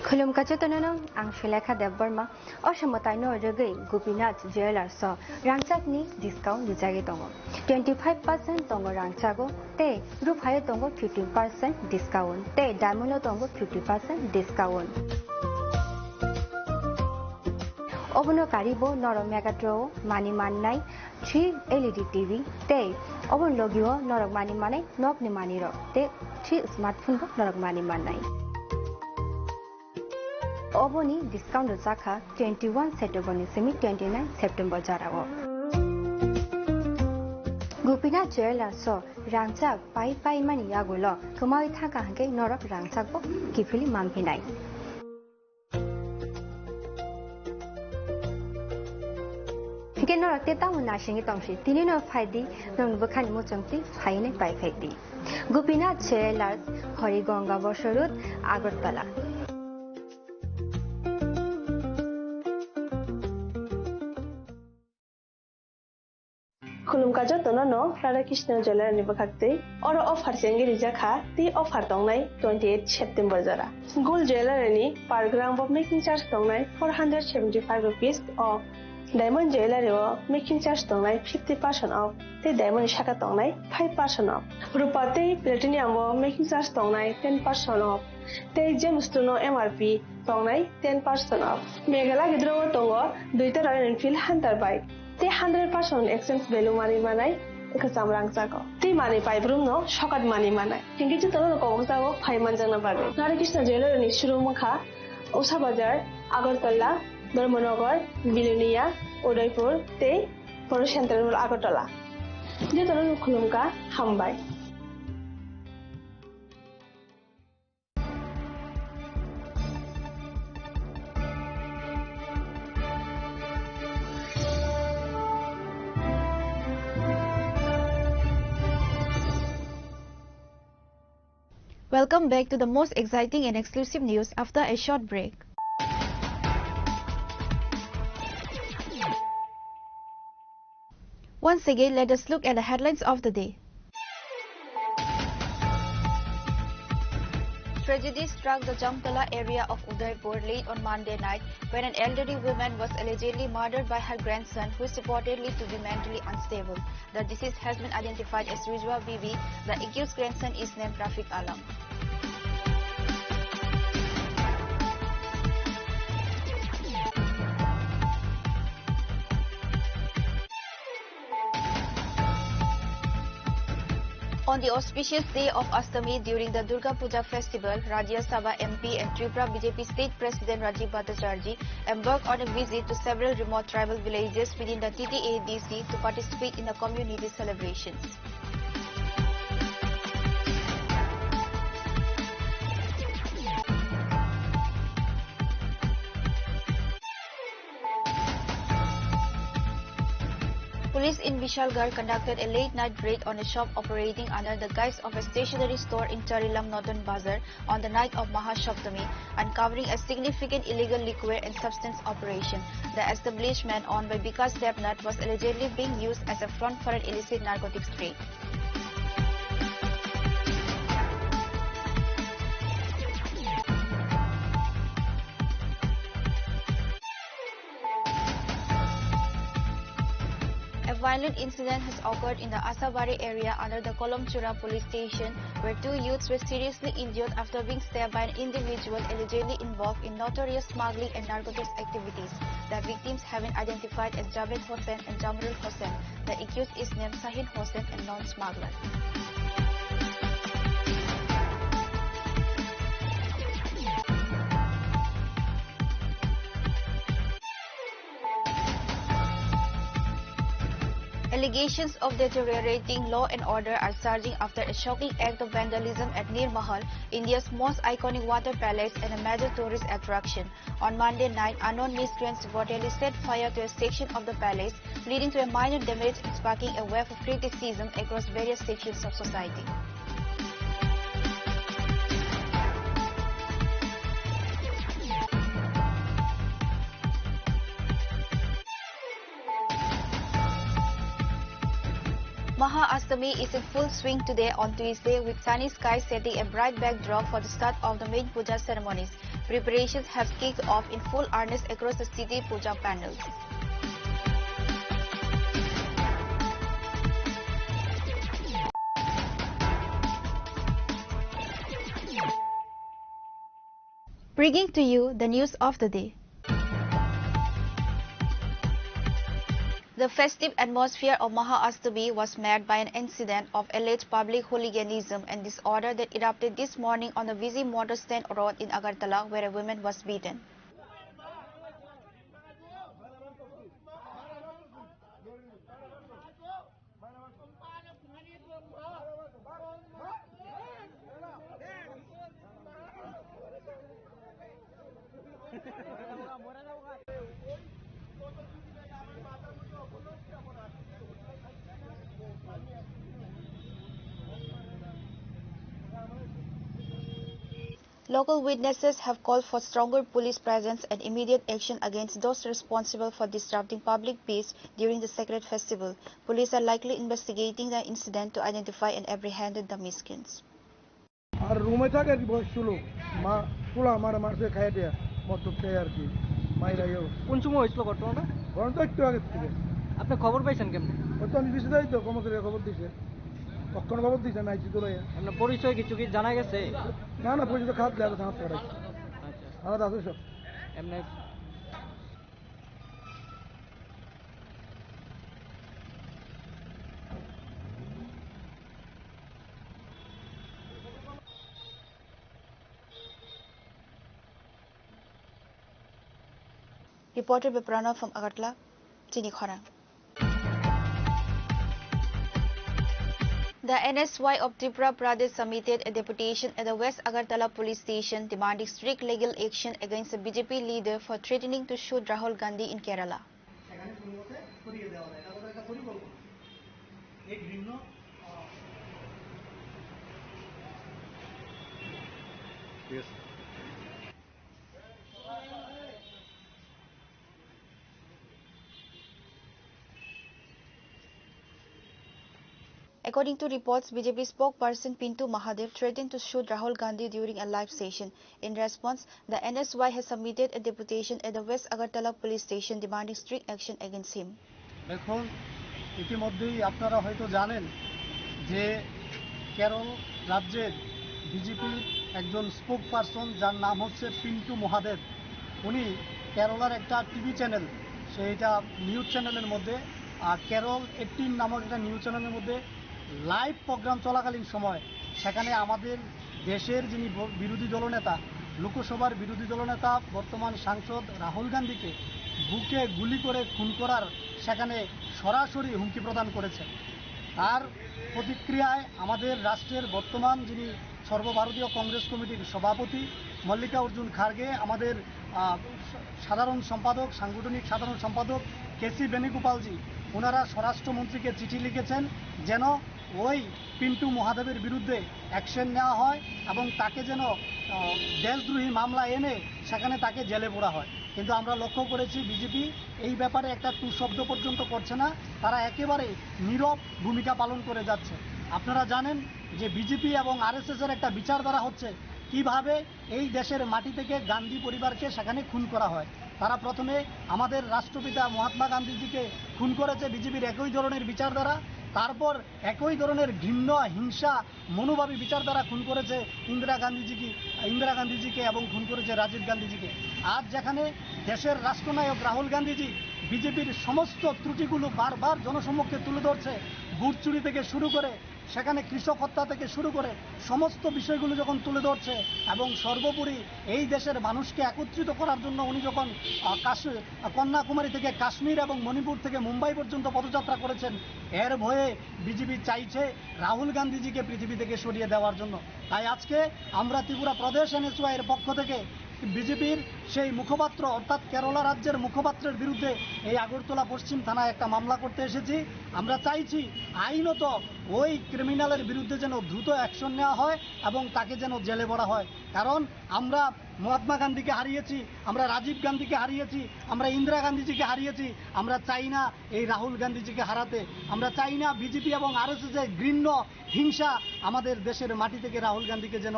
Speaker 1: Khulum kachotonono ang Shilekha Debbarma Oshamotai no Regai Gopinath Jewelers so Rangchak ni discount dijagi tongo 25% tongo Rangchago te Ruphayo tongo 15% discount te Diamond tongo 50% discount Obono Karibo Noro Megatro Mani Manai 3 LED TV te Obon Logio Norok Mani Manai Nok ni Mani ro te 3 smartphone bo Norok Mani Manai Oboni discount Zaka 21 September semi 29 September Jarago. Gopinath Jewelers so Rangchak Pai Mani Yagulo, Kumai Taka Hanke Norok Rangchako, Kifili Mampinai. Kenora Teta Munashing Tomshi, Tinino Fadi, non Bukan Mutumti, Haine Pai Fedi. Gopinath Jewelers, Horigonga Boshorut, Agartala.
Speaker 4: Khulum kajo tonono Radhakrishna Jewelers ni bakakte oro offer sengi rijaka ti offer tongnai 28 September jara Gold Jewelers ni per gram of making charge tongnai 475 rupees off Diamond Jewelers o making charge tongnai 50% off te Diamond shaka tongnai 5% off Rupa te Platinum o making charge tongnai 10% off te gemstone MRP tongnai 10% off Meghala gidro tongo duita Royal Enfield Hunter bike Te 100% exchange value money manai ekasam rangchako. Te money pipe room no shokat money manai. Hingi chu tono ko bangsago 5 manjana bage. Radhakrishna Jewelers ni shuru mukha Usha Bazar, Agartala, Dharmanagar, Bilonia, Udaipur te Poro Central Agartala. Je tono khulumka hambai.
Speaker 2: Welcome back to the most exciting and exclusive news after a short break. Once again, let us look at the headlines of the day. Tragedy struck the Jamtala area of Udaipur late on Monday night when an elderly woman was allegedly murdered by her grandson, who is reportedly to be mentally unstable. The deceased has been identified as Rizwa Bibi. The accused grandson is named Rafiq Alam. On the auspicious day of Astami during the Durga Puja festival, Rajya Sabha MP and Tripura BJP State President Rajiv Bhattacharjee embarked on a visit to several remote tribal villages within the TTADC to participate in the community celebrations. Police in Vishalgarh conducted a late-night raid on a shop operating under the guise of a stationery store in Tarilam Northern Bazar on the night of Mahasaptami, uncovering a significant illegal liquor and substance operation. The establishment owned by Vikas Debnath was allegedly being used as a front for an illicit narcotics trade. violent incident has occurred in the Asabari area under the Kolomchura police station, where 2 youths were seriously injured after being stabbed by an individual allegedly involved in notorious smuggling and narcotics activities. The victims have been identified as Javed Hossain and Jamrul Hossain. The accused is named Sahin Hossain, a non-smuggler. Allegations of deteriorating law and order are surging after a shocking act of vandalism at Nir Mahal, India's most iconic water palace and a major tourist attraction. On Monday night, unknown miscreants reportedly set fire to a section of the palace, leading to a minor damage and sparking a wave of criticism across various sections of society. Maha Astami is in full swing today on Tuesday, with sunny skies setting a bright backdrop for the start of the main puja ceremonies. Preparations have kicked off in full earnest across the city puja panels. Bringing to you the news of the day. The festive atmosphere of Maha Astami was marred by an incident of alleged public hooliganism and disorder that erupted this morning on the busy motor stand road in Agartala, where a woman was beaten. Local witnesses have called for stronger police presence and immediate action against those responsible for disrupting public peace during the sacred festival. Police are likely investigating the incident to identify and apprehend the miscreants.
Speaker 8: আর রুমে থাকে আর কি বয়স্ক লোক মা পোলা আমার মারছে খাইয়ে দেয়া মদ্যপ খেয়ে আর কি মাইরাইও কোন সময় হয়েছিল ঘটনাটা? ঘটনা তো একটু আগে থেকে। আপনি খবর পাইছেন কেমনে? ওই তো আমি দিছি তাই তো কর্মচারী খবর দিছে। কখন খবর দিছে নাইছি তো রাইয়া। আপনার পরিচয় কিছু কি জানা গেছে? না না পরিচয় খাত দেয়া থানা পড়াই। আচ্ছা। আলাদা আছে সব। এমনি
Speaker 2: Reported by Pranav from Agartala, Chinikhara. The NSY of Tripura Pradesh submitted a deputation at the West Agartala police station demanding strict legal action against the BJP leader for threatening to shoot Rahul Gandhi in Kerala.
Speaker 8: Yes.
Speaker 2: According to reports, BJP spokesperson Pintu Mahadev threatened to shoot Rahul Gandhi during a live session. In response, the NSY has submitted a deputation at the West Agartala police station demanding strict action against him.
Speaker 8: দেখুন ইতিমধ্যেই আপনারা হয়তো জানেন যে কেরল রাজ্যের বিজেপির একজন স্পোকপারসন যার নাম হচ্ছে পিন্টু মহাদেব, উনি কেরলার একটা টিভি চ্যানেল, সেইটা নিউজ চ্যানেলের মধ্যে কেরল 18 নামক একটা নিউজ চ্যানেলের মধ্যে লাইভ প্রোগ্রাম চলাকালীন সময় সেখানে আমাদের দেশের যিনি বিরোধী দলনেতা, লোকসভার বিরোধী দলনেতা বর্তমান সাংসদ রাহুল গান্ধীকে বুকে গুলি করে খুন করার সেখানে সরাসরি হুমকি প্রদান করেছে। তার প্রতিক্রিয়ায় আমাদের রাষ্ট্রের বর্তমান যিনি সর্বভারতীয় কংগ্রেস কমিটির সভাপতি মল্লিকার্জুন খার্গে, আমাদের সাধারণ সম্পাদক, সাংগঠনিক সাধারণ সম্পাদক কেসি বেণুগোপালজি, ওনারা স্বরাষ্ট্রমন্ত্রীকে চিঠি লিখেছেন যেন ওই পিন্টু মহাদেবের বিরুদ্ধে অ্যাকশন নেওয়া হয় এবং তাকে যেন দেশদ্রোহী মামলা এনে সেখানে তাকে জেলে পোড়া হয়। কিন্তু আমরা লক্ষ্য করেছি বিজেপি এই ব্যাপারে একটা টু শব্দ পর্যন্ত করছে না, তারা একেবারে নীরব ভূমিকা পালন করে যাচ্ছে। আপনারা জানেন যে বিজেপি এবং আরএসএসের একটা বিচারধারা হচ্ছে কিভাবে এই দেশের মাটি থেকে গান্ধী পরিবারকে সেখানে খুন করা হয়।
Speaker 10: তারা প্রথমে আমাদের রাষ্ট্রপিতা মহাত্মা গান্ধীজিকে খুন করেছে বিজেপির একই ধরনের বিচার দ্বারা, তারপর একই ধরনের ঘৃণ্য হিংসা মনোভাবী বিচার দ্বারা খুন করেছে ইন্দিরা গান্ধীজিকে এবং খুন করেছে রাজীব গান্ধীজিকে। আজ যেখানে দেশের রাষ্ট্রনায়ক রাহুল গান্ধীজি বিজেপির সমস্ত ত্রুটিগুলো বারবার জনসম্মুখে তুলে ধরছে, বুট চুরি থেকে শুরু করে সেখানে কৃষক হত্যা থেকে শুরু করে সমস্ত বিষয়গুলো যখন তুলে ধরছে এবং সর্বোপরি এই দেশের মানুষকে একত্রিত করার জন্য উনি যখন কন্যাকুমারী থেকে কাশ্মীর এবং মণিপুর থেকে মুম্বাই পর্যন্ত পদযাত্রা করেছেন, এর ভয়ে বিজেপি চাইছে রাহুল গান্ধীজিকে পৃথিবী থেকে সরিয়ে দেওয়ার জন্য। তাই আজকে আমরা ত্রিপুরা প্রদেশ এনএসওয়াই এর পক্ষ থেকে বিজেপির সেই মুখপাত্র অর্থাৎ কেরালা রাজ্যের মুখপাত্রের বিরুদ্ধে এই আগরতলা পশ্চিম থানায় একটা মামলা করতে এসেছি। আমরা চাইছি আইনত ওই ক্রিমিনালের বিরুদ্ধে যেন দ্রুত অ্যাকশন নেওয়া হয় এবং তাকে যেন জেলে ভরা হয়। কারণ আমরা মহাত্মা গান্ধীকে হারিয়েছি, আমরা রাজীব গান্ধীকে হারিয়েছি, আমরা ইন্দিরা গান্ধীজিকে হারিয়েছি। আমরা চাই না এই রাহুল গান্ধীজিকে হারাতে। আমরা চাই না বিজেপি এবং আরএসএসের ঘৃণ্য হিংসা আমাদের দেশের মাটি থেকে রাহুল গান্ধীকে যেন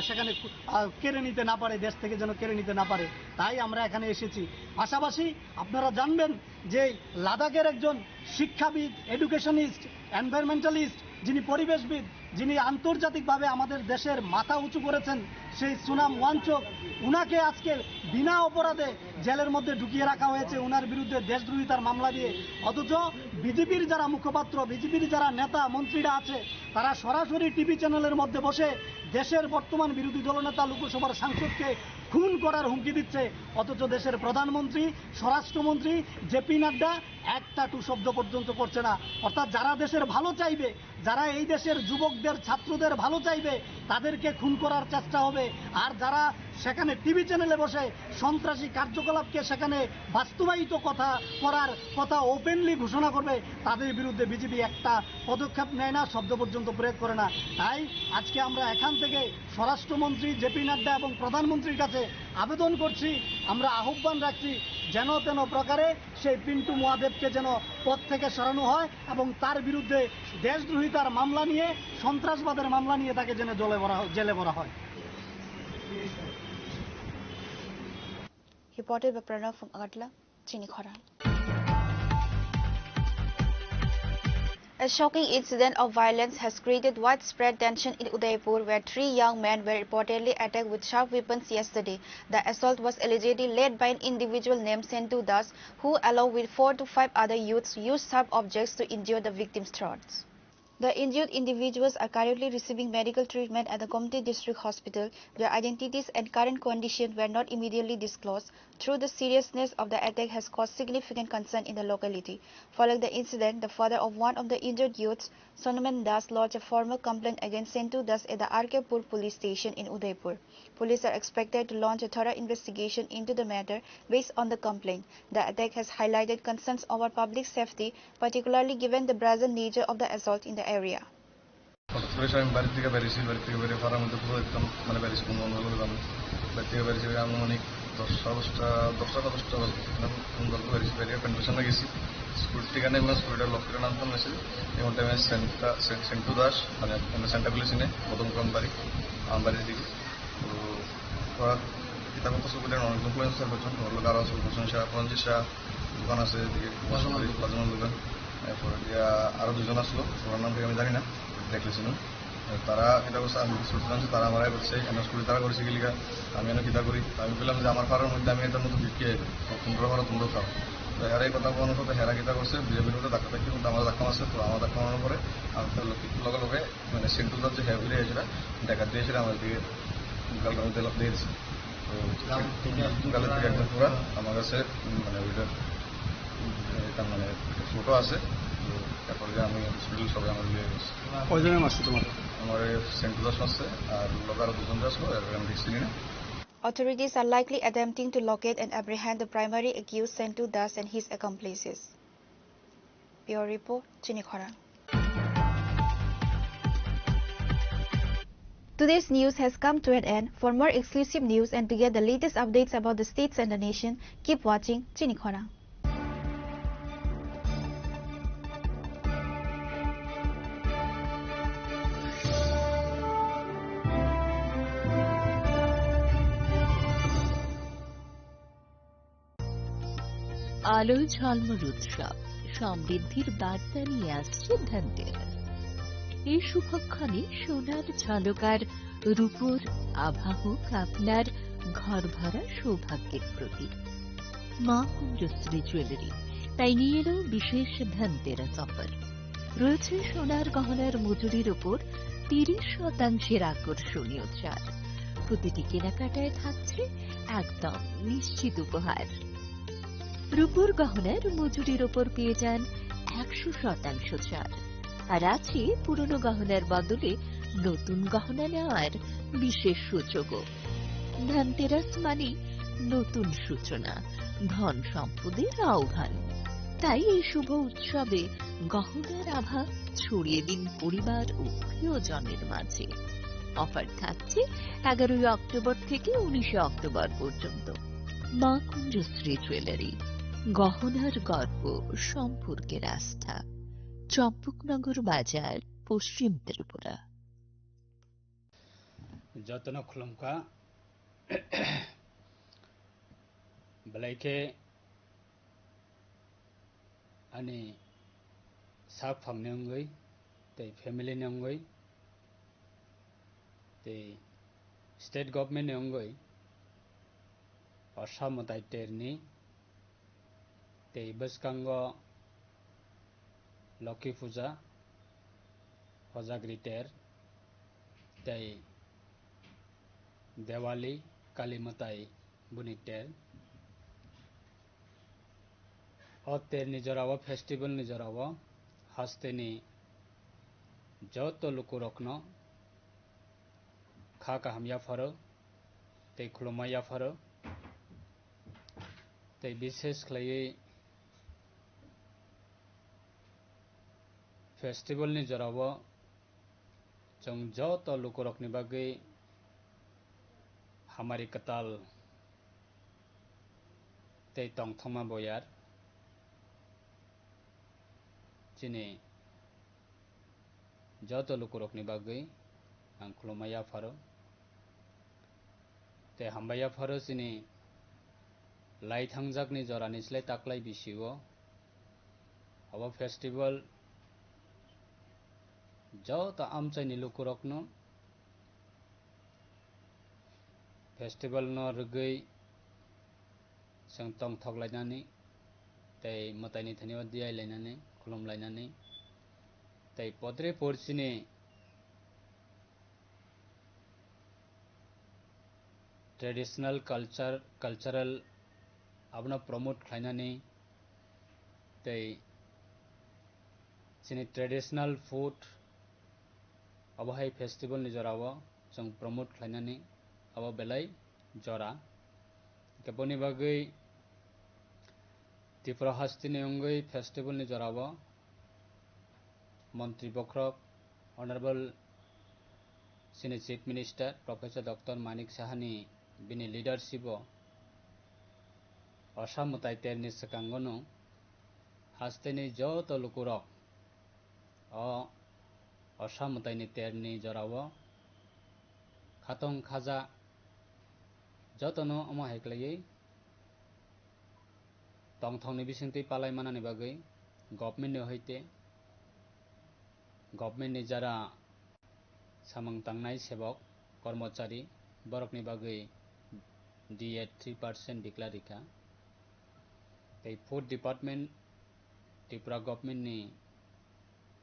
Speaker 10: সেখানে কেড়ে নিতে না পারে, দেশ থেকে যেন কেড়ে নিতে না পারে। তাই আমরা এখানে এসেছি। পাশাপাশি আপনারা জানবেন যে লাদাখের একজন শিক্ষাবিদ, এডুকেশনিস্ট, এনভায়রনমেন্টালিস্ট, যিনি পরিবেশবিদ, যিনি আন্তর্জাতিকভাবে আমাদের দেশের মাথা উঁচু করেছেন, সেই সুনাম ওয়াংচুক, উনাকে আজকে বিনা অপরাধে জেলের মধ্যে ঢুকিয়ে রাখা হয়েছে উনার বিরুদ্ধে দেশদ্রোহিতার মামলা দিয়ে। অথচ বিজেপির যারা মুখপাত্র, বিজেপির যারা নেতা মন্ত্রীরা আছে, তারা সরাসরি টিভি চ্যানেলের মধ্যে বসে দেশের বর্তমান বিরোধী দলনেতা লোকসভার সাংসদকে খুন করার হুমকি দিচ্ছে। অথচ দেশের প্রধানমন্ত্রী, স্বরাষ্ট্রমন্ত্রী জেপি নাড্ডা একটা টু শব্দ পর্যন্ত করছে না। অর্থাৎ যারা দেশের ভালো চাইবে, যারা এই দেশের যুবকদের, ছাত্রদের ভালো চাইবে, তাদেরকে খুন করার চেষ্টা হবে। আর যারা সেখানে টিভি চ্যানেলে বসে সন্ত্রাসী কার্যকলাপকে সেখানে বাস্তবায়িত করার কথা ওপেনলি ঘোষণা করবে, তাদের বিরুদ্ধে বিজেপি একটা পদক্ষেপ নেয় না, শব্দ পর্যন্ত প্রয়োগ করে না। তাই আজকে আমরা এখান থেকে স্বরাষ্ট্রমন্ত্রী জেপি নাড্ডা এবং প্রধানমন্ত্রীর কাছে আবেদন করছি, আমরা আহ্বান রাখছি যেন তেন প্রকারে সেই পিন্টু মহাদেবকে যেন পদ থেকে সরানো হয় এবং তার বিরুদ্ধে দেশদ্রোহিতার মামলা নিয়ে, সন্ত্রাসবাদের মামলা নিয়ে তাকে যেন জেলে ভরা হয়।
Speaker 2: Reported by Pranav from Agartala, Chinikhara. A shocking incident of violence has created widespread tension in Udaipur, where 3 young men were reportedly attacked with sharp weapons yesterday. The assault was allegedly led by an individual named Sentu Das, who along with 4 to 5 other youths used sharp objects to injure the victims' throats. The injured individuals are currently receiving medical treatment at the Komti District Hospital. Their identities and current condition were not immediately disclosed. Through the seriousness of the attack has caused significant concern in the locality. Following the incident, the father of one of the injured youths, Sonaman Das, lodged a formal complaint against Sentu Das at the RK-Pur police station in Udaipur. Police are expected to launch a thorough investigation into the matter based on the complaint. The attack has highlighted concerns over public safety, particularly given the brazen nature of the assault in the area.
Speaker 17: আমি বাড়ি থেকে বেরিয়েছি, বাড়ি থেকে বেরিয়ে ফারার মধ্যে পুরো একদম মানে বেরিয়েছি বন্ধু বাড়ি থেকে বেরিয়েছি আনুমানিক 10টা বেরিয়েছি, বেরিয়ে পেন্টুশনে গেছি। স্কুল ঠিকানা এগুলো স্কুলটার লক করে নামতাম মেসেজ। এমন টাইমে সেন্টু দাস, মানে সেন্টারগুলি চিনে মদনগ্রাম বাড়ি, আমার বাড়ির দিকে। তো ওরা কিতাবত সুবিধার অনেক ইনফ্লুয়েন্সার করছেন, ওগুলো আরও আছে হোসেন শাহ, রঞ্জিত শাহ, দোকান আছে এদিকে প্লাজমান দোকান। এরপরে আরও দুজন আসলো, ওনার নাম থেকে আমি জানি না, দেখলেছিলাম। তারা এটা করছে, আমি স্কুল জানছি, তারা আমার করছে এনে স্কুলে তারা করেছে গেলিগা, আমি এনে কিতা করি। আমি বললাম যে আমার ফাড়ার মধ্যে আমি একটা নতুন বিক্রি তোমরা ফাড়ো, তোমরাও খাও। তো হেরা এই কথা বলার সাথে হেরা কিতা করছে, বিজেপির মধ্যে ধাক্কা থাকছে, কিন্তু আমার ধাক্কা আছে। তো আমার ধাক্কা মারার পরে আমি লগে লগে মানে সেন্টুদার যে হ্যাঁ ফিরে এসেছিলাম দেখা দিয়েছিল আমার দিকে গালটার মধ্যে লাভ দিয়েছে। তো গালের থেকে একদম পুরা আমার কাছে মানে ওইটার মানে ফটো আছে। তো তারপরে আমি হসপিটাল সবাই আমার লিয়ে গেছি।
Speaker 11: কয়জনের মারছে তোমার?
Speaker 17: আমার সেন্টু দাস আছে আর লোক আরো দুজন আসলো, আমি দেখছি না।
Speaker 2: Authorities are likely attempting to locate and apprehend the primary accused Sentu Das and his accomplices. Bureau Report, Chinikhara. Today's news has come to an end. For more exclusive news and to get the latest updates about the states and the nation, keep watching Chinikhara.
Speaker 21: আলো ঝলমল উৎসব, সমৃদ্ধির বার্তা নিয়ে আসছে ধনতেরাস। এই শুভক্ষণে সোনার ঝলকার রূপোর আভা হোক আপনার ঘর ভরা সৌভাগ্যের প্রতীক। মা কুঞ্জশ্রী জুয়েলারি তাই নিয়ে এলো বিশেষ ধনতেরাস অফার। রয়েছে সোনার গহনার মজুরির ওপর 30% আকর্ষণীয় ছাড়। প্রতিটি কেনাকাটায় থাকছে একদম নিশ্চিত উপহার। রূপোর গহনার মজুরির ওপর পেয়ে যান 100% ছাড়, আর আছে পুরনো গহনার বদলে নতুন গহনা নেওয়ার বিশেষ সুযোগও। ধনতেরাস মানে নতুন সূচনা, ধন সম্পদের আহ্বান। তাই এই শুভ উৎসবে গহনার আভা ছড়িয়ে দিন পরিবার ও প্রিয়জনের মাঝে। অফার থাকছে 11 অক্টোবর থেকে 19 অক্টোবর পর্যন্ত। মা কুঞ্জশ্রী জুয়েলারি, গহনার গর্ব, সম্পর্কের আস্থা। চম্পকনগর বাজার, পশ্চিম ত্রিপুরা।
Speaker 6: যতন খুলুমকা বেলাইকে ani sak phangni ongoi tei family ni ongoi tei state government ni ongoi Assam tai terni tei bwskango Lokhi Puja Hojagri ter tei Diwali Kali Matai buni ter o ter nijorao festival nijorao hasteni joto lukurokno kha kahamya faro tei khulumaya faro tei bishesh khlaiui festival ni jorao jong joto lukurokni bagui hamari katal tei tongthoma boyar chini joto lukurokni bagui ang khulumaya faro tei hambaya faro chini lai thangjakni jorani slai taklai bisio abo festival joto amchaini lukurokno festival no rwgui जों tongthoklainani tei mwtaini thainio diailainani khulumlainani tei podre porchini traditional cultural abno promote khlainani tei chini traditional food abo hai festival ni jorao जों promote khlainani abo belai jora keboni bagui Tripura hastini ongoi festival ni jorao Mantri Bokrok Honorable Senior Chief Minister Professor Dr. Manik Sahani bini leadership o Assam tai terni sakangono hastini joto lukurok o Assam tai ni terni jorao khatong khaja jotono omo heklaiui tongthongni bisingtwi palai manani bagui government ni hoite government ni jara samung tangnai sebok kormachari borokni bagui DA 3% declarika tei food department Tripura government ni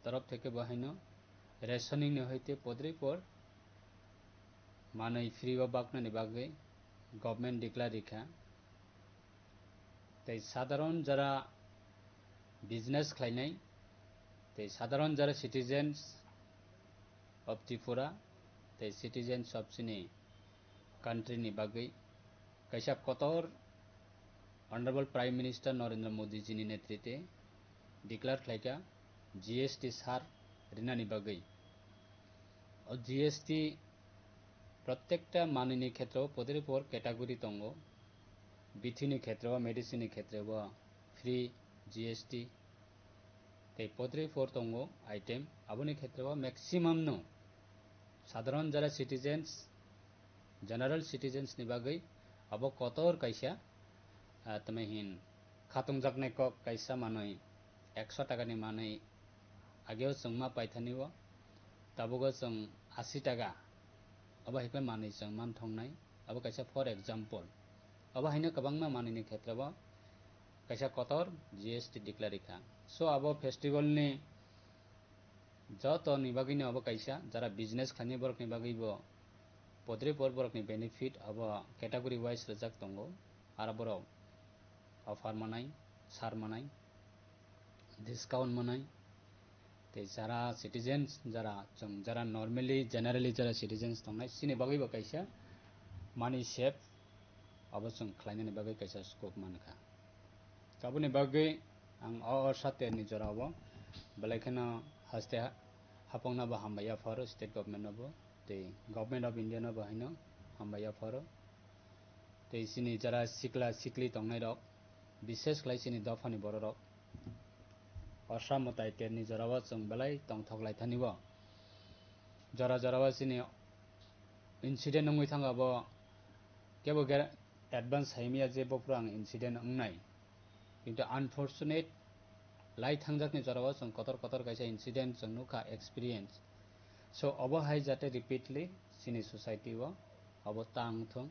Speaker 6: torof theke bahaino rationing ni hoite podrei por manui free o baknani bagui government declarika tei সাধারণ যারা business খাইনাই tei সাধারণ যারা citizens of Tripura tei citizens of chini country ni bagui kaisa kotor Honorable Prime Minister Narendra Modi ji ni netritwe declare khlaika GST sar rinani bagui o GST প্রত্যেকটা মাননীয় ক্ষেত্র পদের পর category তঙ্গ বিথিনি ক্ষেত্র মেডিসিনি ক্ষেত্রে বা ফ্রি জিএসটি তাই পদরে পর তঙ্গ আইটেম আবনি ক্ষেত্রে বা ম্যাক্সিমাম নো সাধারণ যারা সিটিজেন্স জেনারেল সিটিজেন্স নি বাগৈ আবো কতর কাইসা তমে হিন khatung jakne kok kaisa manui 100 taka ni manui ageo जों मा पाइथानिबो ताबुगो जों 80 taka aba hikle manui जों मान थंनाय aba kaisa for example aba haino kabangma manui ni khetrabo kaisa kotor GST declare kha so abo festival ni joto ni bagini abo kaisa jara business khani borok ni bagibo podre borok ni benefit abo category wise rejak tongo ara borok offer manai sar manai discount manai te jara citizens jara normally generally jara citizens tongnai sini bagibo kaisa money save abo जों khlainani bagai kaisa scope mankha kabuni bagai ang sate ni jorabo belaikana haste hapongna ba hambaya faro state government no te government of India no bahino hambaya faro te sini jara sikla sikli tongnai rok বিশেষ khlai sini dofani borok rok অসামতাই তেরনি জরাবা जों belai tongthoklai thanibo jara jaraba sini incident nongoi thangabo kebo advance haimia je bofrang incident ongnai কিন্তু unfortunate lai thangjakni jaraba जों kotor kotor kaisa incident जों nukha experience so obo hai jate repeatedly sini society o obo tangthong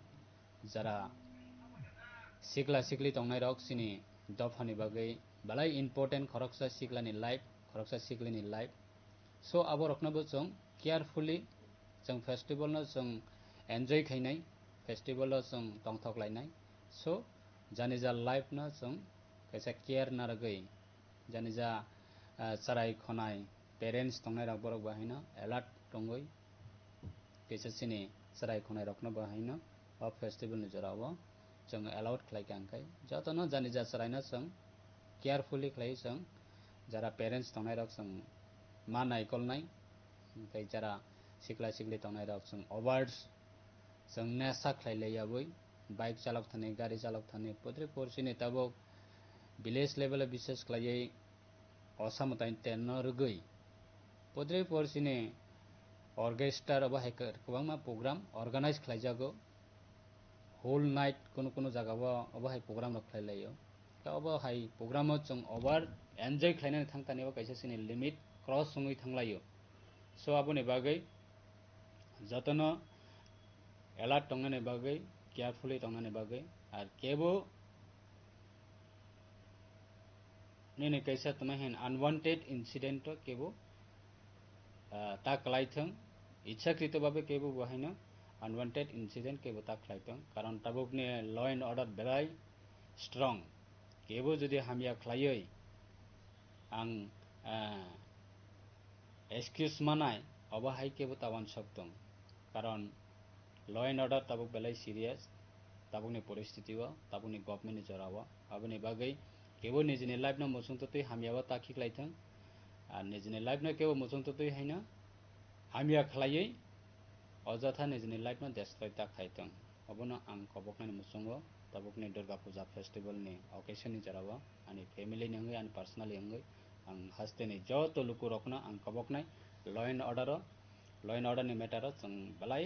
Speaker 6: jara sikla sikli tongnai rok sini dofani bagai balai important khoroksa siklani life khoroksa siklini life so abo roknabo जों carefully जों festival no जों enjoy khainai festival no जों tongthoklainai so janija life no जों kaisa care naragoi janija sarai khonai parents tongnai rok borok bahaino alert tongoi kaisa sini sarai khonai rokno bahaino o festival ni jorao जों allowed khlai kangkai jotono janija sarai no जों carefully khlai जों jara parents tongnai rok जों ma naikolnai kai jara sikla sikli tongnai rok जों overs जों nesa khlai layaboi bike chalok thani gari chalok thani podre porsini tabo village level e বিশেষ khlaiei অসামতাই tenno rugui podre porsini orchestra aba hacker kwbangma program organize khlaijago whole night kono jaga bo aba hai program rok khlailaio abo hai program o जों over enjoy khlainani thangtani abo kaisa sini limit cross sungui thanglaio so aboni bagai jotono alert tongnani bagai carefully tongnani bagai ar kebo nini kaisa tamahin unwanted incident to kebo ta klaithong ichhakrito babe kebo bahaino unwanted incident kebo ta klaithong karon tabukni law and order belai strong kebo jodi hamia khlaioi ang excuse manai obo hai kebo tawan soktong karon law and order tabuk belai serious tabukni poristiti o tabukni government ni jorao aboni bagai kebo nijini life no musung tutui hamiawa ta khiklaithong ar nijini life no kebo musung tutui haina hamia khlaiei অযথা Nizhny life no destroy ta khaitong obono ang koboknani musungo tabukni Durga Puja festival ni occasion ni jarao ani family ni ngai ani personally ngai ang haste ni joto luku rokno ang koboknai law and order ni matter जों balai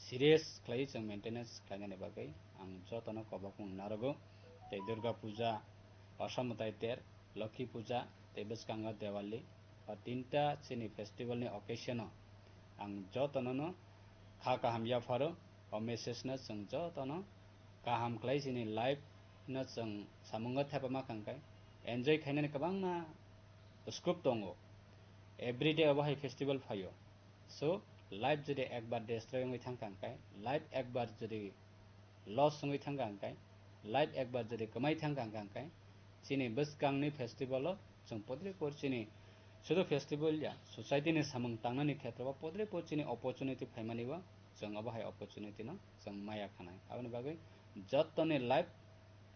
Speaker 6: serious khlai जों maintenance khlainani bagai ang joto no kobokung narago tei Durga Puja অসামতাই ter Lakhi Puja tei bwskanga Diwali o tinta chini festival ni occasion ang joto no kha kaham ya faro o message na जों jotono kaham khlai chini life na जों samunga thapama khangkai enjoy khainani kabangma scope tongo everyday abo hai festival phaio so life jodi ekbar destroy ngai thangkangkai life ekbar jodi loss ngai thangkangkai life ekbar jodi kamai thangkangkai chini bwskangni festival o जों podre por chini sudo festival ya society ni samung tangnani khetrao podre por chini opportunity phaimani bo जों abo hai opportunity no जों maya khanai aboni bagai jotoni life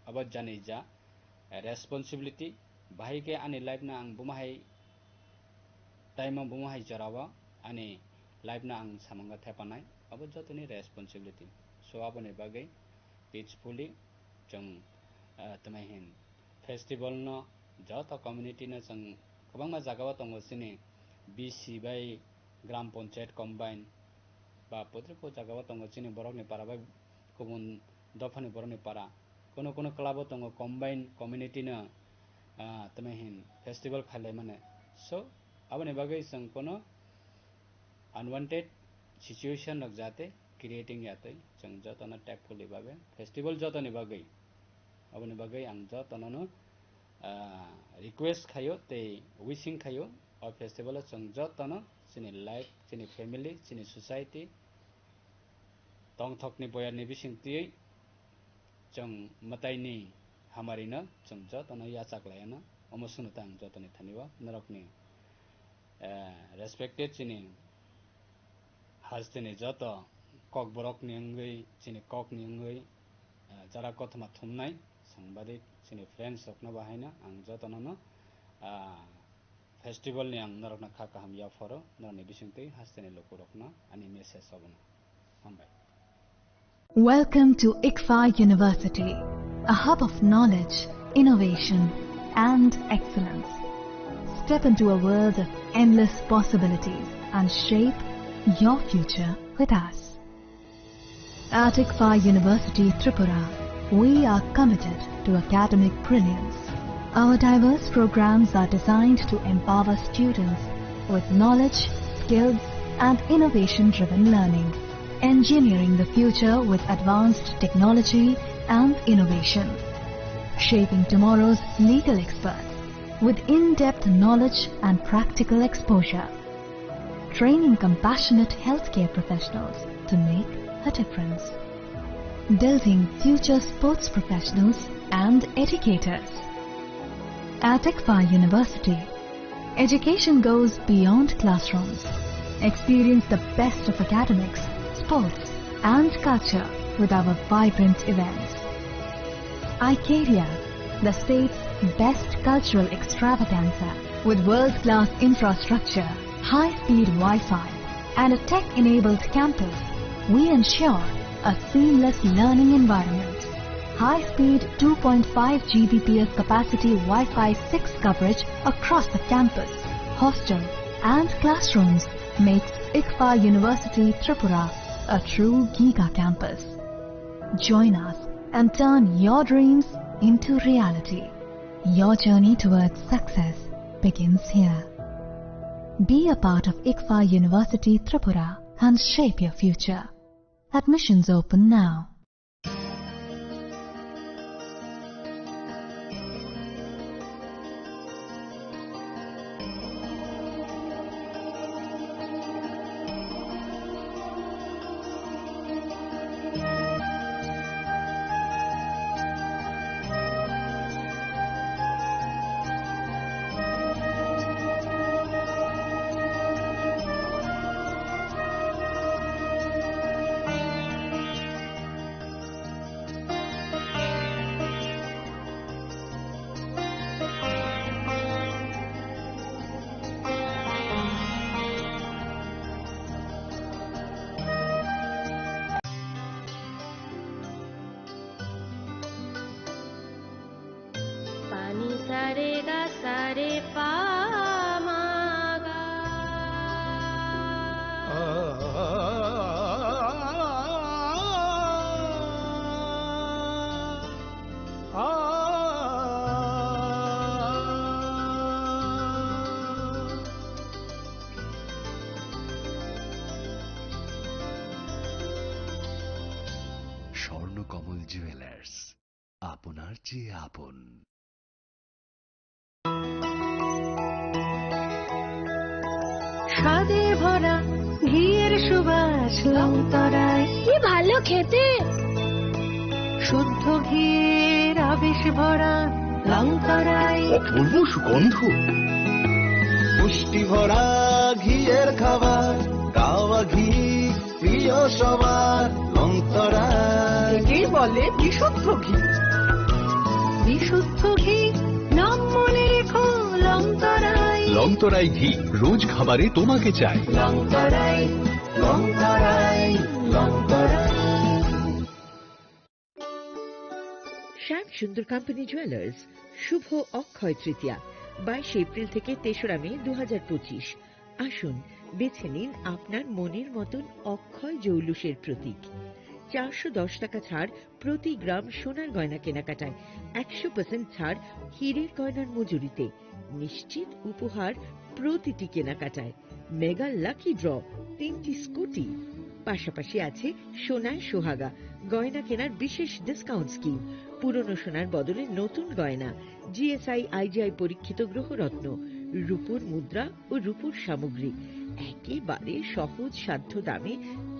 Speaker 6: abo jani ja responsibility bahai ke ani life na ang bumahai time bumahai jarao ani life na ang samunga thepanai abo jotoni responsibility so aboni bagai peacefully जों tamahin festival no joto community no जों kwbangma jagao tongo chini BC bai gram panchayat combine ba podre po jagao tongo chini borok ni para bai kubun dofani borok ni para কোনো ক্লাबो दङ combine कम्युनिटीनो तमहिन festival खाले माने सो aboni bagai जों कोनो unwanted situation रक जाते creating याते जों जतन टैक्टफुली बागे फेस्टिवल जतन बागे aboni bagai आं जतननो रिक्वेस्ट खायो ते विशिंग खायो और फेस्टिवल जों जतन जोंनि लाइफ जोंनि फेमिली जोंनि सोसाइटी तंग थकनि बयारनि बिसिंतियै जों मताइनि हामारिनो जों जतन याचाक्लायनो अमसुनो तां जतन थानिवा नरकनि रेस्पेक्टेड जोंनि हाजदिनि जत कक बरकनि अंगै जोंनि ककनि अंगै जरा कथमा थुमनाय सांबादिक जोंनि फ्रेंड्स रकनो बाहायनो आं जतननो फेस्टिवल नि आं नरकना खाका हम याफरो नरनि बिसिंतै हाजदिनि लोक रकनो आनि मेसेज सबनो हामबाय।
Speaker 21: Welcome to ICFA University, a hub of knowledge, innovation, and excellence. Step into a world of endless possibilities and shape your future with us. At ICFA University, Tripura, we are committed to academic brilliance. Our diverse programs are designed to empower students with knowledge, skills, and innovation-driven learning, engineering the future with advanced technology and innovation, shaping tomorrow's legal experts with in-depth knowledge and practical exposure, training compassionate healthcare professionals to make a difference, building future sports professionals and educators. At ICFA University, education goes beyond classrooms. Experience the best of academics, sports and culture with our vibrant events. ICARIA, the state's best cultural extravaganza, with world-class infrastructure, high-speed Wi-Fi and a tech-enabled campus, we ensure a seamless learning environment. High-speed 2.5 Gbps capacity Wi-Fi 6 coverage across the campus, hostel and classrooms makes ICFA University Tripura a true Giga campus. Join us and turn your dreams into reality. Your journey towards success begins here. Be a part of ICFA University Tripura and shape your future. Admissions open now.
Speaker 24: Swarnakamal jewellers, আপনার চেয়ে আপন।
Speaker 9: স্বাদে ভরা ঘিয়ের সুবাস লংতরায়, কি ভালো খেতে। শুদ্ধ ঘিয়ের আবেশ ভরা লংতরায়,
Speaker 24: অপূর্ব সুগন্ধ।
Speaker 12: পুষ্টি ভরা ঘিয়ের খাবার, গাওয়া ঘি প্রিয় সবার লংতরায়।
Speaker 9: একে বলে বিশুদ্ধ ঘি। বিশুদ্ধ ঘি নাম মনে রেখো লংতরায়।
Speaker 24: লংতরাই ঘি রোজ খাবারে তোমাকে চাই।
Speaker 12: লংতরাই, লংতরাই, লংতরাই।
Speaker 18: শ্যাম সুন্দর কোম্পানি জুয়েলার্স শুভ অক্ষয় তৃতীয়া 22 এপ্রিল থেকে 3রা মে 2025। আসুন বেছে নিন আপনার মনের মতন অক্ষয় জৌলুসের প্রতীক। 410 টাকা ছাড় প্রতি গ্রাম সোনার গয়না কেনাকাটায়, 100% ছাড় হীরের গয়নার মজুরিতে, নিশ্চিত উপহার প্রতিটি কেনাকাটায়, মেগা লাকি ড্র 3টি স্কুটি। পাশাপাশি আছে সোনায় সোহাগা গয়না কেনার বিশেষ ডিসকাউন্ট স্কিম, পুরনো সোনার বদলে নতুন গয়না, জিএসআই আইজিআই পরীক্ষিত গ্রহরত্ন, রূপোর মুদ্রা ও রূপোর সামগ্রী, একেবারে সহজ সাধ্য দামে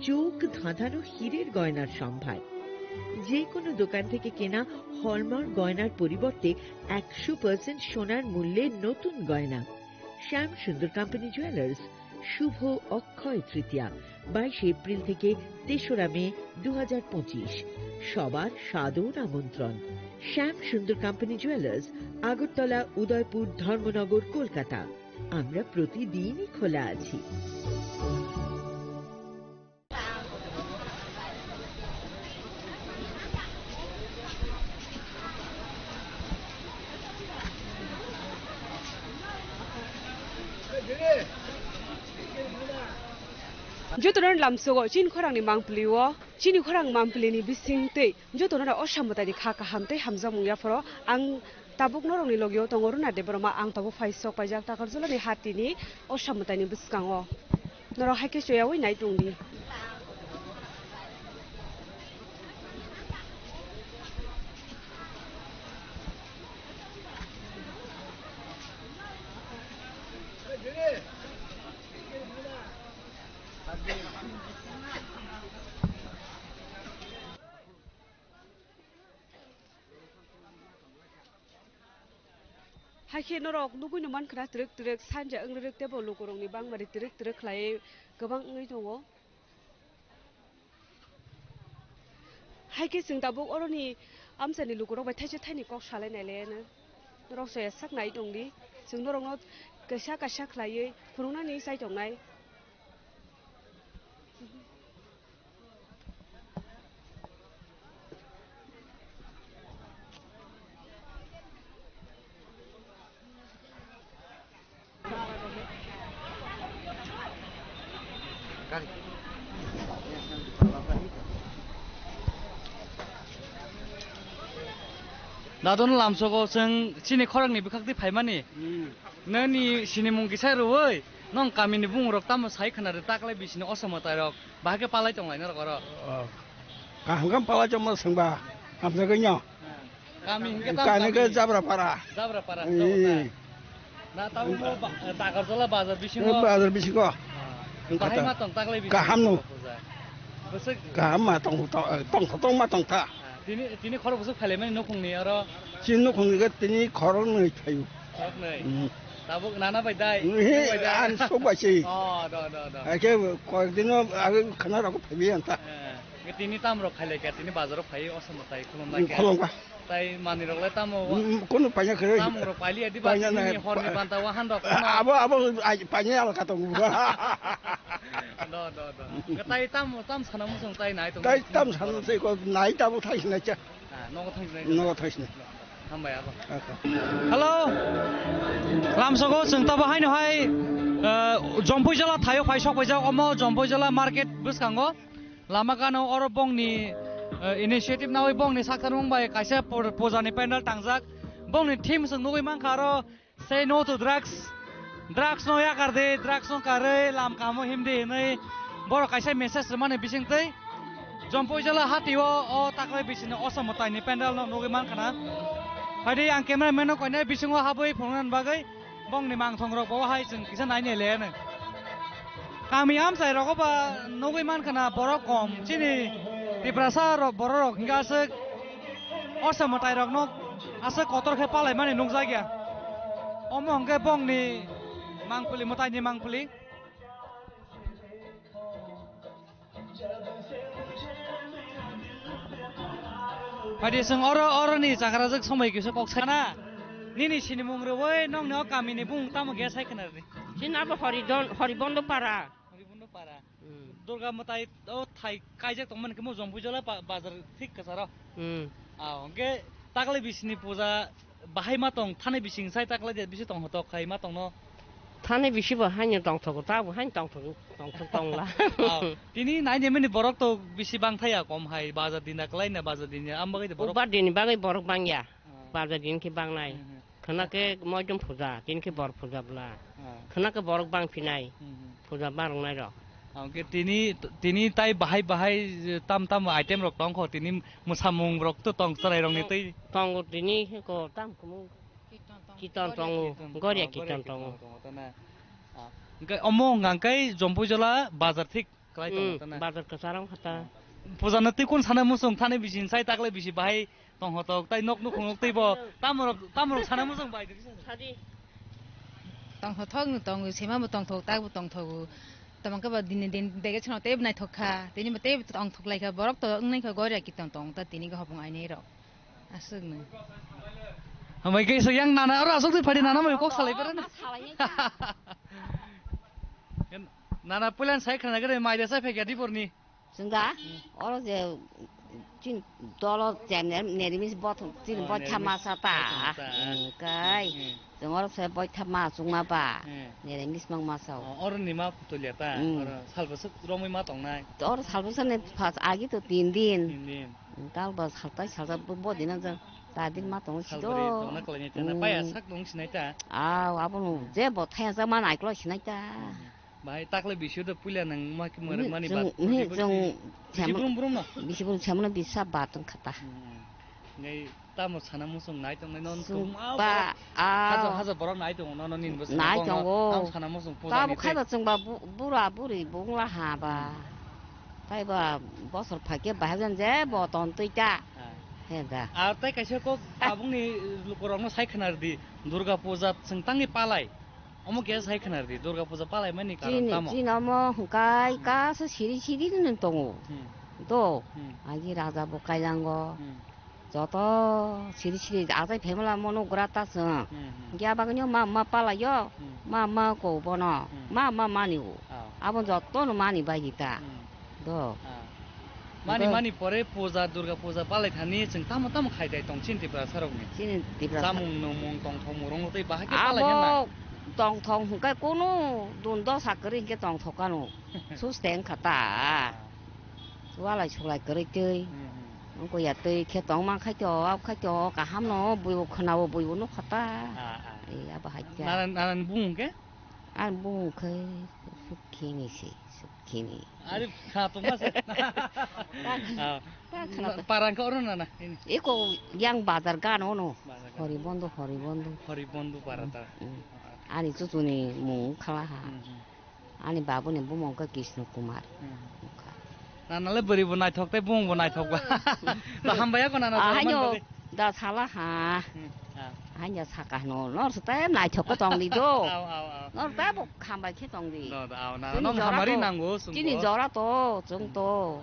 Speaker 18: চোখ ধাঁধানো হীরের গয়নার সম্ভার। যে কোনো দোকান থেকে কেনা হলমার্ক গয়নার পরিবর্তে 100% সোনার মূল্যে নতুন গয়না। শ্যাম সুন্দর কোম্পানি জুয়েলার্স, শুভ অক্ষয় তৃতীয়া 22 এপ্রিল থেকে 3রা মে 2025। সবার সাদর আমন্ত্রণ। শ্যাম সুন্দর কোম্পানি জুয়েলার্স, আগরতলা, উদয়পুর, ধর্মনগর, কলকাতা। আমরা প্রতিদিনই খোলা আছি।
Speaker 19: jotonon lamsogo chin khorang ni mangpliwo chini khorang mangpli ni bising tei jotonon osamata ni kha ka hamte hamjamung ya foro ang tabuk norong ni logyo tongoruna debroma ang tabu faisok pajak takarjula ni hatini osamata ni biskango noro haike soyawi nai tungni haike norok nugui no man khra trek trek sanja angrek tebo lokorong ni bangmari trek trek khlai gobang ngai dongo haike sing tabuk oroni amsani lokorok bai thaise thaini kok salai nai le na norok soya sak nai dongni sing norok no kasa kasa khlai phurungna ni sai tongnai
Speaker 3: Dadon lamsogo seng chini khorang ni bikakti phaimani nani sini mungki sai roi nong kami ni bungrok tam sai khana re taklai bisini osamata rok bahage palai tonglai na ro
Speaker 11: kaham palai jom sengba amsa ganya
Speaker 3: kami
Speaker 11: kani ke zabra para
Speaker 3: na tahu takarjola bazar bisingo bahai ma tong taklai bisini
Speaker 11: kaham no kaham ma tong ma tong ta
Speaker 3: tini khorok busuk phale mani nokungni aro
Speaker 11: chin nokungni ga tini khorok nei thayu
Speaker 3: khorok nei tabuk nana bai dai
Speaker 11: an so ba chi
Speaker 3: do
Speaker 11: ake ko dino age khana ro ko phabi anta
Speaker 3: tini tam ro khale ka tini bazar phai osam tai
Speaker 11: khulom ka
Speaker 3: tai mani ro le tamo
Speaker 11: kono panya khare
Speaker 3: tam ro pali adi ba ni horni banta wa han ro
Speaker 11: abo panya al ka tong
Speaker 3: do tai tam sanam song tai nai tong
Speaker 11: tai tam sanam sei ko nai ta bu thai na cha no thai na
Speaker 3: hambai abo hello lamsogo sing ta ba hai no hai jompoi jala thayo phaisok phaijak omo jompoi jala market buskango lama kano oro bong ni initiative nawi bong ni sakharung bai kaisa pojani panel tangjak bong ni team sing nugui man kharo say no to drugs no ya karde drugs no kare lam kamo himde nei bor kaisa message mane bisingtei jompoi jala hatiwo o taklai bisini osamotai ni panel no nugui man khana hadi ang cameraman no koine bisingo haboi phongnan bagai bong ni mang thongrok bawa hai jeng kisa nai ne le ne kami am sai roko ba nugui man khana borok kom chini tiprasa ro borok hinga se osamotai rok no ase kotor khe palai mane nungjagya omong ke bong ni mangpuli motai ni mangpuli Padi seng oro ni cakra jek somai kisa kok sana nini sini mungroi nong no kami ni bung tamu ge sai kana ni
Speaker 20: sini apa horibondo para
Speaker 3: Durga motai o thai kaijak tongman ke mo jompu jala bazar thik kasara onge takle bisini puja bahai ma tong thane bising sai takle je bisi tong hoto khai ma tong no
Speaker 20: थाने बिसिबो हानि दंथ'गो दाबो हानि दंला
Speaker 3: दिनै नायनो बरक तो बेसेबां थाया कम हाय बाजार दिन क्लाइना बाजार दिन आमबागै बरक
Speaker 20: बाजार दिन बागै बरक बांया बाजार दिन के बांनाय खोनाके मयदम फुजा दिन के बर फुजाब्ला खोनाके बरक बांफिनाय फुजा बारंनाय र
Speaker 3: ओके तिनी ताई बाहाय ताम आइटेम रक तंग ख तिनी मुसामुं रक तो तंग सराय रंग तै
Speaker 20: तंग तिनी को ताम को कितन तंग गरिया कितन तंग
Speaker 3: ओके अमो गांकाय जम्पु जला बाजार थिक क्लाइ तंग तना
Speaker 20: बाजार कसारं खाता
Speaker 3: फुजा नति कोन साना मुसुं थाने बिसिन साइ ताकले बिसि बाहाय तंग हतक ताई नक नु खंग तैबो तामरक साना मुसुं बाय
Speaker 20: सादि
Speaker 5: तंग हथक नु तंग सेमा म तंग थक ताक तंग थगु तमका बा दिन देगे छन तेब नाइ थखा तिनी म तेब तंग थक लाइका बरक त नै ख गरिया कितन तंग त तिनी ग हबुं आइने र आसुग न
Speaker 3: हमै के सयां नाना अरु आसुग तै फडि नाना म को सालाइ पर ना नाना पुलान साइ खना गरे माइदा साइ फेगा दिपुरनि
Speaker 7: जोंगा अर जे चिन दल जेन नेरिमिस बथ चिन बथा मासा ता kai जों अर से बथा मा जुंगा बा नेरिमिस mang मासाव
Speaker 3: अर निमा पुतलिया ता अर सालबसो रमै मा तंनाय
Speaker 7: अर सालबसो ने फास आगि तो 3 दिन काल बस हालताय सालदा बदिना जों दादिन मा तंग सिदो
Speaker 3: तंना कलायनि तना पाया साक दं सिनायता
Speaker 7: आव आबो जे बथाया जा मा नायक्ल सिनायता
Speaker 3: भाइ ताकले बिसु त पुल्या नङ म कि मरे मानि बात
Speaker 7: जों
Speaker 3: बुरुम न
Speaker 7: बिसिबुन छामना बिसा बातन खता
Speaker 3: नै तामो छाना मुसुं नाइ तङ नन
Speaker 7: बा
Speaker 3: हाजा बरक नाइ तङ नन निन बस
Speaker 7: नाइ तङ
Speaker 3: ताम छाना मुसुं पूजा
Speaker 7: ताबो खाइबा जों बा बुरा बुरि बुंला हाबा ताइबा बसर फाके बाहाजन जे बतन तैता हेदा
Speaker 3: आ ताइ काइसे को आबुंनि लुकरनो साइखनार दि दुर्गा पूजा जों तांनि पालाय अमो के साइ खनार दि दुर्गा पूजा पालाय मानि कारण तामो
Speaker 7: जिन अमो हुकाय कास सिरि न दङ तो आगि राजा बकाइलांगो जत सिरि आजाय फेमला मनोग्रातास ग्याबागनि मा पालायो मा को बन मा मानिउ आबो जत न मानि बागिता दो
Speaker 3: मानि परे पूजा दुर्गा पूजा पालाय थानि जों ताम खाइदाय दं चिन्तिप्रा सारगनि
Speaker 7: चिन्तिप्रा
Speaker 3: जामुं नमुं दं थमुरंग तै बाहाके पालाय ना
Speaker 7: tong thong cái cô nó đun đó sạc cái cái tong thọc cái nó số tiền khá ta qua lại chụp lại cái chơi ông có nhà chơi khi tong mang khách cho cả ham nó bùi khăn nào bùi nó khá ta à bà hay cha
Speaker 3: anh bung cái
Speaker 7: anh bung cái sukini sih sukini
Speaker 3: ada khá tụi mas parang ke orang nana ini
Speaker 7: iko yang bazar kan ono
Speaker 3: horibondo parata
Speaker 7: 아니 저분이 뭐 칼라하 아니 바보네 부모가 기스노 쿠마르
Speaker 3: 나나래 버리고 나이 턱대 부모 나이 턱과 나 한바야 거나 나
Speaker 7: 아니요 나 살라하 아니야 사카노 너 스타일 나이 턱가 정리도 너 따보 한바 캐 정리
Speaker 3: 너 한마리 난고
Speaker 7: 진이 저라도 정도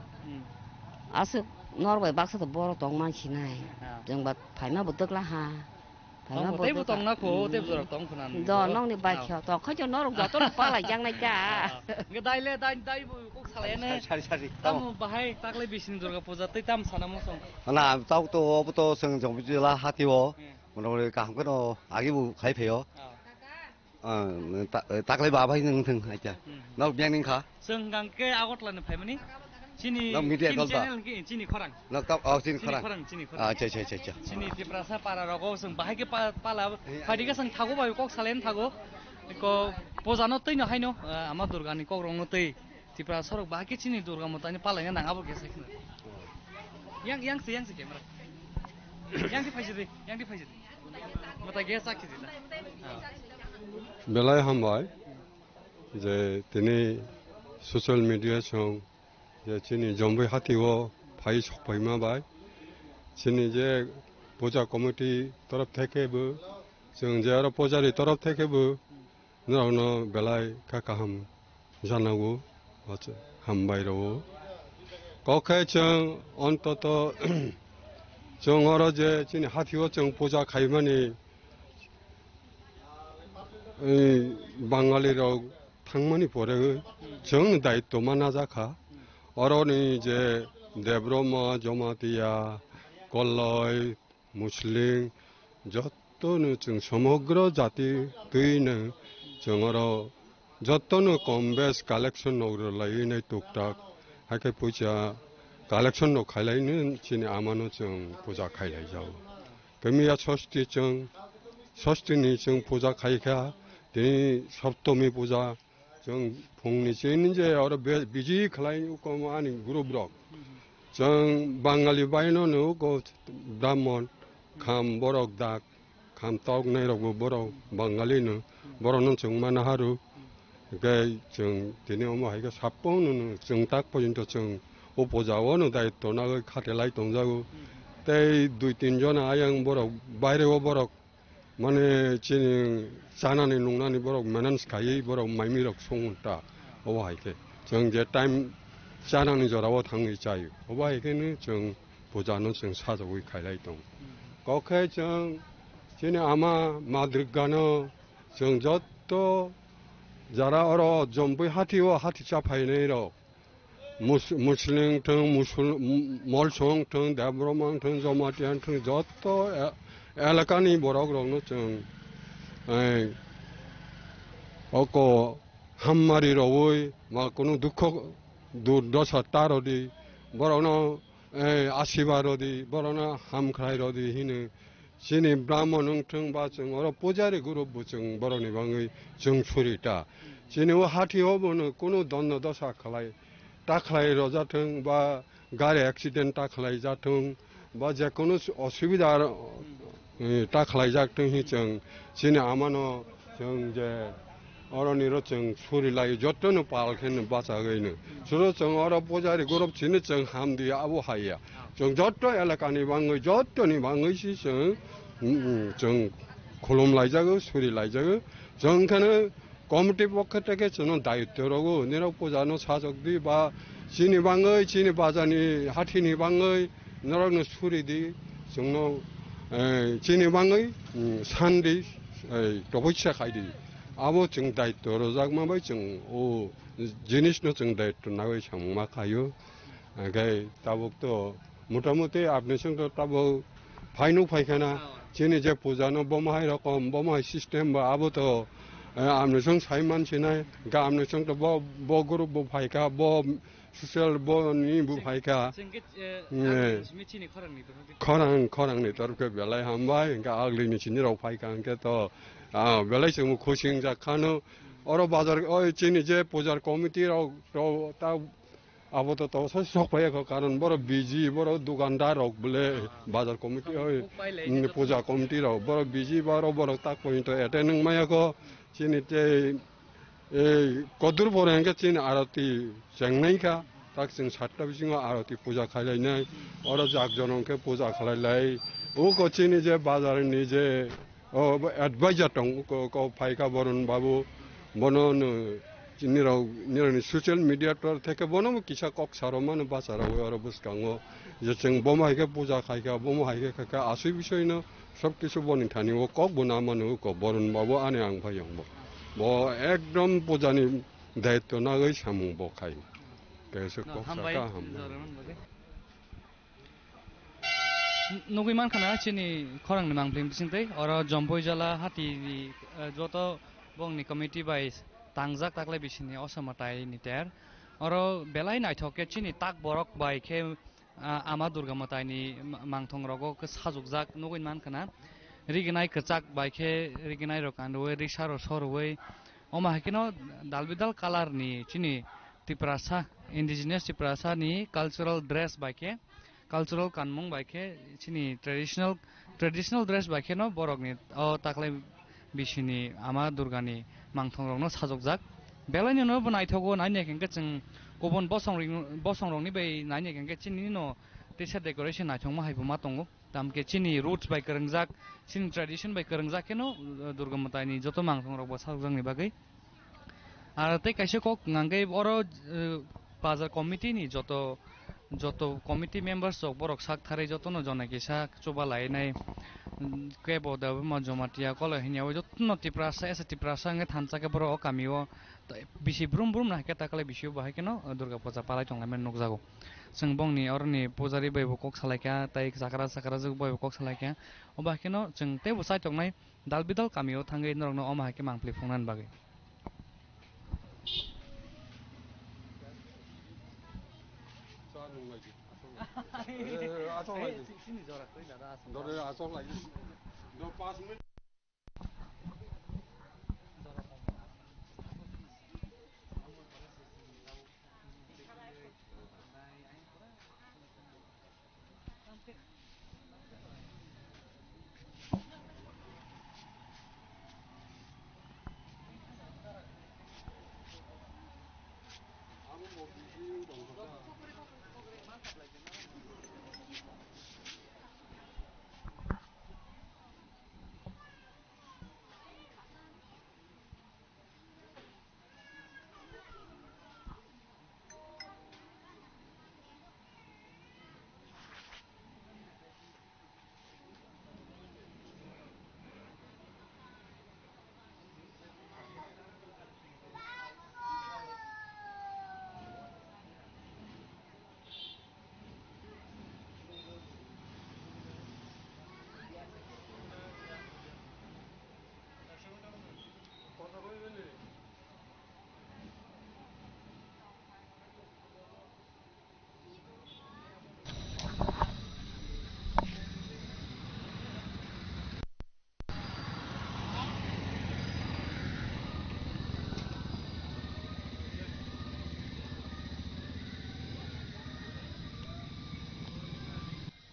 Speaker 7: 아스 너왜 박사도 보러 동만 시나이 정바 발마 붙득라하
Speaker 3: Tây bộ tông nó khổ, Tây bộ tông khổ năn.
Speaker 7: Đó nó đi bài theo, đó khó cho nó rồi tốt là là giang này cha.
Speaker 3: Cái đây le đây bộ quốc xã lên này. Tam bahai tak le bisin Durga Puja Tây tam sana mosong.
Speaker 22: 나 또 성정 비라 하티오. 오늘 감고도 아기부 가입해요. 딱래 바바이 능등 하자. 너 그냥 가.
Speaker 3: 성강 게 아웃 라는 파이머니. Sini channel ki sini khorang.
Speaker 22: Nakap sini khorang. 저.
Speaker 3: Sini tiprasa para rogo sung bahai ke pala phadi ke sung thago ba kok salen thago. Ko pozano tei no haino ama durga ni kok rong no tei. Tiprasa rok bahai ke sini durga motani pala yang nang abur ke sakna. Yang si kamera. Yang di phai Mata ge sakki dita.
Speaker 23: belai hambai je tini social media chong যে চিনি জম্বই হাতিও ভাই ভাইমা ভাই চিনি যে পূজা committee তরফ থেকেবো जों যে আরো পূজারি তরফ থেকেবো নাওনো বেলায় কাকাহাম জানাগো আছে হামবাইরো কখে जों অন্তত जों আরো যে চিনি হাতিও जों পূজা খাইমানি বাঙালিরাও থাংমানি পরে जों দায়িত্ব মানা যাখা 어른이 이제 네브로마 조마티야 골로이 무슬림 저또는 좀 সমগ্র জাতি তুই는 정어로 저또는 컴베스 컬렉션 노를 라이네 뚝딱 하게 보자 컬렉션 노 칼라이는 진이 아마노 정 보자 칼라이자고 그미야 소스티 정 소스티니 정 보자 칼이가 대 섭도미 보자 정 봉리지 있는지 어려 비지 칼라이 거 아니 그룹으로 정 방갈리 바이노는 그 담몬 감 보럭 닭감 떡내라고 보러 방갈리는 보러는 정말 하루 그 정 되네 뭐 하이가 사포는 정딱 포인트 정 오보자원은 다 도나가 카텔라이 동자고 때 두이틴존 아양 보러 바이레 보러 만에 진행 사나니 농나니 보러 만한 스카이 보러 마이미럭 송운다 오하이게 정제 타임 사나니 저라고 당이 자유 오바이게는 정 보자는 정 사자고 칼라이 동 거기에 정 진행 아마 마드르가노 정저또 자라 어로 좀부 하티와 하티 차파이네로 무슬링 등 몰송 등 대브로망 등 조마티안 등 저또 엘라카니 뭐라 그러노 좀 어고 한 마리로 오이 막고는 두코 두더사 따로디 뭐라노 아시바로디 뭐라나 함크라이로디 히는 신이 브라모능 등바증 어로 보자리 그룹 부증 뭐라니 방의 정출이다 진이와 하티오버는 꾸노 돈노도 사클라이 딱클라이 로자 등바 가리 액시덴트 딱클라이 자등 바제 꾸노 어수비다 딱클라이 자등 희정 진이 아마노 정제 어런이로 정 수리라이 줬더는 발겠는 바사거이는 주로 정 어로 보자리 그룹 진이 정 함디 아부하이야 정 줬더 엘라카니 방의 줬더니 방의 시정 정 콜롬라이자고 수리라이자고 정카는 কমিটি পক্ষ থেকে 저는 다이어트라고 내가 보자는 사적들이 봐 진이방의 진이바자니 하티니방의 너랑 수리디 정노 진이방의 산디 도보치아 가이디 아무 정 다이어트로 작마바 정오 지니스노 정 다이어트 나왜 장마가요 그 따복도 모타모티 আপনি সংটো 따복 파이노 파이카나 진이 제 보자는 범하이라고 범하이 시스템 뭐 아부터 암내성 사이만 지나요. 그러니까 암내성도 뭐 그룹 뭐 파이까 뭐 소셜 뭐니 뭐 파이까. 커랑 니더럽게 별라이 한바이. 그러니까 아글리니 진이라고 파이까. 그러니까 또 별라이 좀 고생자 카노 어로 바जार 진이 이제 보잘 커미티라고 딱 아부터 또 소속 파이가 그 가는 뭐로 비지 뭐로 두간다라고 불래 바जार 커미티 보잘 커미티라고 뭐로 비지 바로 딱 포인트 에테능 마야고 진이때 거들 보는 게 진 아르티 장내가 딱생 사탑싱어 아르티 보자 칼라이네 어러 작전은 그 보자 칼라이 오거 진 이제 바자를 이제 어드바이저 거 파이가 버는 바부 뭐는 진이라고 이런 소셜 미디어 또 되게 보는 기사 꼭 사람만 바자라고 여러분스강어 이제 정 보마이게 보자 가이가 보마이게 그 아수비쇼이는 सब기수 보는 다니고 꼭 보나만 없고 버는 바보 안에 안 봐요 뭐 액럼 보자니 대또 나의 사무복하이 그래서 꼭 사가
Speaker 3: 노기만 खाना चिनी खरंग निमांग प्लेम बिसिंते और जम्बोई जला हाथी जो तो बंगनी कमिटी बाई तांगजाक ताकले बिसिनी असमताई नितेर और बेलाई नाइथोके चिनी ताक बरक बाई के आमा दुर्गा मताईनी मांगथों रगो के साजुकजाक नोगिमान खाना रिगनाई कचाक बाई के रिगनाई रकांडोए रिशारो सरोए ओमा हकिनो दालबिदाल कलर नि चिनी तिप्रासा इंडिजिनियस तिप्रासा नि कल्चरल ड्रेस बाई के कल्चरल कानमुंग बाइके चिनी ट्रेडिशनल ड्रेस बाइके नो बरकनि ताकले बिसिनी आमा दुर्गानि मांथंरंनो साजकजाक बेलायनि नो बनायथगो नायनेकेंके जों गुबुन बसंरंनि बै नायनेकेंके चिनि नो टिशर्ट डेकोरेशन नायथंमा हायबुमा दंगो तामके चिनि रुट्स बाइ करंजाक चिनि ट्रेडिशन बाइ करंजाक केनो दुर्गा मातानि जतो मांथंरंबो साजकजांनि बागै आरो तै काइसे कक नांगै अरो बाजार कमिटिनि जतो कमिटी मेम्बार्स जक बरक साक थारै जतनो जने किसा चोबा लायनाय केबो दाबो म जमाटिया कल हिनियाव जतनो तिप्रासा एसे तिप्रासा नगे थानसाके बरो कामियो बिसि ब्रुम नाके ताकले बिसियो बाहायकेनो दुर्गा पूजा पालाय तंलायमेन नगजागो जों बंनि अरनि पुजारि बैबो कक सालायका ताइ जाकरा जग बैबो कक सालायका अबाकेनो जों तेबो साइतंनाय दालबिदाल कामियो थांगै नरनो अमाहाके मांप्लि फुंनान बागै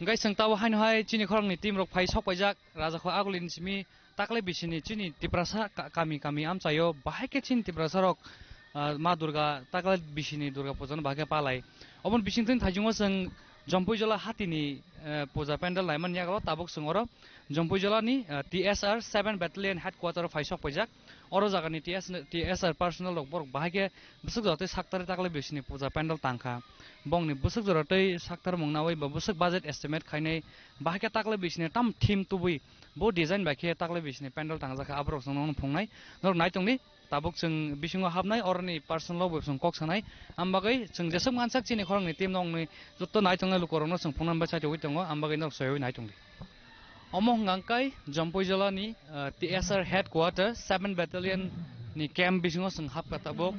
Speaker 3: Ngay sang tawa hain hai chini khorang ni team rok phai sok pajak raja kho agulin simi takle bisini chini tiprasa kami am chayo bahai ke chin tiprasa rok ma durga takle bisini durga pujan bahage palai obon bising tin thajungo sang jompoi jola hatini puja pandal laiman yakalo tabuk sungoro jompoi jola ni TSR 7 battalion headquarter phai sok pajak oro jaga ni TSR personal rok borok bahage busuk jote saktare takle bisini puja pandal tangkha bong ni busuk jorotei saktar mongnawai ba busuk budget estimate khainai bahake takle bisini tam theme tubui bo design bakhe takle bisini pandal tangjaka abrok song phongnai nor naitongni tabuk chung bisingo habnai orni personal websong kok sanai ambagai chung jesam mansak chini khorangni team nongni jotto naitongnai lukorongno chung phone number chaite uitongo ambagai nok soyoi naitongli omong ngangkai jompoi jolani TSR headquarter 7 battalion ni camp bisingo chung habka tabuk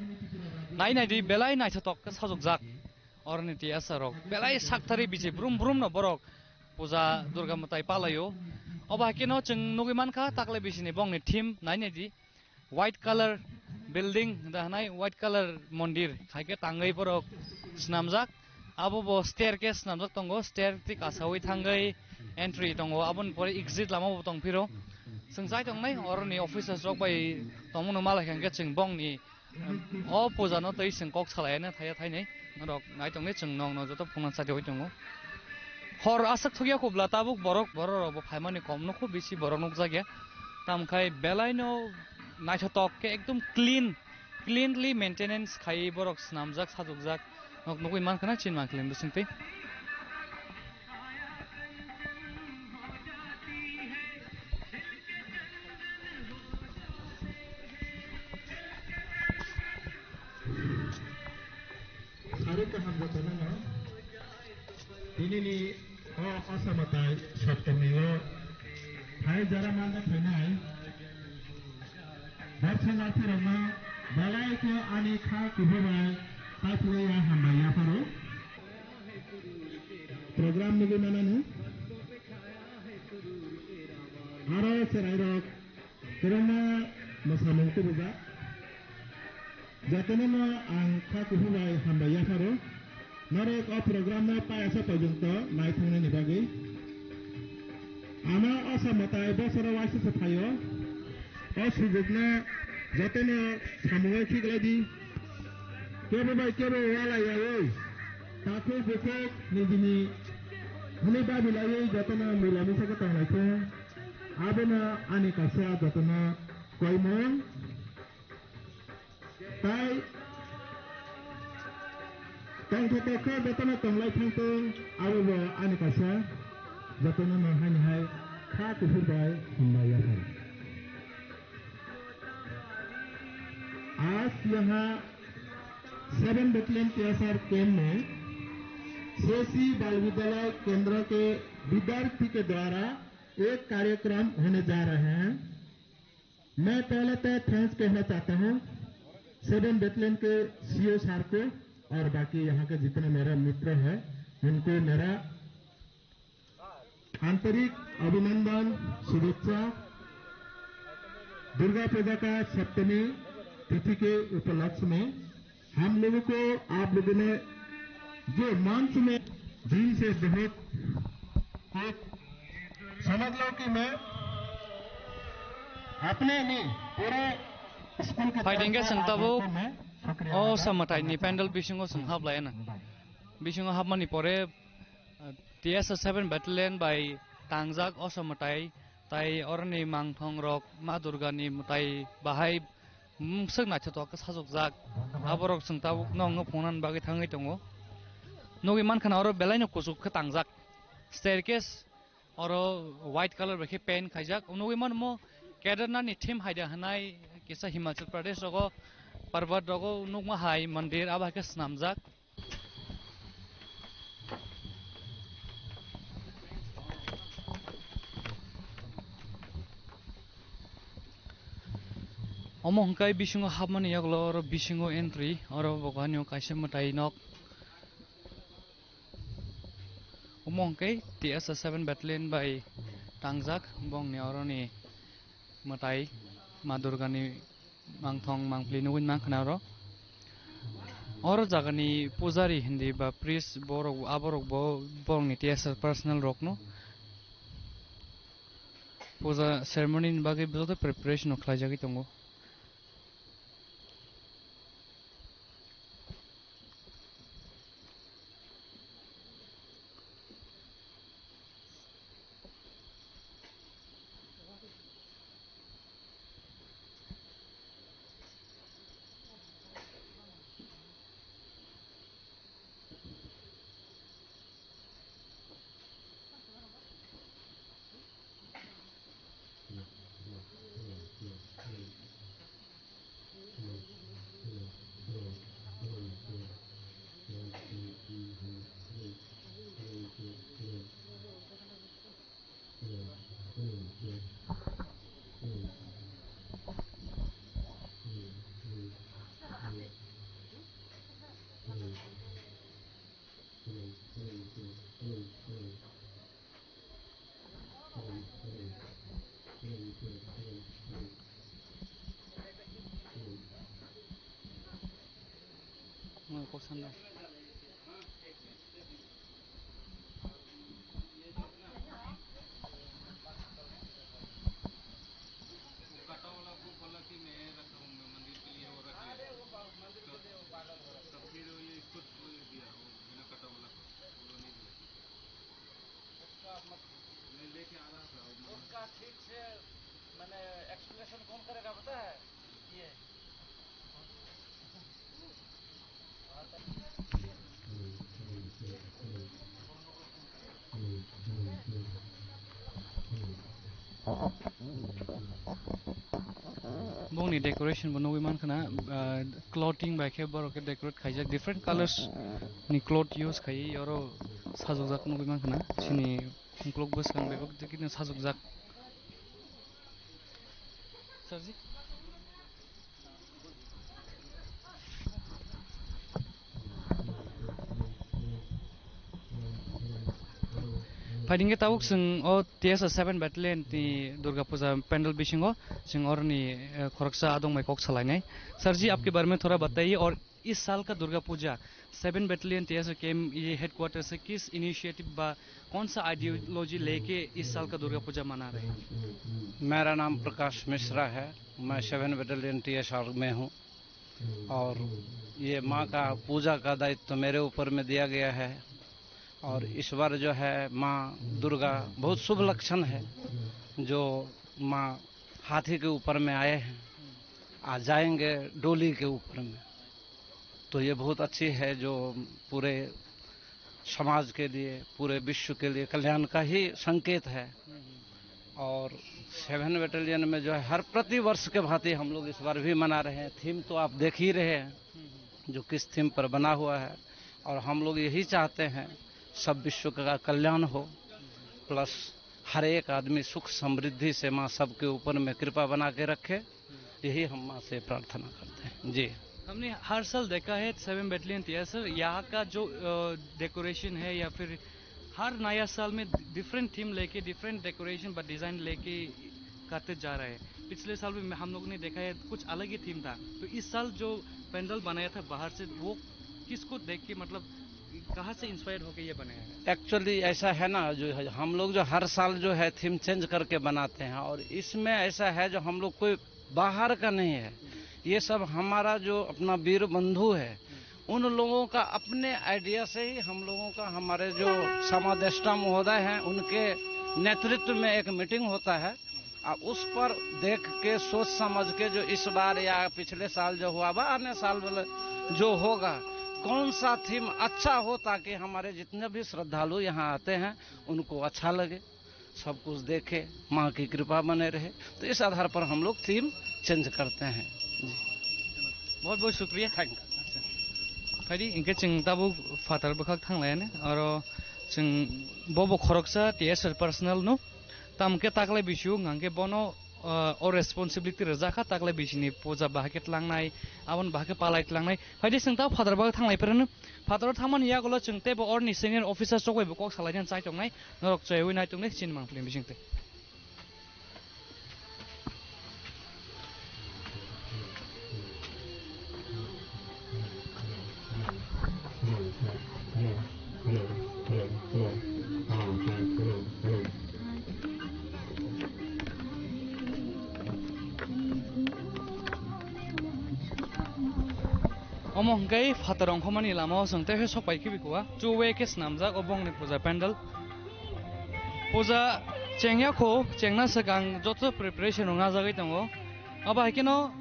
Speaker 3: nai di belai nai thotok ka sajok jak orni TSR rok belai saktari biji brum brum no borok puja durga matai palayo obakino chung nugiman kha takle bisini bongni theme nai di white color building dahnai white color mondir khaike tangai porok snamjak abo bo staircase snamjak tongo stair ti kasawai thangai entry tongo abon pore exit lama bo tongphiro sungsai tongnai orni officers rok bai tongmung mala khangge chung bongni o puja no tei sing kok salai na thaya thainai rok nai tongnai chung nong no joto phungan chate hoi tongo hor asak thugia khubla tabuk borok bo phaimani komno khub bisi borok nukjagya tamkhai belaino naithotok ke ekdom cleanly maintenance khai borok snamjak sajokjak nok nokui mankhana chin mankhlen bisingte
Speaker 8: Sarita hamdatana ini ni asamatai saptamio hai jara manda khanai Varsanathi Rama balai ke ani kha kubai pathwaya hamaya paro program ni mana ne aro serai rok kerana masamung tu buka jatene ma ang kha kubai hamaya paro nare ko program na pa asa pajunto nai thune ni bagi ama asamatai bosara wasi saphayo asubukna jatene samuai khigladi kebe wala yaoi taku bukok nidini hune babilai jatena milami saka tanglaiku abena ani kasa jatena koimon tai tangthotokha jatena tanglai thangto abo ani kasa jatena mahani hai kha kubai humaya hai आज यहाँ 7 battalion TSR camp में शेषी बाल विद्यालय केंद्र के विद्यार्थी के द्वारा एक कार्यक्रम होने जा रहे हैं। मैं पहले तो थैंक्स कहना चाहता हूँ 7 बटालियन के CO सर को
Speaker 13: और बाकी यहाँ के जितने मेरे मित्र हैं उनको मेरा आंतरिक अभिनंदन, शुभेच्छा। दुर्गा पूजा का सप्तमी तिथि के उपलक्ष्य में हम लोगों को आप लोगों ने जो मंच में जी से बहुत एक समझ लो कि मैं अपने नहीं पूरे स्कूल के
Speaker 3: फाइटिंग संताबो ओ समताइनि पेंडल बिसिङाव सोंहाब लायना बिसिङाव हाबमानि परे TS7 battalion by Tangjak असमताइ ताइ अरनि मांथं रक मा दुर्गानि मुताइ बाहाय सोंना छतक साजकजाक आबरक सोंताबो नंगो फनान बागै थाङै दङ नगि मानखाना अर बेलाइनो कुजुक तांजाक स्टेयरकेस और व्हाइट कलर बेखे पेन खाइजाक नगि मान मो केदारनाथनि थीम हाइदा हनाय किसा हिमाचल प्रदेश रगो पर्वत रगो नुगमा हाय मंदिर आबाके स्नामजाक अमहंकाय बिसिङाव हाबमानि यागलो और बिसिङाव एंट्री और बगानियाव काइसे मताइ नक अमहंकाय TS7 battalion by Tangjak bongni oroni मताइ मा दुर्गानि मांथं मांफ्लि नुइन मांखनारो और जागानि पुजारी हिंदी बा प्रिस बरक आबरक बंगनि TS पर्सनल रकनो पूजा सेरेमनी बागै बजों प्रिपरेशन खालामजागै दङ उसका ठीक से मैंने एक्सप्लेनेशन कौन करेगा पता है ये Bongni decoration bono wiman kana clothing by ke baro ke decorate khaijak different colors ni cloth use khai oro sajokjak no wiman kana chini klok bus kan bego dekine sajokjak सरजी fighting तावुक जों ओ TS7 battalion नि दुर्गा पूजा पेंडल बिसिङो जों औरनि खरकसा आदंमाय कक चलायनाय सरजी आपके बारे में थोड़ा बताइए और इस साल का दुर्गा पूजा 7 battalion TS केम ये हेडक्वार्टर से किस इनिशिएटिव बा कौन सा आइडियोलॉजी लेके इस साल का दुर्गा पूजा मना रहे हैं?
Speaker 14: मेरा नाम प्रकाश मिश्रा है, मैं 7 battalion TSR में हूँ और ये माँ का पूजा का दायित्व तो मेरे ऊपर में दिया गया है और इस बार जो है माँ दुर्गा बहुत शुभ लक्षण है जो माँ हाथी के ऊपर में आए हैं आ जाएंगे डोली के ऊपर में, तो ये बहुत अच्छी है जो पूरे समाज के लिए पूरे विश्व के लिए कल्याण का ही संकेत है। और 7 battalion में जो है हर प्रति वर्ष के भांति हम लोग इस बार भी मना रहे हैं। थीम तो आप देख ही रहे हैं जो किस थीम पर बना हुआ है और हम लोग यही चाहते हैं सब विश्व का कल्याण हो प्लस हर एक आदमी सुख समृद्धि से माँ सबके ऊपर में कृपा बना के रखे, यही हम माँ से प्रार्थना करते हैं जी।
Speaker 3: हमने हर साल देखा है 7 बैटलियन टीएसआर यहाँ का जो डेकोरेशन है या फिर हर नया साल में डिफरेंट थीम लेके डिफरेंट डेकोरेशन व डिज़ाइन लेके करते जा रहे हैं। पिछले साल भी हम लोग ने देखा है कुछ अलग ही थीम था, तो इस साल जो पेंडल बनाया था बाहर से वो किसको देख के मतलब कहाँ से इंस्पायर होकर ये बनाया है?
Speaker 14: एक्चुअली ऐसा है ना, जो है हम लोग जो हर साल जो है थीम चेंज करके बनाते हैं, और इसमें ऐसा है जो हम लोग कोई बाहर का नहीं है, ये सब हमारा जो अपना वीर बंधु है उन लोगों का अपने आइडिया से ही हम लोगों का, हमारे जो समादेष्टा महोदय हैं उनके नेतृत्व में एक मीटिंग होता है, और उस पर देख के सोच समझ के जो इस बार या पिछले साल जो हुआ बा आने साल वाले जो होगा कौन सा थीम अच्छा हो, ताकि हमारे जितने भी श्रद्धालु यहाँ आते हैं उनको अच्छा लगे, सब कुछ देखे, माँ की कृपा बने रहे, तो इस आधार पर हम लोग थीम चेंज करते हैं जी।
Speaker 3: बहुत बहुत शुक्रिया, थैंक यू। फाइदी इनके चिंग ताबु फादर बखक थांलायानो आरो जों बबो खरकसा टीएसआर पर्सनल नो तामके ताकले बिसु गांगे बनो और रेस्पॉन्सिबिलिटी रजाखा ताकले बिसिनि पूजा बाहाकेट लांनाय आवन बाहाके पालायत लांनाय फाइदी जों फादर बखक थांलायफोरनो फादर थांमान यागलो जों तेबो अरनि सिनियर अफिसार सगै बखक सालायनान चाइ दंनाय नरक चयवै नाय दंनाय सिन मांफ्लिम बिसिंते Omongkai fatarong khomani lama sangte he sopai kibikuwa chuwe kes namjak obongni puja pandal puja chengya kho chengna sagang joto preparation nga jagai tango aba hekino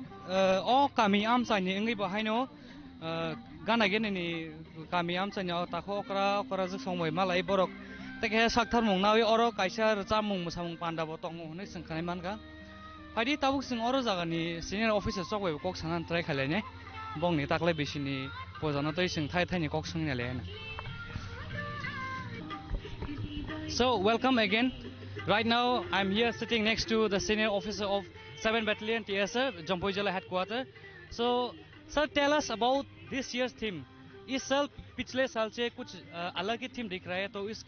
Speaker 3: o kami amchani ngai bahaino gana geneni kami amchani takho okra okra jik songbai malai borok teke sakthar mungnawi oro kaisa chamung musamung pandabo tongo honai sangkanai manka padi tabuk sing oro jagani senior officer sogbai kok sanan try khalaine bongni taklai bisini pojana toi sing thai thaini kok sangna lena. So welcome again. Right now I'm here sitting next to the senior officer of 7 Battalion TSR Jampoi Jila headquarter. So sir, tell us about this year's theme. इस साल पिछले साल से कुछ अलग ही theme दिख रहा है, तो इस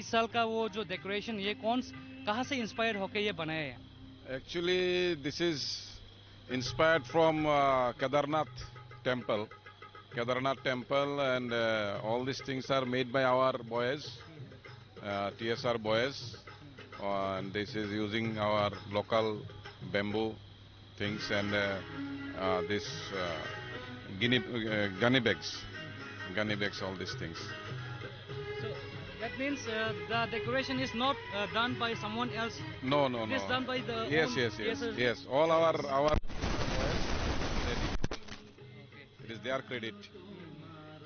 Speaker 3: साल का वो जो डेकोरेशन ये कहाँ से इंस्पायर होके ये बनाया है?
Speaker 1: Actually this is inspired from Kedarnath temple, and all these things are made by our boys, TSR boys, and this is using our local bamboo things and this gunny bags, all these things.
Speaker 3: So that means the decoration is not done by someone else.
Speaker 1: No.
Speaker 3: It is done by the
Speaker 1: Yes. All our boys it is their credit.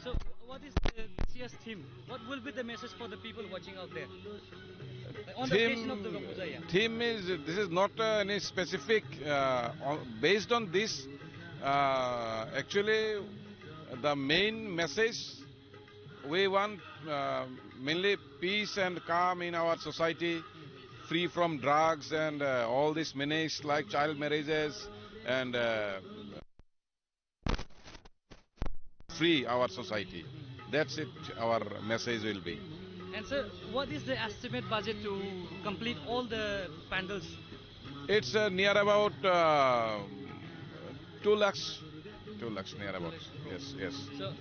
Speaker 3: So what is this year's theme? What will be the message for the people watching out there? On the occasion of the Puja, yeah.
Speaker 1: Theme is, this is not any specific, based on this, actually the main message we want mainly peace and calm in our society, free from drugs and all this menace like child marriages, and free our society. That's it, our message will be.
Speaker 3: And sir, what is the estimate budget to complete all the pandals?
Speaker 1: It's near about 2 lakhs. 2 lakhs near about. Yes.
Speaker 3: So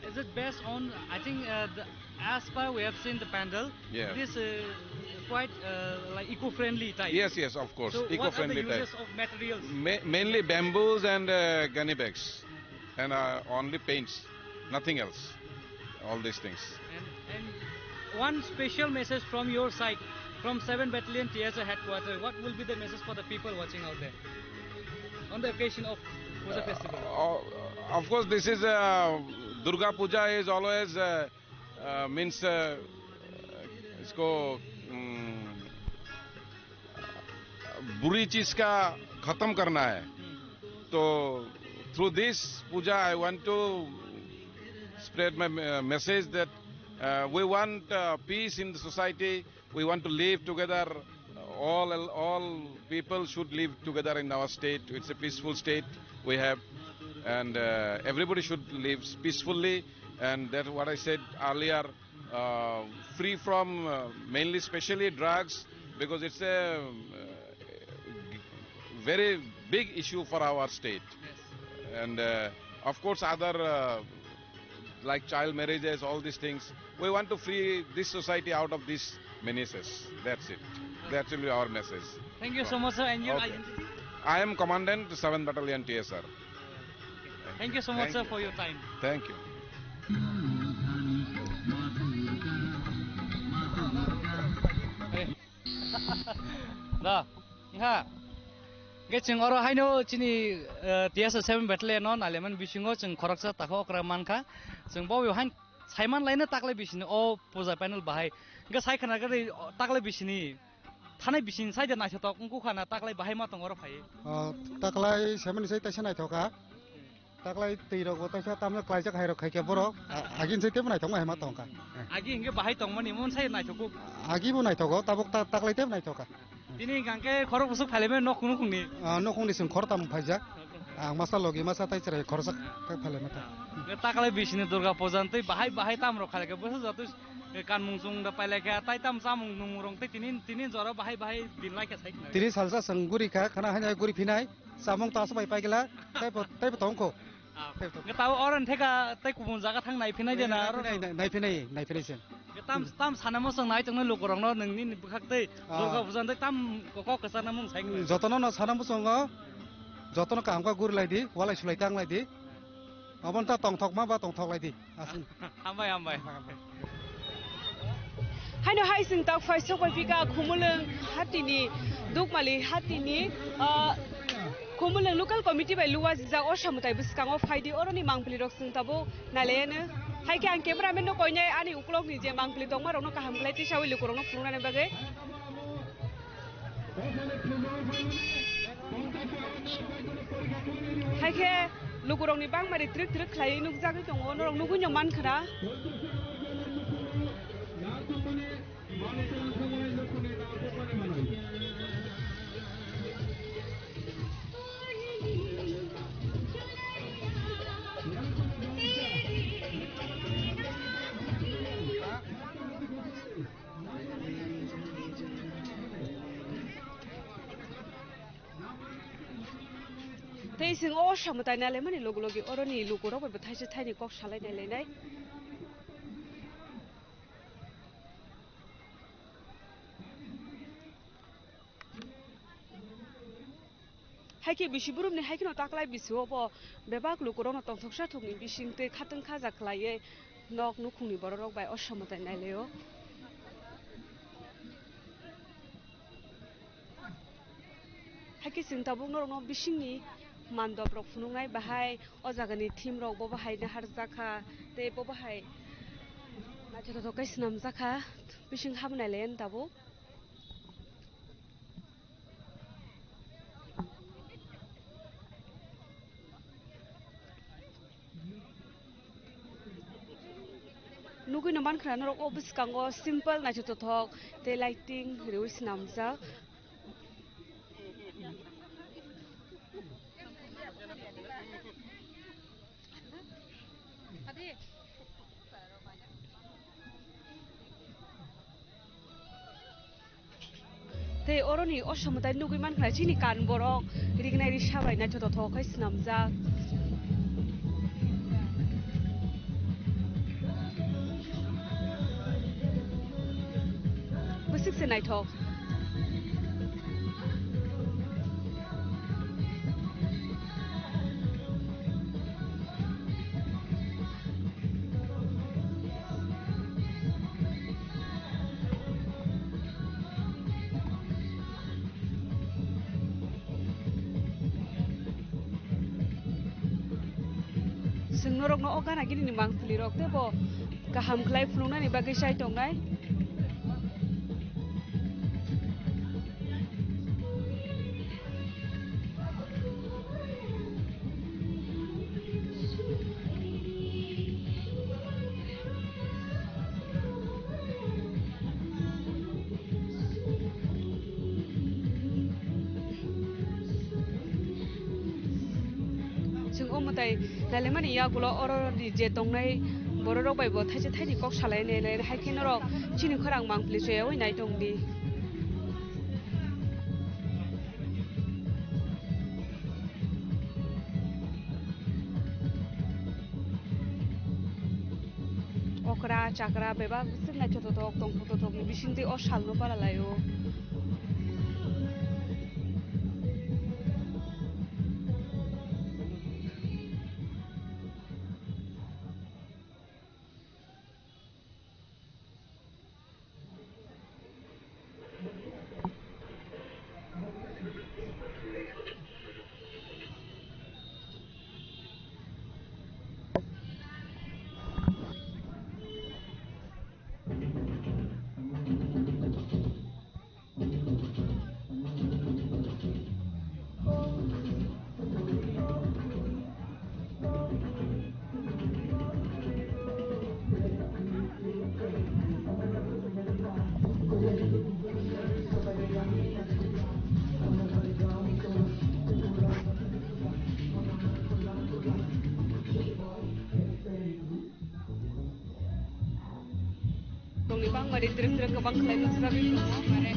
Speaker 3: is it based on, I think as per we have seen the pandal,
Speaker 1: yeah,
Speaker 3: it is quite like eco-friendly type.
Speaker 1: Yes, of course.
Speaker 3: So
Speaker 1: eco-friendly
Speaker 3: what are the uses
Speaker 1: type.
Speaker 3: of materials?
Speaker 1: Mainly bamboos and gunny bags, and only paints, nothing else. All these things.
Speaker 3: And one special message from your side, from 7 Battalion TSR headquarters, what will be the message for the people watching out there on the occasion of Puja festival?
Speaker 1: Of course, this is Durga Puja is always means इसको बुरी चीज का खत्म करना है. तो through this puja I want to spread my message that we want peace in the society. We want to live together. All people should live together in our state. It's a peaceful state we have, and everybody should live peacefully, and that's what I said earlier, free from mainly especially drugs, because it's a very big issue for our state. And of course other like child marriages, all these things, we want to free this society out of these menaces. That's it. That's really our message.
Speaker 4: Thank you so much, sir. And your identity?
Speaker 1: I am Commandant 7th Battalion TSR.
Speaker 4: Thank you so much, sir, for your time.
Speaker 1: Thank you.
Speaker 4: Da, ha. Geching oro haino chini TSR 7 Battalion non aleman bisingo ching khoraksa takho okra manka ching bo hain saiman laina takle bisini o puja panel bahai ga sai khana ga takle bisini थानाय बिसिन side नायथ त कुंकु खाना ताकलाय बाहाय मा तंगर फाय
Speaker 8: ताकलाय semen सै तैसा नायथका ताकलाय तैरग तैसा तामने क्लाइजक हायरक खायके बरक आगिन सै तेम नायथक मा हेमा तंका
Speaker 4: आगि हिंगे बाहाय तंगमनि मन साइ नायथकु
Speaker 8: आगि बो नायथको ताबक ताकलाय तेम नायथका
Speaker 4: दिनि गांके खरक बुसुक फालेमे नखुनु खुंनि
Speaker 8: नखुंनि सिं खरताम फायजा आं मासा लगे मासा ताइचरे खरसक फालेमे ता
Speaker 4: ताकलाय बिसिनि दुर्गा पूजान्तै बाहाय बाहाय तामरो खालेके बस जतु kan mungsung da pai leka tai tam samung numurong tai tinin jora bahai bahai din laika sai
Speaker 8: tiri salsa sangguri ka khana hanya guri phinai samung tas pai pai gela tai tongko
Speaker 4: ngetau oran theka tai kubun jaga thang nai phinai jena
Speaker 8: nai phinai sen
Speaker 4: tam sanamo sang nai tongna lokorong no ningni bukhak tai durga pujan tai tam kok kesana mung sai
Speaker 8: jotono no sanamo songo jotono ka amka gur lai di walai sulai tang lai di abon ta tong thok ma ba tong thok lai di asin
Speaker 4: ambai
Speaker 19: haino hai sing tak fai sok pai pika khumuleng hatini dukmali hatini khumuleng local committee bai luwa ja osamutai biskango faidi oroni mangpli rok sing tabo nalene hai ke ang cameraman no koinai ani uklok ni je mangpli tongma rok no kaham klai ti sawi lukurong no flungna ne bage hai ke lukurong ni bang mari trik khlai nuk jagi tongo norong nugu nyong man khara tei sing o samutai na le mani logi oroni lukuro bai bathai se thaini kok salai nai lenai haike bisiburum ni haike no taklai bisiwo bo bebak lukuro no tongthoksa thokni bisingte khatang khaja khlaiye nok nukhungni borok bai o samutai nai leo haike sing tabuk norok no bisingni mandop rok phunungnai bahai o jagani thim rok bo bahai na harjaka te bo bahai nacho to kai snam jaka bising hamnai len tabo nugui no man khana rok obis kango simple nacho to thok te lighting reus namja te oroni osamutai nugui man khana chini kan borok rignai ri sabai nacho to thok kai snamja busik se nai thok norok no ogana gini ni mangpli rok te bo kaham khlai flungna ni bagai sai tongnai जों अमताय नाले माने या गुलो अरो जे दंनाय बर' राव बायबो थाइसे थाइनि कक सालायनाय हायखेन र चिनि खरां मांप्लिसे ओइनाय दंदि okra chakra beba sinna choto tok tong photo tok ni bisingti o salno para layo bang mari dreng-dreng ke bang klaim serabi mare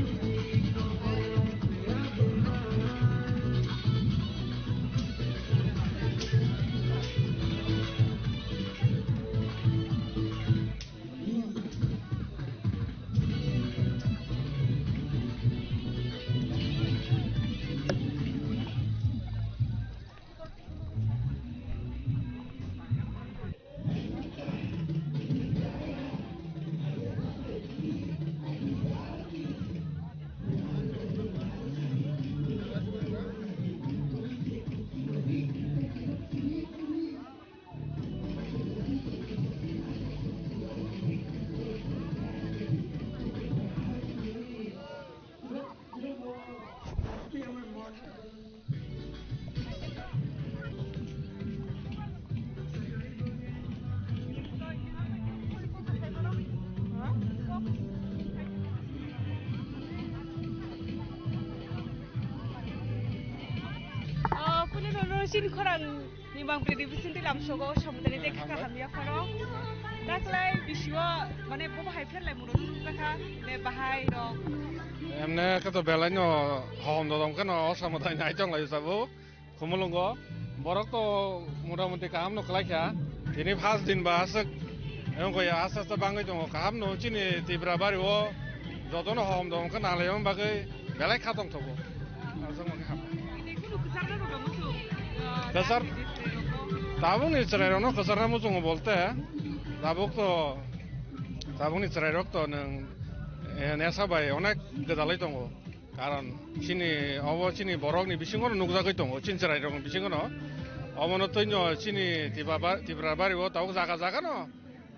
Speaker 19: sin khorang ni bang predi bisinti lamsogo samudani dekha ka hamya faro daklai biswa mane bo bahai phlai muno kaka ne bahai ro
Speaker 1: emne ka to belanyo hom dodom ka no samudai nai chong lai sabu khumulungo borok to motamoti kam no khlaikha ini first din ba asek engko ya asa sa bangai dong kam no chini tibra bari o jotono hom dom ka naleyon bagai belai khatong thobo asong ka kasar tabung ni cerai rono kasar namu cungo bolte tabuk to tabung ni cerai rok to neng nesa bay onek gedalai tongo karon sini awo sini borok ni bisingono nukjagai tongo chin cerai rok bisingono awono toinyo sini tibra bari wo tabuk jaga no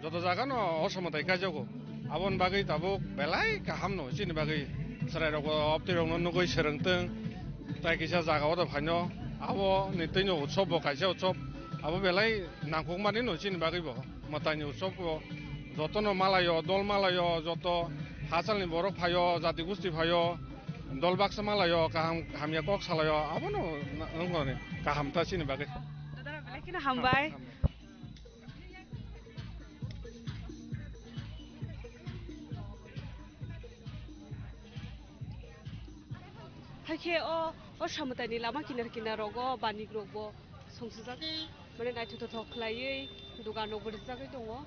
Speaker 1: joto jaga no osomotai kajogo abon bagai tabuk belai kaham no sini bagai cerai rok opti rok no nugoi serengteng tai kisa jaga wo to phanyo abo nitino utsob bo kaisa utsob abo belai nangkok mani no chin bagai bo matani utsob bo jotono malayo dol malayo joto hasalni borok phayo jati gusti phayo dol baksa malayo kaham hamya kok salayo abo no ngone kaham ta chin bagai
Speaker 19: dadara belai kina hambai haike o samutani lama kinar rogo bani grogo songsujak mane nai thotho khlaiei dugan no burjagai dongo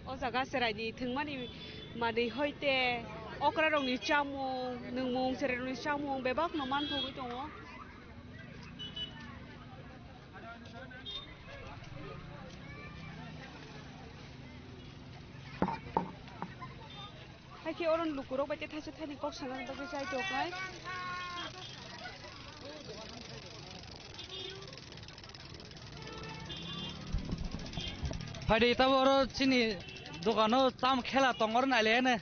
Speaker 19: o jaga serai ni thingmani mani hoite okra rong ni chamung nungmung serai rong ni chamung bebak no man thogoi tongo haike oron lukurok baite thaise thani kok sanan bagai jai tokai
Speaker 4: Fadi tabo oro sini dukano tam khela tongor nale ne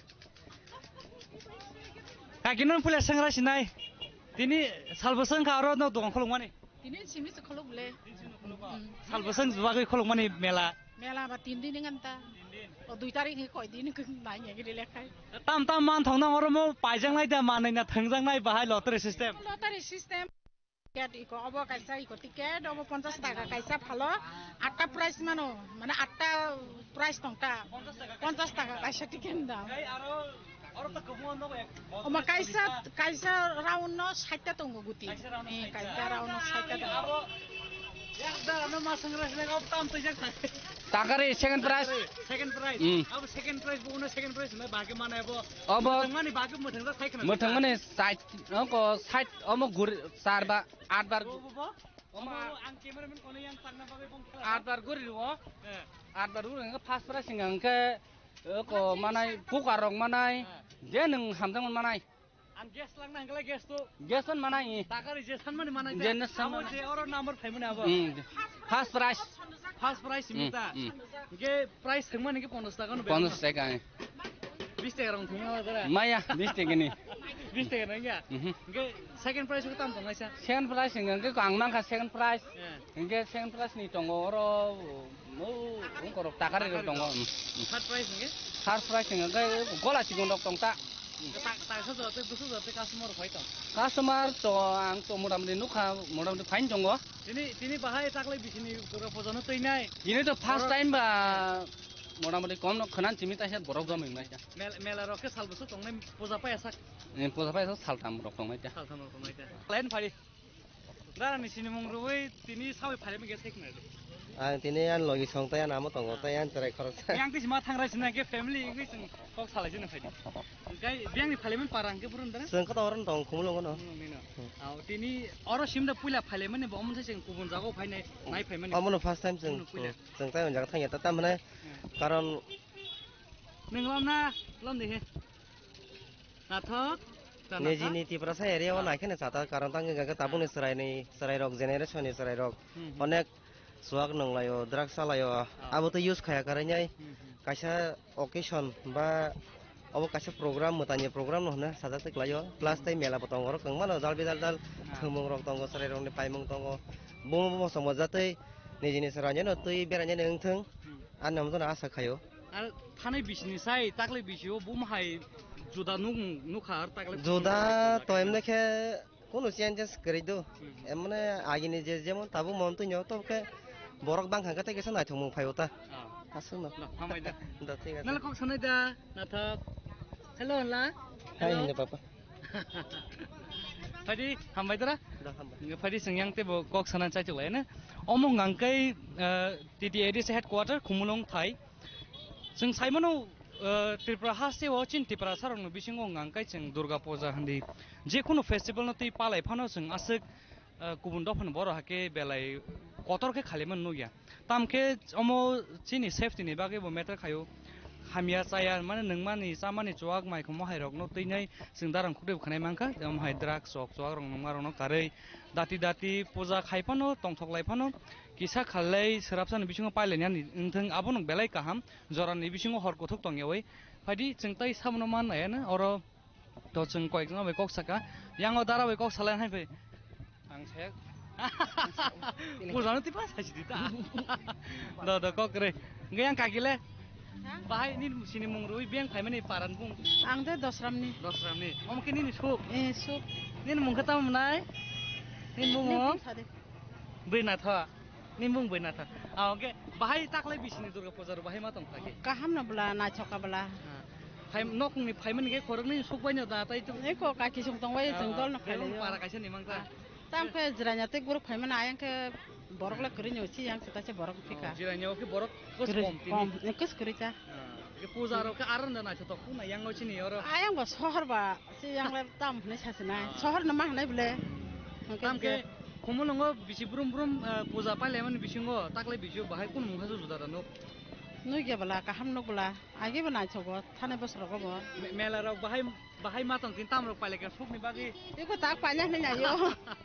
Speaker 4: kakinon pula sangra sinai tini salbasang ka oro no dong kholong mani
Speaker 10: Tini simi sekolok boleh.
Speaker 4: Salbesan sebagai kolok mani mela.
Speaker 10: Mela ba tin din dengan ta. O 2 tarik ni koi din ke nanya ke lekai.
Speaker 4: Tam man thong na oro mo paijang nai da manai na thangjang nai bahai lottery system.
Speaker 10: Lottery system. Tiket iko obo kaisa iko tiket obo 50 টাকা kaisa phalo 8টা price mano mane 8টা price tongta 50 টাকা kaisa tiket da. Aro ta kumuan no oma kaisa round no 60টা tongo guti. Kaisa round no 60টা tongo. Yakda no masang ras nego tam to jak
Speaker 4: Takari second prize.
Speaker 10: Second prize.
Speaker 4: Abo second prize bukan second prize na bagi mana abo.
Speaker 10: Abo
Speaker 4: mani bagi muthang da sai kana.
Speaker 15: Muthang mani side ko side omo gur 4 bar 8 bar.
Speaker 4: Omo ang cameraman kono yang tangna bagai bong.
Speaker 15: 8 bar guri wo. 8 bar guri nga first prize ngang ke ko manai pukarong manai. Je nang hamjang manai.
Speaker 4: An gas lang na hangla gas to.
Speaker 15: Gas on manai.
Speaker 4: Takari jesan mani manai.
Speaker 15: Jenas sama.
Speaker 4: Abo je oro number 5 mani abo.
Speaker 15: First prize.
Speaker 4: First prize minta. Ge prize thengman ke 50 টাকা no.
Speaker 15: 50 টাকা.
Speaker 4: 20 টাকা rong thengma dara.
Speaker 15: Maya 20 টাকা ni.
Speaker 4: 20 টাকা na ya. Ge second prize ko tam tong aisa.
Speaker 15: Second prize ngang ke angnang ka second prize. Ge second prize ni tongo oro mo ko takari tongo.
Speaker 4: Third prize nge.
Speaker 15: Third prize ngang ke gola chigong dok tong ta.
Speaker 4: Tak so te customer phai to.
Speaker 15: Customer to ang to moramdi nukha moramdi fine tongo.
Speaker 4: Tini bahai taklai bisini Durga Puja no tei nai.
Speaker 15: Ini to first time ba moramdi kom no khanan chimi ta set borok jam ngai ta.
Speaker 4: Mela roke sal busu tongnai puja pa asak.
Speaker 15: Puja pa asak saltam rok tongai ta.
Speaker 4: Saltam rok tongai ta. Lain phari. Dara ni sini mong ruwei tini sawi phari me gesek na.
Speaker 16: Tini an logi song tayan amo tongo tayan cerai korok.
Speaker 4: Yang tis ma thang rai sina ke family ngi sing kok salai sina phari. Gai biang ni phale men parang ke purun dara.
Speaker 16: Seng kota orang tong kumulong kono.
Speaker 4: Au tini oro simda puila phale men ba omse sing kubun jago phai nai phai men.
Speaker 16: Amono first time seng tayan jaga thang ya tatam mane karon
Speaker 4: ninglam na lam de he. Na thok
Speaker 16: Neji ni ti prasa area wan akhene sata karon tang ga tabung ni serai rok generation ni serai rok onek suak nonglayo drug salayo abo to use khaya karanyai kaisa occasion ba abo kaisa program mutanya program no na sada te klayo plus tai mela potong rok kang mano dal bidal dal thumung rok tongo serai rok ni paimung tongo bomo samoja tei neji ni seranya no tei beranya neng thung annam to na asa khayo
Speaker 4: ar thanai bisni sai taklai bisio bum hai juda nukhar taklai
Speaker 16: juda to emne khe kono changes kari do emne agini je jemon tabu mon to nyo to ke borok bang hangka te gesa nai thumung phayota asung no
Speaker 4: hamai da
Speaker 16: ঠিক আছে
Speaker 4: nal kok sanai da na thak hello la
Speaker 16: hai ne papa
Speaker 4: phadi hamai dara phadi singyang te bo kok sanan chai chulai na omong ngangkai TTAD headquarter khumulong thai sing saimano Tripura hase watching Tripura sarong no bisingo ngangkai sing Durga Puja handi je kono festival no tei palai phano sing asik kubun dofan boro hake belai kotor ke khaliman nuya tamke omo chini safety ni bage bo meter khayo hamia chaya mane ningmani chamani chuak mai khomo hairok no teinai sing darang khudeb khanai mangka jam haidrak sok chuak rong nongmarong no karei dati puja khaipano tongthok laipano kisa khalai serapsan bisingo pailenya ni ntheng abonong belai kaham jorani bisingo hor kothok tongyawai phadi chingtai samno man na oro to chung koik no be kok saka yango dara be kok salan hai pe ang saya puja no tipa sa chita do kok re ngyang kagile bahai ni sini mung rui biang khai mani paran bung
Speaker 10: ang de dosram ni
Speaker 4: om kini ni sup
Speaker 10: sup
Speaker 4: ni mung khata mnai ni mung beina tha ni mung beina tha oke bahai taklai bisini Durga Puja ro bahai ma tong thake
Speaker 10: kaham na bla na choka bla
Speaker 4: phai nok ni phai man ge khorok ni suk bai na da tai tu
Speaker 10: e ko ka ki sung tong wai jeng dol na
Speaker 4: khai para kaisa ni mang ta
Speaker 10: tam ke jiranya te guru phai man ayang ke borok la kuri nyosi yang sita che borok pika
Speaker 4: jiranya ke borok kos kom
Speaker 10: tini kos kuri cha
Speaker 4: ke puja ro ke aran na cha to kuna yang ngochi ni oro
Speaker 10: ayang ba sohor ba si yang le tam ne cha sina sohor na mang nai bule
Speaker 4: tam ke khumulongo bisi brum puja paile man bisingo taklai bisio bahai kun mungha ju juda no
Speaker 10: nui ge bala ka ham no bala age bana chogo thane bos ro go
Speaker 4: mela ro bahai matang tin tam ro paile ke suk ni bagi
Speaker 10: eko tak panya ne ya yo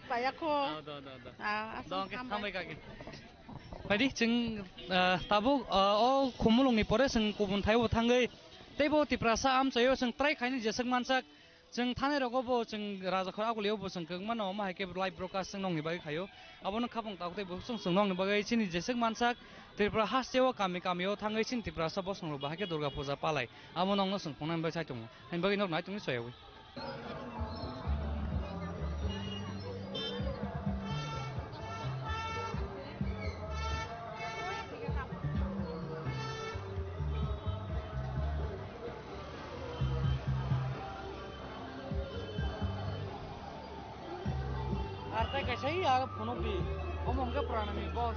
Speaker 10: paya ko
Speaker 4: do dong ke sampai ka ke padi ching tabu o khumulong ni pore sing kubun thaibo thangai teibo tiprasa am chayo sing trai khaini jesang mansak जों थानाय रगबो जों राजाखौ आगलियावबो जों गोगमान माहायके live broadcast जों नंनि बागै खायो आबोनो खाबं तागते जों नंनि बागै सिनि जेसेक मानसाक त्रिपुरा हास्टेव गामि गामियाव थाङै सिन त्रिपुरा सब संलो बाहायके दुर्गा पूजा पालाय आबो नंनो सोंखौनाय बाय साइतङ हाइन बागै नर नाय तुनि सयाव Artai kaisai ya phono bi omong ke pranami box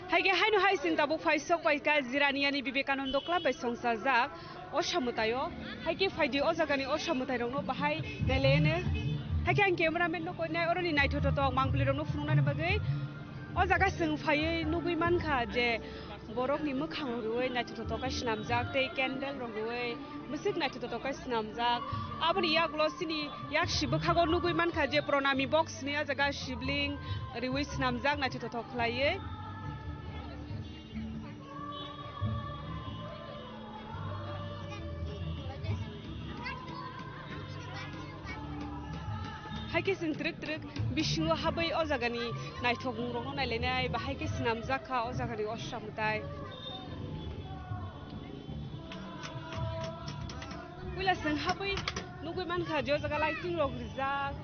Speaker 19: हाइगे हाइनो हाइ सिं ताबुक फाइसक पाइका जिरानियानि विवेकानन्द क्लाब बाय संसारजाक असामुतायो हाइगे फाइदि अजागानि असामुताय रंनो बाहाय नेलेने हाइगे आं केमेरामेन नो कोनाय अरनि नाइथोथो मांपलि रंनो फुनुनानै बागै अजागा सिं फायै नुगै मानखा जे बरकनि मोखां रुयै नाइथोथो का स्नामजाक ते केन्डेल रंगुयै मुसिक नाइथोथो का स्नामजाक आबनि यागलो सिनि याक शिबखागो नुगै मानखा जे प्रणामी बक्स नि अजागा शिबलिंग रिवै स्नामजाक नाइथोथो खलायै हाइके जों ट्रिक बिसिङो हाबै अजागानि नायथगुं रंनो नायलायनाय बाहायके सिनाम जाखा अजागानि असामुताय कुइला जों हाबै नुगै मानखा जे अजागा लाइटिं रग रिजाक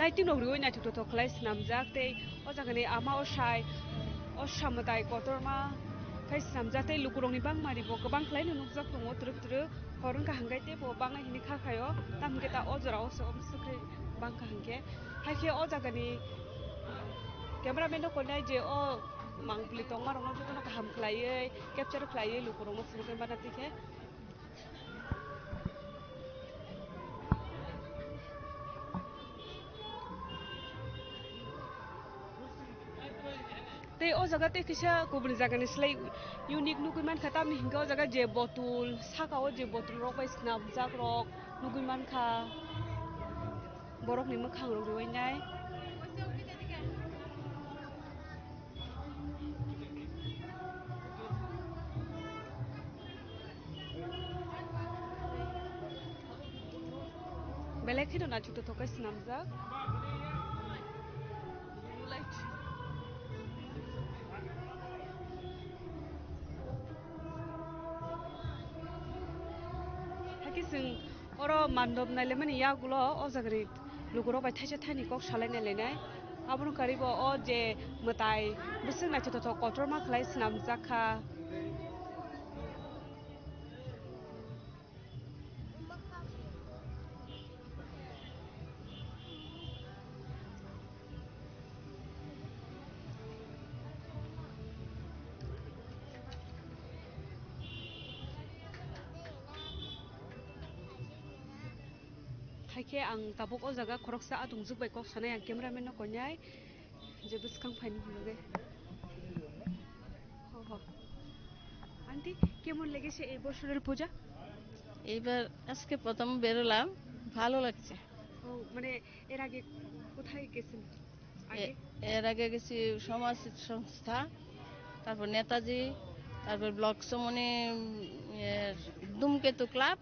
Speaker 19: लाइटिं रग रिवै नायथगतो खलाय सिनाम जाक ते अजागानि आमा असाय असामुताय कतरमा kai samjate lukurongni bang mari bo gobang khlai nunukjak tongo truk horong ka hanggaite bo bangai hini khakhayo tamke ta ojora oso omsukhai bang ka hangke haike o jagani cameraman no konai je o mangpli tongma rongno jotono kaham khlaiye capture khlaiye lukurongno phunukoi banatike te o jaga te kisa kubri jaga ni slai unique nugui man kha tam hinga o jaga je bottle saka o je bottle rok bai snap jak rok nugui man kha borok ni mokhang rok roi nai belek hino na chuto thokai snap jak जों अरो मानदब नायले माने यागुलो ओ jaggery लुगुरो bye थाइसे थाइनि कक सालाय नायलायनाय आबुन कारिबो ओ जे मताय बिसों नायथोथ कटरमा खलाय स्नाम जाखा हाइके आं Tabuk ओ जागा खरकसा आदुंजुक bye कक सानाय आं केमेरामेन न कन्याय जे बिसखां फाइनि बुलगे हो आंटी কেমন লেগেছে এই বছরের পূজা
Speaker 2: এবার আজকে প্রথম বেরোলাম ভালো লাগছে
Speaker 19: ও মানে এর আগে কোথায় গেছেন আগে
Speaker 2: এর আগে গেছি সমাজ সংস্থা তারপর নেতাজি তারপর ব্লক সমনে ধূমকেতু ক্লাব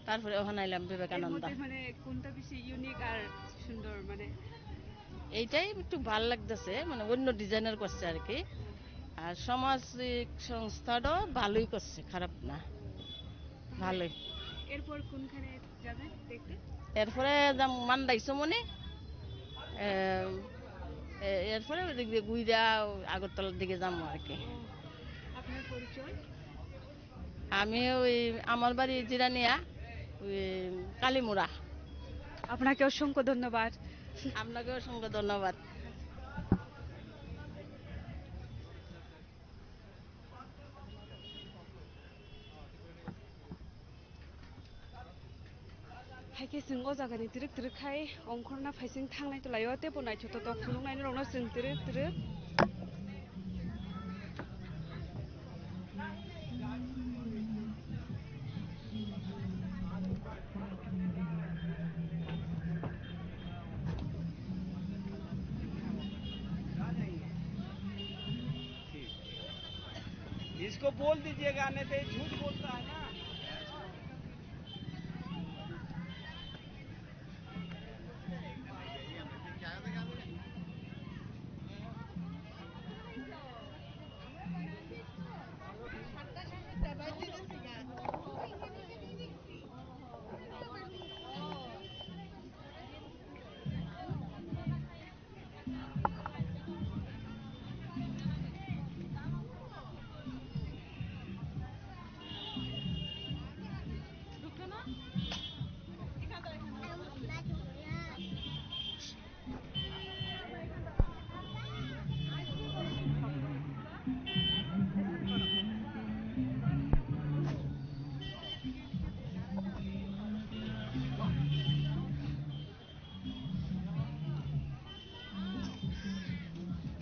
Speaker 2: তারপরে ওখানে আইলাম বিবেকানন্দ
Speaker 19: মানে কোনটা বেশি ইউনিক আর সুন্দর মানে
Speaker 2: এইটাই একটু ভালো লাগতেছে মানে অন্য ডিজাইনার করছে আর কি আর সামাজিক সংস্থাটা ভালোই করছে খারাপ না ভালোই
Speaker 19: এরপর কোনখানে যাবেন দেখতে
Speaker 2: এরপরে যাম মান্দাইছো মনে এরপরে ওদিক দিয়ে গুইরা আগরতলার দিকে যাবো আর কি
Speaker 19: আপনার পরিচয়
Speaker 2: আমি ওই আমার বাড়ি জিরানিয়া কালিমুড়া।
Speaker 19: আপনাকে অসংখ্য ধন্যবাদ।
Speaker 2: আপনাকে অসংখ্য ধন্যবাদ।
Speaker 19: हायके जों अ जागानि तिरक तिरकहाय अंखरना फाइसिं थांनाय तो लायो ते बनाय छत तो खुलुंनायनि रंना जों तिरक तिरक
Speaker 6: इसको बोल दीजिएगा, नहीं तो झूठ बोलता है ना।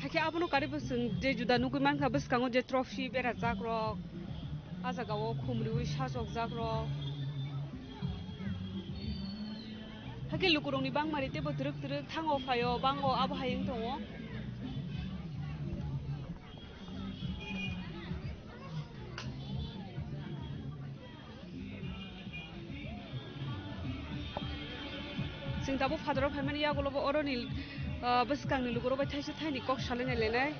Speaker 19: हायके आपनो कारिबो जों जे जुदा नुगै मानखा बसकांगो जे ट्रफी बेरा जाग्रक आजागावो खुमरिउ साजक जाग्रक हायके लुकुरंनि बांमारि तेबो तिरक तिरक थांगो फायो बांगो आबहायं दङ जों दाबो फादराव फायमानि यागलबो अरनि बसकांनि लुगुरबाय थाइसे थाइनि कक सालायनाय लेनाय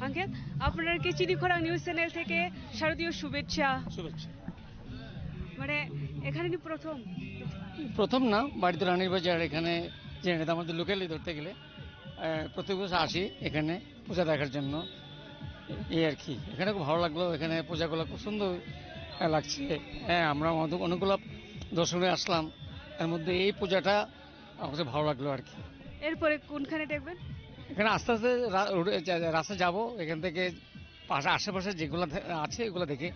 Speaker 19: अंकित আপনার কি চিনি খরাং নিউজ চ্যানেল থেকে শারদীয় শুভেচ্ছা
Speaker 4: শুভেচ্ছা
Speaker 19: মানে এখানে নি
Speaker 4: প্রথম না বাড়িতে রানীর বাজার এখানে জেনে আমাদের লোকালি ধরতে গেলে প্রত্যেক বছর আসি এখানে পূজা দেখার জন্য এই আর কি এখানে খুব ভালো লাগলো এখানে পূজাগুলো খুব সুন্দর লাগছে হ্যাঁ আমরা অনেকগুলো দর্শনে আসলাম এর মধ্যে এই পূজাটা আমাকে ভালো লাগলো আর কি
Speaker 19: এরপরে কোনখানে দেখবেন
Speaker 4: এখানে আস্তে আস্তে রাস্তা যাবো এখান থেকে আশেপাশে যেগুলো আছে এগুলো দেখে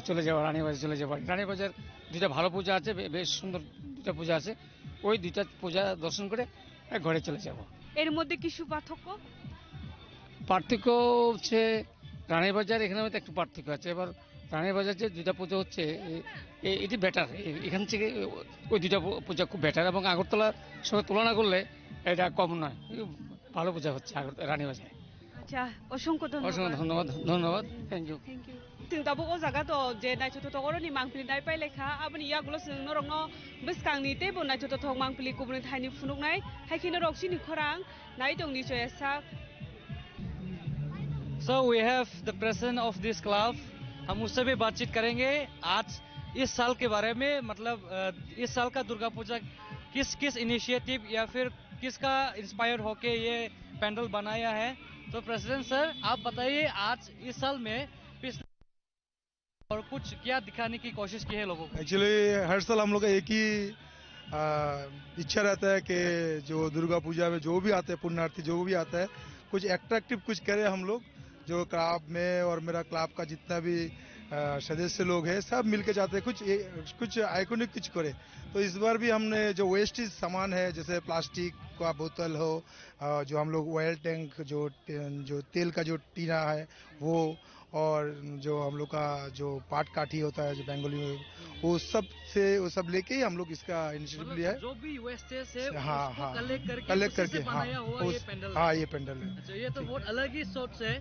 Speaker 4: চলে যাবো রানীবাজার চলে যাবো রানীবাজার দুইটা ভালো পূজা আছে বেশ সুন্দর দুটা পূজা আছে ওই দুইটা পূজা দর্শন করে ঘরে চলে যাব
Speaker 19: এর মধ্যে কিছু
Speaker 4: পার্থক্য হচ্ছে রানীবাজার এখানে মধ্যে একটু পার্থক্য আছে এবার রানীবাজার যে দুইটা পূজা হচ্ছে এটি বেটার এখান থেকে ওই দুইটা পূজা খুব বেটার এবং আগরতলার সঙ্গে তুলনা করলে এটা কম নয় ভালো পূজা হচ্ছে রানীবাজারে
Speaker 19: আচ্ছা অসংখ্য
Speaker 4: ধন্যবাদ ধন্যবাদ থ্যাংক ইউ
Speaker 19: जों दाबो अ जागा द जे नायथथ अरनि मांपलि नायपाय लेखा आबनि यागुलो जों नरंग बसकांनि तेबो नायथथ मांपलि गुबुन थाइनि फुनुगनाय हायखिनो रक्सिनि खरां नाय दंनि जयसा
Speaker 4: So we have the president of this club हम उससे भी बातचीत करेंगे आज इस साल के बारे में मतलब इस साल का दुर्गा पूजा किस किस इनिशिएटिव या फिर किसका इंस्पायर होके ये पैंडल बनाया है तो प्रेसिडेंट सर आप बताइए आज इस साल में और कुछ क्या दिखाने की कोशिश की है लोगों को
Speaker 9: एक्चुअली हर साल हम लोग का एक ही इच्छा रहता है कि जो दुर्गा पूजा में जो भी आते हैं पुण्यार्थी जो भी आता है कुछ एट्रैक्टिव कुछ करें हम लोग जो क्लब में और मेरा क्लब का जितना भी सदस्य लोग हैं सब मिलके चाहते हैं कुछ आइकॉनिक कुछ करे तो इस बार भी हमने जो वेस्टेज सामान है जैसे प्लास्टिक का बोतल हो जो हम लोग ऑयल टैंक जो तेल का जो टीना है वो और जो हम लोग का जो पाट काठी होता है जो बंगाली में वो सब लेके ही हम लोग इसका इनिशिएटिव लिया है
Speaker 4: जो भी वेस्टेज है
Speaker 9: हाँ
Speaker 4: कलेक्ट करके बनाया हुआ ये पेंडल
Speaker 9: हाँ ये पेंडल है
Speaker 4: अच्छा ये तो बहुत अलग ही सोच है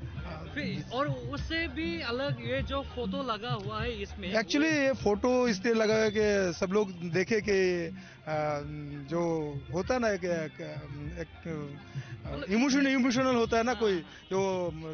Speaker 4: और उससे भी अलग ये जो फोटो लगा हुआ है इसमें
Speaker 9: एक्चुअली ये फोटो इसलिए लगा है कि सब लोग देखे कि जो होता है ना एक इमोशनल होता है ना कोई जो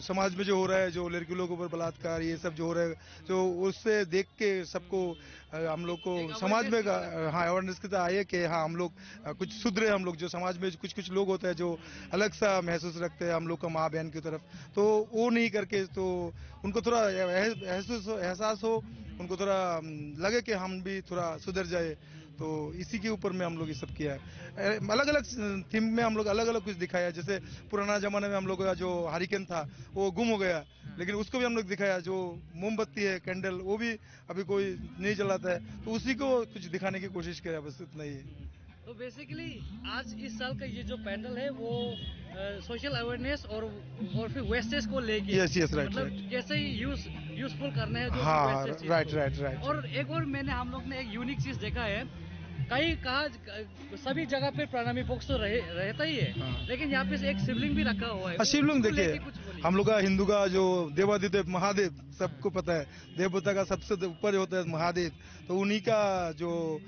Speaker 9: समाज में जो हो रहा है जो लड़की लोगों पर ऊपर बलात्कार ये सब जो हो रहा है, जो उससे देख के सबको हम लोग को समाज में हाँ अवेयरनेस की तरह आए कि हाँ हम लोग कुछ सुधरे, हम लोग जो समाज में कुछ कुछ लोग होते हैं जो अलग सा महसूस रखते हैं हम लोग का माँ बहन की तरफ, तो वो नहीं करके तो उनको थोड़ा एहसास हो, उनको थोड़ा लगे कि हम भी थोड़ा सुधर जाए। तो इसी के ऊपर में हम लोग ये सब किया है। अलग अलग थीम में हम लोग अलग अलग कुछ दिखाया, जैसे पुराना जमाने में हम लोग का जो हरिकेन था वो गुम हो गया, लेकिन उसको भी हम लोग दिखाया। जो मोमबत्ती है कैंडल, वो भी अभी कोई नहीं जलाता है, तो उसी को कुछ दिखाने की कोशिश किया, बस इतना ही है।
Speaker 4: तो बेसिकली आज इस साल का ये जो पैनल है वो सोशल अवेयरनेस और फिर वेस्टेज को लेके मतलब कैसे यूजफुल करना है जो
Speaker 9: हाँ राइट।
Speaker 4: और एक और मैंने हम लोग ने एक यूनिक चीज देखा है, कहीं कहा सभी जगह पे प्रणामी बॉक्स तो रहता ही है, लेकिन यहाँ पे एक शिवलिंग भी रखा हुआ है।
Speaker 9: शिवलिंग देखिए, हम लोग का हिंदू का जो देवादिदेव महादेव सबको पता है, देवता का सबसे ऊपर होता है महादेव, तो उन्हीं का जो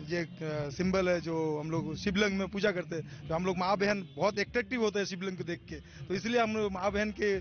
Speaker 9: ये सिंबल है जो हम लोग शिवलिंग में पूजा करते हैं। तो हम लोग माँ बहन बहुत एट्रैक्टिव होते हैं शिवलिंग को देख के, तो इसलिए हम लोग माँ बहन के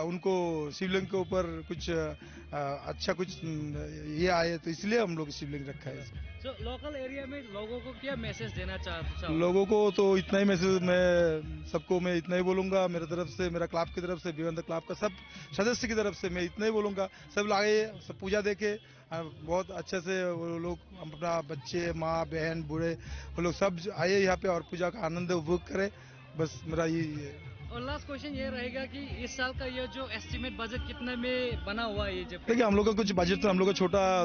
Speaker 9: उनको शिवलिंग के ऊपर कुछ अच्छा कुछ ये आए, तो इसलिए हम लोग शिवलिंग रखा है।
Speaker 4: तो लोकल एरिया में लोगों को क्या मैसेज देना चाहते?
Speaker 9: लोगों को तो इतना ही मैसेज मैं सबको मैं इतना ही बोलूंगा, मेरे तरफ से, मेरा क्लब की तरफ से, बियॉन्ड द क्लब का सब सदस्य की तरफ से मैं इतना ही बोलूंगा, सब आए, सब पूजा देखे, बहुत अच्छे से वो लोग अपना बच्चे माँ बहन बूढ़े वो लोग सब आए यहाँ पे और पूजा का आनंद उपभोग करे, बस मेरा यही है।
Speaker 4: और लास्ट क्वेश्चन ये रहेगा कि इस साल का ये जो एस्टिमेट बजट कितने में बना हुआ है? ये जब
Speaker 9: देखिए हम लोग का कुछ बजट तो हम लोग का छोटा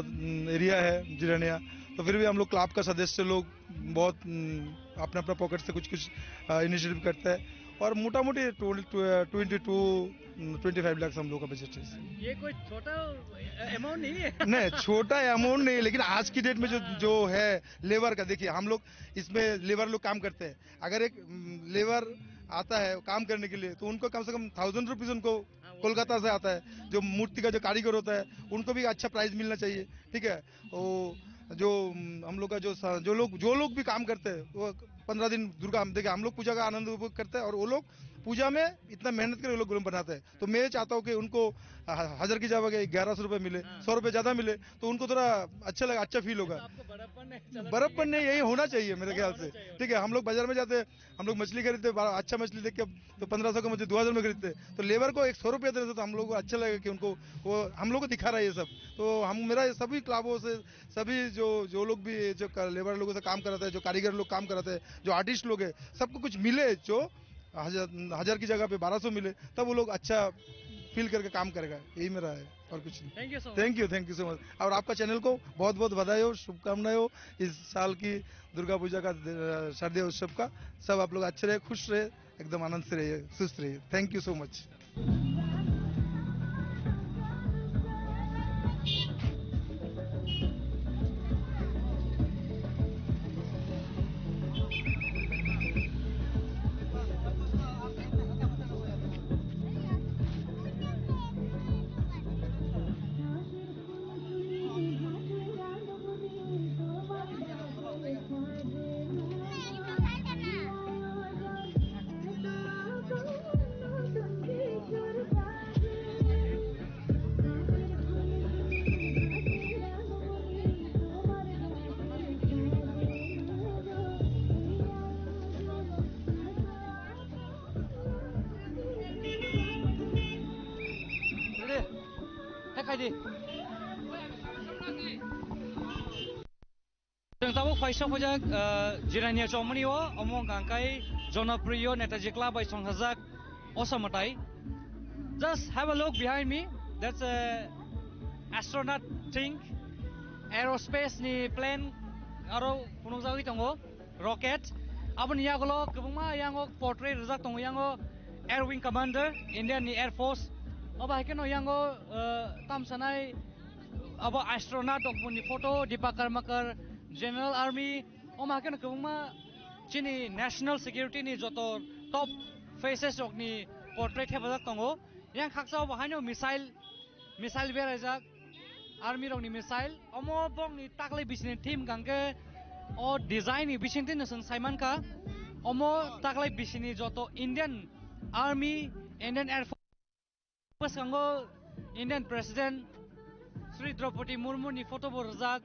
Speaker 9: एरिया है जिरानिया, तो फिर भी हम लोग क्लब का सदस्य लोग बहुत अपने अपना पॉकेट से कुछ कुछ इनिशिएटिव करते हैं, और मोटा मोटी 22-25 लाख हम लोग का बजट है।
Speaker 4: ये कोई छोटा अमाउंट नहीं है।
Speaker 9: नहीं छोटा अमाउंट नहीं, लेकिन आज की डेट में जो है लेबर का, देखिए हम लोग इसमें लेबर लोग काम करते हैं, अगर एक लेबर आता है काम करने के लिए तो उनको कम से कम 1000 रुपीज उनको कोलकाता से आता है, जो मूर्ति का जो कारीगर होता है उनको भी अच्छा प्राइस मिलना चाहिए, ठीक है। वो जो हम लोग का जो लोग भी काम करते हैं वो 15 दिन दुर्गा, देखिए हम लोग पूजा का आनंद उपभोग करते हैं और वो लोग पूजा में इतना मेहनत करके लोग गुलम बनाते हैं, तो मैं चाहता हूँ कि उनको 1000 की जगह 1100 रुपए मिले, 100 रुपए ज्यादा मिले, तो उनको थोड़ा अच्छा लगा, अच्छा फील होगा। बड़प्पन नहीं, यही होना चाहिए मेरे ख्याल से, ठीक है। हम लोग बाजार में जाते हैं, हम लोग मछली खरीदते, अच्छा मछली देख के तो 1500 का मछली 2000 में खरीदते, तो लेबर को 100 रुपये देते तो हम लोग को अच्छा लगेगा कि उनको वो हम लोग को दिखा रहा है ये सब। तो हम मेरा सभी क्लबों से सभी जो लोग भी जो लेबर लोगों से काम कराते हैं, जो कारीगर लोग काम कराते हैं, जो आर्टिस्ट लोग है, सबको कुछ मिले, जो 1000 की जगह पे 1200 मिले, तब वो लोग अच्छा फील करके काम करेगा, यही मेरा है और कुछ नहीं। Thank you so much. और आपका चैनल को बहुत बहुत बधाई हो, शुभकामनाएं हो इस साल की दुर्गा पूजा का शारदीय उत्सव का। सब आप लोग अच्छे रहे, खुश रहे, एकदम आनंद से रहिए, सुस्त रहिए। Thank you so much.
Speaker 4: जों ताबो फाइसा फजा जिरानिया चौमनियो अमों गांकाई जनप्रिय नेताजी क्लब by संघाजाक असमताई। Just have a look behind me. That's a astronaut thing. Aerospace ni plane aro punungjawi tongo rocket. Abon yagolo kubuma yango portrait rizak tongo yango Air Wing Commander Indian ni Air Force. Aba hekeno yango tamsanai abo astronaut okbuni photo Deepakar Makar General Army omaken kubuma chini national security ni joto top faces okni portrait hebajak tongo yang khaksao bahaino missile berajak army rokni missile omo bong ni taklai bisini team gangke o design ni bisingti noson Simon ka omo taklai bisini joto Indian Army Indian Air Force kango Indian President Sri Draupadi Murmu ni photo bo rajak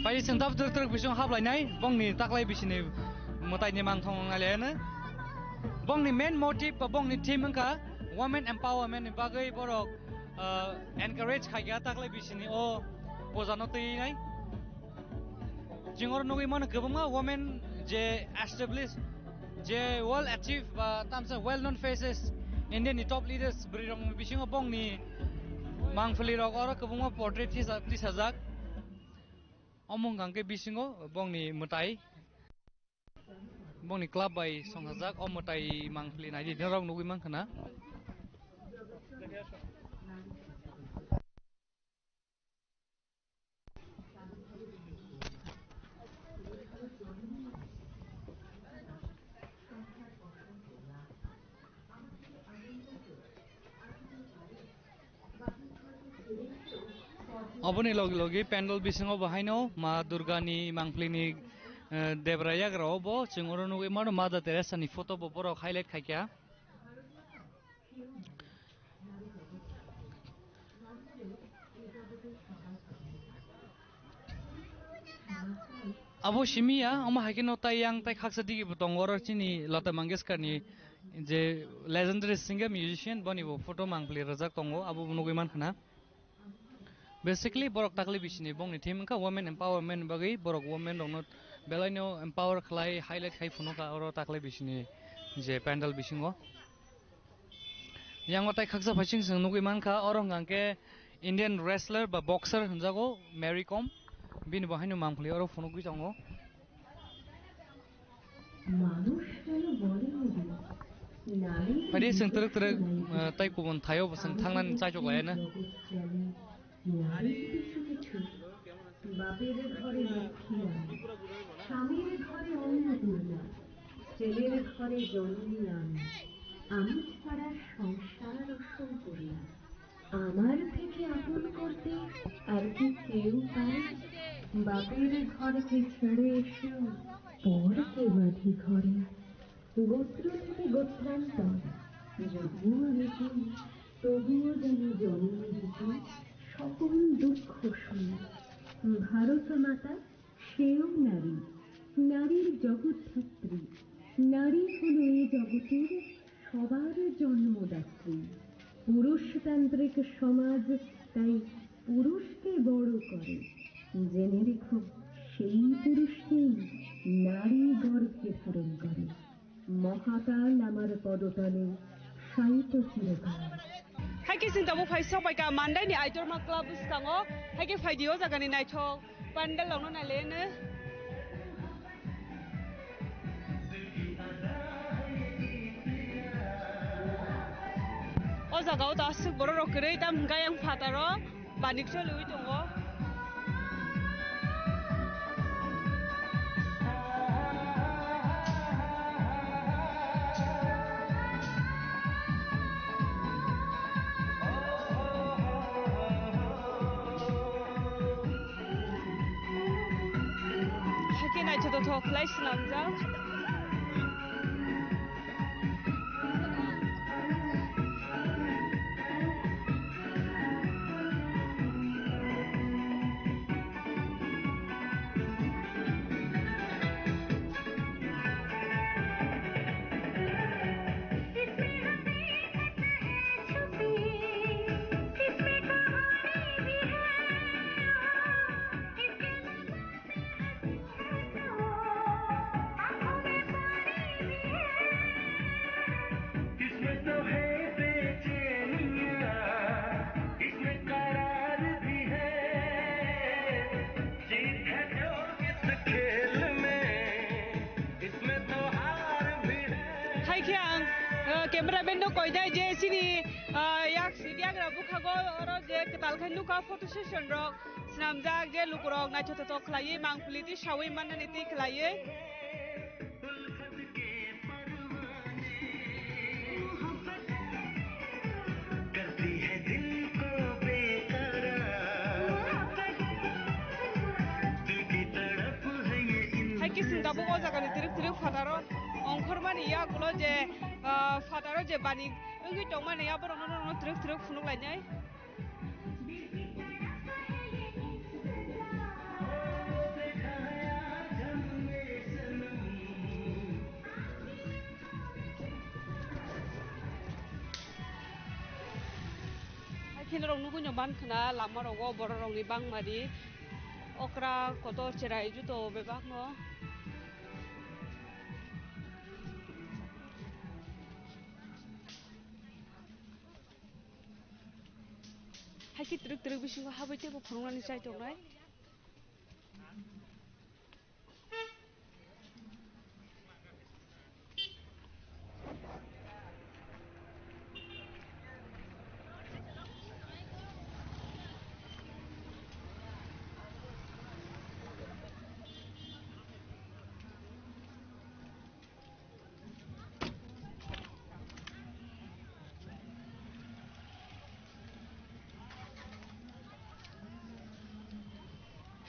Speaker 4: pai sing tap tur bisung haplainai bongni taklai bisini mutai ni mangthong ngaleana bongni main motive ba bongni theme ka women empowerment ni bagai borok encourage khaiga taklai bisini o bojano tei nai jingor nugui man gobama women je establish je well achieve ba tamsa well known faces Indian top leaders brirong bisingo bongni mangfuli rok ora kobungo portrait ti sajak omong gangke bisingo bongni mutai bongni club bai songhajak o mutai mangfuli nai di rong nugui mangkhana Aboni logi pendal bisingo bahaino ma Durga ni mangpli ni debraya gro bo chingoro nugui mano Mother Teresa ni photo bo borok highlight khaikya abo shimiya oma hakino tayang tai khaksa digi botongor chini Lata Mangeshkar ni je legendary singer musician boni bo photo mangpli rajak tongo abo nugui mankhana basically borok takli bisini bongni theme ka women empowerment bagi borok women rong belaino empower khlai highlight khai phuno ka oro takli bisini je pandal bisingo yang otai khaksa phaching sing nugui mankha orong gangke Indian wrestler ba boxer hunjago Mary Kom bini bahaino mangphli oro phuno gui tongo Padi sing truk tai kubon thayo basang thangnan chai chok laena
Speaker 12: বাপের ঘরে লক্ষ্মী আমি স্বামীর ঘরে অন্নপূর্ণা ছেলের ঘরে জননী আমি ছাড়া সংসার অসম্পূর্ণা আমার থেকে আপন করতে আর কি কেউ পারে বাপের ঘরকে ছেড়ে এসে পরকে বাঁধি ঘরে গোত্র থেকে গোত্রান্তর যদিও আমি তবুও যেন জননী দিতে সকল দুঃখ শুনে ভারত মাতা সেও নারী নারীর জগৎধাত্রী নারী হলো এই জগতের সবার জন্মদাত্রী পুরুষতান্ত্রিক সমাজ তাই পুরুষকে বড় করে জেনে রেখো সেই পুরুষকেই নারী গর্ভে ধারণ করে মহাকাল আমার পদতলে শায়িত চিরকাল
Speaker 19: Haiki sing tamu phai sok bai ka mandai ni aitor ma club skango haiki phai dio jaga ni nai thok pandal long na le ne o jaga o ta suk boro ro krei tam gayang phataro banik so lui tongo to talk less namjang cameraman no koi dai je sini yak sidia gra bukhago oro je ketal khan luka photo session rok snamjak je lukurok na choto to khlai mangpuli ti sawi manani ti khlai hai kisim dabu o jaga ni tirik tirik phataro ong khormani ya kulo je fataro je bani ngi tongmani ya borok no truk truk funuk lainai kini rong nuku nyoban kena lama rogo borok rong ni bang madi okra kotor cerai juto bebak no hai ki truk truk bisingo habai te bo phungnani chai tongnai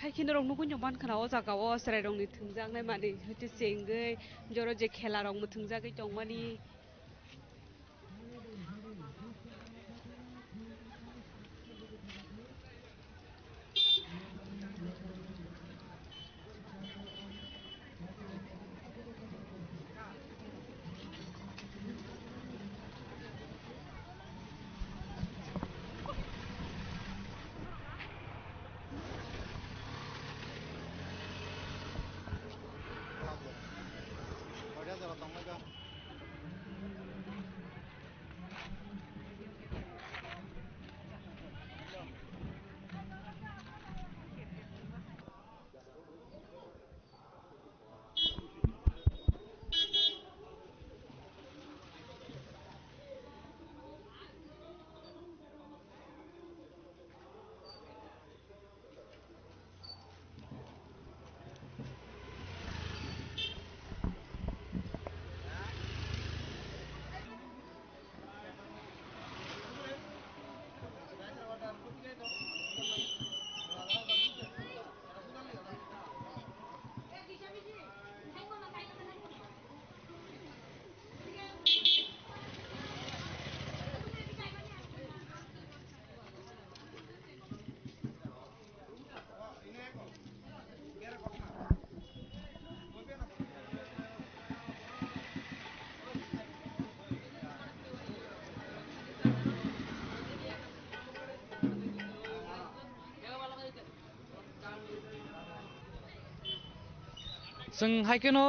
Speaker 19: hai kini rong nuku nyoban kena o jaga o serai rong ni thungjak nai mani hoti sengai joro je khela rong mu thungjagai tongmani जों हायकेनो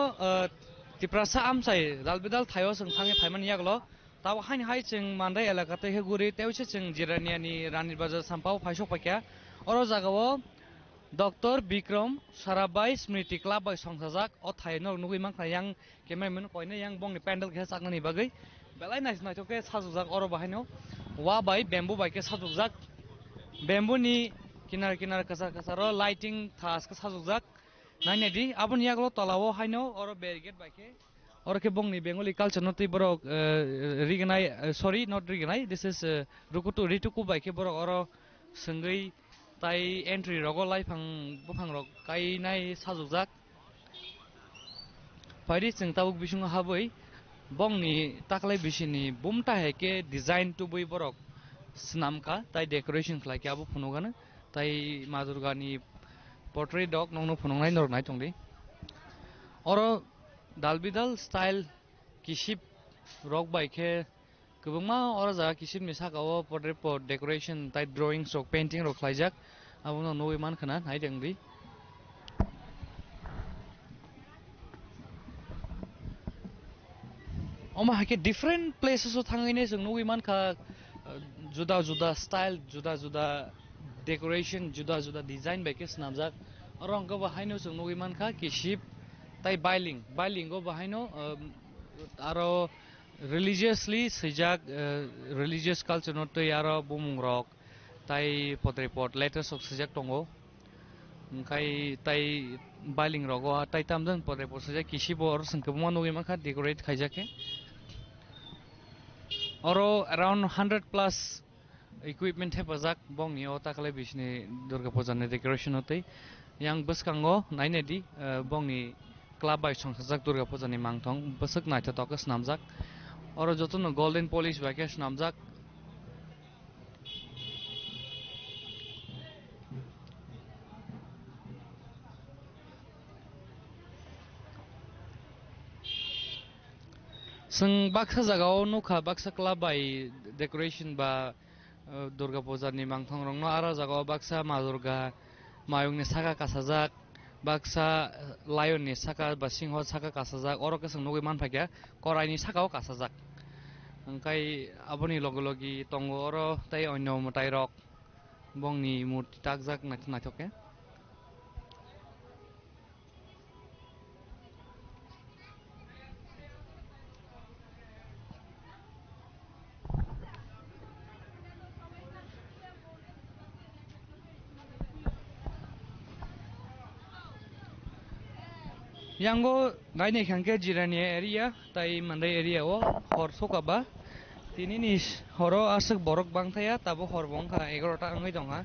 Speaker 19: तिप्रासा आमसाय दालबिदाल थायो जों थाङै फायमान यागलो ताव हाइन हाय जों मान्दाय एलाकाते हेगुरि तेवसे जों जिरानियानि रानि बाजार सामपाव फायसक पाक्या अरो जागाव डॉक्टर विक्रम साराबाई स्मृति क्लब बाय संसाजाक अ थायनो नुगै मांखा यां केमेमन कयने यां बंनि पेन्डल के सागनि बागै बेलाय नाइस नायथके साजुजाक अरो बाहायनो वा बाय बेम्बु बायके साजुजाक बेम्बुनि किनार किनार कसार कसार लाइटिंग थास के साजुजाक नाइनेदि आबुन यागलो तलावो हायनो अरो बेरिगेट बायके अरो के बंनि Bengali culture नति Barak रिगनाय sorry not रिगनाय this is रुकुतु रितुकु बायके बरक अरो संगै ताई एंट्री रगो लाइफां बुफां रग काइनाय साजुजाक फायदि जों ताबुक बिसुं हाबै बंनि ताकलाय बिसिनि बुमता हेके डिजाइन टु बै बरक स्नामका ताई डेकोरेशन खालायके आबु फुनुगानो ताई मा दुर्गानि portrait dog nong no phunong nai nor nai tongdi oro dalbidal style kiship rock by ke kubuma oro ja kiship ni sakao portrait pot decoration tai drawing sok painting ro khlaijak abuno noi man khana nai dengdi oma hake different places o thangaine jong noi man kha juda juda style juda juda decoration juda juda design by ke snamjak rong go bahaino jong noi man kha kiship tai bailing go bahaino aro religiously sejak religious culture no tai aro bumung rok tai portrait pot letters of sejak tongo kai tai bailing rogo tai tamjang portrait pot sejak kiship or sangkabuma noi man kha decorate khaijake oro around 100 plus equipment hepajak bongni o taklai bisni durga puja ni decoration hotai yang beskango nainedi bongni
Speaker 4: club by Songsak Durga Puja ni mangthong besek naitha tokas namjak oro jotono golden polish vacation namjak Seng baksa jagao nukha baksa club by decoration ba Durga Puja ni mangthong rong no aro jagao baksa ma Durga mayung ni saka kasajak baksa lion ni saka ba singho saka kasajak oro ke seng nugui manphakya korai ni sakao kasajak angkai aboni logologi tongo oro tai onyo mutai rok bongni murti takjak naithoke Yango naini khangke jirani area tai mandai area o hor sokaba tini horo asuk borok bangthaya tabo hor bongkha 11ta angai dongha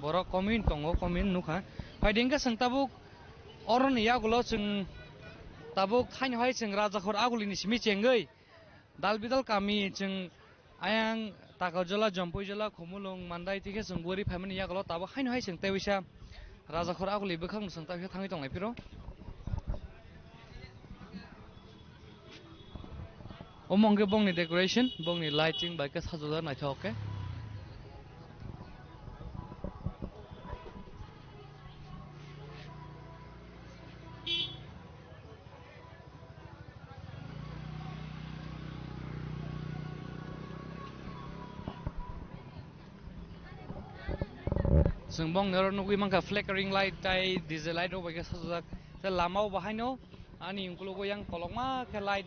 Speaker 4: borok komin tongo komin nukha paidingka seng tabuk oron yagulo seng tabuk thaino hai seng raja khor agulini simi chengei dalbidal kami seng ayang takajala jompojala khomulung mandai tike seng bori phamani yagulo tabo haino hai seng tewisa raja khor aguli bekhang seng tabia thangai tongai piro Omongke bongni decoration, bongni lighting by ke sajoda naithoke. Seng bong nero nugui mangka flickering light tai diesel light o by ke sajoda te lamau bahaino ani ungkulo yang kolongma ke light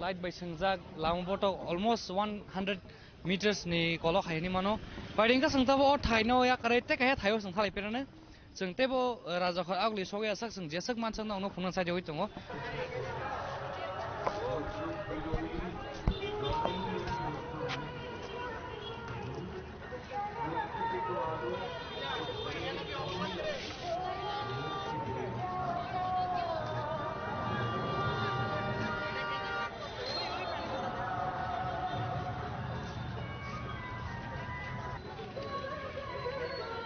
Speaker 4: by sengjak lama boto almost 100 meters ni kolok hai ni mano paidingka sengtabo o thaino ya karete ka thayo seng thalai perane sengtebo raja khor agli soge sak seng jesak mansang na ono phungna sai joi tongo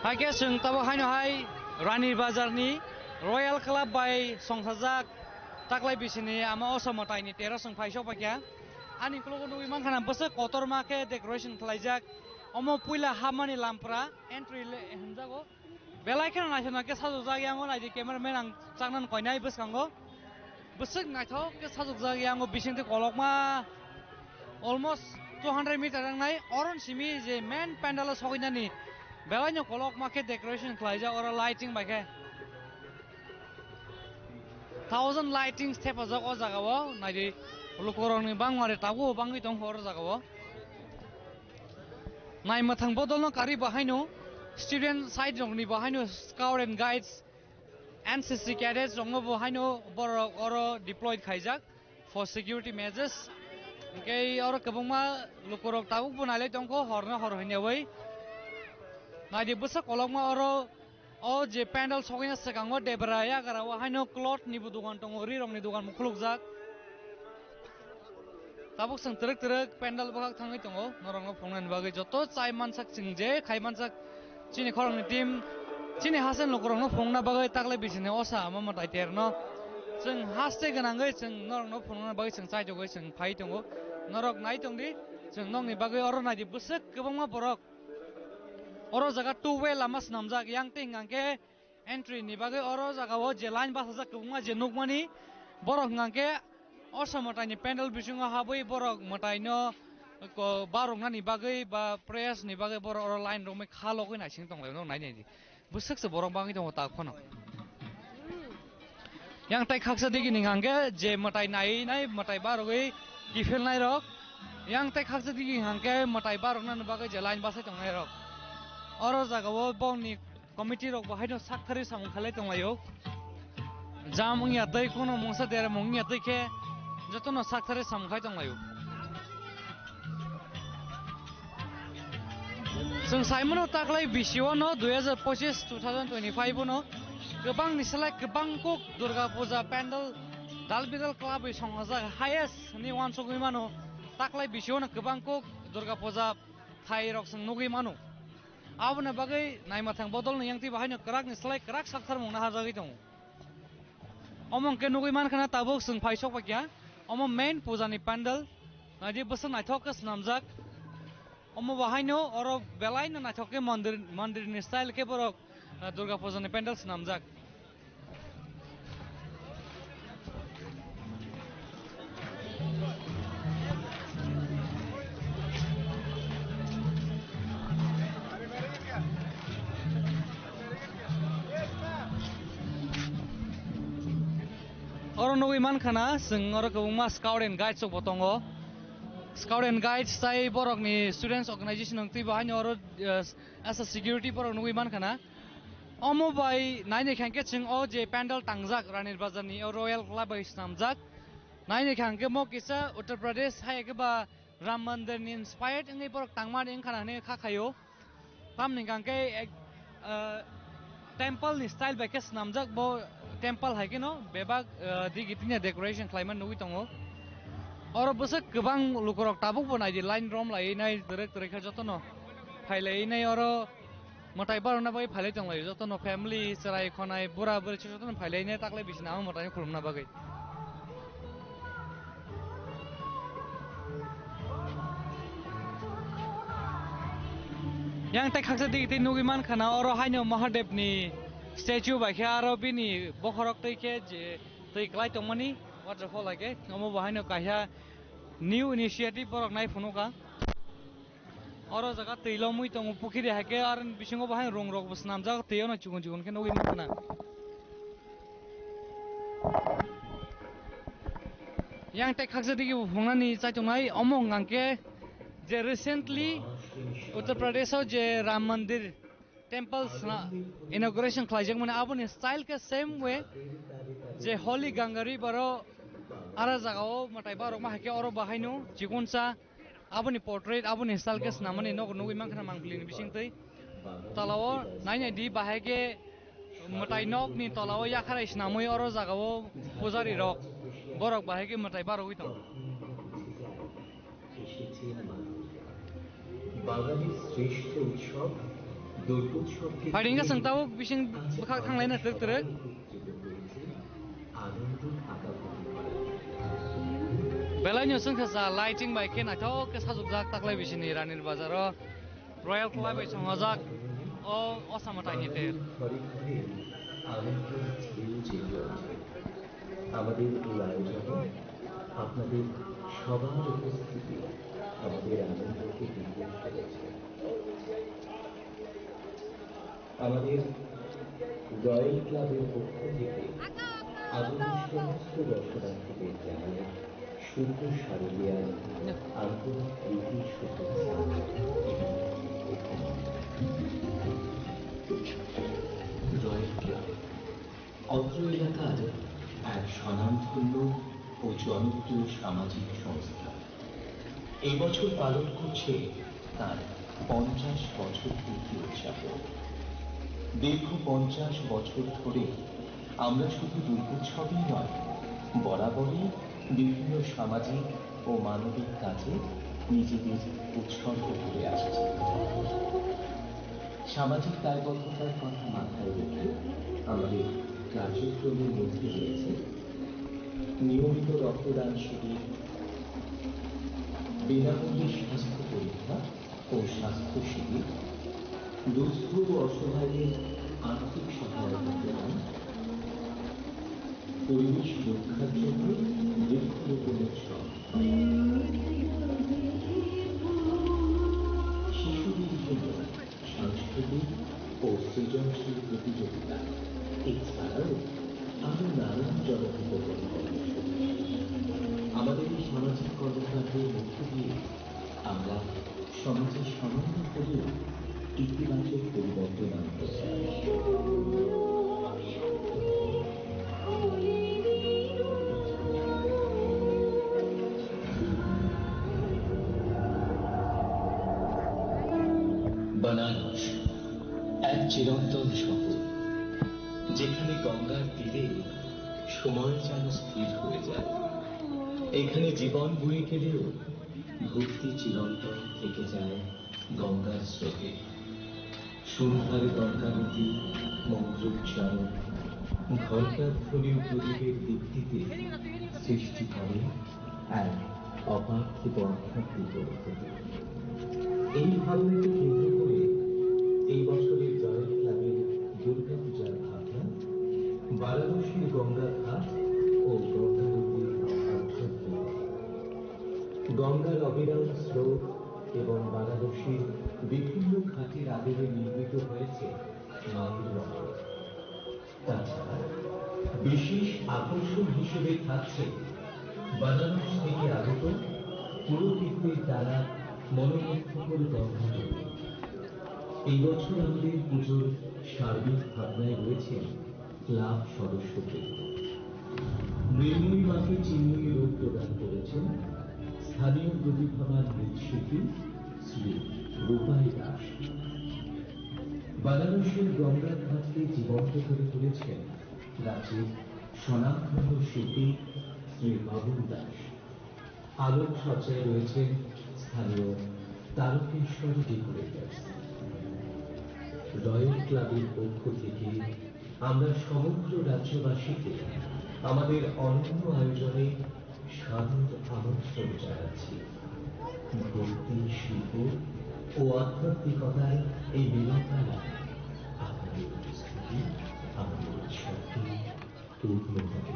Speaker 4: Hai ke seng tabo haino hai Rani Bazar ni Royal Club by Songsajak taklai bisini ama osamotai ni tera seng phaisok pakya ani klogo nui mangkhana bese kotor ma ke decoration khlaijak omo puila hamani lampra entry hemjago belai khana naithona ke sajojak yango naidi cameraman ang changnan koinai bwskango bwsek naithok ke sajojak yango bisingte kolokma almost 200 meter rangnai oron simi je main pandal soginani Belanya kolok make decoration khlaija ora lighting bake 1000 lighting step ajak o jagao naidi lukorong ni bangmare tabu bangi tong hor jagao nai mathang bodolno kari bahaino student side rongni bahaino scout and guides NCC cadets rongno bahaino bor oro deployed khaijak for security measures okay oro kabungma lukorok tabu bunale tongko horna hor hoinewai Nadi busa kolongma oro o je pandal sogina sekango debraya garawa haino cloth ni budugan tongori rong ni dugan mukhulukjak tabuk sang trek pandal bagak thangai tongo norong phongnan bagai joto chai mansak chingje khai mansak chini khorong ni team chini hasen lokorong no phongna bagai taklai bisine osa ama matai terno sing haste ganangai sing norong no phongna bagai sing chai jogoi sing phai tongo norok nai tongdi sing nong ni bagai oro nadi busek kebangma borok oro jaga two-way lama snamjak yang tingangke entry ni bagai oro jaga o je line bas jak kubunga je nukmani borok ngangke osamotai ni panel bisingo haboi borok motaino ko barong nani bagai ba press ni bagai borok oro line rong me khalokoi na sing tonglai no nai ni busuk se borok bangi tong ta khono yang tai khaksa digi ningangke je motai nai motai baroi kifel nai rok yang tai khaksa digi hangke motai barong nan bagai je line bas tong nai rok oro jagao bongni committee rok bahaino sakthari samung khalai tonglayo jamung ya dai kono mongsa dere mong ya dai ke jotono sakthari samung khai tonglayo जों साइमोनो ताकलाय बिसियो no 2025 2025 no गोबां निसलाय गोबां को Durga Puja pandal Dalbidal Club is on the highest ni one Sogimano, Taklai Bishon, Kabanko, Durga Poza, Thai Rocks and Nogimano. Avana Bagay, Naimatang Bodol, Yanti behind a crack is like crack Sakar Munahazagito. Among Kenugiman Kana Tabooks and Paishopakia, among main Puzani Pandal, 90% I talk as Namzak, Omo Wahino or Belain and I talk Mandarin style Keborok, Durga Pozani Pandals Namzak. Orang nunggu iman kana, seng orang kebunga Scout and Guides of Botongo. Scout and Guides saya borok ni students organization nungti bahan orang as a security borok nunggu iman kana. Omo by nine kangke seng je pandal tangzak ranir bazar ni Royal Club is namzak. Nine kangke mo kisah Uttar Pradesh hai ke ba Ram Mandir ni inspired ini borok tangman yang kana ni kakayo. Pam ni kangke temple ni style bekes namjak bo temple hai kino bebag di gitnya decoration climate nui tongo oro busak kebang lukorok tabuk bo nai di line rom lai nai direct direct jotono phailai nai oro motai bar na bai phailai tong lai jotono family sarai khonai bura bura jotono phailai nai taklai bisna motai khulumna bagai yang tek haksa di nugiman khana oro haino Mahadev ni statue ba kha ro bini bokhorok tei ke je tei klai tongmani waterfall lage omo bahaino kahya new initiative borok nai phunuka oro jaga teilo mui tong pukhiri hake ar bisingo bahain rong rok busnam jaga teyo na chugun chugun ke nugiman khana yang tek haksa di phungnani chaitongai omo ngangke je recently Uttar Pradesh je Ram Mandir temples inauguration klajak mane abon style ke same way je holy gangari baro ara jagao matai baro ma hake oro bahaino jigunsa aboni portrait aboni style ke snamani nog nugui mangkhana mangplini bisingtei talawo nainai di bahage matai nog ni talawo yakhara snamoi oro jagao pujari rok borok bahage matai baro uitong
Speaker 17: বাঙালির শ্রেষ্ঠ উৎসব দুর্গোৎসব
Speaker 4: ফাইডিংga sengtao bising bekak thanglaina trek
Speaker 17: আনন্দ থাকা
Speaker 4: Belainyo sengkasa lighting by ken atho ke sajukjak taklai bisini ranir bazaro Royal Club by songjak o osamatai ni tel
Speaker 17: আমাদের এই আয়োজনে আপনাদের সবার উপস্থিতি আমাদের আনন্দকে দ্বিগুণ করেছে আমাদের রয়্যাল ক্লাবের পক্ষ থেকে আগামী সমস্ত দর্শনার্থীদের জানাই শুভ শারদীয়ার আন্তরিক প্রীতি শুভেচ্ছা রয়্যাল ক্লাব অত্র এলাকার এক স্বনামধন্য ও জনপ্রিয় সামাজিক সংস্থা এই বছর পালন করছে তার 50 বছর পূর্তি উদযাপন দীর্ঘ 50 বছর ধরে আমরা শুধু দুর্গোৎসবই নয় বরাবরই বিভিন্ন সামাজিক ও মানবিক কাজে নিজেদের উৎসর্গ করে আসছি সামাজিক দায়বদ্ধতার কথা মাথায় রেখে আমাদের কার্যক্রমের মধ্যে রয়েছে নিয়মিত রক্তদান শিবির বিনামূল্যে স্বাস্থ্য পরীক্ষা ও স্বাস্থ্য শিবির দুস্থ ও অসহায়দের আর্থিক সহায়তা প্রদান পরিবেশ রক্ষার জন্য বৃক্ষরোপণ উৎসব শিশুদের জন্য সাংস্কৃতিক ও সৃজনশীল প্রতিযোগিতা এছাড়াও আরো নানান জনহিতকর কর্মসূচি আমাদের এই সামাজিক কর্মকাণ্ডের মধ্য দিয়ে আমরা সমাজের সামান্য হলেও ইতিবাচক পরিবর্তন আনতে চাই বানারস এক চিরন্তন শহর যেখানে গঙ্গার তীরে সময় যেন স্থির হয়ে যায়। এখানে জীবন বয়ে গেলেও ভক্তি চিরন্তন থেকে যায় গঙ্গার স্রোতে। সন্ধ্যার গঙ্গাবতী মন্ত্রোচ্চারণ, ঘণ্টার ধ্বনি প্রদীপের দীপ্তিতে সৃষ্টি করে এক অপার্থিব আধ্যাত্মিক অনুভূতি। এই ভাবনাকে কেন্দ্র করে এই বছরের জয়েন্ট ক্লাবের দুর্গাপূজার ভাবনা বারাণসীর গঙ্গা ঘাট ও গঙ্গা নদীর আধ্যাত্মিক। গঙ্গার অবিরাম স্রোত এবং বারাণসীর বিভিন্ন ঘাটের আদলে নির্মিত হয়েছে মায়ের মন্দির। তাছাড়া বিশেষ আকর্ষণ হিসেবে থাকছে বারাণসী থেকে আগত পুরোহিতদের দ্বারা মনোমুগ্ধকর গঙ্গা নদী। এই বছর আমাদের পুজোর সার্বিক ভাবনায় রয়েছে ক্লাব সদস্যদের। মৃন্ময়ী মাকে চিন্ময়ী রূপ প্রদান করেছেন স্থানীয় প্রতিভাবান নৃত্যশিল্পী শ্রী রূপাই দাস। বারাণসীর গঙ্গা ঘাটকে জীবন্ত করে তুলেছেন রাজ্যের স্বনামধন্য শিল্পী শ্রী বাবুল দাস। আলোকসজ্জায় রয়েছেন স্থানীয় তারকেশ্বর ডেকোরেটার্স। রয়্যাল ক্লাবের পক্ষ থেকে আমরা সমগ্র রাজ্যবাসীকে আমাদের অনন্য আয়োজনে সাদর আমন্ত্রণ জানাচ্ছি। ভক্তি, শিল্প ও আধ্যাত্মিকতার এই মিলনমেলা আপনাদের উপস্থিতি আমাদের উৎসবকে পূর্ণ করে।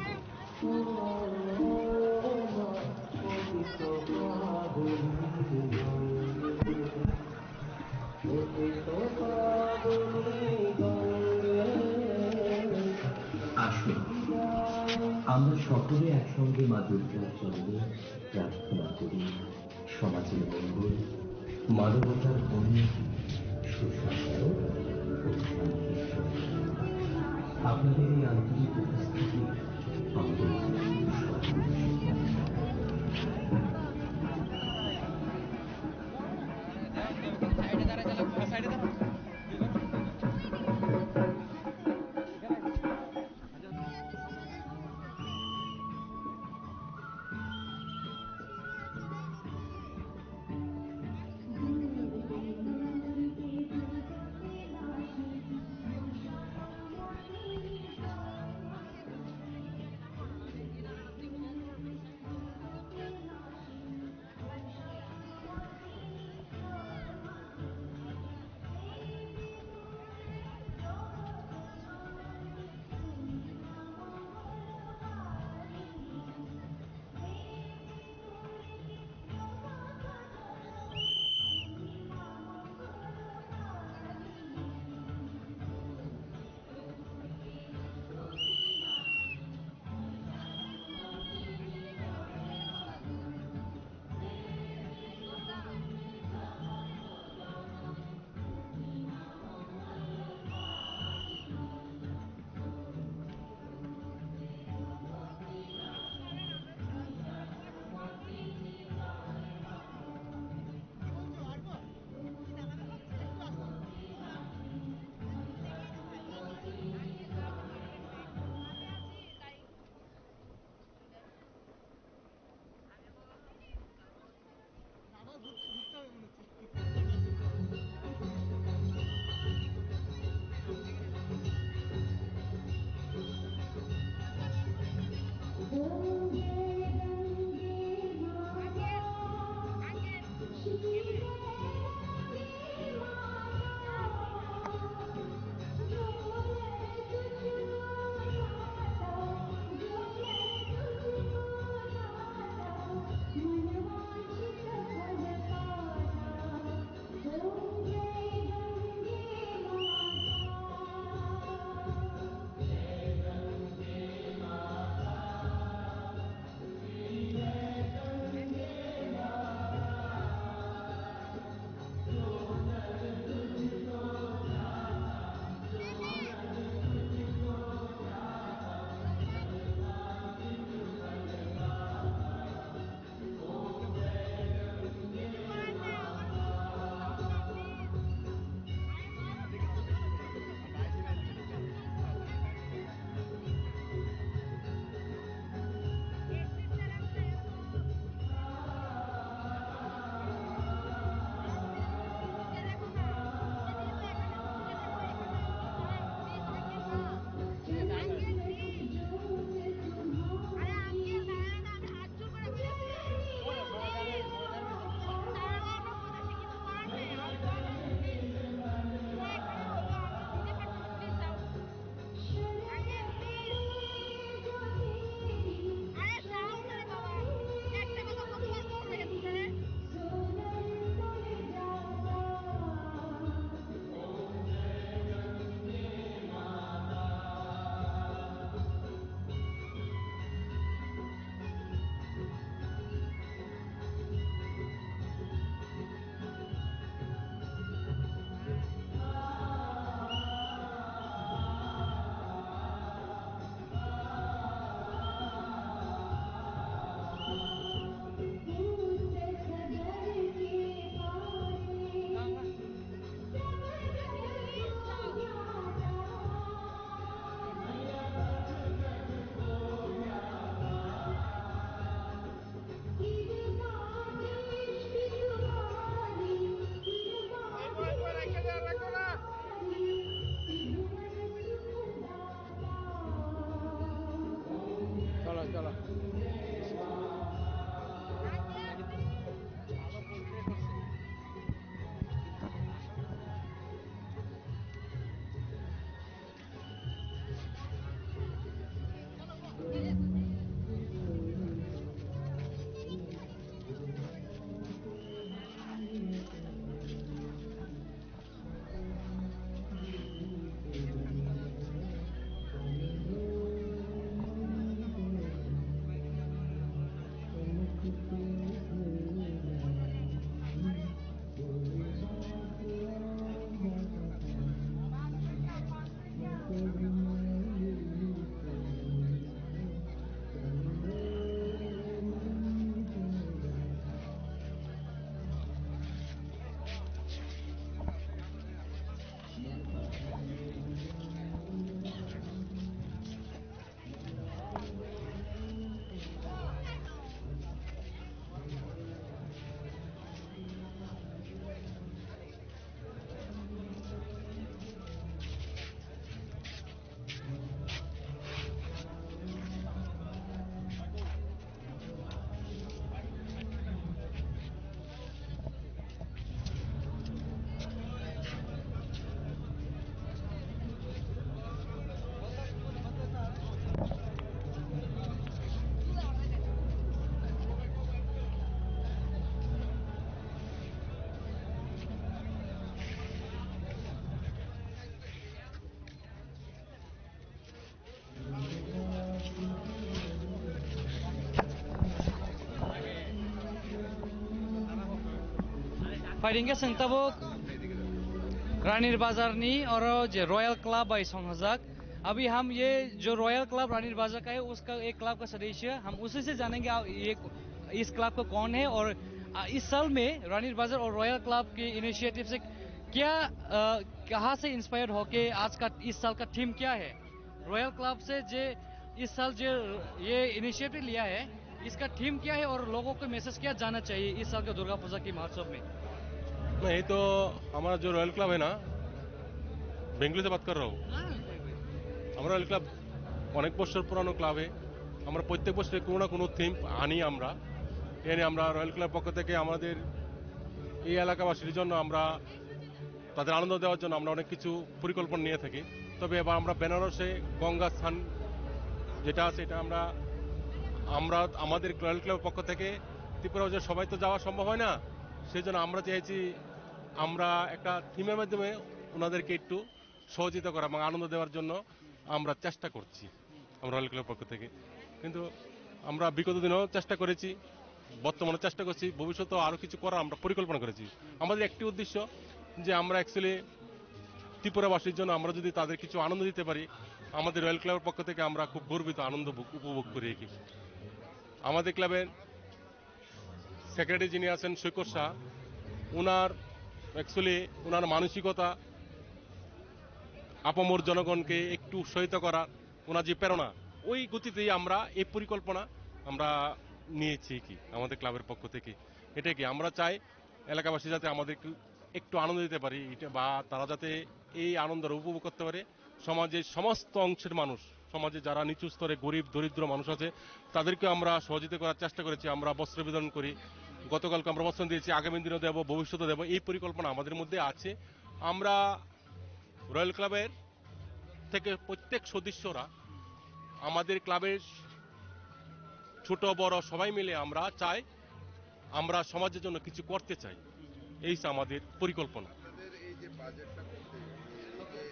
Speaker 17: আসুন আমরা সকলে একসঙ্গে মা দুর্গার চরণে প্রার্থনা করি সমাজের মঙ্গল, মানবতার উন্নতি, সুস্বাস্থ্য ও শান্তির জন্য। আপনাদের এই আন্তরিক উপস্থিতি আমাদের
Speaker 4: फाइरिंगे संताबो रानीर बाजार नी और जो रॉयल क्लब बाई संहजक अभी हम ये जो रॉयल क्लब रानीर बाजार का है उसका एक क्लब का सदस्य हम उसी से जानेंगे ये इस क्लब का कौन है और इस साल में रानीर बाजार और रॉयल क्लब के इनिशिएटिव से क्या कहाँ से इंस्पायर होके आज का इस साल का थीम क्या है रॉयल क्लब से जो इस साल जो ये इनिशिएटिव लिया है इसका थीम क्या है और लोगों को मैसेज क्या जाना चाहिए इस साल का दुर्गा पूजा की महोत्सव में।
Speaker 11: नहीं तो हमारा जो रॉयल क्लब है ना बेंगलुरु से बात कर रहा हूँ हमारा रॉयल क्लब অনেক বছর পুরানো ক্লাব আমরা প্রত্যেক বছরে কোনো না কোনো থিম আনি আমরা এনে আমরা রয়্যাল ক্লাব পক্ষ থেকে আমাদের এই এলাকাবাসীর জন্য আমরা তাদের আনন্দ দেওয়ার জন্য আমরা অনেক কিছু পরিকল্পনা নিয়ে থাকি তবে এবার আমরা বেনারসে গঙ্গা স্থান যেটা আছে এটা আমরা আমাদের রয়্যাল ক্লাবের পক্ষ থেকে ত্রিপুরা যে সবাই তো যাওয়া সম্ভব হয় না সেই জন্য আমরা চাইছি আমরা একটা থিমের মাধ্যমে ওনাদেরকে একটু সহযোগিতা করা এবং আনন্দ দেওয়ার জন্য আমরা চেষ্টা করছি আমরা রয়্যাল ক্লাবের পক্ষ থেকে কিন্তু আমরা বিগত দিনেও চেষ্টা করেছি বর্তমানে চেষ্টা করছি ভবিষ্যতেও আরও কিছু করার আমরা পরিকল্পনা করেছি আমাদের একটি উদ্দেশ্য যে আমরা অ্যাকচুয়ালি ত্রিপুরাবাসীর জন্য আমরা যদি তাদের কিছু আনন্দ দিতে পারি আমাদের রয়্যাল ক্লাবের পক্ষ থেকে আমরা খুব গর্বিত আনন্দ উপভোগ করি কি আমাদের ক্লাবের সেক্রেটারি যিনি আছেন সৈকত শাহ ওনার অ্যাকচুয়ালি ওনার মানসিকতা আপামর জনগণকে একটু উৎসাহিত করা ওনার যে প্রেরণা ওই গতিতেই আমরা এই পরিকল্পনা আমরা নিয়েছি কি আমাদের ক্লাবের পক্ষ থেকে এটা কি আমরা চাই এলাকাবাসী যাতে আমাদের একটু আনন্দ দিতে পারি বা তারা যাতে এই আনন্দের উপভোগ করতে পারে সমাজের সমস্ত অংশের মানুষ সমাজে যারা নিচু স্তরে গরিব দরিদ্র মানুষ আছে তাদেরকে আমরা সহযোগিতা করার চেষ্টা করেছি আমরা বস্ত্র বিতরণ করি গতকালকে আমরা বস্ত্র দিয়েছি আগামী দিনেও দেবো ভবিষ্যতে দেবো এই পরিকল্পনা আমাদের মধ্যে আছে আমরা রয়্যাল ক্লাবের থেকে প্রত্যেক সদস্যরা আমাদের ক্লাবের ছোট বড় সবাই মিলে আমরা চাই আমরা সমাজের জন্য কিছু করতে চাই এই আমাদের পরিকল্পনা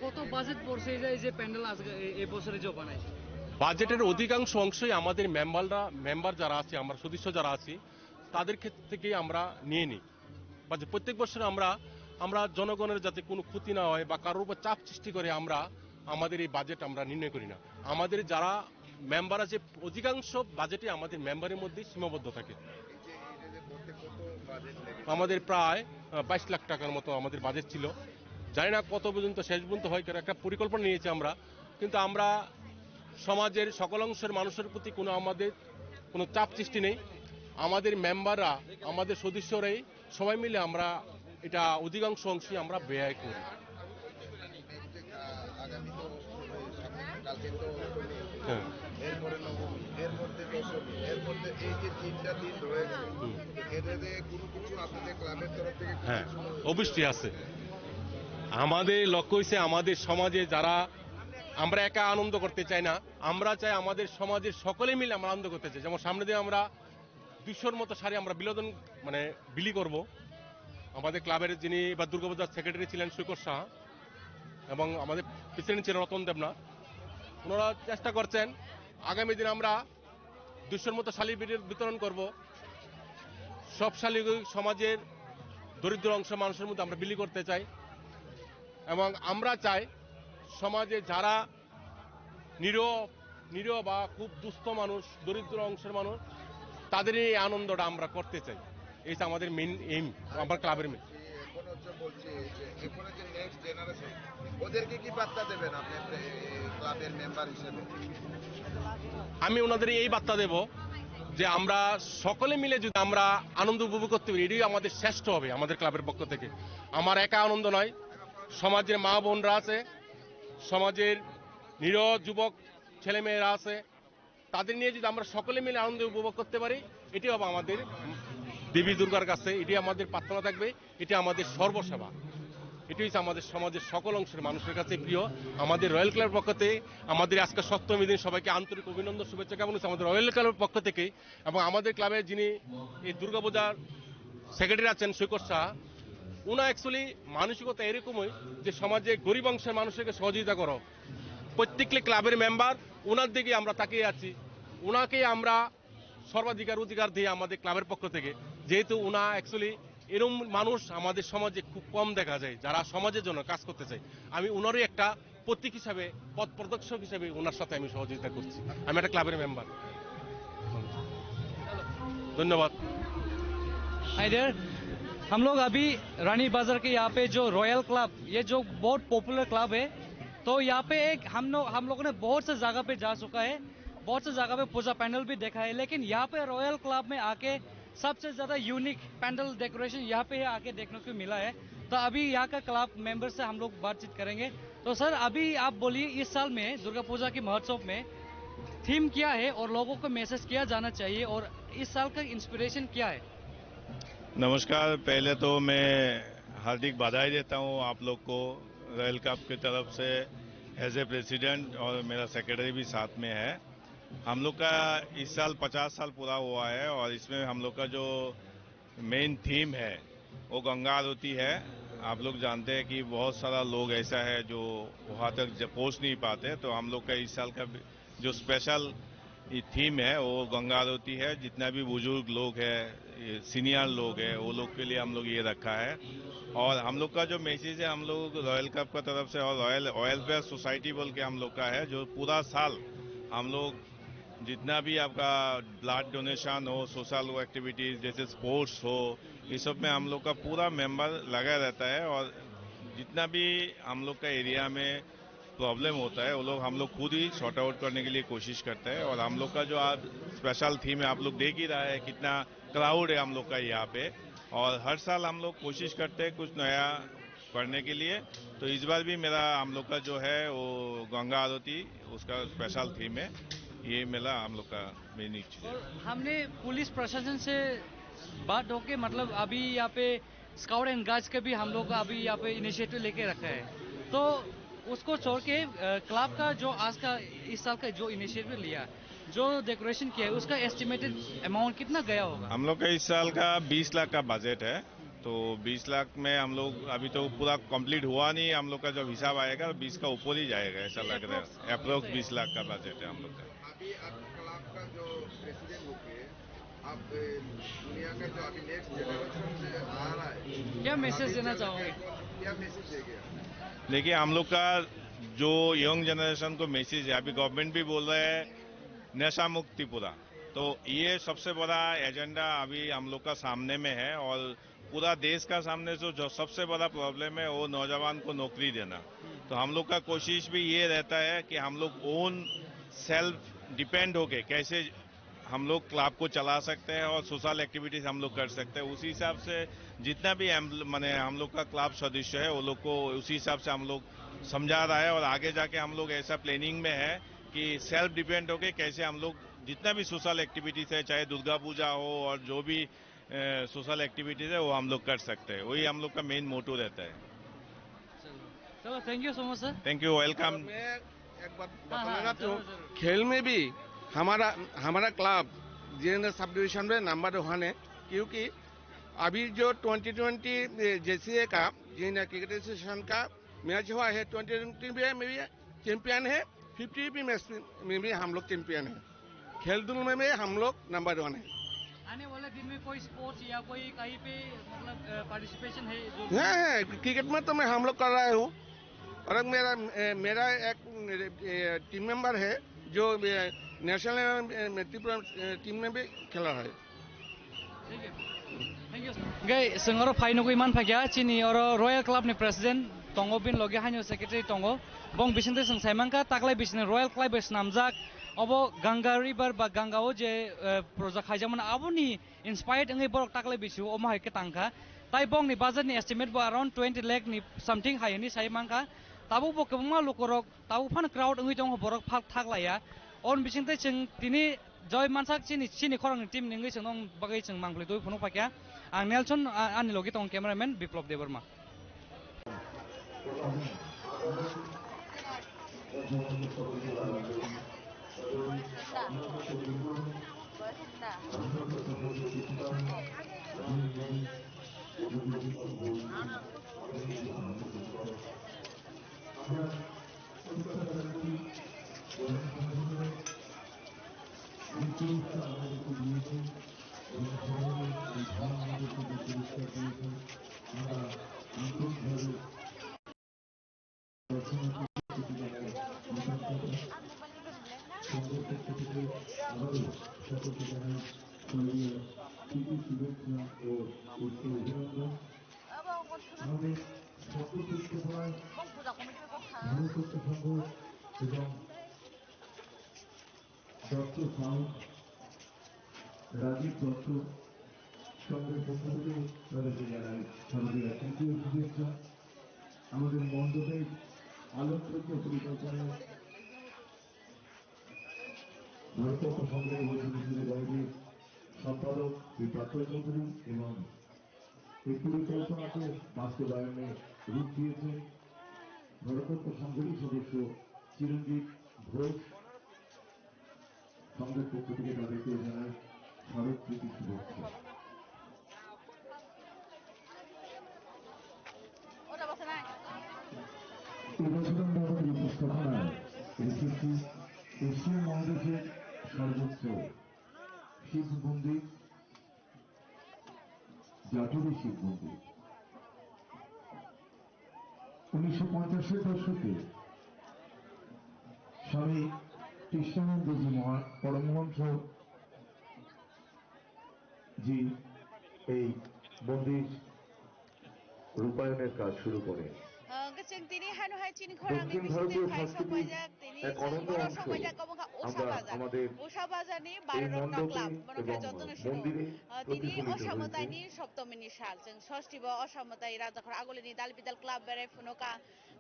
Speaker 4: কত বাজেট পড়ছে এই যে প্যান্ডেল আজকে এই বছরে যে বানাইছে
Speaker 11: বাজেটের অধিকাংশ অংশই আমাদের মেম্বার যারা আছে আমরা সদস্য যারা আছি তাদের ক্ষেত্র থেকেই আমরা নিয়ে নিই প্রত্যেক বছর আমরা জনগণের যাতে কোনো ক্ষতি না হয় বা কারোর উপর চাপ সৃষ্টি করে আমরা আমাদের এই বাজেট আমরা নির্ণয় করি না আমাদের যারা মেম্বার আছে অধিকাংশ বাজেটে আমাদের মেম্বারের মধ্যে সীমাবদ্ধ থাকে আমাদের প্রায় 22 লাখ টাকার মতো আমাদের বাজেট ছিল জানি না কত পর্যন্ত শেষ পর্যন্ত হয় একটা পরিকল্পনা নিয়েছি আমরা কিন্তু আমরা সমাজের সকল অংশের মানুষের প্রতি আমাদের কোনো চাপ সৃষ্টি নেই আমাদের মেম্বাররা আমাদের সদস্যরাই সবাই মিলে আমরা এটা অধিকাংশ অংশই আমরা ব্যয় করি হ্যাঁ অবশ্যই আছে আমাদের লক্ষ্য হচ্ছে আমাদের সমাজে যারা আমরা একা আনন্দ করতে চাই না আমরা চাই আমাদের সমাজের সকলে মিলে আমরা আনন্দ করতে চাই যেমন সামনে দিয়ে আমরা 200-র মতো শাড়ি আমরা বিলি করব আমাদের ক্লাবের যিনি বা দুর্গাপূজার সেক্রেটারি ছিলেন সৈকত শাহ এবং আমাদের প্রেসিডেন্ট ছিলেন রতন দেবনাথ ওনারা চেষ্টা করছেন আগামী দিন আমরা 200-র মতো শাড়ি বিতরণ করব সব শাড়ি সমাজের দরিদ্র অংশ মানুষের মধ্যে আমরা বিলি করতে চাই এবং আমরা চাই সমাজে যারা নিরীহ বা খুব দুস্থ মানুষ দরিদ্র অংশের মানুষ তাদের এই আনন্দটা আমরা করতে চাই এই আমাদের মেইন এইম আমার ক্লাবের মেইন আমি ওনাদের এই বার্তা দেব যে আমরা সকলে মিলে যদি আমরা আনন্দ উপভোগ করতে পারি এটাই আমাদের শ্রেষ্ঠ হবে আমাদের ক্লাবের পক্ষ থেকে আমার একা আনন্দ নয় সমাজের মা বোনরা আছে সমাজের নিরীহ যুবক ছেলেমেয়েরা আছে তাদের নিয়ে যদি আমরা সকলে মিলে আনন্দ উপভোগ করতে পারি এটি হবে আমাদের দেবী দুর্গার কাছে এটি আমাদের প্রার্থনা থাকবে এটি আমাদের সর্বসেবা এটি হচ্ছে আমাদের সমাজের সকল অংশের মানুষের কাছে প্রিয় আমাদের রয়্যাল ক্লাবের পক্ষ থেকে আমাদের আজকে 7ম দিন সবাইকে আন্তরিক অভিনন্দন শুভেচ্ছা জ্ঞাপন করছি আমাদের রয়্যাল ক্লাবের পক্ষ থেকে এবং আমাদের ক্লাবের যিনি এই দুর্গাপূজার সেক্রেটারি আছেন সৈকত শাহ উনা অ্যাকচুয়ালি মানসিকতা এরকমই যে সমাজে গরিব অংশের মানুষকে সহযোগিতা করো প্রত্যেকটি ক্লাবের মেম্বার ওনার দিকে আমরা তাকিয়ে আছি ওনাকে আমরা সর্বাধিকার অধিকার দিই আমাদের ক্লাবের পক্ষ থেকে যেহেতু উনা অ্যাকচুয়ালি এরকম মানুষ আমাদের সমাজে খুব কম দেখা যায় যারা সমাজের জন্য কাজ করতে চায়। আমি ওনারই একটা প্রতীক হিসাবে, পথ প্রদর্শক হিসাবে ওনার সাথে আমি সহযোগিতা করছি। আমি একটা ক্লাবের মেম্বার। धन्यवाद।
Speaker 4: हाय देयर, हम लोग अभी रानी बाजार के यहाँ पे जो रॉयल क्लब, ये जो बहुत पॉपुलर क्लब है, तो यहाँ पे एक हम लोगों ने बहुत से जगह पे जा चुका है, बहुत से जगह पे पूजा पैंडल भी देखा है, लेकिन यहाँ पे रॉयल क्लब में आके सबसे ज्यादा यूनिक पैंडल डेकोरेशन यहाँ पे आके देखने को मिला है। तो अभी यहाँ का क्लब मेंबर से हम लोग बातचीत करेंगे। तो सर अभी आप बोलिए, इस साल में दुर्गा पूजा के महोत्सव में थीम क्या है और लोगों को मैसेज किया जाना चाहिए, और इस साल का इंस्पिरेशन क्या है?
Speaker 18: नमस्कार, पहले तो मैं हार्दिक बधाई देता हूँ आप लोग को रॉयल क्लब की तरफ से एज ए प्रेसिडेंट, और मेरा सेक्रेटरी भी साथ में है। हम लोग का इस साल 50 साल पूरा हुआ है, और इसमें हम लोग का जो मेन थीम है वो गंगा आरती है। आप लोग जानते हैं कि बहुत सारा लोग ऐसा है जो वहाँ तक पहुँच नहीं पाते, तो हम लोग का इस साल का जो स्पेशल थीम है वो गंगा आरती है। जितना भी बुजुर्ग लोग है, सीनियर लोग है, वो लोग के लिए हम लोग ये रखा है। और हम लोग का जो मैसेज है हम लोग रॉयल क्लब का तरफ से और रॉयल वेलफेयर सोसाइटी बोल के हम लोग का है, जो पूरा साल हम लोग जितना भी आपका ब्लड डोनेशन हो, सोशल एक्टिविटीज जैसे स्पोर्ट्स हो, ये सब में हम लोग का पूरा मेंबर लगा रहता है। और जितना भी हम लोग का एरिया में प्रॉब्लम होता है वो लोग हम लोग खुद ही सॉर्ट आउट करने के लिए कोशिश करते हैं। और हम लोग का जो आज स्पेशल थीम है, आप लोग देख ही रहा है कितना क्राउड है हम लोग का यहाँ पे, और हर साल हम लोग कोशिश करते हैं कुछ नया करने के लिए। तो इस बार भी मेरा हम लोग का जो है वो गंगा आरती उसका स्पेशल थीम है, ये मेरा हम लोग का मेन चीज है।
Speaker 4: हमने पुलिस प्रशासन से बात होके, मतलब अभी यहाँ पे स्काउट एंड गाइड्स के भी हम लोग अभी यहाँ पे इनिशिएटिव लेके रखा है, तो उसको छोड़ के क्लब का जो आज का इस साल का जो इनिशिएटिव लिया, जो डेकोरेशन किया है, उसका एस्टिमेटेड अमाउंट कितना गया होगा?
Speaker 18: हम लोग का इस साल का 20 लाख का बजट है। तो 20 लाख में हम लोग अभी तो पूरा कंप्लीट हुआ नहीं, हम लोग का जब हिसाब आएगा 20 का ऊपर ही जाएगा ऐसा लग रहा है। अप्रोक्स 20 लाख का बजट है हम लोग का।
Speaker 20: अभी आप क्लब का जो प्रेसिडेंट होके आप दुनिया का जो अभी नेक्स्ट जनरेशन से आ रहा है,
Speaker 4: क्या मैसेज देना चाहोगे?
Speaker 20: क्या मैसेज देंगे?
Speaker 18: देखिए, हम लोग का जो यंग जनरेशन को मैसेज है, अभी गवर्नमेंट भी बोल रहे हैं नशा मुक्ति पूरा, तो ये सबसे बड़ा एजेंडा अभी हम लोग का सामने में है। और पूरा देश का सामने जो सबसे बड़ा प्रॉब्लम है वो नौजवान को नौकरी देना। तो हम लोग का कोशिश भी ये रहता है कि हम लोग ओन सेल्फ डिपेंड होके कैसे हम लोग क्लब को चला सकते हैं और सोशल एक्टिविटीज हम लोग कर सकते हैं। उसी हिसाब से जितना भी माने हम लोग का क्लब सदस्य है वो लोग को उसी हिसाब से हम लोग समझा रहा है। और आगे जाके हम लोग ऐसा प्लानिंग में है कि सेल्फ डिपेंड होके कैसे हम लोग जितना भी सोशल एक्टिविटीज है, चाहे दुर्गा पूजा हो और जो भी सोशल एक्टिविटीज है वो हम लोग कर सकते हैं। वही हम लोग का मेन मोटो रहता है।
Speaker 4: चलो, thank you so much sir.
Speaker 18: Thank you, welcome.
Speaker 1: एक बात बताऊंगा, तो खेल में भी हमारा क्लब जेएनएस सब डिवीजन में नंबर 1 है, क्योंकि अभी जो 2020 जैसे का क्रिकेट एसोसिएशन का मैच हुआ है, 2020 में भी चैंपियन है, 50 भी मैच में भी हम लोग चैंपियन है। खेल दूल में भी हम लोग नंबर 1 है।
Speaker 4: आने वाले दिन में कोई स्पोर्ट्स या कोई कहीं पे मतलब पार्टिसिपेशन है जो?
Speaker 1: है, क्रिकेट में तो मैं हम लोग कर रहा हूँ, और मेरा एक टीम मेंबर है जो नेशनल टीम में भी खेला है।
Speaker 4: Gai sengoro faino ko iman phagya chini oro Royal Club ni president tongo bin logi haino secretary tongo bong bisinte seng saimangka taklai bisine Royal Club es namjak obo Ganga River ba Gangao je project haijaman aboni inspired ngai borok taklai bisu oma haike tangka tai bong ni budget ni estimate bo around 20 lakh ni something haini saimangka tabu bo kebuma lokorok tabu fan crowd ngai tong borok phak thaklaya on bisinte cheng tini joy mansak chini khorang team ningai cheng bagai cheng mangpli doi phono pakya ang Nelson ani logi tong cameraman Biplop Debarma।
Speaker 13: Thank you. Rajib Dutta সঙ্গের পক্ষ থেকে তাদেরকে জানাই শারদীয় তৃতীয় শুভেচ্ছা। আমাদের মণ্ডপের আলোকযোগ্য পরিকল্পনায় ভারতরত্ন সংগ্রহ কমিটির সম্পাদক শ্রী পার্থ চৌধুরী এবং এই পরিকল্পনাকে বাস্তবায়নে রূপ দিয়েছেন ভারতরত্ন সংগ্রহী সদস্য চিরঞ্জিত ঘোষ। সংঘের পক্ষ থেকে তাদেরকে জানাই শারদ প্রীতি শুভেচ্ছা। এবছর আমরা আমাদের উপস্থাপনায় রেখেছি এশিয়া মহাদেশের সর্বোচ্চ শিব মন্দির, জাটুরি শিব মন্দির। 1950-এর দশকে স্বামী কৃষ্ণানন্দজি পরমহংস জি এই মন্দির রূপায়ণের কাজ শুরু করেন।
Speaker 5: जों दिनै हानुहाय चिनि खरांनि बिसिनि फाइ सबायजाक दिनै बर' सबायजाक गबंगा ओसा बाजार ओसा बाजारनि 12 रत्न क्लाब मनोखा जतन शिरो दिनै असामताइनि सप्तमीनि साल जों षष्ठीब असामताइ राजाखर आगलिनि दाल बिदाल क्लाब बेराय फुनोका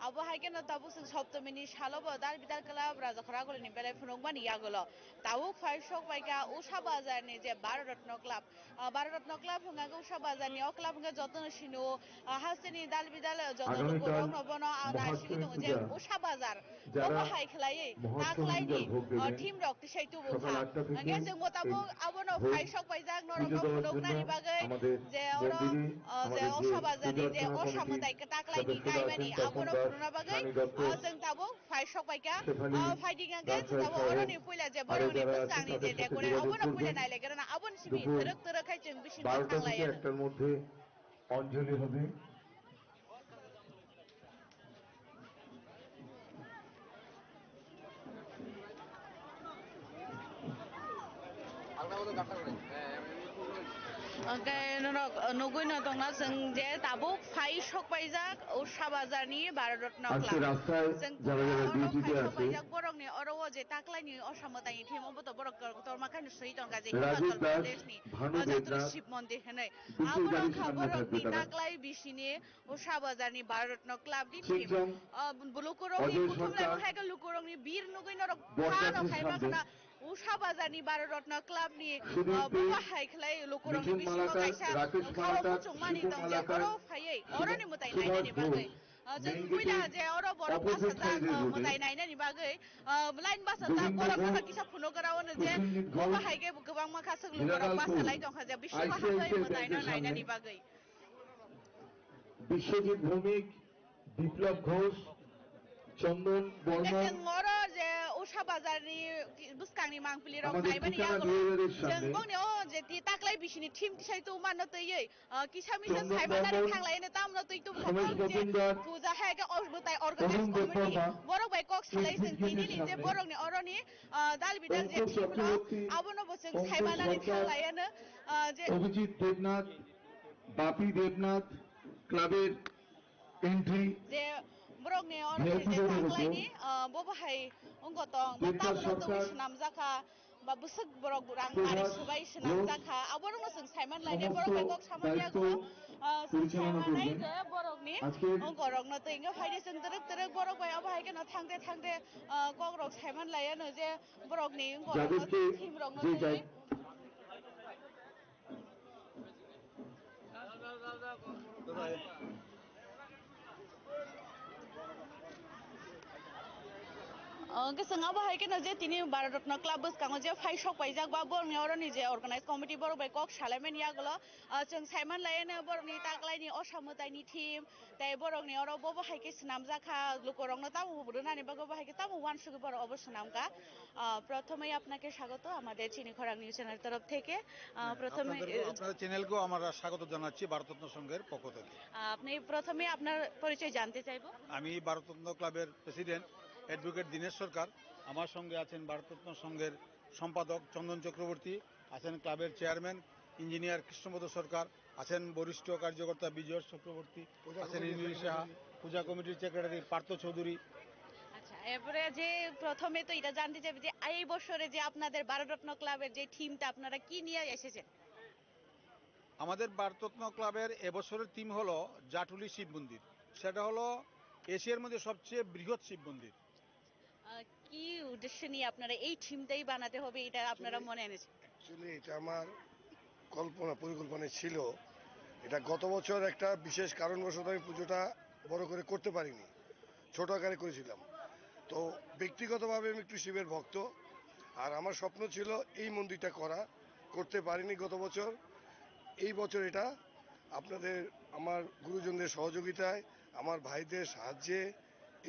Speaker 5: आबो हायकेन ताबो जों सप्तमीनि सालबो दाल बिदाल क्लाब राजाखर आगलिनि बेराय फुनोक मानि यागलो ताबो फाइ सबायगा ओसा बाजारनि जे 12 रत्न क्लाब हुंगा ओसा बाजारनि अ क्लाब हुंगा जतन शिनो हासिनि दाल बिदाल जतन गरम नबनो नासिनि दङ जे ओसा बाजार बबो हायखलायै ताक्लायनि टीम रक तिसाइतु बुखा अंगे जों मताबो आबोनो फाइ सबायजाक नरक फुनोकनानि बागै जे अरो जे ओसा बाजारनि जे असामताइ ताक्लायनि गायमानि आबोनो फुनोना बागै जों ताबो फाइ सबायगा फाइदिगांगे जों ताबो अरनि पयला जे बरनि बसांनि जे डेकोरेट आबोनो पयला नायलायगोना आबोन सिबि तरक तरकाय जों बिसिनो थांलाय
Speaker 13: একটার মধ্যে অঞ্জলি হবে।
Speaker 5: नगै न दंना जों जे दाबो फाइ सबायजाक ओसा बाजारनि 12 रत्न क्लाब जों सबायजाक बरकनि अरव जे ताक्लायनि असामताइनि थेमबो तो बरक तरमाखानि सही दंगा जे हिमाचल प्रदेशनि जातुरि शिव मन्दिर हनै आबोनो बरकनि ताक्लाय बिसिनि ओसा बाजारनि 12 रत्न क्लाबनि थेम बुलुकुरंनि बुथुमलाय हायगा लुकुरंनि बीर नगै न फानो हायमा खाना ओसा बाजारनि 12 रत्न क्लाबनि बबा हायखलाय लुकुरंनि बिसिङाव गायसा खाव फुचुंमानि दं जे अरो फायै अरनि मुताइ नायनानि बागै जों पयला जे अरो बरक बासा जा मुताइ नायनानि बागै लाइन बासा जा बरक खाना किसा फुनोगरावनो जे बबा हायगे गोबां माखासे लुकुरं बासा लाय दं जे बिसिङाव हाय मुताइ नायनानि बागै
Speaker 13: বিশ্বজিৎ ভৌমিক, বিপ্লব ঘোষ, চন্দন বর্মন
Speaker 5: जे ओसा बाजारनि बुसकांनि मांफुलि रक नायबानि आगल जों बंनि जे ति ताक्लाय बिसिनि टीम तिसाइतु मानो तयै किसामिसा साइबानारि थांलायनो तामनो तैतु जे पूजा हायगा अरबताय अर्गानाइज कमिटि बरक बाय कक सालाय जों तिनि जे बरकनि अरनि दाल बिदाल जे टीम र आबोनो बसों साइबानारि थांलायनो जे
Speaker 13: অভিজিৎ দেবনাথ, বাপি দেবনাথ ক্লাবের এন্ট্রি
Speaker 5: जे बरकनि अरनि जे ताक्लायनि बबहाय अंगतं बाताबनो तो नाम जाखा बा बुसक बरक रां मारि सबाय नाम जाखा आबोनो जों साइमान लायने बरक बाय कक सामानिया गो साइमानाय जे बरकनि अंगरकनो तैंगे फायदे जों तरक तरक बरक बाय अबहाय केन थांदे थांदे कक रक साइमान लायनो जे बरकनि अंगरकनो टीम रकनो तै गोसों बाहाय के जे तिनी भारत रत्न क्लाब बसकांगो जे फाइ सकबाय जागबा बरनि अरनि जे अर्गानाइज कमिटि बर बाय कक सालायमेन यागलो जों साइमान लायनो बरनि तागलायनि असामतायनि टीम ताय बरनि अर बबो हायके सनाम जाखा लोकरंनो ताबो बुदनानि बागो बाहायके ताबो वान सुगो बर अवश्य नामका প্রথমেই আপনাকে স্বাগত আমাদের চিনি খরাং নিউজ চ্যানেল তরফ থেকে প্রথমে
Speaker 7: আপনাদের চ্যানেলকেও আমরা স্বাগত জানাচ্ছি ভারতরত্ন সংঘের পক্ষ থেকে
Speaker 5: আপনি প্রথমে আপনার পরিচয় জানতে চাইবো
Speaker 7: আমি ভারতরত্ন ক্লাবের প্রেসিডেন্ট অ্যাডভোকেট দীনেশ সরকার আমার সঙ্গে আছেন ভারতরত্ন সংঘের সম্পাদক চন্দন চক্রবর্তী আছেন ক্লাবের চেয়ারম্যান ইঞ্জিনিয়ার কৃষ্ণপদ সরকার আছেন বরিষ্ঠ কার্যকর্তা বিজয় চক্রবর্তী আছেন ইন্দ্রিল সাহা পূজা কমিটির সেক্রেটারি পার্থ চৌধুরী
Speaker 5: আচ্ছা এরপরে যে প্রথমে তো এটা জানতে চাইবে যে এই বছরে যে আপনাদের ভারতরত্ন ক্লাবের যে থিমটা আপনারা কি নিয়ে এসেছেন
Speaker 7: আমাদের ভারতরত্ন ক্লাবের এবছরের থিম হলো জাটুলি শিব মন্দির সেটা হলো এশিয়ার মধ্যে সবচেয়ে বৃহৎ শিব মন্দির
Speaker 5: কি উদ্দেশ্য নিয়ে আপনারা এই থিমটাই বানাতে হবে এটা আপনারা মনে এনেছেন
Speaker 21: অ্যাকচুয়ালি এটা আমার পরিকল্পনা ছিল এটা গত বছর একটা বিশেষ কারণবশত আমি পুজোটা বড় করে করতে পারিনি ছোট আকারে করেছিলাম তো ব্যক্তিগতভাবে আমি একটু শিবের ভক্ত আর আমার স্বপ্ন ছিল এই মন্দিরটা করতে পারিনি গত বছর এই বছর এটা আপনাদের আমার গুরুজনদের সহযোগিতায় আমার ভাইদের সাহায্যে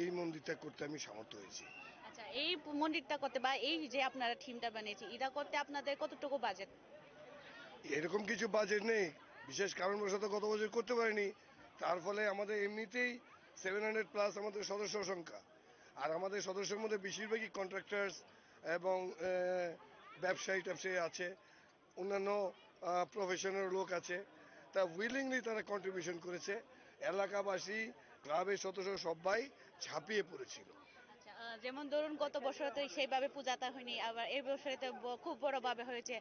Speaker 21: এই মন্দিরটা করতে আমি সামর্থ্য হয়েছি
Speaker 5: আচ্ছা এই মন্দিরটা করতে বা এই যে আপনারা থিমটা বানিয়েছে এটা করতে আপনাদের কতটুকু বাজেট
Speaker 21: এরকম কিছু বাজেট নেই বিশেষ কারণবশত গত বছর করতে পারিনি তার ফলে আমাদের এমনিতেই 700+ আমাদের সদস্য সংখ্যা আর আমাদের সদস্যের মধ্যে বেশিরভাগই কন্ট্রাক্টার্স এবং ব্যবসায়ী আছে অন্যান্য প্রফেশনাল লোক আছে তা উইলিংলি তারা কন্ট্রিবিউশন করেছে এলাকাবাসী ক্লাবের সদস্য সবাই ঝাঁপিয়ে পড়েছিল
Speaker 5: যেমন ধরুন গত বছর তো সেইভাবে পূজাটা হয়নি আবার এই বছরে তো খুব বড় ভাবে হয়েছে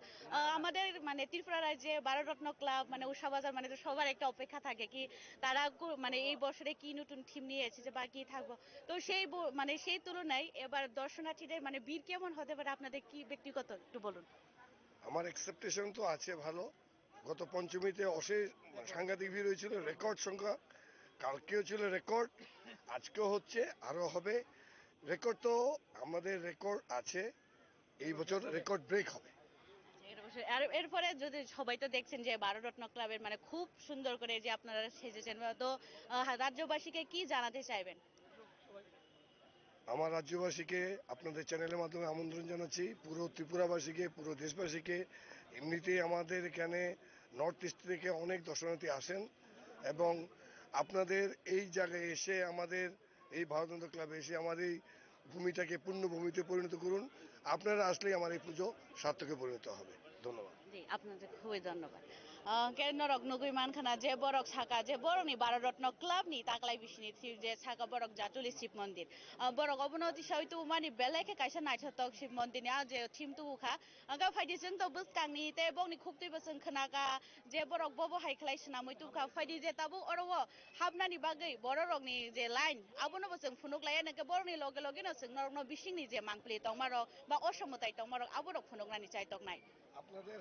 Speaker 5: আমাদের মানে ত্রিপুরা রাজ্যে ভারতরত্ন ক্লাব মানে উষা বাজার মানে তো সবার একটা অপেক্ষা থাকে কি তারা মানে এই বছরে কি নতুন থিম নিয়ে এসেছে বা কি থাকবো তো সেই মানে সেই তুলনায় এবার দর্শনার্থীদের মানে ভিড় কেমন হতে পারে আপনাদের কি ব্যক্তিগত একটু বলুন
Speaker 21: আমার এক্সপেকটেশন তো আছে ভালো গত পঞ্চমীতে অশেষ সাংঘাতিক ভিড় হয়েছিল রেকর্ড সংখ্যা কালকেও ছিল রেকর্ড আজকেও হচ্ছে আরো হবে রেকর্ড তো আমাদের রেকর্ড আছে এই বছর রেকর্ড ব্রেক হবে
Speaker 5: এরপরে যদি সবাই তো দেখছেন যে ভারতরত্ন ক্লাবের মানে খুব সুন্দর করে যে আপনারা সেজেছেন তো রাজ্যবাসীকে কি জানাতে চাইবেন
Speaker 21: আমার রাজ্যবাসীকে আপনাদের চ্যানেলের মাধ্যমে আমন্ত্রণ জানাচ্ছি পুরো ত্রিপুরাবাসীকে পুরো দেশবাসীকে এমনিতেই আমাদের এখানে নর্থ ইস্ট থেকে অনেক দর্শনার্থী আসেন এবং আপনাদের এই জায়গায় এসে আমাদের এই ভারতরত্ন ক্লাবে এসে আমার এই ভূমিটাকে পূর্ণভূমিতে পরিণত করুন আপনারা আসলেই আমার এই পুজো সার্থকে পরিণত হবে ধন্যবাদ
Speaker 5: জি আপনাদের খুবই ধন্যবাদ কেন্দ্রক নগুই মানখানা যে বরক ছাকা যে বরনি ভারতরত্ন ক্লাবনি তাকলাই বিশিনি যে ছাকা বরক জাতুলি শিব মন্দির বরক অবনতি সহিত মানি বেলাইকে কাইসা নাইथातक শিব মন্দিরনি যে থিম তুখা গা फायदि जों तो बसकांनि ते बंनि खुक्ति बसं खनागा जे बरक बबो हाइखलाय सनामै तुखा फायदि जे ताबो अरव हाबनानि बागै बररकनि जे लाइन आबोनो बसं फुनुकलाय नके बरनि लगे लगे न जों नरनो बिसिंनि जे मांगप्ले तंमारो बा असमताय तंमारो आबोरक फुनुकनानि चाइतक नाय
Speaker 21: আপনাদের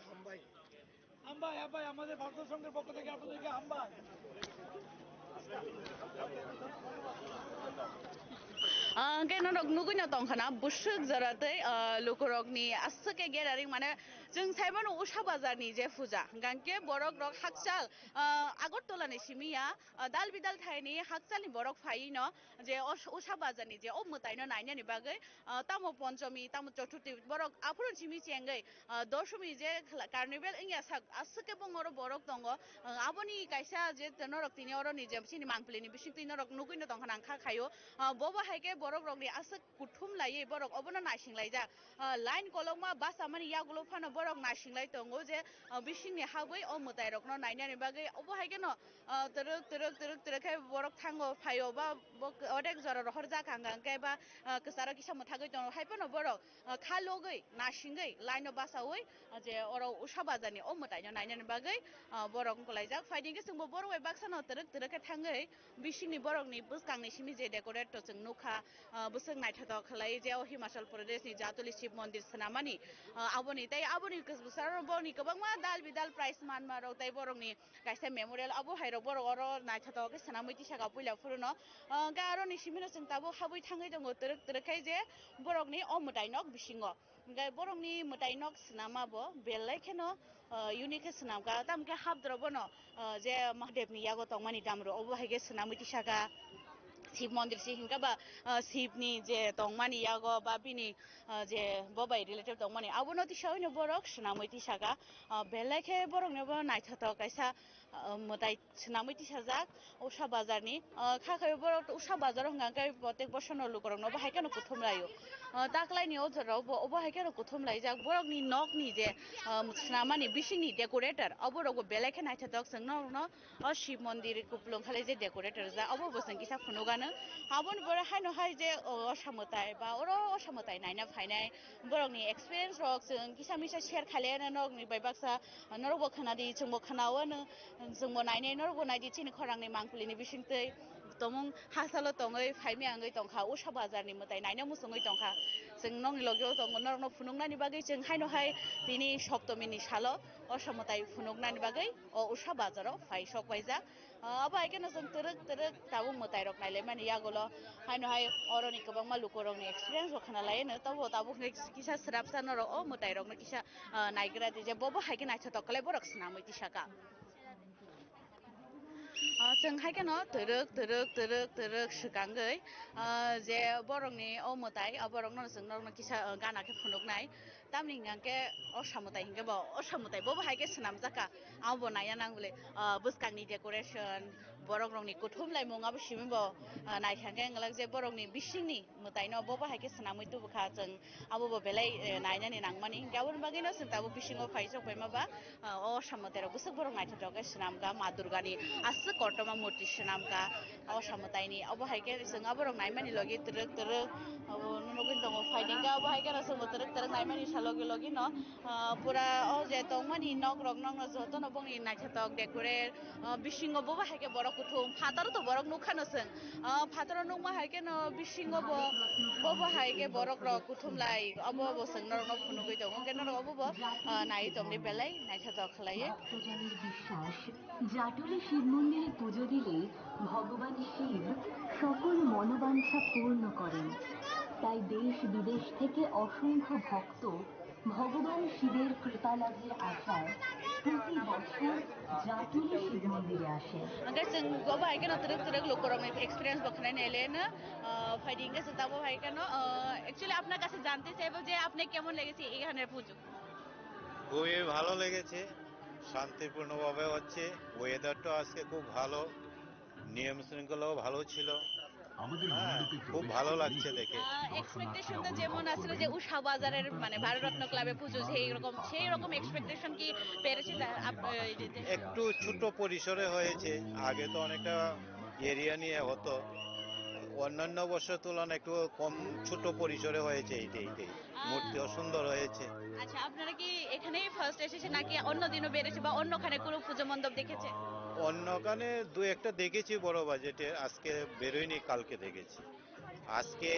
Speaker 21: হামবাই
Speaker 7: আমাদের ভারত সংঘের পক্ষ থেকে আপনাদেরকে হামবাই
Speaker 5: কেনরক নুগুইনা তংখানা বুসুক জরাতै लुकुरकनि आसके गेरारिं माने जों साइमान उषा बाजारनि जे फुजा गांके बरक रक हाकसाल आगरतलानि सिमिया दाल बिदाल थाइनि हाकसालनि बरक फाइनो जे उषा बाजारनि जे अमताइनो नाइनानि बागै तामो पञ्चमी तामो चतुर्थी बरक आफुरन सिमि चेंगै दशमी जे कार्निभेल इंया आसके बंगर बरक दंगो आबोनि काइसा जे नरक तिनि अरनि जे सिनि मांगप्लेनि बिसिं तिनि नरक नुगुइनो तंखाना आंखा खायो बबा हाइके बरक रकनि आसक कुथुम लायै बरक अबनो नासिंलाय जा लाइन कलमा बास आमानि यागुलो फानो बरक नासिंलाय तंगो जे बिसिंनि हाबै अमताय रकनो नाइनानि बागै अबो हाइके न तरक बरक थांगो फायो बा अनेक जरा रहर जाखांगांके बा कसारा किसा मथागै दं हाइपनो बरक खालोगै नासिंगै लाइन बासावै जे अराव उषा बाजारनि अमतायनो नाइनानि बागै बरक कलाय जा फाइदिंगे जोंबो बरक बाक्सानो तरक थांगै बिसिंनि बरकनि बसकांनि सिमि जे डेकोरेट तो जों नुखा बसों नाइथाथक खालाय जे हिमाचल प्रदेशनि जातुली शिव मन्दिर सनामानि आबोनि borokni kusbusar borokni kobangma dal bidal prize manma rok tai borokni kaisa memorial abo hairo borok oro naithato ke sanamui tisaka puila furuno ga aro ni simino sing tabo habui thangai dongo terek terekai je borokni o mutainok bisingo ga borokni mutainok snama bo belai kheno unique snamka tamke habdrobono je mahdevni yago tongmani damro obo haige sanamui tisaka Shiva মন্দির C হিংকা বা শিবনি যে তংমানি ইয়াগো বা বিনি যে Bobai related তংমানি আবনতি সাউনি বরক সুনামৈতি Saga বেলাইখে বরক নেবো নাইথাতো কাইসা মতাই সুনামৈতি সাজাক উষা বাজারনি খাখাই বরক উষা বাজার হংগাঙ্কাই প্রত্যেক বছর লুকরং নবো হাইকেন কুথুম লাইও তাকলাইনি ওজরাও ওবো হাইকেন কুথুম লাই যাক বরকনি নকনি যে সুনামানি বিশিংনি ডেকোরেটর অবরক বেলাইখে নাইথাতো जोंनो न শিব মন্দির কুপলং খালে যে ডেকোরেটর যা অবো বসং কিসা ফুনুগানো abon bora haino hai je osamotai ba oro osamotai naina phainai borokni experience rok जों kisa misa share khale nok ni bai baksa norbo khanadi chungbo khanawo जोंबो nainai norbo naidi chini khorangni mangpulini bisingtei tomung hasalo tongai phaimi angai tongkha usha bazarni mutai naina musungoi tongkha जों nongni logyo tongo norno phunungnani bagai जों haino hai tini সপ্তমীনি সালো অসমতাই ফুনুগনানি বাগৈ ও উষা বাজারও phi সকবাইজা আবা আইকেনো जों তেরক তেরক তাবু মতাই রক নাইলে মানে ইয়াগলো হাইনো হাই অরনি গোबां मालुकरंनि एक्सपिरियेन्स रखना लायनो ताबो किसा स्राबसानो रो ओ मताइ रकनो किसा नाइग्रा दिजे बबो हाइके नाइथ तकले बरक स्नामै तिसाका जों हाइकेनो तेरक तेरक तेरक तेरक सुकांगै जे बरंनि ओ मताइ बरंनो जों नरनो किसा गानाके फुनुगनाय तामनि गांके असामताइ हिंगे बो असामताइ बबो हाइके स्नाम जाका आबो नाया नांगले बुसकांनि decoration borok rokni kuthum lai mungabo simbo naithangke nglak je borok ni bisingni mutaino bobo haike sanamui tubukha जों abo bo belai nainani nangmani gabon bagino जों tabo bisingo phaisok paima ba o samotero busuk borok naithotoke sanamka ma durgani asu kotoma murti sanamka o samotaini abo haike जों aborok naimani logi terek terek abo nunogin tongo fightingka abo haike जों terek terek naimani salogi logi no pura o je tongmani nok rok nokno jotono bongni naithotok decorate bisingo bobo haike borok kuthum phataro to borok nukhano जों phataro nungma haike no bisingo bobo haike borok rok kuthum lai abo जों norno phunugoi tongo ke noro abo nai tomni belai naithotok khlaiye
Speaker 12: বিশ্বাস জাটুলি শিব মন্দিরে পুজো দিলে ভগবান শিব সকল মনোবাঞ্ছা পূর্ণ করেন তাই দেশ বিদেশ থেকে অসংখ্য ভক্ত ভগবান শিবের কৃপা লাভের আশায় প্রতি বছর জাটুলি শিব মন্দিরে আসেন
Speaker 5: जों गोबा हाइके न तरक तरक लोकरंनि एक्सपीरियंस बखनाय नाइलेन फाइटिंग से तब हाइके न एक्चुअली আপনার কাছে জানতে চাইবো যে আপনি কেমন লেগেছে এখানের পুজো
Speaker 14: খুবই ভালো লেগেছে শান্তিপূর্ণভাবে হচ্ছে ওয়েদারটা আজকে খুব ভালো নিয়ম শৃঙ্খলাও ভালো ছিল খুব ভালো লাগছে দেখে
Speaker 5: এক্সপেকটেশন তো যেমন আসলে যে উষা বাজারের মানে ভারতরত্ন ক্লাবে পুজো সেই রকম এক্সপেকটেশন কি পেরেছে
Speaker 14: একটু ছোট পরিসরে হয়েছে আগে তো অনেকটা এরিয়া নিয়ে হতো অন্যান্য বছর তুলনায় একটু কম ছোট পরিসরে হয়েছে এইটাই মূর্তিও সুন্দর হয়েছে
Speaker 5: আচ্ছা আপনারা কি এখানেই ফার্স্ট এসেছেন নাকি অন্য দিনও বেরেছে বা অন্যখানে কোনো পুজো মণ্ডপ দেখেছে
Speaker 14: অন্যখানে দু একটা দেখেছি বড় বাজেটে আজকে বেরোয়নি কালকে দেখেছি আজকে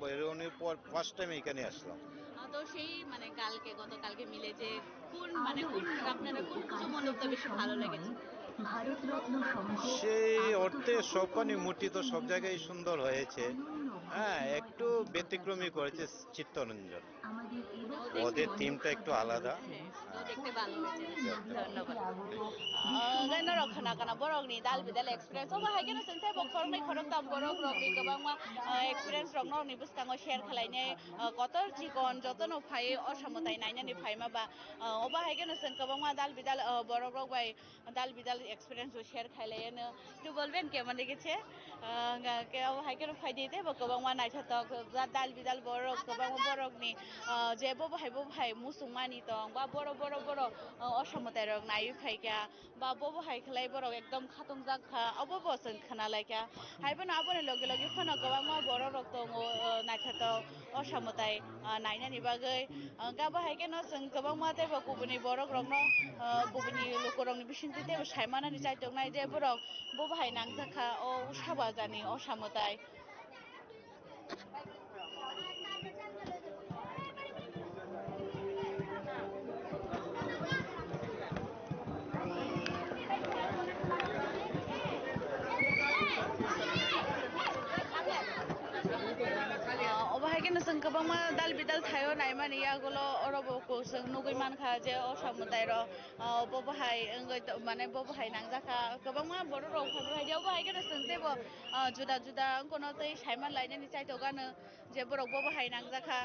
Speaker 14: বেরোনোর পর ফার্স্ট টাইম এখানে আসলাম
Speaker 5: তো সেই মানে গতকালকে মিলে যে কোন আপনারা কোন পুজো মণ্ডপটা বেশি ভালো লেগেছে
Speaker 14: সেই অর্থে সবখানি মূর্তি তো সব জায়গায় সুন্দর হয়েছে হ্যাঁ একটু ব্যতিক্রমী করেছে চিত্তরঞ্জন ওদের থিমটা একটু আলাদা
Speaker 5: দেখতে ভালো হয়েছে ধন্যবাদ রক্ষণা কানা বরকনি দাল বিদাল এক্সপিরিয়েন্স ও হাইকেন সেন্টাই বকরনি খরকতাম বরক রকনি গোबांमा এক্সপিরিয়েন্স রকনি বুসকাङो শেয়ার खालायनाय কত চিকন যতন ফাই অসমতাই নাইনানি ফাইমা বা ওবা হাইকেন সেন गोबांमा দাল বিদাল বরক রক বাই দাল বিদাল এক্সপিরিয়েন্স শেয়ার खालायनो একটু বলবেন কেমন লেগেছে কে হাইকেন ফাই দিতে गोबांमा नायथाथक दाल बिदाल बरक गोबांमा बरकनि जे बबो हाय मुसुंमानि दं बा बर' असमताय रक नाय फायका बा बबो हाय खलाय बरक एकदम खाtung जाखा अबो जों खोनालायका हायबो आबोनि लगे लगे फना गोबांमा बर' रक दं नायथाथक असमताय नायनानि बागै गाबो हायकेन जों गोबांमा देबो गुबुनि बरक रकनो गुबुनि लोकरंनि बिसिंति देबो सायमानानि जायदों नाय जे बरक बबो हाय नांजाखा अ उसाबाजानि असमताय अबहायनो जों गोबां दाल बिदाल थायो नाय माने आगोलो अरबको जों नुगै मानखा जे असामुदाय र बबहाय माने बबहाय नांजाखा गोबां बर' रावफोर बायदियाव बाहायगोन जों जेबो जुदा जुदा अंकनो तै साइमान लायनायनि चाइतो गानो जे बर' बबहाय नांजाखा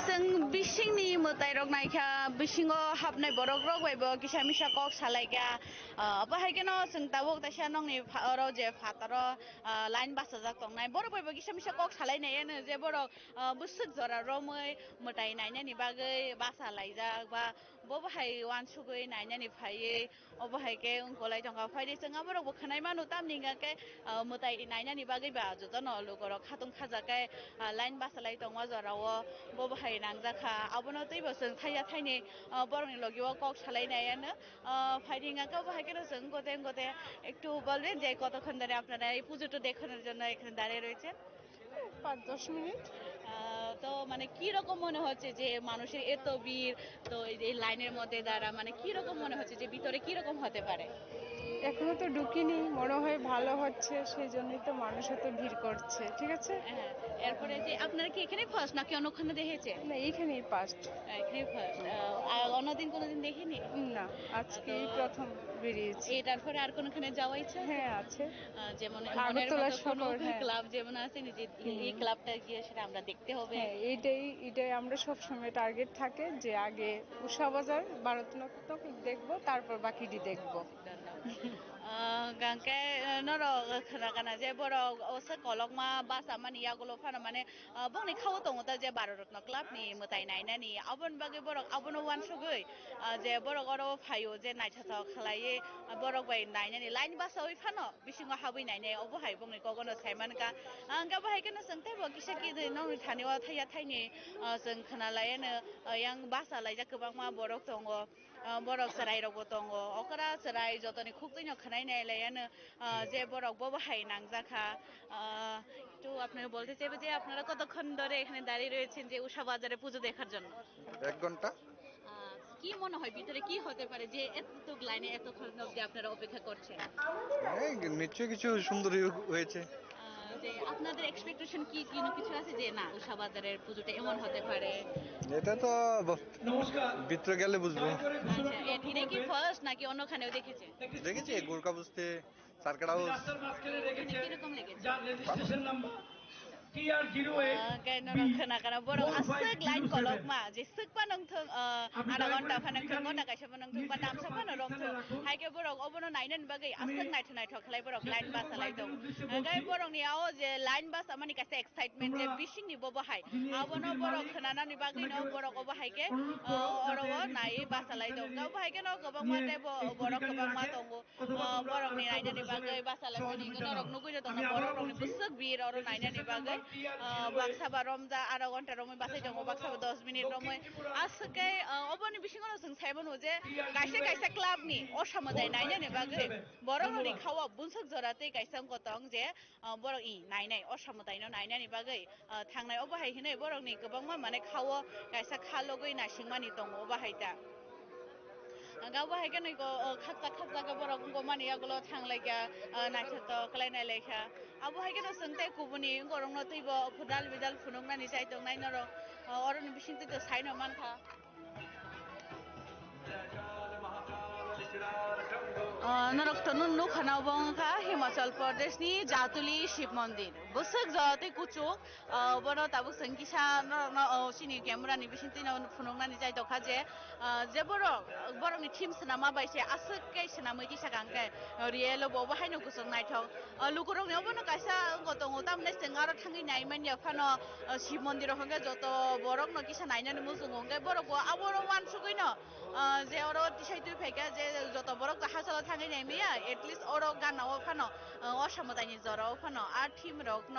Speaker 5: जों बिसिंनि मोताइरक नायखा बिसिङो हाबनाय बरक रक बायबो किसा मिसा कक सालायगा अबहायगेनो जों दाबो ताइसा नंनि फारो जे फातारो लाइन बास जाक तंनाय बरक बायबो किसा मिसा कक सालायनायानो जे बरक बुसुक जरा रमै मोताइ नायनायनि बागै बासा लायजाक बा बबहाय वानसुगै नायनायनि फायै अबहायके उनकोलाय तंगा फायदे जोंहा बरक खानाय मानु तामनिगाके मोताइ नायनायनि बागै बा जतन लुगर खातुं खाजाके लाइन बास लाय तंवा जरावो बबहाय नांजाखा आबनो तैबो जों थाइया थाइनि बरनि लगिवा कक सालायनायानो फाइटिंगा बहायकेनो जों गते गते একটু বলবেন যে কতক্ষণ ধরে আপনারা এই পুজোটা দেখানোর জন্য এখানে দাঁড়িয়ে রয়েছেন 5-10 মিনিট তো মানে কি রকম মনে হচ্ছে যে মানুষের এত ভিড় তো এই লাইনের মধ্যে দাঁড়া মানে কি রকম মনে হচ্ছে যে ভিতরে কি রকম হতে পারে
Speaker 3: এখনো তো ঢুকিনি মনে হয় ভালো হচ্ছে সেই জন্যই তো মানুষ এত ভিড় করছে ঠিক আছে
Speaker 5: এরপরে যে আপনারা কি এখানে ফার্স্ট নাকি অন্যখানে দেখেছে
Speaker 3: না এইখানেই ফার্স্ট
Speaker 5: এখানে ফার্স্ট অন্যদিন কোনোদিন দেখিনি
Speaker 3: না আজকে প্রথম বেরিয়েছি
Speaker 5: এটার পরে আর কোনখানে যাওয়া ইচ্ছা
Speaker 3: হ্যাঁ আছে
Speaker 5: যেমন
Speaker 3: আগরতলা শহর
Speaker 5: ক্লাব যেমন আছে যে এই ক্লাবটা গিয়ে সেটা আমরা দেখতে হবে
Speaker 3: এইটাই আমরা সব সময় টার্গেট থাকে যে আগে উষা বাজার ভারতনাট্যম দেখবো তারপর বাকিটি দেখবো
Speaker 5: gangke noro khana kana je boro osa kolokma basa mani yagulo phana mane bongni khawo tongo ta je Bharatratna club ni mutai naina ni abon bage borok abono wan sugoi je borok oro phayo je naitha khlaiye borok bai naina ni line basa oi phano bisingo habui naine obo hai bongni kogono saiman ka anga bahai keno sangtai bo kisa ki nongni thaniwa thaya thaini जों खोनालायनो yang basa laija गोबांमा borok tongo borok sarai rogo tongo okra sarai jotoni khuktoino khनाय नायलायानो যে borok bobo hai nangjakha তো আপনারা বলতে চাইবে যে আপনারা কতক্ষণ ধরে এখানে দাঁড়িয়ে রয়েছেন যে উষা বাজারে পূজো দেখার জন্য
Speaker 22: 1 ঘন্টা
Speaker 5: কি মনে হয় ভিতরে কি হতে পারে যে এত লাইনে এতক্ষণ অবধি আপনারা অপেক্ষা করছেন
Speaker 22: এই নিশ্চয়ই কিছু সুন্দরই হয়েছে
Speaker 5: যে আপনাদের এক্সপেকটেশন কি কিছু আছে যে না উষা বাজারের পূজোটা এমন হতে পারে
Speaker 22: এটা তো ভিতরে গেলে বুঝবো
Speaker 5: আচ্ছা এখানে কি ফার্স্ট নাকি অন্যখানেও দেখেছেন
Speaker 22: দেখেছি গোলকা বুঝতে সার্কার হাউস
Speaker 5: কি রকম লেগেছে Kainoro khana kana borok asuk line kolok ma je suk panong thung ada gonta phanang thung gonta kaisa panong thung badam sa pano rong thung haike borok obono nainan bagai asuk nai thokhlai borok line bus alai dong gai borok ni ao je line bus amani kaisa excitement je bishing ni bobo hai abono borok khana ni bagai no borok obo haike oro nai bus alai dong gau haike no gobang ma te borok gobang ma tongo borok ni nainan ni bagai bus alai ni gorok nugui dong borok ni busuk bir oro nainan ni bagai बाक्साबा रमजा आधा घन्टा रमै बासै दङ बाक्साबा 10 minute रमै आसके अबनि बिसिङनो जों साइबनो जे काइसे काइसे क्लाबनि असामदाय नायनायनि बागै बर'नि खावा बुनसक जराते काइसां गतं जे बर' इ नायनाय असामदायनो नायनायनि बागै थांनाय अबाहाय हिनै बर'नि गोबांमा माने खावो काइसा खालगै नासिंमानि दङ अबाहायता गाव हायके नैको खाजा खाजा के बरक गमानि आगलो थांलायका नायथत कलायनाय लेखा आबो हायके न सोंथाय कुबुनि गरंन तैबो फुदाल बिदाल फुनुंनानि साइदों नायनर अरनि बिसिंति तो साइनो मानखा नरकटनु नुखनाव बंखा हिमाचल प्रदेश नि जातुली शिव मंदिर बसक जाते कुचो बरो ताबुक संगिसा न सिनि कैमरा नि बिसिंति न फुनंनानि जाय दखा जे बरो नि टीम सना मा बायसे आसकै सना मैति सागांके रियेलो बबो हायनो गुसं नायथाव लुकुरं नेव बनो कायसा गतंग तामने सेंगारो थांगि नायमान या फानो शिव मंदिर हंगे जत बरक न किसा नायनानि मुजुंग हंगे बरो आबरो वानसुगैनो जे अरो तिसाय तुइ फेके जे जत बरक हासल थांगि नायमिया एटलिस्ट अरो गानाव फानो असामतानि जराव फानो आ टीम रक न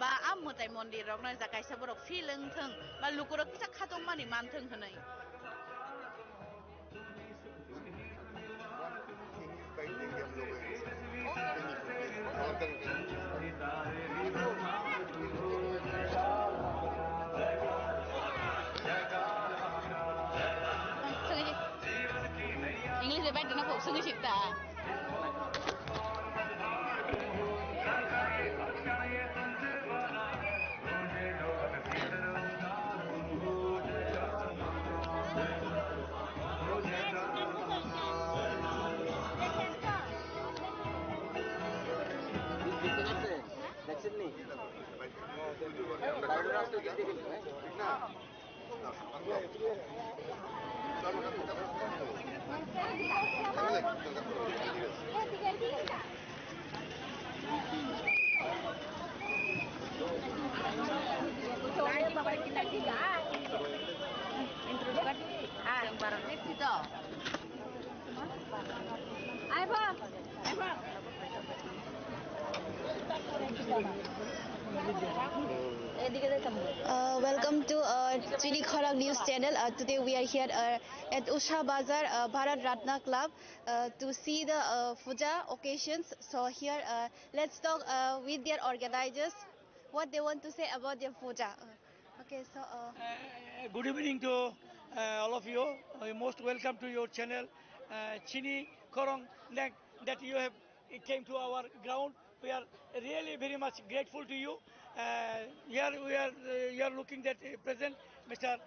Speaker 5: बा आमताय मंदिर रक न जा कायसा बरक फिलिंग थं बा लुकुरक किसा खातंग मानि मानथों हनै इंग्लिश में बैठना खूब सुनी सीखता
Speaker 8: Welcome to Chini Khorang News Channel. Today we are here at Usha Bazar Bharat Ratna Club to see the puja occasions. So here let's talk with their organizers what they want to say about their puja. Okay, so
Speaker 15: good evening to all of you. Most welcome to your channel, Chini Khorang, that you have came to our ground. We are really very much grateful to you. Here we are, you are looking at present Mr.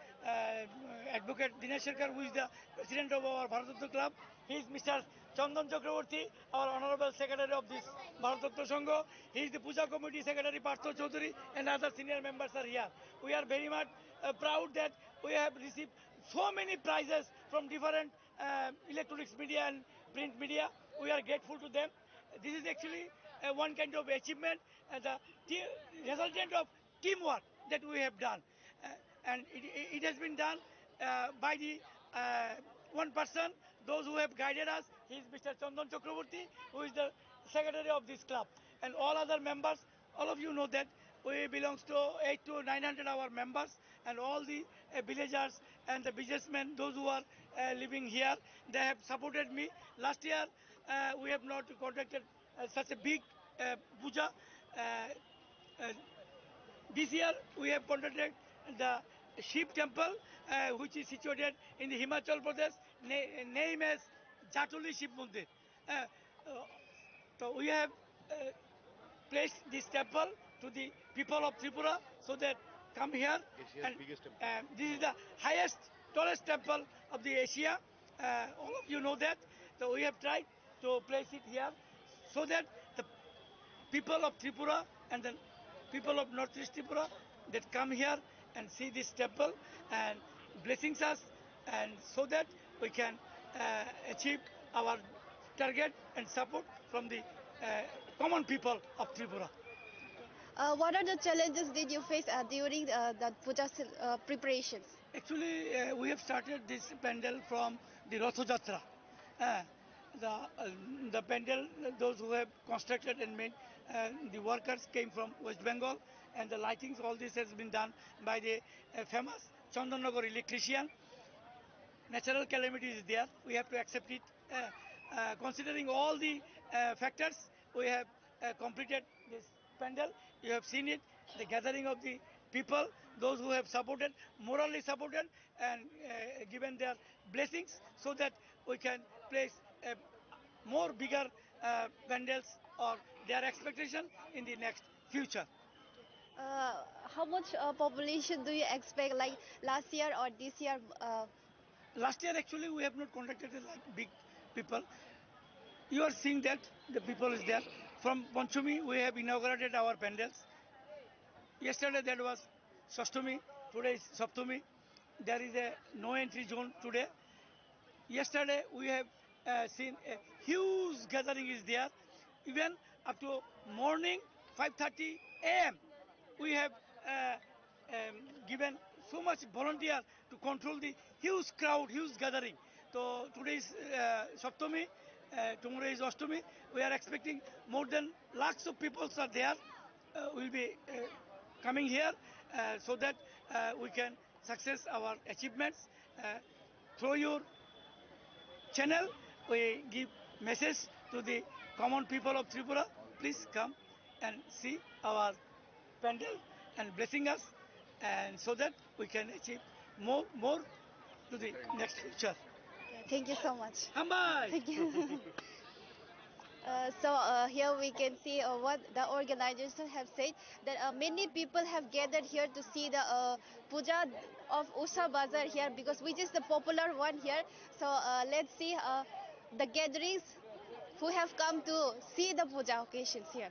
Speaker 15: Advocate Dinesh Sharkar, who is the president of our Bharat Club. He is Mr. Chandan Chakraborty, our honorable secretary of this Bharat Sangha. He is the Puja Committee Secretary Partho Chaudhary, and other senior members are here. We are very much proud that we have received so many prizes from different electronics media and print media. We are grateful to them. This is actually one kind of achievement, the resultant of teamwork that we have done. And it has been done by the one person, those who have guided us. He is Mr. Chandan Chakraborty, who is the secretary of this club. And all other members, all of you know that we belong to 800 to 900 our members, and all the villagers and the businessmen, those who are living here, they have supported me. Last year, we have not conducted such a big puja. This year, we have conducted the Shiv temple, which is situated in the Himachal Pradesh, named as Jatuli Shiv Mandir. So we have placed this temple to the people of Tripura, so that come here. And this is the highest, tallest temple of the Asia. All of you know that. So we have tried to place it here, so that the people of Tripura and the people of Northeast Tripura that come here and see this temple and blessings us, and so that we can achieve our target and support from the common people of Tripura.
Speaker 8: What are the challenges did you face during the puja preparations?
Speaker 15: Actually, we have started this pandal from the Ratha Jatra. The pandal, those who have constructed and made, the workers came from West Bengal, and the lightings, all this has been done by the famous Chandanagar electrician. Natural calamity is there, we have to accept it. Considering all the factors, we have completed this pandal. You have seen it, the gathering of the people, those who have supported, morally supported, and given their blessings, so that we can place more bigger pandals or their expectation in the next future.
Speaker 8: How much population do you expect, like last year or this year?
Speaker 15: Last year, actually, we have not conducted like big people. you are seeing that the people is there. From Panchami, we have inaugurated our pandals. Yesterday that was Sastami, today is Saptami. There is a no entry zone today. Yesterday we have seen a huge gathering is there. Even up to morning 5:30 a.m. we have given so much volunteer to control the huge crowd, huge gathering. So today is Saptami, tomorrow is Ashtami. We are expecting more than lakhs of people are there. Will be coming here so that we can success our achievements. Through your channel, we give message to the common people of Tripura. Please come and see our pandal and blessing us, and so that we can achieve more to the next future.
Speaker 8: Thank you so much.
Speaker 15: Hambai!
Speaker 8: Thank you. Here we can see what the organizers have said, that many people have gathered here to see the puja of Usha Bazar here, because which is the popular one here. So let's see the gatherings who have come to see the puja occasions here.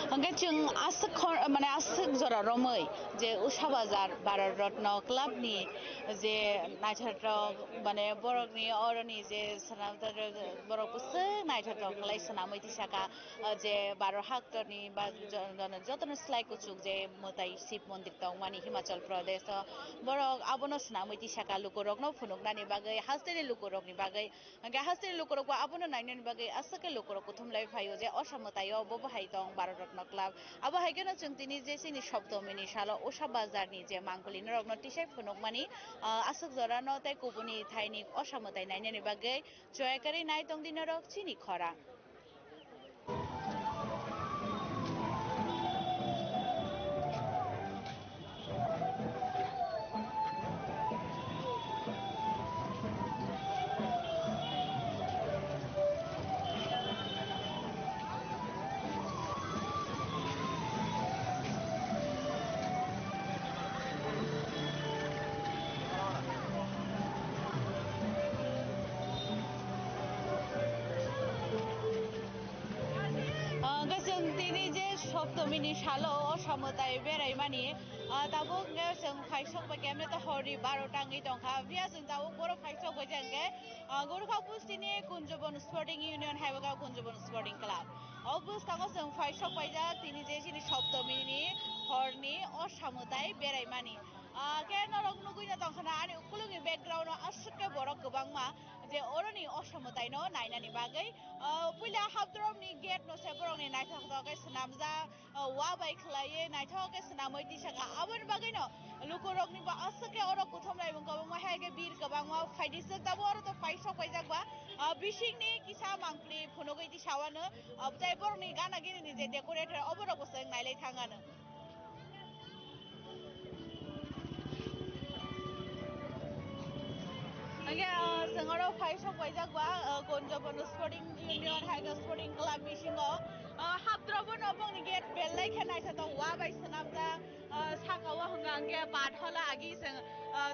Speaker 10: Hangga जों आसक जरा रमै जे उषा बाजार Bharat Ratna club नि जे नायथारथाव माने बरकनि अरनि जे सनावदार बरकसो नायथारथाव खलाय सनामै तिसाका जे भारत हाक्टरनि बा जतन स्लाइ कुचुक जे मताइ शिव मन्दिर दं मानि हिमाचल प्रदेश बरक आबनो सनामै तिसाका लुकरकनो फुनुकनानि बागै हास्तेनि लुकरकनि बागै हंगा हास्तेनि लुकरकवा आबनो नायनानि बागै आसके लुकरकखौ थुमलाय फायो जे असमतायाव बहाय दं भारत रत्न क्लाब अब हायगेनो जों दिनै जे जोंनि सप्तमिनि साल उषा बाजारनि जे मांगलिनो रगनो तिसाय फुनुकमानि आसक जरानो ताइ गुबुनि थाइनि असमताय नायनानि बागै जयाकारि नाय दं दिनो रग चिनि खरा सप्तमिनि सालो असमताय बेराय मानि दाबो जों फाइसक बागेमने तो हरि 12 टाङै दंखा बिया जों दाबो बर' फाइसक बागेंगे गुरखा पुस्तिनि कुंजबन स्पोर्टिं यूनियन हायबगा कुंजबन स्पोर्टिं क्लाब अबस्थाखौ जों फाइसक बायजा दिनै जे जोंनि सप्तमिनि हरनि असमताय बेराय मानि के नरक नुगैना दंखाना आरो उकुलुनि बेकग्राउन्डआव आसके बर' गोबांमा जे अरनि असमतायनो नायनानि बागै पहिला हाबद्रमनि गेट नसे बर'नि नायथाखै सनामजा वा बाय खलायै नायथाखै सनामै दिसाका आबर बागैनो लुकरकनि बा आसके अर कुथमलाय गोबांमा हायगे बिर गोबांमा फाइदिस दाबो अर तो फाइसक बायजागबा बिसिंनि किसा मांप्लि फुनुगै दिसावानो जाय बर'नि गानागिरिनि जे डेकोरेटर अबरबो जों नायलाय थाङानो जोंङो फाइसक बायजागबा कुंजबन स्पोर्टिं यूनियन हायगा स्पोर्टिं क्लाब बिसिङो हाबद्रबो नबंनि गेट बेललायखे नायथाव वा बाय सनामजा साकावा हंगांगे बाथला आगि जों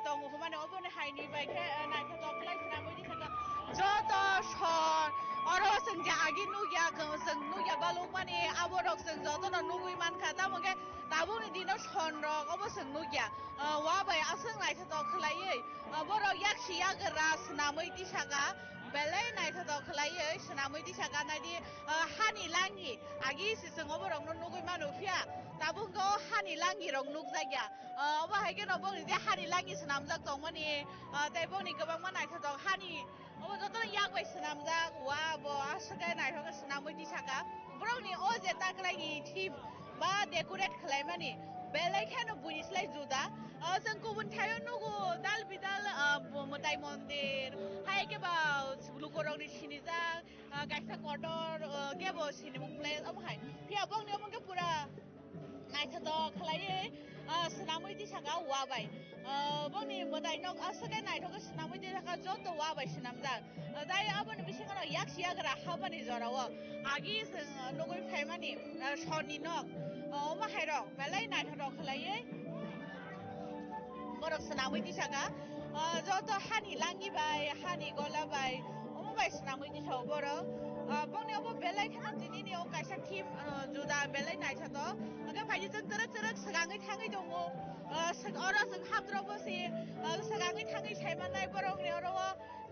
Speaker 10: दङ माने अबने हायनि बायखे नायथाव खलाय सनामै दिसाका जत सन अरो जों जे आगि नुगिया जों नुगिया बालुक माने आबरक जों जतन नुगुइ मानखा दामगे दाबोनि दिनो सनरक अब जों नुगिया वा बाय आसों नायथाव खलायै बर' याक्षि यागरा सनामै दिसाका बेलाय नायथाव खलायै सनामै दिसाका नायदि हानि लाङि आगि जों अबरकनो नुगुइ मानु फिया दाबुंगो हानि लाङि रक नुग जागिया अब हायगे न बंनि जे हानि लाङि सनामजाक दं माने ताइ बंनि गोबां मा नायथाव हानि अब जतन यागबाय सनामजाक वा ब आसके नायथाव सनामै दिसाका बर'नि अ जे ताकलायनि थीम बा डेकोरेट खलाय माने बेलायखेनो बुनिस्लाय जुदा जों गुबुन थायो नुगु दाल बिदाल मताइ मन्दिर हायके बा लुकरकनि सिनिजा गायसा कटर गेबो सिनिमुक प्लेस अब हाय फिया बंनि अबंगे पुरा नायथाव खलायै
Speaker 5: senamoi ti saka wabai bongni modai nok asake naithogo senamoi ti saka joto wabai senamjak dai aboni bisingono yakshi yagra habani jorao agi nogoi phaimani shoni nok oma hairok belai naithorok khlaiye borok senamoi ti saka joto hani langi bai hani gola bai oma bai senamoi ti saka borok bongni obo belai khana jinini o kaisa team juda belai naithato aga phaiji jeng terek terek segangai thangai dongo ora jeng habdrobo si segangai thangai saimanai borokni oro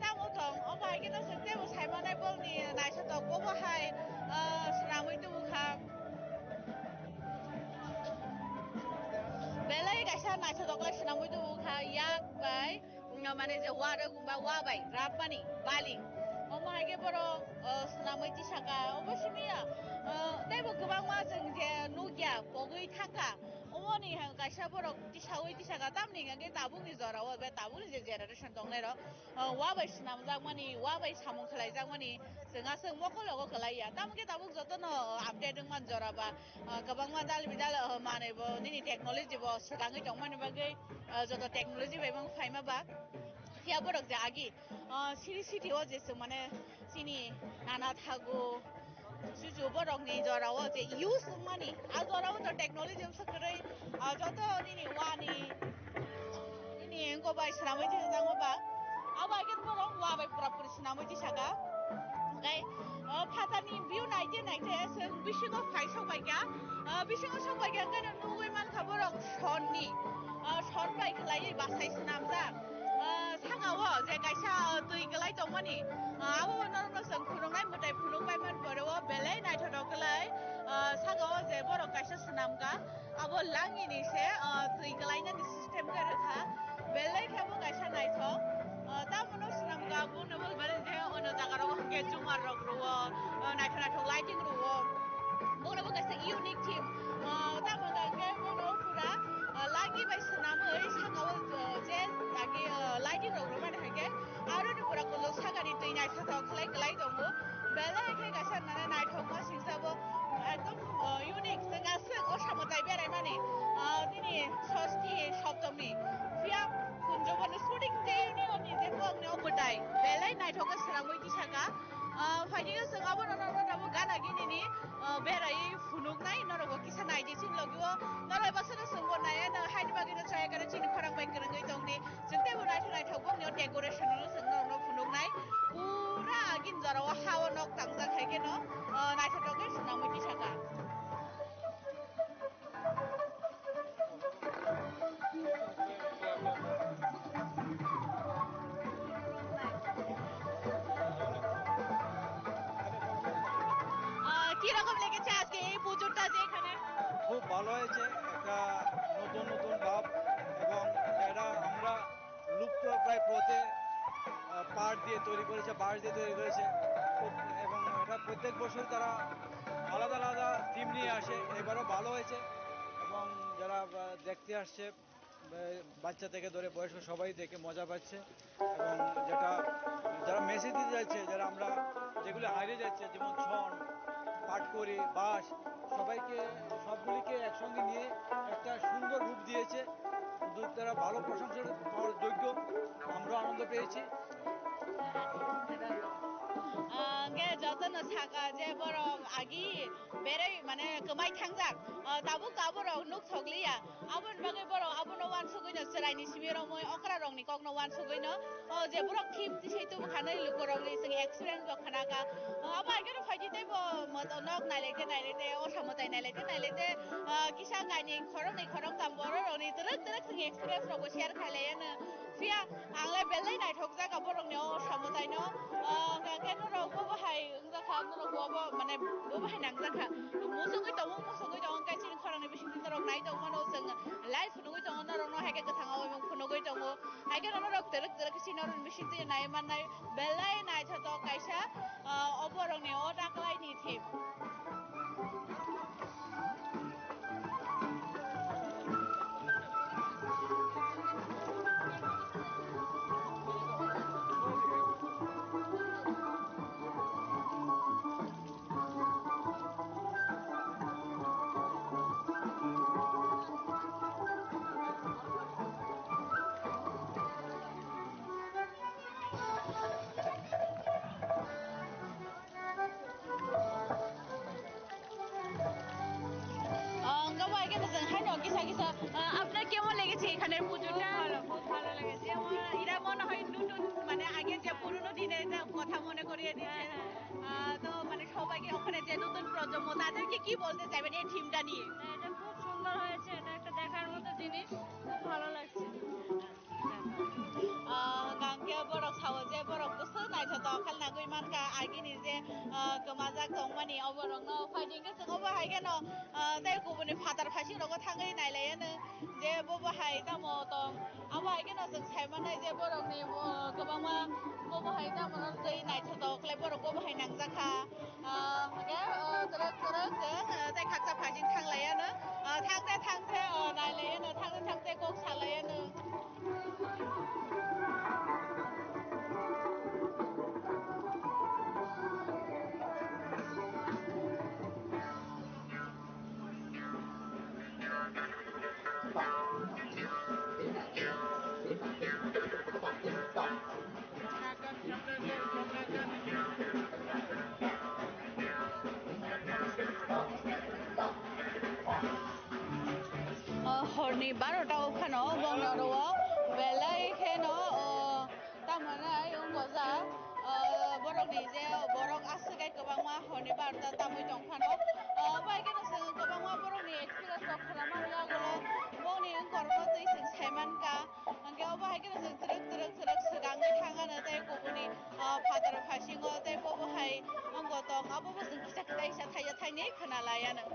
Speaker 5: tamo dong obo haigeno jeng tebo saimanai bolni naithato bobo hai senamoi tu bukha belai kaisa naithato klai senamoi tu bukha yak bai mane je wara gumba wabai rapani baling omo haige borok senamoi ti saka obo simia tebo gobangma jeng je nugya pogoi thangka omoni kaisa borok tisawoi tisaka tamni hingke tabukni jorao be tabukni je generation dongnai ro wabai senamjak mani wabai samung khlaijak mani jeng aseng mokologo khlaiya tamke tabuk jotono update wngman joraba gobangma dal bidal mane bo nini technology bo swkangoi tongmani bagui joto technology bai bang phaima ba ya borok je agi city o je mane chini nana thago suju borokni jorao je use wngmani a jorao to technology sakrai joto nini wani nini engko bai senamoi ti jangma ba abo agen borok wabai purapuri senamoi ti saka gai phatani view naite naite seng bisingo phaisok baikya bisingo sok baikya gano nugoi mankha borok sonni son bai khlaiye basai senamjak sangao je kaisa tui klai tongmani abo norno jeng phunuknai mutai phunukbai man borao belai naithotok klai sangao je borok kaisa senamka abo langi ni se tui klainani system ke rekha belai khebo kaisa naithok tamono senamka buno bolbari je ono jagarao hingke jumar rok ruo naithok lighting ruo buno bo kaisa unique team tamono hingke buno pura langi bai senamoi sangao je agi lighting rok rumani hingke aro ni pura kolo sagani tui naithotok khlai klai dongo belai khe kaisa nana naithokma singjabo ekdom unique jeng aseng osamotai beraimani nini Shashthi Saptami Fiya Kunjaban sporting যে ইউনিয়ননি যে বংনি অবদাই বেলাই নাইথকে senamoi ti saka phaijige jeng abo noro gana ginini berai phunuknai norogo kisa naije sin logio noro basano songbo naye na haini bagino chaya kare chini khorang bai krongoi tongni jeng tebo naithok bongni decoration no jeng noro phunuknai pura agin jorao hawa nok tangjak haike no naithoke senamoi ti saka কিরকম লেগেছে আজকে এই পুজোটা যে এখানে
Speaker 22: খুব ভালো হয়েছে একটা নতুন নতুন ভাব এবং এটা আমরা লুপ্ত প্রায় পথে পাট দিয়ে তৈরি করেছে বাঁশ দিয়ে তৈরি করেছে এবং এটা প্রত্যেক বছর তারা আলাদা আলাদা থিম নিয়ে আসে এবারও ভালো হয়েছে এবং যারা দেখতে আসছে বাচ্চা থেকে ধরে বয়স্ক সবাই দেখে মজা পাচ্ছে এবং যারা মেসেজ দিতে যাচ্ছে যারা আমরা যেগুলো হারিয়ে যাচ্ছে যেমন ছন পাটকড়ি বাঁশ সবগুলিকে একসঙ্গে নিয়ে একটা সুন্দর রূপ দিয়েছে তারা ভালো প্রশংসা পাওয়ার যোগ্য আমরা আনন্দ পেয়েছি
Speaker 5: jotono saka je borok agi berai mane kemai thangjak tabuk borok nuk thokliya abon bagai borok abono wan sugoino cheraini simiro moi okra rok ni kokno wan sugoino je borok team tisai tu khanai lukorok ni sing experience bo khanaka abo agero phaiji tebo nok nailete osamotai nailete kisa gani khorong tam borok ni terek sing experience rok bo share khailayano fia anglai belai naithokjak borok ni osamotai no keno rok bo hai ungjaka norok bo mane bo hai nangjaka musungoi tongo kaichin khorangni bising norok nai tongmano jeng live phunugoi tongo norok no haike gathangao phunugoi tongo haike norok terek sinorok bising tui nai manai belai naithotok kaisa oborok ni o taklai ni thim এখানের পুজোটা খুব ভালো লেগেছে এরা মনে হয় নতুন মানে আগে যে পুরনো দিনের কথা মনে করিয়ে দিচ্ছে তো মানে সবাইকে ওখানে যে নতুন প্রজন্ম তাদেরকে কি বলতে চাইবেন এই থিমটা নিয়ে
Speaker 2: এটা খুব সুন্দর হয়েছে এটা একটা দেখার মতো জিনিস খুব ভালো লাগছে
Speaker 5: गांके बरक सावो जे बरक गोसो नायथो खाल नागै मानका आगिनि जे गोमाजाक दंमानि अबरंनो फाइटिंग जों अबो हायगेनो ताय गुबुनि फादार फासि रगो थाङै नायलायानो जे बबो हाय दामो दं अबो हायगेनो जों सायमानाय जे बरकनि गोबांमा बबो हाय दामो जै नायथो दं क्ले बरक बबो हाय नांजाखा हागे तरक तरक जों ताय खाकजा फासिं थांलायानो थांथे नायलायानो थांथे गक सालायानो हरनि 12टाव फानो बंगराव बेलायखेनो तामनाय अंगजा बरकनि जे बरक आसगाय गोबांमा हरनि 12टा तामै दं फानो बायगेनो जों गोबांमा बरकनि एक्सपिरियेन्स दं खालामनानै आगोलो बंनि अंगरनो दैजों सायमानका अंगेयाव बाहायगेनो जों जिरक सोगाङै थाङानो ताय गुबुनि फादार फासिङो ताय बबहाय अंग दं आबो जों खिजा इसा थाइजा थाइनै खोनालायानो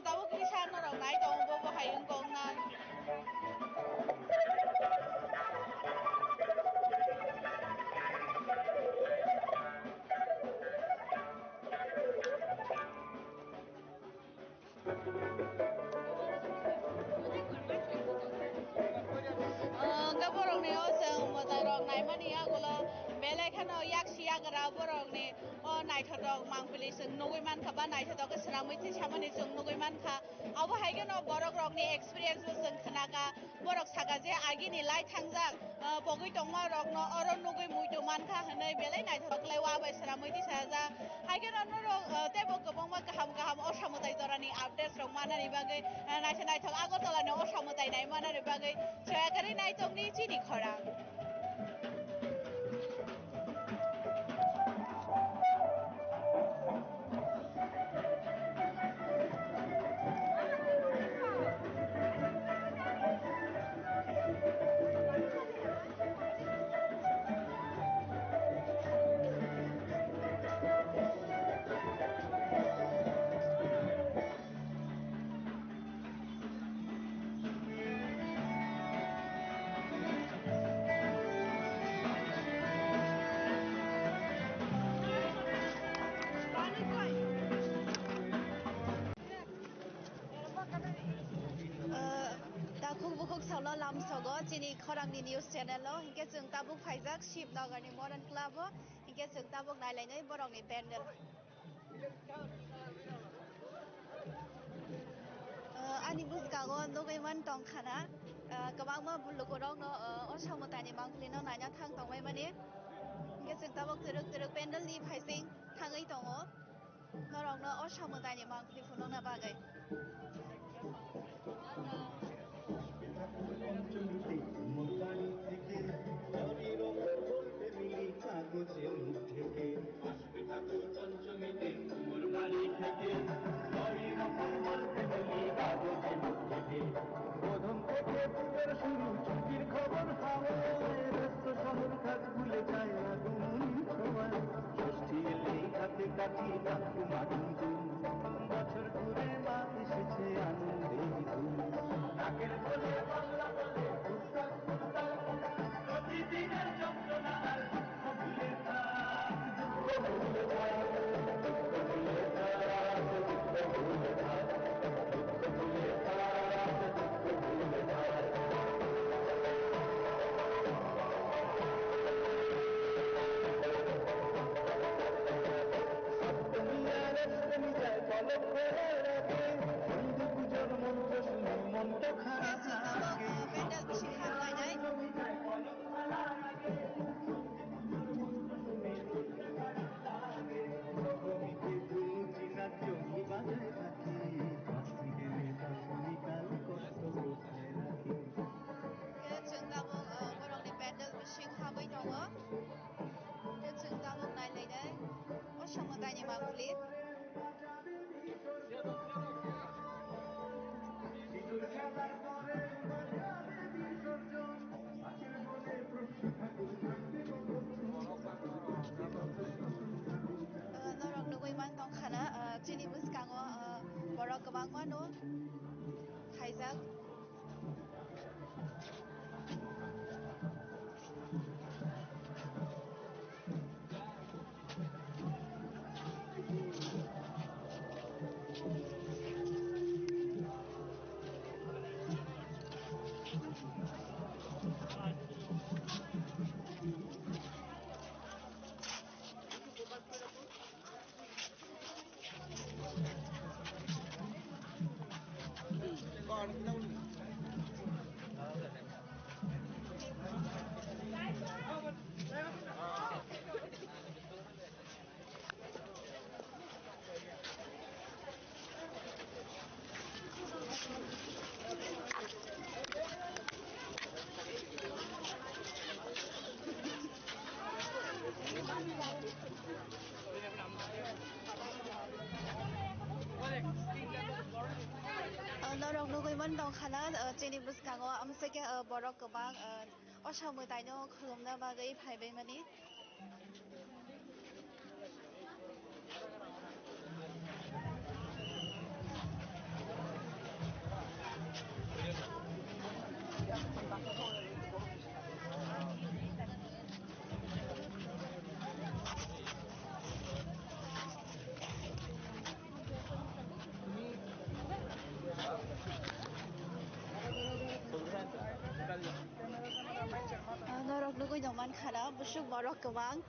Speaker 5: दाबो किसा नरक नाय दं बबहाय अंगना बरकनि जों मोजां रक नायमानि आगोलो बेलायखानो याक्सि यागरा बरकनि नायथो दं मांफिलि जों नगै मानखा बा नायथो दं गोसोरा मैथि सामानि जों नगै मानखा आबो हायगेनो बरक रकनि एक्सपिरियेन्स जों खोनागा बरक सागा जे आगिनि लाय थांजाक बगै दंमा रकनो अरन नगै मुइतो मानखा हनै बेलाय नायथो दंलाय वाबाय सोरा मैथि साजा हायगेनो नरक तेबो गोबांमा गाहाम असामुदाय जरानि आपडेट्स रक मानानि बागै नायथो आगरतलानि असामुदाय नाय मानानि बागै छयागारि नायथंनि चिनि खरा लामसगो चिनि खरांनि निउज चेनेलाव हिंके जों ताबुक फाइजाक शिबनगरनि मडर्न क्लाबाव हिंके जों ताबुक नायलायनाय बरकनि पेन्डेल आंनि बुसकागो नगैमान दंखाना गोबांमा बुलुगुरावनो असामुतानि मांफ्लिनो नायना थांदोंबाय माने हिंके जों ताबुक जिरक पेन्डेलनि फाइजिं थाङै दङ नरकनो असामुतानि मांफ्लि फुनंना बागै
Speaker 16: পঞ্চমীতে মোর বাড়ি থেকে জরির ওপর বলতে মিলি কাগজের মুখ থেকে আসবে ঠাকুর পঞ্চমীতে মোর বাড়ি থেকে জরির ওপর বলতে মিলি কাগজের মুখ থেকে প্রথম থেকে পুজোর শুরু ছুটির খবর হাওয়ায় ব্যস্ত শহর কাজ ভুলে যায় আগুন ছোঁয়ায় ষষ্ঠী এলেই হাতে কাঠি ঠাকুমা টুনটুন বছর ঘুরে মা এসেছে আনন্দে ধুম নাকের বলে বাংলা বলে ফুটবল প্রতিদিনের যন্ত্রণা আর দুঃখ ভুলে সপ্তমী
Speaker 8: असामताइनि मांगुलि Norok nugui man tongkhana chini buskango borok gobang mano khaijak Norok nugui man tongkhana chini buskango amsake borok gobang असामताइनो खुलुमना बागै फायबायमानि Norok nugui dongman khana busuk borok gobang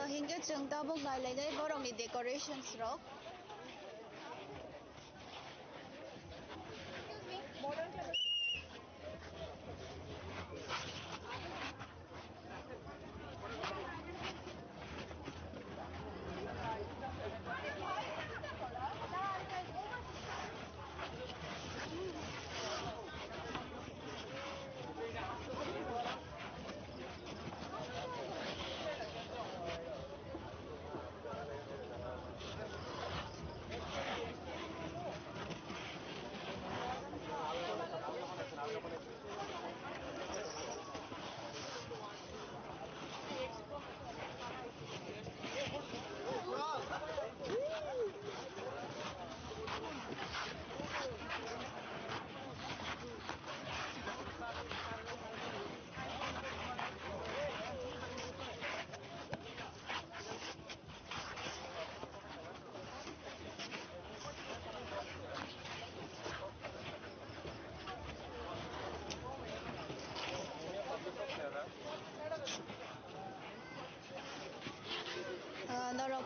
Speaker 8: hingga जों tabuk nalainai borokni decorations rok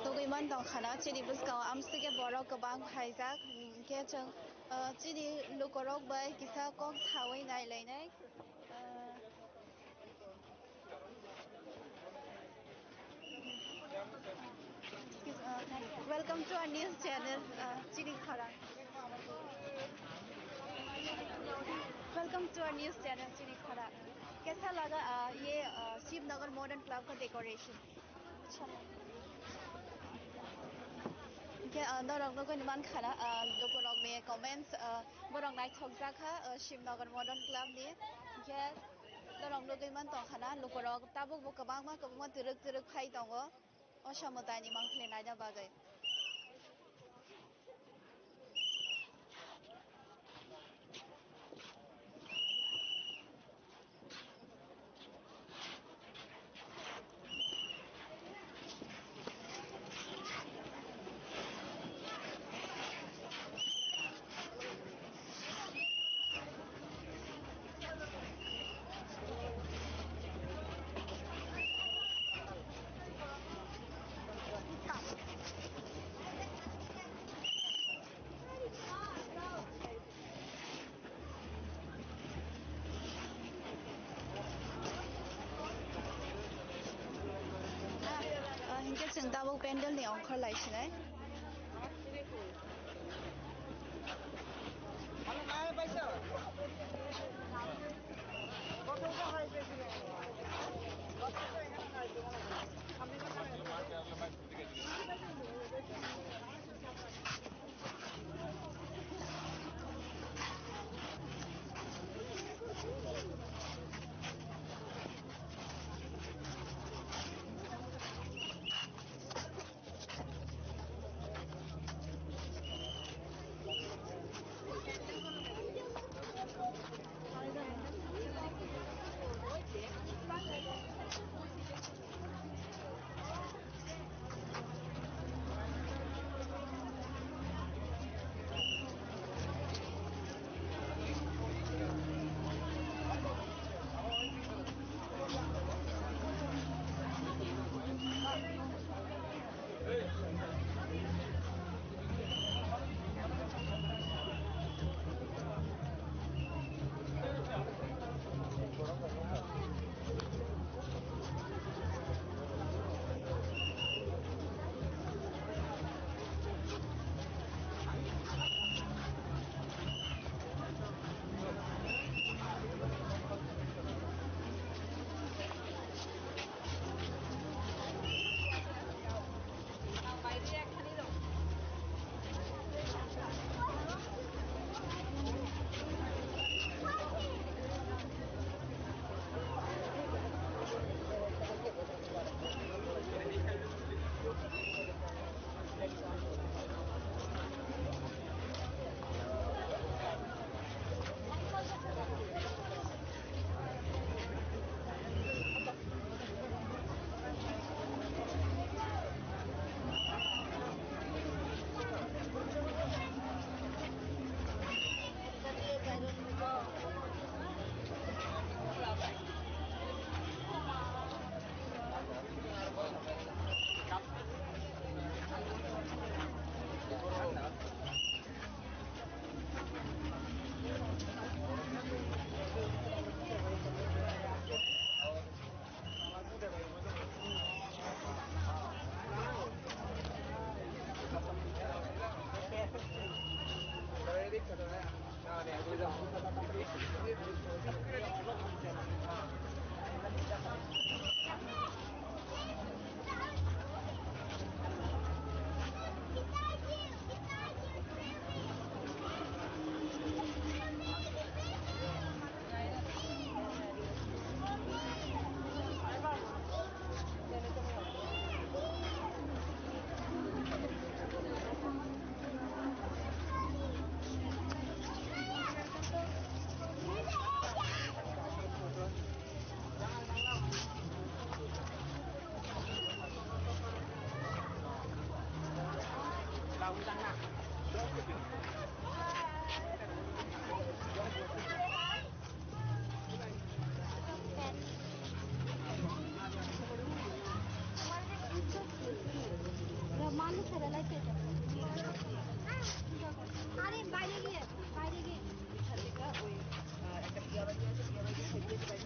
Speaker 8: Tugiman dong khana chini buskang amstige borok kebang haijak ke chang chini lukorok bai kisa kong thawai ngai lainai welcome to our news channel chini kharang welcome to our news channel chini kharang कैसा लगा ये Shivnagar modern club का decoration के नरंग को निमान खाना लोगों में comments बरंग night थोकजा खा शिवनगर मॉडर्न क्लब ने के नरंग लोग निमान तो खाना लोगों ताबुक बुक कबांग तिरक तिरक खाई तंगो और शमताई निमान खेले नाइजा बागे हिंगे चंदाबो पेंडल ने अंखर लाइसिनाय আরে বাইরে গিয়ে এখান থেকে ওই একটা বিয়া বাড়ি আছে বিয়া বাড়ি সাইড দিয়ে বাড়ি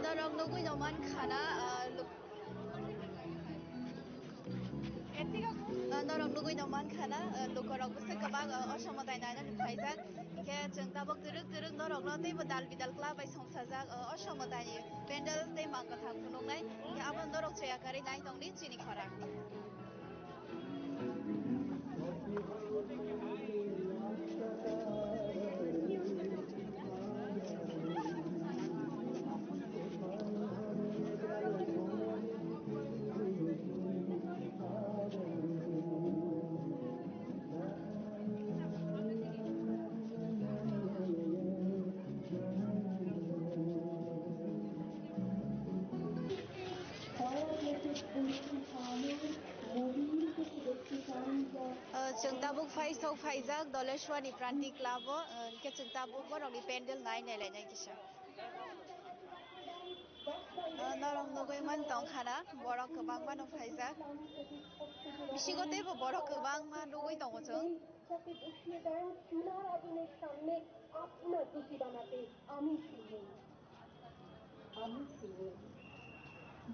Speaker 8: Norong nugui noman khana Norong nugui noman khana lukorok buse kabag ashamotai naina nufaijak ke जों tabok turuk turuk norok no tei dal bidal kla bai songsajak ashamotai ni pendal tei mangkathang phunungnai ke abo norok cheyakari nai tongni chini khora जों tabuk faisok faijak doleshwani pranti club ke जों tabuk borokni pendel nai nailai kisa norong nugui man tongkhana borok kwbangma no faijak bisingo teibo borok kwbangma nugui tongo जों যাকে বসিয়ে দেন চুলার আগুনের সামনে আপনার রুটি বানাতে আমি ফিরে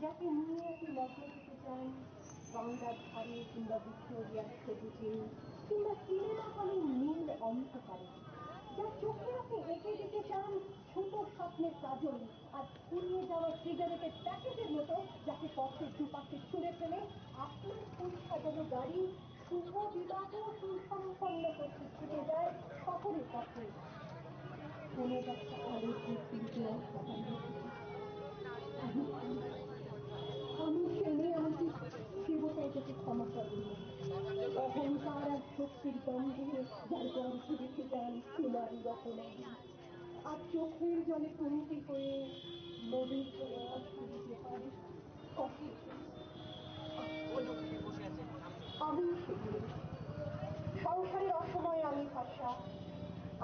Speaker 8: যাকে নিয়ে আপনি লগ্ন দিতে চান গঙ্গার ধারে কিংবা ভিক্টোরিয়ার সবুজে কিংবা সিনেমা হলের নীল অন্ধকারে যার চোখে আপনি এঁকে দিতে চান ছোট স্বপ্নের কাজল আর ফুরিয়ে যাওয়া সিগারেটের প্যাকেটের মতো যাকে পথের দুপাশে ছুঁড়ে ফেলে আপনার ফুল সাজানো গাড়ি শুভ বিবাহ সুসম্পন্ন করতে ছুটে যায় শহরের পথে কোনো একটা আলোর পৃথিবীতে রাস্তা হারিয়ে আমি শুনে আমাকে দেবতায় যাকে ক্ষমা করেন অহংকার আর শক্তির গন্ধে যার গর্ভে রেখে যান কুমারী রচনা আর চোখের জলে কমতি হয়ে নদীর জলে অসুবিধে হয় আমি সেগুলো সংসারের অসময়ে আমি ভাষা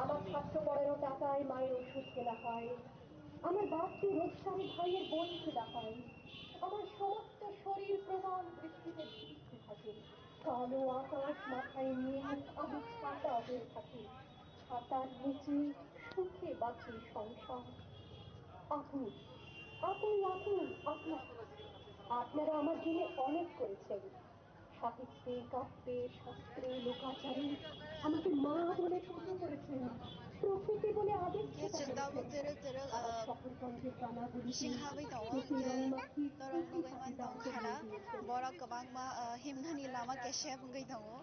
Speaker 8: আমার ছাত্র পড়ানো টাকায় মায়ের ওষুধ কেনা হয় আমার বাড়তি রোজগারে ভাইয়ের বই ফেরা হয় আমার সমস্ত শরীর প্রবল বৃষ্টিতে ভিজতে থাকে কালো আকাশ মাথায় নিয়ে আমি ছাতা হয়ে থাকি ছাতার নিচে সুখে বাঁচি সংসার আপনি আপনারা আমার জন্য অনেক করেছেন সাহিত্যে কাব্যে শাস্ত্রে লোকাচারে আমাকে মা বলে পুজো করেছেন প্রকৃতি বলে আদেশ শহরগঞ্জের গানাগুলি borok kwbangma himnani lama kesep wngui tongo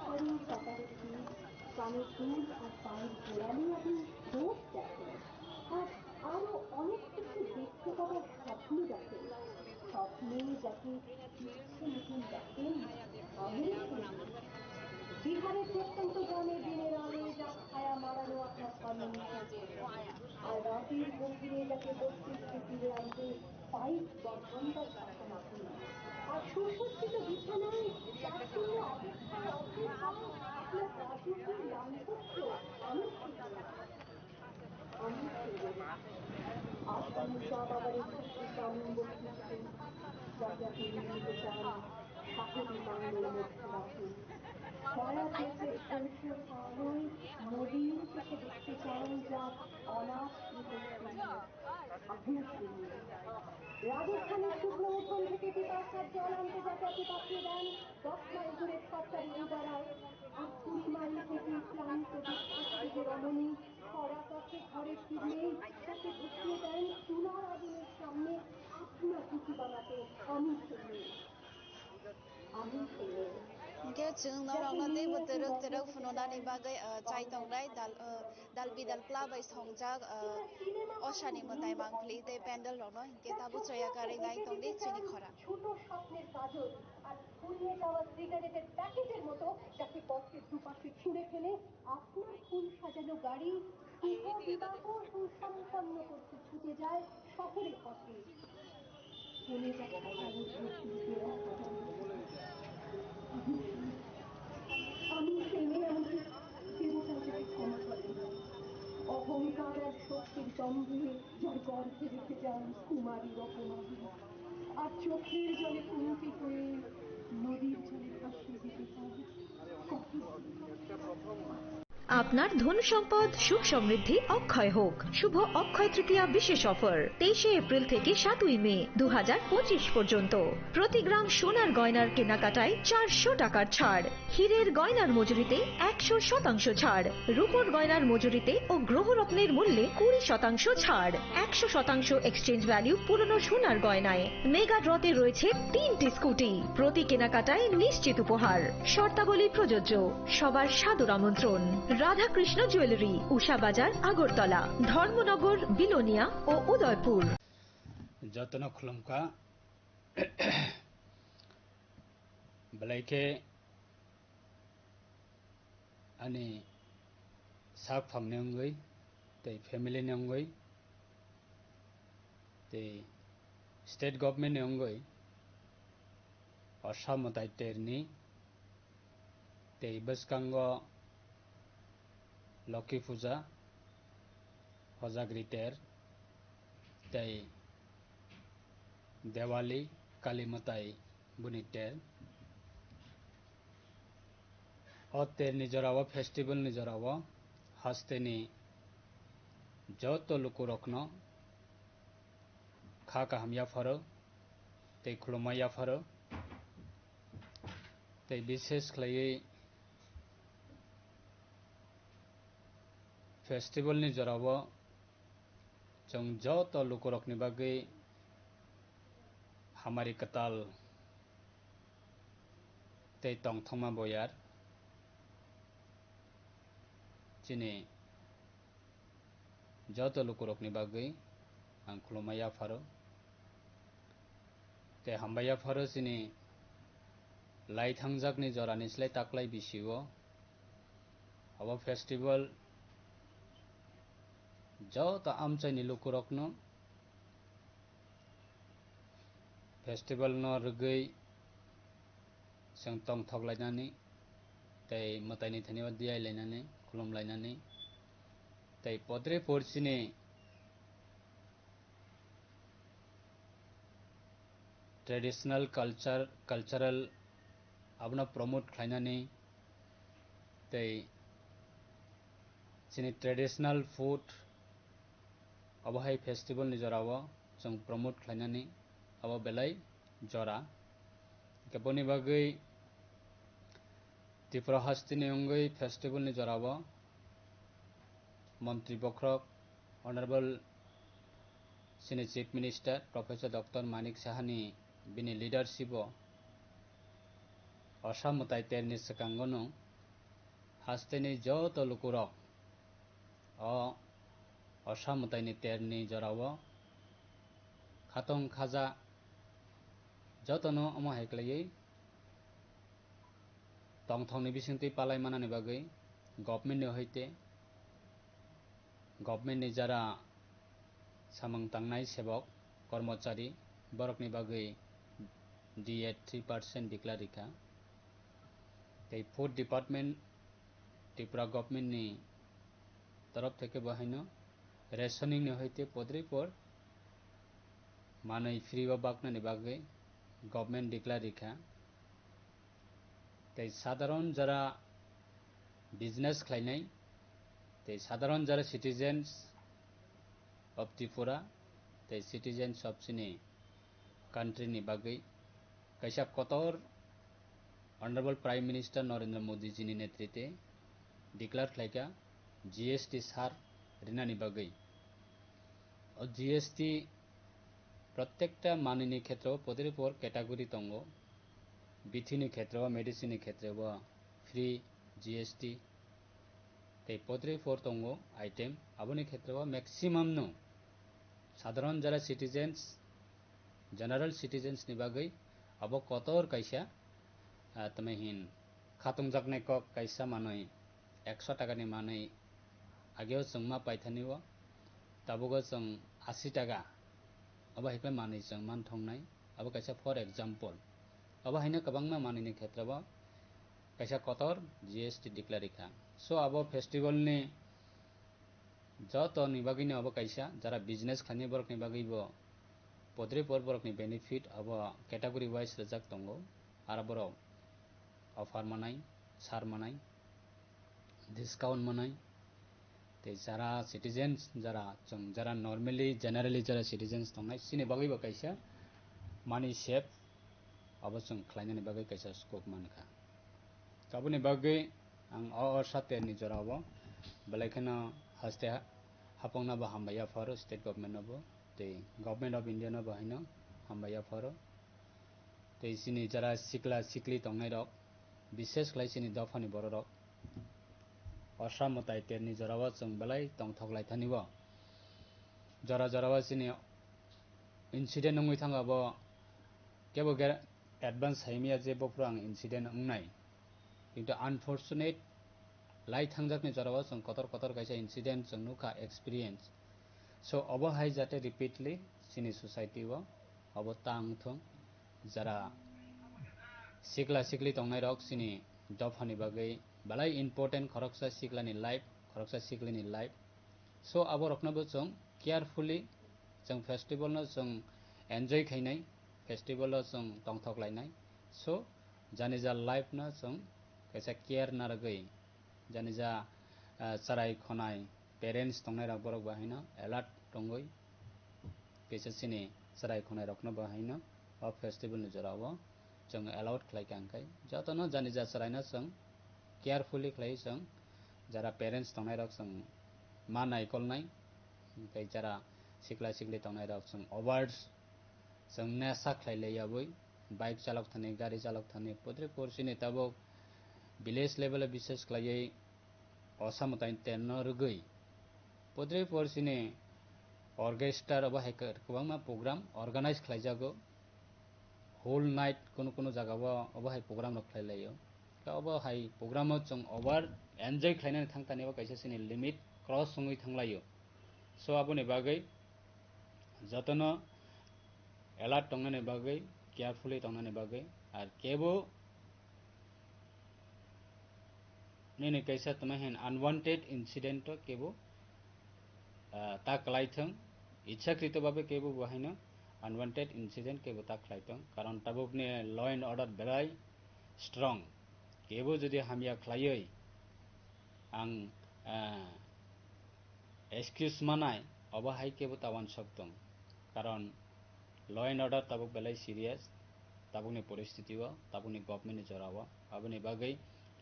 Speaker 12: সরু কাতারে শীত, কানে ফুল আর পায়ের গোড়ালি আপনি রোজ দেখেন। আর আরো অনেক কিছু দেখতে পাওয়ার স্বপ্ন দেখেন। স্বপ্নে যাকে ইচ্ছে মতন দেখেন, আমি সেই বিহারের প্রত্যন্ত গ্রামে দিনের আলোয় যা ছায়া মারানো আপনার সামনে নিখুঁত চোখে, আর রাতের গভীরে যাকে মস্তিষ্কে ফিরে আনতে 22 ঘন্টার শাসন আপনি, আর সুসজ্জিত বিছানায় যার জন্য অপেক্ষায় অধীর হয় আপনার রাজকীয় নামপত্র, আমি সেই আমি সেই আপনি চা বাগানের ছোট্ট গ্রামীণ বস্তিতে যাকে আপনি নিতে চান সাহেবী বাংলোর মধ্যে রাখুন। ছায়া পেতে ধ্বংস ছাড়ানোই নদীর চোখে দেখতে চান যার অনাথ আপনি শুনুন। রাজস্থানের শুকনো উঠোন থেকে পিপাসার জল আনতে যাকে আপনি পাঠিয়ে দেন 10 মাইল দূরের সরকারি ইদারায়, আর 20 মাইল থেকে ক্লান্ত যে রমণী খরা কাছে ঘরে ফিরলেই তাকে ঢুকিয়ে দেন চুলার আগুনের সামনে আপনার রুটি বানাতে, আমি সেই আমি সেই
Speaker 8: Ge chung no rong na dei teruk funonani bagai chai tongnai dal bidal pla bai songjak oshani motai mangpli te pendel rong no ge tabu chaya kare ngai tongni chini khora
Speaker 12: ছোট স্বপ্নের গাজর আর ফুরিয়ে যাওয়া সিগারেটের প্যাকেটের মতো যাকে পথের দুপাশে ছুঁড়ে ফেলে আপনার ফুল সাজানো গাড়ি শুভ বিবাহ সুসম্পন্ন করতে ছুটে যায় শহরের পথে। চলে যাচ্ছে আমি সেই মেয়ে এমনকি দেবতাও তাকে ক্ষমা করেন। অহংকার আর শক্তির দম্ভে যার গর্ভে রেখে যান কুমারীর অপমান, আর চোখের জলে কুন্তি হয়ে নদীর জলে ভাসিয়ে দিতে চান কত।
Speaker 6: আপনার ধন সম্পদ সুখ সমৃদ্ধি অক্ষয় হোক। শুভ অক্ষয় তৃতীয়া বিশেষ অফার 23 এপ্রিল থেকে 7 মে 2025 পর্যন্ত প্রতি গ্রাম সোনার গয়নার কেনাকাটায় 400 টাকার ছাড়, হীরের গয়নার মজুরিতে 100% ছাড়, রূপোর গয়নার মজুরিতে ও গ্রহরত্নের মূল্যে 20% ছাড়, 100% এক্সচেঞ্জ ভ্যালু পুরনো সোনার গয়নায়। মেগা ড্রতে রয়েছে 3টি স্কুটি, প্রতি কেনাকাটায় নিশ্চিত উপহার। শর্তাবলী প্রযোজ্য। সবার সাদর আমন্ত্রণ। রাধাকৃষ্ণ জুয়েলারি, উষা বাজার, আগরতলা, ধর্মনগর, বিলোনিয়া ও উদয়পুর।
Speaker 9: যতন খুলুমকা বলাইকে আনি সাক ফাংনে অঙ্গই তাই ফ্যামিলি নে অঙ্গই তাই স্টেট গভর্নমেন্ট অঙ্গই অসম দায়িত্বেরনি তাই বসকাঙ্গ লক্ষ্মী পূজা হজাগ্রিতের তাই দেওয়ালি কালীমতাই বুনিতের অতের নিজরাও ফেস্টিভ্যাল নিজরাও হাস্তেনি যত লুকুরকন খা কাহামিয়া ফর তাই খুলমাইয়া ফর তাই বিশেষ খাই फेस्टिवल नि जराव जों जत लुकुरकनि बागै हामारि कताल तै तंथमा बयार चिनि जत लुकुरकनि बागै आं खुलुमाया फारो तै हामबाया फारो चिनि लाइथांजाकनि जरानिस्लाय ताक्लाय बिसिओ अब फेस्टिवल जत आमचाइनि लुकुरकनो फेस्टिवल न रगै जों तंथगलायनानै तै मताइनि थनियाव दियायलायनानै खुलुमलायनानै तै पद्रे परसिनि ट्रेडिशनल कल्चरल आबना प्रमोट खालायनानै तै चिनि ट्रेडिशनल फूड अब हाई फेस्टिवल नि जराव जों प्रमोट खालायनानै अब बेलाय जरा केबनि बागै त्रिपुरा हास्तिनि अंगै फेस्टिवल नि जराव मंत्री बख्रक ऑनरेबल चिनि chief minister professor doctor Manik साहानि बिनि leadership Osamutai terni sekangono hasteni joto lukurok o osamutai ni terni jorawo khatong khaja jotono omo heklei tongthongni bisingti palai manani bagai government ni hoite government ni jara samang tangnai sebok kormachari borokni bagai DA 3% declare rika tei food department Tripura government ni तरफ থেকে বাহিনো rationing নি হইতে পদ্রিপর মানই free বা বাকনানি বাগে government declare রেখা তাই সাধারণ যারা business খাইনাই তাই সাধারণ যারা সিটিজেন্স অফ ত্রিপুরা তাই সিটিজেন্স অফ সিনি কান্ট্রি নি বাগে কাইসা কতর honourable prime minister Narendra Modi ji नि नेतृत्वे डिक्लेयर खालायका GST सार ऋणानि बागै और GST प्रत्येकटा मानिनि क्षेत्र पदरिपर कैटेगरी दंगो बिथिनि क्षेत्र मेडिसिन क्षेत्र फ्री GST तै पदरिपर दंगो आइटेम आबनि क्षेत्र मैक्सिमाम नो साधारण जरा सिटीजेन्स जनरल सिटीजेन्स नि बागै अब कतर कैसा तमेहिन खातुं जाकने क कैसा मानै 100 टाका नि मानै आगे जों मा पाइथानिव ताबुगो जों 80 टाका अब हेक्ला मानै जों मान थंनाय अब कैसा फॉर एग्जांपल अब हैनो गोबांमा मानैनि क्षेत्रब कैसा कतर GST डिक्लेयर रेखा सो अब फेस्टिवल नि जत नि बागिनो अब कैसा जरा बिजनेस खानि बरकनि बागैबो पद्रे पर बरकनि बेनिफिट अब कैटेगरी वाइज रजाक दंगो आरो बरो ऑफर मानाय सार मानाय डिस्काउंट मानाय ते जरा सिटीजेन्स जरा जों जरा नॉर्मली जनरली जरा सिटीजेन्स दंनाय सिनि बागैबो कैसा मानि सेफ अब जों खलायनानि बागै कैसा स्कोप मानखा गाबनि बागै आं सातेनि जराव बेलायखनो हस्ते हापंना बा हामबाया फर स्टेट गवर्नमेंट नबो ते गवर्नमेंट ऑफ इंडिया न बाहायनो हामबाया फर ते सिनि जरा सिकला सिकली दंनाय रक विशेष खलाय सिनि दफानि बर रक असामताय तेरनि जरावा जों बेलाय दंथगलाय थानिव जरा जरावा सिनि इंसिडेंट नङै थांगाबो केबो एडवांस हाइमिया जे बफ्रां इंसिडेंट अंनाय किंतु अनफॉर्चुनेट लाई थांजाकनि जरावा जों कतर कतर कैसा इंसिडेंट जों नुखा एक्सपीरियंस सो अब हाय जाते रिपीटली सिनि सोसाइटी व अब तांथों जरा सिकला सिकली दंनाय रक सिनि दफानि बागै बालाय इम्पोर्टेंट खरकसा सिकलानि लाइफ खरकसा सिकलिनि लाइफ सो अब रखनबो जों केयरफुली जों फेस्टिवल न जों एन्जॉय खायनाय फेस्टिवल जों दंथक लायनाय सो जानि जा लाइफ न जों कैसा केयर ना रगै जानि जा सराय खनाय पेरेंट्स दंनाय रक बरक बाहायना अलर्ट दंगै कैसा सिनि सराय खनाय रखनो बाहायना अब फेस्टिवल नि जराव जों अलाउड खालायखांखाय जतनो जानि जा सरायना जों केयरफुली खालाय जों जरा पेरेंट्स दंनाय रक जों मा नायकलनाय ओमफ्राय जरा सिकला सिकली दंनाय रक जों अवार्ड्स जों नेसा खालायलायाबै बाइक चालक थाने गाड़ी चालक थाने पद्रे परसिनि ताबो विलेज लेवल विशेष खालायै असामताय तेन रगै पद्रे परसिनि ऑर्केस्ट्रा अब हैकर गोबांमा प्रोग्राम ऑर्गेनाइज खालायजागो होल नाइट कोनो जगह अब हाय प्रोग्राम रखलायो अब हाय प्रोग्राम जों ओवर एन्जॉय खालायनानै थांथानेबा कैसे सिनि लिमिट क्रॉस सङै थांलायो सो आबनि बागै जतनो अलर्ट दंनानै बागै केयरफुली दंनानै बागै आर केबो नेने कैसा तमहेन अनवांटेड इंसिडेंट केबो ता कलायथों इच्छाकृत भाबे केबो बाहायनो अनवांटेड इंसिडेंट केबो ता खलायथों कारण ताबुकनि लॉ एंड ऑर्डर बेराय स्ट्रंग केबो जुदि हामिया खलायै आं एक्सक्यूज मानाय अब हाय केबो तावान सकदों कारण लॉ एंड ऑर्डर ताबुक बेलाय सीरियस ताबुकनि परिस्थिति व ताबुकनि गवर्नमेंट नि जराव आबनि बागै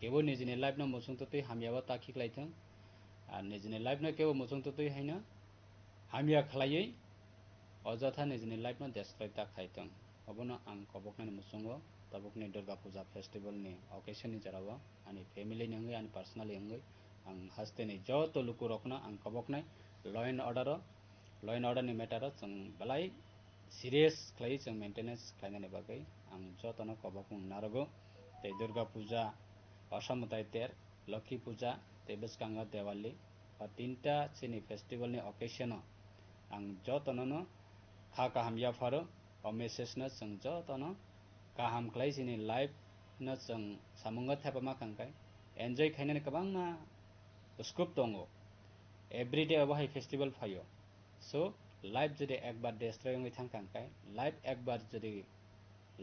Speaker 9: केबो निजिनि लाइफ न मोसुं ततै हामियाबा ताखि खलायथों आर निजिनि लाइफ न केबो मोसुं ततै हैनो हामिया खलायै अजथा निजिनि लाइफ न डेस्ट्रॉय ता खायथों obono ang koboknani musungo tabukni Durga Puja festival ni occasion ni jarawa ani family ni ngai ani personally ngai ang haste ni joto luku rokna ang koboknai law and order ni matter chung balai serious khlai chung maintenance khlainani bagai ang jotono kobokung narago tei Durga Puja Asamutai ter Lakhi Puja tei Biskanga Diwali ba tinta chini festival ni occasion ang jotono no kha kaham ya faro o message na chung jotono kaham khlai chini live na chung samunga thapama khangkai enjoy khainani kabangma scope tongo everyday abahai festival phayo so live jodi ekbar destroy ngai thangkangkai live ekbar jodi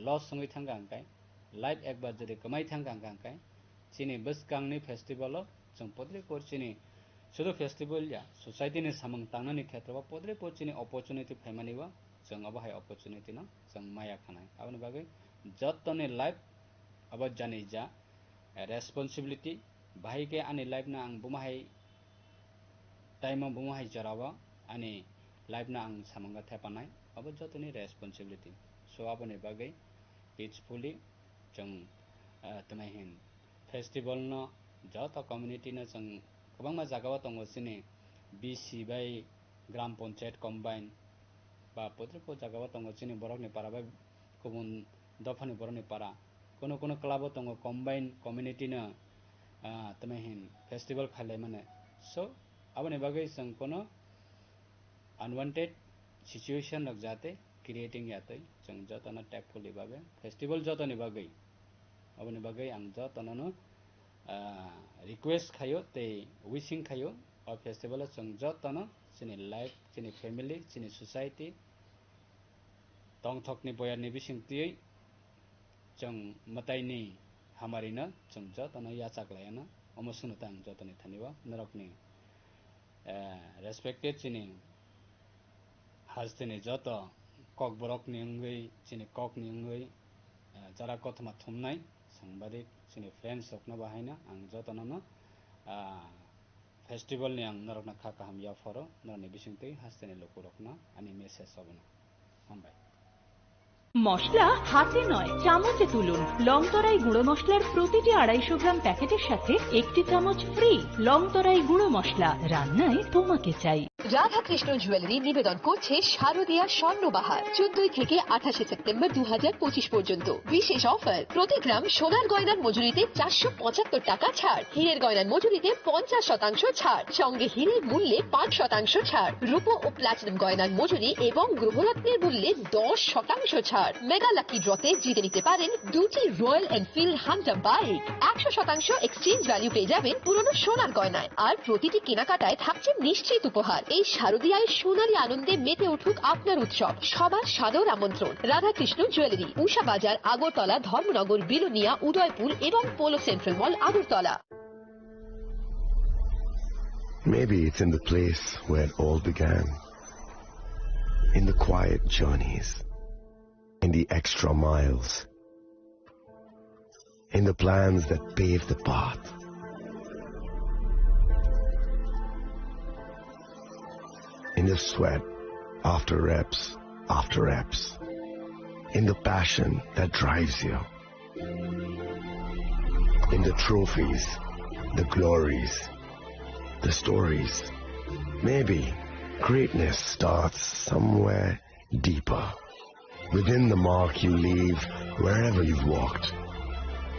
Speaker 9: loss ngai thangkangkai live ekbar jodi kamai thangkangkai chini biskangni festival chung podre por chini শুধু festival या society नि samung tangnani khetra ba podre por chini opportunity phaimani wa chung abahai opportunity no chung maya khanai aboni bagai jottoni life aba jani ja responsibility bahai ke ani life na ang bumahai time bumahai jarawa ani life na ang samunga thepanai aba jottoni responsibility so aboni bagai peacefully chung tamahin festival no jota community na chung kabangma jagao tongo chini BC bai gram panchayat combine ba podrepo jagao tongo chini borokni para bai kubun dofani borokni para kono club tongo combine community na tamahin festival khalai mane so aboni bagai chung kono unwanted situation rok jate creating yatai chung jotona tactfully babe festival jotoni bagai aboni bagai ang jotona no request khayo te wishing khayo or festival chung jotano chini life chini family chini society tongthokni boyarni bising tui chung mataini hamarina chung jotano yachaklayana omosunu tang jotoni thaniwa narokni respected chini hasteni joto kok borokni ngai chini kokni ngai jara kothma thumnai sangbadik chini friends okna bahaina ang jotono no festival ni ang narokna kha kaham ya foro narni bisingtei hasteni lokurokna ani message obna hambai
Speaker 17: মশলা হাতে নয় চামচে তুলুন লংতরাই গুঁড়ো মশলার প্রতিটি 250 গ্রাম প্যাকেটের সাথে একটি চামচ ফ্রি লংতরাই গুঁড়ো মশলা রান্নায় তোমাকে চাই
Speaker 19: রাধাকৃষ্ণ জুয়েলারি নিবেদন করছে শারদীয়া স্বর্ণবাহার 14 থেকে 28 সেপ্টেম্বর 2025 পর্যন্ত বিশেষ অফার প্রতি গ্রাম সোনার গয়নার মজুরিতে 475 টাকা ছাড় হীরের গয়নার মজুরিতে 50% ছাড় সঙ্গে হীরের মূল্যে 5% ছাড় রূপো ও প্লাটিনাম গয়নার মজুরি এবং গ্রহরত্নের মূল্যে 10% ছাড় মেগা লাকি ড্রতে জিতে নিতে পারেন দুটি royal Enfield Hunter bike 100% exchange value পেয়ে যাবেন পুরনো সোনার গয়নায় আর প্রতিটি কেনাকাটায় থাকছে নিশ্চিত উপহার এই শারদীয়ায় সোনালী আনন্দে মেতে উঠুক আপনার উৎসব সবার সাদর আমন্ত্রণ রাধাকৃষ্ণ জুয়েলারি উষা বাজার আগরতলা ধর্মনগর বিলোনিয়া উদয়পুর এবং polo central mall Agartala
Speaker 23: Maybe it's in the place where it all began, in the quiet journeys, in the extra miles, in the plans that pave the path. In the sweat after reps, in the passion that drives you, in the trophies, the glories, the stories. Maybe greatness starts somewhere deeper, within the mark you leave wherever you've walked,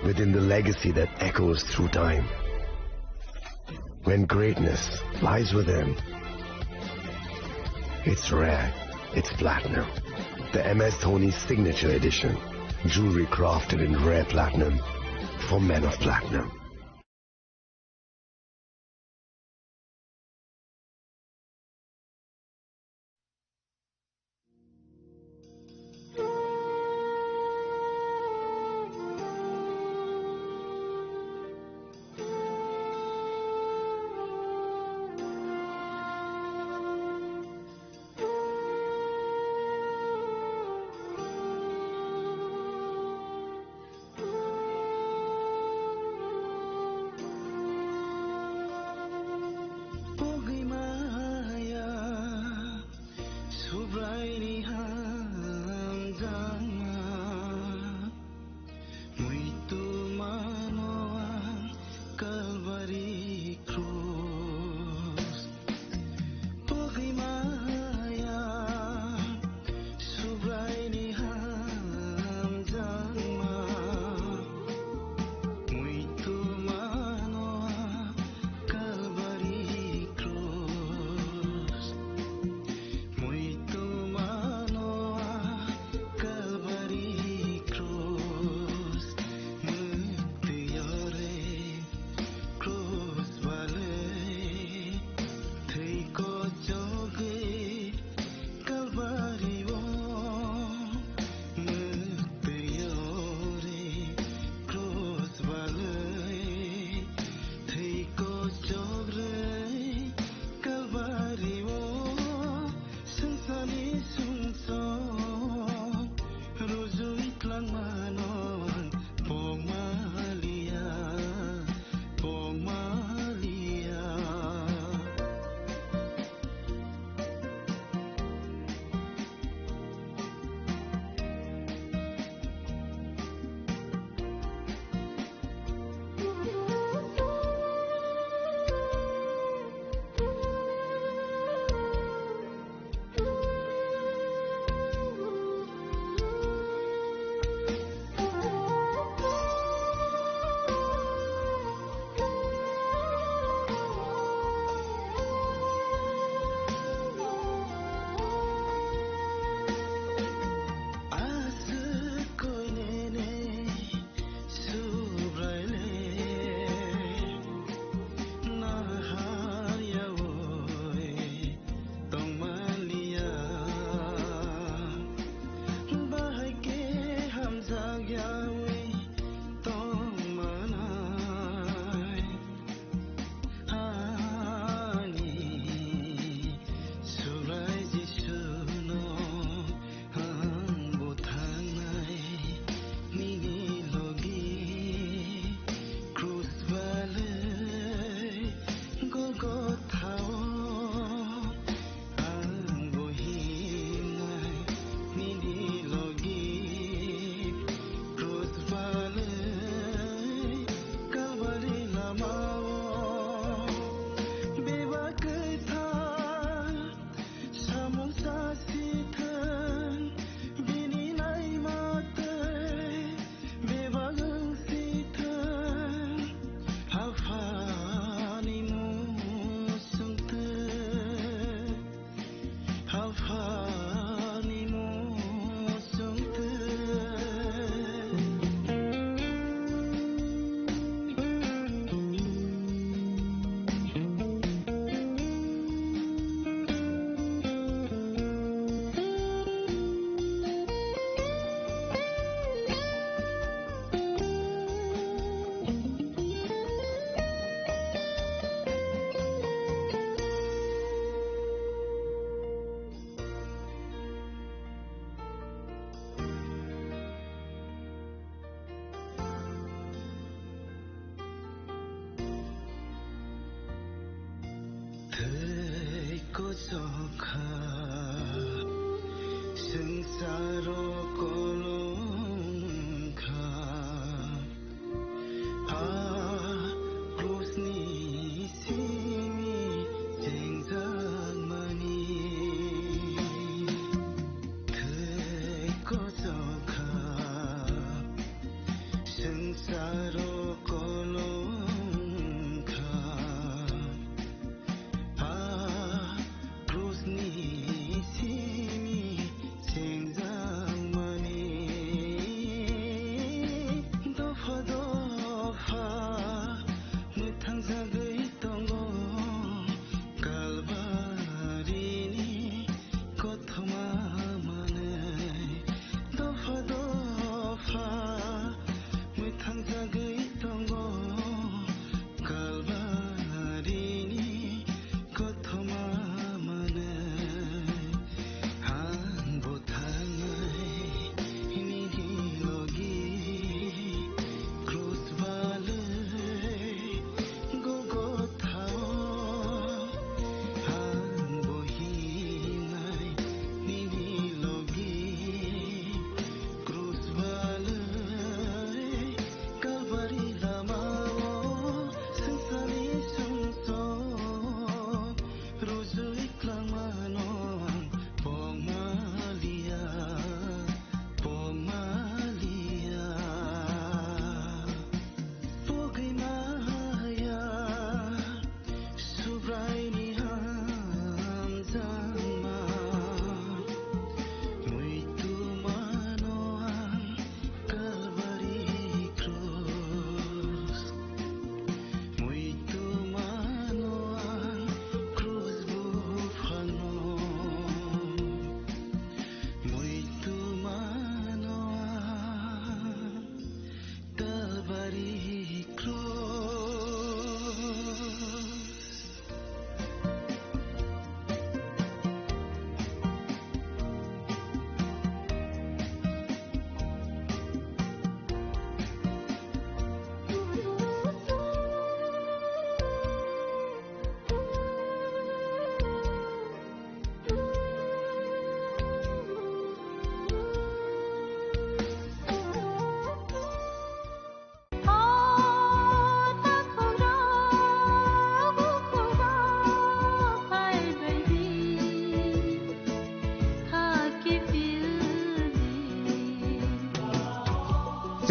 Speaker 23: within the legacy that echoes through time. When greatness lies within, it's rare, it's platinum. The MS Dhoni Signature Edition, jewelry crafted in rare platinum for men of platinum.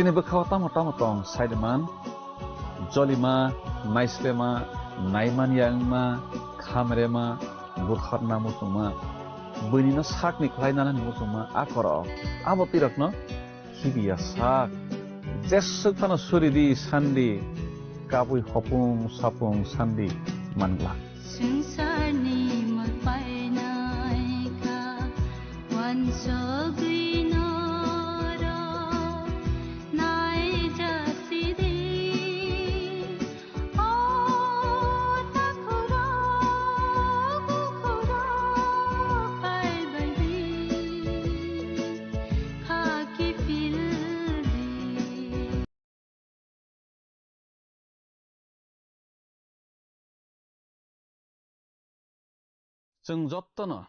Speaker 11: Sini bekau tamu-tamu tong Saideman, Jolima, Naislema, Naiman Yangma, Kamrema, Burkharna Musuma, Bunino Sakni Klainana Musuma, Akoro, Abotirakno, Hibia Sak, Jesukano Suridi, Sandi, Kabui Hopung, Sapung, Sandi, Mangla. Jeng jottono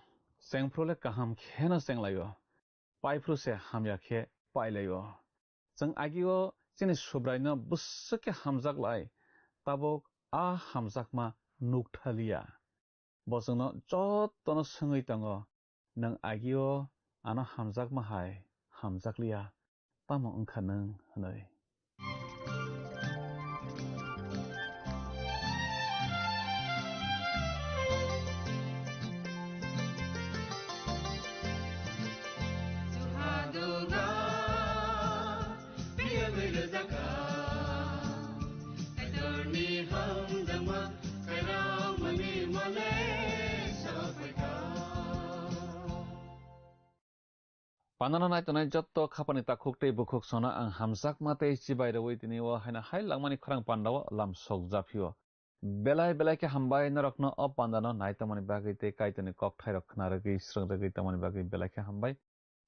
Speaker 11: sengprole kaham khena senglayo paifru se hamya khe pailayo jeng agio chini subraino bussake hamjak lai tabok a hamjakma nukthaliya bojongno jottono sengui tango nang agio ano hamjakma hai hamjakliya tamo ongkha nang hanoi Panana nai tonai jotto khapani takhukte bukhuk sona ang hamjak mate chibai rewoi tini o haina hai langmani khrang pandawo lam sok japhiyo belai belai ke hambai narokno o pandano nai tamani bagui te kaitoni kok thai rok khna rogui srang rogui tamani bagui belai ke hambai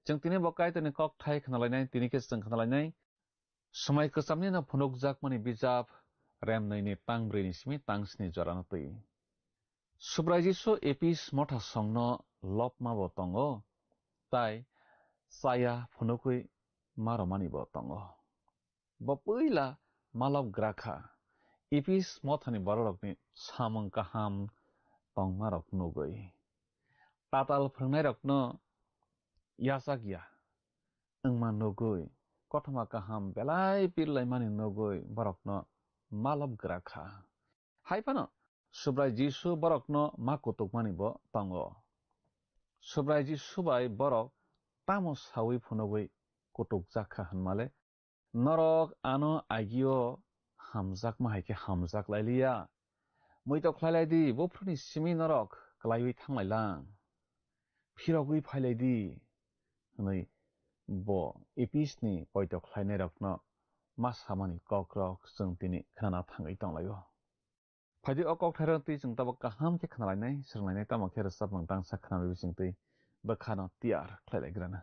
Speaker 11: jeng tini bo kaitoni kok thai khnalainai tini ke jeng khnalainai samai ksamni na phunuk jakmani bijap rem nei ni tangbrei ni simi tangsni jorano tui subraijiso epis motha songno lopma bo tongo tai saya phunukui maromani bo tongo bo puila malab grakha ipis mothani borokni samang kaham tongmarok nugui tatal phungnai rokno yasagia engma nugui kothoma kaham belai pirlai mani nugui borokno malab grakha haipano subrai jisu borokno makutukmani bo tongo subrai jisu bai borok tamo sawi phunugui kutuk jakha hanmale norok ano agio hamjak mahaike hamjak lailia muito khlailai di bofruni simi norok klaiwi thanglailang phirogui phailai di nei bo episni poito khlainai rokno masamani kokrok jeng tini khana thangai tonglayo phadi okok thairon ti jeng tabak kaham ke khnalainai sranglainai tamo khe sapang tang sakhna bising ti bakhano tiar khlailai grana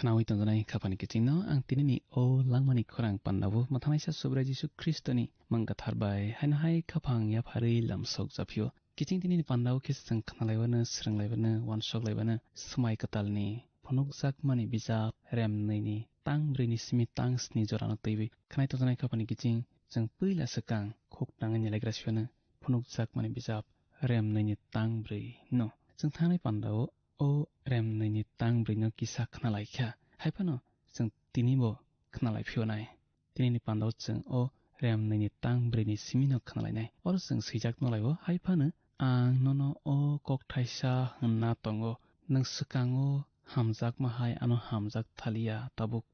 Speaker 1: Khnawi tongnai khapani kichingno ang tinini o langmani khorang pandabu mathanaisa subrai jisu kristoni mangkatharbai haino hai khapang ya phari lamsok japio kiching tinini pandabu kisang khnalaibana sranglaibaina wanshoklaibana smai katalni phonok jakmani bijap remnaini tangbrini simi tangsni jorano teibi khnai tongnai khapani kiching jang puila sakang khoktangani laigrasiona phonok jakmani bijap remnaini tangbri no jang thanai pandabu o remnaini tangbrini kisa khnalaikha haipano jang tinibo khnalai phionai tinini pandau jang o remnaini tangbrini simino khnalainai or jang sijak nolaibo haipano ang nono o kokthaisa hunna tongo nang sakango hamjak mahai ano hamjak thalia tabuk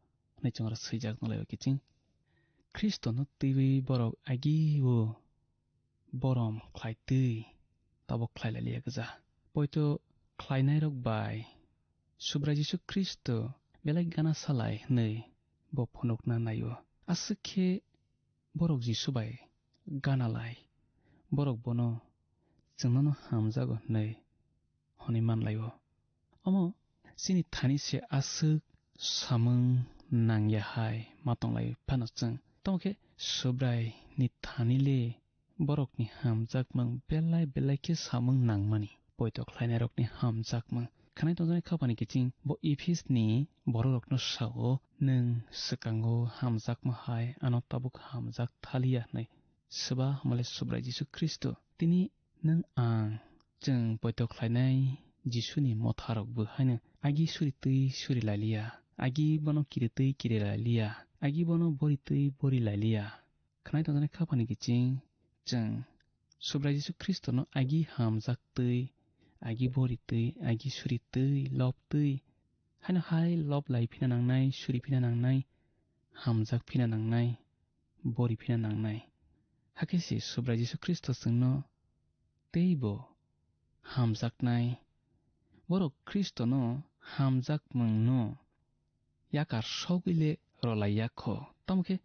Speaker 1: nei chongra sijak nolaibo kiching kristono tiwi borok agi wo borom khlaitui tabuk khlailalia gja poito khlainai rok bai subrai jisu kristo belai gana salai nei bo phonokna nayo asukhe borok jisu bai gana lai borok bono jengnono hamjago nei honi manlayo omo sini thani se asuk samung nangya hai matonglai phanachang tomke subrai ni thanile borok ni hamjak mang belai belai ke samung nangmani poito khlainai rokni hamjakmung khanai tongjani khapani kiching bo Ephes ni borok no sao nung sekango hamjakma hai ano tabuk hamjak thalia nai soba hamale subrai Jisu Kristo tini nung ang jeng poito khlainai Jisuni motharokbo haino agi suritui suri lailia agi bono kiritui kiri lailia agi bono boritui bori lailia khanai tongjani khapani kiching jeng subrai Jisu Kristo no agi hamjaktui agi boritui agi suritui lobtui haino hai lob lai phina nangnai suri phina nangnai hamjak phina nangnai bori phina nangnai hakesi subrai Jisu Kristo singno teibo hamjaknai borok Kristo no hamjakmung no yakar sogile rolayakho tamke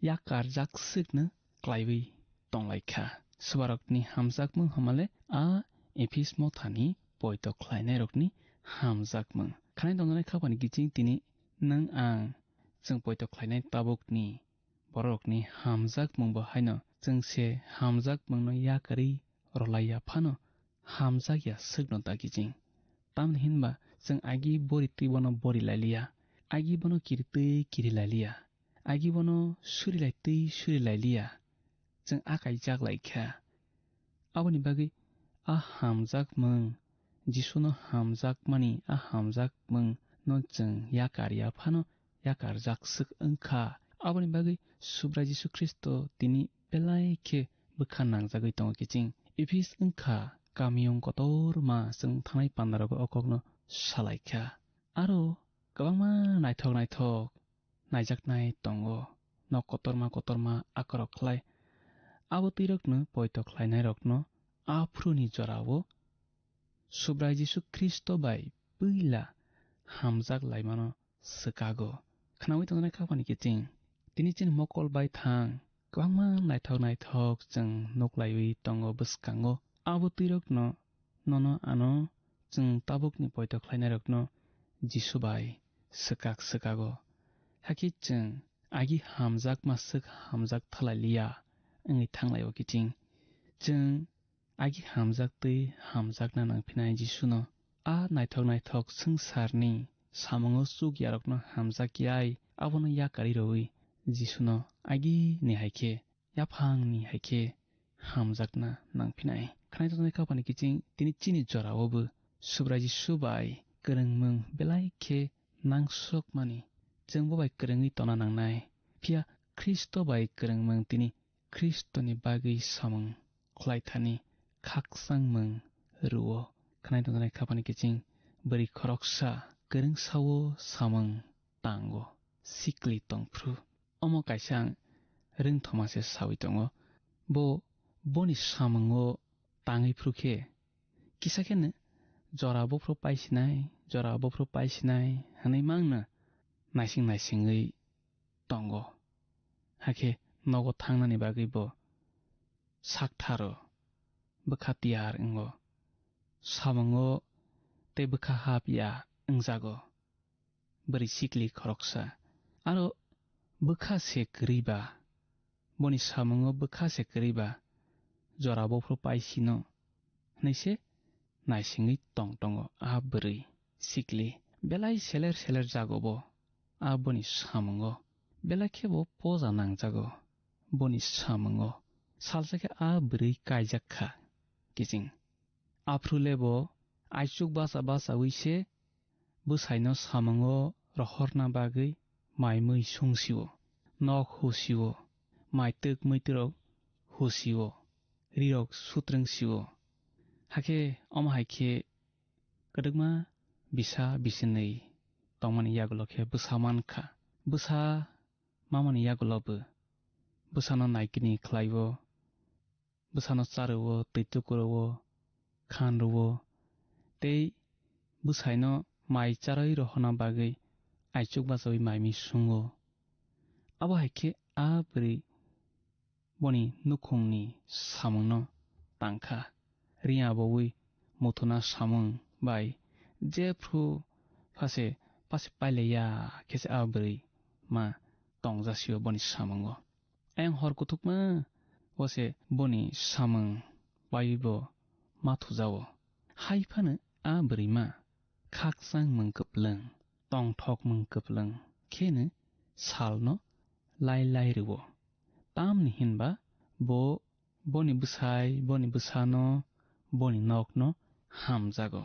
Speaker 1: yakar jaksik na klaiwi tonglaikha subarokni hamjakmung hamale a Ephes mothani poito khlainai rokni hamjakmung khanai tongjani khapani kiching tini nang ang jeng poito khlainai tabukni borokni hamjakmung bo haino jengse hamjakmung no yakari rolaya phano hamjakya sukno ta kiching tamni hinba jeng agi boritui bono bori lailia agi bono kiritui kiri lailia agi bono suri laitui suri lailia jeng akai jak laikha aboni bagi a hamjakmung Jisuno hamjakmani a hamjakmung no jeng yakarya phano yakar jaksuk ongkha aboni bagi subrai Jisu Kristo tini belaike bukha nangjagui tongo kiching Ephes ongkha kamiyong kotor ma jeng thangnai pandarogo okokno salaikha aro kwbangma naithok naijaknai tongo nok kotorma akorok khlai abo tuirokno poito khlainai rokno afruni jorao subrai Jisu Kristo bai puila hamjak laimano sikago khnawi tongjani khapani kiching tini chin mokol bai thang kwbangma naithok jeng noklaiwi tongo bwskango abo tuirokno nono ano jeng tabukni poito khlainai rokno Jisu bai sikago haki jeng agi hamjak masuk hamjak thalailia ongi thanglaiwo kiching jeng agi hamjaktui hamjakna nangphinai Jisuno a naithok sangsarni samungo chugyarokno hamjakyai abono yakari rowi Jisuno agi ni haike yaphang ni haike hamjakna nangphinai khanai tongjani khapani kiching tini chini jorawobo subrai Jisu bai kwrwngmung belaike nangsokmani jengbo bai kwrwngwi tona nangnai phia Kristo bai kwrwngmung tini Kristoni bagwi samung khlaithani khaksangmung ruo khanai tongjani khapani kiching bari khoroksa kwrwngsawo samung tango sikli tongphru omo kaisa rwngthomase sawi tongo boni samungo tangwi phruke kisakene jora bofro paisinai hanai mangna naisingwi tongo hake nogo thangnani bagwi bo saktharo bukha tiyar ongo samungo tei bukha hapya wngjago bari sikli khoroksa aro bukha se kwrwiba boni samungo bukha se kwrwiba jora bofro paisino hnaise naisingwi tongtongo a bwrwi sikli belai seler jagobo a boni samungo belai khebo poja nangjago boni samungo salsake a bwrwi kaijakha kiching afrulebo aichuk basa wise bwsaino samungo rohorna bagwi maimui sungsiwo nok husiwo maituk muiturok husiwo rirok sutrungsiwo hake omo haike kwdwkma bisa bisinei tongmani yagulokhe bwsa mankha bwsa mamani yagulobo bwsano naikini khlaiwo bwsano charuwo twitukorowo khanruwo tei bwsaino mai charoi rohona bagwi aichuk basawi maimi sungo abo haike a bwrwi boni nukhungni samungno tangkha riyabowi muthuna samung bai jefru pase paileya khese a bwrwi ma tongjasio boni samungo ayang hor kuthukma wase boni samung baibo mathujawo हाइफानो आ बोरैमा खाकसां मंकबलों टंथक मंकबलों खेनो सालनो लाइ रुवो तामनि हिनबा बनि बुसानो बनि नकनो हामजागो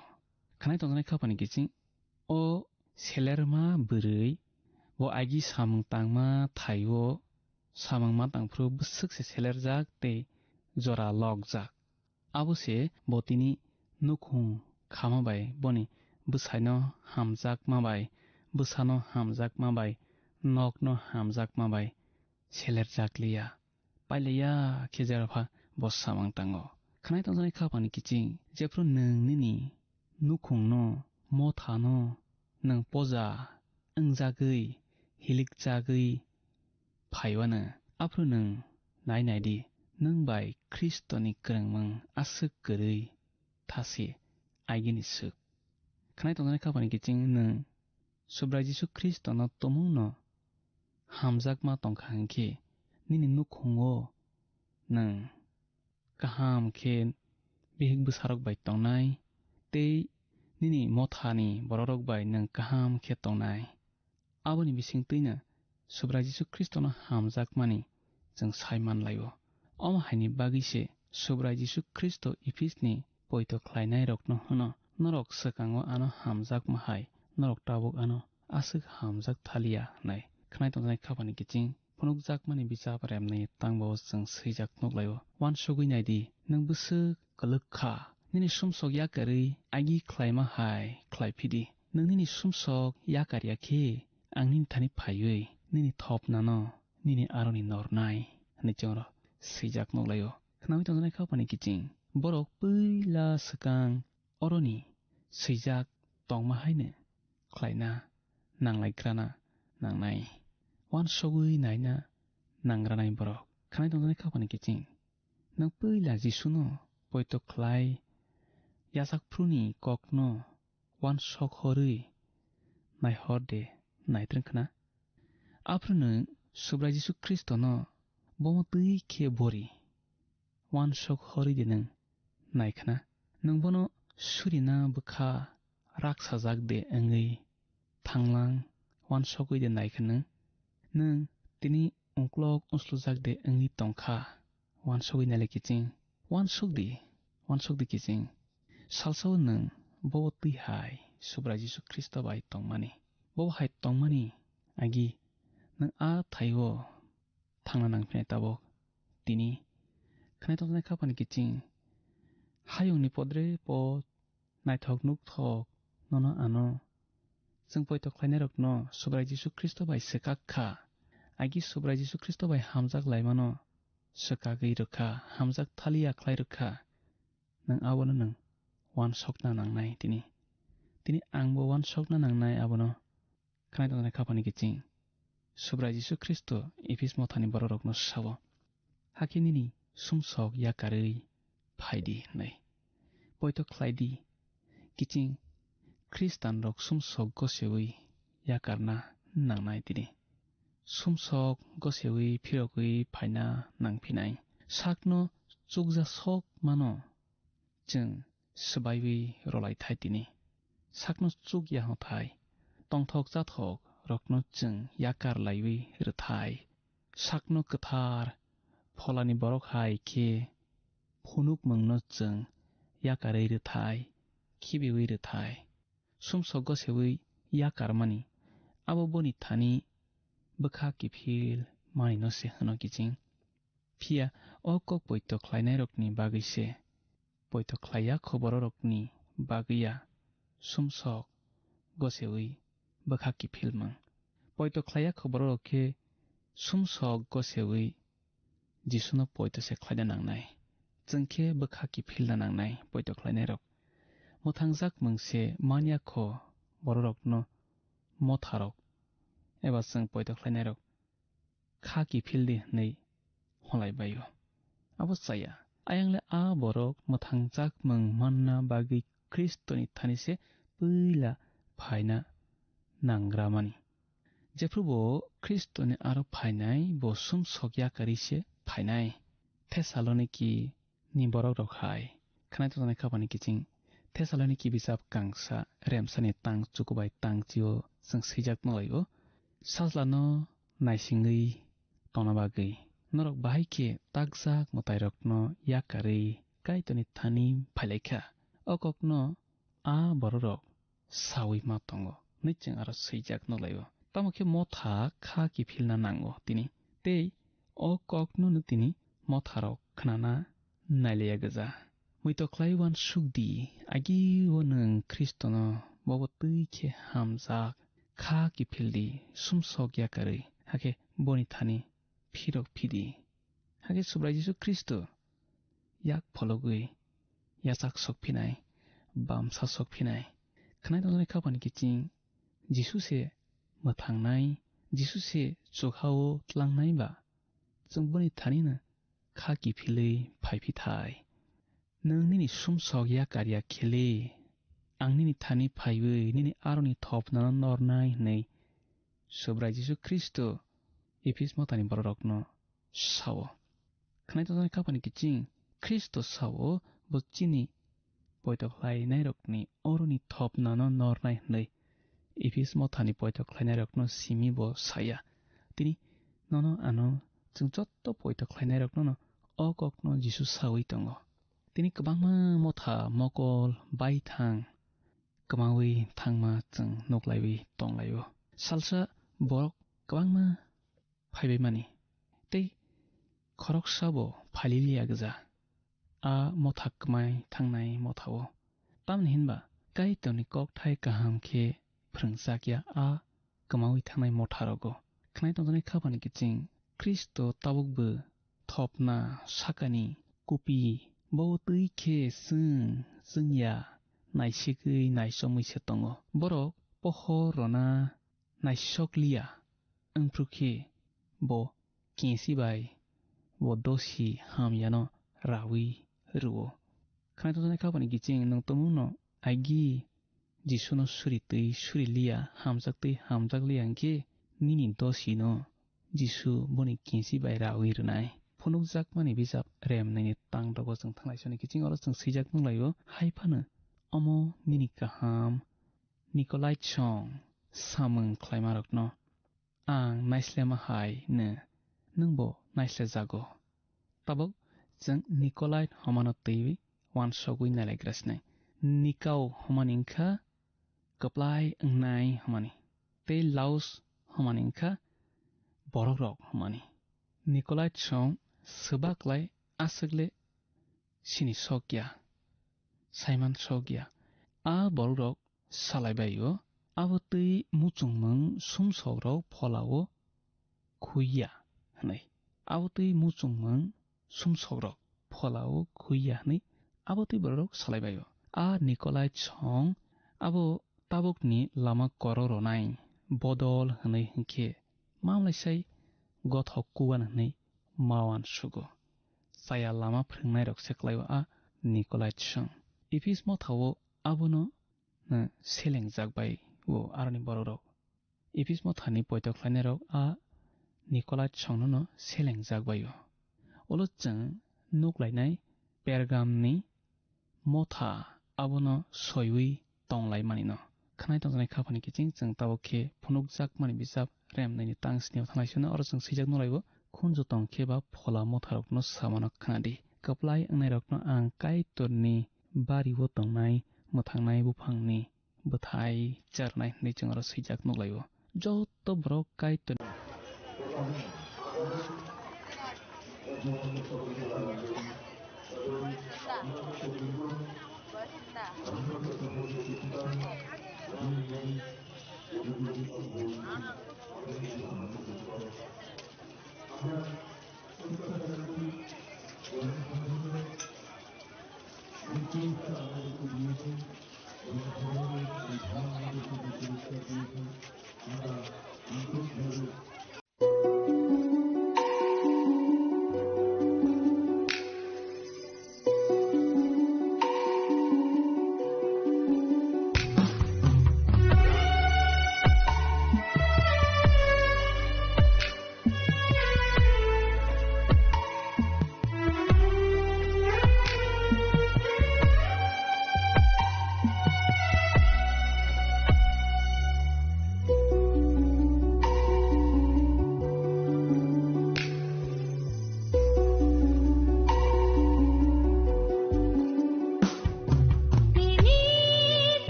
Speaker 1: खानाय तंजानाय खापानि गिचिं ओ सेलेरमा बोरै वो आइगि सामंग तांमा थाइवो सामंग मा तांफ्रो बुसुक से सेलेर जाग ते जरा लग जाग आबुसे बोतिनि नुखुं खामाबाय बनि बुसाइनो हामजाग माबाय बुसानो हामजाग माबाय नकनो हामजाग माबाय सेलेर जागलिया पाइलेया खेजेराफा बस सामंग तांगो खानाय तंजानाय खापानि गिचिं जेफ्रो नोंनि नुखुंनो मथानो नों पजा जागै हिलिक जागै फाइवानो आफ्रो नों नायनायदि नों बाय ख्रिस्टनि गोरोंमों आसुक गोरै थासे आइगिनि सुक खानाय तंजानाय खापानि गिचिं नों सुब्राय जिसु ख्रिस्टनो तमुंनो हामजाक मा तंखांखे निनि नुखुंगो नों गाहाम खे बिहिक बुसारक बाय तंनाय ते निनि मथानि बररक बाय नों गाहाम खे तंनाय आबोनि बिसिं तैनो सुब्राय जिसु ख्रिस्टनो हामजाक मानि जों साइमान लायो अम हाइनि बागिसे सुब्राय जिसु ख्रिस्ट इफिसनि पयतो ख्लायनाय रकनो होनो नरक सकांगो आनो हामजाक माहाय नरक ताबुक आनो आसुक हामजाक थालिया नाय खानाय तंजानाय खापानि गिचिं फनुक जाक मानि बिजाब रेमनै तांबो जों सैजाक नगलायो वान सगैनायदि नों बुसु कलखा निनि सुमसक याकरै आगि ख्लायमा हाय ख्लायफिदि नोंनि सुमसक याकारियाखे आंनि थानि फायै निनि थप नानो निनि आरनि नरनाय निचर सैजाक नगलायो खानाय तंजानाय खापानि गिचिं बरक पैला सकां अरनि सैजाक तंमाहायनो ख्लायना नांलायग्राना नांनाय वान सगै नायना नांग्रानाय बरक खानाय तंजानाय खापानि गिचिं नों पैला जिसुनो पयतो ख्लाय यासाकफ्रुनि ककनो वान सखरै नायहर दे नायत्रंखना आफ्रो नों सुब्राय जिसु ख्रिस्टनो बमतै खे बोरी वान सखरै दे नों नायखना नों बनो सुरिना बुखा राक्सा जाग दे एंगै थांलां वान सगै दे नायखनो नों तिनि उंक्लक उंस्लु जाग दे एंगै तंखा वान सगै नायले किचिं वान सगदि किचिं सालसाव नों बवतै हाय सुब्राय जिसु ख्रिस्ट बाय तंमानि बव हाय तंमानि आगि नों आ थाइवो थांना नांफिनाय ताबो तिनि खानाय तंजानाय खापानि गिचिं हायुंनि पद्रे पद नायथक नुकथक ननो आनो जों पयतो ख्लायनाय रकनो सुब्राय जिसु ख्रिस्ट बाय सकाखा आगि सुब्राय जिसु ख्रिस्ट बाय हामजाक लायमानो सकागै रोखा हामजाक थालिया ख्लाय रोखा नों आवनो नों वान सकना नांनाय तिनि आंबो वान सकना नांनाय आवनो खानाय तंजानाय खापानि गिचिं सुब्राय जिसु ख्रिस्ट इफिस मथानि बररकनो सावो हाखिनिनि सुमसक याकारै फायदि नै पयतो ख्लायदि किचिं ख्रिस्टान रक सुमसक गसेवै याकारना नांनाय तिनि सुमसक गसेवै फिरगै फायना नांफिनाय साकनो चुकजा सक मानो जों सबायबै रलायथाय तिनि साकनो चुक याहथाय तंथक जाथक रकनो जों याकार लायबै रथाय साकनो कथार फलानि बरक हाय खे फनुक मंगनो जों याकारै रथाय खिबिवै रथाय सुमसक गसेवै याकार मानि आबो बनि थानि बखा किफिल मानि नसे हनो किचिं फिया अकक पयतो ख्लायनाय रकनि बागैसे पयतो ख्लाया खबर रकनि बागैया सुमसक गसेवै बखा किफिल मंग पयतो ख्लाया खबर रखे सुमसक गसेवै जिसुनो पयतो से ख्लायना नांनाय जोंखे बखा किफिल ना नांनाय पयतो ख्लायनाय रक मोथांजाक मोनसे मानियाख बररकनो मथारक एबा जों पयतो ख्लायनाय रक खा किफिल दे नै हलायबायो आबो जाया आयांले आ बरक मोथांजाक मंग मानना बागै ख्रिस्टनि थानिसे पैला फायना नांग्रा मानि जेफ्रुबो ख्रिस्टनि आरो फायनाय बो सुमसक याकारिसे फायनाय थेसालनिकी नि बरक रखाय खानाय तंजानाय खापानि किचिं Thessaloniki bisap kangsa remsani tang chukubai tang jio जों सैजाक नलायो साजलानो नाइसिङै तनाबागै नरक बाहायके तागजाक मताइरकनो याकारै काइतनि थानि फाइलाइखा अककनो आ बररक सावै मा तंगो नैचों आरो सैजाक नलायो तामखे मथा खा कि फिलना नांगो तिनि ते अककनो न तिनि मथारक खनाना नाइलेया गजा मैतो क्लाइवान सुगदि आगि वनों ख्रिस्टनो बबतैखे हामजाक खा कि फिल्दी सुमसक याकारै हाके बनि थानि फिरक फिदी हाके सुब्राय जिसु ख्रिस्ट याक फलगै यासाक सकफिनाय बामसा सकफिनाय खनाय दंनाय खापानि किचिं जिसु से मोथांनाय जिसु से चोखाव tlangनाय बा जों बनि थानिनो खा कि फिलै फाइफिथाय नोंनि सुमसक याकारिया खेले आंनि थानि फाइबै निनि आरनि थपना नरनाय नै सोब्राय जिसु ख्रिस्ट एफिस मतानि बररकनो सावो खनाय तजानाय खापानि किचिं ख्रिस्ट सावो बच्चिनि पयतख्लायनाय रकनि अरनि थपना नरनाय नै एफिस मतानि पयतख्लायनाय रकनो सिमि ब साया तिनि ननो आनो जों जत्त पयतख्लायनाय रकनो अककनो जिसु सावै तंगो तिनि गोबांमा मथा मकल बायथां कमावै थांमा जों नकलायबै तंलायो सालसा बरक गोबांमा फाइबै मानि तै खरक साबो फालिलिया गजा आ मथा कमाय थांनाय मथावो तामनि हिनबा काइतनि ककथाय काहामखे फ्रंजाकिया आ कमावै थांनाय मथारगो खनाय तंजानाय खापानि किचिं ख्रिस्ट ताबुकबो थपना साकानि कुपि बवतैखे जोंया नाइसिगै नाइसमैसो तंगो बरक पहरना नाइसकलिया ओंफ्रुखे ब केसिबाय ब दसि हामयानो रावै रुओ खनाय तजानाय खापानि किचिं नंतमुनो आइगि जिसुनो सुरितै सुरिलिया हामजाकलियांखे निनि दसिनो जिसु बनि केसिबाय रावै रुनाय फनुकजाक मानि बिजाब रेम नैनि तां दगो जों थांलायसनि किचिं अर जों सैजाक नंलायो हाइफानो अमो निनि काहाम निकलाइ चं सामों क्लाइमारकनो आं नाइस्लेमाहाय नोंबो नाइस्ले जागो ताबक जों निकलाइट हमानो तैबै वानसगै नाइलायग्रासनाय निकाव हमानिंखा कप्लाय नाय हमानि तै लाउस हमानिंखा बरक हमानि निकलाइट चं सोबाक्लाय आसगले सिनि सकिया साइमान सकिया आ बरक सालायबायो आबतै मुचुंमों सुमसग्राव फलावो खुइया हनै आबतै मुचुंमों सुमसग्राव फलावो खुइया हनै आबतै बरक सालायबायो आ निकलाइ छं आबो ताबुकनि लामा कररनाय बदल हनै हंखे मामलायसाय गथक कुवान हनै मावान सुगो साया लामा फ्रंनाय रकसेक्लायो आ निकलाइ छं इफिस मथावो आबोनो सेलें जागबाय वो आरनि बररक इफिस मथानि पयतख्लायनाय रक आ निकलाइ छंनो सेलें जागबायो अलोचों नुकलायनाय पेरगामनि मथा आबोनो सयवै तंलाय मानिनो खनाय तंजानाय खापानि किचिं जों ताबखे फनुकजाक मानि बिजाब रेम नैनि तांसनियाव थांलायसनो अर जों सैजाक नलायबो खुनजो तंखे बा फला मथारकनो सामानो खानादि कप्लाय अंनाय रकनो आं काइतरनि बारिवो तंनाय मोथांनाय बुफांनि बोथाय चारनाय नैचों आरो सैजाक नलायो जत्त ब्रक काइतर